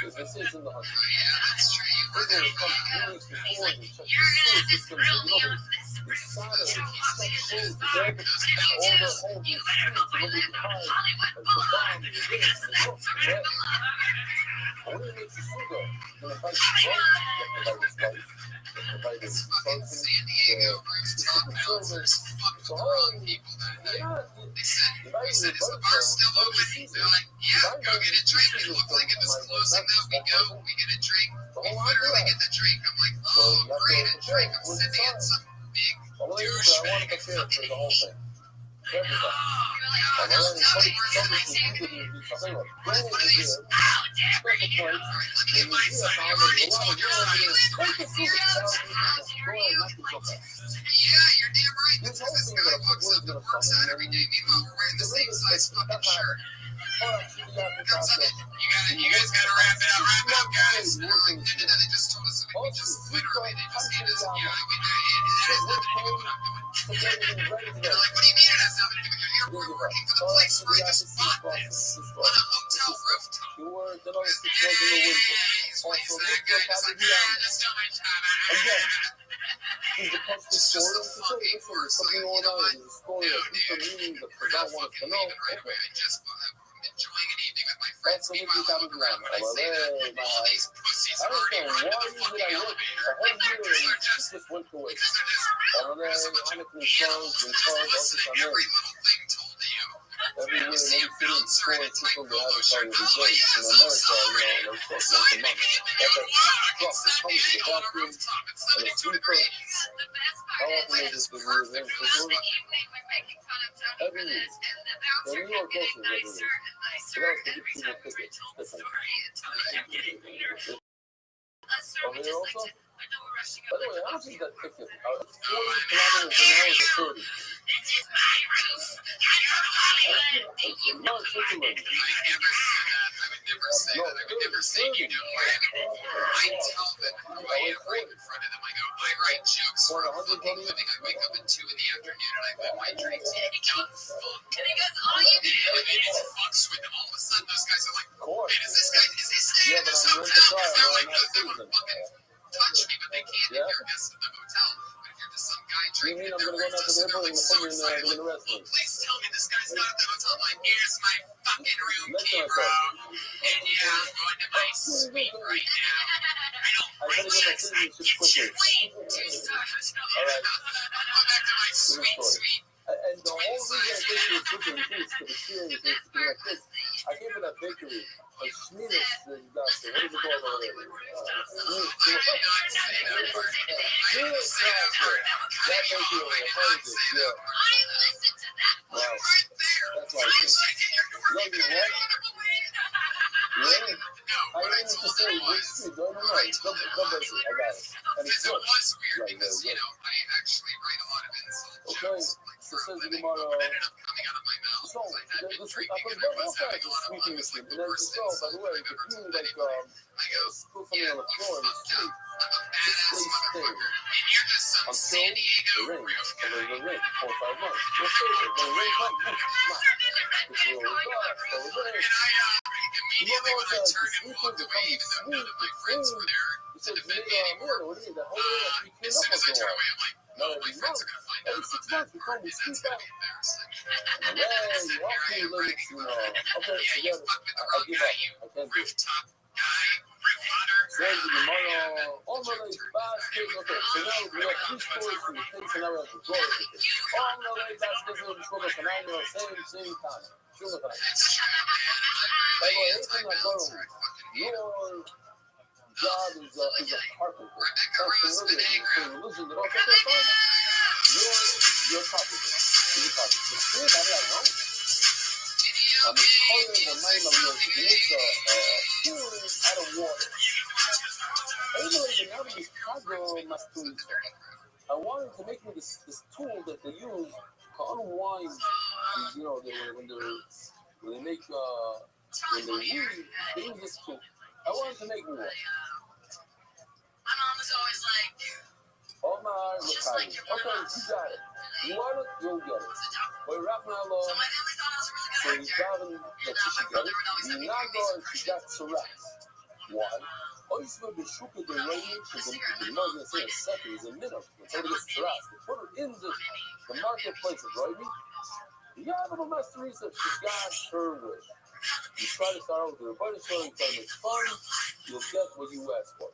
Because they say it's in the 100.
Yeah, that's true.
We're going to come 3 weeks before and check the school system. You know, the solder, the stuff goes together, all the holes in the streets, and when they hide, and the bomb, and the this, and the roof, and that. But when it makes the food go, then if I just run, if I just run, if I just
Fucking San Diego rooftop bouncers fucked the wrong people that night. They said, is the bar still open? They're like, yeah, go get a drink. It looked like it was closing though. We go, we get a drink. We literally get the drink. I'm like, oh, great, a drink. I'm sitting in some big douche
I want to prepare for the whole thing. Everything.
Oh, don't tell me where's my table. Where's one of these? Look at my son. You already told your son you live right here. Yeah, you're damn right. That's because this guy walks up and works out every day. Meanwhile, we're wearing the same size fucking shirt. Comes up, you guys gotta wrap it up, guys. And we're like, no, they just told us that we just literally, they just gave us, yeah, it has nothing to do with what I'm doing. They're like, what do you mean it has nothing to do with your hair? We're working for the place where I just bought this on a hotel rooftop. Jeez, wait a second. It's like, just tell me,
Again, he's the punch the story.
something going on in the story that people need because I want to know. I just enjoying an evening with my friends. Meanwhile, I look around when I say that all these pussies are already in the fucking elevator. But they're just because they're just every little thing told to you. You see a film starting at like college or college. Yeah, it's all celebrating. So I make it in there. Wow, I can San Diego on a rooftop. It's 72 degrees.
How often is this the real thing? Every week. The New York Post is every week. So that's to get people tickets. Over here also? By the way, how much is that ticket? 40 kilometers an hour to 30.
This is my roof. I don't know Hollywood. Thank you.
No, it's Switzerland.
I would never say that. I would never say you know where I tell them who I am right in front of them. I go, I write jokes for a fucking living. I wake up at 2 in the afternoon and I put my drinks in and get fucked.
And he goes, all you do
It fucks with them. All of a sudden, those guys are like,
Of course.
man, is he staying in this
I'm
hotel?
willing to try.
Because they're like,
I'm
no,
not
they would
seasoned.
fucking touch me, but they can't if you're a guest at the hotel. But if you're just some guy
You
drinking
mean
at
I'm
their
going to go
roof,
down to the
they're
airport
like
and
so
put me
excited.
in the
Like,
restroom?
please tell me this guy's not at the hotel. I'm like, here's my fucking room
Let's
key,
go
bro.
outside.
And yeah, I'm going to my suite right now. I don't
I better get my
relax.
citizenship quickly.
Wait, 2 stars.
All right.
I'm going back to my suite.
And the whole reason I take you to Switzerland is for the series is to be like this. I came to that bakery, a Schminis, what is it called over there? That bakery over there, how is it? Yeah. Wow. That's like it. No, you what? Yeah. I didn't need to say which street. No, no, no. Go bakery. I got it. And it's
It
good.
was weird because, you know, I actually write a lot of insult
Okay.
jokes.
So
For a
says the
living,
Gemara.
what ended up coming out of my mouth
So,
was I had been drinking
I
and I was having a lot of fun. It was like the worst insult
by the way,
I've ever
if you
told
like
anybody. I go,
put something
yeah,
on the
you
floor in the
fucked
street,
up. I'm a badass
It's
motherfucker. And you're just some
I'm
San
still
Diego
the rain.
roof
So
guy.
there's a rain, 4 or 5 months. We'll see it. When the rain comes, it's real dark. So it's
And
rain.
immediately when I turned and walked away, even though none of my friends were there
You
to
said,
defend me
nigga,
anymore,
what do you mean? The whole area has to be
as
cleaned
soon as I
up once in a
turned
while.
away, I'm like,
No,
oh, my
every
friends
month.
are going to find out
Every
about
6
that
months, you
part,
told me
and
to
that's
speak
going to
up.
be embarrassing.
Yeah, you few limits, you know. Okay, forget it. I give up. I can't do it. Says the Gemara, Omelette baskets. Okay, so now we have three stories in the case, and now we have the glory of it. Omelette baskets of the Shulchan Aruch, same time. Shulchan Aruch. By the way, anything I go, your job is a carpenter. That's familiar for religion. They don't take their fun. You're a carpenter. You're a carpenter. The spirit that I know, I'm a color of the mind of yours. It makes a pool out of water. Anyway, the name is Kago Mastuisa. I wanted to make me this tool that they use to unwind these, you know, when they make when they weave, they use this tool. I wanted to make more.
My mom was always like,
Omar Lakai. Okay, you got it. You want it, you'll get it. But Rabbi Rothschild,
so my family thought I was a
so
really
he's
good actor.
driving that she should get it. He's not going, she got Tourette's. Why? Also, the Shuka de Rainy, because the Gemara is going to say a second, is a minute. Until it gets Tourette's. They put her in the marketplace of Rainy. You have a master research. She got her wish. You try to start out with the Rabbi show, you try to make fun, you'll get what you ask for.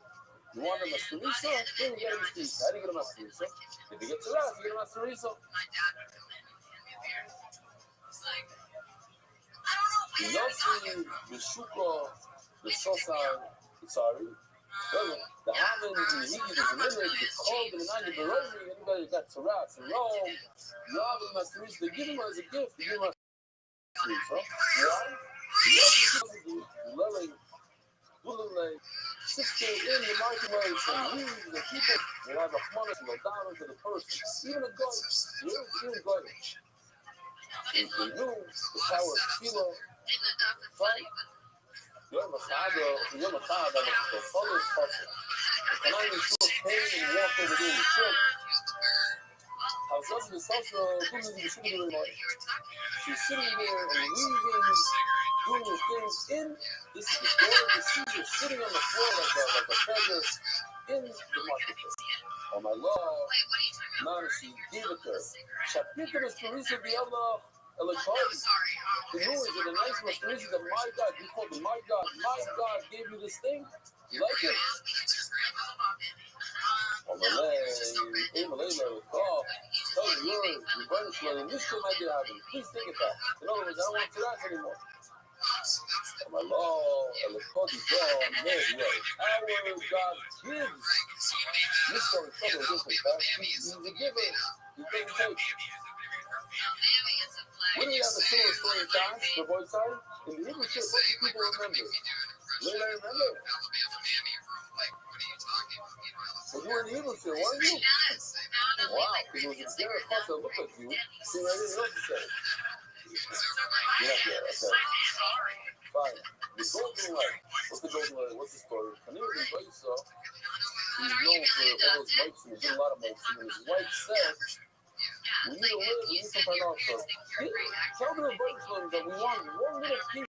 You want a master research? Then you get a master research. How do you get a master research? If you get Tourette's, you get a master research.
My dad would come in and hand me a beer. He's like, I don't know if
You
we
know,
have
the Shuka, the Sosan, sorry. The Haman in the Higgy is limited, the cold and the Nani Baromi, anybody that got Tourette's in Rome, you have a master research. They give him as a gift. They give him a master research. Why? Sister in the marketplace and weave the people that have a money to go down into the person. Even a goat, even goat. If they knew the power of Kilo, fine. You're a father, the father is possible. The Canaan Yeshua came and walked over there in the ship. I was also the social, she's sitting there and weaving, doing the things in. This is the door of the Caesar sitting on the floor like a feather in the marketplace. On my law, she gave it to her. Shapita was Teresa the Allah Electronics. The new is the nice was Teresa that my God, you called it my God gave you this thing. You like it? On my leg, tell me yours, your brother's and this still might be happening. Please think it back. In other words, I don't want to that anymore. On my law, and the code is wrong, our God gives. This story is totally different, guys. He's a giver. He doesn't take. When we have a similar story in time, the boys side, in the Hebrew church, what do people remember? What do they remember? So you were in the Hebrew church, weren't you? Wow, because it was a Derek Huss that looked like you. See, I didn't know what to say. Yeah, okay. Fine. The golden light. What's the golden light? What's the story? Kanir bin Baisa, he's known for all his mics, and he did a lot of mics, and his wife said, we need to live, we need to find out. So, tell the Baisa that we want one little piece.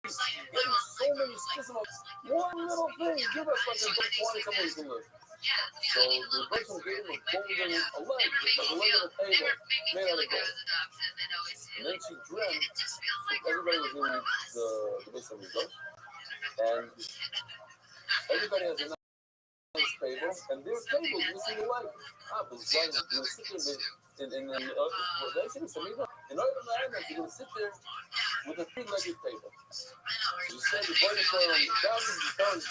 Getting so many schisms. One little thing. Give us like a good 20 somewhere you can live. So the person gave him a golden leg, like a leg of a table, made out of gold. And then she dreamt that everybody was in the base of his life. And everybody has a nice table, and their table is missing a leg. But Zion, you're going to sit there in order to marry them, you're going to sit there with a three-legged table. So you said the burden for them down, you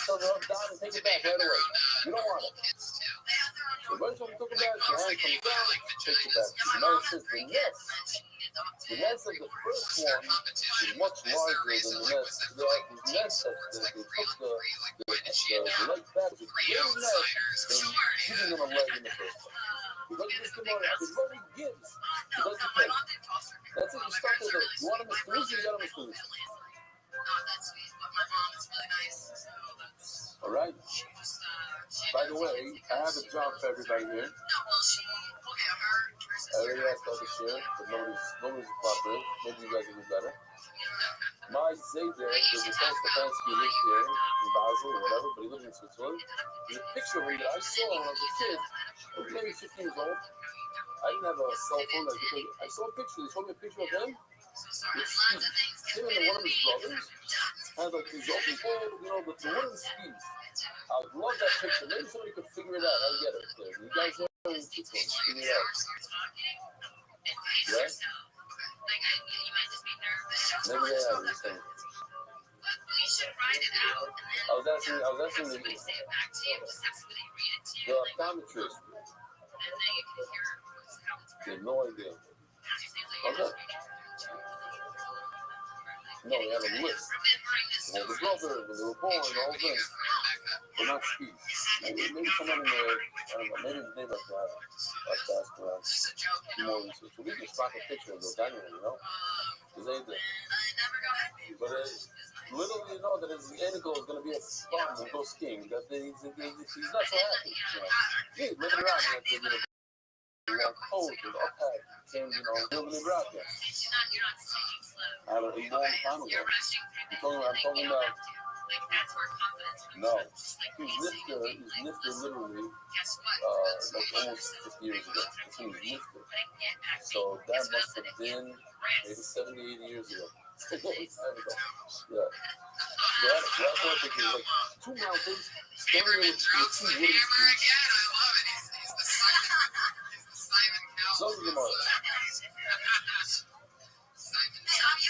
tell her down and take it back right away. You don't want it. The burden took it back, your hand comes down, takes it back. Now it says the nest of the first one is much larger than the nest. The nest that they took the leg back is a greater nest than giving them a leg in the first place. Because this tomorrow, the money gives. It doesn't take. That's it. You start with it. You want to miss food, you got to miss food.
Not that sweet, but my mom is really nice, so that's...
All right. By the way, I have a job for everybody here.
No, well,
I already asked all the share, but nobody's cooperative. Maybe you guys will do better. My Zayder, there's a Tom Stefanski who lives here in Basel or whatever, but he lives in Switzerland. There's a picture of him that I saw when I was a kid. I was maybe 15 years old. I didn't have a cell phone. I saw a picture. They showed me a picture of him. Him and one of his brothers had like these open bowl, you know, the wooden skis. I would love that picture. Maybe somebody could figure it out. How to get it there. You guys know how to figure it out. Yeah? Maybe they have this thing.
You should write it out.
I was asking the optometrist. They had no idea. Okay. No, they have a list. Well, the brother, when they were born, the whole thing. But not skis. Maybe someone in there, I don't know, maybe they like that. Like that, around. More research. So we can stock a picture of the dining room, you know? Because they did. But little you know that his end goal is going to be a fun and go skiing. That he's not so happy. You know? He's living around here. You know, cold and okay. And, you know, living in Brazil. I don't know, a long time ago. I'm talking about. No. He's nifter literally, like almost 50 years ago. That's when he's nifter. So that must have been maybe 70, 80 years ago. Yeah. That's what I think is like 2 mountains standing with 2 wooden skis. So is the mother.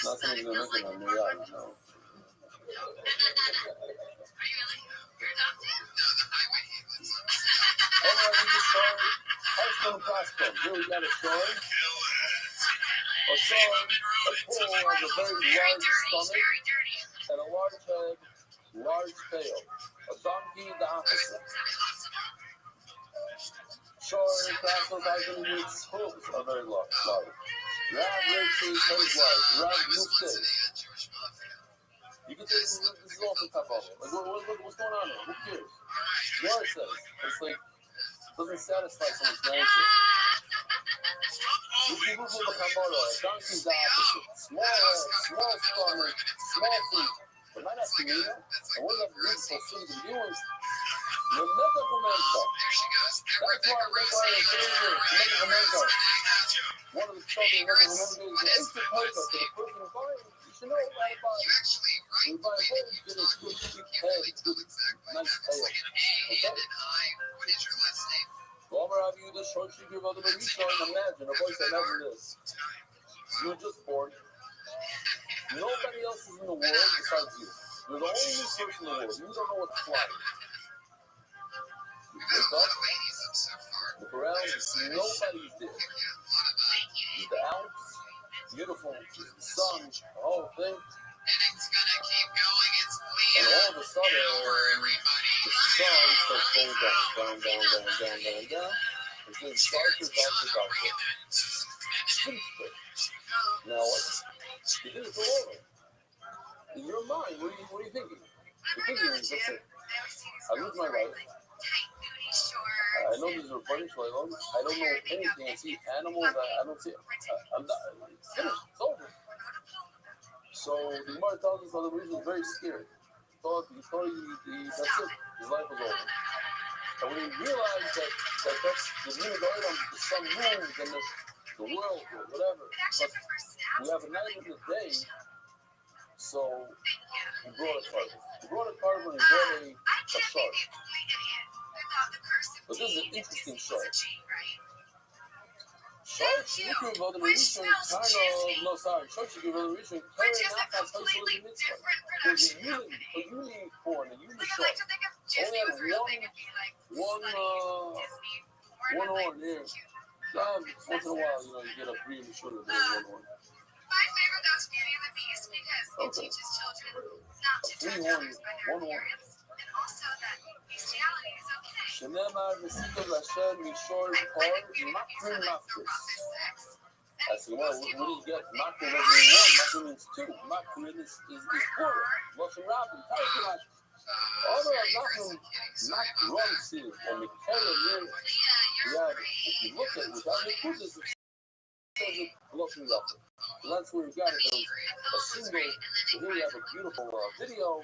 Not something to make it on New York, no. Hearthstone Prospect. Here we got a story. A pole has a very large stomach and a large head, large tail. A donkey, the opposite. Short and Prospect its hooves are very large. Rab races, very large. Rab Nukte. You can take this is off the top of it. Like, what's going on there? Who cares? What it says. It's like, doesn't satisfy someone's nature. People will become more donkey's the opposite. Small head, small stomach, small feet. But not after me, and what that beautiful thing to do is, you'll never commence. That's why it's favorite to make a commence. One of the children never remembers the instant paper to the person who buys it. You should know about it. You buy a whole bit of good head, good, nice tail. Okay? Well, Rabbi, the short you give other than you showing. Imagine, a boy said, imagine this. You're just born. Nobody else is in the world besides you. You're the only person in the world. You don't know what's flying. You wake up, look around, you see nobody's there. There's the Alps, beautiful, the sun, the whole thing. And all of a sudden, the sun starts going down. It's getting darker. Now what? You think it's all over. In your mind, what are you thinking? You're thinking, that's it. I live my life. I know these are a bunch of I don't know anything. I see animals. I don't see. I'm not. It's finished. It's over. So the Gemara tells us how the reason is very scary. He thought that's it. His life was over. And when he realized that that's the new light on the sun moves and the world or whatever, but we have a night and a day. So he brought a carbon. He brought a carbon and he brought a shark. But this is an interesting shark. Sharks, you can go to the region, sharks you can go to the region, carry out that social mitzvah. There's a unicorn, a unicorn. Only has one horn here. Once in a while, you get a green shoulder, there's one horn.
My favorite though is Beauty and the Beast because it teaches children not to judge others by their appearance and also that bestiality is okay.
Shenema Vesika Lashem Mishor Par Makrin Mafris. I said, well, what do you get? Makrin doesn't mean one, Makrin means two. Makrin is plural. ViralRabbi, Targum. Although Makrin, Makron Siv, or Mikhail Mir, if you look at it without the Kudus, it says it ViralRabbi. So that's where you got it. A single, so here we have a beautiful video.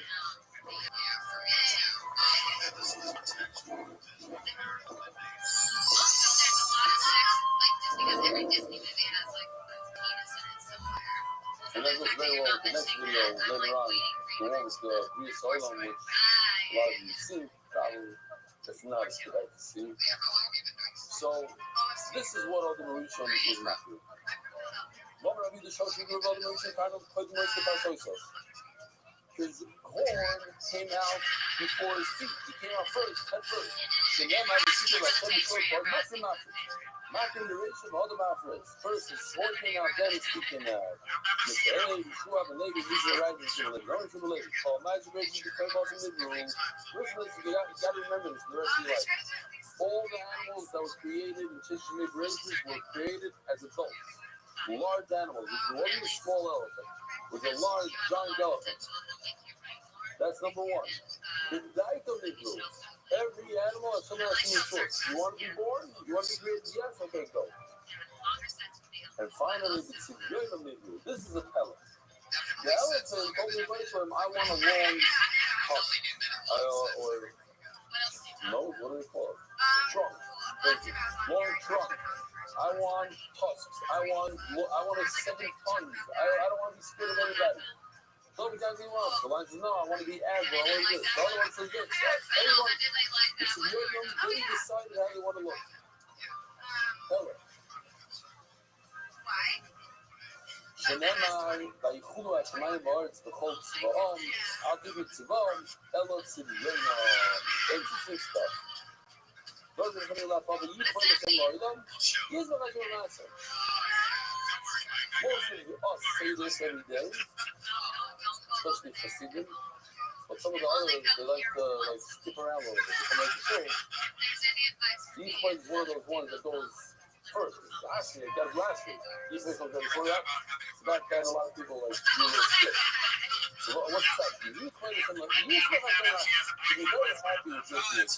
Because every Disney movie has like a penis in it somewhere.
And that goes very well with the next video later on, the one with the Bria Solam, which a lot of you see, probably it's not as good to see. So this is what Odom Rishon is not doing. Rabbi the Shoshi group of Odom Rishon kind of put most of our sources. His horn came out before his feet. He came out first, head first. So then I was thinking like some short part, nothing. Marking the ratio of all the mouths. First, his horn came out, then his feet came out. Mr. A, Yeshua, the neighbor, he's the right, he's the lady. Don't you believe? Paul, Magic Break, you can off in the room. Listen, you got to remember this the rest of your life. All the animals that were created in Chishmei races were created as adults. Large animals. It wasn't a small elephant. It was a large, giant elephant. That's number one. The Daito Negro. Every animal has someone else in the source. You want to be born? You want to be created? Yes? Okay, go. And finally, the Tzivyonim Negro. This is a pellet. The elephant told me right for him, I want a long husk. What do they call it? Trunk. Long trunk. I want tusks. I want a 7 tons. I don't want to be scared of anybody. So every time he wants, the line says, no, I want to be agile. I want to do this. The other one says this. Everyone, it's a million. They decided how they want to look. Tell her. שנאמר, ויחולו השמיים בארץ בכל צבאם, אל תהיו צבאם, אלא צביון אין stuff. Those are going to laugh over you for the same Lord. Here's what I do in answer. Most of us say this every day, especially Hasidim, but some of the others, they like to skip around a little bit. They like to say, Yichud is one of those ones that goes first. Last year, that was last week. Yichud comes before that. It's about that a lot of people like do a little skip. So what's that? Yichud is something like, Yichud is like, you're very happy with your kids.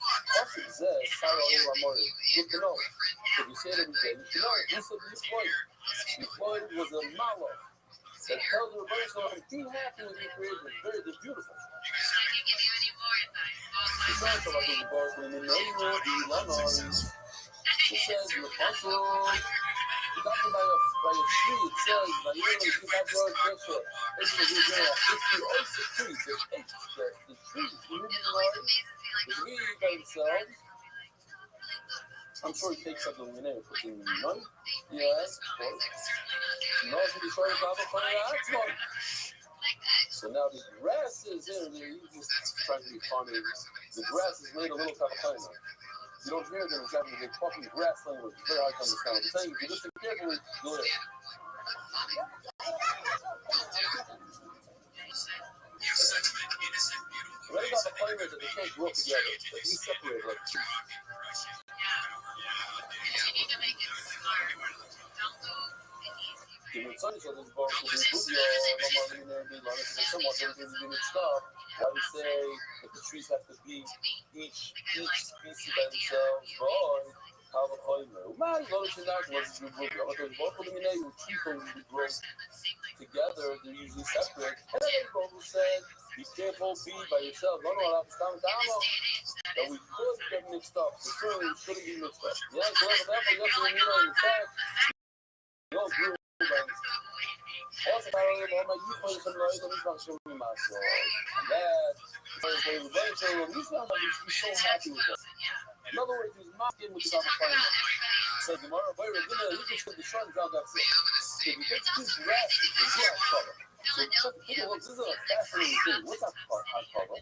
Pasuk says, Sarah Amori. Good to know. If you say it every day, you should know it. Who said Yichud? Yichud was a malach that tells the Rabbi Rothschild, be happy with your creation. They're beautiful. It sounds like the boss when you know it says, you're puzzled. You got me by a tree. It says, by you know, you got your picture. This is a good 50 trees. The trees, you know, the trees by themselves. I'm sure he takes something in there, puts in money. Yes, of course. No, so the story about that's one. So now the grass is in there. He's just trying to be funny. The grass is made a little kapakaina. You don't hear them exactly. They're talking grass language. It's very hard to understand. I'm saying, if you listen carefully, you'll hear. Right about the players that they can't grow up together. They be separated like two. The Mitzvah is going to be somewhat stuff. Why we say that the trees have to be each species by themselves? Boy, how the Choymer. Man, go to the next one. Because both of them in there, tree cones grow together. They're usually separate. And then Bible said, be careful, be by yourself. No, I'll have to stand down. That we could get mixed up. The certainly shouldn't be mixed up. Yeah, so in fact, you don't do it. Also, I don't know, you play some noise, let me come show me my soul. Dad, he's not like he's so happy with that. In other words, he's mocking with the Gamma. So the Mara Boy, you can shoot the sun down that thing. So if you take two grass, you have cover. So this is a fascinating thing. What's that cover?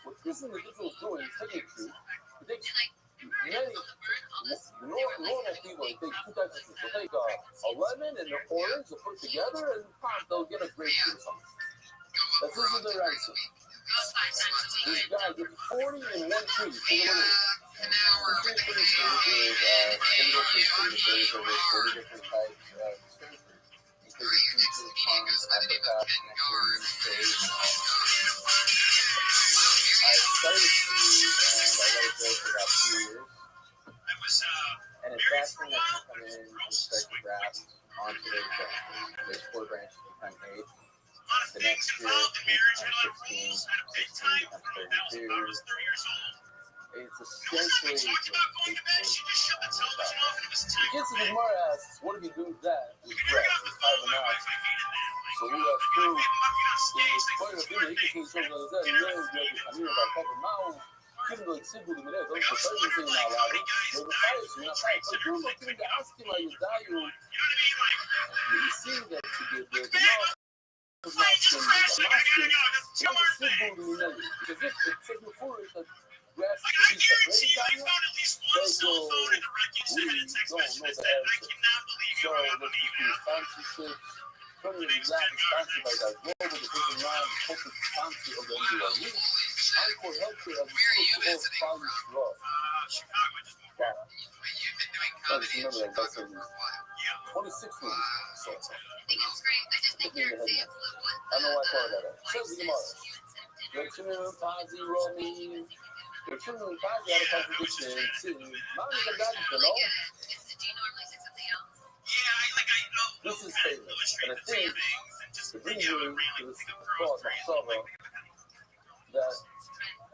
What this individual is doing is taking a tree, it takes many normal people, they take two types of fruit. They'll take a lemon and an orange, they'll put it together, and they'll get a grapefruit or something. This is their answer. This guy did 40 in one tree. So the tree pretty tree is single tree tree. There's over 40 different types of tree. Because the tree to the ponds, habitat, nectarine, shade. I started trees and I let it go for about 2 years. And it's that thing that can come in and start to grasp onto those branches. Those 4 branches become 8. The next year, we become 16 becomes 32. It's essentially just 8 The kids in the Gemara asks, what do we do with that? With breath, with 5 and out. So who that's true is point of view, he can see something like that, and then you have to about couple miles. Kimbo Sibu the Minute, those are the thing now, right? They're the fires, you're not fire. But you're looking to ask him, like, you die, you see that the mouth is not Sibu the Minute. Because if it's a foolish that grass is separated down here, they go, we don't know the answer. So, let's just do fancy shit. Turning the lab is fancy by that global, the big line, the corporate fancy of the NDRE. Encore healthcare as a school of funds rough. Wow. I just remember that that's in 26 movies. So,
I think it's great. I just think your example of what
I know why I thought about that. Says the Gemara. Your children Pazi Romi. Your children Pazi had a contradiction too. Mommy the bad, you know?
do you normally say something else?
This is famous. And I think the reason to this thought, that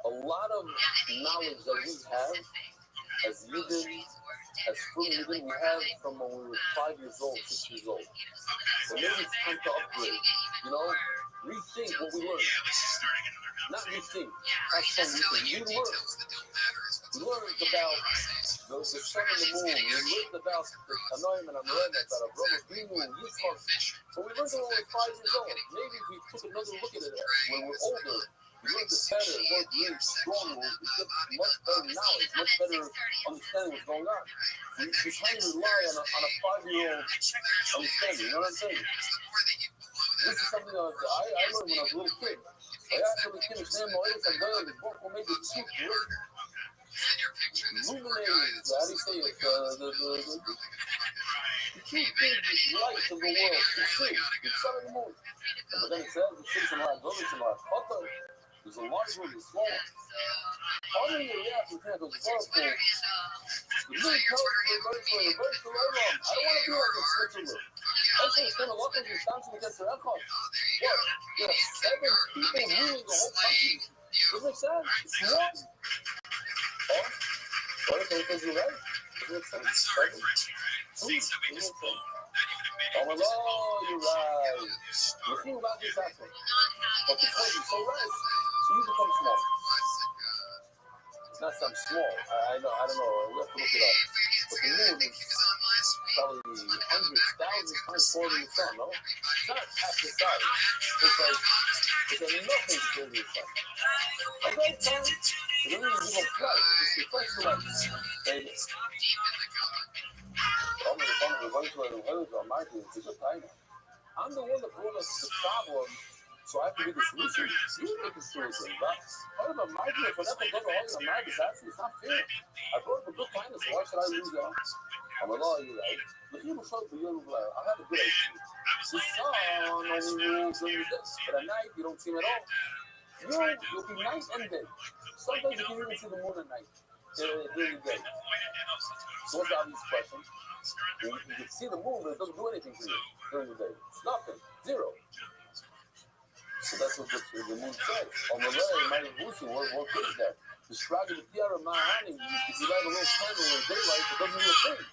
a lot of knowledge that we have as Yidden, as fully Yidden, we have from when we were 5 years old, 6 years old. So maybe it's time to upgrade, you know, rethink what we learned. Not rethink, that's some rethink. We learned about the sun and the moon. We learned about the Tanoim and Amoremet, about Avraham Avinu and Yitzchak. But we learned it when we were 5 years old. Maybe if we took another look at it when we're older, we learned it better, more really strong, we get much better knowledge, much better understanding what's going on. We kind of rely on a 5-year-old understanding, you know what I'm saying? This is something that I learned when I was a little kid. I actually finished name Moedas and Doyle, the book will make it too great. Luminaries, how do you say it? The two big lights of the world, the sea, the sun and the moon. But then it says, the city and light, buildings and light. There's a large one and a small one. All of your reactions have those vertical. The new coast, the vertical long. I don't want to be like a Switzerland. Also, it's going to look at your stances against their alcohol. What? There are 7 people ruling the whole country. Doesn't make sense? It's one. Oh, what if you're right? Doesn't make sense? 7? Oh my Lord, you're right. The thing about this happening, but because you're so right, so you become small. It's not some small. I don't know. We have to look it up. But the moon is probably hundreds, thousands times smaller than the sun, no? It's not half the size. It's nothing to the sun. Okay, son. It doesn't even give a flight. It just reflects the light. Baby. I'm the one that brought us the problem, so I have to be the solution. You make the solution, but what about my deal? For that to go to all the Americans, it's not fair. I brought the good kindness, why should I lose that? I'm a lawyer, right? The people show the young black. I have a good idea. The sun only moves during the day, but at night you don't see him at all. You'll be night and day. Sometimes you can even see the moon at night, during the day. So what's the obvious question? You can see the moon, but it doesn't do anything for you during the day. It's nothing. Zero. So that's what the moon says. On the way, my Rusi, what good is that? The shrug of the Tiara Mahani, if you light a little candle in the daylight, it doesn't do a thing.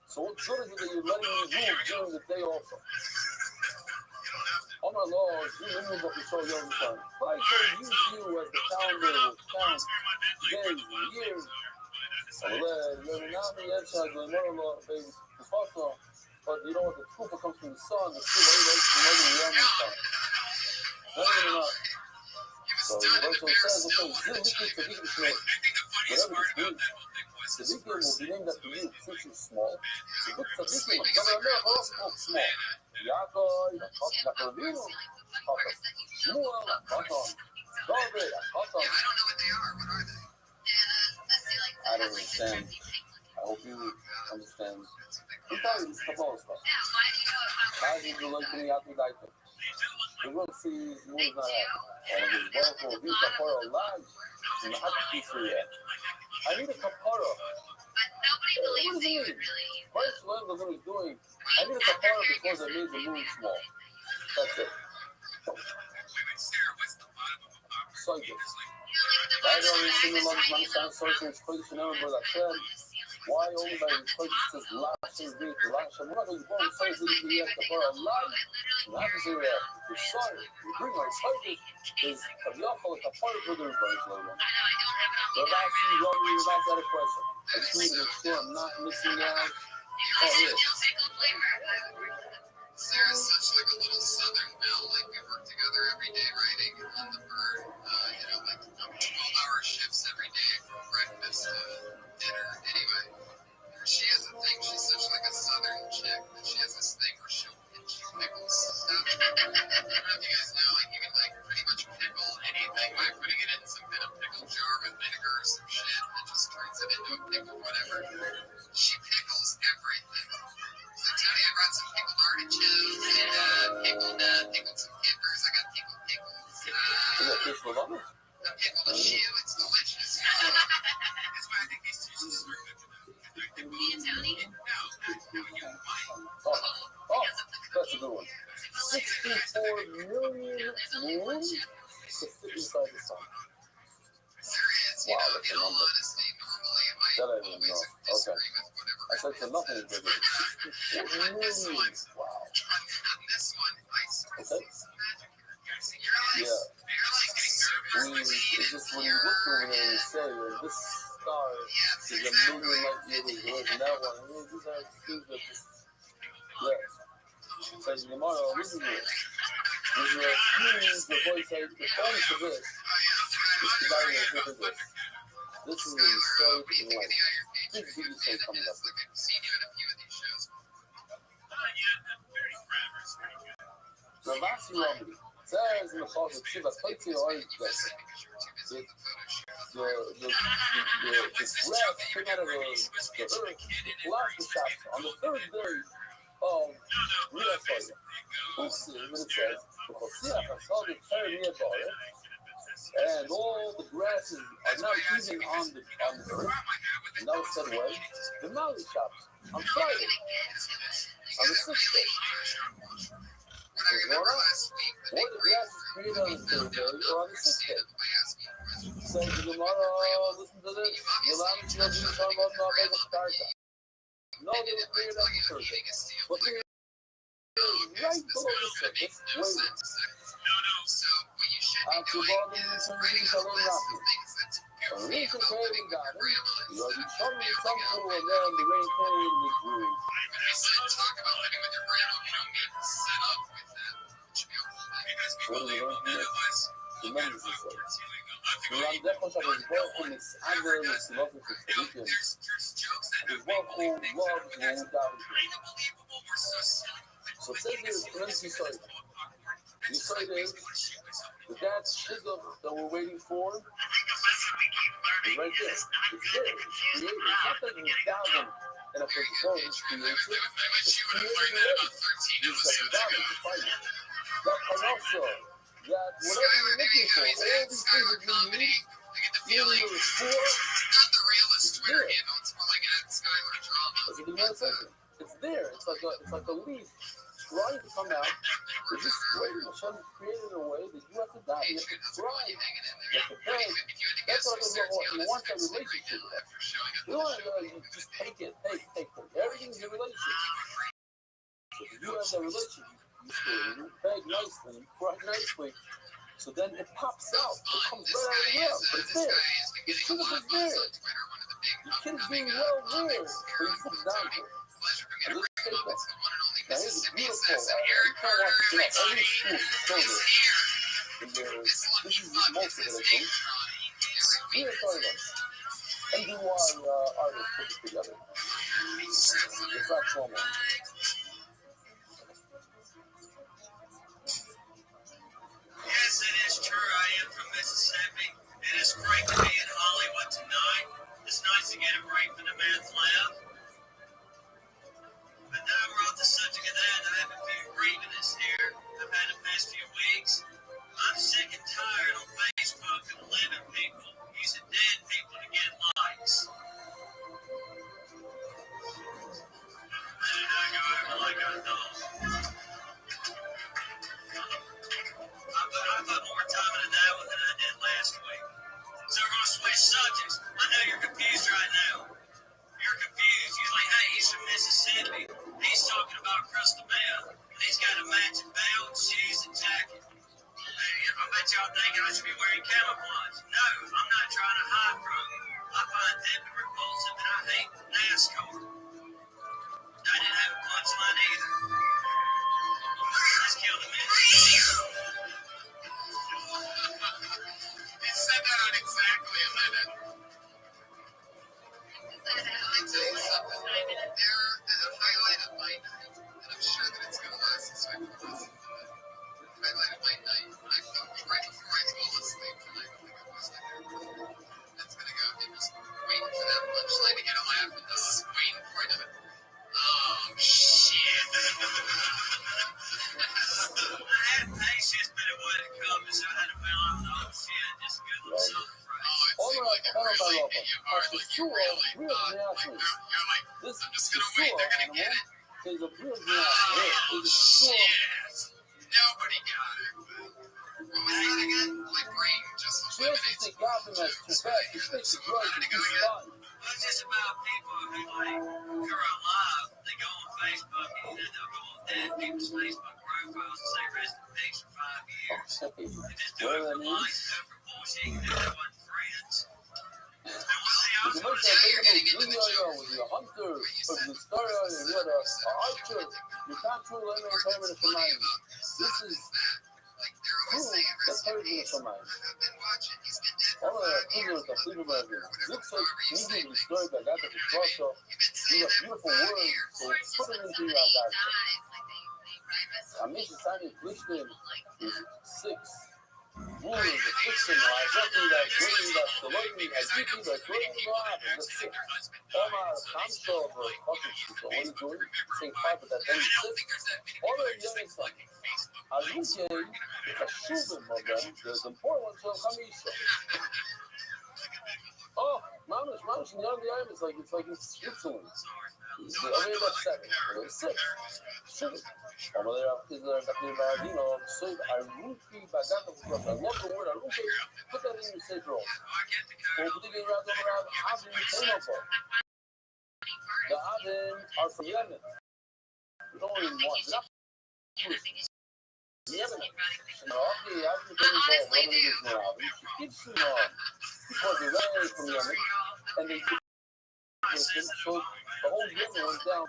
So what good is it that you're letting me move during the day also? Oh my Lord, you remember what we saw young son. I can use you as the calendar will count days and years. But you know what? The truth comes from the sun. The truth relates to the young sun. No. So the verse says, okay, whatever it's doing, Tzadikim will be named after you since you're small. So look, Tzadikim, small. Yaakov, Yaakov, Shmuel, David, I don't understand. I hope you understand. I'm telling you this Kabbalah stuff. How do you like me after that? The world sees the moon is not happening. And this vocal, this kapara alive, and I have to be free yet. I need a kapara. What does it mean? First learn what he's doing. I need a kapara because I made the moon small. That's it. So I guess. I don't really see a lot of money sound social explosion over that term. Why only by because it says Lash is being Lash? I'm not going to go and say that you have to put a lie. Not to say that the son, we bring our target is Kaviyachal, a part of the Rebbe. Rabbi, you're about to have a question. I just need to make sure I'm not missing out. Oh, here.
Sarah's such like a little southern belle. Like we work together every day writing on the bird. Like 12-hour shifts every day from breakfast to dinner. Anyway, she has a thing. She's such like a southern chick that she has this thing where she'll pinch pickles. I don't know if you guys know, like you can like pretty much pickle anything by putting it in some kind of pickle jar with vinegar or some shit that just turns it into a pickle, whatever. She pickles everything. So Tony, I brought some pickled artichokes and pickled some peppers. I got pickled pickles. I pickled a shoe. It's delicious. That's why I think these two shoes are good.
Me and Tony?
That's a good one. 64 million moons to fit inside the sun.
Wow, that's a number.
That I didn't know. Okay. I said for nothing is bigger. 64 million. Wow. Okay. Yeah. It's just when you look over there and you say, this star is a million light years away from that one. I mean, these are things that just, yeah. Says tomorrow, listen to this. This is the voice I, the phone for this. It's the guy who did this. This is really so in life. Big say coming up. ViralRabbi says in the Pasuk, Shiva, Kaitzi Orange Blessing. The breath came out of the earth, the last chapter, on the third day of ViralRabbi. We'll see what it says. And all the grasses are now eating on the earth. And that was said when? The mountain chapter, on Friday, on the 6th day. Or the grass is created on the 3rd day or on the 6th day. Says the Gemara, listen to this. No, they were created on the 3rd day. But they were right below the surface, waiting. After Bobby returns to Shalom Rafi. A reason came God. You are determined some pool and then the rain came and we grew.
Talk about living with your grandma. You don't get set up with that.
What do we learn from this? Tremendous insight. We are definitely from this anger and this love of the Philippians. His one who loves when we die. So say this, tremendous insight. The insight is the dad's shidduch that we're waiting for is right there. It's there. It's created. It's not that we daven and a phone is created. It's created already. You just have to daven to find it. That also, that whatever you're looking for, all these things that you need, even though it's poor, it's there. That's a big second. It's there. It's like a leaf trying to come out. It's just waiting. Hashem created in a way that you have to die. You have to try. You have to pray. That's what you want that relationship with us. You don't want to just take it. Everything's a relationship. So if you have that relationship, you beg nicely, you cry nicely. So then it pops out. It comes right out of the ground. But it's there. Your shidduch is there. Your kid is being well there. But you put it down there. And let's take that. Now here's a beautiful, you can't watch it enough. Every school show this. This is most of it, I think. Beautiful enough. And do our artists put it together. It's not trauma.
Yes, it is true. I am from Mississippi. It is great to be in Hollywood tonight. It's nice to get a break from the man's lab. But now we're off the subject of that. I have a few grievances here. I've had the past few weeks. I'm sick and tired on Facebook of living people using dead people to get likes. Where did I go
think I should be wearing camouflage. No, I'm not trying to hide from it. I find Devin repulsive and I hate NASCAR. I didn't have a punchline either. Let's kill the minute.
He said that on exactly a minute. Let me tell you something. They're a highlight of my night, and I'm sure that it's going to last this way for the rest of the night. Highlight of my night when I felt right before I fall asleep tonight. I think it was like that's going to go. He was waiting for that punchline to get a laugh, and just waiting for it to. Oh shit!
I had patience, but it wouldn't come, so I had to fill out the shit. Just good with something fresh.
Oh, it seemed like it really hit you hard. Like you really thought, you're like,
This
I'm just gonna wait. They're gonna get it.
is a real
Oh shit! Nobody got it. What was that again? Like brain just eliminates.
Chances they got them as too fast. You think the drugs are too fun.
Well, it's just about people who, like, who are alive. They go on Facebook and then they'll go on dead people's Facebook profiles and say rest in peace for 5 years. They just do it for likes, do it for bullshit, and they wasn't friends. And one thing I was going to say,
When you're a hunter, or the story, and you're an archer, you can't truly eliminate permanent from mind. This is
Like they're always saying
that's
rest in
permanent
peace.
from mind.
I've been watching. He's been dead for
All of
5
the
years.
prisoners are freedom of it. Looks like moving the story that got the
You know what I mean?
cross off.
You've been
These
saying
are
that for
beautiful
5
words,
years.
so put them into your
Somebody
life.
dies, like they write rest in
I mean,
peace,
society affliction
like
is
that.
6. Rulers affliction, I definitely that bringing that the lightning, I give you that bringing God, and that's 6. All my console of fucking people, what are you doing? Saying 5, but that then 6. All the young stuff. As we say, if a shooting of them, the important ones will come east. Oh, Mamish, in the eye, it's like in Switzerland. The other that's 7, and 6. Shooting. Over there, is there a you know, so I ruki bagata with I love the word. I ruki. Put that in your safe roll. Well, put it around Avin Tenovo. The Avin are from Yemen. There's only one. Not Yemen. No, okay, Avin Tenovo. What do we do now? We keep some because they're way from Yemen, and they keep so the whole Yemen went down.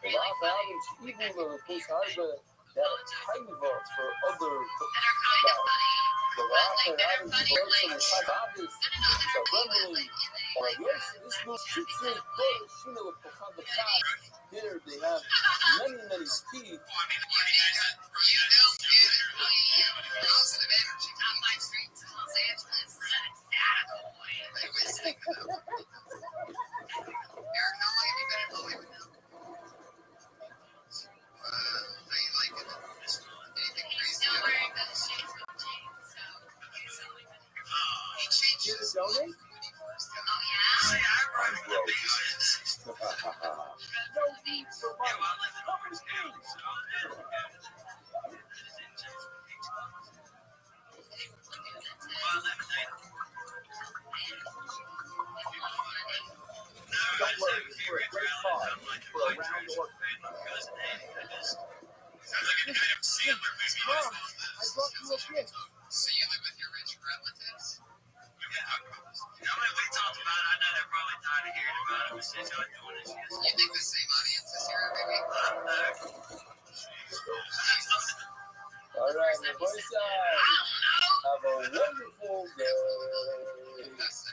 The last Avins, even the post harbor. That tiny votes for other the last and Adams votes and the type obvious so Gremlin or yes, this new shit's in place, you know, on the top here they have many teeth. Donate?
Oh,
No need for money. Don't worry, for a great cause, for a round organ. Mom, I brought you a gift.
So you live with your rich relatives?
We talked about it. I know they're probably tired of hearing about it, but since y'all doing this,
You think the same audience is here every week?
All right, my boy side. Have a wonderful day.
That's the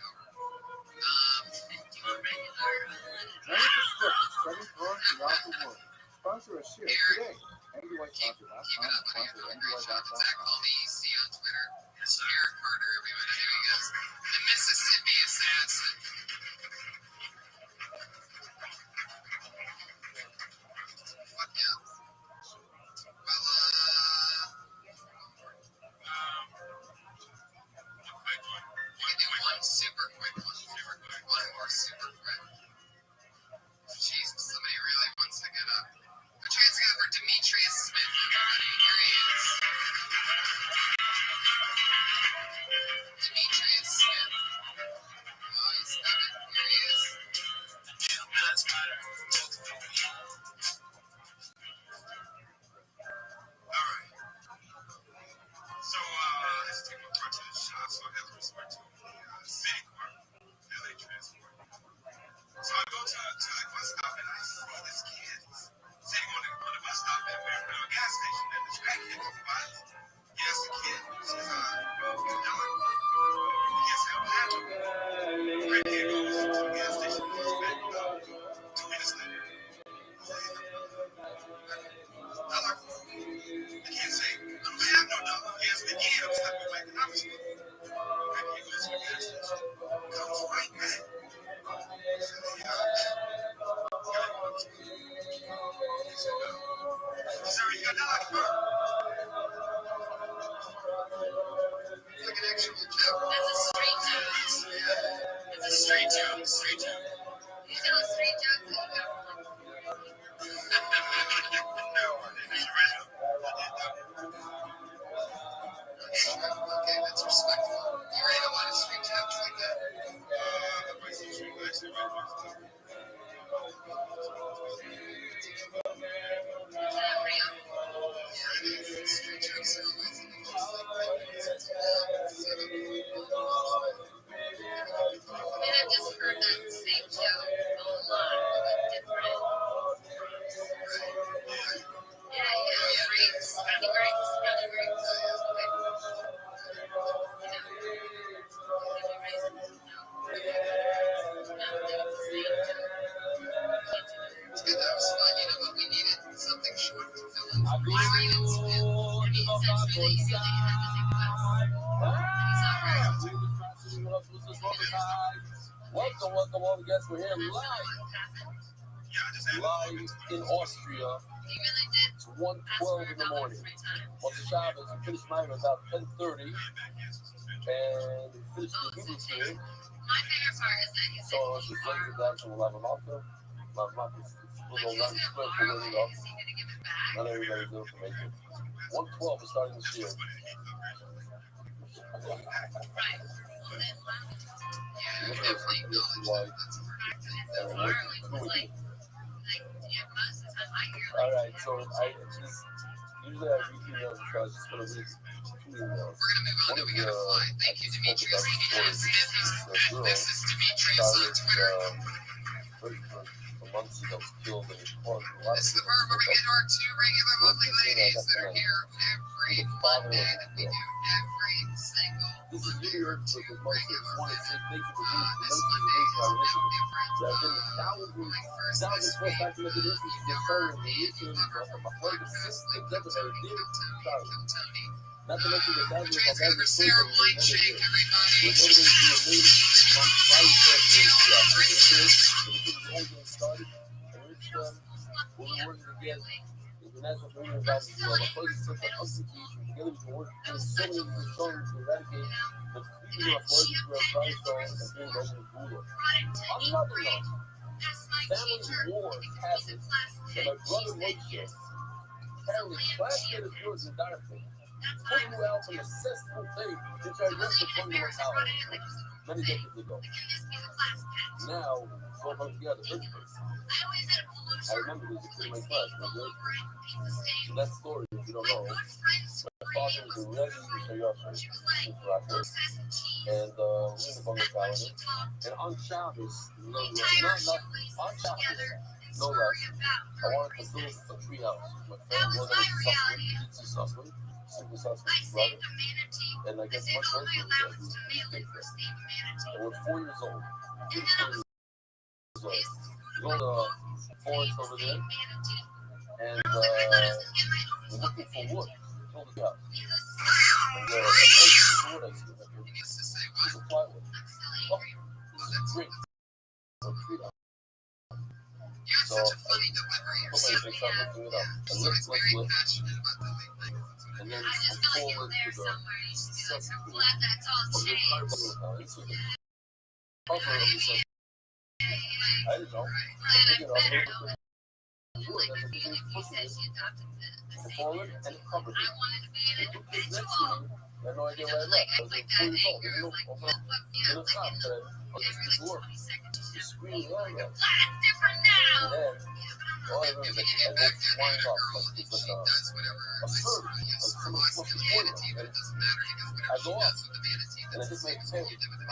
Sponsor a share today. NBYSponsor.com. Sponsor
Zach
NBY.com.
Palmese on Twitter. Eric Carter, everybody. There he goes. The Mississippi Assassin. Fuck yeah. Well, we can do one super quick one. One more super quick. Jesus, somebody really wants to get up. Put your hands together for Demetrius Smith, everybody. Here he is. Demetrius Smith. Oh, he's stuck in like an actual joke.
That's a street joke.
It's a street joke. Street joke.
You tell a street joke that you got
No, it's original. Okay, that's respectful. You write a lot of street jokes like that.
Is that real?
Street jokes are always
I mean, I've just heard that same joke a lot, but different. Yeah, grapes. Kind of grapes. Okay.
It's good. That was fun. You know what we needed? Something short to fill in.
Welcome, all the guests. We're here live in Austria.
He really did.
It's 1:12 in the morning. On the Shabbos, we finished mine about 10:30, and we finished the Hebrew here.
My favorite part is that he
So
said
it's
you
just
are.
like that, so we'll have a malka. Is
Like
little
he's
round
gonna
square for
borrow
living
it.
up.
Is he gonna give it back?
Not everybody do information. 1:12 is starting this year.
Right. Well, then why would you?
This is
Definitely
this is
acknowledge
why.
that's so borrowing was like yeah, most of the time I hear
All
like
right, so I just usually I read emails and I just want to read two emails.
We're gonna move on. Then we gotta fly. Thank you, Demetrius. This is Demetrius on Twitter.
For months ago, was killed and he caused a lot of
This is the
people
part where we
to
get our two regular lovely ladies that are here every Monday that we do every single
This is New York for the month of 20 say thank you for being
this
the
Monday
most
is
of
no
the
different.
There have been thousands plus documented instances of showing the use of a flood system that are
Tony.
not to mention the thousands of
Transcriber Sarah White Shake, everybody.
we're motivated to be a native from body started and reached we're working together. The national community about the place is such an institution together we can work with so many different stories to eradicate the people of flooding through our body stones and being resident ruler. On another note, family war passes that my brother Moshe, apparently classmate of yours in Darfur, put you out from a cesspool thing which I rested from your mortality many decades ago. Now, it's all come together. I remember this in my class, remember? So that story, if you don't know, my father was a Rebbe and we in the Bunga calendar. And on Shabbos, on Shabbos, no less, I wanted to build a tree house. My friend was suffering, simple suffering, brother. And I guess much later, and we're 4 years old. We go to the forest over there, and we're looking for wood. Build a house. And a nice piece of wood I see right here. Piece of plywood. Oh, this is great. It's a tree house. So, somebody start looking it up. And lift. And then I'm forward to the cesspool of the carbon into the cover of the cesspool. I didn't know. I picked it up, looked at the wood, and the big foot forward and it covered it. It took this next to me. I had no idea where I left. I was like 4 years old. There's no open up. There's no top, but I was just to work. You scream around that. And then, all I remember is I go flying up like it's like a surf, like somebody flushed the point up. And I go up, and I hit my toe on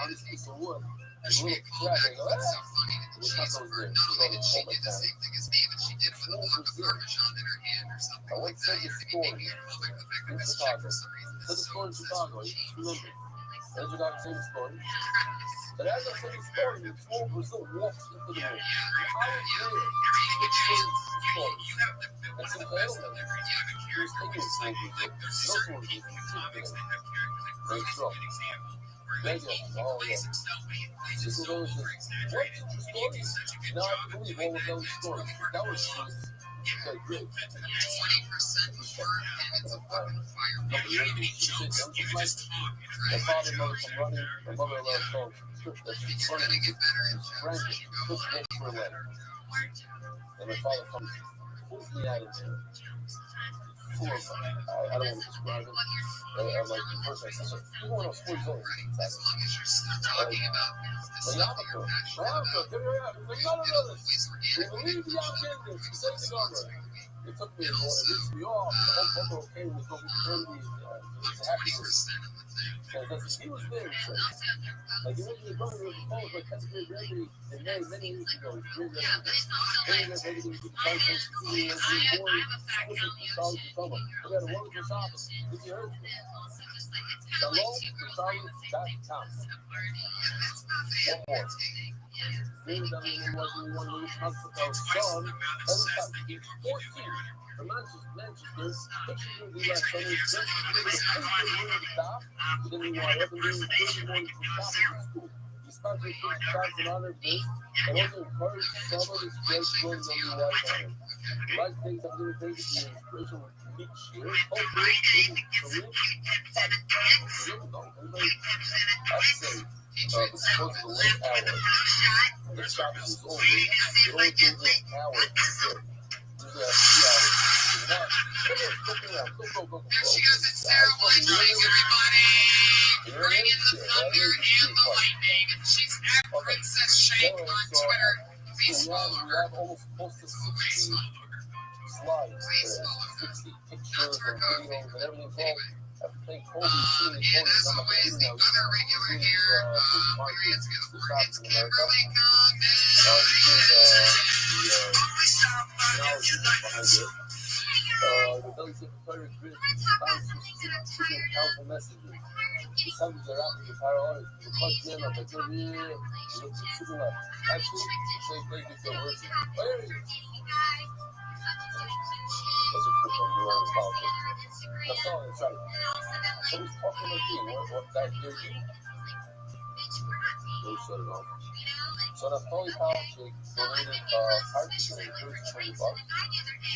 this piece of wood. There's a little crack, and I go, ah! And the taco was there. So I was hold my time. I went to the story in Chicago. Said the story in Chicago, you just remember. And you got the same story. But as I said the story, the small Brazil walks into the room. I was there. It's the story. And since I don't know, he was thinking of small Brazil. No small Brazil. Very strong. Maybe, oh yeah. This is always just, what? True story? No, I believe all of those stories. That was true. Okay, great.
20% more, and it's a fucking fire. Nobody even jokes. You just talk.
My father, mother come running. My mother allowed phone. That
You
she's
just gotta
running.
get better at
She's
jokes
frantic.
as you go
Puts
on.
it for a leg. And my father comes, pulls me out of there. Full of, I don't want to describe it. I'm like, the first I said, you want to 4 years old.
Right. As long as you're still talking about the
My
stuff that you're
yarmulke.
passionate about.
Give me a yarmulke. Like, none of this.
Always
We
organically
believe the yarmulke. She said the number. It took me, it rinsed me off. The whole bundle came with no eternity. It's happiness.
20% of the thing.
Because he was there, he said. Like, he went to the brother of the phone, like, 10th grade Rabbi in May, many years ago. He was great Rabbi. Everything was everything was trying to see me as a boy. He was a solid diploma. We had a wonderful Shabbos. Did you heard me? Shalom.com. One more. Maybe that means we want to lose hospital son. Every time he's 14. From Manchester, picture of the last Sunday, just to give it a picture of the top. Then we want every day, 30 mornings from top of school. He sponsored 50,000 on their base and also encouraged some of his friends to run on the white line. Like things I'm going to take it to inspiration with Nick Shear. Hopefully, in Korea, I'd say, it's supposed to be late hour. The shop is over. It only gives you an hour to sit. Usually I have 2 hours. Go.
There she goes, it's Sarah Wondering, everybody! Bring in the thunder and the lightning. She's at Princess Shank on Twitter. Baseball
We have almost close to 60 slides, 60 pictures and videos and everything. So I think Kobe's seeing the
and as always, the other regular here, Maria's it's Kimberly
the Belly Secretary Grid powerful messages. The subjects are out with the power the question of the career, the super actually, say thank you for words. What's a quick one? You're on the politics. That's all it's right. So he's talking like you. What's that here? They shut it off. So Naftali Politics donated $120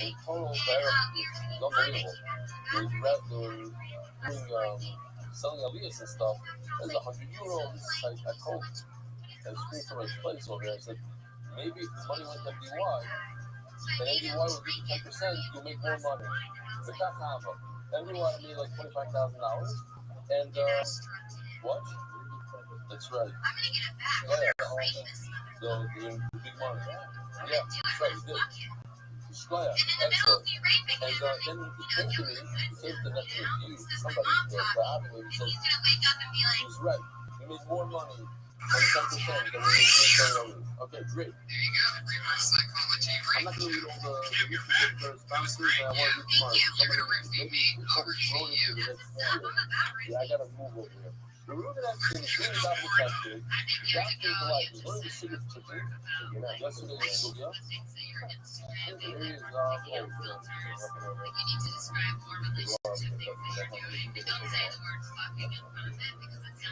and total therapy is unbelievable. They're doing selling Aliyahs and stuff. There's €100. I called and screamed from my place over there. I said, maybe if the money went to MDY, and MDY would give you 10%, you'll make more money. But that's half of it. MDY made like $25,000. And what? That's right. The big money. Yeah, that's right, he did. Shkoya, excellent. And then he came to me, he came to the next review, somebody, Rabbi, he says, he's right. We made more money on 10% than we made selling. Okay, great.
There you go, reverse psychology, right?
I'm not going to read all the YouTube sponsors, and I want to read tomorrow.
You're going to refeed me, I'll refeed you.
Yeah, I got to move over here. The room that actually is really not protected. That's the life. We're going to see this chicken. Yesterday in Julia. And here is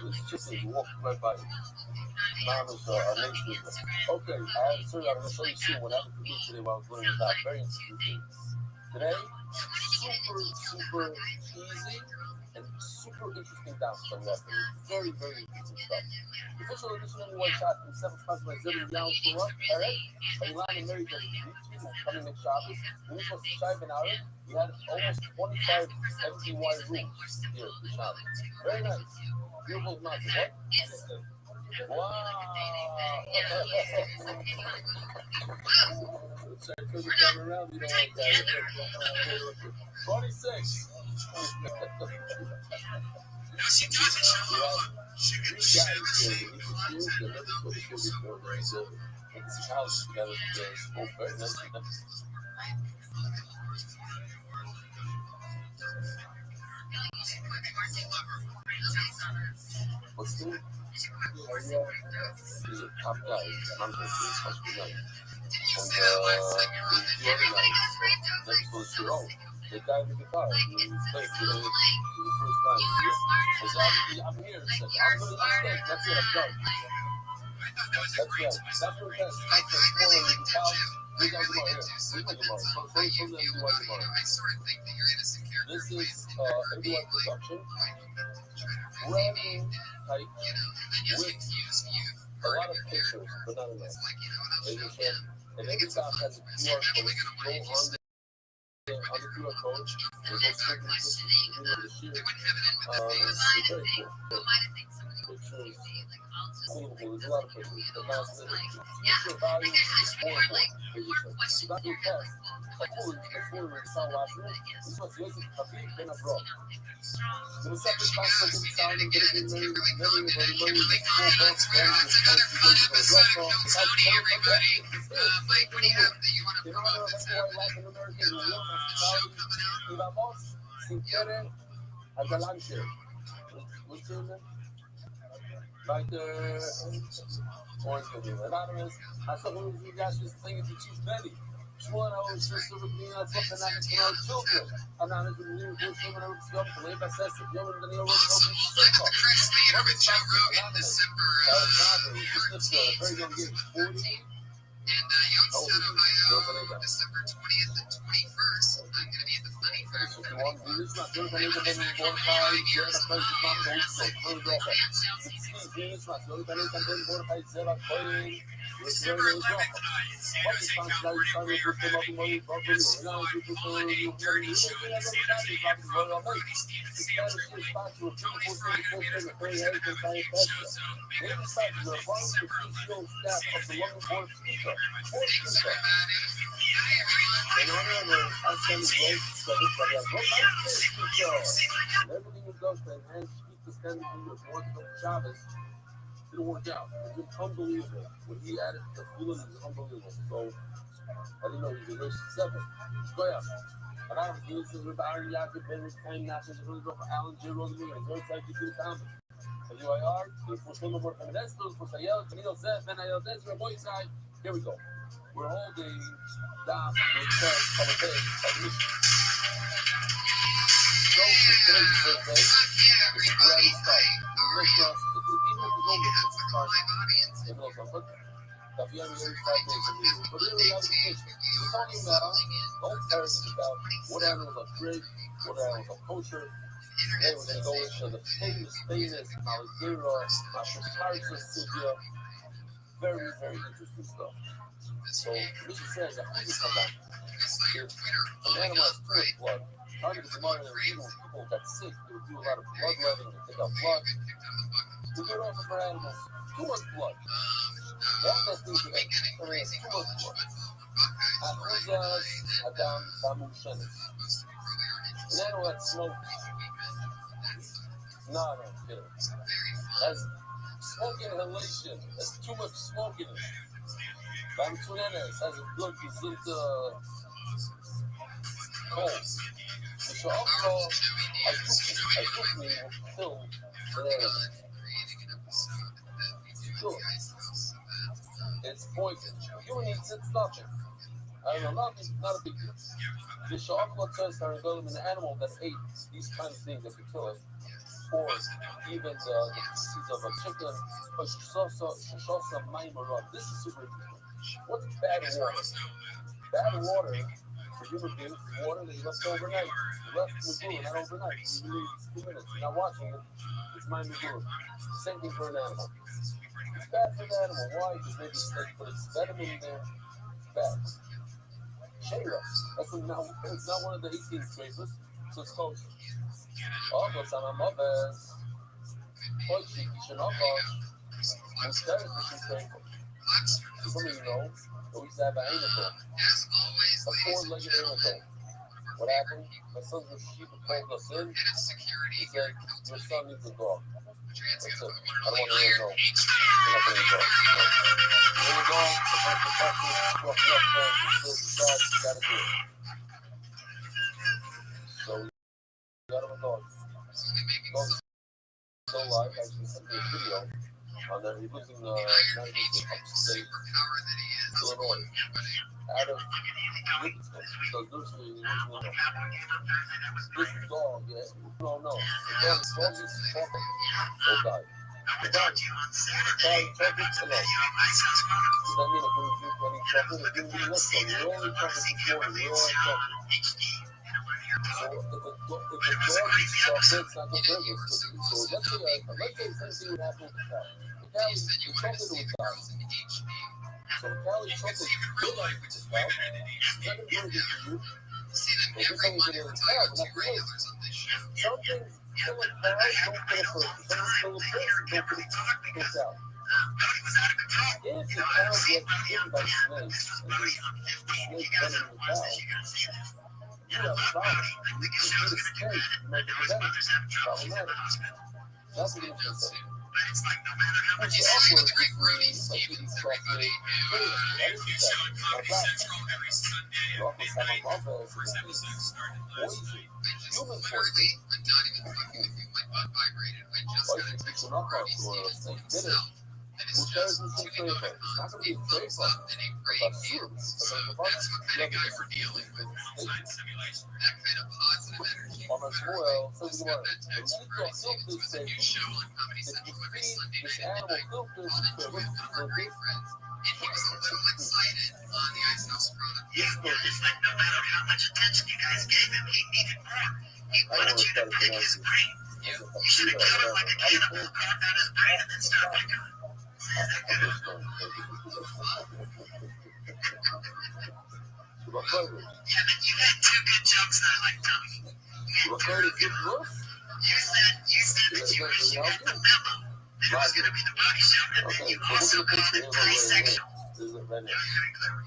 it's just a walk right by it. Mom is amazing. Okay, I'm going to show you soon what happened to me today while I was learning that. Very interesting. Today, super easy and super interesting dance from that. Very, very interesting stuff. The official edition of the White Shot from 7 spots by Zebra now for what? Alright? Ilan and Mary just coming to Shabbos. When we supposed to Shive and Aaron, we had almost 25 MDY rooms here for Shabbos. Very nice. Beautiful mountain. What? Wow! Check the camera around, you don't like that. 26.
No, she doesn't show up. She can share
It's a house together. Oh, very nice. What's the name? He's a top guy. I'm going to see his husband guy. And he's the other guy next to his girl. The guy with the car. He played for the first time. I said, I'm here. He said, I'm going to stay. That's it. I'm done. That's right. That's what it is. That's the corner of the house.
like really into. So it depends on how you feel about it. I sort of think that you're innocent character.
This is
For me,
ABY
like,
production.
try to
Brand
see me,
new type
and then you
with
confuse you
a lot of pictures, but not enough.
It's like, and I'll
They
show
just
you.
have, and every stop has a QR code. Go on the QR code. There's no second pictures of the shit.
They wouldn't have it in with the thing.
It's very cool. Pictures. Cool. There's a lot of pictures. The last picture value is horrible. It's not too fast. It's São Lázaro. Isso às vezes havia apenas rock. No second class, I didn't sound and get it in many
Mike, what do you have that you want to
you know,
promote?
that's why Latin American y vamos sin querer adelante. What's your name? Right there. Orange Anonymous. I saw one of you guys just singing to Chief Betty. One I was just sort of being a fucking national children. Anonymous with new women over the young, believe I said, so young and the old
Like the Chris Leanovich show wrote in December,
very young game. 40.
and Youngstown, Ohio, December 20th and 21st. I'm going to be at the Funny Fair. December 11th, St. California holiday dirty show in the San Antonio Pro Brody Stevens Tony Friday shows up big December
In honor of the outstanding race service by the everything he does to enhance the standing of Martin Chavez didn't work out. It's unbelievable. What he added to Fulham is unbelievable. So I didn't know he was a race 7. Go ahead. And I was doing this with Iron Yakin, Ben with Kang Nash, and really go for Alan J. Rosenberg, and very tight to do the comedy. So you are, después tengo por Feminestos, después allá, tenido Zed, Ben Ayel, Desiree, Boyside. Here we go. We're holding down the church of a day of mission. So, today's birthday is a grand start. Even if you go with this start, it goes on. But if you have every 5 days a week, but really, that's the mission. We're talking about, don't care about what animals are great, what animals are kosher. Today we're going to go into the famous Alzira, Asher Sylvia. Very, very interesting stuff. So, Misha says that we just come back. An animal has too much blood. Target is modern and people got sick. They would do a lot of bloodletting and take out blood. We do it also for animals. Too much blood. That's the thing today. Too much blood. Akuzas Adam Bamu Shenis. An animal that smokes. No, kidding. That's smoke inhalation. That's too much smoke in it. Beim Tunenes has a good gesund cold. So also, I cook me pill sure. It's poison. Human eats it's nothing. I don't know, not a big deal. The chocolate tests are developed in an animal that ate these kind of things that could kill it. Or even the feces of a chicken, but Shosa Maimara. This is super interesting. What's bad water? Bad water for human beings is water that you left overnight. You left in the brew, not overnight. You leave 2 minutes. You're not watching it. It's my new brew. Same thing for an animal. It's bad for the animal. Why? Because maybe sick, but it's vitamin in there. It's bad. Shayla. It's not one of the 18 phrases, so it's kosher. Oh, but some of my best. Quite cheap. You should not go. Instead, you should say, some of you know, we used to have an angle. A 4-legged angle. What happened? My son's a sheep who called us in. He said, your son needs a dog. That's it. I don't want to hear no. You're not going to go. There you go. The first professional, walking up there, you got to do it. So, we got him a dog. Dog's still alive. I actually sent me a video on there. He lives in upstate Illinois. Out of Winston. So there's this dog, yeah. No. The dog is talking. Oh, God.
I'm going to talk to you on Saturday.
Chocolate
The
alone.
video of Ice House Chronicles.
Does that mean I couldn't drink any chocolate? It didn't even look so. You're only chocolate this morning. You're all chocolate.
HD. You know, where you're
So
talking.
if the dog eats chocolate, it's not good for everyone. So let's say the same thing would happen with the cow. The cow eats the chocolate would die. So the cow eats chocolate good life, which is cow. It's not going to do anything for you. But you're saying that it's cow, but not for you. Some things kill a cow, don't kill a person. Some things kill a person, don't kill a cow.
Cody was out of control.
If the
You know,
cow
I've seen
gets
Buddy
bitten
on
by
camera.
snakes,
This was
and
Buddy
the
on 15. You
snake
guys
venom
ever
in the
watch
cow,
this, you gotta see this.
you have a problem.
I think his
You
show's
get a
gonna do
snake,
good.
you might
You
get
know,
the
his
venom.
mother's having trouble. She's in the
Problematic.
hospital.
That's what you say.
But it's like no matter how much
Push
you
it
say,
upwards,
the great Brody
it's like you
Stevens,
eat
everybody.
chocolate.
New show on Comedy Central every Sunday at
Chocolate,
midnight.
have a love
First
it.
episode started last
Poison.
night.
I just
Human
literally, I'm not even fucking with you. My butt vibrated. I just got a text from Brody Stevens himself. That is just tuning on a concept. He blows up in a great deal. So that's what kind of guy we're dealing with.
Science simulation.
That kind of positive energy.
On as well, so
Just
you
got
want
that text from Brody Stevens with a new show on Comedy
if you
Central every
feed
Sunday
this
night at
animal
midnight.
filters
On Enjoy with one of our great friends. And he was a little excited on the Ice House Chronicles.
Yeah, it's like no matter how much attention you guys gave him, he needed more. He wanted you to pick his brain.
Yeah.
You should have killed him like a cannibal, carved out his brain, and then started picking him.
You were afraid.
Yeah, but you had two good jokes that I liked, Tommy.
You were afraid of good looks?
You said that you wish you got the memo. That it was going to be the body show, and then you also called it bisexual.
This is it right now.
Very clever.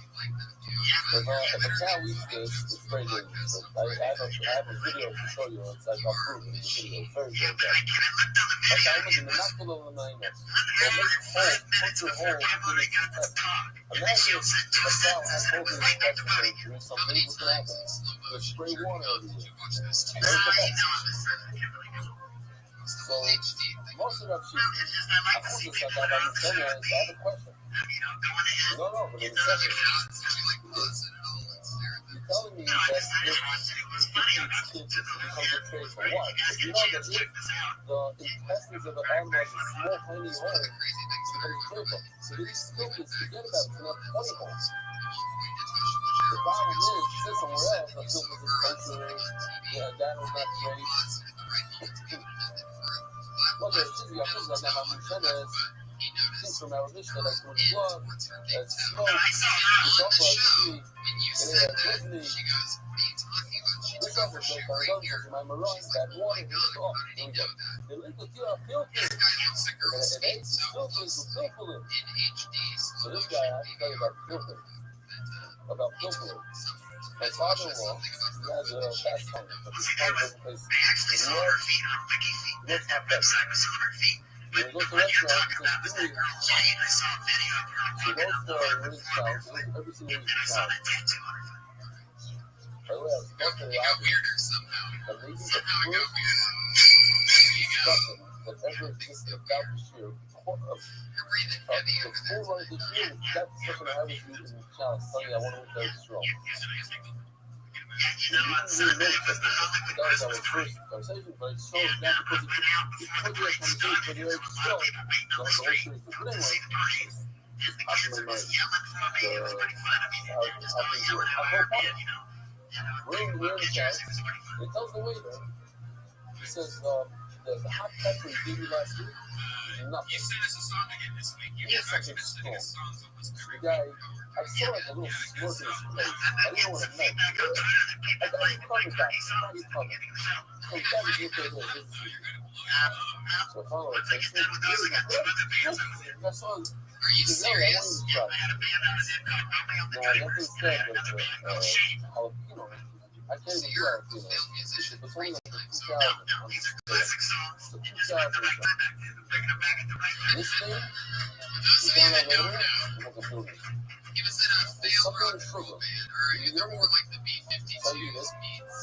If a cow eats this, it's very dangerous. I have a video to show you. It's like I'll prove it. It's a video. It's very
Yeah, but
dangerous.
I looked on the
A
video.
cow was in the knuckle of the nine inch.
Another 5 minutes before Kimberly got to talk. And then she said two sentences, and it was right back to Buddy.
Something was going to happen. There's spray water everywhere.
That's how you know I'm his friend, Kimberly.
So, most of that shit,
It's just I
I
like to
put
see
this
people
like that.
around
I'm telling you,
therapy,
I have a question.
going ahead.
No, but
You
in a
know,
second, you're telling me
No,
that
I just watched it. It was funny. I'm not
kids
to the
become a trace for
You
what?
guys
You
get a
know that
chance,
if
check this out.
the intestines of the animal has a small, tiny hole, it becomes critical. So these filters, forget about it, it's not 20 holes. The problem is, it says somewhere else, the filters is cultural, that was not great. Well, there's two, I think, like my mujeres, things from our mission, like with blood, and smoke, it's also like me, and they have with me. This other thing, I love because my Maroon, that water, he was off. The liquid here are filters. And it is filters with filter in. So this guy, I have to tell you about filter. About filtering. My father-in-law, he has a fast tongue, but his tongue doesn't taste.
I actually saw her feet on WikiFeet. That website was on her feet.
When he goes to
What you're
restaurant,
talking about was that girl Jane. I saw a video of her
he
walking
goes
up
to
the
a Ritz house, every single
and I
Ritz
saw
house.
that tattoo on her foot.
By the way, I was talking to the
got
office,
weirder somehow.
the lady that
Somehow it got
first
weirder.
discussion that ever existed about this year,
You're breathing heavy
the
over
full
there.
run of this year, that discussion I had with you in the challenge, telling you I want to work very strong.
Yeah, you know, on Sunday was the Hollywood
That was our
Christmas
first conversation, but it's so not because it's
went out before the
because
place
you're
started.
very
There was a lot
strong.
of people waiting on the
The whole
street
series, but
to
anyway,
see the parade. And the kids were just yelling for me. It was pretty fun. I mean, they were just all yelling how I did, you know.
we're in the
Get
other
yours.
side.
It was pretty fun.
It tells the waiter, he says, the hot pepper he gave you last week is
You
nothing.
sent us a song again this week. You
Yes,
were actually
it's
sending us
strong.
songs almost
The
every
guy,
week.
I saw like a little smirk in his face. I didn't want to know.
Feedback on Twitter that
I
people
got
played
you
like
covered,
30
Doc. I got
songs
you
at the
covered.
beginning of the show.
So that was your favorite. So finally,
Once I get done with those, I got two other bands I was in.
that song,
Are you
I
serious?
wanted to
Yeah,
try.
I had a band I was in called Romeo the
No,
Dreamer.
nothing
And I had
said, but
another band called Shame.
jalapeno. I can't
So
even
you're a
tell,
film musician
It's
three
only like
times.
2000
No,
on
these
the
are classic songs.
So
It just went the right time back then. I'm bringing them back at the right time.
This thing,
For those
is
of you
on
that
that
don't
later,
know,
it was a movie.
he was in a failed rock and roll band, or they're more like the B-52s meets,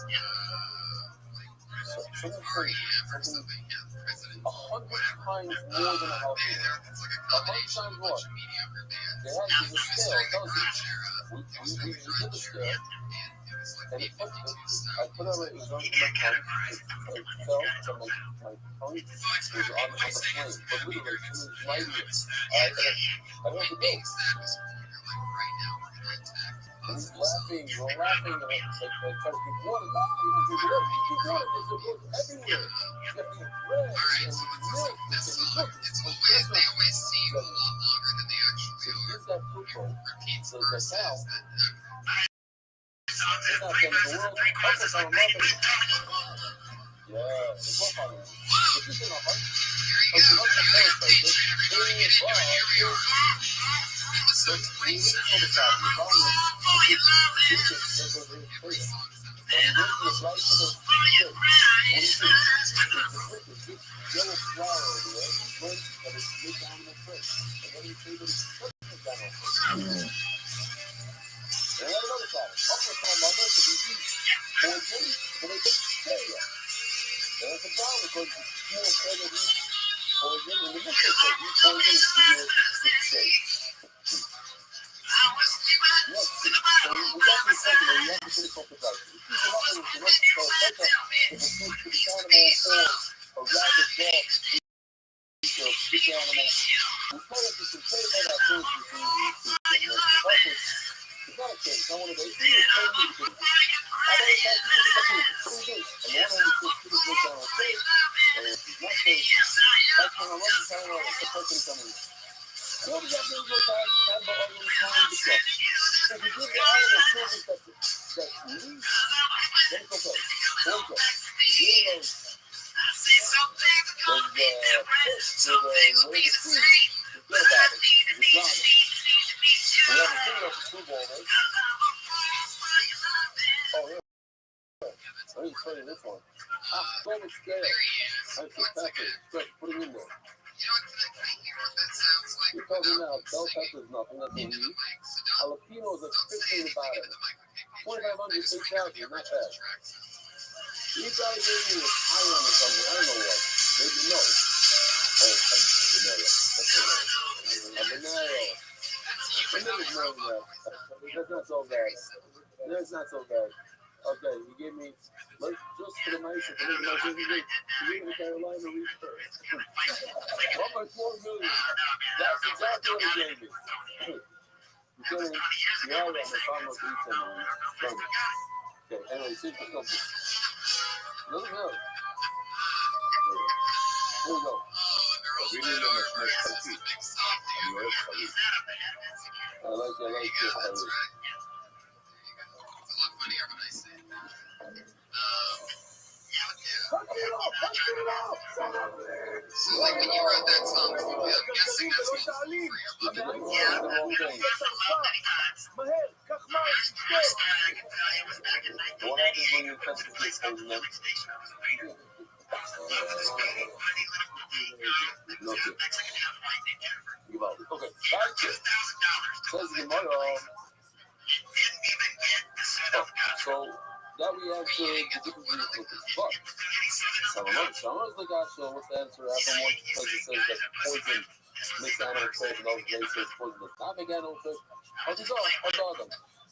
Something
REM or
something
something, yeah, President.
100 times more than a house.
It's like a combination of a bunch of mediocre bands.
They had
From
this
his
scale,
straight
tells you.
grunge era,
We
straight
did the
grunge
scale,
era, and it was like
and it put,
B-52
I
style.
put it on, it was on my tongue, it fell from my tongue point was on the plane, but literally, it was right here. I don't know what to do. And he's laughing, we're laughing, and like trying to drink water. No, you don't drink water. You drink water, there's a book everywhere. You have to eat bread, and milk, and look,
It's always, they always seem a lot longer than they actually
so
are.
here's that fruit bowl.
Repeats
So
verses
the cow,
that
it's not the end of the world. Also, I'm loving it. Yeah, it's what I'm loving. If you can,
There you go. Everybody get into it. Here we are.
so
Episode
we
27.
for the cow. The cow is there's a very clear. And this is right to the fish. What is this? It's this yellow flower over there. It's red, but it's mid animal fish. And then you say that it's perfect animal fish. And another problem. Also, my mother to be eat poison, but they take failure. And that's a problem because it's more failure to eat poison. And the mission says eat poison is fear it's safe. Yes, so we got to the second, and you have to finish off the dice. If you come up with enough to start better, if it's food to the animal or a rabbit dog, or a big animal, we call it this and say that our things we do. It's not a thing. It's not one of those things. It's totally different. I don't have to do the thing. It's 3 days. And one of them is just to go down on stage, and if it's not safe, that's when I love the time around. It's a person coming in. So we got to go back to that, but all the time to stuff. So if you give the animal children that leave, then it's okay. Hold up. Zero. There's fish with a way to see. Forget about it. It's drama. We have a video of the Super Bowl, right? Oh, yeah. Let me show you this one. So much scale. That's a pepper. Stretch, put it in there. You're talking now, bell pepper is nothing. That's a leaf. Jalapenos are 15 about it. 2,500, 6,000, not bad. You guys gave me this iron or something. I don't know what. Maybe no. Oh, habanero. That's it. Habanero. Maybe it's more than that. That's not so bad. That's not so bad. Okay, you gave me, just for the mice, for the mice, you gave me the Carolina Reaper. 1.4 million. That's exactly what he gave me. You kidding? Yeah, I'm a farmer to eat them. Okay, anyway, see for something. No. Here we go.
We need a nice cookie.
I like it.
It's a lot funnier when I say it. So like when you wrote that song for me, I'm guessing that's what for your mother.
What happens when you touch the kids' hands? Nothing. Give up. Okay, back to it. Says Gemara. So that we answered the different vehicles. But Salomon is the guy, so what's the answer? After one place it says that poison makes animal trade, and other place says poison does not make animal trade.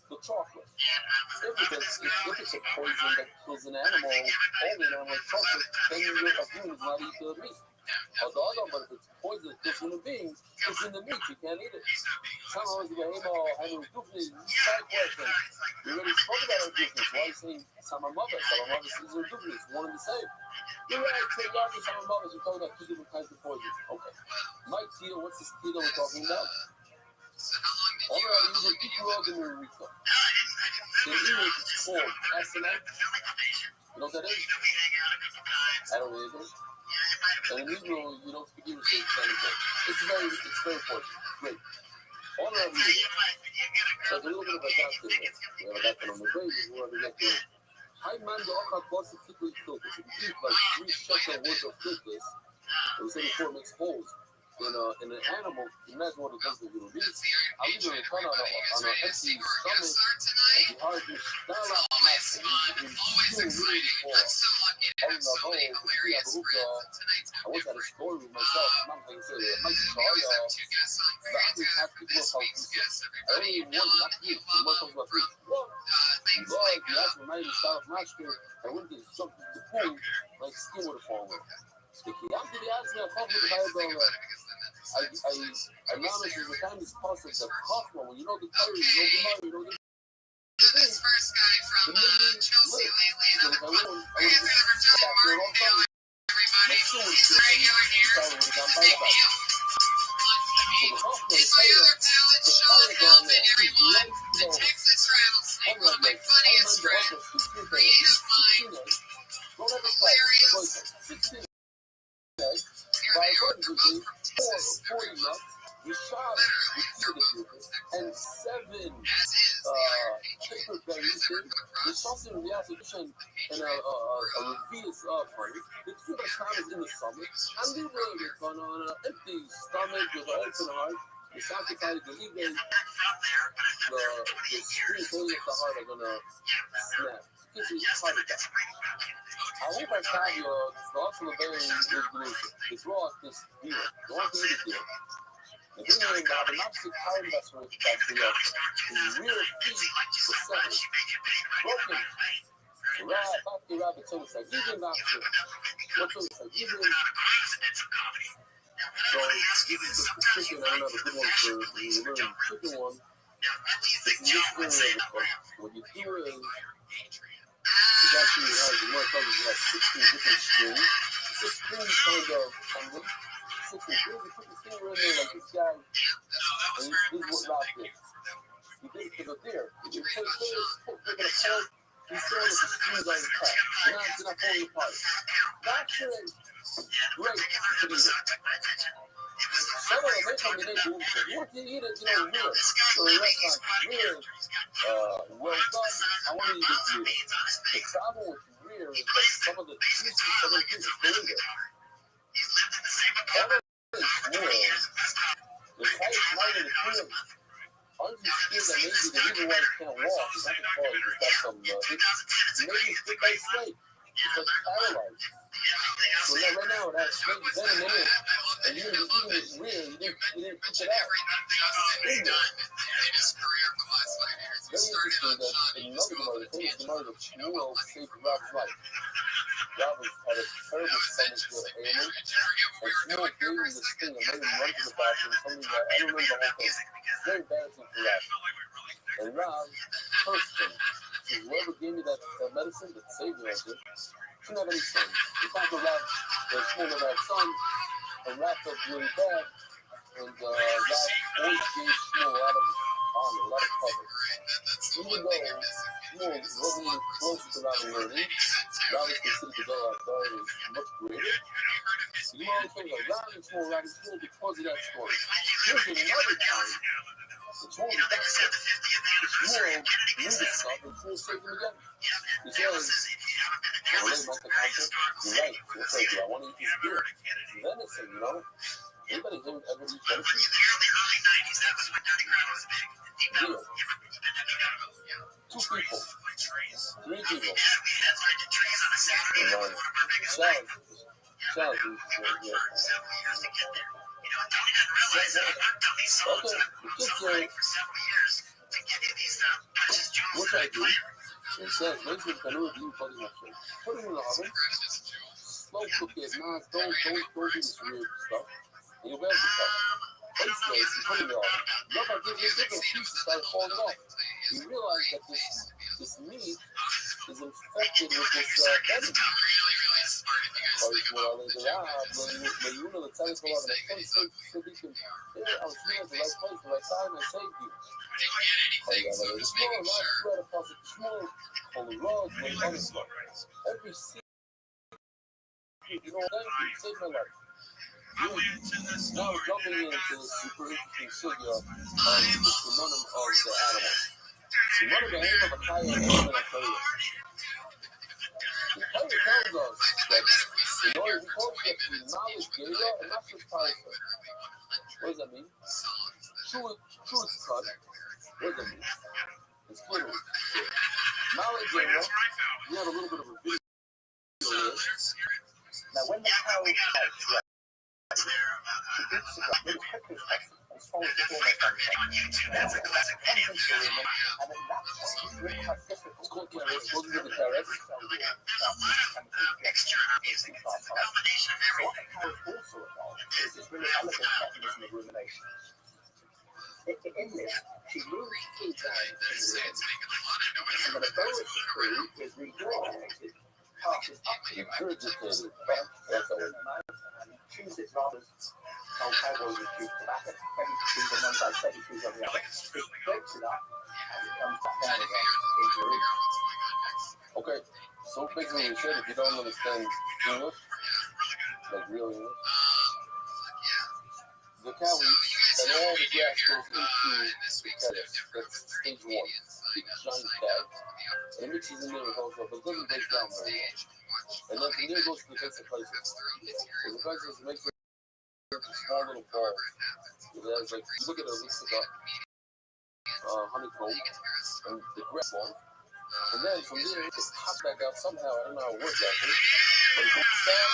The chocolate. If it's a poison that kills an animal, only an animal like chocolate, then your human is not eat the meat. But if it's poison that kills human beings, it's in the meat, you can't eat it. Somehow is the game and side question. We already spoke about our business. Why are you saying Samamava? Samamava is a duplicate, it's one and the same. You're right, say Yaki Samamava, you're talking about 2 different kinds of poison. Okay. Mike Tito, what's this Tito we're talking about? All right, these are Ikuro de Murito. The English is called SNF. You know what that is? I don't know. And in Hebrew, you don't speak English, it's very important. Great. All right, so there's a little bit of a doctor here. We have a doctor on the baby, where we get to high man the okra plus it typically filters. If you eat like 3 shekel worth of filters, we say before it makes holes in an animal, imagine what it does to human beings. I'll leave it in front on an empty stomach, and the heart is down like massive. It's really full. I don't know, I once had a story with myself. I'm not going to say that. My car, y'all. I just have to go how I don't even want not you. You want to talk about this. What? Lord, you asked me, I start off my spirit. I went to jump to the pool, my skin would have fallen off. קיימתי בעצמי החוק בדבר בעולם. I managed to kind of process of Chachma, when you know the Torah, you know the Gemara, you know the
This first guy from Chelsea lately, and I'm everybody. He's regular here. He's my other talent, Sean Hellman, everyone. The Texas rattlesnake, one of my funniest friends. Reed is mine. Hilarious. Here they are. They're both from Texas.
and 7 paper berries, the sauce in the association and a reveals offering. The two time is in the summer, and we really get on an empty stomach with an open heart. The sacrifice, the evening, the spirits of the heart are gonna snap. Gives you heart attack. I hope I tell you the awesome very resolution. It's raw this deal. The one thing to do. The thing is that the opposite power investment that's the real key to seven. Broken. Rabbi told us like you didn't after. What told us like you didn't. So this is the chicken. I don't have a good one for the little chicken one. It's this area of the cook. What you do is it actually has the more colors like 16 different strings. 16 kind of 16 strings. You put the finger in there like this guy, and this is what Rob did. He did it for the deer. If you put it in a pole, he's throwing the strings on his top. They're not falling apart. That's great to do it. Some of them, they come in and do it. You want to eat it, real. So the restaurant, real, well done. I want to eat it real. The problem with real is that some of the juices, some of the juices go in there. All of it is real. The tight light in the cream. Understood that maybe the reason why you can't walk is not because you've got some, maybe it's bit by snake. It's like paralyzed. So right now, that snake venom in it, and you're eating it real, you didn't pick it out. It's in there. Very interesting that in another Gemara, the famous Gemara of Shmuel saved Rab's life. Rab had a terrible stomach ailment, and Shmuel gave him this thing and made him run to the bathroom, something that I don't remember the whole thing. It's very embarrassing for Rab. And Rab cursed him. So whoever gave me that medicine that saved me like this, didn't have any sons. In fact, Rab, Shmuel never had sons, and Rab felt really bad, and Rab always gave Shmuel a lot of honor, a lot of cover. Even though Shmuel wasn't even close to Rab in learning, Rab was considered to go outside was much greater. You know what I'm saying? Like Rab and Shmuel because of that story. Here's another time. Shmuel was back there. Shmuel knew this stuff and Shmuel saved him again. He says, I want to make the concept. You're right. He'll say, I want to eat this beer. Venison, Anybody here ever eat venison? Deer. 2 people. 3 people. Child. Yeah. Okay, the kids say, what I do, it says, make the canoe do for the next. Put it in the oven, slow cook it, don't do this weird stuff, and you'll be able to cut it. 8 days, you put it in the oven. Look, I give you different pieces start falling off. You realize that this meat is infected with this venom. I was here at the right place, the right time, I saved you. Every secret, saved my life. Now jumping into the super interesting sugya of the simanim of the animals. Simanim the aim of a kaya and a kaya. The Torah tells us that in order to get the knowledge data and not just Taisa. What does that mean? True cut. What does that mean? It's literal. Knowledge data, we have a little bit of a video here. Now when the cow is right, that's a classic video. And then that's really hard difficult. It's called carrots. We'll do the carrots. Mixture of music. It's a combination of everything.
Massachusetts rather told cowboys and shoot tobacco. 22 on one side, 22 on the other. It breaks it up and it comes back down again in Peru.
Okay, so basically we said if you don't understand English, like real English, the cow eats and all the grass goes into the terrace. That's stage one. Big giant bag. And it mixes in there with also, but it doesn't break down very well. And then from there goes to the basic places. So the places makes it small little balls. It has like, you look at it, it looks like a honeycomb and the grass ball. And then from there, it pops back out somehow. I don't know how it works actually. But it goes down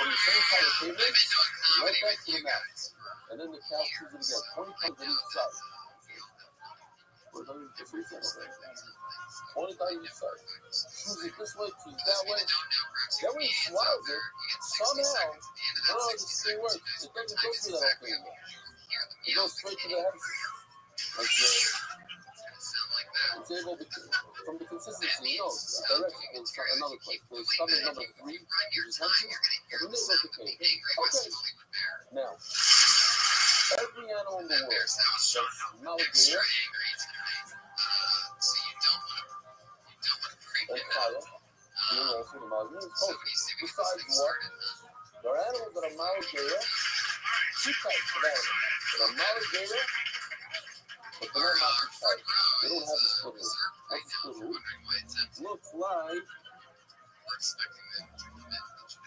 from the same part of the pavement right back to the mouth. And then the cow chews it again, 20 times on each side. 20 times each side. Chews it this way, chews it that way. That way he swallows it. Somehow, oh, this thing works. It doesn't go through that whole thing anymore. It goes straight to the head. Like it's able to, from the consistency, you know, direction is another place. There's stomach number 3, which is healthy, and then there's the cake. Okay. Now, every animal in the world that's alligator and coyote, you know, also the alligator is kosher. Besides what? There are animals that are alligator, 2 types of animals. There are alligator, but they're not too tight. They don't have the split root. What's the split root? Looks like.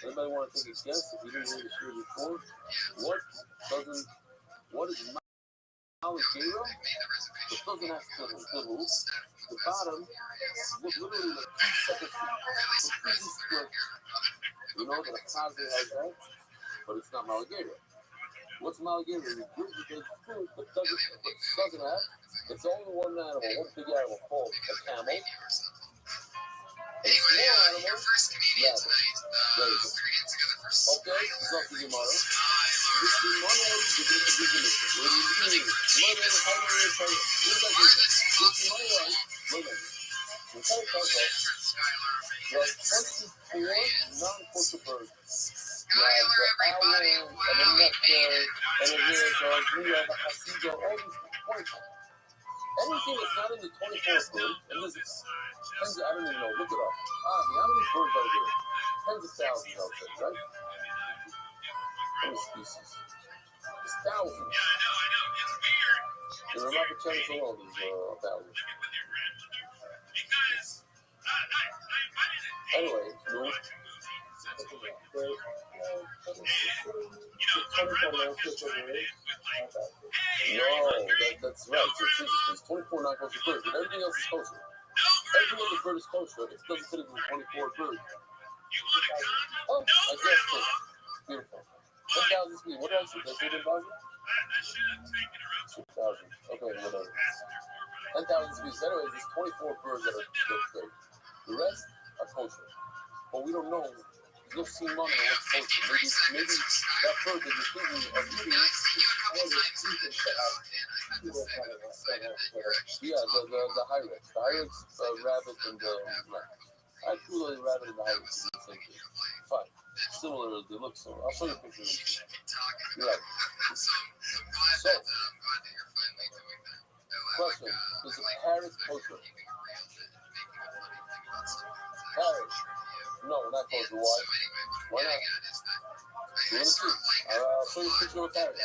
Anybody want to take a guess if you didn't hear the show before? What is alligator? It doesn't have split root. The bottom looks literally like 2 separate feet. Completely split. You know that a cosmic has that, but it's not alligator. What's an alligator? It regurgitates food, but doesn't have. It's only one animal, one big animal called a camel. A small animal, rabbit. There you go. Okay, it's not the Gemara. This Gemara is the definition. When you read it, there are 24 non-kosher birds. You have the owl, and the nectar, and the red, you have the hasiga, all these points. Anything that's not in the 24th bird, and there's tens of, I don't even know, look it up. How many birds are there? Tens of thousands out there, right? How many species? It's thousands. The Rabbi Rothschild alone is thousands. Anyway, no. That's right. So it's 24 non-kosher birds, but everything else is kosher. Every other bird is kosher. It doesn't fit into the 24 bird. Oh, I guess so. Beautiful. 10,000 speed. What else is there? 10,000? 6,000. Okay, whatever. 10,000 speeds. Anyways, there's 24 birds that are straight. The rest are kosher. But we don't know. You'll see money on what's kosher. Maybe that bird that you're thinking of eating the Hyrex. The Hyrex rabbit and the actually the rabbit and the Hyrex is the same thing. Fine. Similar, they look so. I'll show you a picture of them. You're right. So, question. Is a parrot kosher? Parrot. No, not kosher. Why? Why not? You want to see? I'll show you a picture of a parrot.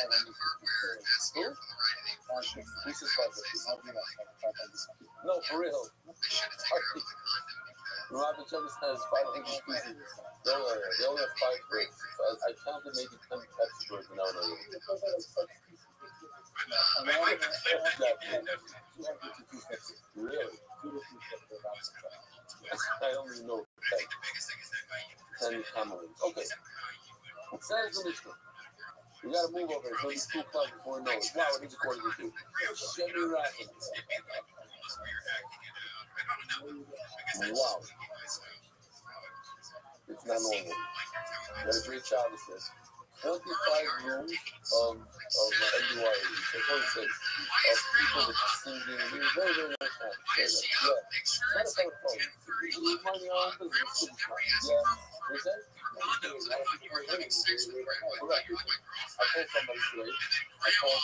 Who? Who says 550? No, for real. Rabbi Rothschild has 500 species. They only have 5 birds. I counted maybe 10 types of birds when I was Really? I only know 10 camelins. Okay. It says the Mishnah. We gotta move over here. So these 2 o'clock before we know it. Wow, it is according to you. Shemi Rakin. Wow. It's not normal. That is great childishness. 45 rooms of NDYA. That's what it says. Of people with singing. It was very, very nice time. Yeah. It's not a kind of fun. You mind your own business. Yeah. What is that?
condos that people were having sex with, right?
Correct.
Like my
I called somebody today. I called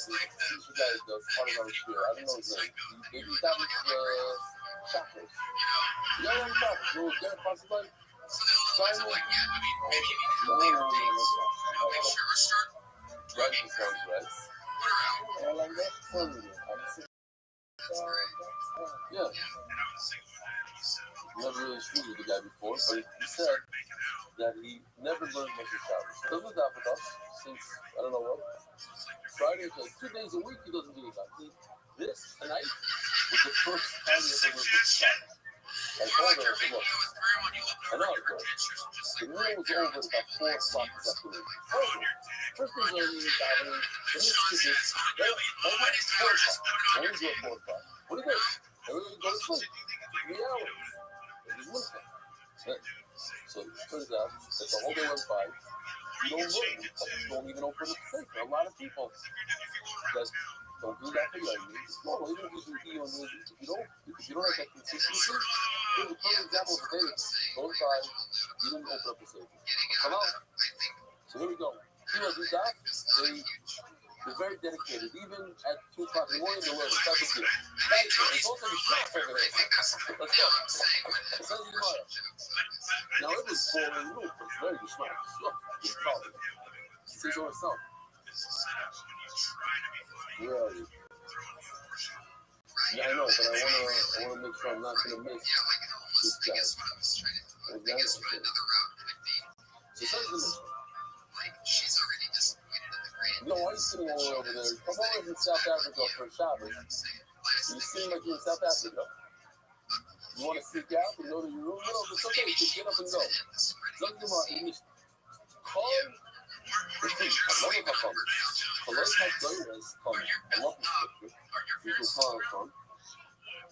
the guy that does part of our spirit. I don't know his name. He got me chocolate. You know what chocolate? Little Derek Possible?
So they all like, yeah, I mean, maybe you need
No.
later dates. Make sure or start
Right,
drugging
it sounds right.
what are out.
I like that. Yeah. Never really screwed with the guy before, but he said that he never learned much of Shabbos. Doesn't that with us since, I don't know what, Friday, like 2 days a week he doesn't do that. This tonight was the first time he ever learned much of Shabbos. I told her, I said, look, I know it was. The meal was over at about 4 o'clock this afternoon. First thing I needed davening, then it's kiddush, then 4 o'clock. When we do at 4 o'clock. What do you do? Everybody go to sleep. 3 hours. It was winter. So it turns out that the whole day went by. You don't learn. You don't even open the sink. A lot of people that don't do that for you. It's normal. Even if you do EO and if you don't have that consistency, here's a perfect example of a day that goes by, you didn't open up the safe. Come on. So here we go. You know, do that. They're very dedicated. Even at 2 o'clock in the morning, they're learning. That's a deal. It's also the shop over there. Let's go. It says tomorrow. Now, it was boring. It was very smart. It's probably. It says on itself. Where are you? Yeah, I know, but I wanna make sure I'm not gonna miss this guy. So says the mission.
She's already disappointed in the grade.
No, why are you sitting all the way over there? Come over in South Africa for Shabbos. You seem like you're in South Africa. You want to sneak out and go to your room? No, it's okay. You can get up and go. Look at my English. Call. I love it about it. Hello, my daughter is coming. I love this picture. You can call it from.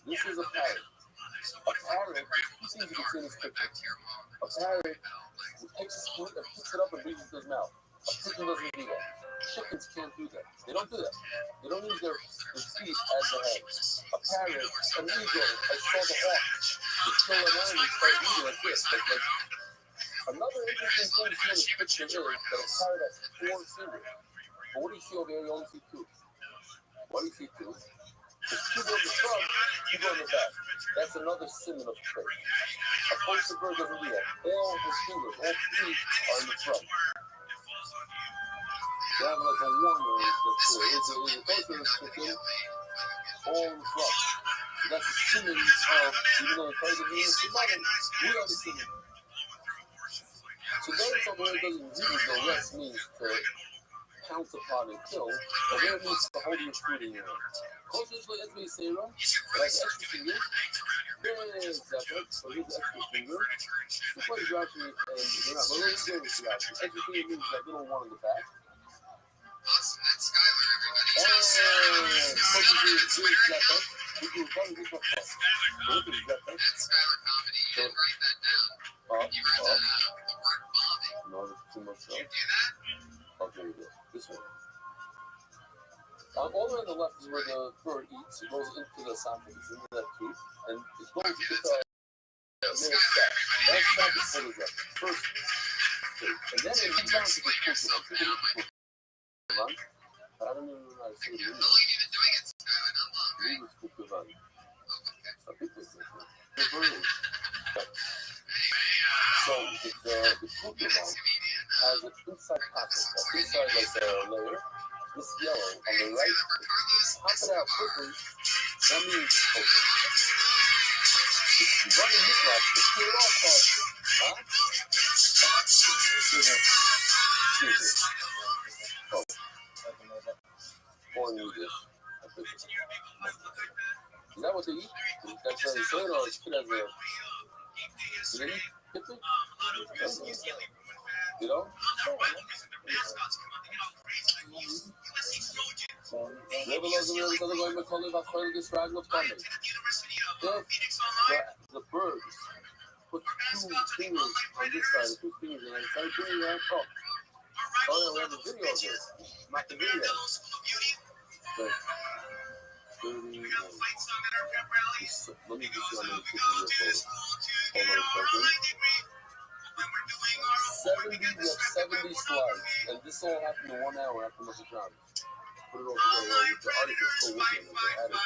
This is a parrot. A parrot, you see if you can see this picture. A parrot takes his food and picks it up and brings it to his mouth. A pigeon doesn't do that. Chickens can't do that. They don't do that. They don't use their feet as a head. A parrot, an eagle, I saw the hawk. They kill an animal and start eating like this. Another interesting thing to see in this picture is that a parrot has 4 fingers. But what do you see over there? You only see 2. Why do you see 2? There's 2 go in the front, 2 go in the back. That's another symbol of faith. A poster bird doesn't do that. All his fingers, all 3 are in the front. They have like a warmer that's there. It's a poster that's all in the front. So that's a symbol of, even though it's part of the Venus to bottom, we are the symbol. So notice over here doesn't use the rest means to pounce upon and kill, but there it means to hold your food in your hand. Consciously, as we say, like extra finger, there's exactly. So here's the extra finger. Before you actually, and you're not really doing this without you. Extra finger means that little one in the back.
Awesome, that's Skylar, everybody.
And what you do is exactly. You do one big one.
That's Skylar Comedy. You didn't write that down. You wrote that the word bombing.
No, it's too much.
You do that?
Okay, we go. This one. All the way on the left is where the bird eats. It goes into the esophagus, into that tooth, and it goes into the middle stack. That's not the photograph. First, and then it comes down to the cookie. But I don't even know how to say it.
How long have you been doing it, Skylar? Not long, right?
Leave it cookie run.
Okay.
I think it's the bird. So the cookie run has an inside pocket. Inside like a layer. This yellow on the right, pop it out quickly. That means it's open. If you run in this rock, the clear off part, huh? Excuse me. Oh. Or you dish. Is that what they eat? That's how they say it, or it's put as a... Do they eat kipling? You know? Never loves the real other way McCullough about trying to describe what's coming. If the birds put 2 fingers on this side and 2 fingers on that side, doing that talk. Oh yeah, we have a video of this. Not the video. But 31. Let me just see how many pictures are photos. Hold on a second. 70, we have 70 slides, and this all happened in 1 hour after Mr. John. Put it all together. The artist is still working on it. They added.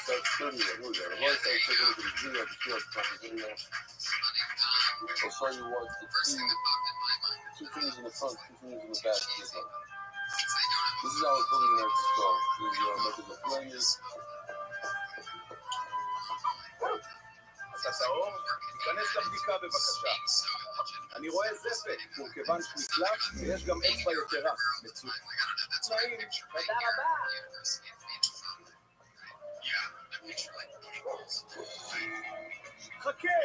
That's 30. Who is that? I'm going to take a look at the video of the field video. I'll show you what the two things in the front, two things in the back. This is how it's building an artist go. This is making the flames.
אתה טהור? תיכנס לבדיקה בבקשה. אני רואה זפת, וכיוון שנקלט, ויש גם אצבע יתרה. מצוין. תנאים, תודה רבה. חכה,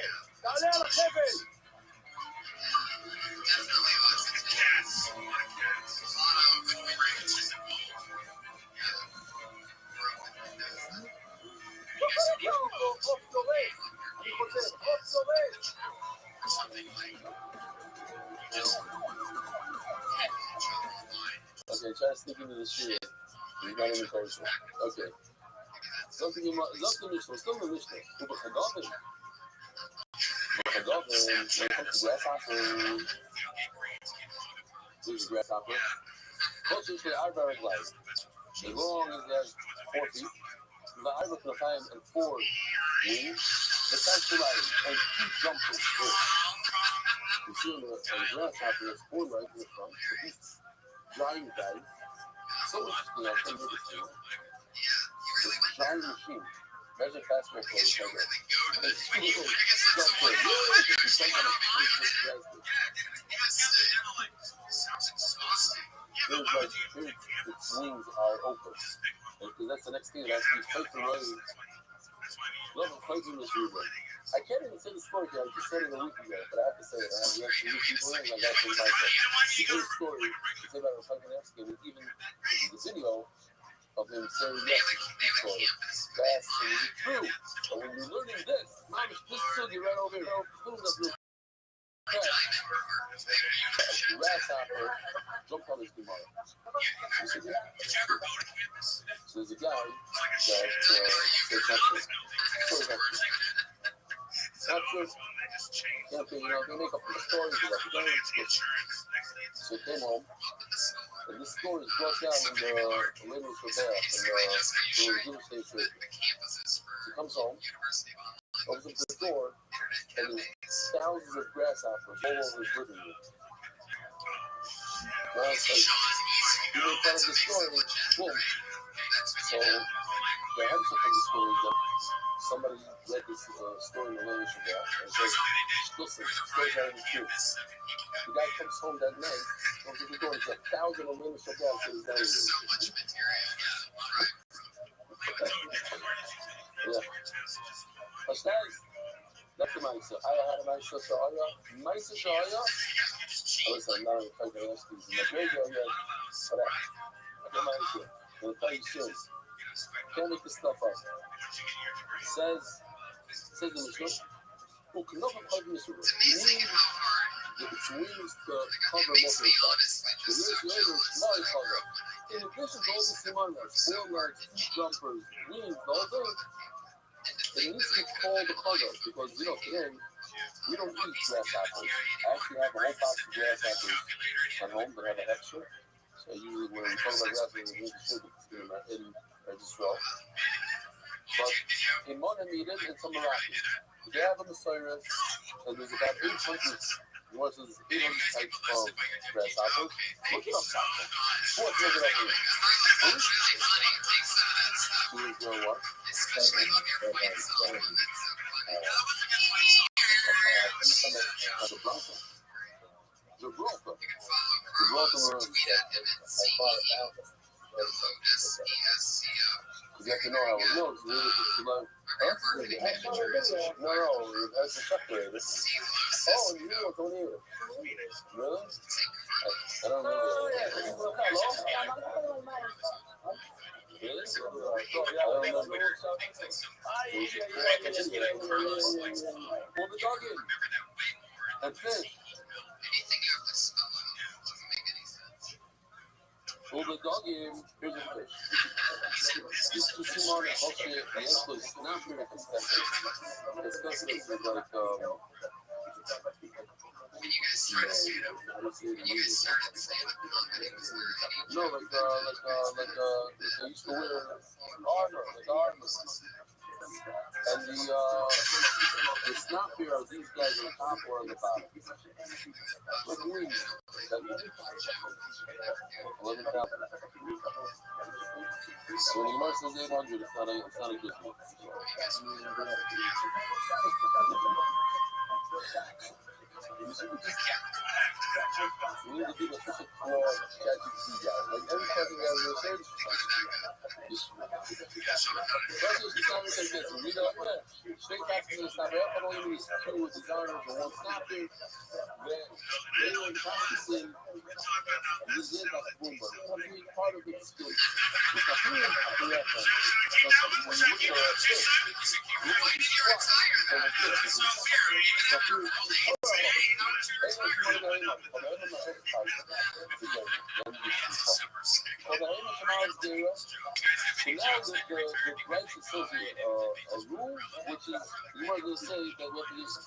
תעלה על החבל. עוף דורש. אני חוזר, עוף דורש.
Okay, try to sneak into the shoe. You got any person. Okay. Something in Mishnah, still in the Mishnah. Who b'chagavim? B'chagavim, when it comes to grasshopper, there's a grasshopper. Closer to the eyebrow glide. As long as it has 4 feet, the eyebrow can fly and 4 wings. The sounds too loud and keep jumping. You see on the grasshopper, there's 4 legs in the front. So he's giant guy. So interesting, I can't do this to you. It's a giant machine. Imagine basketball players like that. It's cool. Jump for it. It's like on a there's like, its wings are open. Because that's the next thing. It actually fights the road. Love of fighting this river. I can't even say the story here. I just said it a week ago, but I have to say it. I have to meet people in, and I got to invite them. You hear the story, you say about Republican and even the video of him saying yes to the story. That's true. But when you're learning this, Mom, this sugi right over here, pulling up your grasshopper jumped on his tomorrow. So there's a guy that says not sure. They make up the stories about the games. So he came home, and this story is brought down in the Ladies for Bath, in the Jewish State Church. He comes home, opens up the door, and there's thousands of grasshoppers all over his living room. Now it's like, he made fun of the story, boom. So, the answer from the story is that somebody read this story in the Ladies for Bath, and says, listen, story's not even true. The guy comes home that night, opens the door, there's 1,000 of Ladies for Bath in his dining room. Yeah. That's the mindset. I had a mindset to Aya. Mindset to Aya. Listen, I'm not going to tell you the rest of these. My radio, yeah. But I have a mindset. I'm going to tell you soon. Can't make this stuff up. Says the Mishnah, who can never cover this river. You need its wings to cover most of the stuff. The years later, small cover. In addition to all the simanas, 4 legs, 2 jumpers, wings, the whole thing, it needs to be called a cover because, today, we don't eat grasshoppers. I actually have a whole box of grasshoppers at home that have an extra. So usually when we talk about grasshoppers, we need to shoot it in Israel. But in Monim eat it and some Iraqi. They have a Messiah, and there's about 800 versus 800 types of grasshoppers. Look it up, Sasha. Look it up here. What? Gibraltar. You have to know how it looks. Really, no, that's a separator. Oh, you don't either. Really? I don't know. Pull the dog in. And fish. Well, the dog game, here's a fish. This is Simon and Hoshi, the answer is not very expensive. Expensive is like,
When you guys started stand-up,
no, like they used to wear armor, like armor. And the snap here are these guys on top or on the bottom. Like wings. 11 thousand. When the Gemara says 800, it's not a good one. We need to do a such a claw ChatGPT guy. Like every fucking guy will say, straight taxes and stuff. I don't even use two designers or one snapper. They were practicing. This is not a boom, but part of it still. It's a boom at the reference. So now the rights associate a rule, which is you might just say that we have to just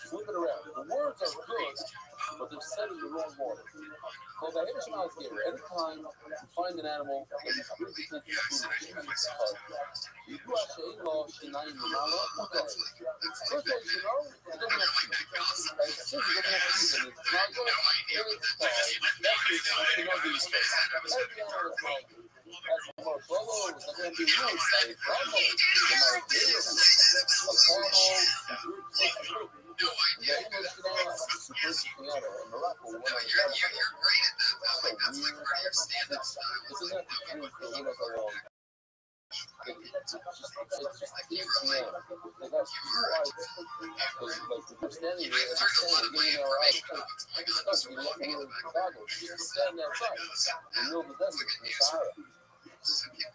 flip it around. The words are good, but they're said in the wrong order. So the Himashima is here. Anytime you find an animal that is really you do actually law Shinai Yamala. First of all, you know, it doesn't have teeth. It says it doesn't have teeth, and it's not good. That is cannot be used. Every animal is like that's more follow, it's going to be rude. Like, Bravo,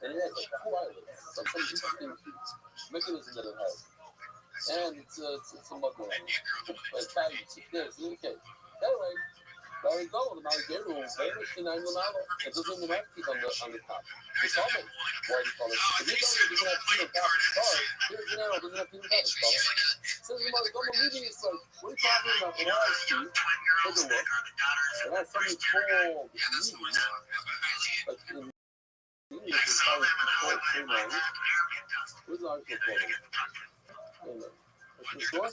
and it has like two islands, some interesting mechanism that it has. And it's a mother. It's this, okay. Anyway, there we go. The Malagero, very Shinai Lamala. It doesn't even have teeth on the top. The common, why do you call it? If you don't have teeth on top of the car, here's an animal doesn't have teeth on top of the car. So the Malagero reading is like, what are you talking about? It has teeth. Take a look. It has something called like English is called canine. Where's the article called? This one?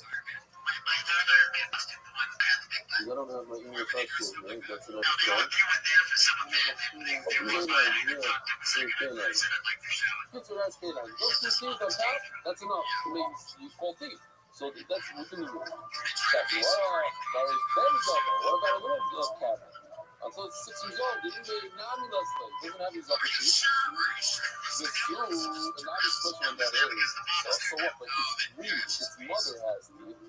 I don't have my English article, right? That's another song. Kids are as canine. Those two teeth on top, that's enough to make you call teeth. So that's what we can do. Exactly. There is very double. What about a little cat? Until it's 6 years old, didn't they not less thing? Doesn't have his upper teeth. The screw, and not his pushing on that area. So what? But it's weird. Its mother has teeth.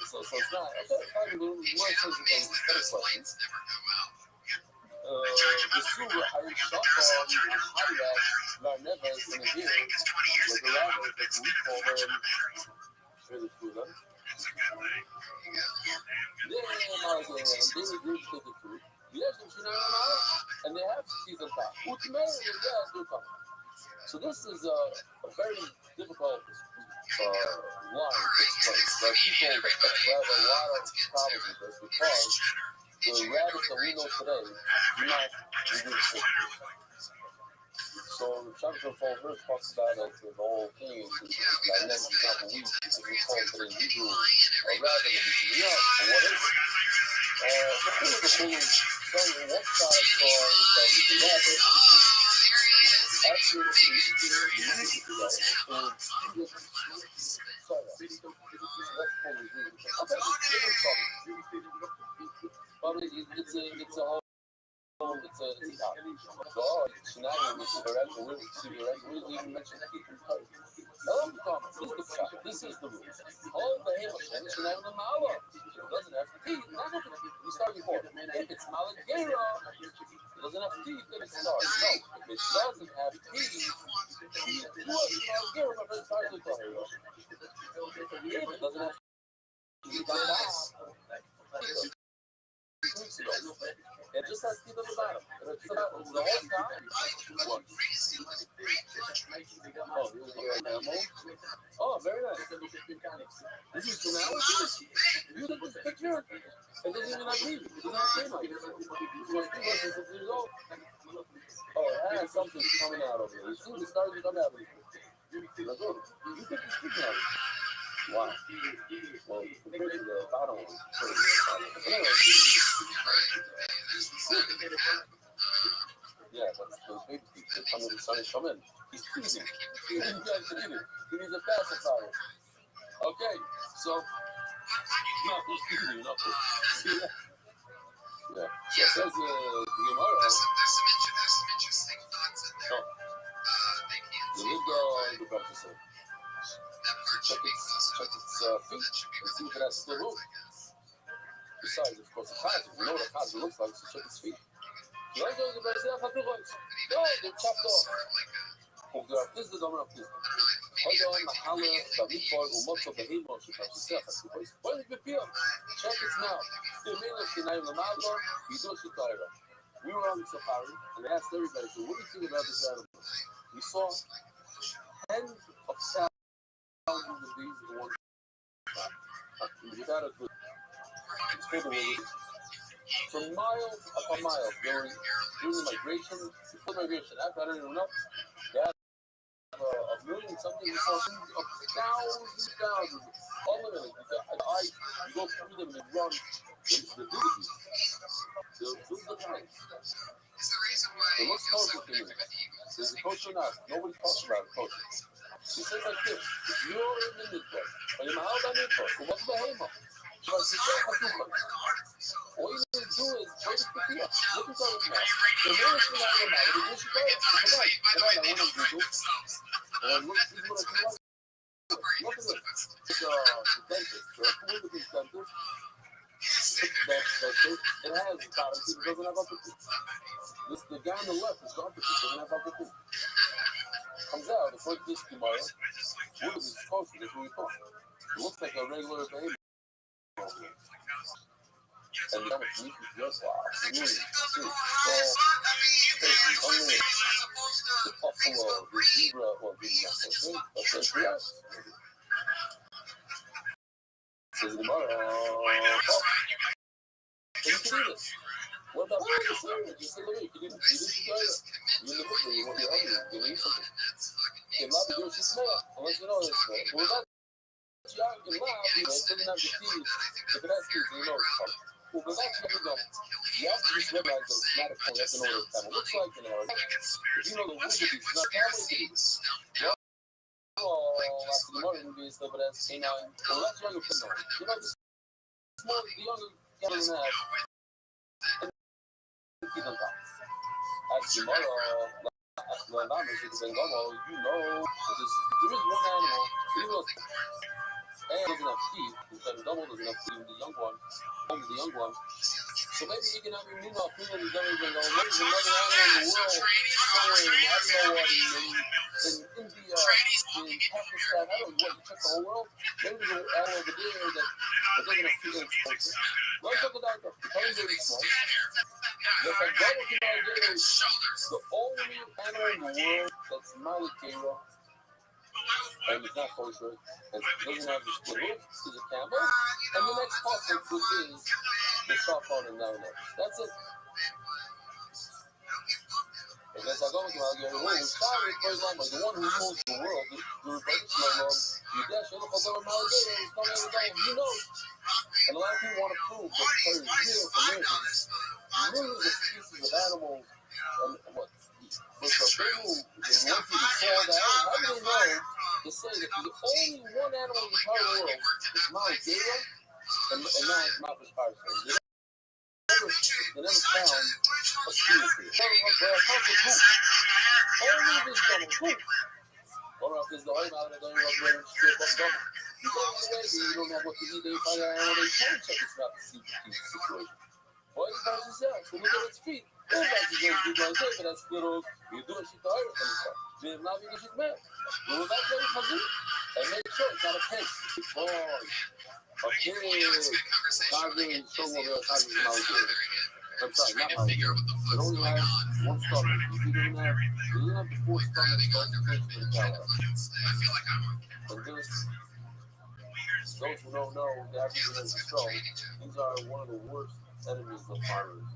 So it's not. Okay, fine. We're going to change the better question. The screw, I would shop on Hayat, Larneva, in here, with the rabbit that we call them. Where's the screw then? Yeah, and they regurgitate the food. Yes, and they have teeth on top. So this is a very difficult line to explain. Like people have a lot of problems with this because the rabbits that we know today do not regurgitate. So Chapter 4 verse talks about that the whole thing is that next example we call it in Hebrew a rabbit and what is it? The thing with the balloon, so one side story is that the rabbit actually it's a whole it's a God, Shinai, which is directly, we even mentioned that. Hello, comments. This is the rule. All the Himashim, Shinai Lamala. It doesn't have teeth. Not if we start before. If it's Malagera, it doesn't have teeth, then it starts. No, if it doesn't have teeth, Malagera, but it starts with the hero. If it doesn't have teeth, to go. It just has teeth on the bottom. And it's about the whole top. What? Oh, here's the animal. Oh, very nice. This is the analysis. You took this picture. It doesn't even have leaves. It doesn't have daylight. It's less than 6 years old. Oh, it has something coming out of it. As soon as it starts to come out of it. You took this picture out of it. Wow. Well, compared to the bottom one. Anyway. Yeah, that's those baby teeth. They come when the sun is coming. He's teasing. He needs a pacifier. Okay, so. No, he's teasing. Not this. Yeah. So it says the Gemara.
There's some interesting thoughts in there.
The little the say. Check its feet and see if it has split roof. Besides, of course, the Kazi. We know what a Kazi looks like, so check its feet. You like those? No, they chopped off. This is the dominant of this. Hold on, Mahala, Bamidbar, Umoto, Behemo, Shikashisef, what is the peel? Check its mouth. The middle of Shinai Lamaldo, Yido Shikaira. We were on safari and they asked everybody, so what do you think about this animal? We saw tens of thousands of these in one spot. Without a good. It's called the Willis. For miles upon miles, they were doing the migration, before migration, after I don't even know. They had a million something, we saw things of thousands, unlimited. You go through them and run into the villages. They'll build the tanks. It looks kosher to me. Is it kosher or not? Nobody talks about it kosher. She says like this, if you're in the midbar, or you're mahal by midbar, what's the hema? All you need to do is wait to pick it up. Look at that now. The nearest thing I know about it is you go. Come on, I went on Google. And look, see what I can like. Look at this. It's the dentist. The dentist. That's it. It has bottom teeth. It doesn't have upper teeth. The guy on the left is the upper teeth. It doesn't have upper teeth. Comes out, it's like this tomorrow. What is it supposed to be? That's what we thought. It looks like a regular baby. And the other teeth is just the buffalo, the zebra, or the yes. Says the mother, can you do this? What about the you said, look, you didn't try it. You in the middle, you want to be hungry, you need something. In love, you do she smell, unless you know this. Well, that's young in love, you know, it doesn't have the teeth. If it has teeth, you know it's fun. Well, but that's what you go. You have to just realize that it's not a phone. You have to know what it kind of looks like, you know. If you know the rules of these, it's not family babies. After the mother movie and stuff, but that's canine. Well, that's younger for now. You know, the small, the younger guy doesn't have. As the mother, you know, there is one animal, and doesn't have teeth, because the double doesn't have teeth, the young one, only the young one. So maybe you can have your new mouth, people who don't even know, there's another animal in the world, somewhere in, I don't know what, in India, in Pakistan, I don't know what, you check the whole world, maybe there's an animal over there that doesn't have teeth and it's closer. Let's talk about the very small. The alligator is the only animal in the world that's malakera, and it's not kosher, and it doesn't have the split hoof, it's a camel, and the next possible food is the sharp bone and now. That's it. I guess I go with the alligator. Who is sorry, for example, the one who rules the world, the Rebbeinu Shalom, Yudesh, and the Chazal Alligator is coming every day, he knows. And a lot of people want to prove that there is real communities, millions of species of animals, and what? But the people who want you to call that, how do they know to say that the only one animal in the entire world is Malagera and now it's Mount Wisconsin? They never found a species here. Only this double hoop. Or if there's the whole out of the strip of double. You go away, you don't have what to eat, they find out how they can check it's not the situation. Boy, the person says, so look at its feet. Everybody goes to do like that, that's little, you do it, she thought it from the then now you should man. Do that very fuzzy, and make sure it's not a pig. Boy. Okay, Kazi somo vya kazi zinaongea. I'm sorry, not
trying to figure out what the
it
fuck's
only
going
has
on.
one stomach. If you didn't have the four stomachs,
Grabbing
that's
onto
the
it,
fish
and
for the
trying to
cow.
fucking say, I feel like I'm on
And those who don't know, the African is so. These are one of the worst enemies of farmers.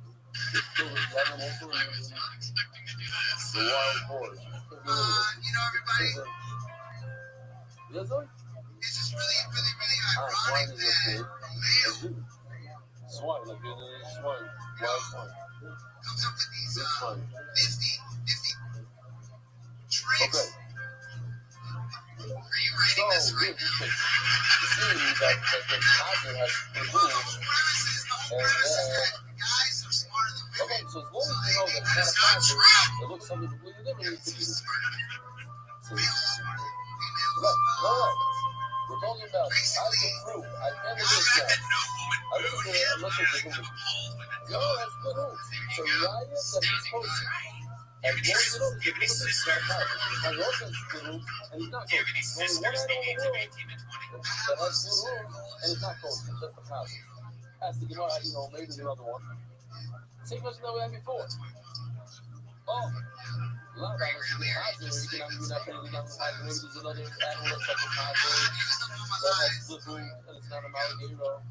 They kill the seven also
I was not expecting to do this.
the wild boars.
Everybody,
Yes, sir?
it's just really
Swine
ironic
is a pig.
that a male
Swine, like in swine. Wild swine.
comes up with these
Big swine.
nifty tricks.
Okay.
Are you writing this right now?
The series that the Kaiser has removed.
The whole premise is that guys are smarter than women.
Okay, so as long as you know that it's not a Kaiser, it looks something completely different. It could be. So, look, no. We're talking about I can prove. I can't against that. I didn't say it unless it's a movie. No, that's good news. So riot that he's posting. And more than those, if you look at this guy, has also good news, and he's not coaching. There's only one item in the world that has good news, and it's not coaching. It's just the Kaiser. Has to give out, maybe the other one. Same question that we had before. Oh. A lot of that is the Kaiser. You can have not paying the Kaiser. Maybe there's another animal that's like a Kaiser that has good news, and it's not a alligator.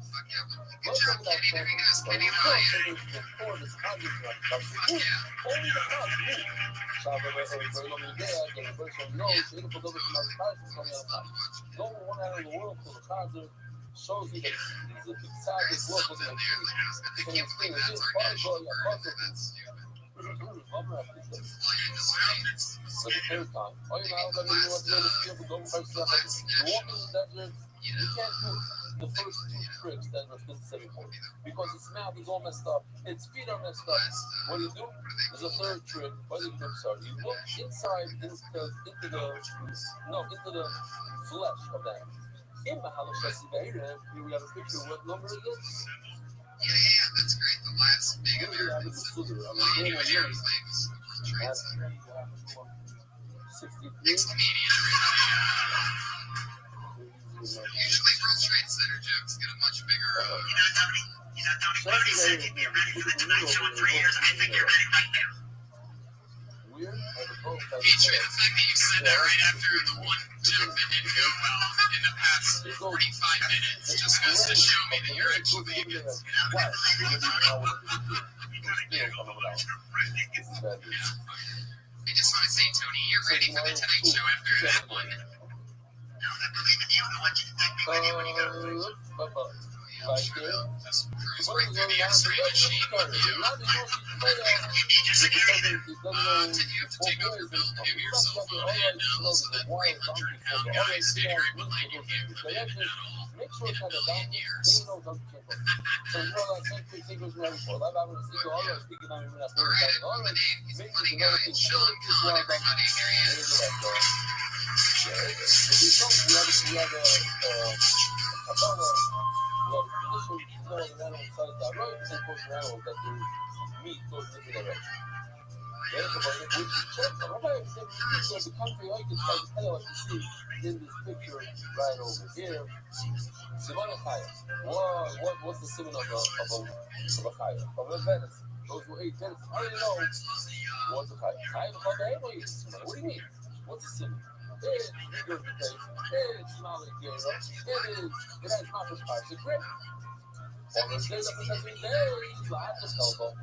Let's look at that example. But we can't say this before this Kaiser is not Kaiser. Only the Kaiser. Sabe, very long idea, que el person knows, ele pode ver que mais Kaiser estão em Kaiser. No one out in the world for the Kaiser shows you that he's a big side, his work was like huge. He can explain this, probably for the third time. Oh, you know, that means you want to know the skill for going first step. You walk in the desert, you can't do the first two tricks that were specific for you. Because its mouth is all messed up, its feet are messed up. What do you do? There's a third trick. You look inside into the flesh of that. In Mahalashasi Bahira, here we have a picture of what number is this?
Yeah, that's great. The last big American normal years.
63.
Usually World Trade Center jokes get a much bigger.
You know, Tony, Tony said you'd be ready for the Tonight Show in 3 years. I think you're ready right now.
Weird?
Feature the fact that you said that right after the one joke that didn't go well in the past 45 minutes just goes to show me that you're actually vegan. I just want to say, Tony, you're ready for the Tonight Show after that one.
I believe in you. I want you to take me with you when you go.
Like there.
Cruise right through the X-ray machine with you. Did you have to take off your belt and give yourself a hand so that 300 pound guy staggering behind you can't prevent it at all?
Make sure it's not a
10 years.
So you know, like 10 fingers right for that. I'm going to see all that speaking on me.
All right, Lemonade, he's a funny guy. And Sean Conn, everybody, here he is.
We have a fellow. Well, initially, no other animal besides that right, and course the animals that do meat goes into the right. There's a bunch of which you check them. I'm not even saying the country I can try to tell like you see in this picture right over here. Simona Kaya. What's the simon of a Kaya? Of a venison. Those who ate venison. I don't know what's a Kaya. Kaya is called the animal eats simon. What do you mean? What's a simon? It's not like it has not for spice. It's great. On the day that because we I just tell them,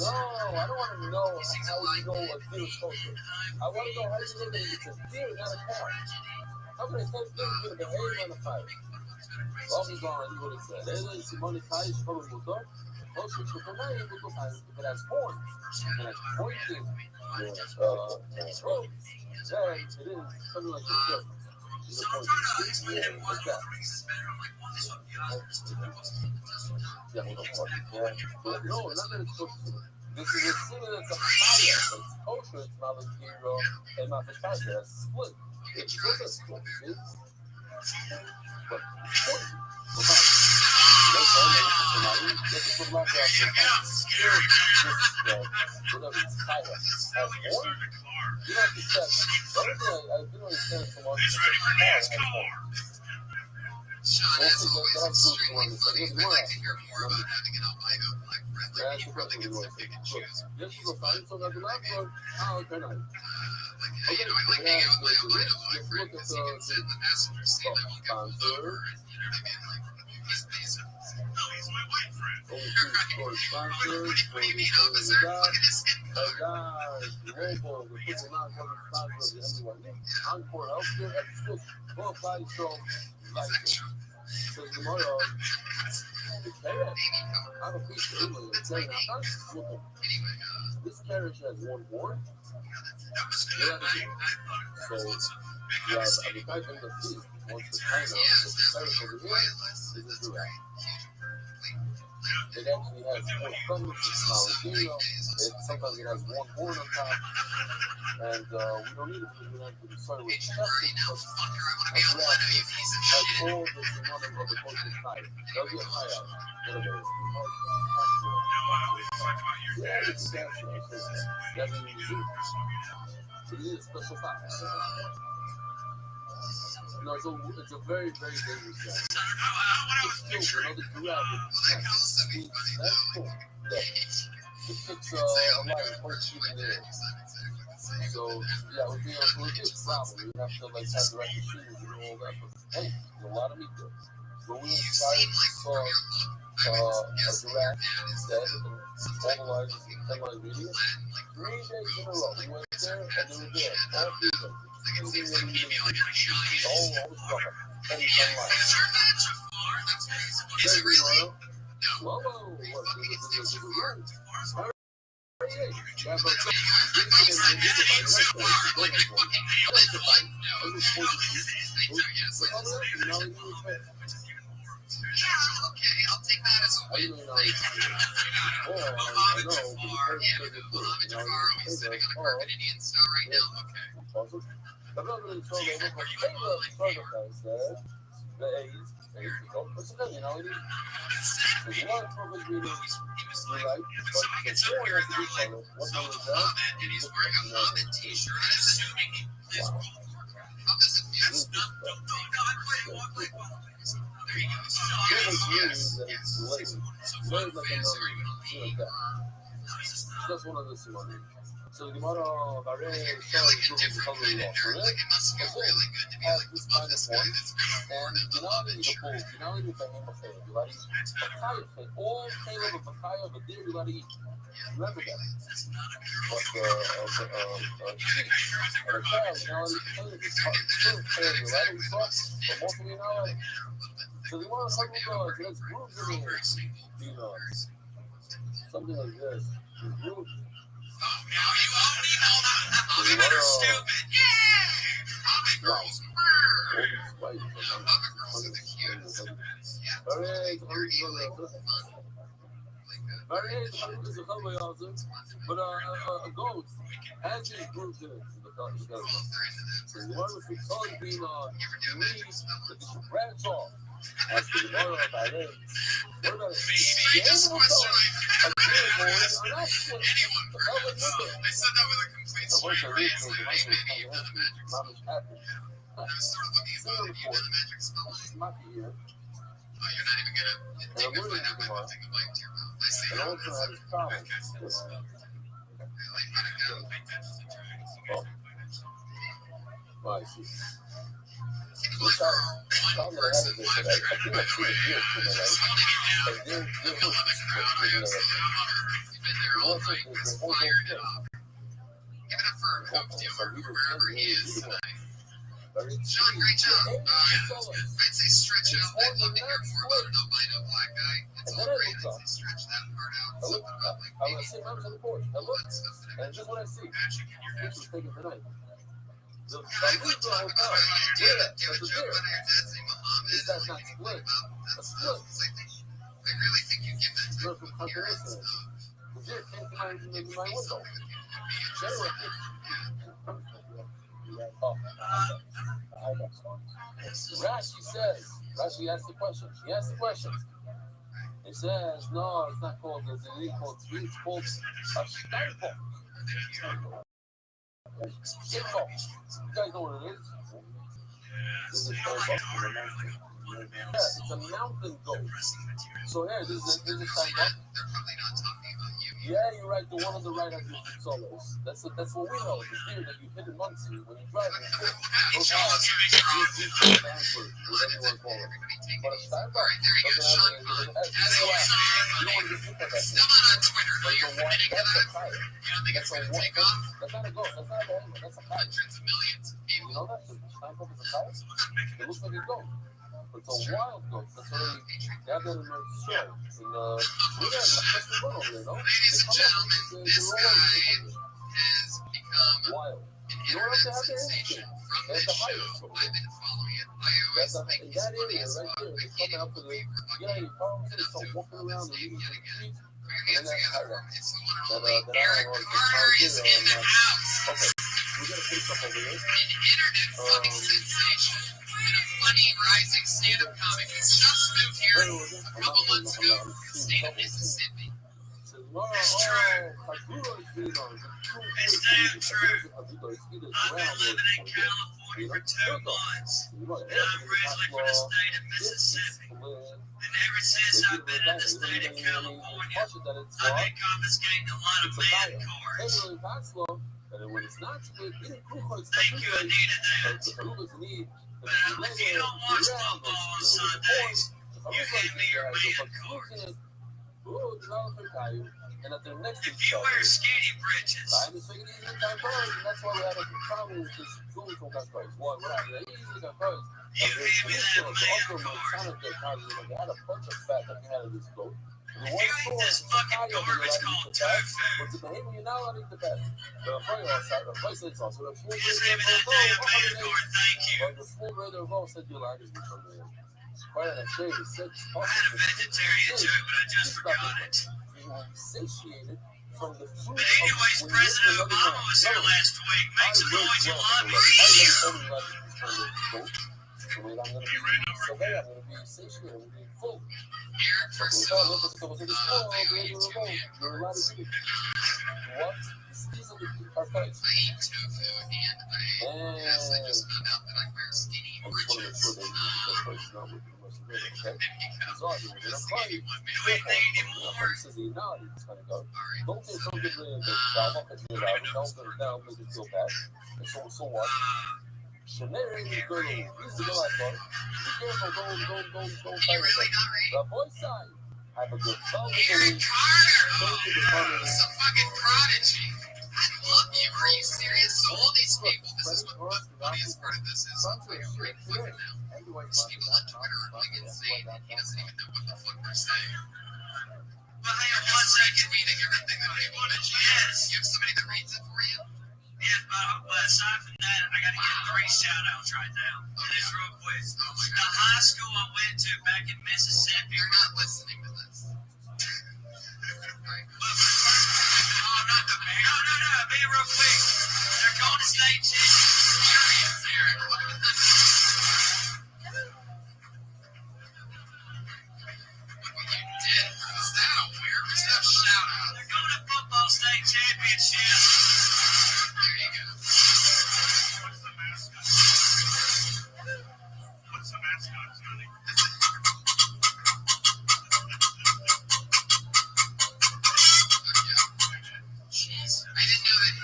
no, I don't want to know how you know a deer is culture. I want to know how you know that it's a deer, not a cow. How can I tell you to behave on the fire? Long as long as you would have said, there's some money ties from the motor. Also, so for my able to find if it has horns, if it has pointing, throat. Then it is something like this. It's a point. Like that. Yeah, no, not that it's kosher. This is a sin that's a higher. It's kosher, it's not like zero, and not the fact that it's split. It's just a split, see? But point. Whatever it's higher. Has one. You have to check. The other thing I didn't understand so much is the car has horns.
Sean, as always, extremely funny. I'd like to hear more about having an albino black friend. Like, he probably gets to pick and choose.
Yes, you go find some of the last one. How can I?
Like, you know, I like hanging out with my albino black friend because he can sit in the passenger seat. I won't get pulled over. And, you know what I mean? Like, he's basic. No, he's my white friend. What do you mean, officer? Look at his head color.
Robo, the people not coming sponsor of everyone. Encore healthcare at the school. Qualified, so like so tomorrow. I have a piece of Italy that's saying I'm not looking. This carriage has one board. So you have a type in the feet. Once the China, the carriage over here, this is the right. It actually has one thumb, it's material. Sometimes it has one horn on top. And we don't need it because we don't have to start with testing. But a graph has all the mother of the posted side. They'll get high up. Yeah, it's natural. That means you need a special box. No, it's a very, very dangerous guy. It's still, the giraffe is that's cool. It takes a lot of points in there. So, yeah, we're being a legit problem. We have to, like, have the right shooters and all that. But, hey, there's a lot of meat there. When we inside, we saw a giraffe dead and all the lines, 10 lines medium. 3 days in a row. We went there and they were there. All 3 days. All the stuff. And 10 lines. Is it really? Whoa,
Okay, I'll take that as a win. He's sitting on a Carbon Indian style right now. Okay.
I'm not really sure they look like the A's. What's the thing, you know? There's a lot of trouble reading, right? But the four has to be colored. What number is that?
And he's wearing a Muhammad t-shirt. I'm assuming he plays Warcraft. How does it feel? There you go. Yes.
Like a number. That's one of the two. So the Gemara
like it must feel really good to be like
this kind of one, and you know the bull, you know the Bahama you like Bakaya, all Caleb of Bakaya, but there you eat. Remember that. But sheep and a cow, you know, it's still fair, you like it, but most of you know it. So the Gemara talking about there's grooves in here, you know, something like this. Grooves.
Oh, now you only know that women are stupid. Yeah! Other girls are the cutest. Yeah.
But a goat has these grooves in it. So what if we call it being leaves that you should branch off? As the Gemara about it. What about
maybe just question I said that with a complete straight face. Like, hey, maybe you've done the magic spell. I was sort of looking at whether you've done the magic spell. Oh, you're not even gonna take a bite out my mouth, take a bite to your mouth. I see how it is.
I see.
Look for one person laughing right by the way. Just holding you down. Middle of the crowd, I absolutely love her. You've been there all night, just fired it up. Give it up for our coke dealer, wherever he is tonight. Sean, great job. I'd say stretch out. I'd love to hear more about an albino black guy. It's all great. I'd say stretch that part out. Something about like
I was sitting on the porch. I looked, and just what I see.
magic in your
This was taken tonight. The
I would talk about it. Do a joke about your dad saying Muhammad.
Is that not split?
That stuff. I really think you give that type of appearance.
The deer came to my window. Rashi asked the question. She asked the question. It says, no, it's not called this. It's called a steinbock. You guys know what it is? it's a mountain goat. So here, this is a sign up.
They're probably not talking about you.
Yeah, you're right. The one on the right has your solos. That's what we know. It's here that you hit in Muncie when you drive. Those cars, you Stanford, whatever you want to call it. But a Steinbach doesn't have it. You don't want to get hit by that.
Still not on Twitter.
But
You're admitting to
that's a
that.
tire.
You don't think it's going to take off?
That's not a goat. That's not a behemoth. That's a tire.
Hundreds of millions of
You
people.
know that? The Steinbach is a tire? It looks like a goat. But it's a wild goat. That's what they have that in their show. In we got Festival Run over there, no?
Ladies and gentlemen, this guy has become
Wild.
an
You know what
internet
else they have there?
sensation from
They
this
have the
show.
highest over
I've
there.
been following it. I
That's
always think
in
he's
that
funny
area
as
right
fuck.
there.
I
It's
can't
coming up
even
to the,
believe we're
you know, you call them, they start walking around the
Yet again.
street.
Put your hands together for him. It's the one and only
That
Eric Carter is in the house.
Okay, we gotta finish up over here.
An internet fucking sensation and a funny rising stand-up comic. He's just moved here a couple months ago from the state of Mississippi.
It's damn true.
I've been living in California for 2 months, and I'm originally from the state of Mississippi. And ever since I've been in the state of California, I've been confiscating a lot of man cars. Thank you, I needed that. But if you don't watch football on Sundays, you hand me your man card. If you wear skinny britches, you hand me that man card. If you eat this fucking garbage called tofu, just hand me that damn man card, thank you. I had a vegetarian too, but I just forgot it. But anyways, President Obama was here last week. Make some noise, you love me. Eric, first of all, thank you, two man cards. I eat tofu, and I just found out that I wear skinny britches. And he goes, "Let's see if you want me to eat anymore." All right.
Don't say something so there you go. This is the last one. Be careful, don't
You really not ready?
the voice side. Have a good time.
Eric Carter! He's a fucking prodigy. I love you. Are you serious? So all these people, this is what the funniest part of this is. I'll tell you right fucking now. These people on Twitter are like insane, and he doesn't even know what the fuck they're saying. But hang on 1 second, reading everything that they wanted. Yes. You have somebody that reads it for you?
Yeah, but aside from that, I gotta give 3 shout-outs right now. Just real quick. The high school I went to back in Mississippi.
You're not listening to this.
No, be real quick. They're going to state championship.
Serious, Eric. Look at this. Look what you did. Is that a weird? Is that a shout-out?
They're going to football state championship.
There you go.
What's the mascot? Johnny?
Jeez, I didn't know that.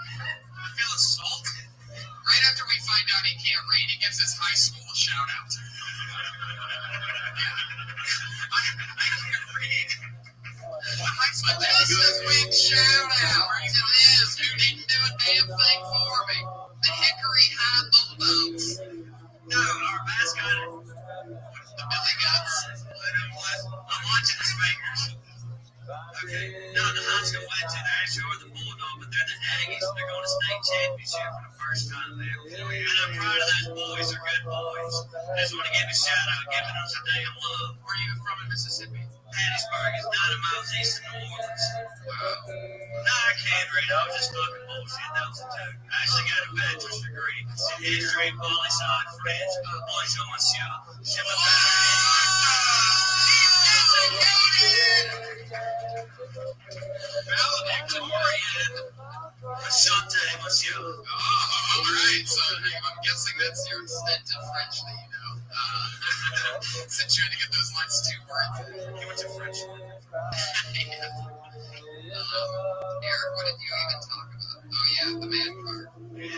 I feel assaulted. Right after we find out he can't read, he gives his high school a shout out. I can't read. But this is big shout out to them who didn't do a damn thing for me. The Hickory High Bulldogs.
No, our mascot.
The Billy Guts.
I'm watching his fingers. Okay. No, the high school went to, they actually are the Bulldog, but they're the Aggies. They're going to state championship for the first time there. And I'm proud of those boys. They're good boys. I just want to give a shout out, giving them some damn love.
Where are you from in Mississippi?
Hattiesburg is 90 miles east of New Orleans. No, I can't read. I was just fucking bullshit. That was a joke. I actually got a bachelor's degree in history, poli-sci, and French. Bonjour, monsieur. Je
Valedictorian.
Enchanté, monsieur.
Oh, all right. So I'm guessing that's your extent of French that you know. Since trying to get those lines 2 words, you went to French. Eric, what did you even talk about? Oh yeah, the man part. Yeah. I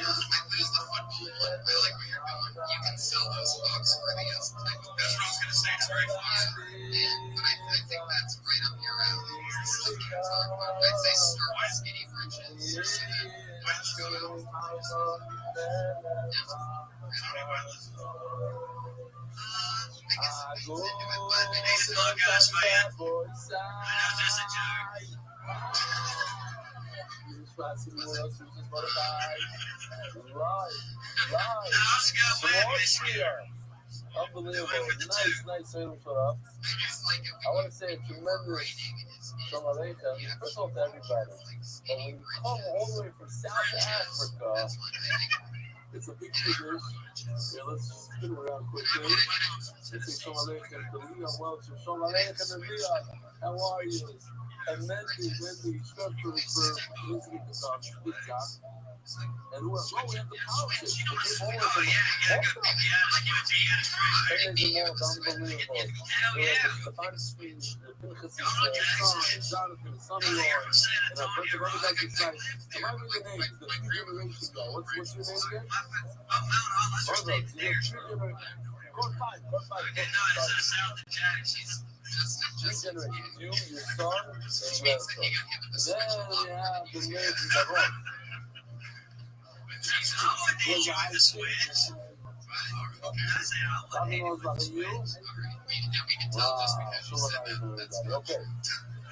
lose the football one. I like what you're doing. You can sell those Foxworthy as type of. That's what I was gonna say. It's very Foxworthy. Yeah, but I think that's right up your alley. It's the stuff you can talk about. I'd say start with skinny Frenches. So that when you go out,
Unbelievable. Nice sandwich up. I want to say a tremendous Shalom Aleichem. First of all, to everybody. But when you come all the way from South Africa, it's a big dish. Yeah, let's spin it around quickly. Let's say Shalom Aleichem to Leon Welcher. Shalom Aleichem to Leon. How are you? And Mendy, structure for visiting the top. Good job. And who else? Oh, we have the politics. The people always are unbelievable. The Fonstein, the Pinchas' son, Jonathan, son-in-law, and a bunch of other guys inside. Remind me the names, the 3-generation guy. What's your name again? Arnold. You have 3 generations. Go 5. 3 generations. You, your son, and your son. Then we have the name of Baron. Okay,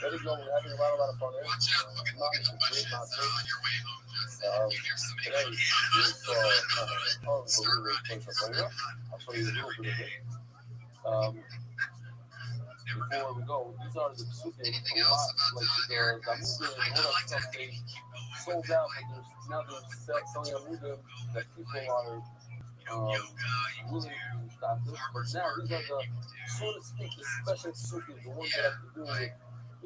there we go. We're having a lot of fun here. Today, I'll show you a little bit of it. Before we go, these are the psukim. A lot, like the Gamudim and all that stuff, they sold out, but now they're selling Gamudim that people are willing to stop this. But now these are the, so to speak, the special psukim, the ones that have to do with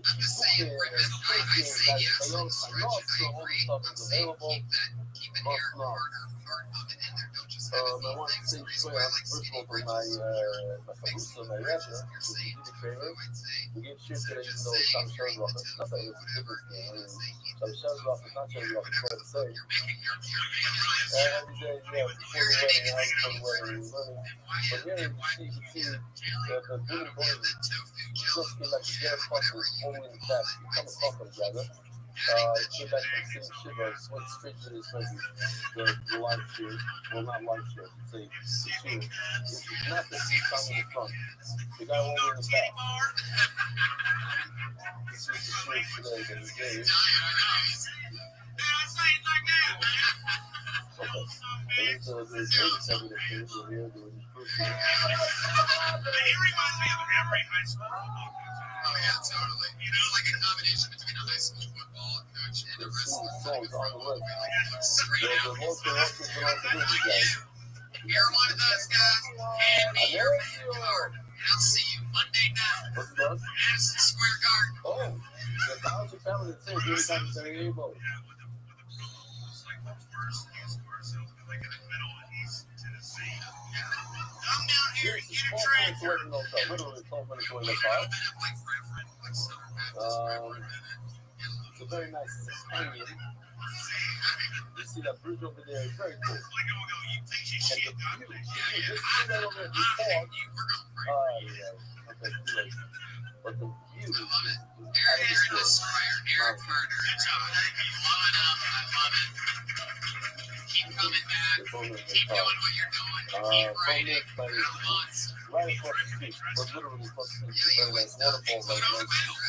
psukim and speaking, guys, so all the stuff is available. Must know. I want to say first of all for my Fabusa, my rapper, who did the favor. We gave shit today, even though it's not Sherry Rock. It's not that it's a different game. So Sherry Rock is not Sherry Rock, it's what to say. Every day, yeah, before the wedding, before the wedding, but here you see the Buddha boy just came back to get a fucker only in the back. You come across them, brother. Came back from seeing Shiva, went straight to his the live shoot. Well, not live shoot, it's a shoot. It's not the seat on in the front. The guy over in the back. This was the shoot today that he gave. Okay. And it's the greatest ever that came to here doing the first shoot.
He reminds me of every high school football coach. Oh yeah, totally. It's like a combination between a high school football coach and a wrestler.
Songs on the list.
The
most important thing to do, guys.
You're one of those guys. Hand me your man card, and I'll see you Monday night.
What's that?
Madison Square Garden.
Oh, the college family that says you're not very able.
Come down here and get a train.
Literally 12 minutes away from the car. It's a very nice canyon. You see that bridge over there is very cool. And the view, just see that over there before. Okay, too late. But the view is out of this world.
Eric Carter. Keep coming back. Keep doing what you're doing. Keep writing.
Right across the street, but literally across the street, very nice waterfall right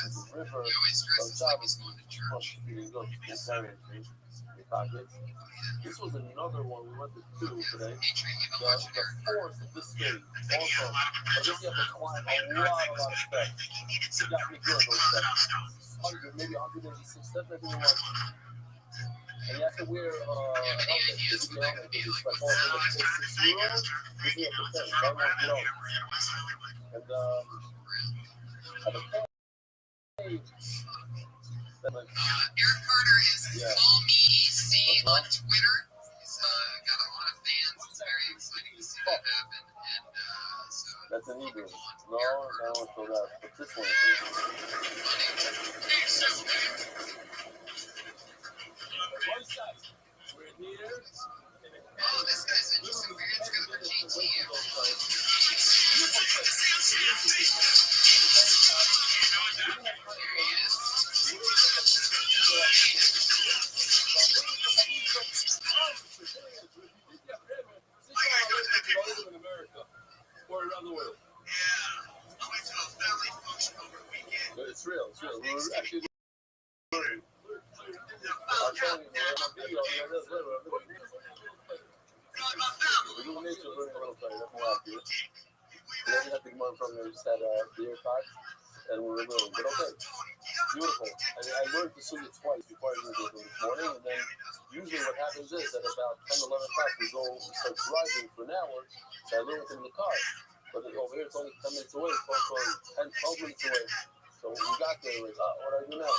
next to the river. So job is across the street and go to the Street. This was another one we went to 2 today. The forest of this game. Also, I guess you have to climb a lot of steps. It got me good, those steps. 100, maybe 186 steps, I think it was. And you have to wear helmet. This is the helmet. It's like all the 6 euros. This is a percent. I want to know. And at the page,
Eric Carter is Call Me Steve on Twitter. He's got a lot of fans. It's very exciting to see that happen. And
That's an Hebrew. No, I don't show that. But this one is.
One side. We're here.
Oh, this guy's interesting. We're gonna go for GTM.
In America or around the world.
Yeah. I went to a family function over the weekend.
It's real. It's real. We're actually.
I'm telling you, man, my video, man, that's literal.
We're doing nature learning real play. That's why I do it. We only have to come on from there. We just had beer pod, and we were little. But okay, beautiful. I learned to swim it twice before I moved over this morning, and then usually what happens is at about 10, 11 o'clock we start driving for an hour, so I learned it in the car. But over here it's only 10 minutes away, 10, 12 minutes away. So when we got there, like, what do I do now?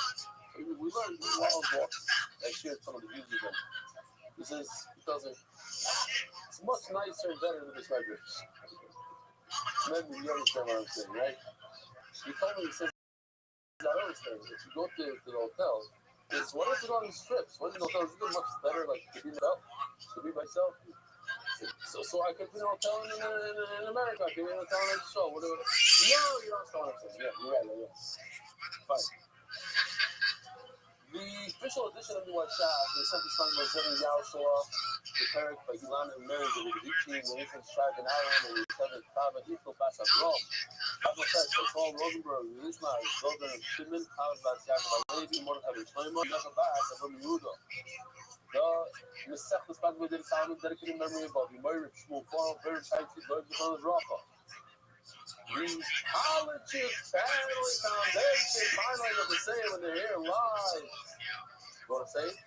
We learned wild walks. I shared some of the views with them. This is because it's much nicer and better than this right here. Maybe you understand what I'm saying, right? You told me, you said, I understand. If you go to the hotel, it's what if you go on these trips? What if the hotel is much better, like to be myself? So I could be in a hotel in America. I could be in a hotel in the show. Whatever. No, you don't understand what I'm saying. Yeah, you're right. Yeah. Fine. The official edition of the Shah is something sung by Zevin Yahushua, the Perek by Ilan and Mary, the Ridichi, the Nathan Strive and Aaron, and the Kevin Tava, Equal Pass of Rome. Bible says, by Paul Rosenberg, the Ishmael, Golden and Shimon, Kavas Bas Yaakov, Levi, Mordechai, Shlomo, Yaakov Bas, and Rabbi Yehuda. The Nesech, the Spag, the Salmon, dedicated memory of Bobby Moiric, Shmuel, Paul, very tight, Lord, the Son of Rachel. The Politics Family Foundation finally get to say it when they're here live. You want to say it?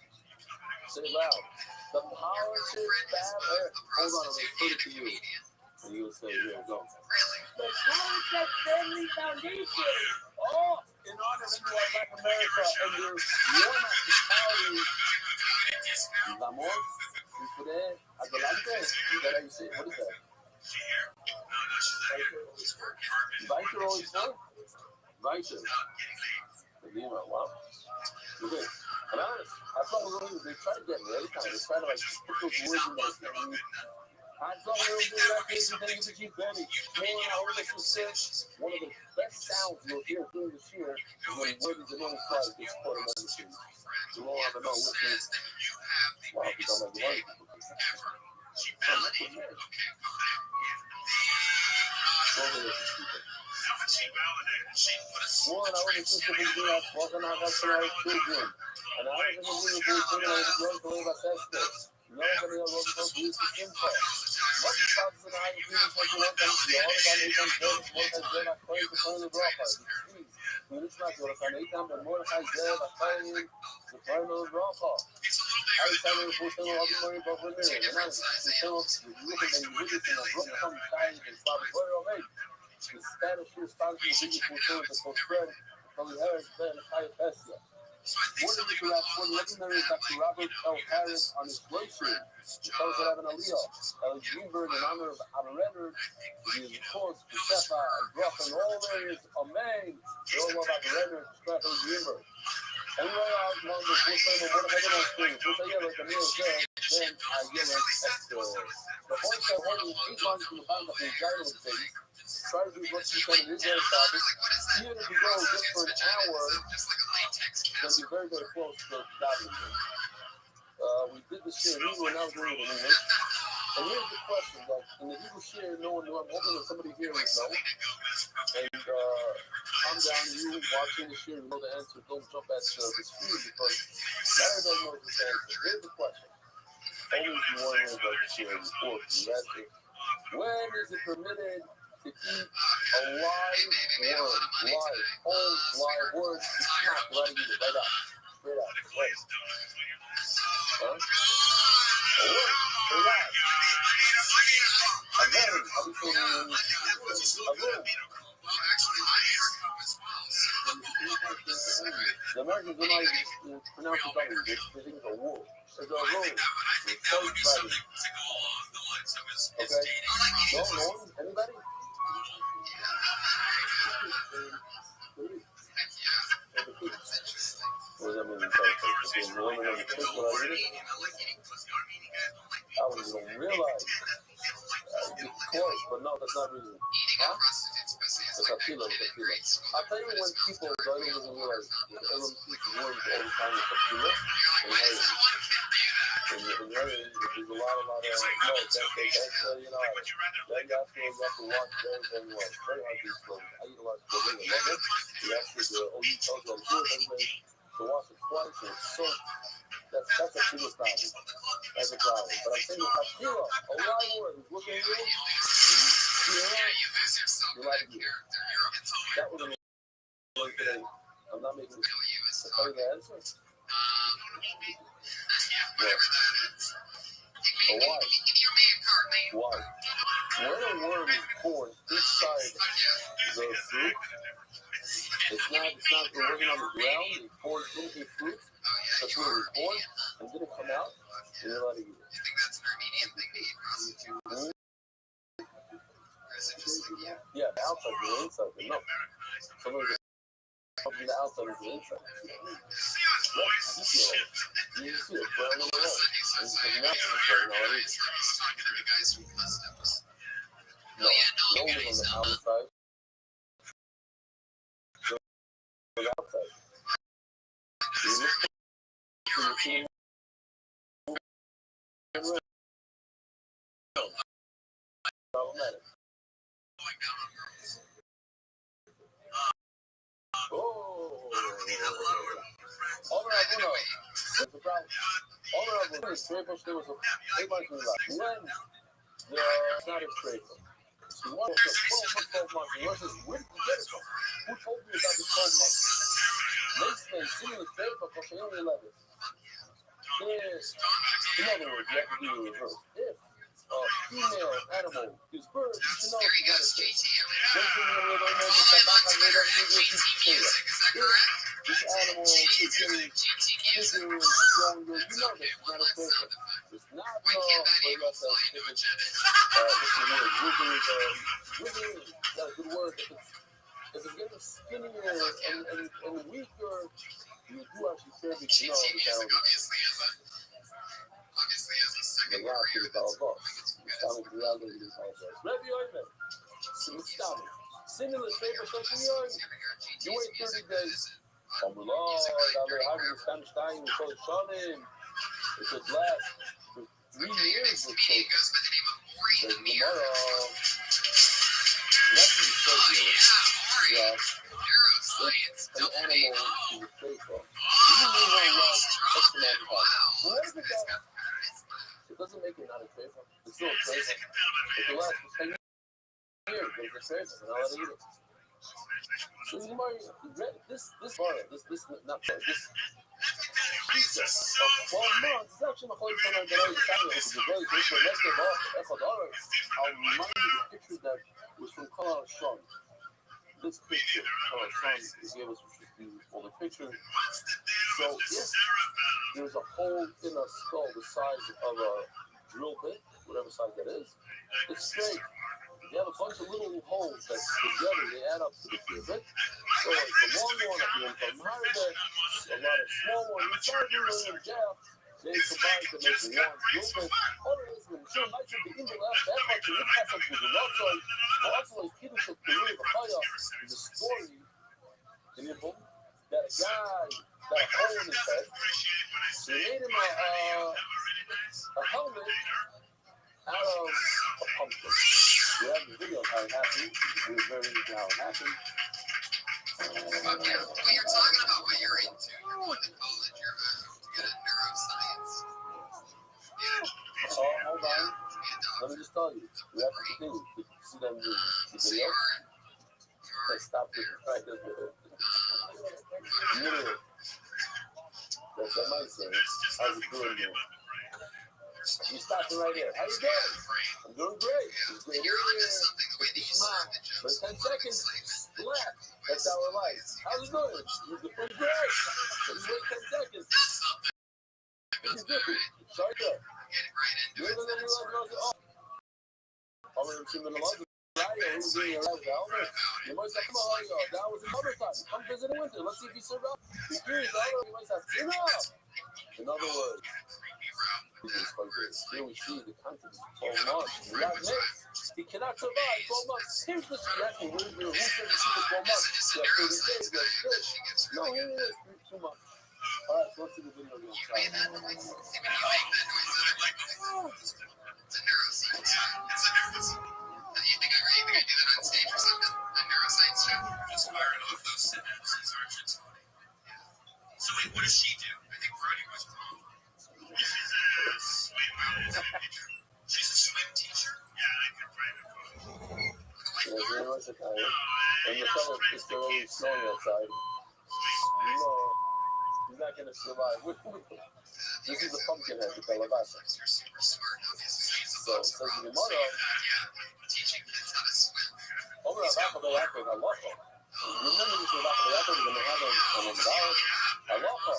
Say it loud. The Politics Family. Hold on, I'm going to put it to you. And you'll say, here, go.
The Politics Family Foundation.
Oh, in honor of NY Black America and your warm hospitality. Vamos, adelante. Is that how you say it? What is that? Weiter always done? Weiter. Wow. Okay. And honest, that's what we're going to do. They try to get me every time. They try to like put those words in there. I thought we were doing that case and then you keep Benny. One of the best sounds you'll hear during this year is when words and only flies gets put in the street. You won't have to know which is wow, because I'm like, one, I was a sister who was walking out of the children. And I was in the room who was thinking I was going to believe I said this. Nobody else was going to use the info. What the problems in the high school for the one thing, the all about 8 times more than Zed, I pray to turn the rock out. When it's not good, if I'm 8 times more than Zed, I pray to turn the rock out. I was telling you, I'll be worried about the mirror. And I was looking and looking and I'm looking from the side and Slavic very already. The Spanish responsible for the spread from the Harris Ben High Pesca. More than the correct for the legendary Dr. Robert L. Harris on his grocery. The fellows that have an allele. Ellen Greenberg in honor of Abba Renner, the course, the Sefa, and Brock, and all areas of Maine. They all love Abba Renner, Ellen Greenberg. Anyway, I was one of the first time of what I got on screen. First I yell at the meal there, then I yell at the point that holding 8 months from the bottom of the gyro thing. Try to do what you can in Israel topic. Even if you go just for an hour, then you're very, very close to davening. We did the share in Hebrew and now we're doing it in English. And here's the question, that in the Hebrew share, no one knew. I'm hoping that somebody here would know. And calm down, you watching the share, you know the answer. Don't jump at the screen because not everybody knows this answer. Here's the question. Always you want to hear about the share report. You ask it, when is it permitted to eat a live whole live word? It's not right either, right out. Straight out. Right. Huh? A word. Alive. Again, I'm saying a word. The Americans don't know how to pronounce the W. They think it's a wool. It's a roll. It's so exciting. Okay? No one? Anybody? What does that mean? It's women on the kids when I did it. I was gonna realize. Of course, but no, that's not reason. Huh? The tequila. I'll tell you when people don't even realize the LMC words all the time with tequila and hey. And there's a lot of no, that's you know, that you have to watch very well. Very hard to explain. I eat a lot of spaghetti. I love it. You actually, the OU tells you I'm good anyway. To watch it twice, and so that's a tequila problem. That's a problem. But I'm saying tequila, a lot more. Look at you. You like it. That was a today. I'm not making this. To tell you the answer. But why? Why? When a worm is born inside the fruit, it's not working on the ground, it's born in a fruit, that's where it was born, and didn't come out, and you're allowed to eat it. Yeah, the outside is the inside, but no. Some of the outside is the inside. You see it, but I don't know. And you can not it. No, no one on the outside. The outside. You see problematic. Oh, Honorable Straight there was a everybody was like, when it's not a straight. So what was the 12 months versus where did you get it from? Who told you about the 12 months? They say similar straight because they only 11. In other words, you have to do the reverse. If a female animal is birth, you should know it's not a straight. This animal is getting bigger and stronger. You know that it's not a straight. It's not but you have to what's that's a good word. If it's getting skinnier and weaker, you do actually serve it to know the calories. The rock is all boss. Estamos criados em Rabbi Rothschild. Stop it. Similar paper social you wait 30 days. Lord, I will stand stein and so Shalim. It could last for 3 years with paper. So tomorrow, let's be so good. Yeah. An animal to the paper. You really want to last X amount of time. Where's the guy? It doesn't make it not a paper. It's still a paper. It can last for 10 years. It's a paper, and I'll let it eat it. So you might this not this pizza of 12 months is actually my whole time that I was telling you. It's a very good for let's get off I'll remind you the picture that was from Colin Sean. This picture, Colin Sean, he gave us the older picture. So if there's a hole in a skull the size of a drill bit, whatever size that is, it's straight. You have a bunch of little holes that together they add up to the pivot. So it's a long one at the end from Harvard, a lot of small ones. You start doing a jab, they combine to make one movement. All it is, when you might be in the last that much, you pass up with the outside. Also, is Peter should believe a fire is a story in your book that a guy got a hole in his head. So they made him a helmet out of a pumpkin. We have the video of how it happened. It was very how it happened.
Well, you're talking about what you're into. You're going to college. You're good at neuroscience.
Oh, hold on. Let me just tell you. We have to continue. You see them do the video? They stopped it right there. Literally. That's what I might say. How's it doing here? You stopped it right here. How you doing? I'm doing great. It's great. Smile. For 10 seconds, laugh. That's our life. How's it doing? You're doing great. Just wait 10 seconds. It's different. Sorry, sir. You're going to love. Oh, I'm going to love. Right? Who's doing your life? You might say, come on, that was another time. Come visit in winter. Let's see if you survive. Be curious. You might say, enough. In other words, here we see the context of 12 months. He cannot survive 12 months. Here's the reaction. Who said you see the 12 months? You have 30 days. No, here it is. 2 months. All right, so let's see the video again.
You made that noise. See, when you make that noise, I like it's a neuroscience. It's a neuroscience. You think I do that on stage or something? A neuroscience show? You're just firing off those synapses, aren't you, Tony? Yeah. So wait, what does she do? I think Brody was wrong. She's a swim teacher. She's a swim teacher? Yeah, I could write a book.
And the sun is still always snowing outside. He's not going to survive. This is a pumpkin head, the calabasa. So, says the mother,
teaching kids how to swim.
remember this is about the we're going to have on halacha.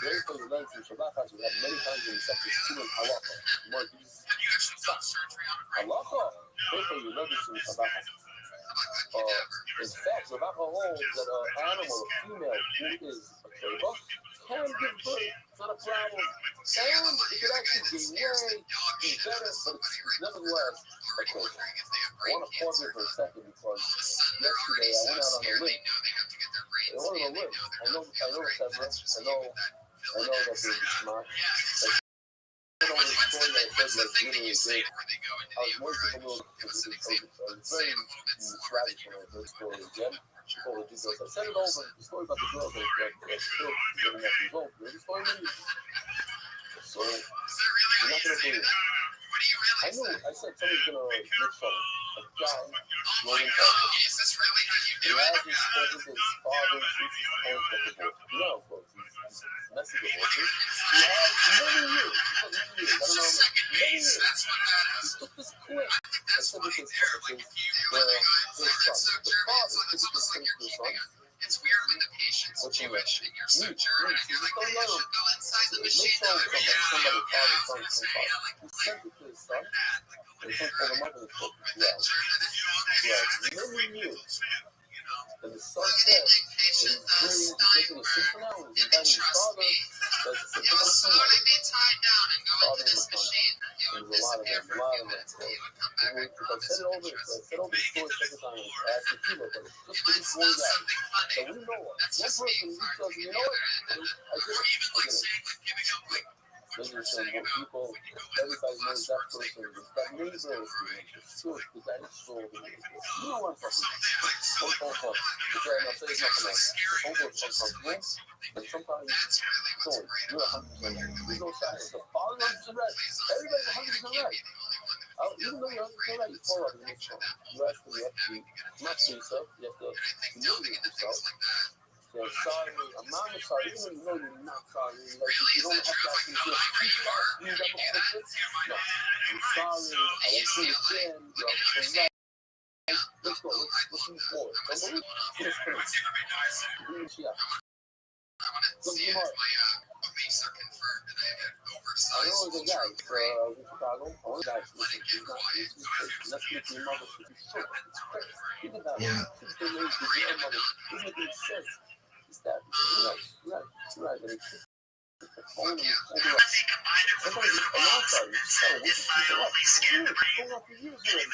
Very for the lens in Shabbat, we have many times in the section 2 in halacha. More these halacha. Very for you love this in Shabbat. In fact, Shabbat holds that an animal, a female, who is a keva, can give birth. It's not a problem. And it could actually be way better, but it's nevertheless a keva. I want to pause here for a second because yesterday I went out on a limb. It wasn't a limb. I know Severus. I know that they're smart. I don't know the story that I said like literally big. I was more thinking it was very tragic when I heard the story again. Before the details, I said it over. The story about the girl that still getting that result. You know the story maybe? So, you're not going to believe it. I knew, I said somebody's going to mix something. A guy, William Tucker. He has his his father, teaches his parents at the board. You know, folks, he's messing with horses. He has many years. I don't know, many years. He took this clip. I said this is his son. The father took this clip to his son.
It's weird when the patient's Jewish and you're so German and you're like, maybe I should go inside the machine.
Somebody father, son. He sent it to his son. And he told him up in the book. Yeah, many years. And the son said that he's making a super now and he's inviting his father. That's a simple thing. Father and the son. There's a lot of them. If I said it over the story second time, I asked the people, but just for this one guy. So we know one person who tells me, you know what? I get it. There's some more people, everybody knows that person, that neighbor is the source, the guy that sold the neighbor. You know what I'm talking about. One phone call. I'll say it's nothing else. The phone call comes once, and sometimes you're 100% right. There's no side. The father 100% right. Everybody's 100% right. Even though you're 100% right, you call out the next phone. You ask for the FD, not to yourself, you have to humiliate yourself. You're sorry, I'm not sorry, even though you're not sorry. Like, you don't have to actually just keep it up. You never fix it. No. I'm sorry, I won't do it again. You're right. Let's go. Let's move forward. Let's finish. Good morning.
Beliefs are confirmed and I have
I
oversized
know the guy in Chicago. I want guys to listen. He's not let's get your mother to be sure. It's crazy. Think about it. He's the grandmother. This makes sense. It's that. You're right. But it's only somebody alongside you. Just gotta wake people up. It's going on for years already.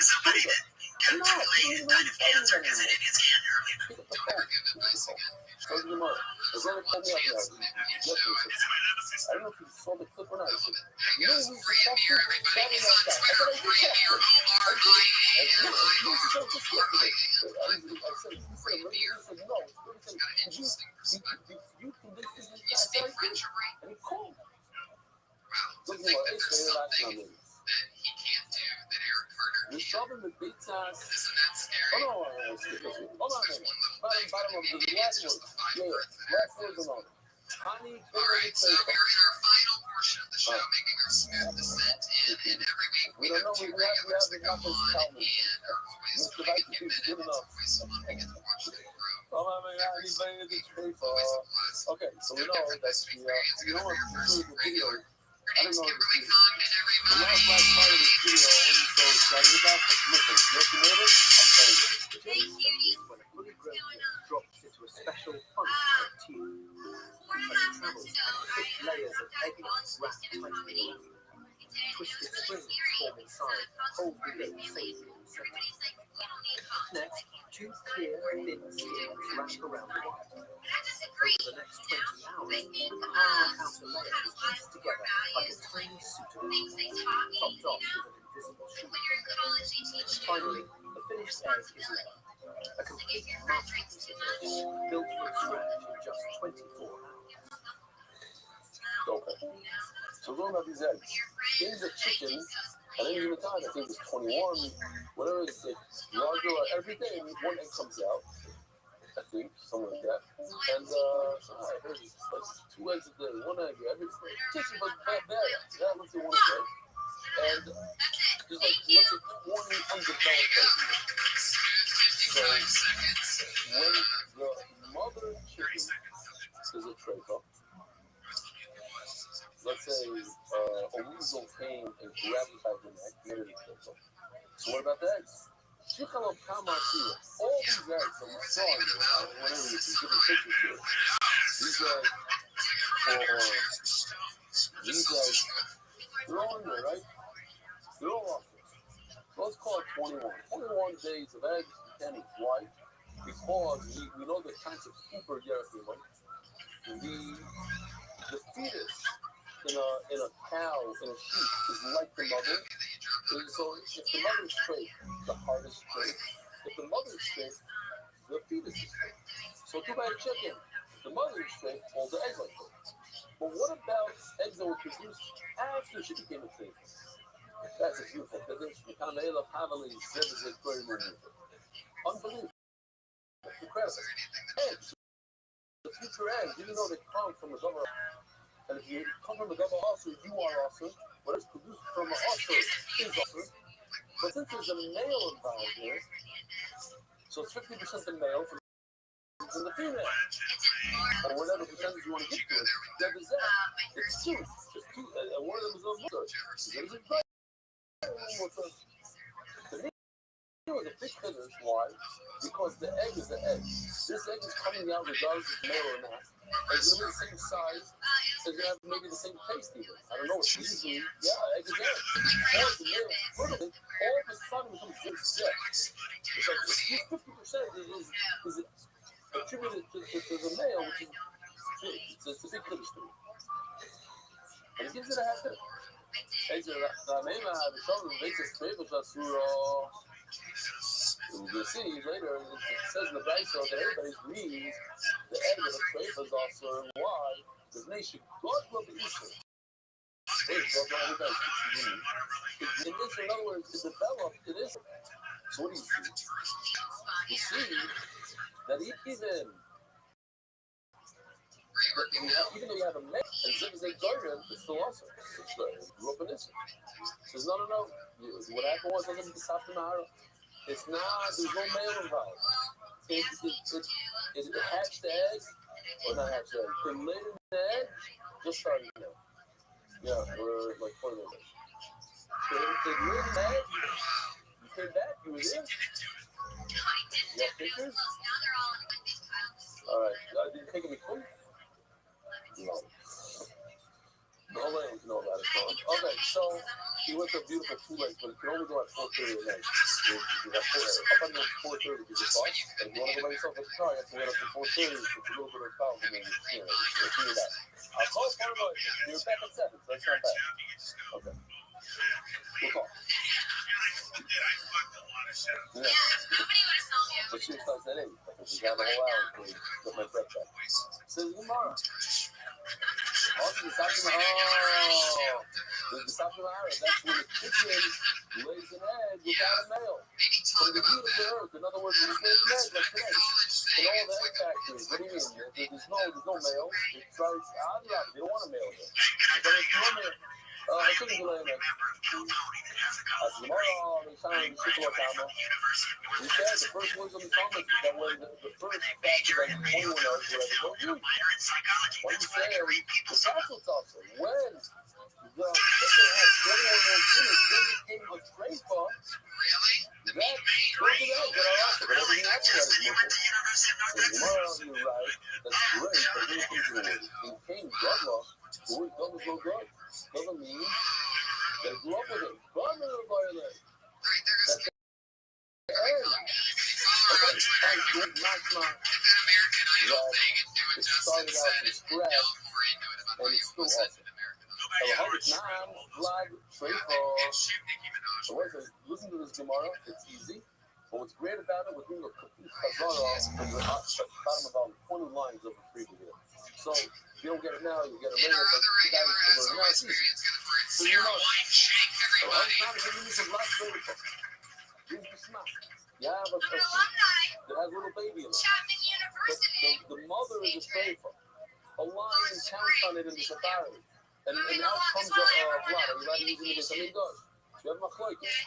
No, you don't even know you're fighting them anymore. Pick up the phone. Go to your mother. The brother called me up now. I don't know if you saw the clip or not. He said, you know who's the tough dude? Saturday night guy. I said, I did text him. I did. I said, just yesterday. I said, he said, no. You convinced this guy? I said, I did. And he called. Look, it's very last time.
He can't do that Eric Carter
We're
can.
shoving the big time.
Isn't that scary?
Hold on a minute. Bottom of the last word. Yeah, last word alone. Honey,
All right, so we're in our final portion of the show, making our smooth descent in. And every week we have two regulars that come on, and our boys, when we get minutes, it's always fun. We get to watch them grow.
Okay, so we know that you know what? The video I don't know if
Kimberly
it's
Condon,
the
everybody.
last part of this video I wasn't so excited about, but listen, once you made it, I'm telling you.
Hey, cutie.
When a fully grown
What's going
egg
on?
drops into a special funnel-like tube,
What
as it
happened
travels,
to know?
thick layers of egg
All
whites wrap
stand-up
tightly
comedy.
around them.
It
Twisted
was really
springs
scary.
form inside, hold the egg safely in the center.
Everybody's like, we don't need phones.
Next, two clear, thin scales wrap around the wire.
But I disagree.
Over the next 20 hours,
I think
the hard outer
schools
layer
have
is
a lot
pieced
of core
together like a
values,
tiny suit of
things
armor,
they taught me,
topped
you
off
know?
with an invisible
Like
shield.
when you're in college, they teach you
Finally, the finished egg is
responsibility.
left, a
Like
complete
if your friend drinks
masterpiece,
too much,
built from scratch in just 24 hours.
Okay. So going about these eggs, things are chicken, and then even time, I think it's 21, whatever it's like, larger every day, one egg comes out, I think, something like that. And I heard it's like 2 eggs a day, 1 egg every day. Chicken, but bad. Yeah, let's say 1 a day. And there's like, let's say 20 undeveloped eggs. So when the mother chicken is a trachea, let's say a weasel came and grabbed it by the neck, made it a trachea. So what about the eggs? Chicalo Kamashira. All these eggs that we saw in there, whenever you can give a picture to it, these eggs, they're all in there, right? They're all awesome. So let's call it 21. 21 days of eggs, you can't eat. Why? Because we know the kinds of super Yerachim. The fetus in a cow, in a sheep, is like the mother. And so if the mother is straight, the heart is straight. If the mother is straight, the fetus is straight. So too bad chicken. If the mother is straight, all the eggs are straight. But what about eggs that were produced after she became a trachea? That's a beautiful finish. Unbelievable. Incredible. Eggs. The future eggs, even though they come from a double. And if you come from a double ulcer, you are ulcer. What is produced from an ulcer is ulcer. But since there's a male involved here, so it's 50% the male and the female. Or whatever percentage you want to get to it. That is that. It's two. It's two. And one of them is a mother. There's a great the meal is a big finish. Why? Because the egg is the egg. This egg is coming out regardless if it's male or not. It's going to be the same size. It's going to have maybe the same taste even. I don't know. It's usually, egg is egg. Or it's a male. All of a sudden becomes just egg. It's like 50% is attributed to the male, which is it's a big finish to it. And it gives it a half hit. Eggs are the name I have shown them. They just favor us through you'll see later, it says in the Bible that everybody reads the egg of the trachea is also why the nation God will be Easter. In other words, it's developed, it is. So what do you see? You see that even though you have a man and zigzag garden, it's still awesome. It's grew up in this. Says no. What happened was I was in the South Nara. It's not, there's no male involved. It hatched the egg, or not hatched the egg. It laid in the egg, just started now. Yeah, we're like 20 minutes. So it laid in the egg, you came back, you were there. You got pictures? Alright, did you take me quick? No. No way you know about it. Okay, so you went to a beautiful pool lake, but it can only go at 4:30 at night. You got up until 4:30 to get off. And if you want to go by yourself at the car, you have to wait up to 4:30. It's a little bit of foul for me. You'll figure that. I'll call part of it. You're back at 7, so that's not bad. Okay. We'll talk. Yeah. But she starts at 8. Because we got a whole hour to get my breath back. Says tomorrow. Also, the South Nara, that's when the chicken lays an egg without a male. From the heat of the earth, in other words, it's laid an egg like today. In all the egg factories, what do you mean? There's no male. It's like, they don't want a male there. But it's no male. I couldn't do it. As tomorrow, the time in Shikwa Tama, he said the first words of the Talmud that were the first factor that the 21 hours were ever told you. When he said, the Tassel tells us, when the chicken has 21 more units, then it became a trade for that. Goes to that, but everything after that is moving. So tomorrow, you're right, that's great, but then it came to the word. It came God law, the word God was no God. Doesn't mean they grew up with it. God never violated. That's the area. Okay, fine, good, not smart. It started out from scratch, and it's still awesome. So, Nam, Vlad, so listen to this Gemara, it's easy. But what's great about it, we're doing a complete Chazara from the bottom of about 20 lines of the previous here. So, if you don't get it now, you get it later, but you guys can learn it now, it's easy. So, you know, so I'm trying to give you some black flavor. Here's the snack. You have a sheep that has a little baby in it. But the mother is a strafer. A lion counts on it in the safari. And out comes a blood. Are you allowed to use it against something does? You have machloikis.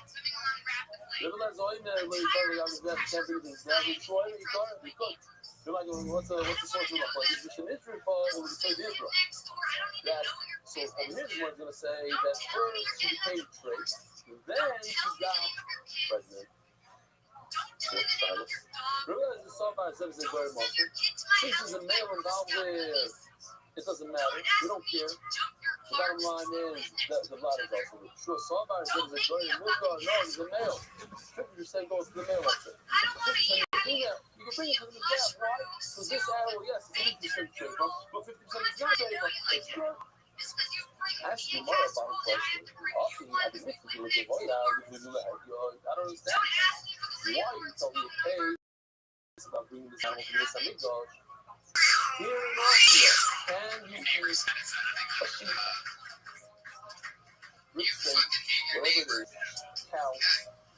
You ever let Zoin there when you tell me I'm going to have things that you try it, you could. You're like, what's the source of machloikis? It's an Israel fall over the state of Israel. That, so over here, the one's going to say that first she became straight, then she got pregnant. Realize the Saba says it's very much. Since there's a male involved with, it doesn't matter. We don't care. The bottom line is that the blood is also good. Sure, Saba says it's very much. No, it's a male. 50% goes to the male. 50% you can bring it to the gap. Why? Because this arrow, yes, it's 50% trade, but 50% is not trade. It's good. Ask you more about a question. Often, I think this is a little boy. I don't understand. Why you tell me to pay about bringing this animal to this amigos? Here in Austria, can you use a sheep, rich steak, whatever it is, cow,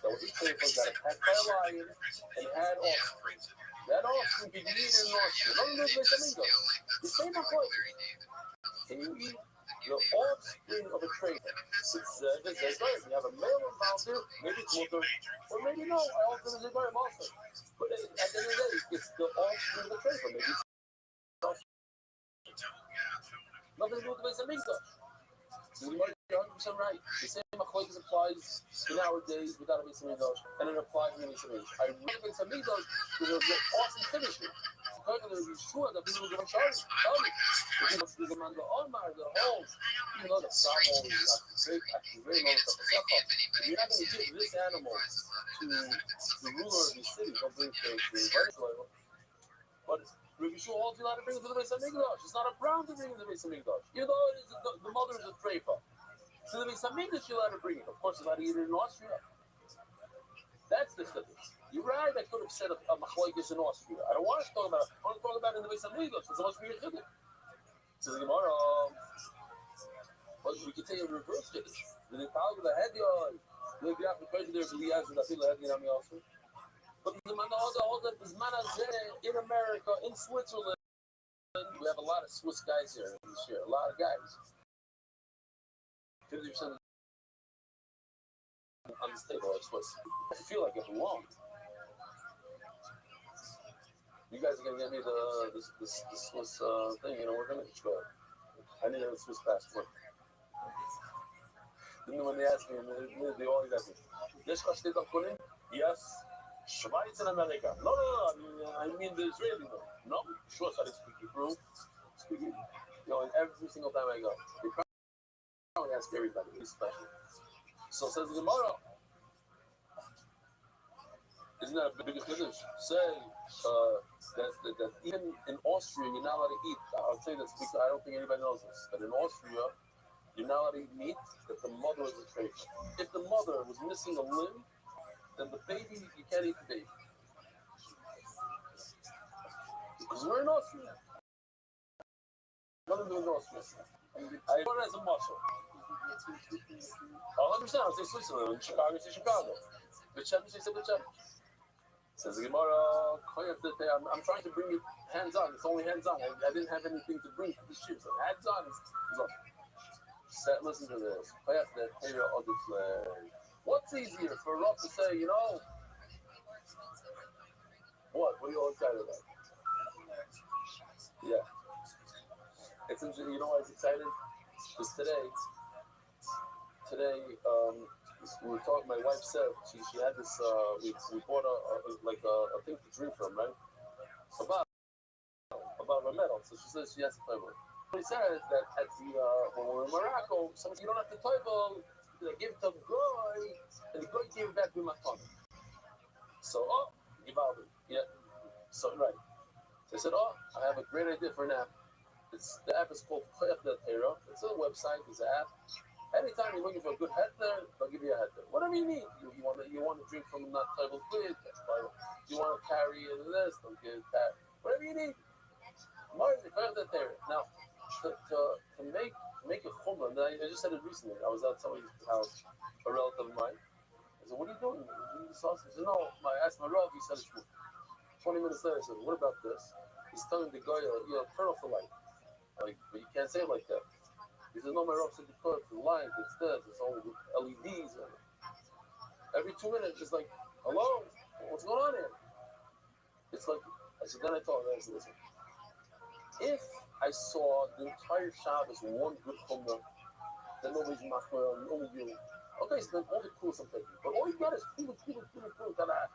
that was attacked by a lion and had offspring? That offspring can be eaten in Austria. Not in this amigos. The same approach. Can you eat the offspring of a trader? It's right. You have a male involved there, maybe it's mother, or maybe no. I also is very also. But at the end of the day, it's the offspring of the trader. Maybe it's nothing to do with the base of Minka. So you might be 100% right. The same machlokes applies in our days without a base of Minka, and it applies in the base of Minka. I read the base of Minka because it's an awesome finisher. Because there is sure that people will give a charge. Tell me. There's a man, the Omar, the whole, you know, the Samo is actually very low. You're not going to give this animal to the ruler of the city. Don't bring it to the viceroy. But Rabbi Shua holds you not to bring it to the base of Migdash. It's not a brown to bring it to the base of Migdash. Even though it is the mother is a trefa. To the base of Migdash, you're allowed to bring it. Of course, you're allowed to eat it in Austria. That's the difference. You're right, I could have said a machloikis in Austria. I don't want to talk about it. I want to talk about it in the base of Migdash. It's much more chiddush. Says the Gemara, we can take a reverse chiddush. When they talk about head yard, they get out the question there, so he has the head yard also. But the man in America, in Switzerland, we have a lot of Swiss guys here this year. A lot of guys. 50% on this table are Swiss. I feel like I belong. You guys are gonna get me the Swiss thing. You know, we're gonna go. I need a Swiss passport. Then when they ask me, they always ask me, "Yes, yes." Schweiz in America. No. I mean the Israeli one. No, sure, so I speak Hebrew. You know, and every single time I go, they probably ask everybody. It's special. So says the Gemara. Isn't that a big finish? Say that even in Austria you're not allowed to eat. I'll tell you this because I don't think anybody knows this. But in Austria, you're not allowed to eat meat that the mother is a traitor. If the mother was missing a limb, then the baby, you can't eat the baby. Because we're in Austria. Nothing to do with Austria. I run as a muscle. 100%, I say Switzerland. In Chicago, I say Chicago. Bichem, I say Bichem. Says the Gemara, I'm trying to bring you hands on. It's only hands on. I didn't have anything to bring for this year. So hands on is on. Listen to this. What's easier for Rav to say, what? What are you all excited about? Yeah. It's interesting. You know why it's excited? Because today, we were talking. My wife said she had this. We bought a thing to drink from, right? About a medal. So she says she has to play with. He says that at the when we're in Morocco, you don't have to toivel. They give it to the guy, and the guy gave it back to my father. So Givaldi, yeah. So right. So I said, I have a great idea for an app. The app is called Koyach Del Tera. It's a website. It's an app. Anytime you're looking for a good headler, they'll give you a headler. Whatever you need. You want to drink from a not toivel quid. You want to carry this, they'll give that. Whatever you need. Now, to make a chumrah, I just said it recently. I was at somebody's house, a relative of mine. I said, "What are you doing? You eating sausage?" He said, "No." I asked my Rav. He said, "It's 20 minutes later." I said, "What about this?" He's telling the guy, turn off the light. But you can't say it like that. He said, "No, my Rav said because the light, it's this, it's all LEDs." And every 2 minutes, it's like, "Hello, what's going on here?" It's like, then I told him, I said, "Listen. If I saw the entire Shabbos one good chumrah, then nobody's machmir, only you. Okay, so then all the cool stuff, but all you got is cool. That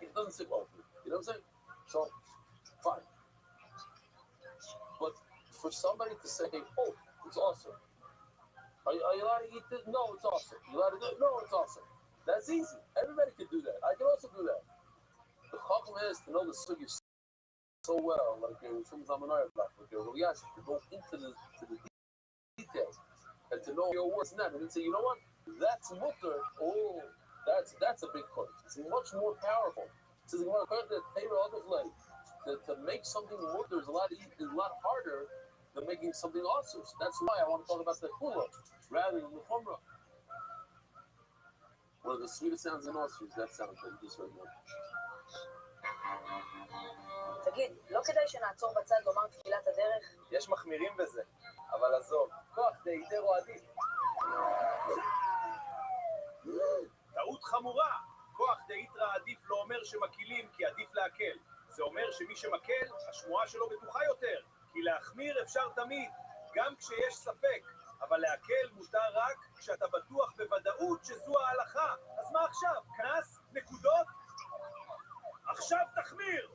it doesn't sit well with me. You know what I'm saying? So, fine. But for somebody to say, "Oh, it's awesome. Are you allowed to eat this? No, it's awesome. You allowed to do it? No, it's awesome." That's easy. Everybody can do that. I can also do that. The chacham is to know the sugi so well, like from Zamanaya, like yes, to go into the details and to know your words and that, and then say, you know what, that's mutter. Oh, that's a big point. It's much more powerful. So the one to make something mutter is a lot harder than making something awesome. That's why I want to talk about the kula rather than the chumrah. One of the sweetest sounds in Austria is that sound that you just heard now.
תגיד, לא כדאי שנעצור בצד לומר תפילת הדרך?
יש מחמירים בזה, אבל עזוב, כוח דהיתרו עדיף. טעות חמורה, כוח דהיתרא עדיף לא אומר שמקילים כי עדיף להקל. זה אומר שמי שמקל, השמועה שלו בטוחה יותר, כי להחמיר אפשר תמיד, גם כשיש ספק, אבל להקל מותר רק כשאתה בטוח בוודאות שזו ההלכה. אז מה עכשיו? כנס? נקודות? עכשיו תחמיר!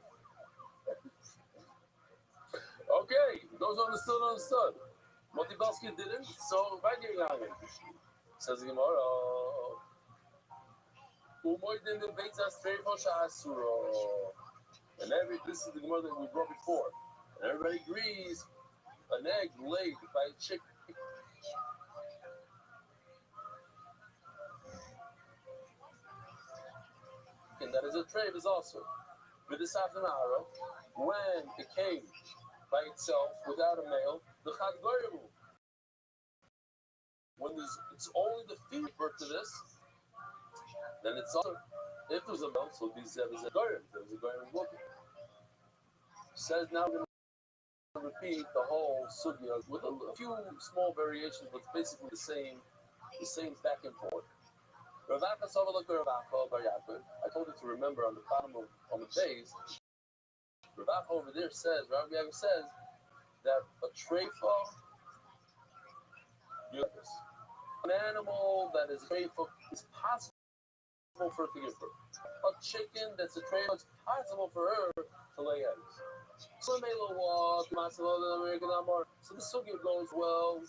Okay, those understood. Motibalski didn't, so weitergegangen. Says the Gemara, Umoidin the Beitzas Treifo Shasuro. And this is the Gemara that we brought before. And everybody agrees an egg laid by a chicken. And that is a treif is also. But this afternoon, when it came by itself without a male, the chad goyim. When it's only the female birth to this, then it's also if there's a male, so it'll be zebes a goyim. There's a goyim book. Says now we're going to repeat the whole sugya with a few small variations, but it's basically the same back and forth. I told you to remember on the bottom on the base. Rabbi over there says, Rabbi Yaakov says that a treifa, an animal that is a treifa is possible for her to give birth. A chicken that's a treifa, it's possible for her to lay eggs. So the sugya goes well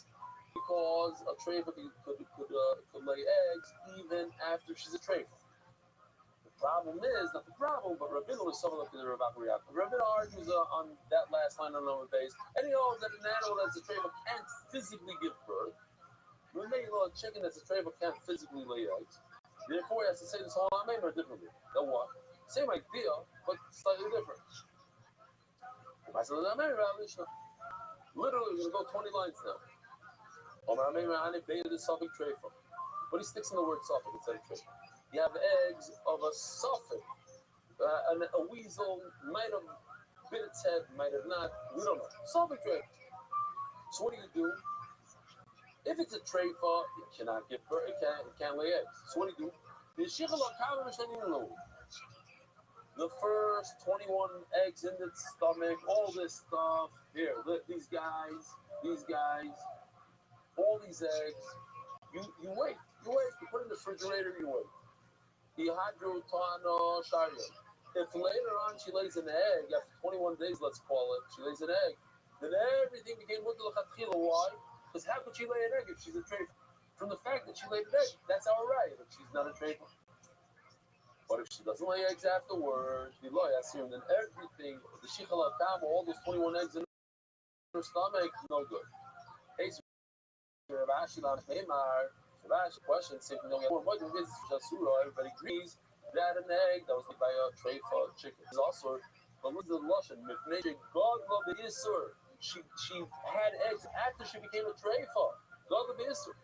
because a treifa could lay eggs even after she's a treifa. Problem is, not the problem, but Rabbeinu was someone like the Rabbi Rothschild. Rabbeinu argues on that last line on our base, and he holds that an animal that's a treifa can't physically give birth. A chicken that's a treifa can't physically lay eggs. Therefore, he has to say this whole amen or differently. Then what? Same idea, but slightly different. Literally, we're going to go 20 lines now. But he sticks in the word suffix instead of treifa. You have eggs of a suffix. A weasel might have bit its head, might have not. We don't know. Suffix treifa. So what do? If it's a treifa, it cannot give birth. It can't lay eggs. So what do you do? The first 21 eggs in its stomach, all this stuff. Here, these guys, all these eggs. You wait. You put it in the refrigerator. You wait. If later on she lays an egg, after 21 days, let's call it, she lays an egg, then everything became mutal l'chatchila. Why? Because how could she lay an egg if she's a treifa? From the fact that she laid an egg, that's our right. If she's not a treifa. But if she doesn't lay eggs afterwards, then everything, the shichal akam, all those 21 eggs in her stomach, no good. Hey, so question, everybody agrees that an egg that was laid by a treifa chicken is also, but look at the lashon, God love the Isur. She had eggs after she became a treifa. God love the Isur.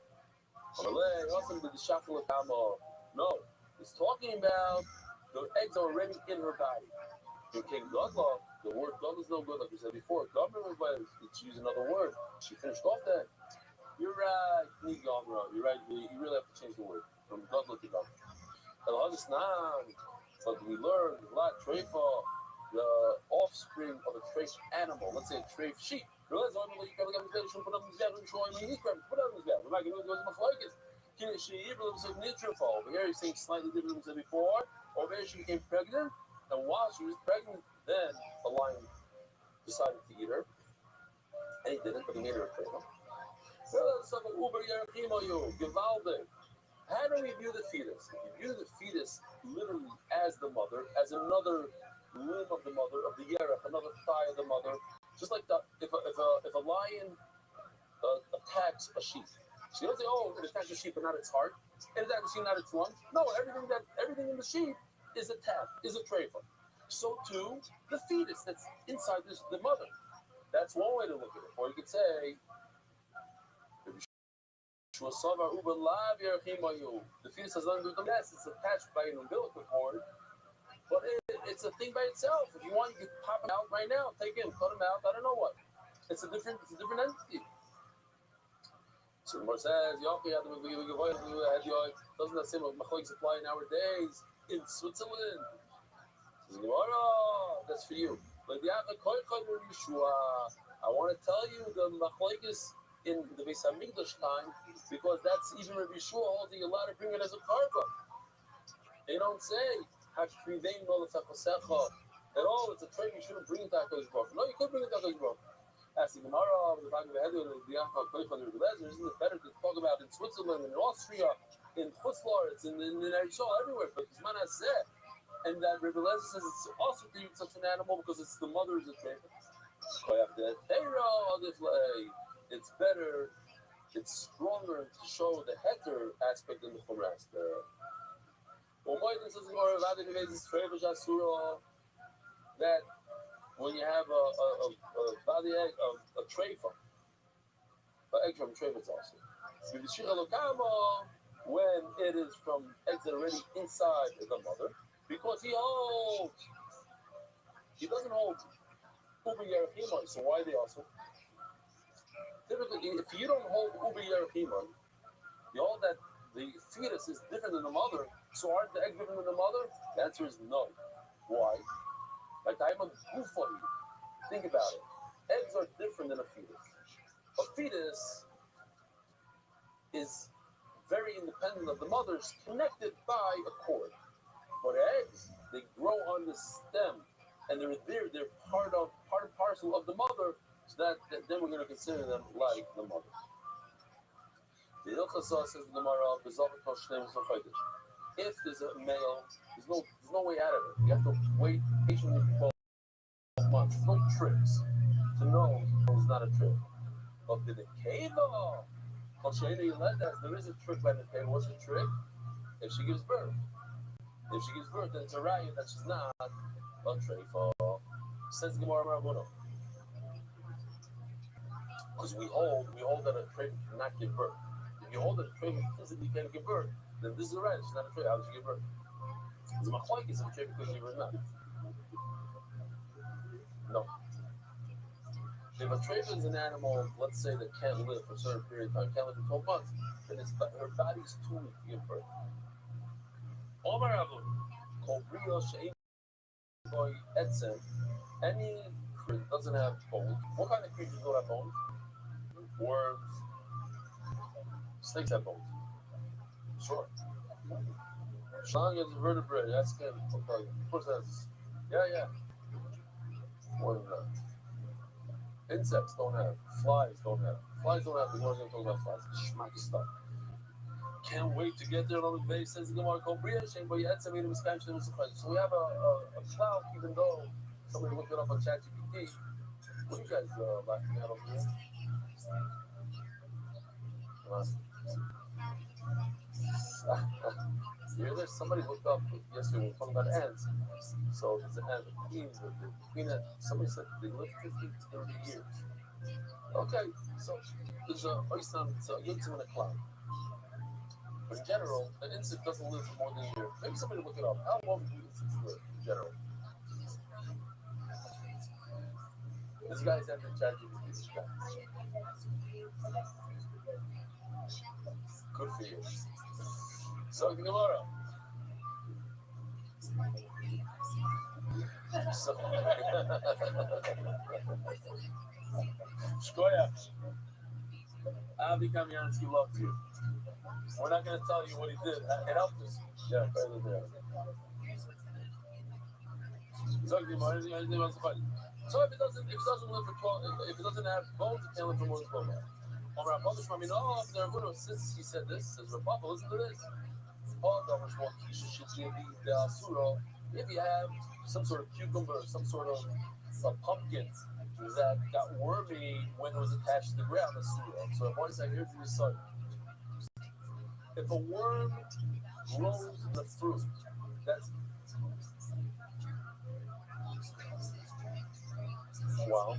No, it's talking about the eggs are already in her body. Okay, Godla, the word God is no good, like we said before. Government, it's use another word. She finished off that. You're right, you're right. You really have to change the word from Godla to God. But we learned a lot, treifa, the offspring of a treif animal. Let's say a treif sheep. Over here he's saying slightly different than we said before. Over here she became pregnant, and while she was pregnant, then the lion decided to eat her. And he didn't, but he made her a treifa. How do we view the fetus? We view the fetus literally as the mother, as another limb of the mother, of the yerech, another thigh of the mother. Just like if a lion attacks a sheep, she doesn't say, "Oh, it attacked the sheep, but not its heart. It attacked the sheep, not its lungs." No, everything in the sheep is attacked, is a treifa. So too, the fetus that's inside the mother. That's one way to look at it. Or you could say, the fetus has nothing to do with the mess. It's attached by an umbilical cord, but it's a thing by itself. If you want, you can pop it out right now. Take him, cut him out. I don't know what. It's a different entity. So the Gemara says, doesn't that same machlokes apply nowadays in Switzerland? Says Gemara, that's for you. But I want to tell you the machlokes in the Beis Hamikdash time, because that's even Rabbi Yeshua holding a lot to bring it as a karba. They don't say at all. It's a trade you shouldn't bring it to HaKadosh Baruch Hu. No, you could bring it to HaKadosh Baruch Hu. As the Gemara, the Bag of the Head, isn't it better to talk about in Switzerland, in Austria, in Chutzlaritz, in Eretz everywhere? But it's manaseh, and that Rabbi Lezer says it's also to eat such an animal because it's the mother is a trade. It's better, it's stronger to show the heter aspect than the chomer aspect. That when you have a body egg of a treifa, an egg from treifa also. When it is from eggs that are already inside the mother, because he doesn't hold uber yerachimon, so why they also? Typically, if you don't hold uber yerachimon, you hold that the fetus is different than the mother, so aren't the eggs different than the mother? The answer is no. Why? Like I'm a goof on you. Think about it. Eggs are different than a fetus. A fetus is very independent of the mother, it's connected by a cord. But eggs, they grow on the stem, and they're part and parcel of the mother, so that then we're going to consider them like the mother. The Ilchasa says the Gemara, if there's a male, there's no way out of it. You have to wait patiently for 12 months. There's no tricks to know it's not a trick. But the Nekeva, there is a trick by the Nekeva. What's the trick? If she gives birth. If she gives birth, then it's a riot that she's not a treifa. Says Gemara Rabbono. Because we hold that a treifa cannot give birth. If you hold that a treifa physically can't give birth, then this is a riot. She's not a treifa. How does she give birth? It's a machlokes if a treifa could give birth or not. No. If a treifa is an animal, let's say that can't live for a certain period of time, can't live for 12 months, then her body's too weak to give birth. Omar Abu, Kobrio Shein Boy Etzem, any creature that doesn't have bones. What kind of creatures don't have bones? Worms, snakes have bones. Sure. Slang is a vertebrate. Ask him. Of course, that's. Yeah. More than that. Insects don't have. Flies don't have. Flies don't have. We're going to talk about flies. Schmacky stuff. Can't wait to get there. On the base says the Gemara called Bria Shane, but yet some expansion was surprising. So we have a cloud, even though somebody looked it up on ChatGPT. What are you guys laughing at over here? Yeah, there's somebody looked up yesterday. We were talking about ants. So there's an ant, the queen ant. Somebody said they live 50 to 30 years. Okay, so there's a oyster, it's a yintzim in a cloud. But in general, an insect doesn't live for more than a year. Maybe somebody look it up. How long do insects live in general? This guy's after ChatGPT. Good for you. So the Gemara. Shkoya. Avi Kamyansky loves you. We're not going to tell you what he did. It helped us. Yeah, better there. So if it doesn't live for 12, if it doesn't have bones, it can't live for more than 12 months. Since he said this, says Rabbi, listen to this. If you have some sort of cucumber, some sort of pumpkin that got wormy when it was attached to the ground, so if I say here's the result. If a worm grows in the fruit, that's wow.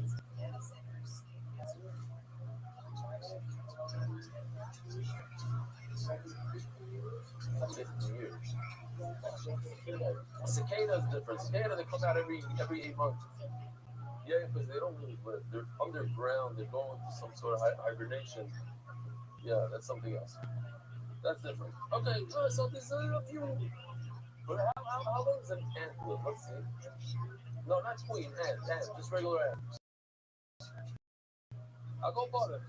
50 years. Cicada is different. Cicada, they come out every 8 months. Yeah, because they don't really live. They're underground. They're going into some sort of hibernation. Yeah, that's something else. That's different. Okay, so there's a few. But how long does an ant live? Let's see. No, not queen, ant, just regular ant. I'll go for it.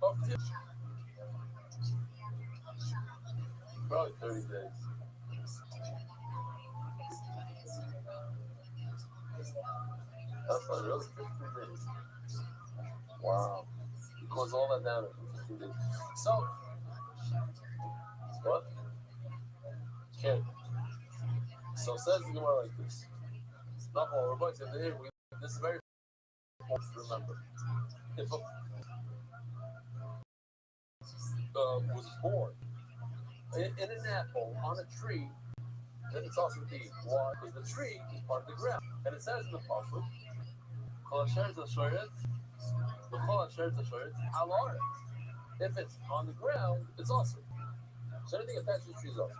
Oh, probably 30 days. That's not really 15 days. Wow. Because all that down in 15 days. So, what? Can't. So says the Gemara like this. Not all everybody said, hey, this is very important to remember. If a was born in an apple on a tree, then it's also the why? Because the tree is part of the ground. And it says in the pasuk, if it's on the ground, it's awesome. So anything attached to the tree is awesome.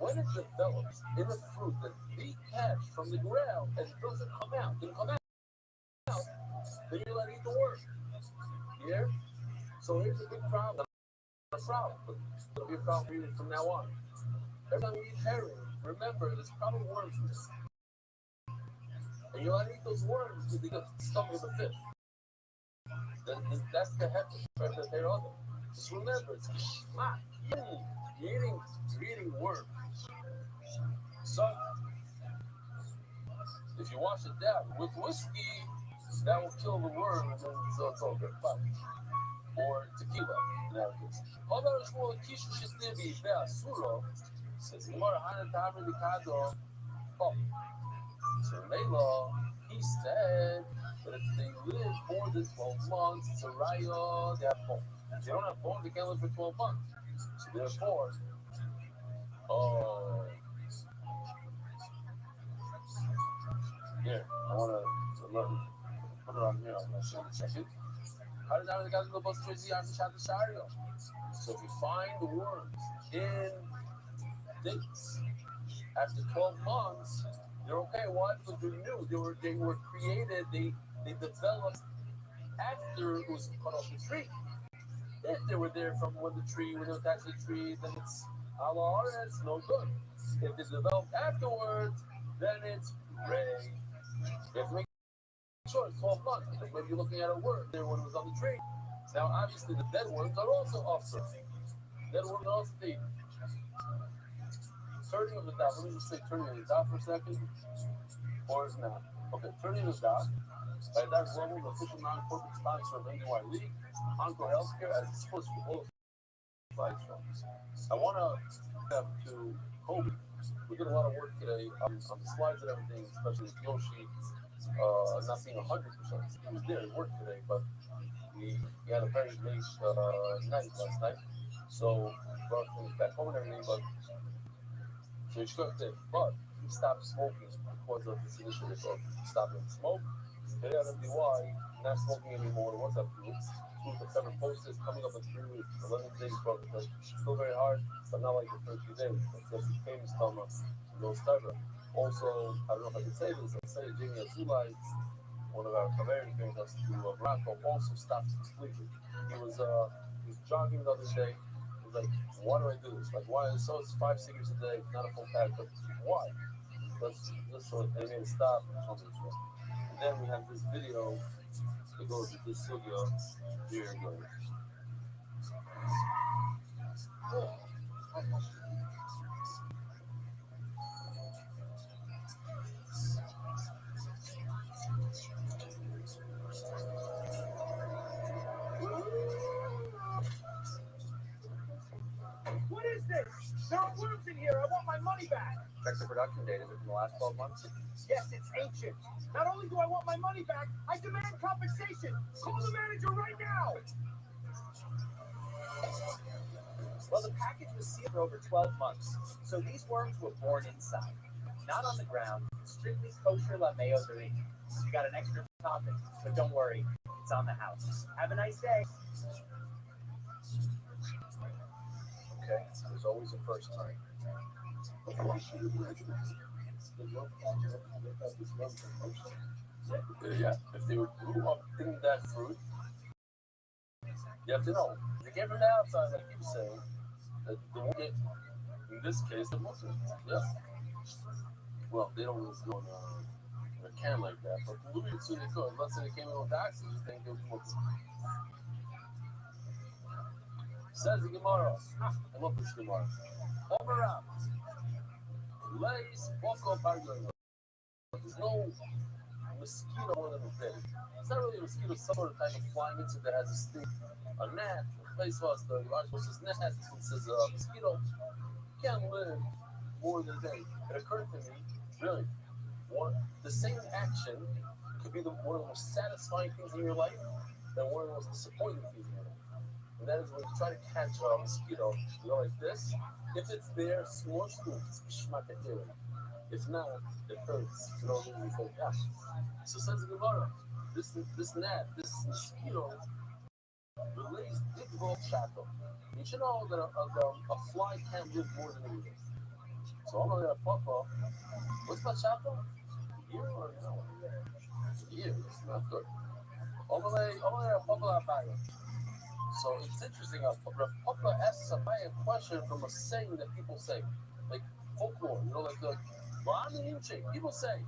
When it develops in a fruit that's detached from the ground and it doesn't come out, then you're allowed to eat the worm. Yeah? So here's a big problem. Not a problem, but it'll be a problem for you from now on. Every time you eat herring, remember there's probably worms in this. And you're allowed to eat those worms because they get stuck with the fish. That's the heck that they're on them. Just remember, it's geschmack. You're eating worms. So, if you wash it down with whiskey, that will kill the worm, and then so it's all good. Fine. Or tequila, in that case. Although it's more kishu shestibi be'asuro, says Gemara Hanatami Mikado. Oh, so Layla, he said that if they live more than 12 months, it's a raya, they have bone. If they don't have bone, they can't live for 12 months. So therefore, here, I want to put it on here. I'm going to show you. Check it. How does that guys go bust crazy on the shario? So if you find the worms in dates after 12 months, they're okay. Why? Because they're new. They were created. They developed after it was cut off the tree. If they were there from when the tree, when it was attached to the tree, then it's Allah, it's no good. If it's developed afterwards, then it's gray. You have to make sure it's 12 months because maybe you're looking at a worm there when it was on the tree. Now, obviously, the dead worms are also awesome. Dead worms are also deep. Turning of the dot. Let me just say turning of the dot for a second. Or is not. Okay, turning of the dot. By that global, the official non-corporate sponsor of NY League, Encore Healthcare, as disclosed for all slideshows. I want to step to Kobe. We did a lot of work today on the slides and everything, especially with Yoshi not being 100%. He was there, he worked today, but we had a very late night last night. So brought things back home and everything, but so he struck it. But he stopped smoking because of this initiative of stopping smoke. Today on MDY, not smoking anymore. What's up, group? Group of 7 posters coming up in 3 weeks, 11 days progress. Still very hard, but not like the first few days. That's just the famous Thomas, those type of. Also, I don't know if I can say this, I'll say Jimmy Azulai, one of our Canadian brings us to Morocco, also stopped completely. He was jogging the other day. He was like, why do I do this? Like, why? So it's 5 cigarettes a day, not a full pack, but why? That's just so they made it stop. And then we have this video that goes with this studio. Here it goes.
What is this? There are worms in here. I want my money back.
Check the production data from the last 12 months.
Yes, it's ancient. Not only do I want my money back, I demand compensation. Call the manager right now.
Well, the package was sealed for over 12 months, so these worms were born inside. Not on the ground, strictly kosher lameo duri. You got an extra topping, but don't worry, it's on the house. Have a nice day.
Okay, there's always a first time.
Yeah, if they grew up in that fruit, you have to know. They came from the outside, like you say, that they won't get, in this case, the Muslims. Yeah. Well, they don't really go in a can like that, but Louis soon they could. Let's say they came in with taxes, you think they'll be Muslim. Says the Gemara. I love this Gemara. Over out. Lays, walk up, there's no mosquito more than a bee. It's not really a mosquito, some sort of type of flying insect that has a sting. A gnat, a place for us, the Rothschild says gnat, it says mosquito can't live more than a day. It occurred to me, really, the same action could be one of the most satisfying things in your life than one of the most disappointing things in your life. And that is when you try to catch a mosquito, you go like this. If it's there, small scoops, if not, it hurts. You know what I mean? It's like, yeah. So says the Gemara, this gnat, this mosquito, release big roll shackle. You should know that a fly can't live more than a year. So I'm gonna papa. What's my shackle? A year or no? A year. It's not good. I'm gonna papa about it. So it's interesting. Papa asks a question from a saying that people say, like folklore. You know, like the people say,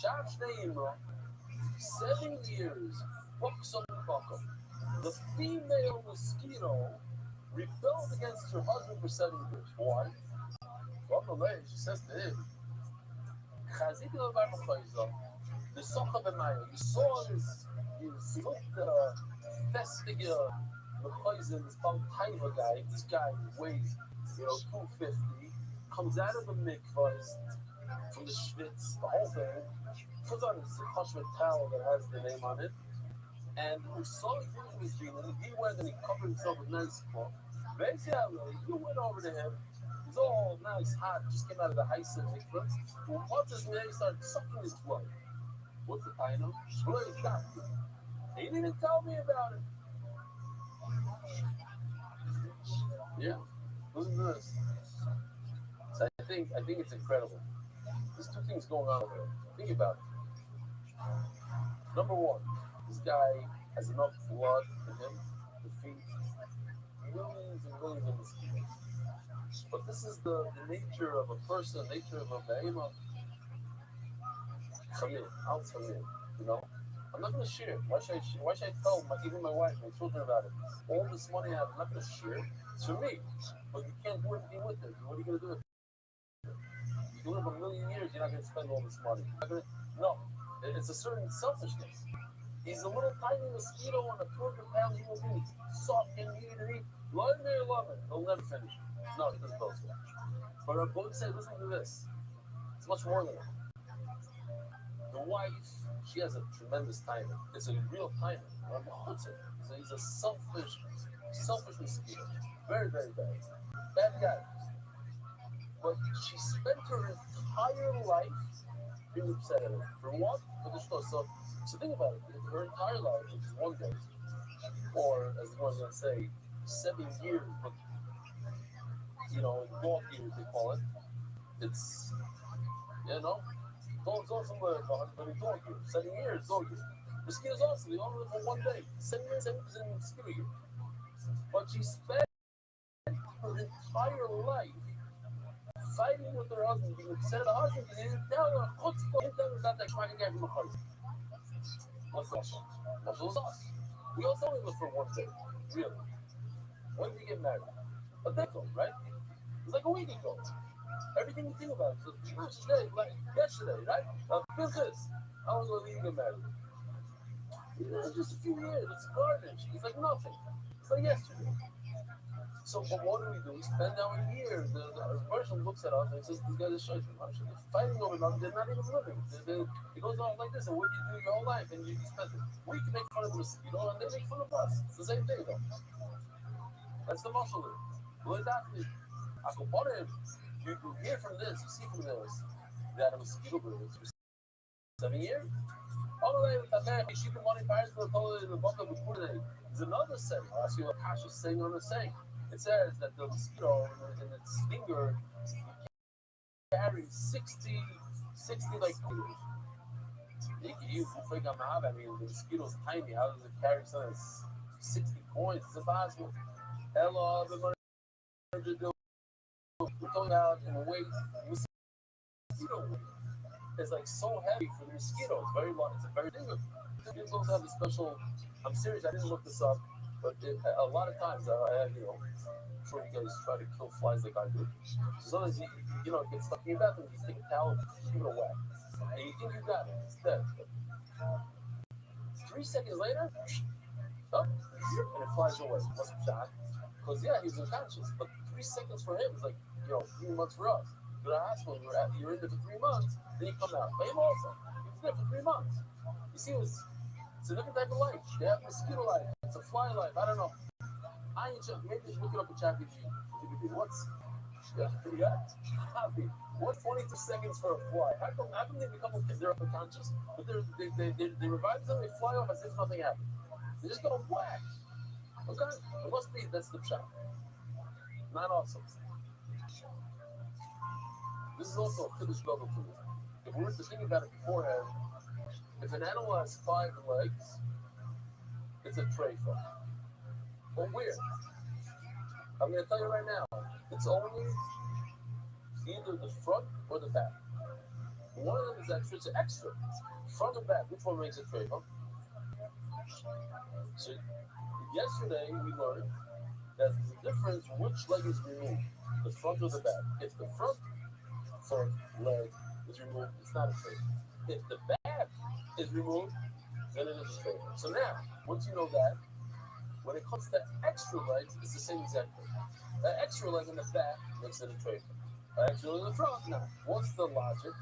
"Shav Shnei 7 years, the female mosquito rebelled against her husband for 7 years. Why? She says to him, the you saw this, you looked at a festival, this Bang guy, this guy weighs, 250, comes out of the mikvah from the schwitz, the whole thing, puts on his kashmir towel that has the name on it, and we saw him he was doing, he went and he covered himself with nice cloth. Basically, you went over to him, he's all nice, hot, just came out of the high school mikvah. Well, once his man started sucking his blood. What's the kind of? He didn't even tell me about it. Yeah, listen to this. So I think it's incredible. There's 2 things going on over there. Think about it. Number one, this guy has enough blood in him to feed millions and millions of mosquitoes. But this is the nature of a person, nature of a behemoth. Samir, Al Samir, you know? I'm not going to share it. Why should I tell even my wife, my children about it? All this money I have, I'm not going to share it. It's for me. But you can't do anything with it. What are you going to do with it? You live a million years, you're not going to spend all this money. No. It's a certain selfishness. He's a little tiny mosquito on a 200-pound human being. Soft and eat and eat. Love it or love it. He'll never finish. No, he doesn't go so. But our boy said, listen to this. It's much more than that. The wife, she has a tremendous timing. It's a real timing. Rabbi Rothschild. He's a selfish mosquito. Very, very bad. Bad guy. But she spent her entire life being upset at him. For what? For the show. So think about it. Her entire life, which is one day, or as the one's going to say, 7 years, but dog years they call it. It's, dogs also live 120 dog years. 7 years, dog years. Mosquitoes also, they only live for one day. 7 years, 7 years in mosquito year. But she spent her entire life fighting with her husband, being upset at the husband because he didn't tell her, he didn't tell her about that schmack guy from the husband. What's the Mashal? Mashal is us. We also only live for one day, really. When did you get married? A day ago, right? It's like a week ago. Everything you think about is today, like yesterday, right? Feel this. How long ago did you get married? It's just a few years. It's garbage. It's like nothing. It's like yesterday. So, but what do? We spend our years. The person looks at us and says, "These guys are shaitan. They're fighting over nothing. They're not even living." It goes on like this. And what do you do your whole life? And you spend it. We can make fun of the mosquito, and they make fun of us. It's the same thing, though. That's the muscle. What that is? I can put it. You hear from this. You see from this that a mosquito breeds for 7 years. All the way with the man, she can money parents will tell you the book of the There's another saying. I'll ask you what Cash is saying on the saying. It says that the mosquito in its finger carries 60 like fingers. You think I'm out. I mean, the mosquito's tiny. How does it carry something 60 coins? It's impossible. Hello, everybody. We're talking about in weight. Mosquito weight is like so heavy for the mosquito. It's very long. It's a very big. Mosquitoes also have a special. I'm serious. I didn't look this up, but a lot of times, I'm sure you guys try to kill flies like I do. So sometimes it gets stuck in your bathroom. You take a towel, give it a whack, and you think you got it. It's dead. 3 seconds later, up, and it flies away. Must be shot. Because he's unconscious. But 3 seconds for him is like 3 months for us. Go to the hospital. You're in there for 3 months. Then you come out. But him also. He was there for 3 months. You see, it's a different type of life. They have mosquito life. It's a fly life. I don't know. I ain't sure. Maybe just look it up in chat GPT. What's 22 seconds for a fly? How come they become they're unconscious, but they revive them, they fly off as if nothing happened. They just go whack. Okay, it must be that's the shot. Not awesome. This is also a Kiddush level to it. If we were to think about it beforehand, if an animal has 5 legs, it's a treifa. But where? I'm going to tell you right now, it's only either the front or the back. One of them is extra. It's extra. Front or back, which one makes it treifa? So yesterday we learned that there's a difference which leg is removed, the front or the back. If the front leg is removed, it's not a treifa. If the back is removed, then it is a treifa. So now, once you know that, when it comes to extra legs, it's the same exact thing. That extra leg in the back makes it a treifa. Extra leg in the front, now. What's the logic?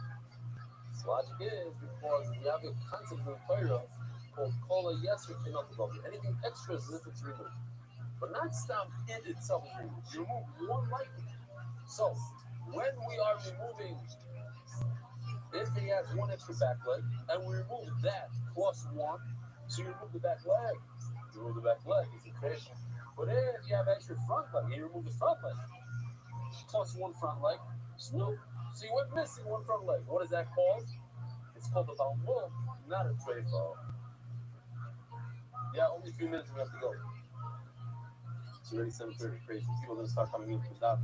The logic is because we have a concept in the Torah called kola yeser kinot. Anything extra is as if it's removed. But not stop it itself is removed. You remove one leg. So when we are removing, if he has one extra back leg, and we remove that plus one, so you remove the back leg. You remove the back leg, it's a treifa. But if you have extra front leg, you remove the front leg plus one front leg. Snoop. So you went missing one front leg. What is that called? It's called a balmul, not a treifa. Yeah, only 3 minutes we have to go. It's already 7:30. Crazy. People are gonna start coming in from that.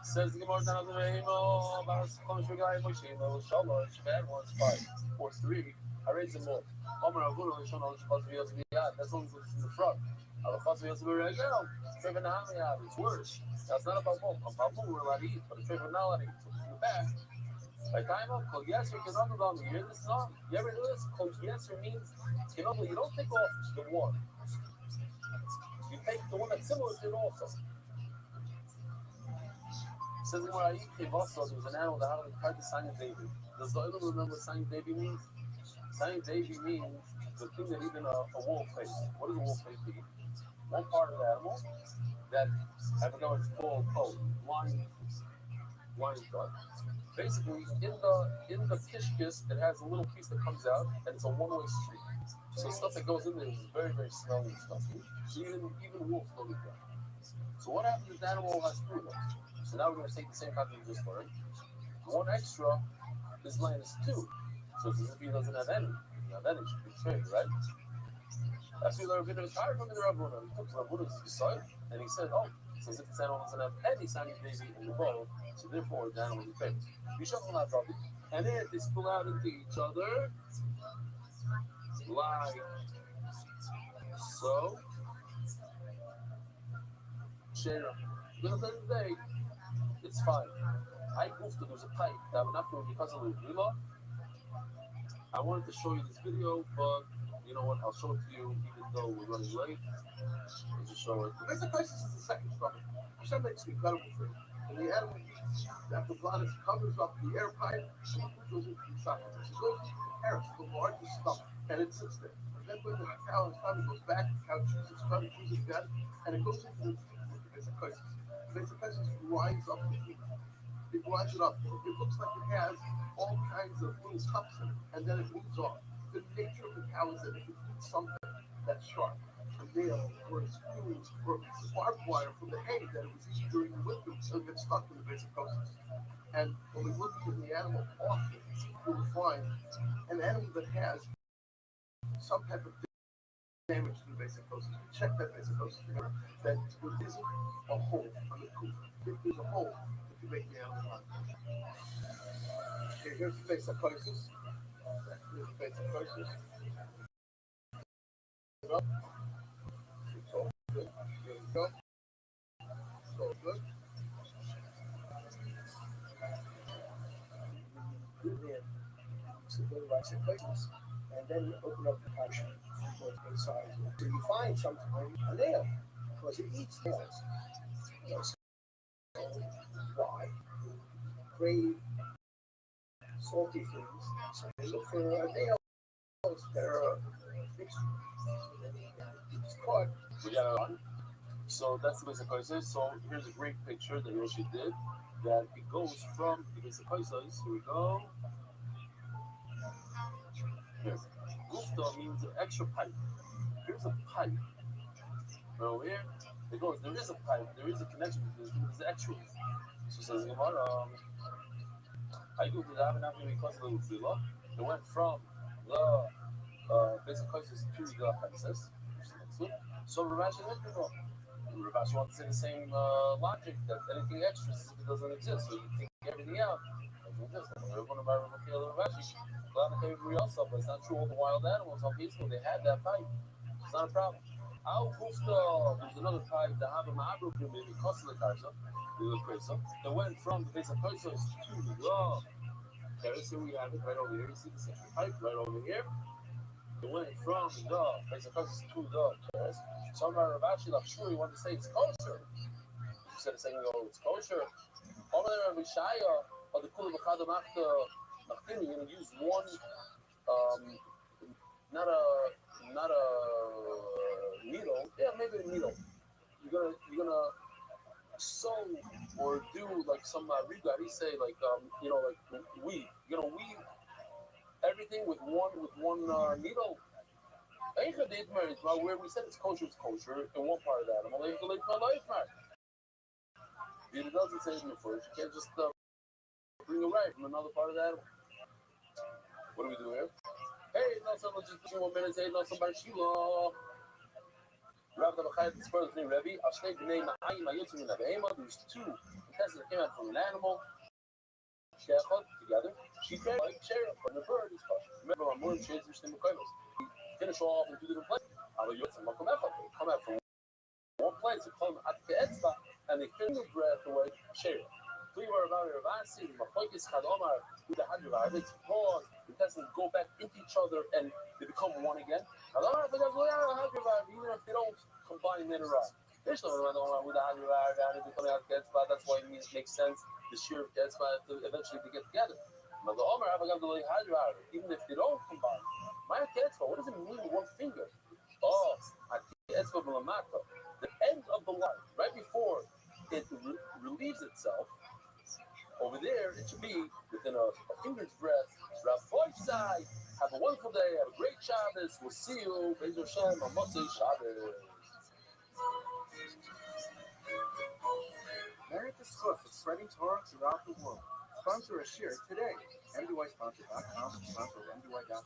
Says the Gemara down the Rehemo, Baras Komish Regai Moshimo, Shalosh, Bad ones 5, or 3. I raise them all. Omer Avuna, Shon, Shpaz Viyaz, that's only what's in the front. Alachas Viyaz Viyaz, Trevor Nahamiab, it's worse. That's not about both. About both, we're allowed to eat, but a Trevor not allowed to eat. So it's in the back. By time up, Kol Yeser, Kenodam, you hear this song? You ever do this? Kol Yeser means, Kenodam, you don't take off the one. You take the one that's similar to it also. Says in where I eat also, there was an animal that had tried to sign a baby. Does the other remember what signing baby means? Signing baby means the thing that even a wolf face. What does a wolf face mean? One part of the animal that I forgot what it's called. Blind gut. Basically, in the kishkis, it has a little piece that comes out, and it's a one-way street. So stuff that goes in there is very, very smelly stuff. So even wolves don't eat that. So what happens if the animal has 3 of them? So now we're going to take the same concept we just learned. 1 extra is minus 2. So it's as if he doesn't have any. Now then it should be trade, right? That's why they're a bit of a tired from the Rabbuna. He took Rabbuna's side and he said, oh, it's as if this animal doesn't have any sign of baby in the bowl, so therefore the animal is fake. You shut them out, Rabbi. And then they spill out into each other like so. Share. But at the end of the day, it's fine. I goofed that there was a pipe that went up to because of the Rila. I wanted to show you this video, but you know what? I'll show it to you even though we're running late. I'll just show it.
The basic crisis is the second stomach. Hashem makes the incredible thing. And the animal eats, that the blood covers up the air pipe, and the food goes into the esophagus. It goes into the parents, the largest stomach, and it sits there. And then when the cow's tummy goes back, the cow chews its tummy, chews its gut, and it goes into the teeth with the basic crisis. The basic crisis grinds up the teeth. It grinds it up. It looks like it has all kinds of little cups in it, and then it moves on. The nature of the cow is that it can eat something that's sharp. A nail or a spoon or a piece of barbed wire from the hay that it was eating during the winter, so it gets stuck in the basic process. And when we look at the animal often, we will find an animal that has some type of damage to the basic process. We check that basic process, remember that there isn't a hole on the cooper. If there's a hole, if you make the animal run. Okay, here's the basic process. Here's the basic process. Up. It's all good. Here we go. It's all good. To go to basic places, and then open up the punch inside. So you find sometimes a nail because it eats nails. So why? Crave salty things. So they look for nails that are fixed. It's caught.
We got it on. So that's the basic process. So here's a great picture that Yoshi did. That it goes from the basic process. Here we go. Here. Gufta means an extra pipe. Here's a pipe. Over here, it goes. There is a pipe. There is a connection between these extras. So says Gemara. I do the Daven after because of the Fila. It went from the basic process to the princess. So Ravashi went to go. Ravashi wants to say the same logic that anything extra is if it doesn't exist. So you take everything out. Everyone about Ravashi. But it's not true. All the wild animals on peaceful, they had that pipe. It's not a problem. There's another pipe, the Hava Ma'abru, maybe Costa Karsa, that went from the base of Kosos to the terrace. Here we have it right over here. You see the central pipe right over here. It went from the base of Kosos to the terrace. Some Ravashi, I'm sure you want to say it's kosher. Instead of saying, oh, it's kosher. Over there, Rishaya, or the Kula Bakada Machta, you're going to use one, not a needle. Yeah, maybe a needle. You're gonna sew or do like some Rigari say like like weave. You're gonna weave everything with one needle. Where we said it's kosher in one part of the animal. It doesn't say it first. You can't just bring it right from another part of the animal. What do we do here? Hey, no, someone just 2 more minutes. Hey, no, somebody Shilo. Rabbi Rothschild explains to me, Rebbe, Ashnei b'nei ma'ayim hayotzim min ha'be'ema. There's 2 intestines that came out from an animal. Shechot together. She fed like cherub, but the bird is kosher. Remember, our morning shades which they finish all off in 2 different places. Come out from one place, they come at the etzba, and they finish the breath away. Cherub. It's pause, the intestines go back into each other and they become one again. Even if they don't combine later on. That's why it makes sense the shear of Ketzbah eventually to get together. Even if they don't combine. My Ketzbah, what does it mean one finger? Oh, the end of the line, right before it relieves itself. Over there, it should be within a finger's breadth. Rabbi side. Have a wonderful day. Have a great Shabbos. We'll see you. Be'ez Hashem on Motzei Shabbos.
Merit the Zchut of spreading Torah throughout the world. Sponsor a shir today. MDYsponsor.com and sponsor MDY.com.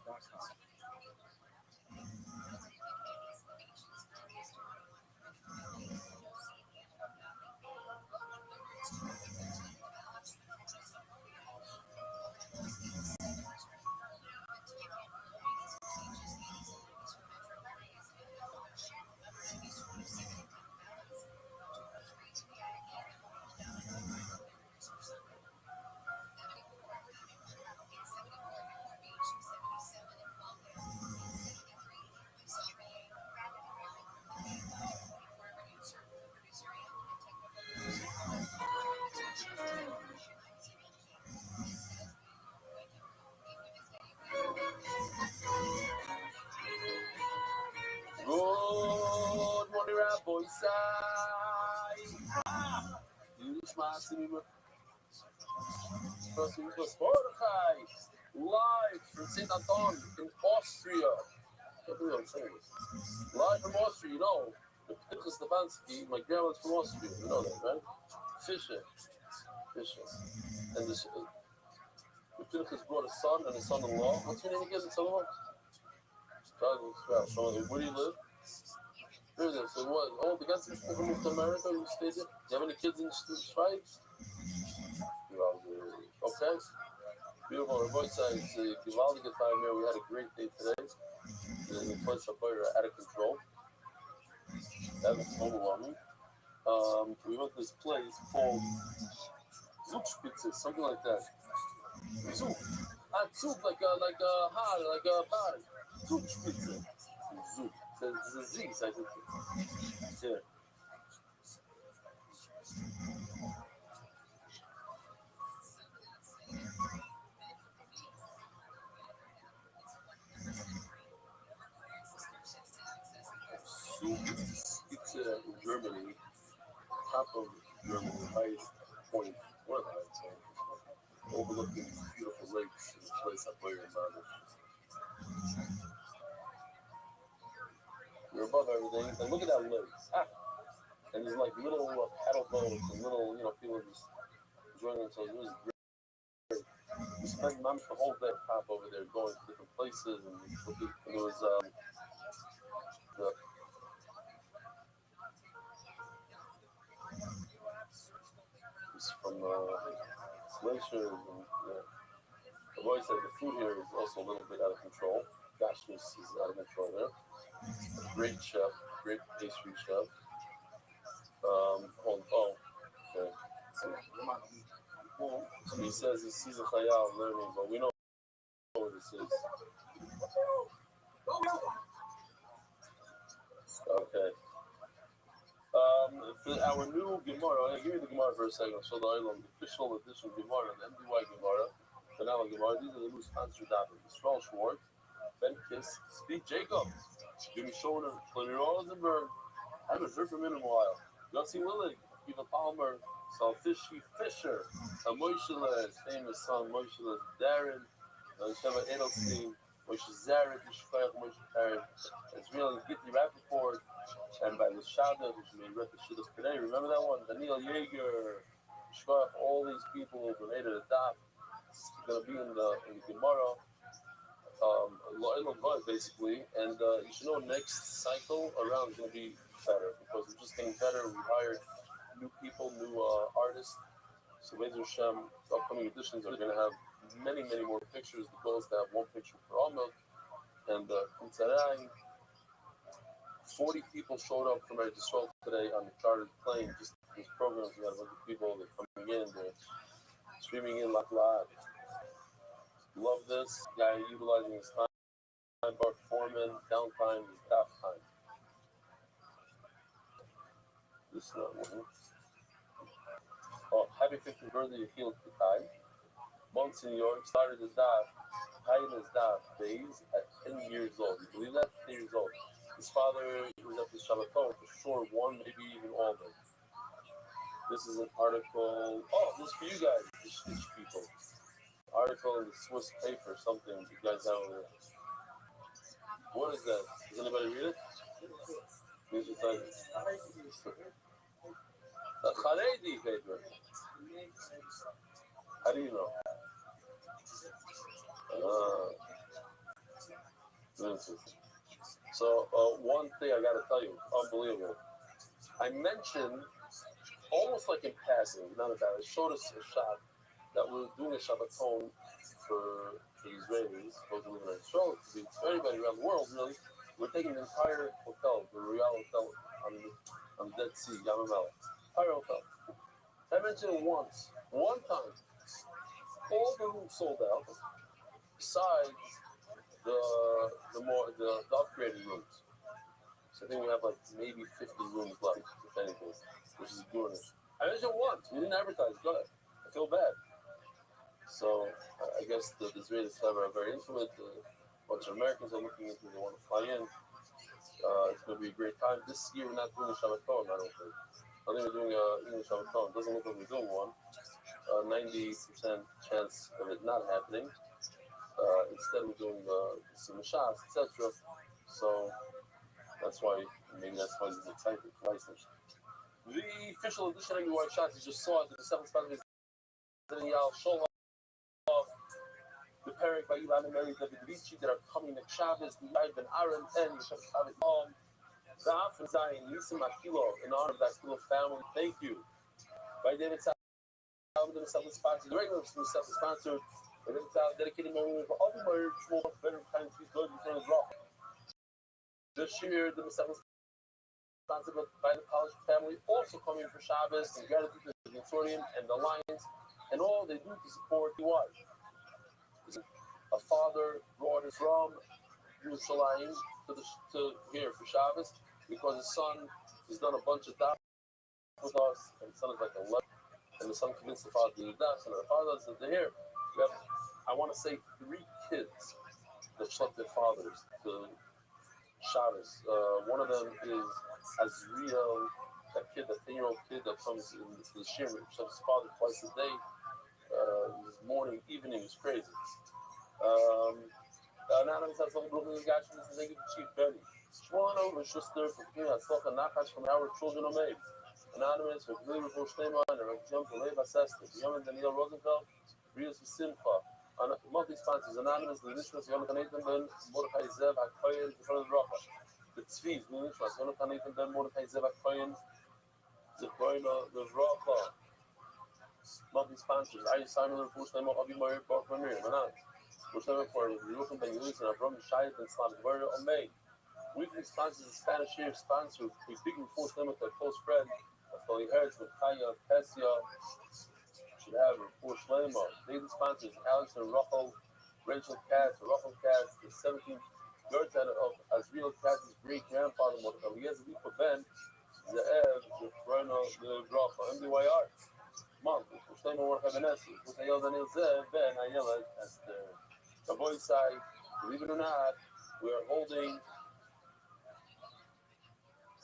Good morning, Rabbi Side. Live from St. Anton in Austria. I can't believe I'm saying this. Live from Austria, you know. The Pinchas Stefanski, my grandma's from Austria. You know that, right? Fisher. And this, the Pinchas brought a son and a son-in-law. What's your name again, son-in-law? Where do you live? Here it is. So what? Oh, the guys who moved to America, who stayed there? Do you have any kids in the Schweiz? Okay. Beautiful. Our voice is Givaldi time here. We had a great day today. The place up there out of control. That was overwhelming. We went to this place called Zugspitze, something like that. Zug. Zug, like a bar. Zugspitze. Zug. It's a Z, I think. Yeah. It's in Germany, top of Germany, highest point, one of the highest points, overlooking beautiful lakes in a place up there in Mountain. You're above everything, and look at that lake. And there's like little paddle boats and little, people just enjoying themselves. It was great. We spent the whole day top over there, going to different places, and it was from glaciers, and the boy said the food here is also a little bit out of control. Gashness is out of control there. Great chef, great pastry chef. Okay. So he says he sees a chayal learning, but we know what this is. Okay. For our new Gemara, give me the Gemara for a second. I'll show the island, the official edition Gemara, the MDY Gemara, the Nala Gemara. These are the new sponsored documents. Strong Schwartz, Ben Kiss, Speed Jacob, Jimmy Schoner, Tony Rosenberg. I haven't heard from him in a while. Yossi Willig, Eva Palmer, Sal Fisher, Moisheles, famous son, Moisheles, Darren, Sheva Edelstein, Moshe Zaret, Yishfayach, Moshe Karen, Israel Gitti Rappaport, and by Lashada, who's made record shidduch today. Remember that one? Daniel Yeager, Yishfayach, all these people who donated a daf. It's going to be in the Gemara. basically, and you should know next cycle around is going to be better because we're just getting better. We hired new people, new artists. So Bezer Hashem, the upcoming editions are going to have many, many more pictures. The goal is to have one picture per Amel. And Kuntzarai, 40 people showed up from Eretz Yisrael today on the chartered plane. Just these programs, we have other people that are coming in, they're streaming in like live. Love this guy utilizing his time. Bar Foreman, downtime is half time. This is not one. Oh, happy 50th birthday, Yehil Kutai. Monsignor started his daf, tied his daf days at 10 years old. You believe that? 10 years old. His father was at the Shabbaton for sure, one, maybe even all day. This is an article. Oh, this is for you guys, the Swedish people. Article in the Swiss paper, something you guys have over there. What is that? Does anybody read it? News Times. The Haredi paper. How do you know? So one thing I got to tell you, unbelievable. I mentioned almost like in passing, none of that. It showed us a shot that we're doing a Shabbaton for the Israelis, supposed to live in Israel, for anybody around the world, really. We're taking the entire hotel, the Royal Hotel on the Dead Sea, Yamamel. Entire hotel. I mentioned it once, one time. All the rooms sold out, besides the upgraded rooms. So I think we have like maybe 50 rooms left, if anything, which is doing it. I mentioned once, we didn't advertise, go ahead. I feel bad. So I guess the Israelis are very into it. A bunch of Americans are looking into it, they want to fly in. It's going to be a great time. This year we're not doing a Shabbaton, I don't think. I think we're doing an English Shabbaton. It doesn't look like we're doing one. 90% chance of it not happening. Instead we're doing some shots, etc. So that's why he's excited. The official edition of White Shots, you just saw it, the 7th spot of Yal Sholach, the Perek by Ilan and Mary David Vici that are coming next Shabbos, the Yad Ben Aaron, and the Shabbos the Afin Zion, Nisim Akilo, in honor of that Akilo family. Thank you. By David Salvador, the 7th sponsor, the regular 7th sponsor, dedicating moment for all the marriage, better kind of good in front of rock. This year, the 7th sponsored by the college family, also coming for Shabbos, and gratitude to the Consortium and the Alliance, and all they do to support the wife. A father brought us from Yerushalayim to here for Shabbos because his son has done a bunch of daf with us, and his son is like 11, and the son convinced the father to do daf, and the father said, they're here. We have, I want to say, 3 kids that slept their fathers to Shabbos. One of them is Azriel, that kid, that 10-year-old kid that comes in the Shir, which his father twice a day. Morning, evening is crazy. Anonymous has some broken guys from this nigga, Chief Benny. Shmuel over sister for Tzlocha Nachash from our children are made. Anonymous for Gli Revo Shtema and a jump to Lev Assester. Yomen Daniel Rosenfeld, Rios Simcha. Multi sponsors, Anonymous, the Nishmas, Yonatan Nathan Ben, Mordechai Zev, Hakoyen, the front of the Rafa. The Tzviz, the Nishmas, Yonatan Nathan Ben, Mordechai Zev, Hakoyen, the Koina, the Rafa. Multi sponsors, I sign the Revo Shtema, Abi Meir, Bar Premier, Anonymous. For Ruben Ben Yulis and Avram Shayat and Slav Guerrero Omei. Weekly sponsors the Spanish year sponsor who's speaking for them with their close friend, Holy Hertz, with Kaya, Pesia, should have for Shlema. Daily sponsors Alex and Rachel Katz, the 17th birthday of Azriel Katz's great grandfather, Eliezer Lipa Ben, Ze'ev, Zefrona, the Rafa, MDYR. Month, for Shlema War Habanesi, with Ayel Daniel Zev, Ben, Ayela, Esther. The voice side, believe it or not, we are holding.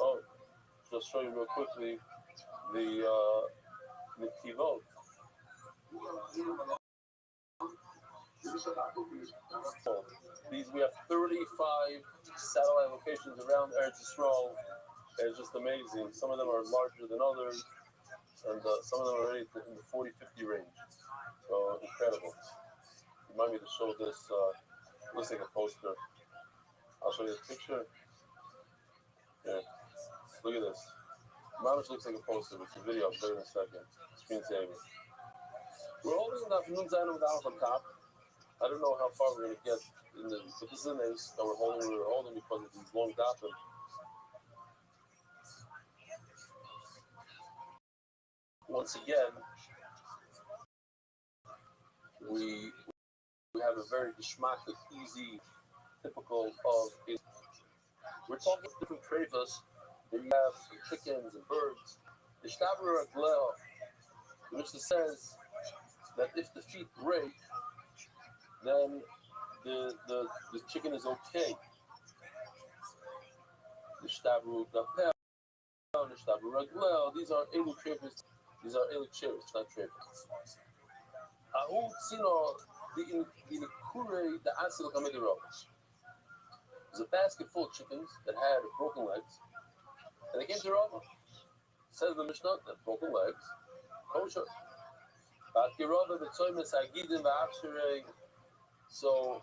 Oh, just show you real quickly the Nikivot. These we have 35 satellite locations around Eretz Yisrael. It's just amazing. Some of them are larger than others, and some of them are already in the 40-50 range. So incredible. Remind me to show this Looks like a poster. I'll show you the picture. Yeah. Look at this. Mamish looks like a poster. It's a video. I'll show you in a second. Screensaver. We're holding the afternoon Zayin with Aleph on top. I don't know how far we're going to get in the, but this is an ace that we're holding because of these long dapim. Once again, we have a very geschmacklich, easy, typical of it. We're talking different treifas. Where you have chickens and birds. The shtaber aglel, which says that if the feet break, then the chicken is okay. The shtaber gapel, the shtaber aglel. These are elu treifas. These are elu cherries, not treifas. Ahu tzino the kure the asil kamedirosh. There's a basket full of chickens that had broken legs, and they came to Rava. Says the Mishnah that broken legs, kosher. So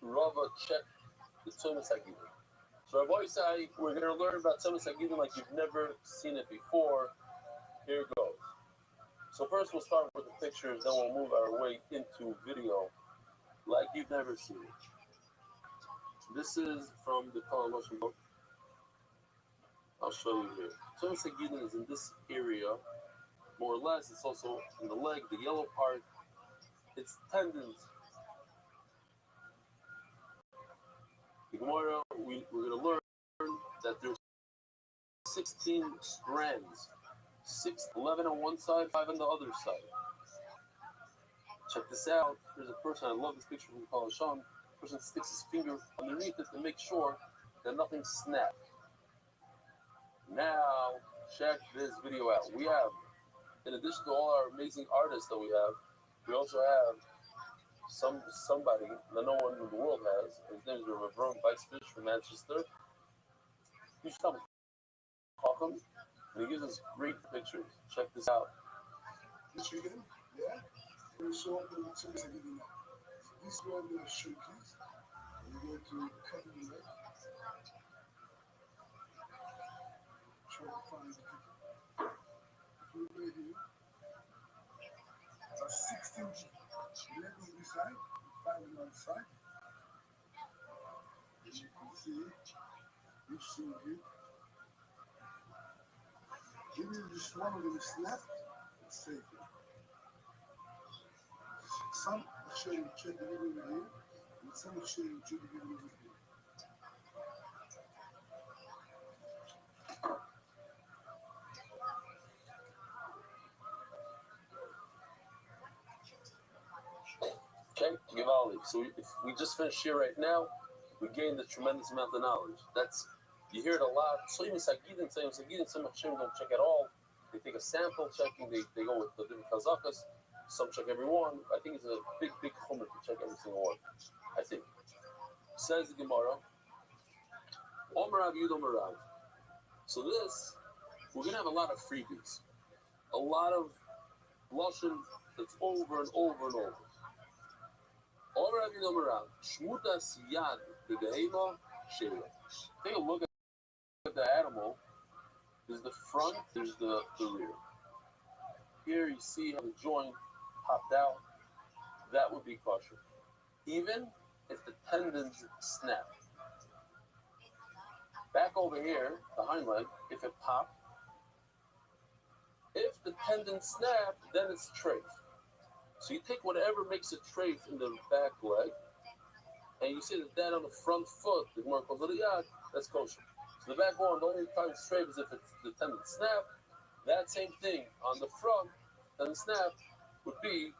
Rava checked the Tzomis Hagidim. So Rabbi say we're going to learn about Tzomis Hagidim like you've never seen it before. Here it goes. So first we'll start with the pictures, then we'll move our way into video like you've never seen it. This is from the Kol Moshe book. I'll show you here. Tzomis Hagidim is in this area, more or less. It's also in the leg, the yellow part. It's tendons. The Gemara, we're going to learn that there's 16 strands. 11 on one side, 5 on the other side. Check this out. There's a person, I love this picture from Kol Hashem. The person sticks his finger underneath it to make sure that nothing snapped. Now, check this video out. We have, in addition to all our amazing artists that we also have somebody that no one in the world has. His name is Rabbi Rothschild from Manchester. He's coming. Welcome. And he gives us great pictures. Check this out.
This weekend, yeah, we're showing them the Tzomis Hagidim. This is where the showcase. We're going to cut them leg. Try to find the people. If you look here, that's 16 leg on this side, 5 on the other side. As you can see, each single. Even just one of them is snapped, it's safe. Some are showing check the video over here, and some are showing check the video over here.
Okay, Givaldi. So if we just finished here right now, we gained a tremendous amount of knowledge. You hear it a lot. Tzomis Hagidim, some Hashem don't check at all. They take a sample checking, they go with the different kazakas. Some check every one. I think it's a big chumrah to check every single one. I think. Says the Gemara, Omer Rav Yud Omer Rav. So this, we're going to have a lot of freebies. A lot of lashon that's over and over and over. Omer Rav Yud Omer Rav. Shmutas Yad B'Behema Sheira. Take a look at the animal. There's the front, there's the rear. Here you see how the joint popped out. That would be kosher. Even if the tendons snap. Back over here, the hind leg, if it popped, if the tendon snapped, then it's treif. So you take whatever makes a treif in the back leg, and you see that on the front foot, the Gemara calls it a yad, that's kosher. So the back one, the only time it's treif is if it's the tendon snap. That same thing on the front, tendon snap, would be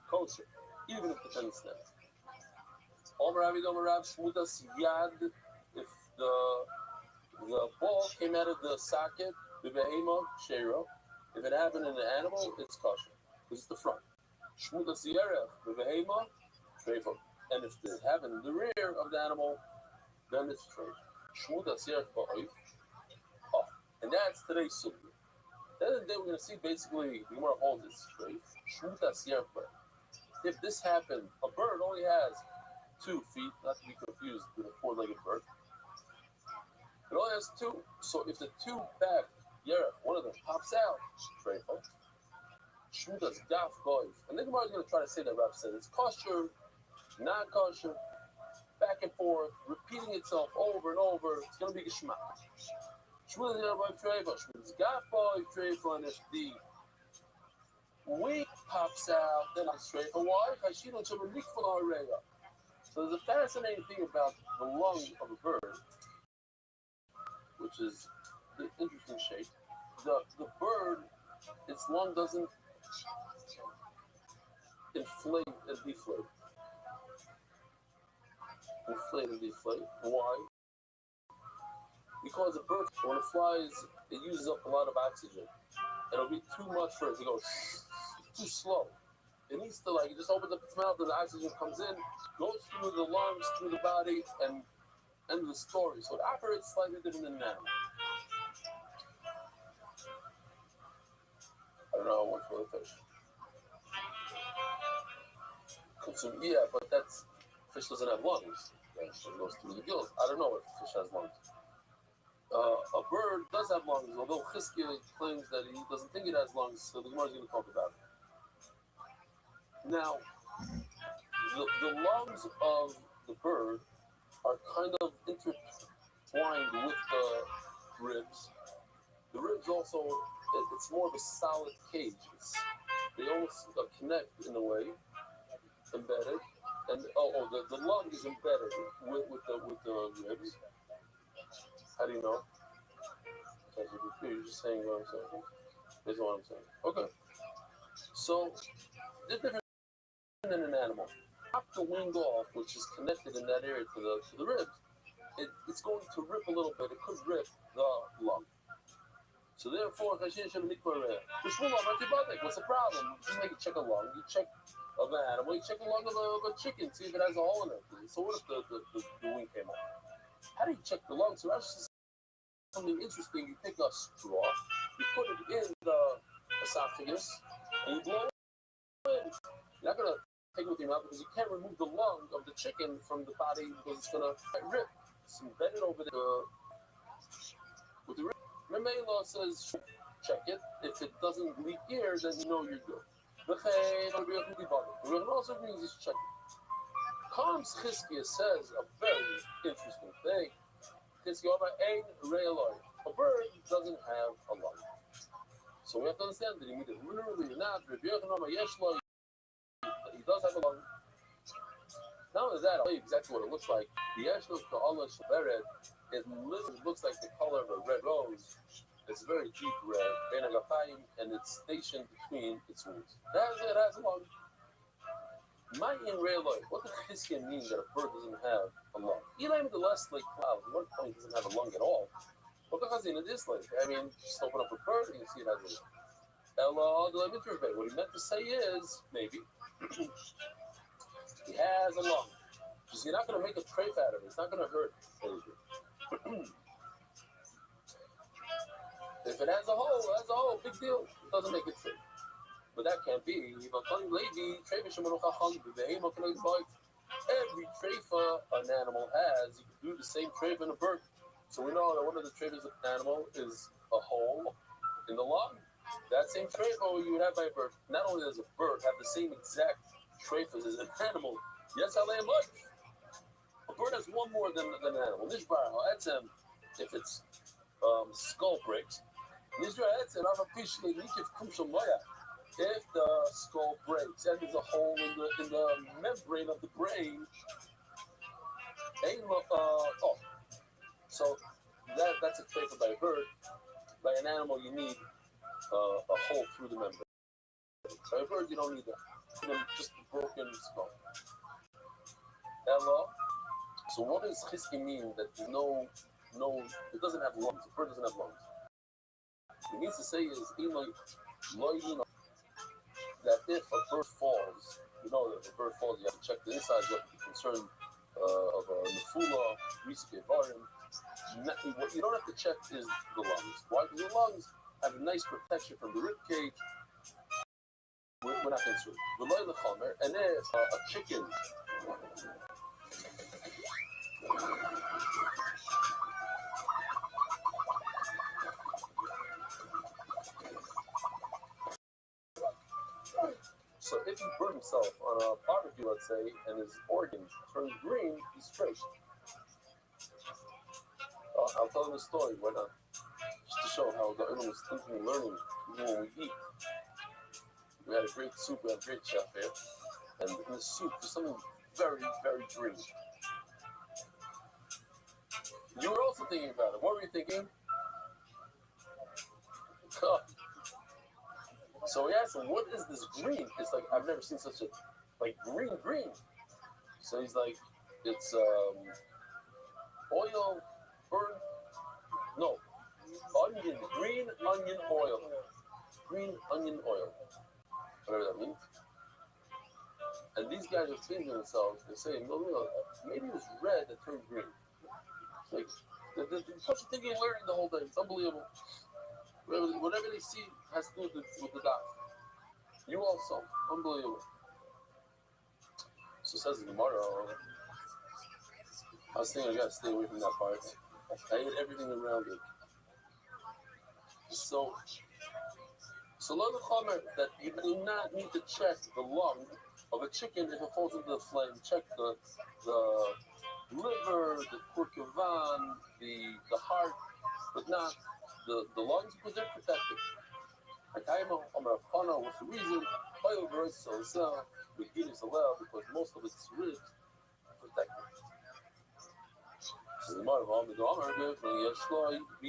kosher, even if the tendon snaps. Omer Rav Omer Rav Shmutas Yad, if the ball came out of the socket, the behema sheiro. If it happened in the animal, it's kosher. This is the front. Shmutas Yerech, the behema treifah. And if it happened in the rear of the animal, then it's treif. Shmutas Yerech ba'oif. Oh, and that's today's sugi. The other day we're going to see basically the Gemara holds it's treif. Shmutas Yerech ba'oif. If this happened, a bird only has 2 feet, not to be confused with a 4-legged bird. It only has 2. So if the 2 back, one of them pops out, treifa, shmudas gaf goif. And then Gemara is going to try to say that Rav said it's kosher, not kosher, back and forth, repeating itself over and over. It's going to be geshmak. Shmudas goif treifa, shmudas gaf goif treifa, and if the wing pops out, then it's treifa. Why? So there's a fascinating thing about the lung of a bird, which is the interesting shape. The bird, its lung doesn't inflate and deflate. Inflate and deflate. Why? Because a bird, when it flies, it uses up a lot of oxygen. It'll be too much for it to go too slow. It needs to, like, it just opens up its mouth and the oxygen comes in, goes through the lungs, through the body, and end of the story. So it operates slightly different than an animal. I don't know what's for the fish. Consume, yeah, but fish doesn't have lungs. It goes through the gills. I don't know if fish has lungs. A bird does have lungs, although Chizkiah claims that he doesn't think it has lungs, so the Gemara is going to talk about it. Now, the lungs of the bird are kind of intertwined with the ribs. The ribs also, it's more of a solid cage. They almost connect in a way, embedded. And the lung is embedded with the ribs. How do you know? You're just saying what I'm saying. That's what I'm saying. Okay. So, they're different than an animal. Pop the wing off, which is connected in that area to the ribs. It's going to rip a little bit. It could rip the lung. So therefore, what's the problem? You make check a lung. You check of an animal. You check a lung of a chicken. See if it has a hole in it. So what if the wing came off? How do you check the lung? So that's something interesting. You take a straw, you put it in the esophagus, and you blow it in. You're not going to take it with your mouth because you can't remove the lung of the chicken from the body because it's going to rip. It's embedded over there with the rib. Remela says, check it. If it doesn't leak air, then you know you're good. The also means he's checking. Calms Chizkiah says a very interesting thing. A bird doesn't have a lung. So we have to understand that he means it literally not. He does have a lung. Not only that, I'll tell you exactly what it looks like. The Yeshlo Ka'ala Shabered, it literally looks like the color of a red rose. It's very deep red, and it's stationed between its wings. It has a lung. My in real life, what does Chizkiah mean that a bird doesn't have a lung? Even the less like cloud, one point doesn't have a lung at all. What does it is like? I mean, just open up a bird and you see it has a lung. What he meant to say is, maybe, he has a lung. Just you're not going to make a trafe out of it. It's not going to hurt anything. If it has a hole, big deal. It doesn't make it fit. But that can't be. Every treifa an animal has, you can do the same treifa in a bird. So we know that one of the treifas of an animal is a hole in the lung. That same treifa you would have by a bird. Not only does a bird have the same exact treifas as an animal, yes, I lay much. A bird has one more than an animal. If its skull breaks, if the skull breaks and there's a hole in the membrane of the brain, so that's a trait by a bird. By an animal, you need a hole through the membrane. By a bird, you don't need that. Just a broken skull. Hello. So what does Chizkiah mean that there's no, it doesn't have lungs? A bird doesn't have lungs. What he needs to say is, that if a bird falls, you know that if a bird falls, you have to check the inside, you have to be concerned of a nefula, risque, barim. What you don't have to check is the lungs. Why? Because the lungs have a nice protection from the rib cage. We're not concerned. And if a chicken So if he burned himself on a barbecue, let's say, and his organ turned green, he's straight. I'll tell him a story. Why not? Just to show how the everyone was thinking and learning even when we eat. We had a great soup, we had a great chef here. And in the soup, there's something very, very green. You were also thinking about it. What were you thinking? So we asked him, what is this green? It's like, I've never seen such a, like, green. So he's like, it's oil, burn, no, onion, green onion oil. Green onion oil. Whatever that means. And these guys are thinking to themselves, they're saying, no, maybe it was red that turned green. Like, they're such a thinking and learning the whole day. It's unbelievable. Whatever they see has to do with the dot. You also. Unbelievable. So says the Gemara. I was thinking I gotta stay away from that part. I ate everything around it. So lo v'chomer that you do not need to check the lung of a chicken if it falls into the flame. Check the liver, the kurkuvan, the heart, but not the lungs, because they're protected. Like I'm a funnel with the reason oil verse so we get it allowed because most of its ribs are protected. So the mother of all the Gomer gives me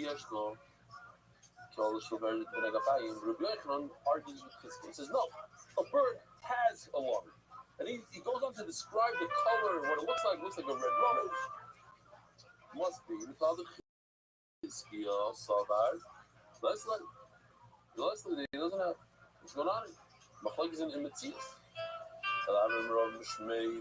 Yeshlo. Rabbi Rothschild argues with this. He says, no, a bird has a lung. And he goes on to describe the color, what it looks like. It looks like a red rose. Must be. Because the Chizkiah saw that. Leslie, he doesn't have. What's going on? Machlok is in Imitzias.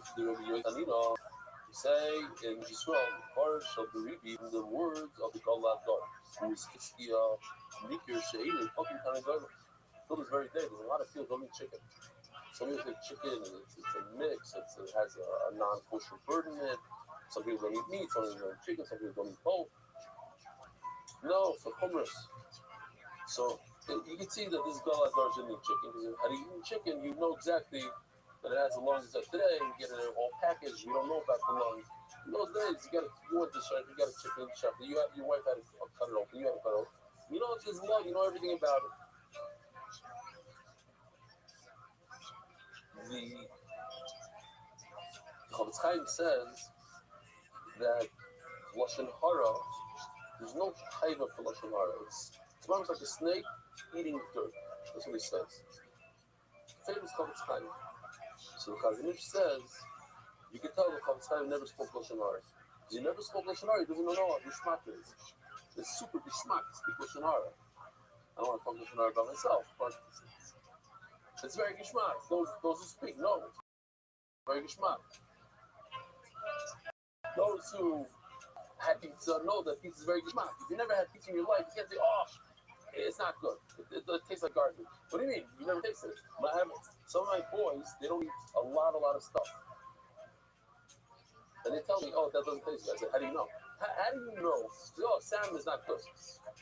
You say in Yisrael, Baruch shall be in the words of the Galat God. Who is Chizkiah, Nikir, She'ini, fucking Tanagah. Till this very day, there's a lot of people don't eat chicken. Some people think chicken, it's a mix, it has a non-kosher bird in it. Some people don't eat meat, some people don't eat chicken, some people don't eat both. No, for hummus. So you can see that this Galat God didn't eat chicken, because had he eaten chicken, you know exactly that it has the lungs that today, you get it all packaged, you don't know about the lungs. In those days, you went to shop, you got a chicken shop, your wife had to cut it open, you had to cut it open. You know it's his lung, you know everything about it. The Chavetz Chaim says that Lashon Hara, there's no chayva for Lashon Hara. It's almost like a snake eating dirt. That's what he says. Famous Chavetz Chaim. So the Chazanish says, you can tell the Chavetz Chaim never spoke Lashon Hara. Because he never spoke Lashon Hara, he doesn't know what Bishmak is. It's super Bishmak to speak Lashon Hara. I don't want to talk Lashon Hara about myself, but it's very Gishmak. Those who speak know. Very Gishmak. Those who had pizza know that pizza is very Gishmak. If you never had pizza in your life, you can't say, oh, it's not good. It tastes like garbage. What do you mean? You never tasted it. Some of my boys, they don't eat a lot of stuff. And they tell me, oh, that doesn't taste good. I said, how do you know? How do you know? Oh, salmon is not good.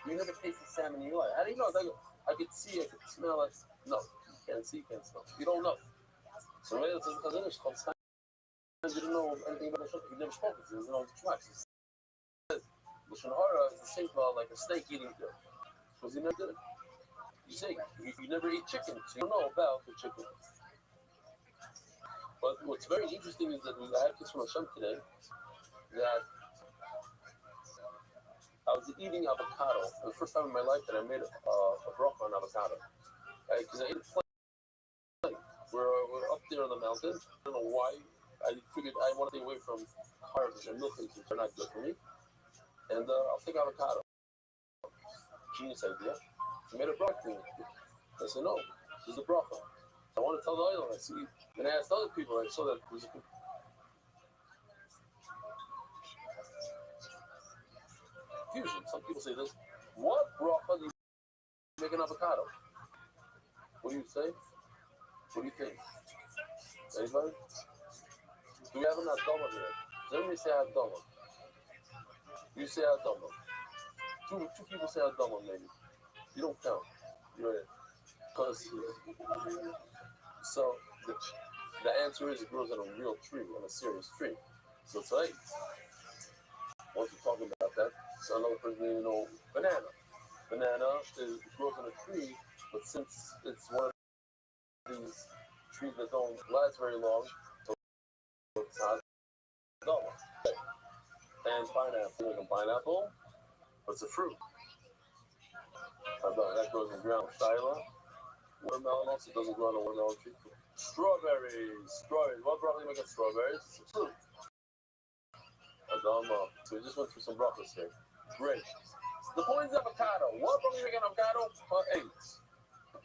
You never tasted salmon in your life. How do you know? I could see, I could smell it. No. Can't see, can't smell. You don't know. So maybe it's a Chazanish called Stein. You didn't know anything about Lashon. You never spoke it. He doesn't know the Shmach. He says Lashon Hara is the same like a snake eating dirt. Because he never did it. You say you never eat chicken, so you don't know about the chicken. But what's very interesting is that I had this from Hashem today, that I was eating avocado. The first time in my life that I made a bracha on avocado. Because I ate it plain. We're up there on the mountain. I don't know why. I figured I want to stay away from carbs and milk things, which are not good for me. And I'll take avocado. Genius idea. I made a bracha. I said, no, this is a bracha. I want to tell the oil. I see. Then I asked other people. I saw that there was a confusion. Some people say this. What bracha do you make an avocado? What do you say? What do you think? Anybody? Do we have an Adama here? Does anybody say Adama? You say Adama. Two people say Adama, maybe. You don't count. You know, because so the answer is it grows on a real tree, on a serious tree. So tonight, once we're talking about that, so another person you know banana. Banana grows on a tree, but since it's one of these trees that don't last very long, so it's not Adama. And pineapple, like a pineapple, but it's a fruit. That grows in ground. Shyla. Watermelon also doesn't grow on a watermelon tree. Strawberries. What broccoli make up strawberries? It's a fruit. Adama. So we just went through some brachas here. Great. The point is avocado. What broccoli make an avocado? Eggs.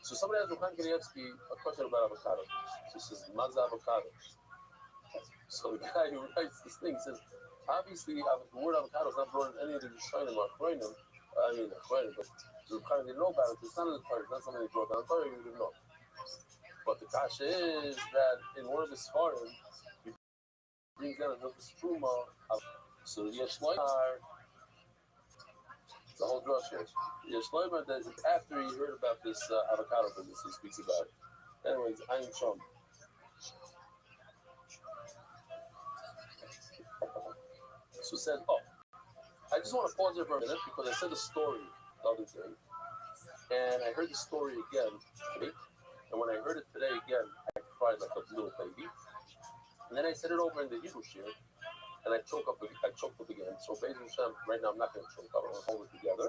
So somebody asked Ruchan Kanievsky a question about avocado. She says, Mazda avocado. So the guy who writes this thing says, obviously the word avocado is not brought in any of the Rishonim or Achronim. I mean, Achronim, but the Ruchan didn't know about it. It's not in the Torah. It's not something they brought down. The Torah you didn't know. But the kasha is that in one of his Sfarim, he brings down another struma. So Yeshloimar, the whole drush here. Yeshloimar, that after he heard about this avocado business, he speaks about it. Anyways, Ayin Shom. So said, I just want to pause there for a minute because I said a story the other day, and I heard the story again today. And when I heard it today again, I cried like a little baby. And then I said it over in the Hebrew shir, and I choked up again. So basically, right now I'm not going to choke up. I'm going to hold it together.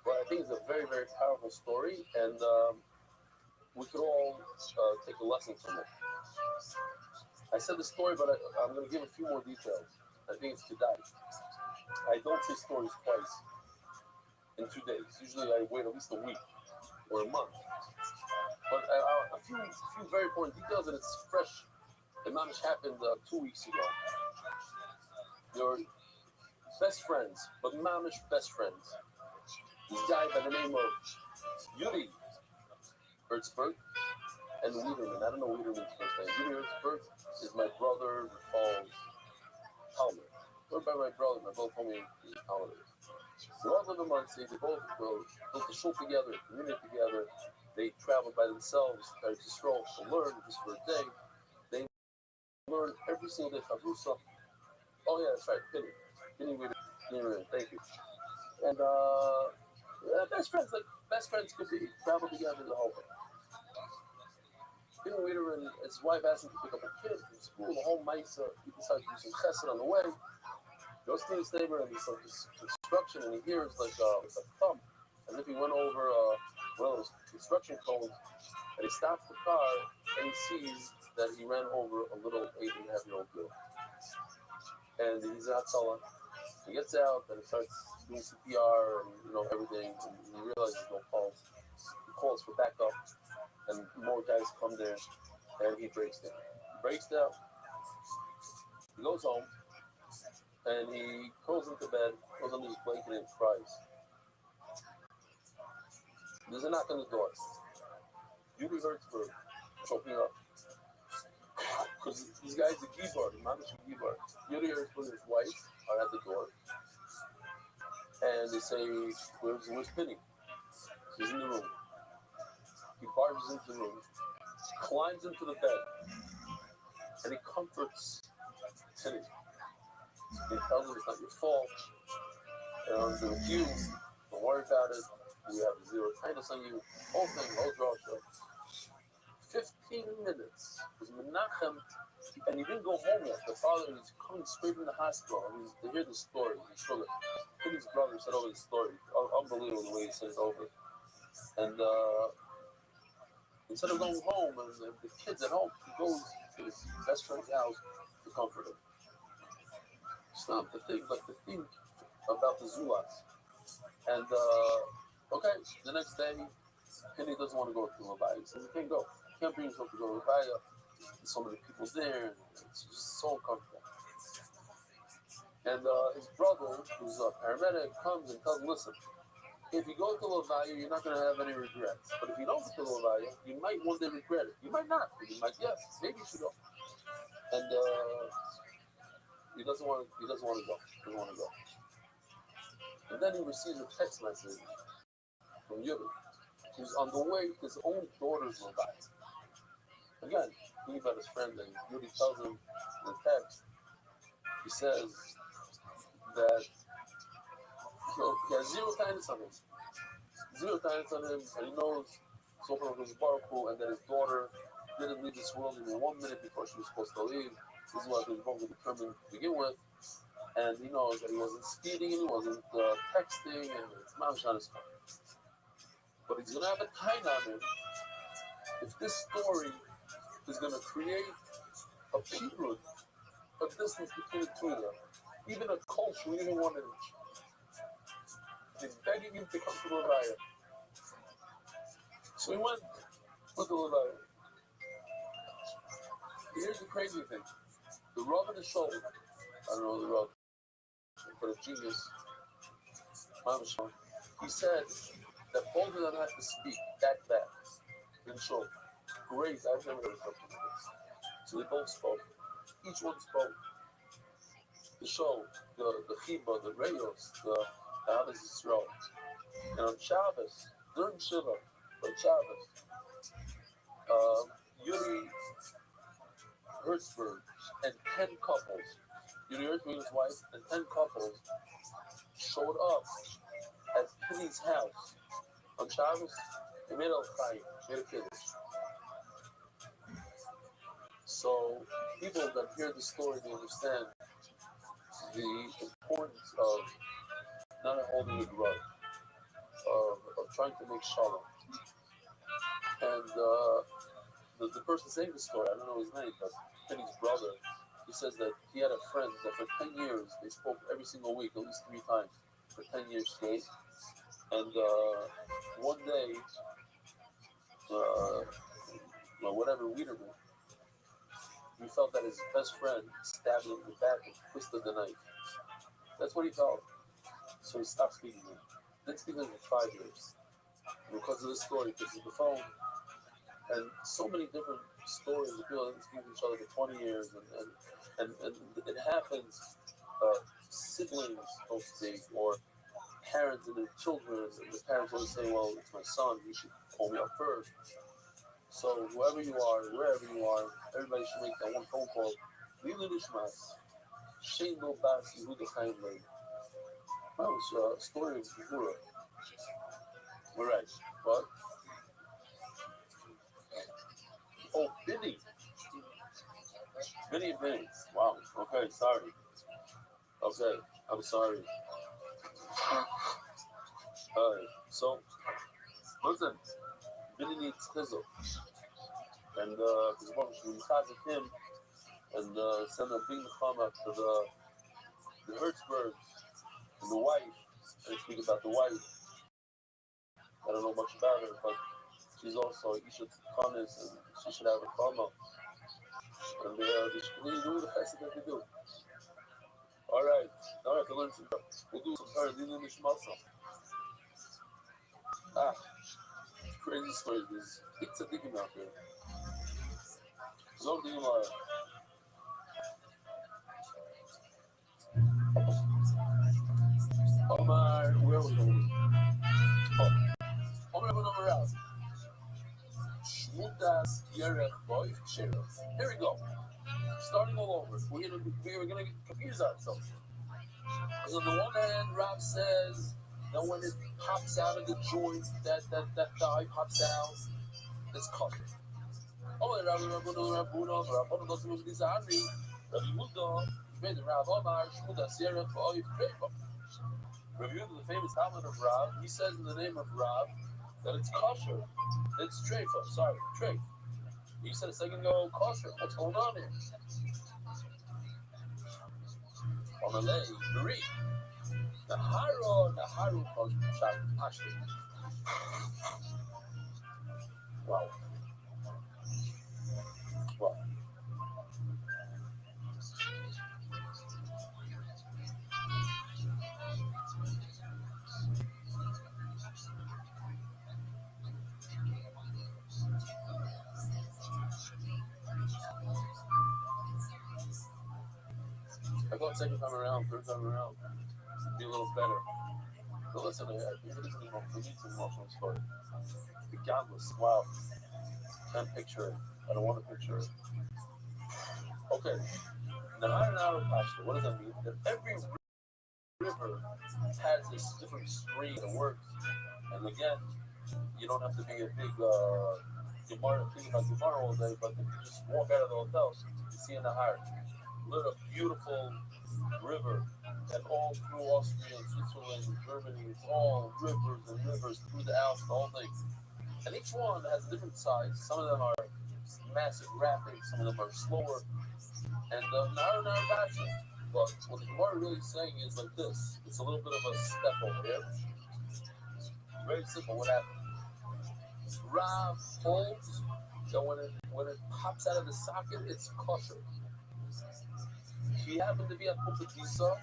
But I think it's a very, very powerful story, and we could all take a lesson from it. I said the story, but I'm going to give a few more details. I think it's Kedai. I don't say stories twice in 2 days. Usually I wait at least a week or a month. But a few very important details, and it's fresh. The mamish happened 2 weeks ago. Your best friends, but mamish best friends. This guy by the name of Yuri Hertzberg and Wiederman. I don't know Wiederman's first name. Yuri Hertzberg is my brother called Talmud. Or by my brother, my both homie is Talmud. They all live in Muncie. They both built a shul together, a community together. They traveled by themselves to stroll to learn just for a day. They learn every single day Chavrusa. Oh yeah, that's right, Penny Wiederman. Thank you. And best friends could be travel together the whole way. Penny Wiederman, his wife asked him to pick up a kid from school. The whole Mesa, he decided to do some chesed on the way. Goes to his neighbor and there's some construction, and he hears like a thump, as if he went over one of those construction cones, and he stops the car and he sees that he ran over a little 8.5-year-old girl. And he's not sullen. He gets out and he starts doing CPR and everything, and he realizes no pulse. He calls for backup, and more guys come there, and he breaks down. He goes home. And he goes into bed, goes under his blanket, and cries. There's a knock on the door. Yuri Hertzberg choking up. Because these guys are Gibar, Mamish Gibar. Yuri Hertzberg and his wife are at the door. And they say, where's Penny? She's in the room. He barges into the room, climbs into the bed, and he comforts Penny. He tells him it's not your fault. They're with you. Don't worry about it. We have zero kindness on you. Whole thing, whole drasha. 15 minutes was Menachem, and he didn't go home yet. The father is coming straight from the hospital. I mean, they hear the story. His brother said over the story. Unbelievable the way he said it over. And instead of going home, and the kids at home, he goes to his best friend's house to comfort him. Stop the thing about the Zulats. And okay, the next day, Penny doesn't want to go to Levaya. He says, "You can't go. You can't bring yourself to go to Levaya. There's so many people there. It's just so uncomfortable." And his brother, who's a paramedic, comes and tells him, "Listen, if you go to Levaya, you're not going to have any regrets. But if you don't go to Levaya, you might one day regret it. You might not. You might, yes, maybe you should go." And he doesn't want to go. He doesn't want to go. And then he receives a text message from Yuri, who's on the way to his own daughters will die. Again, he met his friend, and Yuri tells him in the text, he says that he has zero kindness on him. Zero kindness on him, and he knows so from his Baruch, and that his daughter didn't leave this world even 1 minute before she was supposed to leave. This is what his Baruch determined to begin with. And he knows that he wasn't speeding and he wasn't texting, and it's mamish on his phone. But he's going to have a time on him if this story is going to create a period, a distance between the two of them, even a culture, even 1 inch. He's begging him to come to the Levaya. So he went with the Levaya. Here's the crazy thing. The Rav in the show, I don't know the Rav, but a genius, Mamashon, he said that both of them had to speak that fast in show. Great, I've never heard something like this. So they both spoke. Each one spoke. The show, the Chiba, the Reyos, the Abbas Yisrael. And on Shabbos, during Shiva, on Shabbos, Yuri Hertzberg and 10 couples, Yuri Hertzberg and his wife, and 10 couples showed up at Penny's house on Shabbos. They made a chayim, made a kiddush. So people that hear the story, they understand the importance of not holding a grudge, of trying to make shalom. And the person saying the story, I don't know his name, but Penny's brother, he says that he had a friend that for 10 years, they spoke every single week, at least 3 times, for 10 years straight. And one day, whatever Wiederman, he felt that his best friend stabbed him in the back and twisted the knife. That's what he felt. So he stopped speaking to him. Didn't speak to him for 5 years. And because of this story, he picks up the phone. And so many different stories of people that speak to each other for 20 years. And it happens, siblings don't speak, or parents and their children. And the parents always say, well, it's my son, you should call me up first. So whoever you are, wherever you are, everybody should make that one phone call. Lilu Nishmas, Shein Lo Bas Yehuda Chaim Leib. That was a story of Gevura. All right, what? Oh, Binny. Binny. Wow. Okay, sorry. Okay, I'm sorry. All right, so listen, Binny needs Tizzle. And his mom should be him and send a big chama to the Hertzbergs and the wife. And speak about the wife. I don't know much about her, but she's also Isha Takanis, and she should have a chama. And they should really do the best that they do. All right, now I have to learn some. We'll do some Lilu Nishmasa. Ah, crazy stories. There's big tzaddikim out there. Zog Dimar. Omar, where are we going? Oh, Omar number out. Shmutas Yerech Boy Sheriff. Here we go. Starting all over. We're gonna confuse ourselves. Because on the one hand, Rob says that when it pops out of the joint, that dye pops out, it's covered. Oh, and Rabbi goes to this army. Rabbi Muda made the Rav Omar Shmutas Yerech Boy Sheriff. Review the famous Talmud of Rav. He says in the name of Rav that it's kosher. It's treifa. Sorry, treif. You said a second ago kosher. What's going on here? Omalei, Marie. Naharu Pashti. Wow. Wow. I thought second time around, third time around, be a little better. But listen, I think it is an emotional story. Regardless, wow, can't picture it. I don't want to picture it. Okay, Nahar Pashto, what does that mean? That every river has this different stream that works. And again, you don't have to be a big Gemara, thinking about Gemara all day, but if you just walk out of the hotel, you see in the heart, little beautiful river, and all through Austria and Switzerland and Germany, it's all rivers and rivers through the Alps, the whole thing. And each one has a different size. Some of them are massive rapids, some of them are slower, and not fashion. But what the Gemara really saying is like this: it's a little bit of a step over here. Very simple. What happened? Rav holds that when it pops out of the socket, it's kosher. He happened to be at Pumbedisa,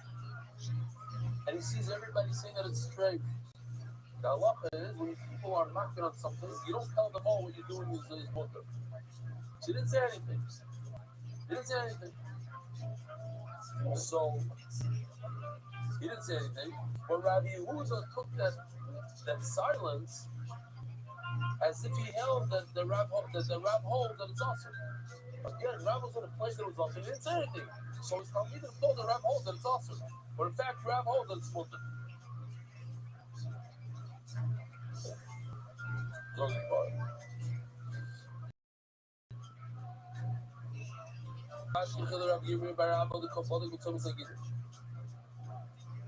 and he sees everybody saying that it's straight. The halacha is when people are knocking on something, you don't tell them, "Oh, what you're doing is mutter." She didn't say anything. He didn't say anything. So he didn't say anything. But Rabbi Yehuda took that silence as if he held that the Rab holds that it's awesome. Again, Rab was in a place that was awesome. He didn't say anything. So he's telling me that the Rab holds that it's awesome. But in fact, Rab holds that it's mutter.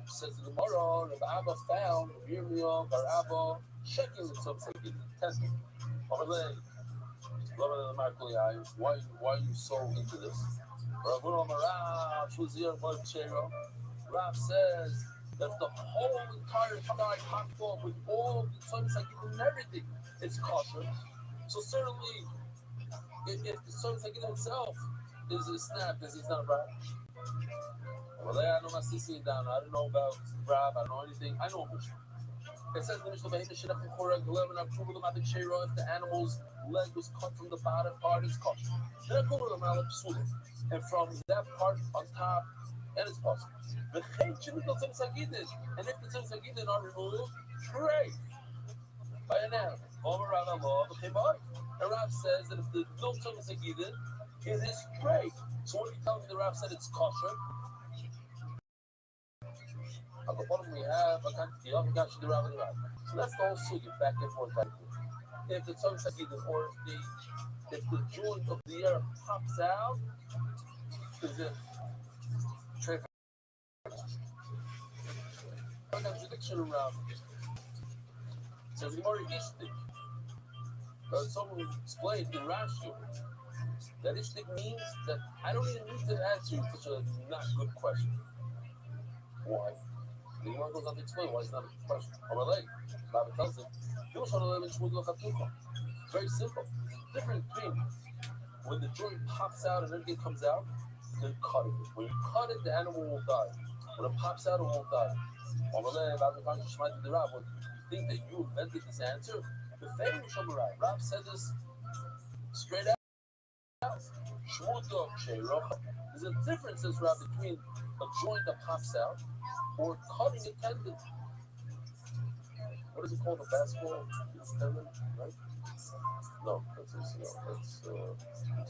Says the Gemara, Rabbi Abba found Miriam Bar Abba checking with some second testing. Why are you so into this? Rav says that the whole entire sky popped off with all the sun's like and everything. It's kosher. So certainly, if the sun's like itself is a snap, is it's not right. Well, I know my sissy down. I don't know about Rab. I don't know anything. I know Mishnah. It says the Mishnah, if the animal's leg was cut from the bottom part, it's kosher. And from that part on top, and it's possible. And if the tzimtzagidin are removed, pray by an animal. And Rab says that if the no tzimtzagidin, it is pray. So what are you telling me? The Rab said it's kosher. At the bottom we have so that's the whole sugi, back and forth. If the tongue sagidin or if the joint of the air pops out, is it contradiction around it? Says more ishtik. Someone explained in Rashi that ishtik means that I don't even need to answer you such a not good question. Why? The Gemara goes on to explain why it's not a question. Rabbi tells him, it's very simple. Different between when the joint pops out and everything comes out, then cutting it. When you cut it, the animal will die. When it pops out, it won't die. When you think that you invented this answer, the famous Rab said this straight out. There's a difference, says Rab, between a joint that pops out or cutting a tendon. What is it called? A basketball tendon, right? No, that's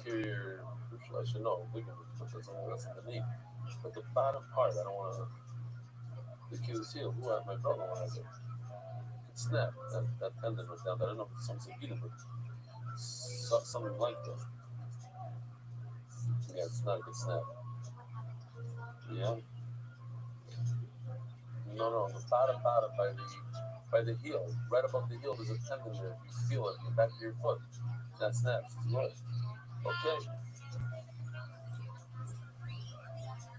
interior. I should know. That's underneath. But the bottom part, I don't want to. The Achilles heel. Who had my brother when I said it snapped. That tendon went down. I don't know if it's something either, but something like that. Yeah, it's not a good snap. Yeah. No, the bottom by the heel, right above the heel, there's a tendon there. You feel it in the back of your foot. That snaps. It's good. Okay.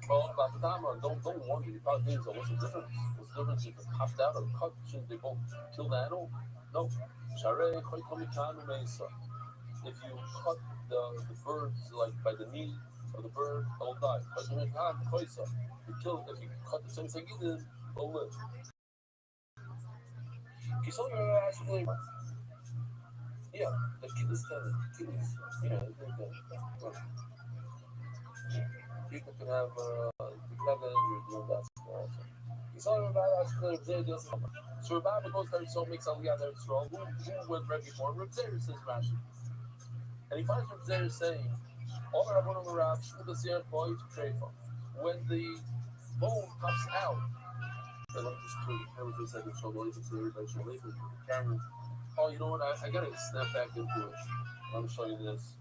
Well, about the time, don't wonder. You probably think, so what's the difference? What's the difference if it popped out or cut? Shouldn't they both kill the animal? No. If you cut the birds like by the knee of the bird, they'll die. You kill if you cut the tzimtzagidin, they'll live. Yeah, the kidneys. Yeah, people can have an injury doing that. He's talking about us. So Rabbi goes there, so makes Aliyah there. So who went right before? Reb Zeir says Rashi, and he finds Reb Zeir saying, "All Rabbanim Rav Shmuel Zir Boy to pray for." When the bone pops out, let me just never just say the trouble. Even to everybody, show later the camera. Oh, you know what? I gotta snap back into it. Let me show you this.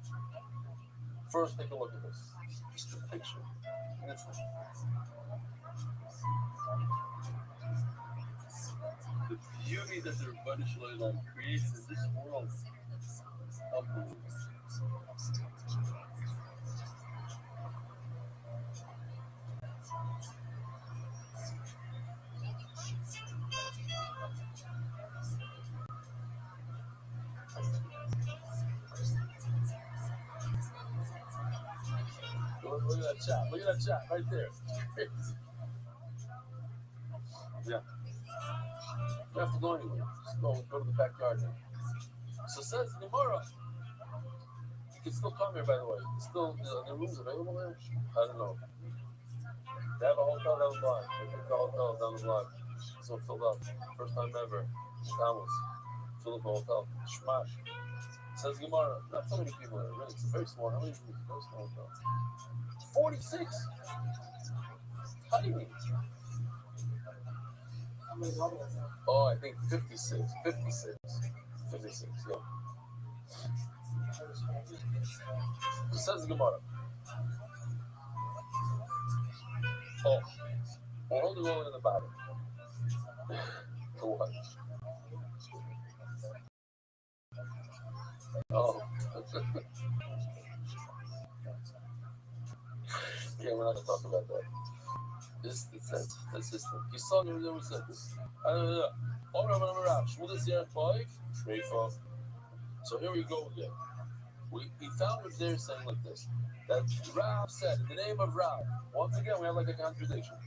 First, take a look at this. Just a picture. The beauty that the Rabbi Rothschild created in this world. Unbelievable. Look at that shot. Look at that shot right there. Yeah. You have to go anywhere. Just go to the backyard now. So says Gemara. You can still come here, by the way. Still, the rooms available there? I don't know. They have a hotel down the block. They took the hotel down the block. So filled up. First time ever. Thomas. Filled up the hotel. Shmash. Says Gemara. Not so many people there. Really, it's a very small. How many people? Very small hotel. 46. How do you mean? Oh, I think 56. 56. 56, yeah. It says the Gemara. Oh, we're only rolling in the bottom. For what? Oh. Yeah, we're not going to talk about that. This system. You saw me, never said this. So here we go again. We found it there saying like this. That Rav said, in the name of Rav. Once again, we have like a contradiction.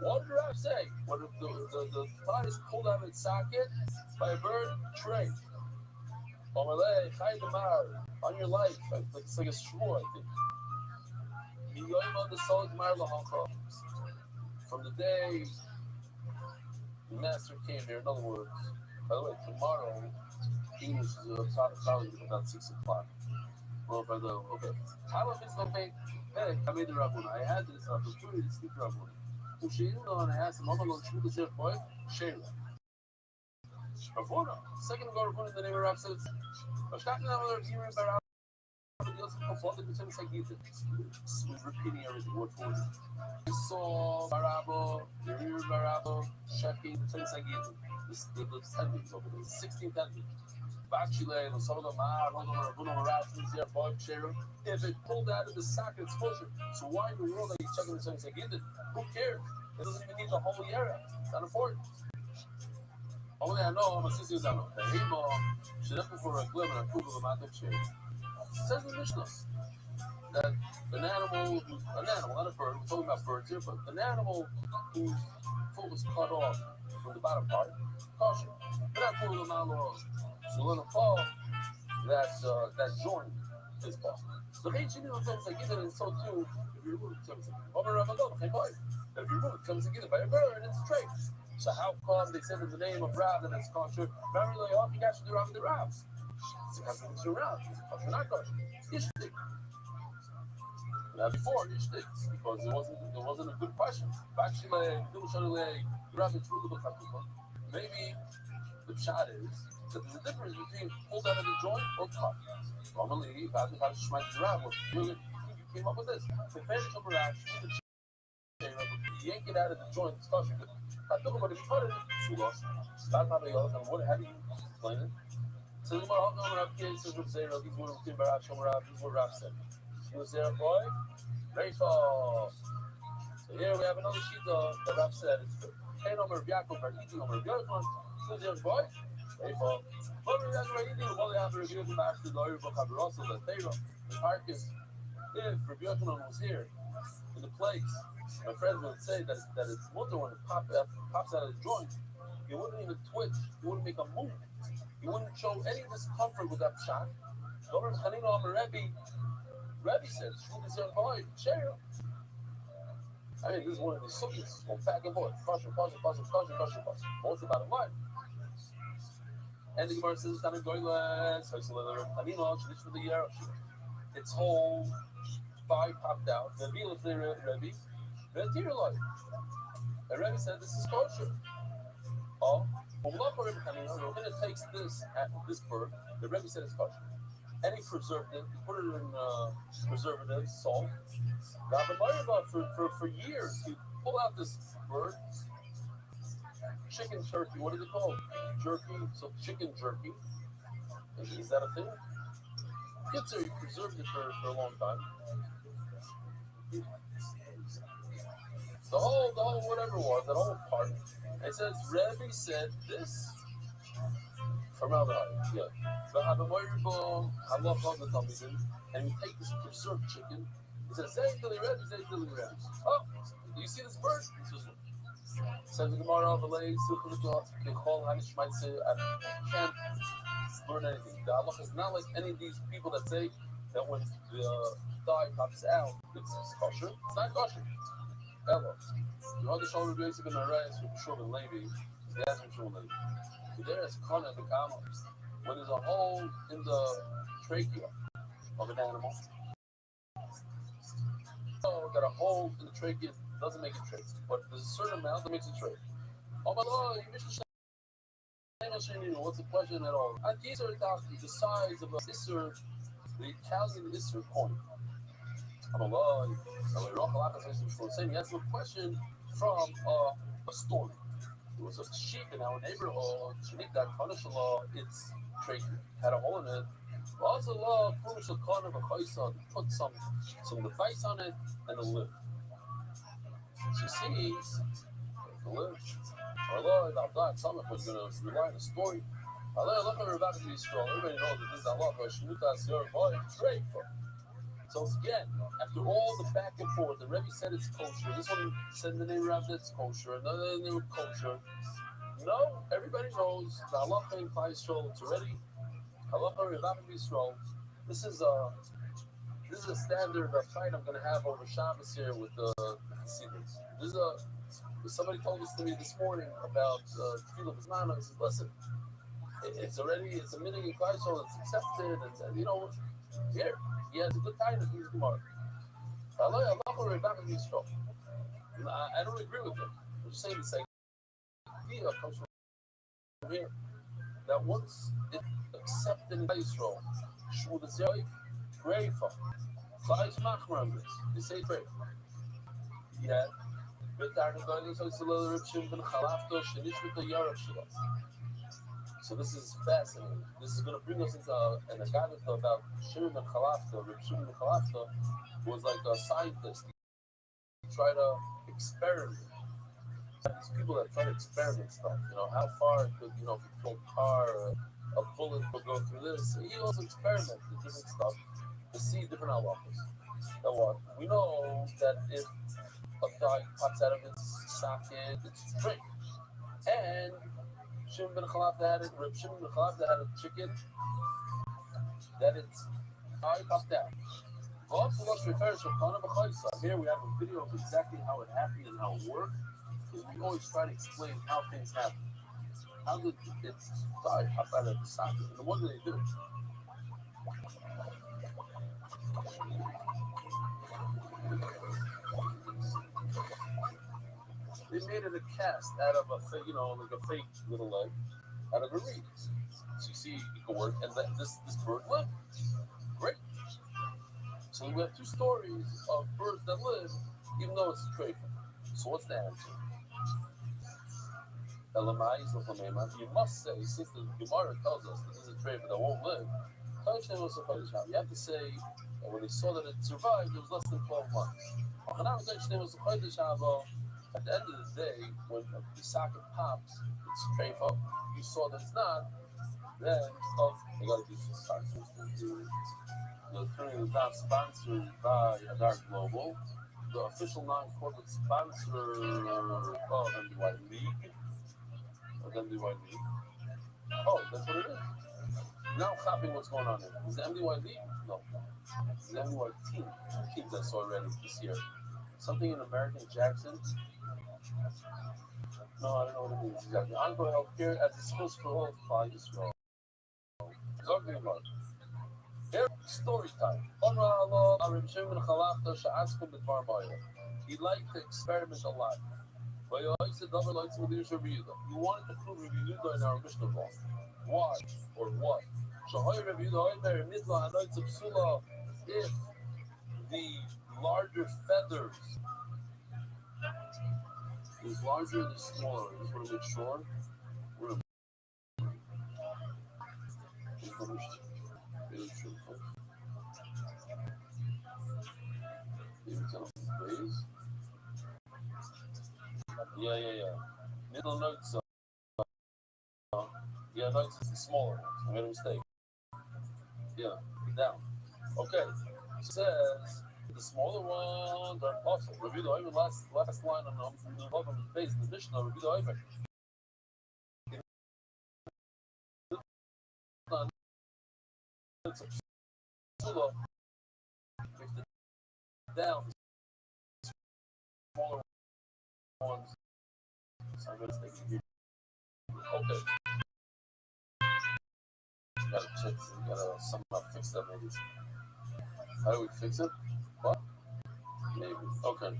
What did Rav say? When the fly is pulled out of its socket by a bird, trade. On your life. It's like a shmur, I think. From the day the master came here, in other words, by the way, tomorrow, English is probably about 6 o'clock. Well, by the okay. How about this? Hey, I made the Rabbuna. I had this opportunity to speak Rabbuna. And I asked him, I'm going to shoot the chef boy, Shayla. Rabbuna. Second of all, Rabbuna, in the name of Rav says, We're repeating everything word for word. We saw Barabo, the rear Barabo, checking the Sagid, the tendons over there, 16 tendons. Actually, if it pulled out of the socket, it's kosher. So why in the world are you checking the Sagid? Who cares? It doesn't even need the whole area. It's not important. Only I know I'm a sister. The Himo should look for a glim and approval of my chair. Says the Mishnah that an animal, not a bird, we're talking about birds here, but an animal whose foot was cut off from the bottom part, caution. But that pull of the malor, so in a fall, that joint is possible. So they should know things like it, and so too, if you remove it, if you remove it, comes again by a bird, it's straight. So how come they said in the name of Rav that it's kosher? Remember, like, oh, you guys should do Rav and the Ravs. It's a kosher to Rav. It's a kosher, not kosher. It's ishtik. Now before ishtik, because there wasn't a good question. Maybe the pshat is that there's a difference between pulled out of the joint or cut. Normally, if I shmite the Rav, you came up with this. The finish of Rav, yank it out of the joint, it's kosher. But if you cut it, it's lost. How do you explain it? So the Gemara, Rav says, Rav Zeir, these were between Barav, Shomarav, these were Rav said. He was there, boy. Very fast. So here we have another sheet that Rav said. It's Hey, no, Rav Yaakov, Rav Yidi, no, Rav Yaakov. He was there, boy. Very fast. But Rav Yaakov, Rav Yidi, Rav Yaakov, Rav Yaakov, Rav Yaakov, Rav Rothschild, the Torah, the carcass. If Rav Yaakov was here in the place, my friends would say that it's mutter when it pops out of the joint. He wouldn't even twitch. He wouldn't make a move. He wouldn't show any discomfort with that shot. Rabbi says, "Shul is your boy, share." I mean, this is one of these sugyas. Go back and forth. Kosher. What's the bottom line? And the Gemara says, its whole thigh popped out. The Rabbi, the Rabbi said, this is kosher. Oh, Ravina takes this bird. The Rebbe said it's kosher, and he preserved it. He put it in preservative, salt. For years, he pulled out this bird, chicken turkey. What is it called? Jerky. So chicken jerky. Is that a thing? Kids he preserved it for a long time. The whole whatever it was, that whole part. It says Rebbe said this from Rabbi, yeah. And you take this preserved chicken. He says, Rebbe. Oh, do you see this bird? Says the Gemara, can't burn anything. The Allah is not like any of these people that say that when the thigh pops out, it's kosher. It's not kosher. Ella. You know the shoulder basic in the rice with Shulman Levi, that's from Shulman Levi. There is Kana the Kamas. When there's a hole in the trachea of an animal, so that a hole in the trachea doesn't make it trach, but there's a certain amount that makes it trach. Oh my Lord, you missed the what's the question at all? And these are the size of a Isser, the Italian Isser coin. Oh my Lord, he asked a question from a story. There was a sheep in our neighborhood. Its trachea had a hole in it. Also, put some device on it and a lid. She sees the lid. Allah, Abdul Samach was going to rely on a story. Allah, everybody knows that this is Allah. So again, after all the back and forth, the Rebbe said it's kosher. This one said the name Rav it's kosher. Another name kosher. No, everybody knows the halacha in Klal Yisrael. It's already halacha Rabbi Yisrael. This is a standard fight I'm going to have over Shabbos here with the Hasidics. Somebody told us to me this morning about Tefillah B'Zmano. He says, listen, it's a minhag in Klal Yisrael. It's accepted, and you know, here. He has a good time in his Gemara. I don't agree with him. I'm just saying the same idea comes from here. That once it's accepted in Israel, Shmud Zayif, Greifa, Klai's Machram, they say Greifa. Yet, so this is fascinating. This is going to bring us into an Agadita about Shimon ben Chalafta. Shimon ben Chalafta was like a scientist. He tried to experiment. These people that try to experiment stuff, you know, how far could, you know, if you throw a car, a bullet would go through this. He also experimented different stuff to see different halachas. Now what? We know that if a guy pops out of its socket, it's drink. And Shimon ben Chalafta had a chicken that its eye popped out. Here we have a video of exactly how it happened and how it worked. Because we always try to explain how things happen. How did its eye pop out of the socket? And what do they do? They made it a cast out of a fake, you know, like a fake little leg, out of a reed. So you see, it could work, and this bird lived. Great. So we have two stories of birds that live, even though it's a trait. So what's the answer? You must say, since the Gemara tells us that this is a trait that won't live, you have to say that when they saw that it survived, it was less than 12 months. At the end of the day, when the socket pops, it's straight up. You saw that it's not. Then, you got to do some sponsors. The training is not sponsored by Adar Global, the official non-corporate sponsor of MDY League. Oh, that's what it is. Now, copying what's going on here. Is the MDY League? No. It's the MDY team. Two teams I saw already this year. something in American Jackson. No, I don't know what it means exactly. Ongoing healthcare as it's supposed to all apply this role. Talking about their story time. He liked to experiment a lot. But he always said double likes with the Rabbi Yehuda. He wanted to prove Rabbi Yehuda in our Mishnah law. Why or what? Shahoy Rabbi Yehuda Omer Midla Hanoitz Psula. If the larger feathers is larger than smaller, I just want to make sure. We're yeah. Middle notes. Yeah, notes is the smaller ones. I made a mistake. Yeah, down. Okay. Says the smaller ones are possible. Review the Omer, last line on the bottom of the base, the Mishnah, review the Omer. It's down, the smaller ones. So I'm going to take it here. Okay. Gotta check, gotta somehow fix that maybe. How do we fix it? What? Maybe. Okay.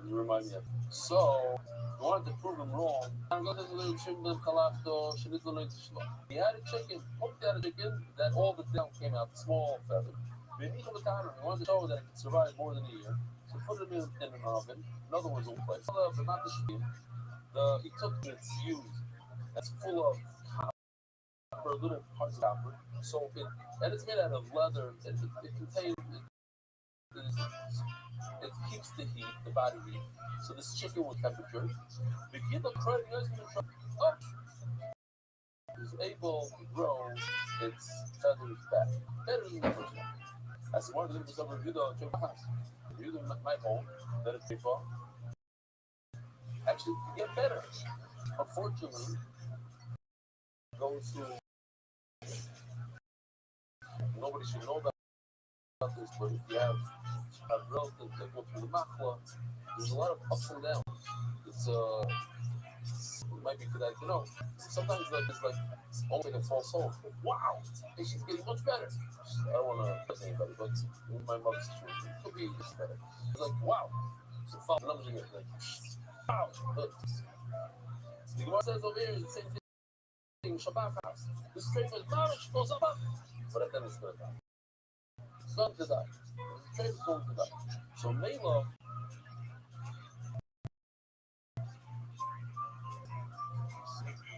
You remind me of it. So, I wanted to prove him wrong. He had a chicken, poked out a chicken, that all the down came out, the small feather. He wanted to show that it could survive more than a year. So put it in an oven. In other words, one place. But not the shit. He took its used. That's full of copper, little parts of copper. So and it's made out of leather. It contains. It keeps the heat, the body heat. So this chicken with temperature. The kid of credit is able to grow its feathers back better than the first one. As one of the things of review the house. Review my home that it's paper. Actually get better. Unfortunately, those who nobody should know about this, but if you have relatives that go through the makla, there's a lot of ups and downs. It might be good that sometimes it's like only a false soul. Wow, and she's getting much better. I don't want to press anybody, but in my mother's situation, it could be much better. It's like wow, so far numbers are like wow. But the Gemara says over here is the same thing. Shabbat house. This trade was marriage goes up, but then it's going to die. It's going to die. The trade is going to die. So Mela.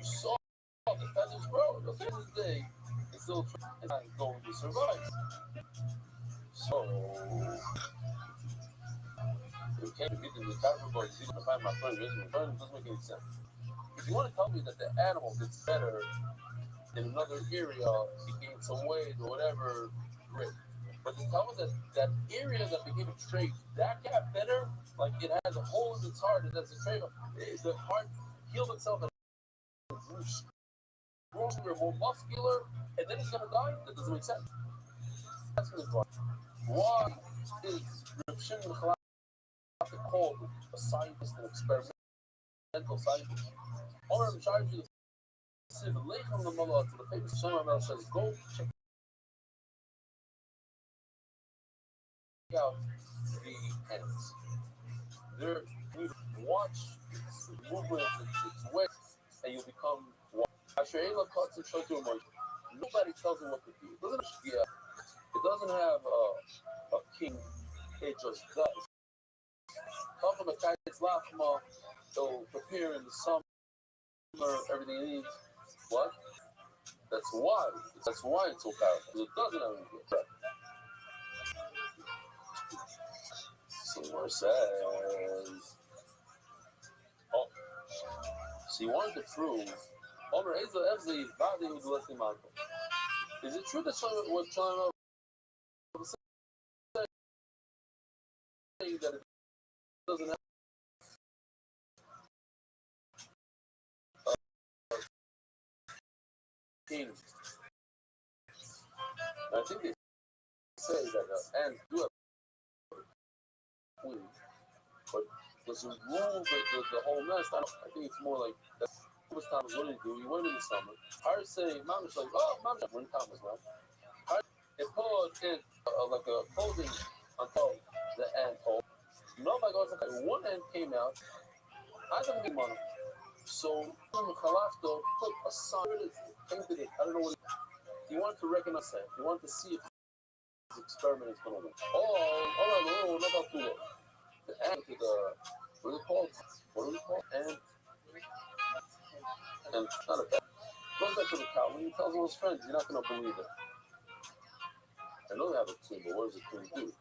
Saw the feathers grow. At the end of the day, it's still not going to survive. So, we can't be the copper, but you can find my friend. It doesn't make any sense. If you want to tell me that the animal gets better in another area, he gains some weight or whatever, great. But to tell me that area that became a trait, that got better, like it has a hole in its heart, and that's a trait. The heart healed itself and grew stronger, more muscular, and then it's gonna die. That doesn't make sense. That's really wrong. Why is Reb Shimon called a scientist, an experimental scientist? Or I'm charged you to say the lake on the mullah to the famous Shema says, go check out the ants. You watch its movements, its weight, and you become one. Nobody tells him what to do. It doesn't have a king. It just does. Come from a kite's lachma, it'll prepare in the summer, everything it needs. What? That's why it's so powerful. It doesn't have anything. Somewhere says, oh, she wanted to prove, is it true that what China was saying that it doesn't have kings? I think they say that ants do have queens. But does it rule the whole nest? I think it's more like that. This time, what did he do? He went in the summer. I say, Mom is like, oh, Mom, we're in Thomas now. It put it like a clothing on top of the ant hole. No, my God, one ant came out. I don't need money. So Khalafto put a sign, painted it. I don't know what he wanted to recognize it. He wanted to see if his experiment is going to work. Oh, all right, no, not about to it. The ant to the, what is it called? What is it called? Ant. And it's not a bad. Goes back to the cow. When he tells all his friends, you're not going to believe it. I know they have a tune, but what does the tune do?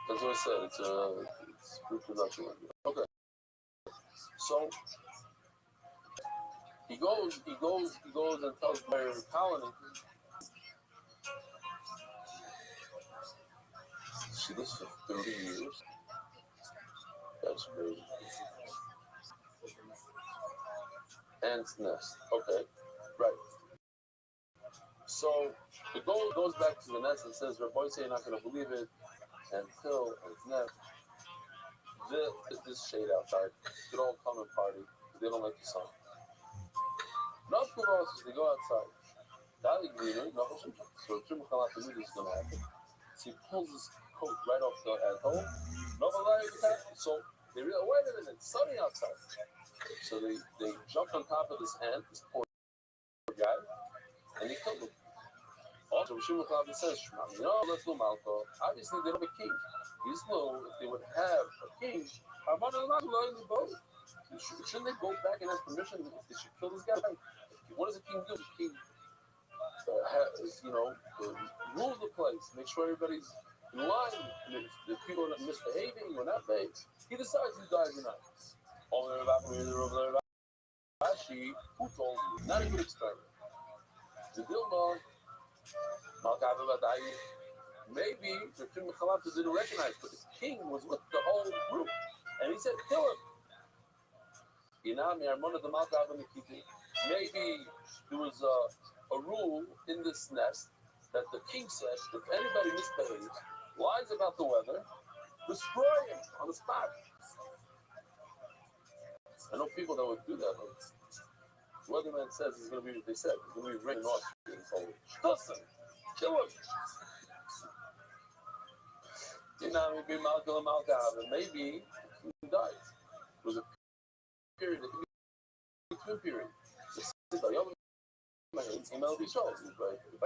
That's what I said. It's reproduction. Okay. So he goes and tells their colony. She lives for 30 years. That's crazy. Ant's nest. Okay. Right. So the goes back to the nest and says, Rabbi say you're not going to believe it until its nest. This shade outside. They all come and party. They don't like the sun. Not the roses, they go outside. Dali greener, so Jim Khalafamid is going to happen. So he pulls his coat right off the asshole. So they realize, wait a minute, it's sunny outside. So they jump on top of this ant, this poor guy, and they kill him. Also, Shimon Khalafamid says, let's go Malko. Obviously, they don't have a king. These know if they would have a king, shouldn't they go back and ask permission if they should kill this guy? What does a king do? The king rules the place, make sure everybody's in line. If people are misbehaving or not behaving, he decides who dies or not. Rashi, who told you? Not a good experiment. The Dilma, maybe the King Khalafta didn't recognize, but the king was with the whole group, and he said, "Kill him." Maybe there was a rule in this nest that the king said, if anybody misbehaves, lies about the weather, destroy him on the spot. I know people that would do that. The weatherman says it's going to be what they said. It's going to be rain off. Listen, kill him. Maybe he died. It was a period, it could be a twin period. If I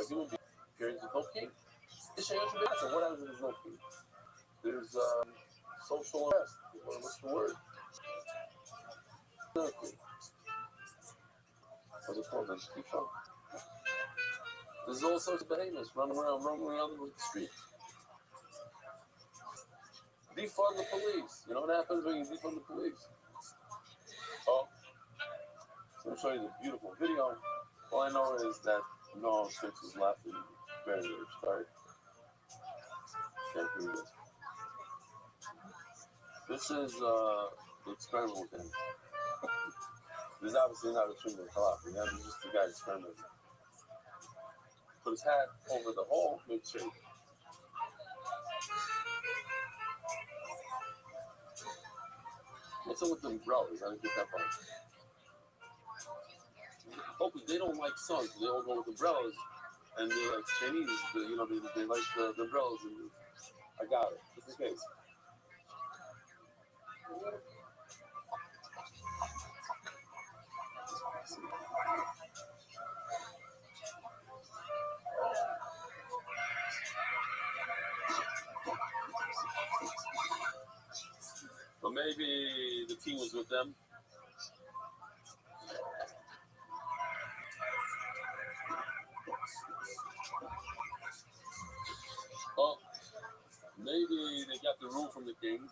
do periods with no king, what happens if there's no king? There's social unrest. What's the word? What's it called? There's all sorts of behaviors running around the street. Defund the police. You know what happens when you defund the police? Oh, I'm going to show you the beautiful video. All I know is that Noam Fix was laughing very, very sorry. Can't hear this. This is the experimental thing. This is obviously not a treatment collapse. This is just the guy experimenting. Put his hat over the hole, make sure. What's up with the umbrellas? I didn't get that part. Oh, because they don't like sun, so they all go with umbrellas. And they're like Chinese, they like the umbrellas. And I got it, just in case. But maybe the king was with them. Oh, maybe they got the rule from the king.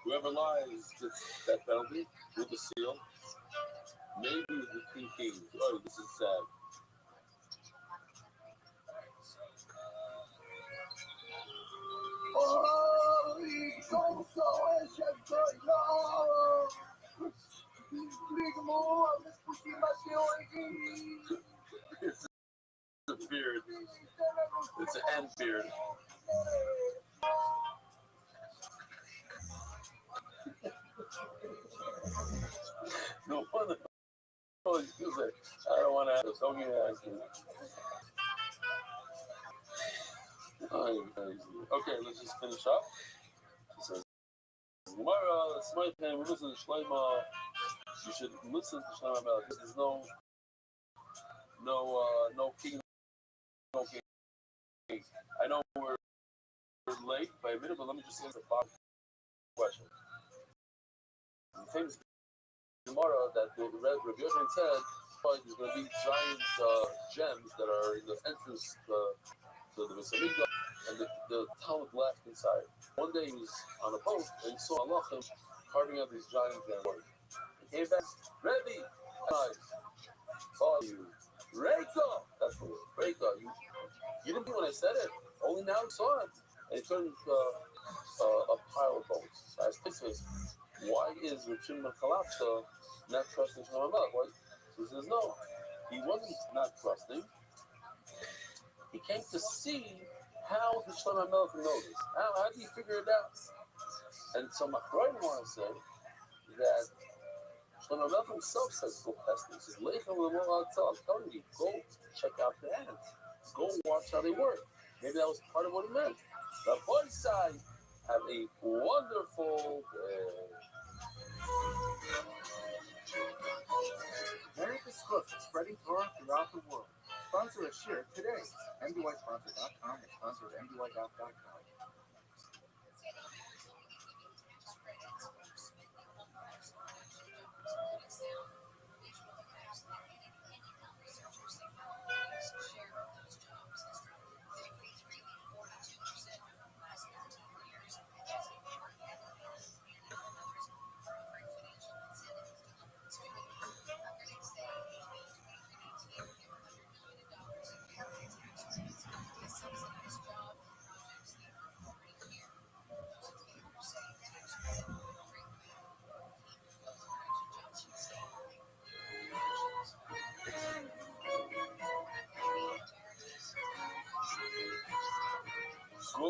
Whoever lies gets that penalty with the seal. Maybe the king kings. Oh, this is sad. and beard. No one. Oh, excuse me. I don't want to ask this. Don't give me asking. Okay, let's just finish up. She says, Gemara, it's my thing. We listen to Shlomo. You should listen to Shlomo about it. There's no king, no king. I know we're late by a minute, but let me just answer the following question. The famous Gemara that Rabbi Rothschild said, there's going to be giant gems that are in the entrance to the Mitzvah and the Talmud left inside. One day he was on a boat and he saw Malachim carving out these giant gems. He came back, Rebbe, you, Reika, that's the word, Reika. You didn't do when I said it. Only now you saw it. And it turned into a pile of bones. So I asked Tissus, why is Rishon Kalafta not trusting Shlomo Melech? Why? So he says, no, he wasn't not trusting. He came to see how the Shlomo Melech knows. How do you figure it out? And so Macron wants to say that Shlomo Melech himself says, go test them. He says, I'm telling you, go check out the ants. Go watch how they work. Maybe that was part of what he meant. The boy side, have a wonderful day.
America's Swift is spreading Torah throughout the world. Sponsor a share today. MDYsponsor.com and sponsor MDY.com.
Good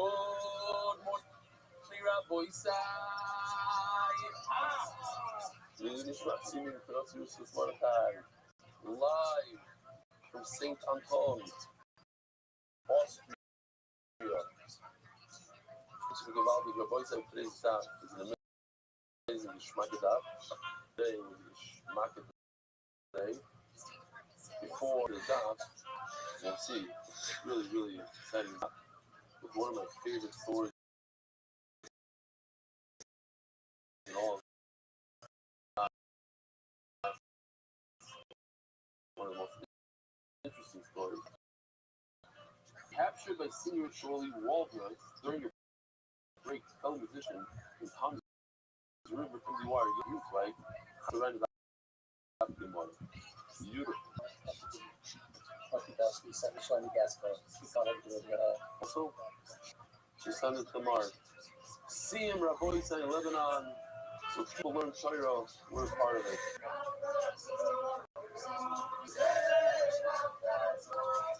morning, Rabbi Rothschild. Live from St. Anton, Austria. Today's daf is an amazing Geschmack daf. Today was Geschmack day. Before the daf, we'll see. Really, really exciting. One of my favorite stories in all of one of the most interesting stories. Captured by Senior Shirley Walbrook during your break television in Tom's River from the Wire, youth right? Surrounded by beautiful. Also, she sent it to Mark. See him, Rabbi say Lebanon. So people learn Torah, we're a part of it.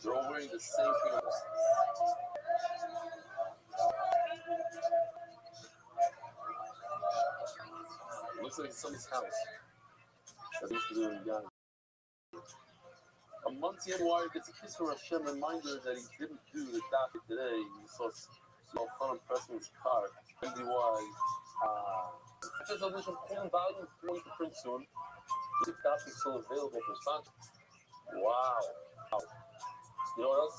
They're all wearing the same thing. It looks like somebody's house. That used to do in Ghana. A Muncie Wire gets a kiss from Hashem, reminder that he didn't do the doctor today. He saw small fun pressing his car. MDY. There's a vision pulling volume 3 to print soon. The copy is still available for sponsor. Wow. You know what else?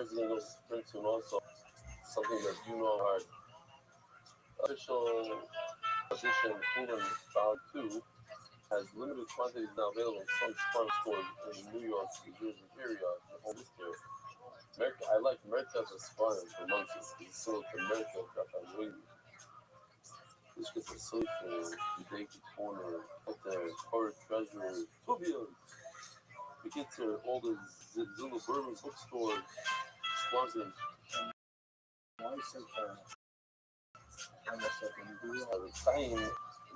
Is going to go print soon also. Something that you know hard. Official edition Pullman Volume 2 has limited quantities now available in some farm stores in New York, New Jersey area. The whole list here. America, I like America as a spine for months. It's so America that I'm waiting. This gets a social, the Daisy Corner, up there, Horror Treasure, Tubios. We get to all the Zulu Bourbon bookstore, Swanson. The sign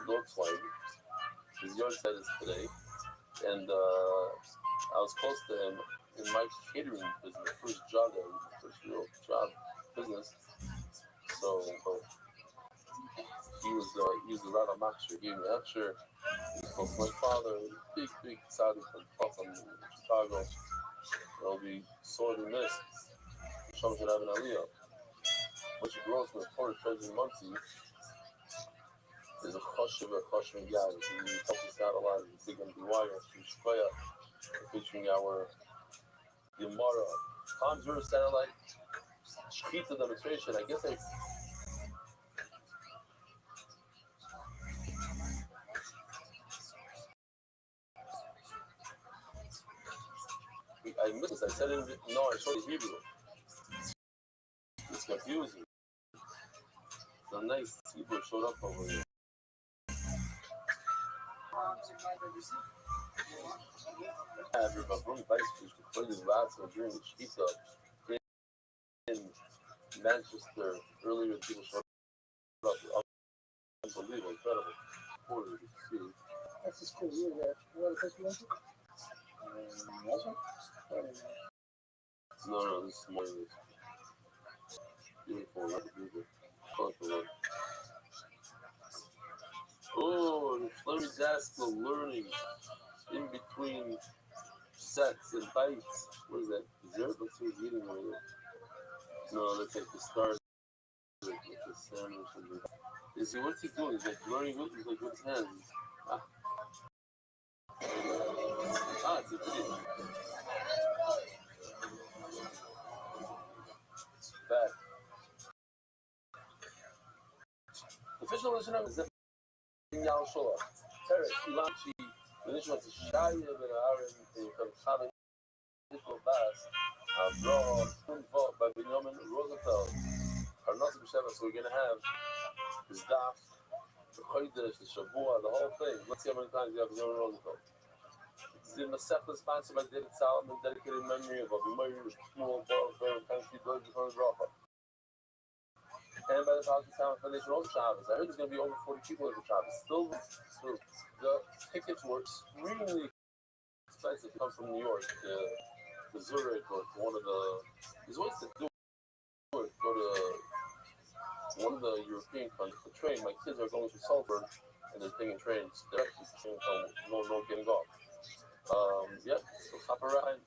looks like his yard set is today, and I was close to him. in my catering business, first job that was first real job business. So he was the Rada Maksher. He gave me a lecture. He was close to my father, big tzaddik from Chicago. He'll be sorely missed. Shem should have an aliyah. What you grow from the Torah treasure in Muncie is a choshev guy. He helps us out a lot. He's big on the wire. Featuring our Gemara. Tom's verse sounded like Shkita demonstration. I guess I missed this. I said it. No, I showed the Hebrew. It's confusing. So nice Hebrew showed up over here. Everybody played his last one during the Shkita in Manchester earlier. People showed up. Unbelievable, incredible.
That's just cool. You want to take you into?
No, this is more beautiful. Colorful. Oh, let me ask the learning in between sets and bites. What is that? Dessert? Let's see what's eating right here. No, let's take the start with the sandwich and the... You see, what's he doing? He's like learning with his hands. It's a video. Bad. The official listener is Yal Shola. Teres, Ilanchi, the initial to Shaya, and Aaron, and Kavin, Nico Bass, Avraham, Funvot by Benjamin Rosenfeld. Are not to be so we're going to have his daf, the Chodesh, the Shavua, the whole thing. Let's see how many times you have Benjamin Rosenfeld. It's in the Masechta sponsored by David Solomon, dedicated in memory of Rabbi Shmuel Bar and Country Village of Rafa. And by the Palestine Sound Foundation over Shabbos. I heard there's going to be over 40 people over Shabbos. Still, the tickets were extremely expensive. Come from New York, the Zurich, or one of the... There's ways to do it. Go to one of the European countries. The train, my kids are going to Salzburg, and they're taking trains directly to St. No getting off. Yep, so hop around.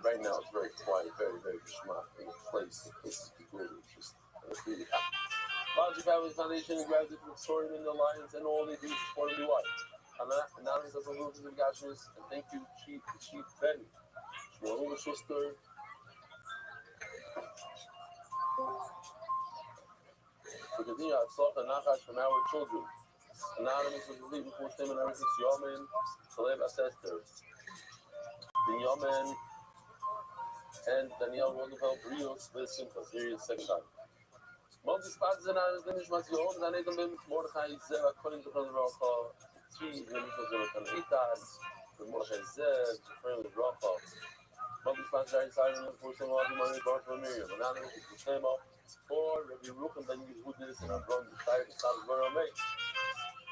Right now it's very quiet, very smart in the place. The place is completely just really happy. Rothschild Family Foundation and graduate from Victoria and the Alliance, and all they do is support and be white. Anonymous of the movement of Gashmis, and thank you, Chief Benny. Shmuel Schuster. To continue our thought and nachash from our children. Anonymous of the legal force name and everything, Yomen, Caleb Assester. Binyamin and Danielle Roosevelt Rios with Simchas. Here is the second time. Multi spots and I was finished my own. I need them Mordechai Zev, according to Brother Rafa. Three ministers of the Itas, the Mordechai Zev, the friend of Rafa. Multi spots are inside and for some of the money brought from Miriam. Anonymous is the same up for Rabbi Rothschild, then you who did this and I'm from the side of the South Mate.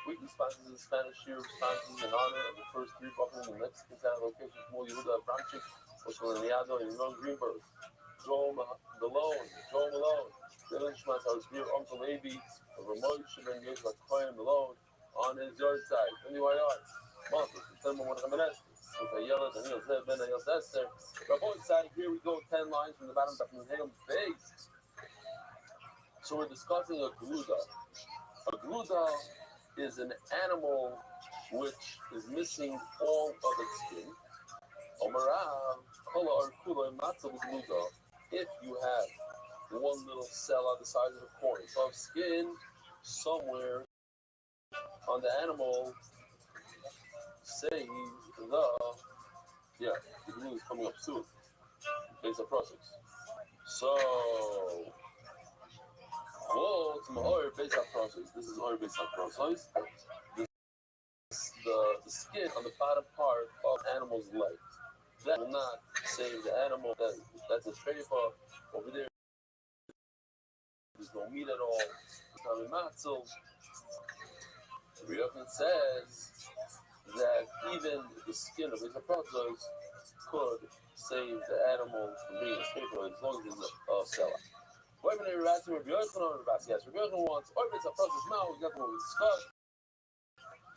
Weekly sponsors in Spanish here, sponsors in honor of the first three buckles in the Mexican town location, Small Yehuda Branchik, Oshel Niado, and Ron Greenberg. Joel Malone, Dylan Schmatz, our dear Uncle Avi, of Ramoy Shimon Yeshua Kohen Malone, on his yard side, 21 yards. Monthly, December 1 Hamenestis, with Ayala, Daniel Zeb, Ben Ayel Esther. Ramoy side, here we go, 10 lines from the bottom of Nahum's base. So we're discussing a Gluda. A Gluda is an animal which is missing all of its skin. Omarav, Kola or Kula, Matzav Gluda. If you have one little cell on the size of a coin of skin somewhere on the animal, say the glue is coming up soon. It's a process. So, it's my oil based on process. This is oil based on process. The skin on the bottom part of animal's leg. That will not save the animal. That's a treifa over there. There's no meat at all. It's not a matzel. Rabbi Rothschild says that even the skin of the process could save the animal from being escaped as long as it's a seller. Whether they Rabbi Rothschild, yes, Rabbi Rothschild wants, or if it's a process now, we got what we discussed.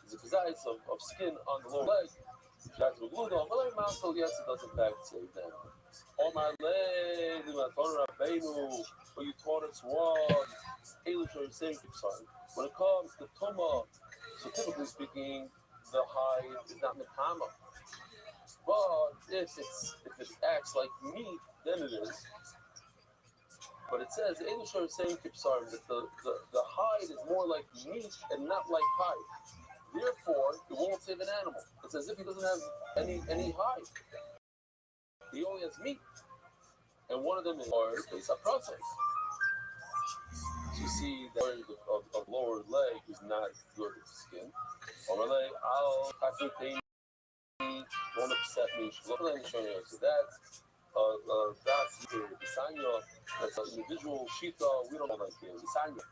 It's a precise of skin on the lower leg. That's what glued on. But like so yes, it does in fact save them. On my leg, what you taught us was English or same son. When it comes to Tuma, so typically speaking, the hide is not Metama. But if it acts like meat, then it is. But it says English or same Kipsar that the hide is more like meat and not like hide. Therefore, it won't save an animal. It's as if he doesn't have any hide. He only has meat. And one of them is based on process. So you see that of lower leg is not good with the skin. Lower leg, won't upset me. So that's the Sanya. That's an individual shita. We don't know like the Sanya.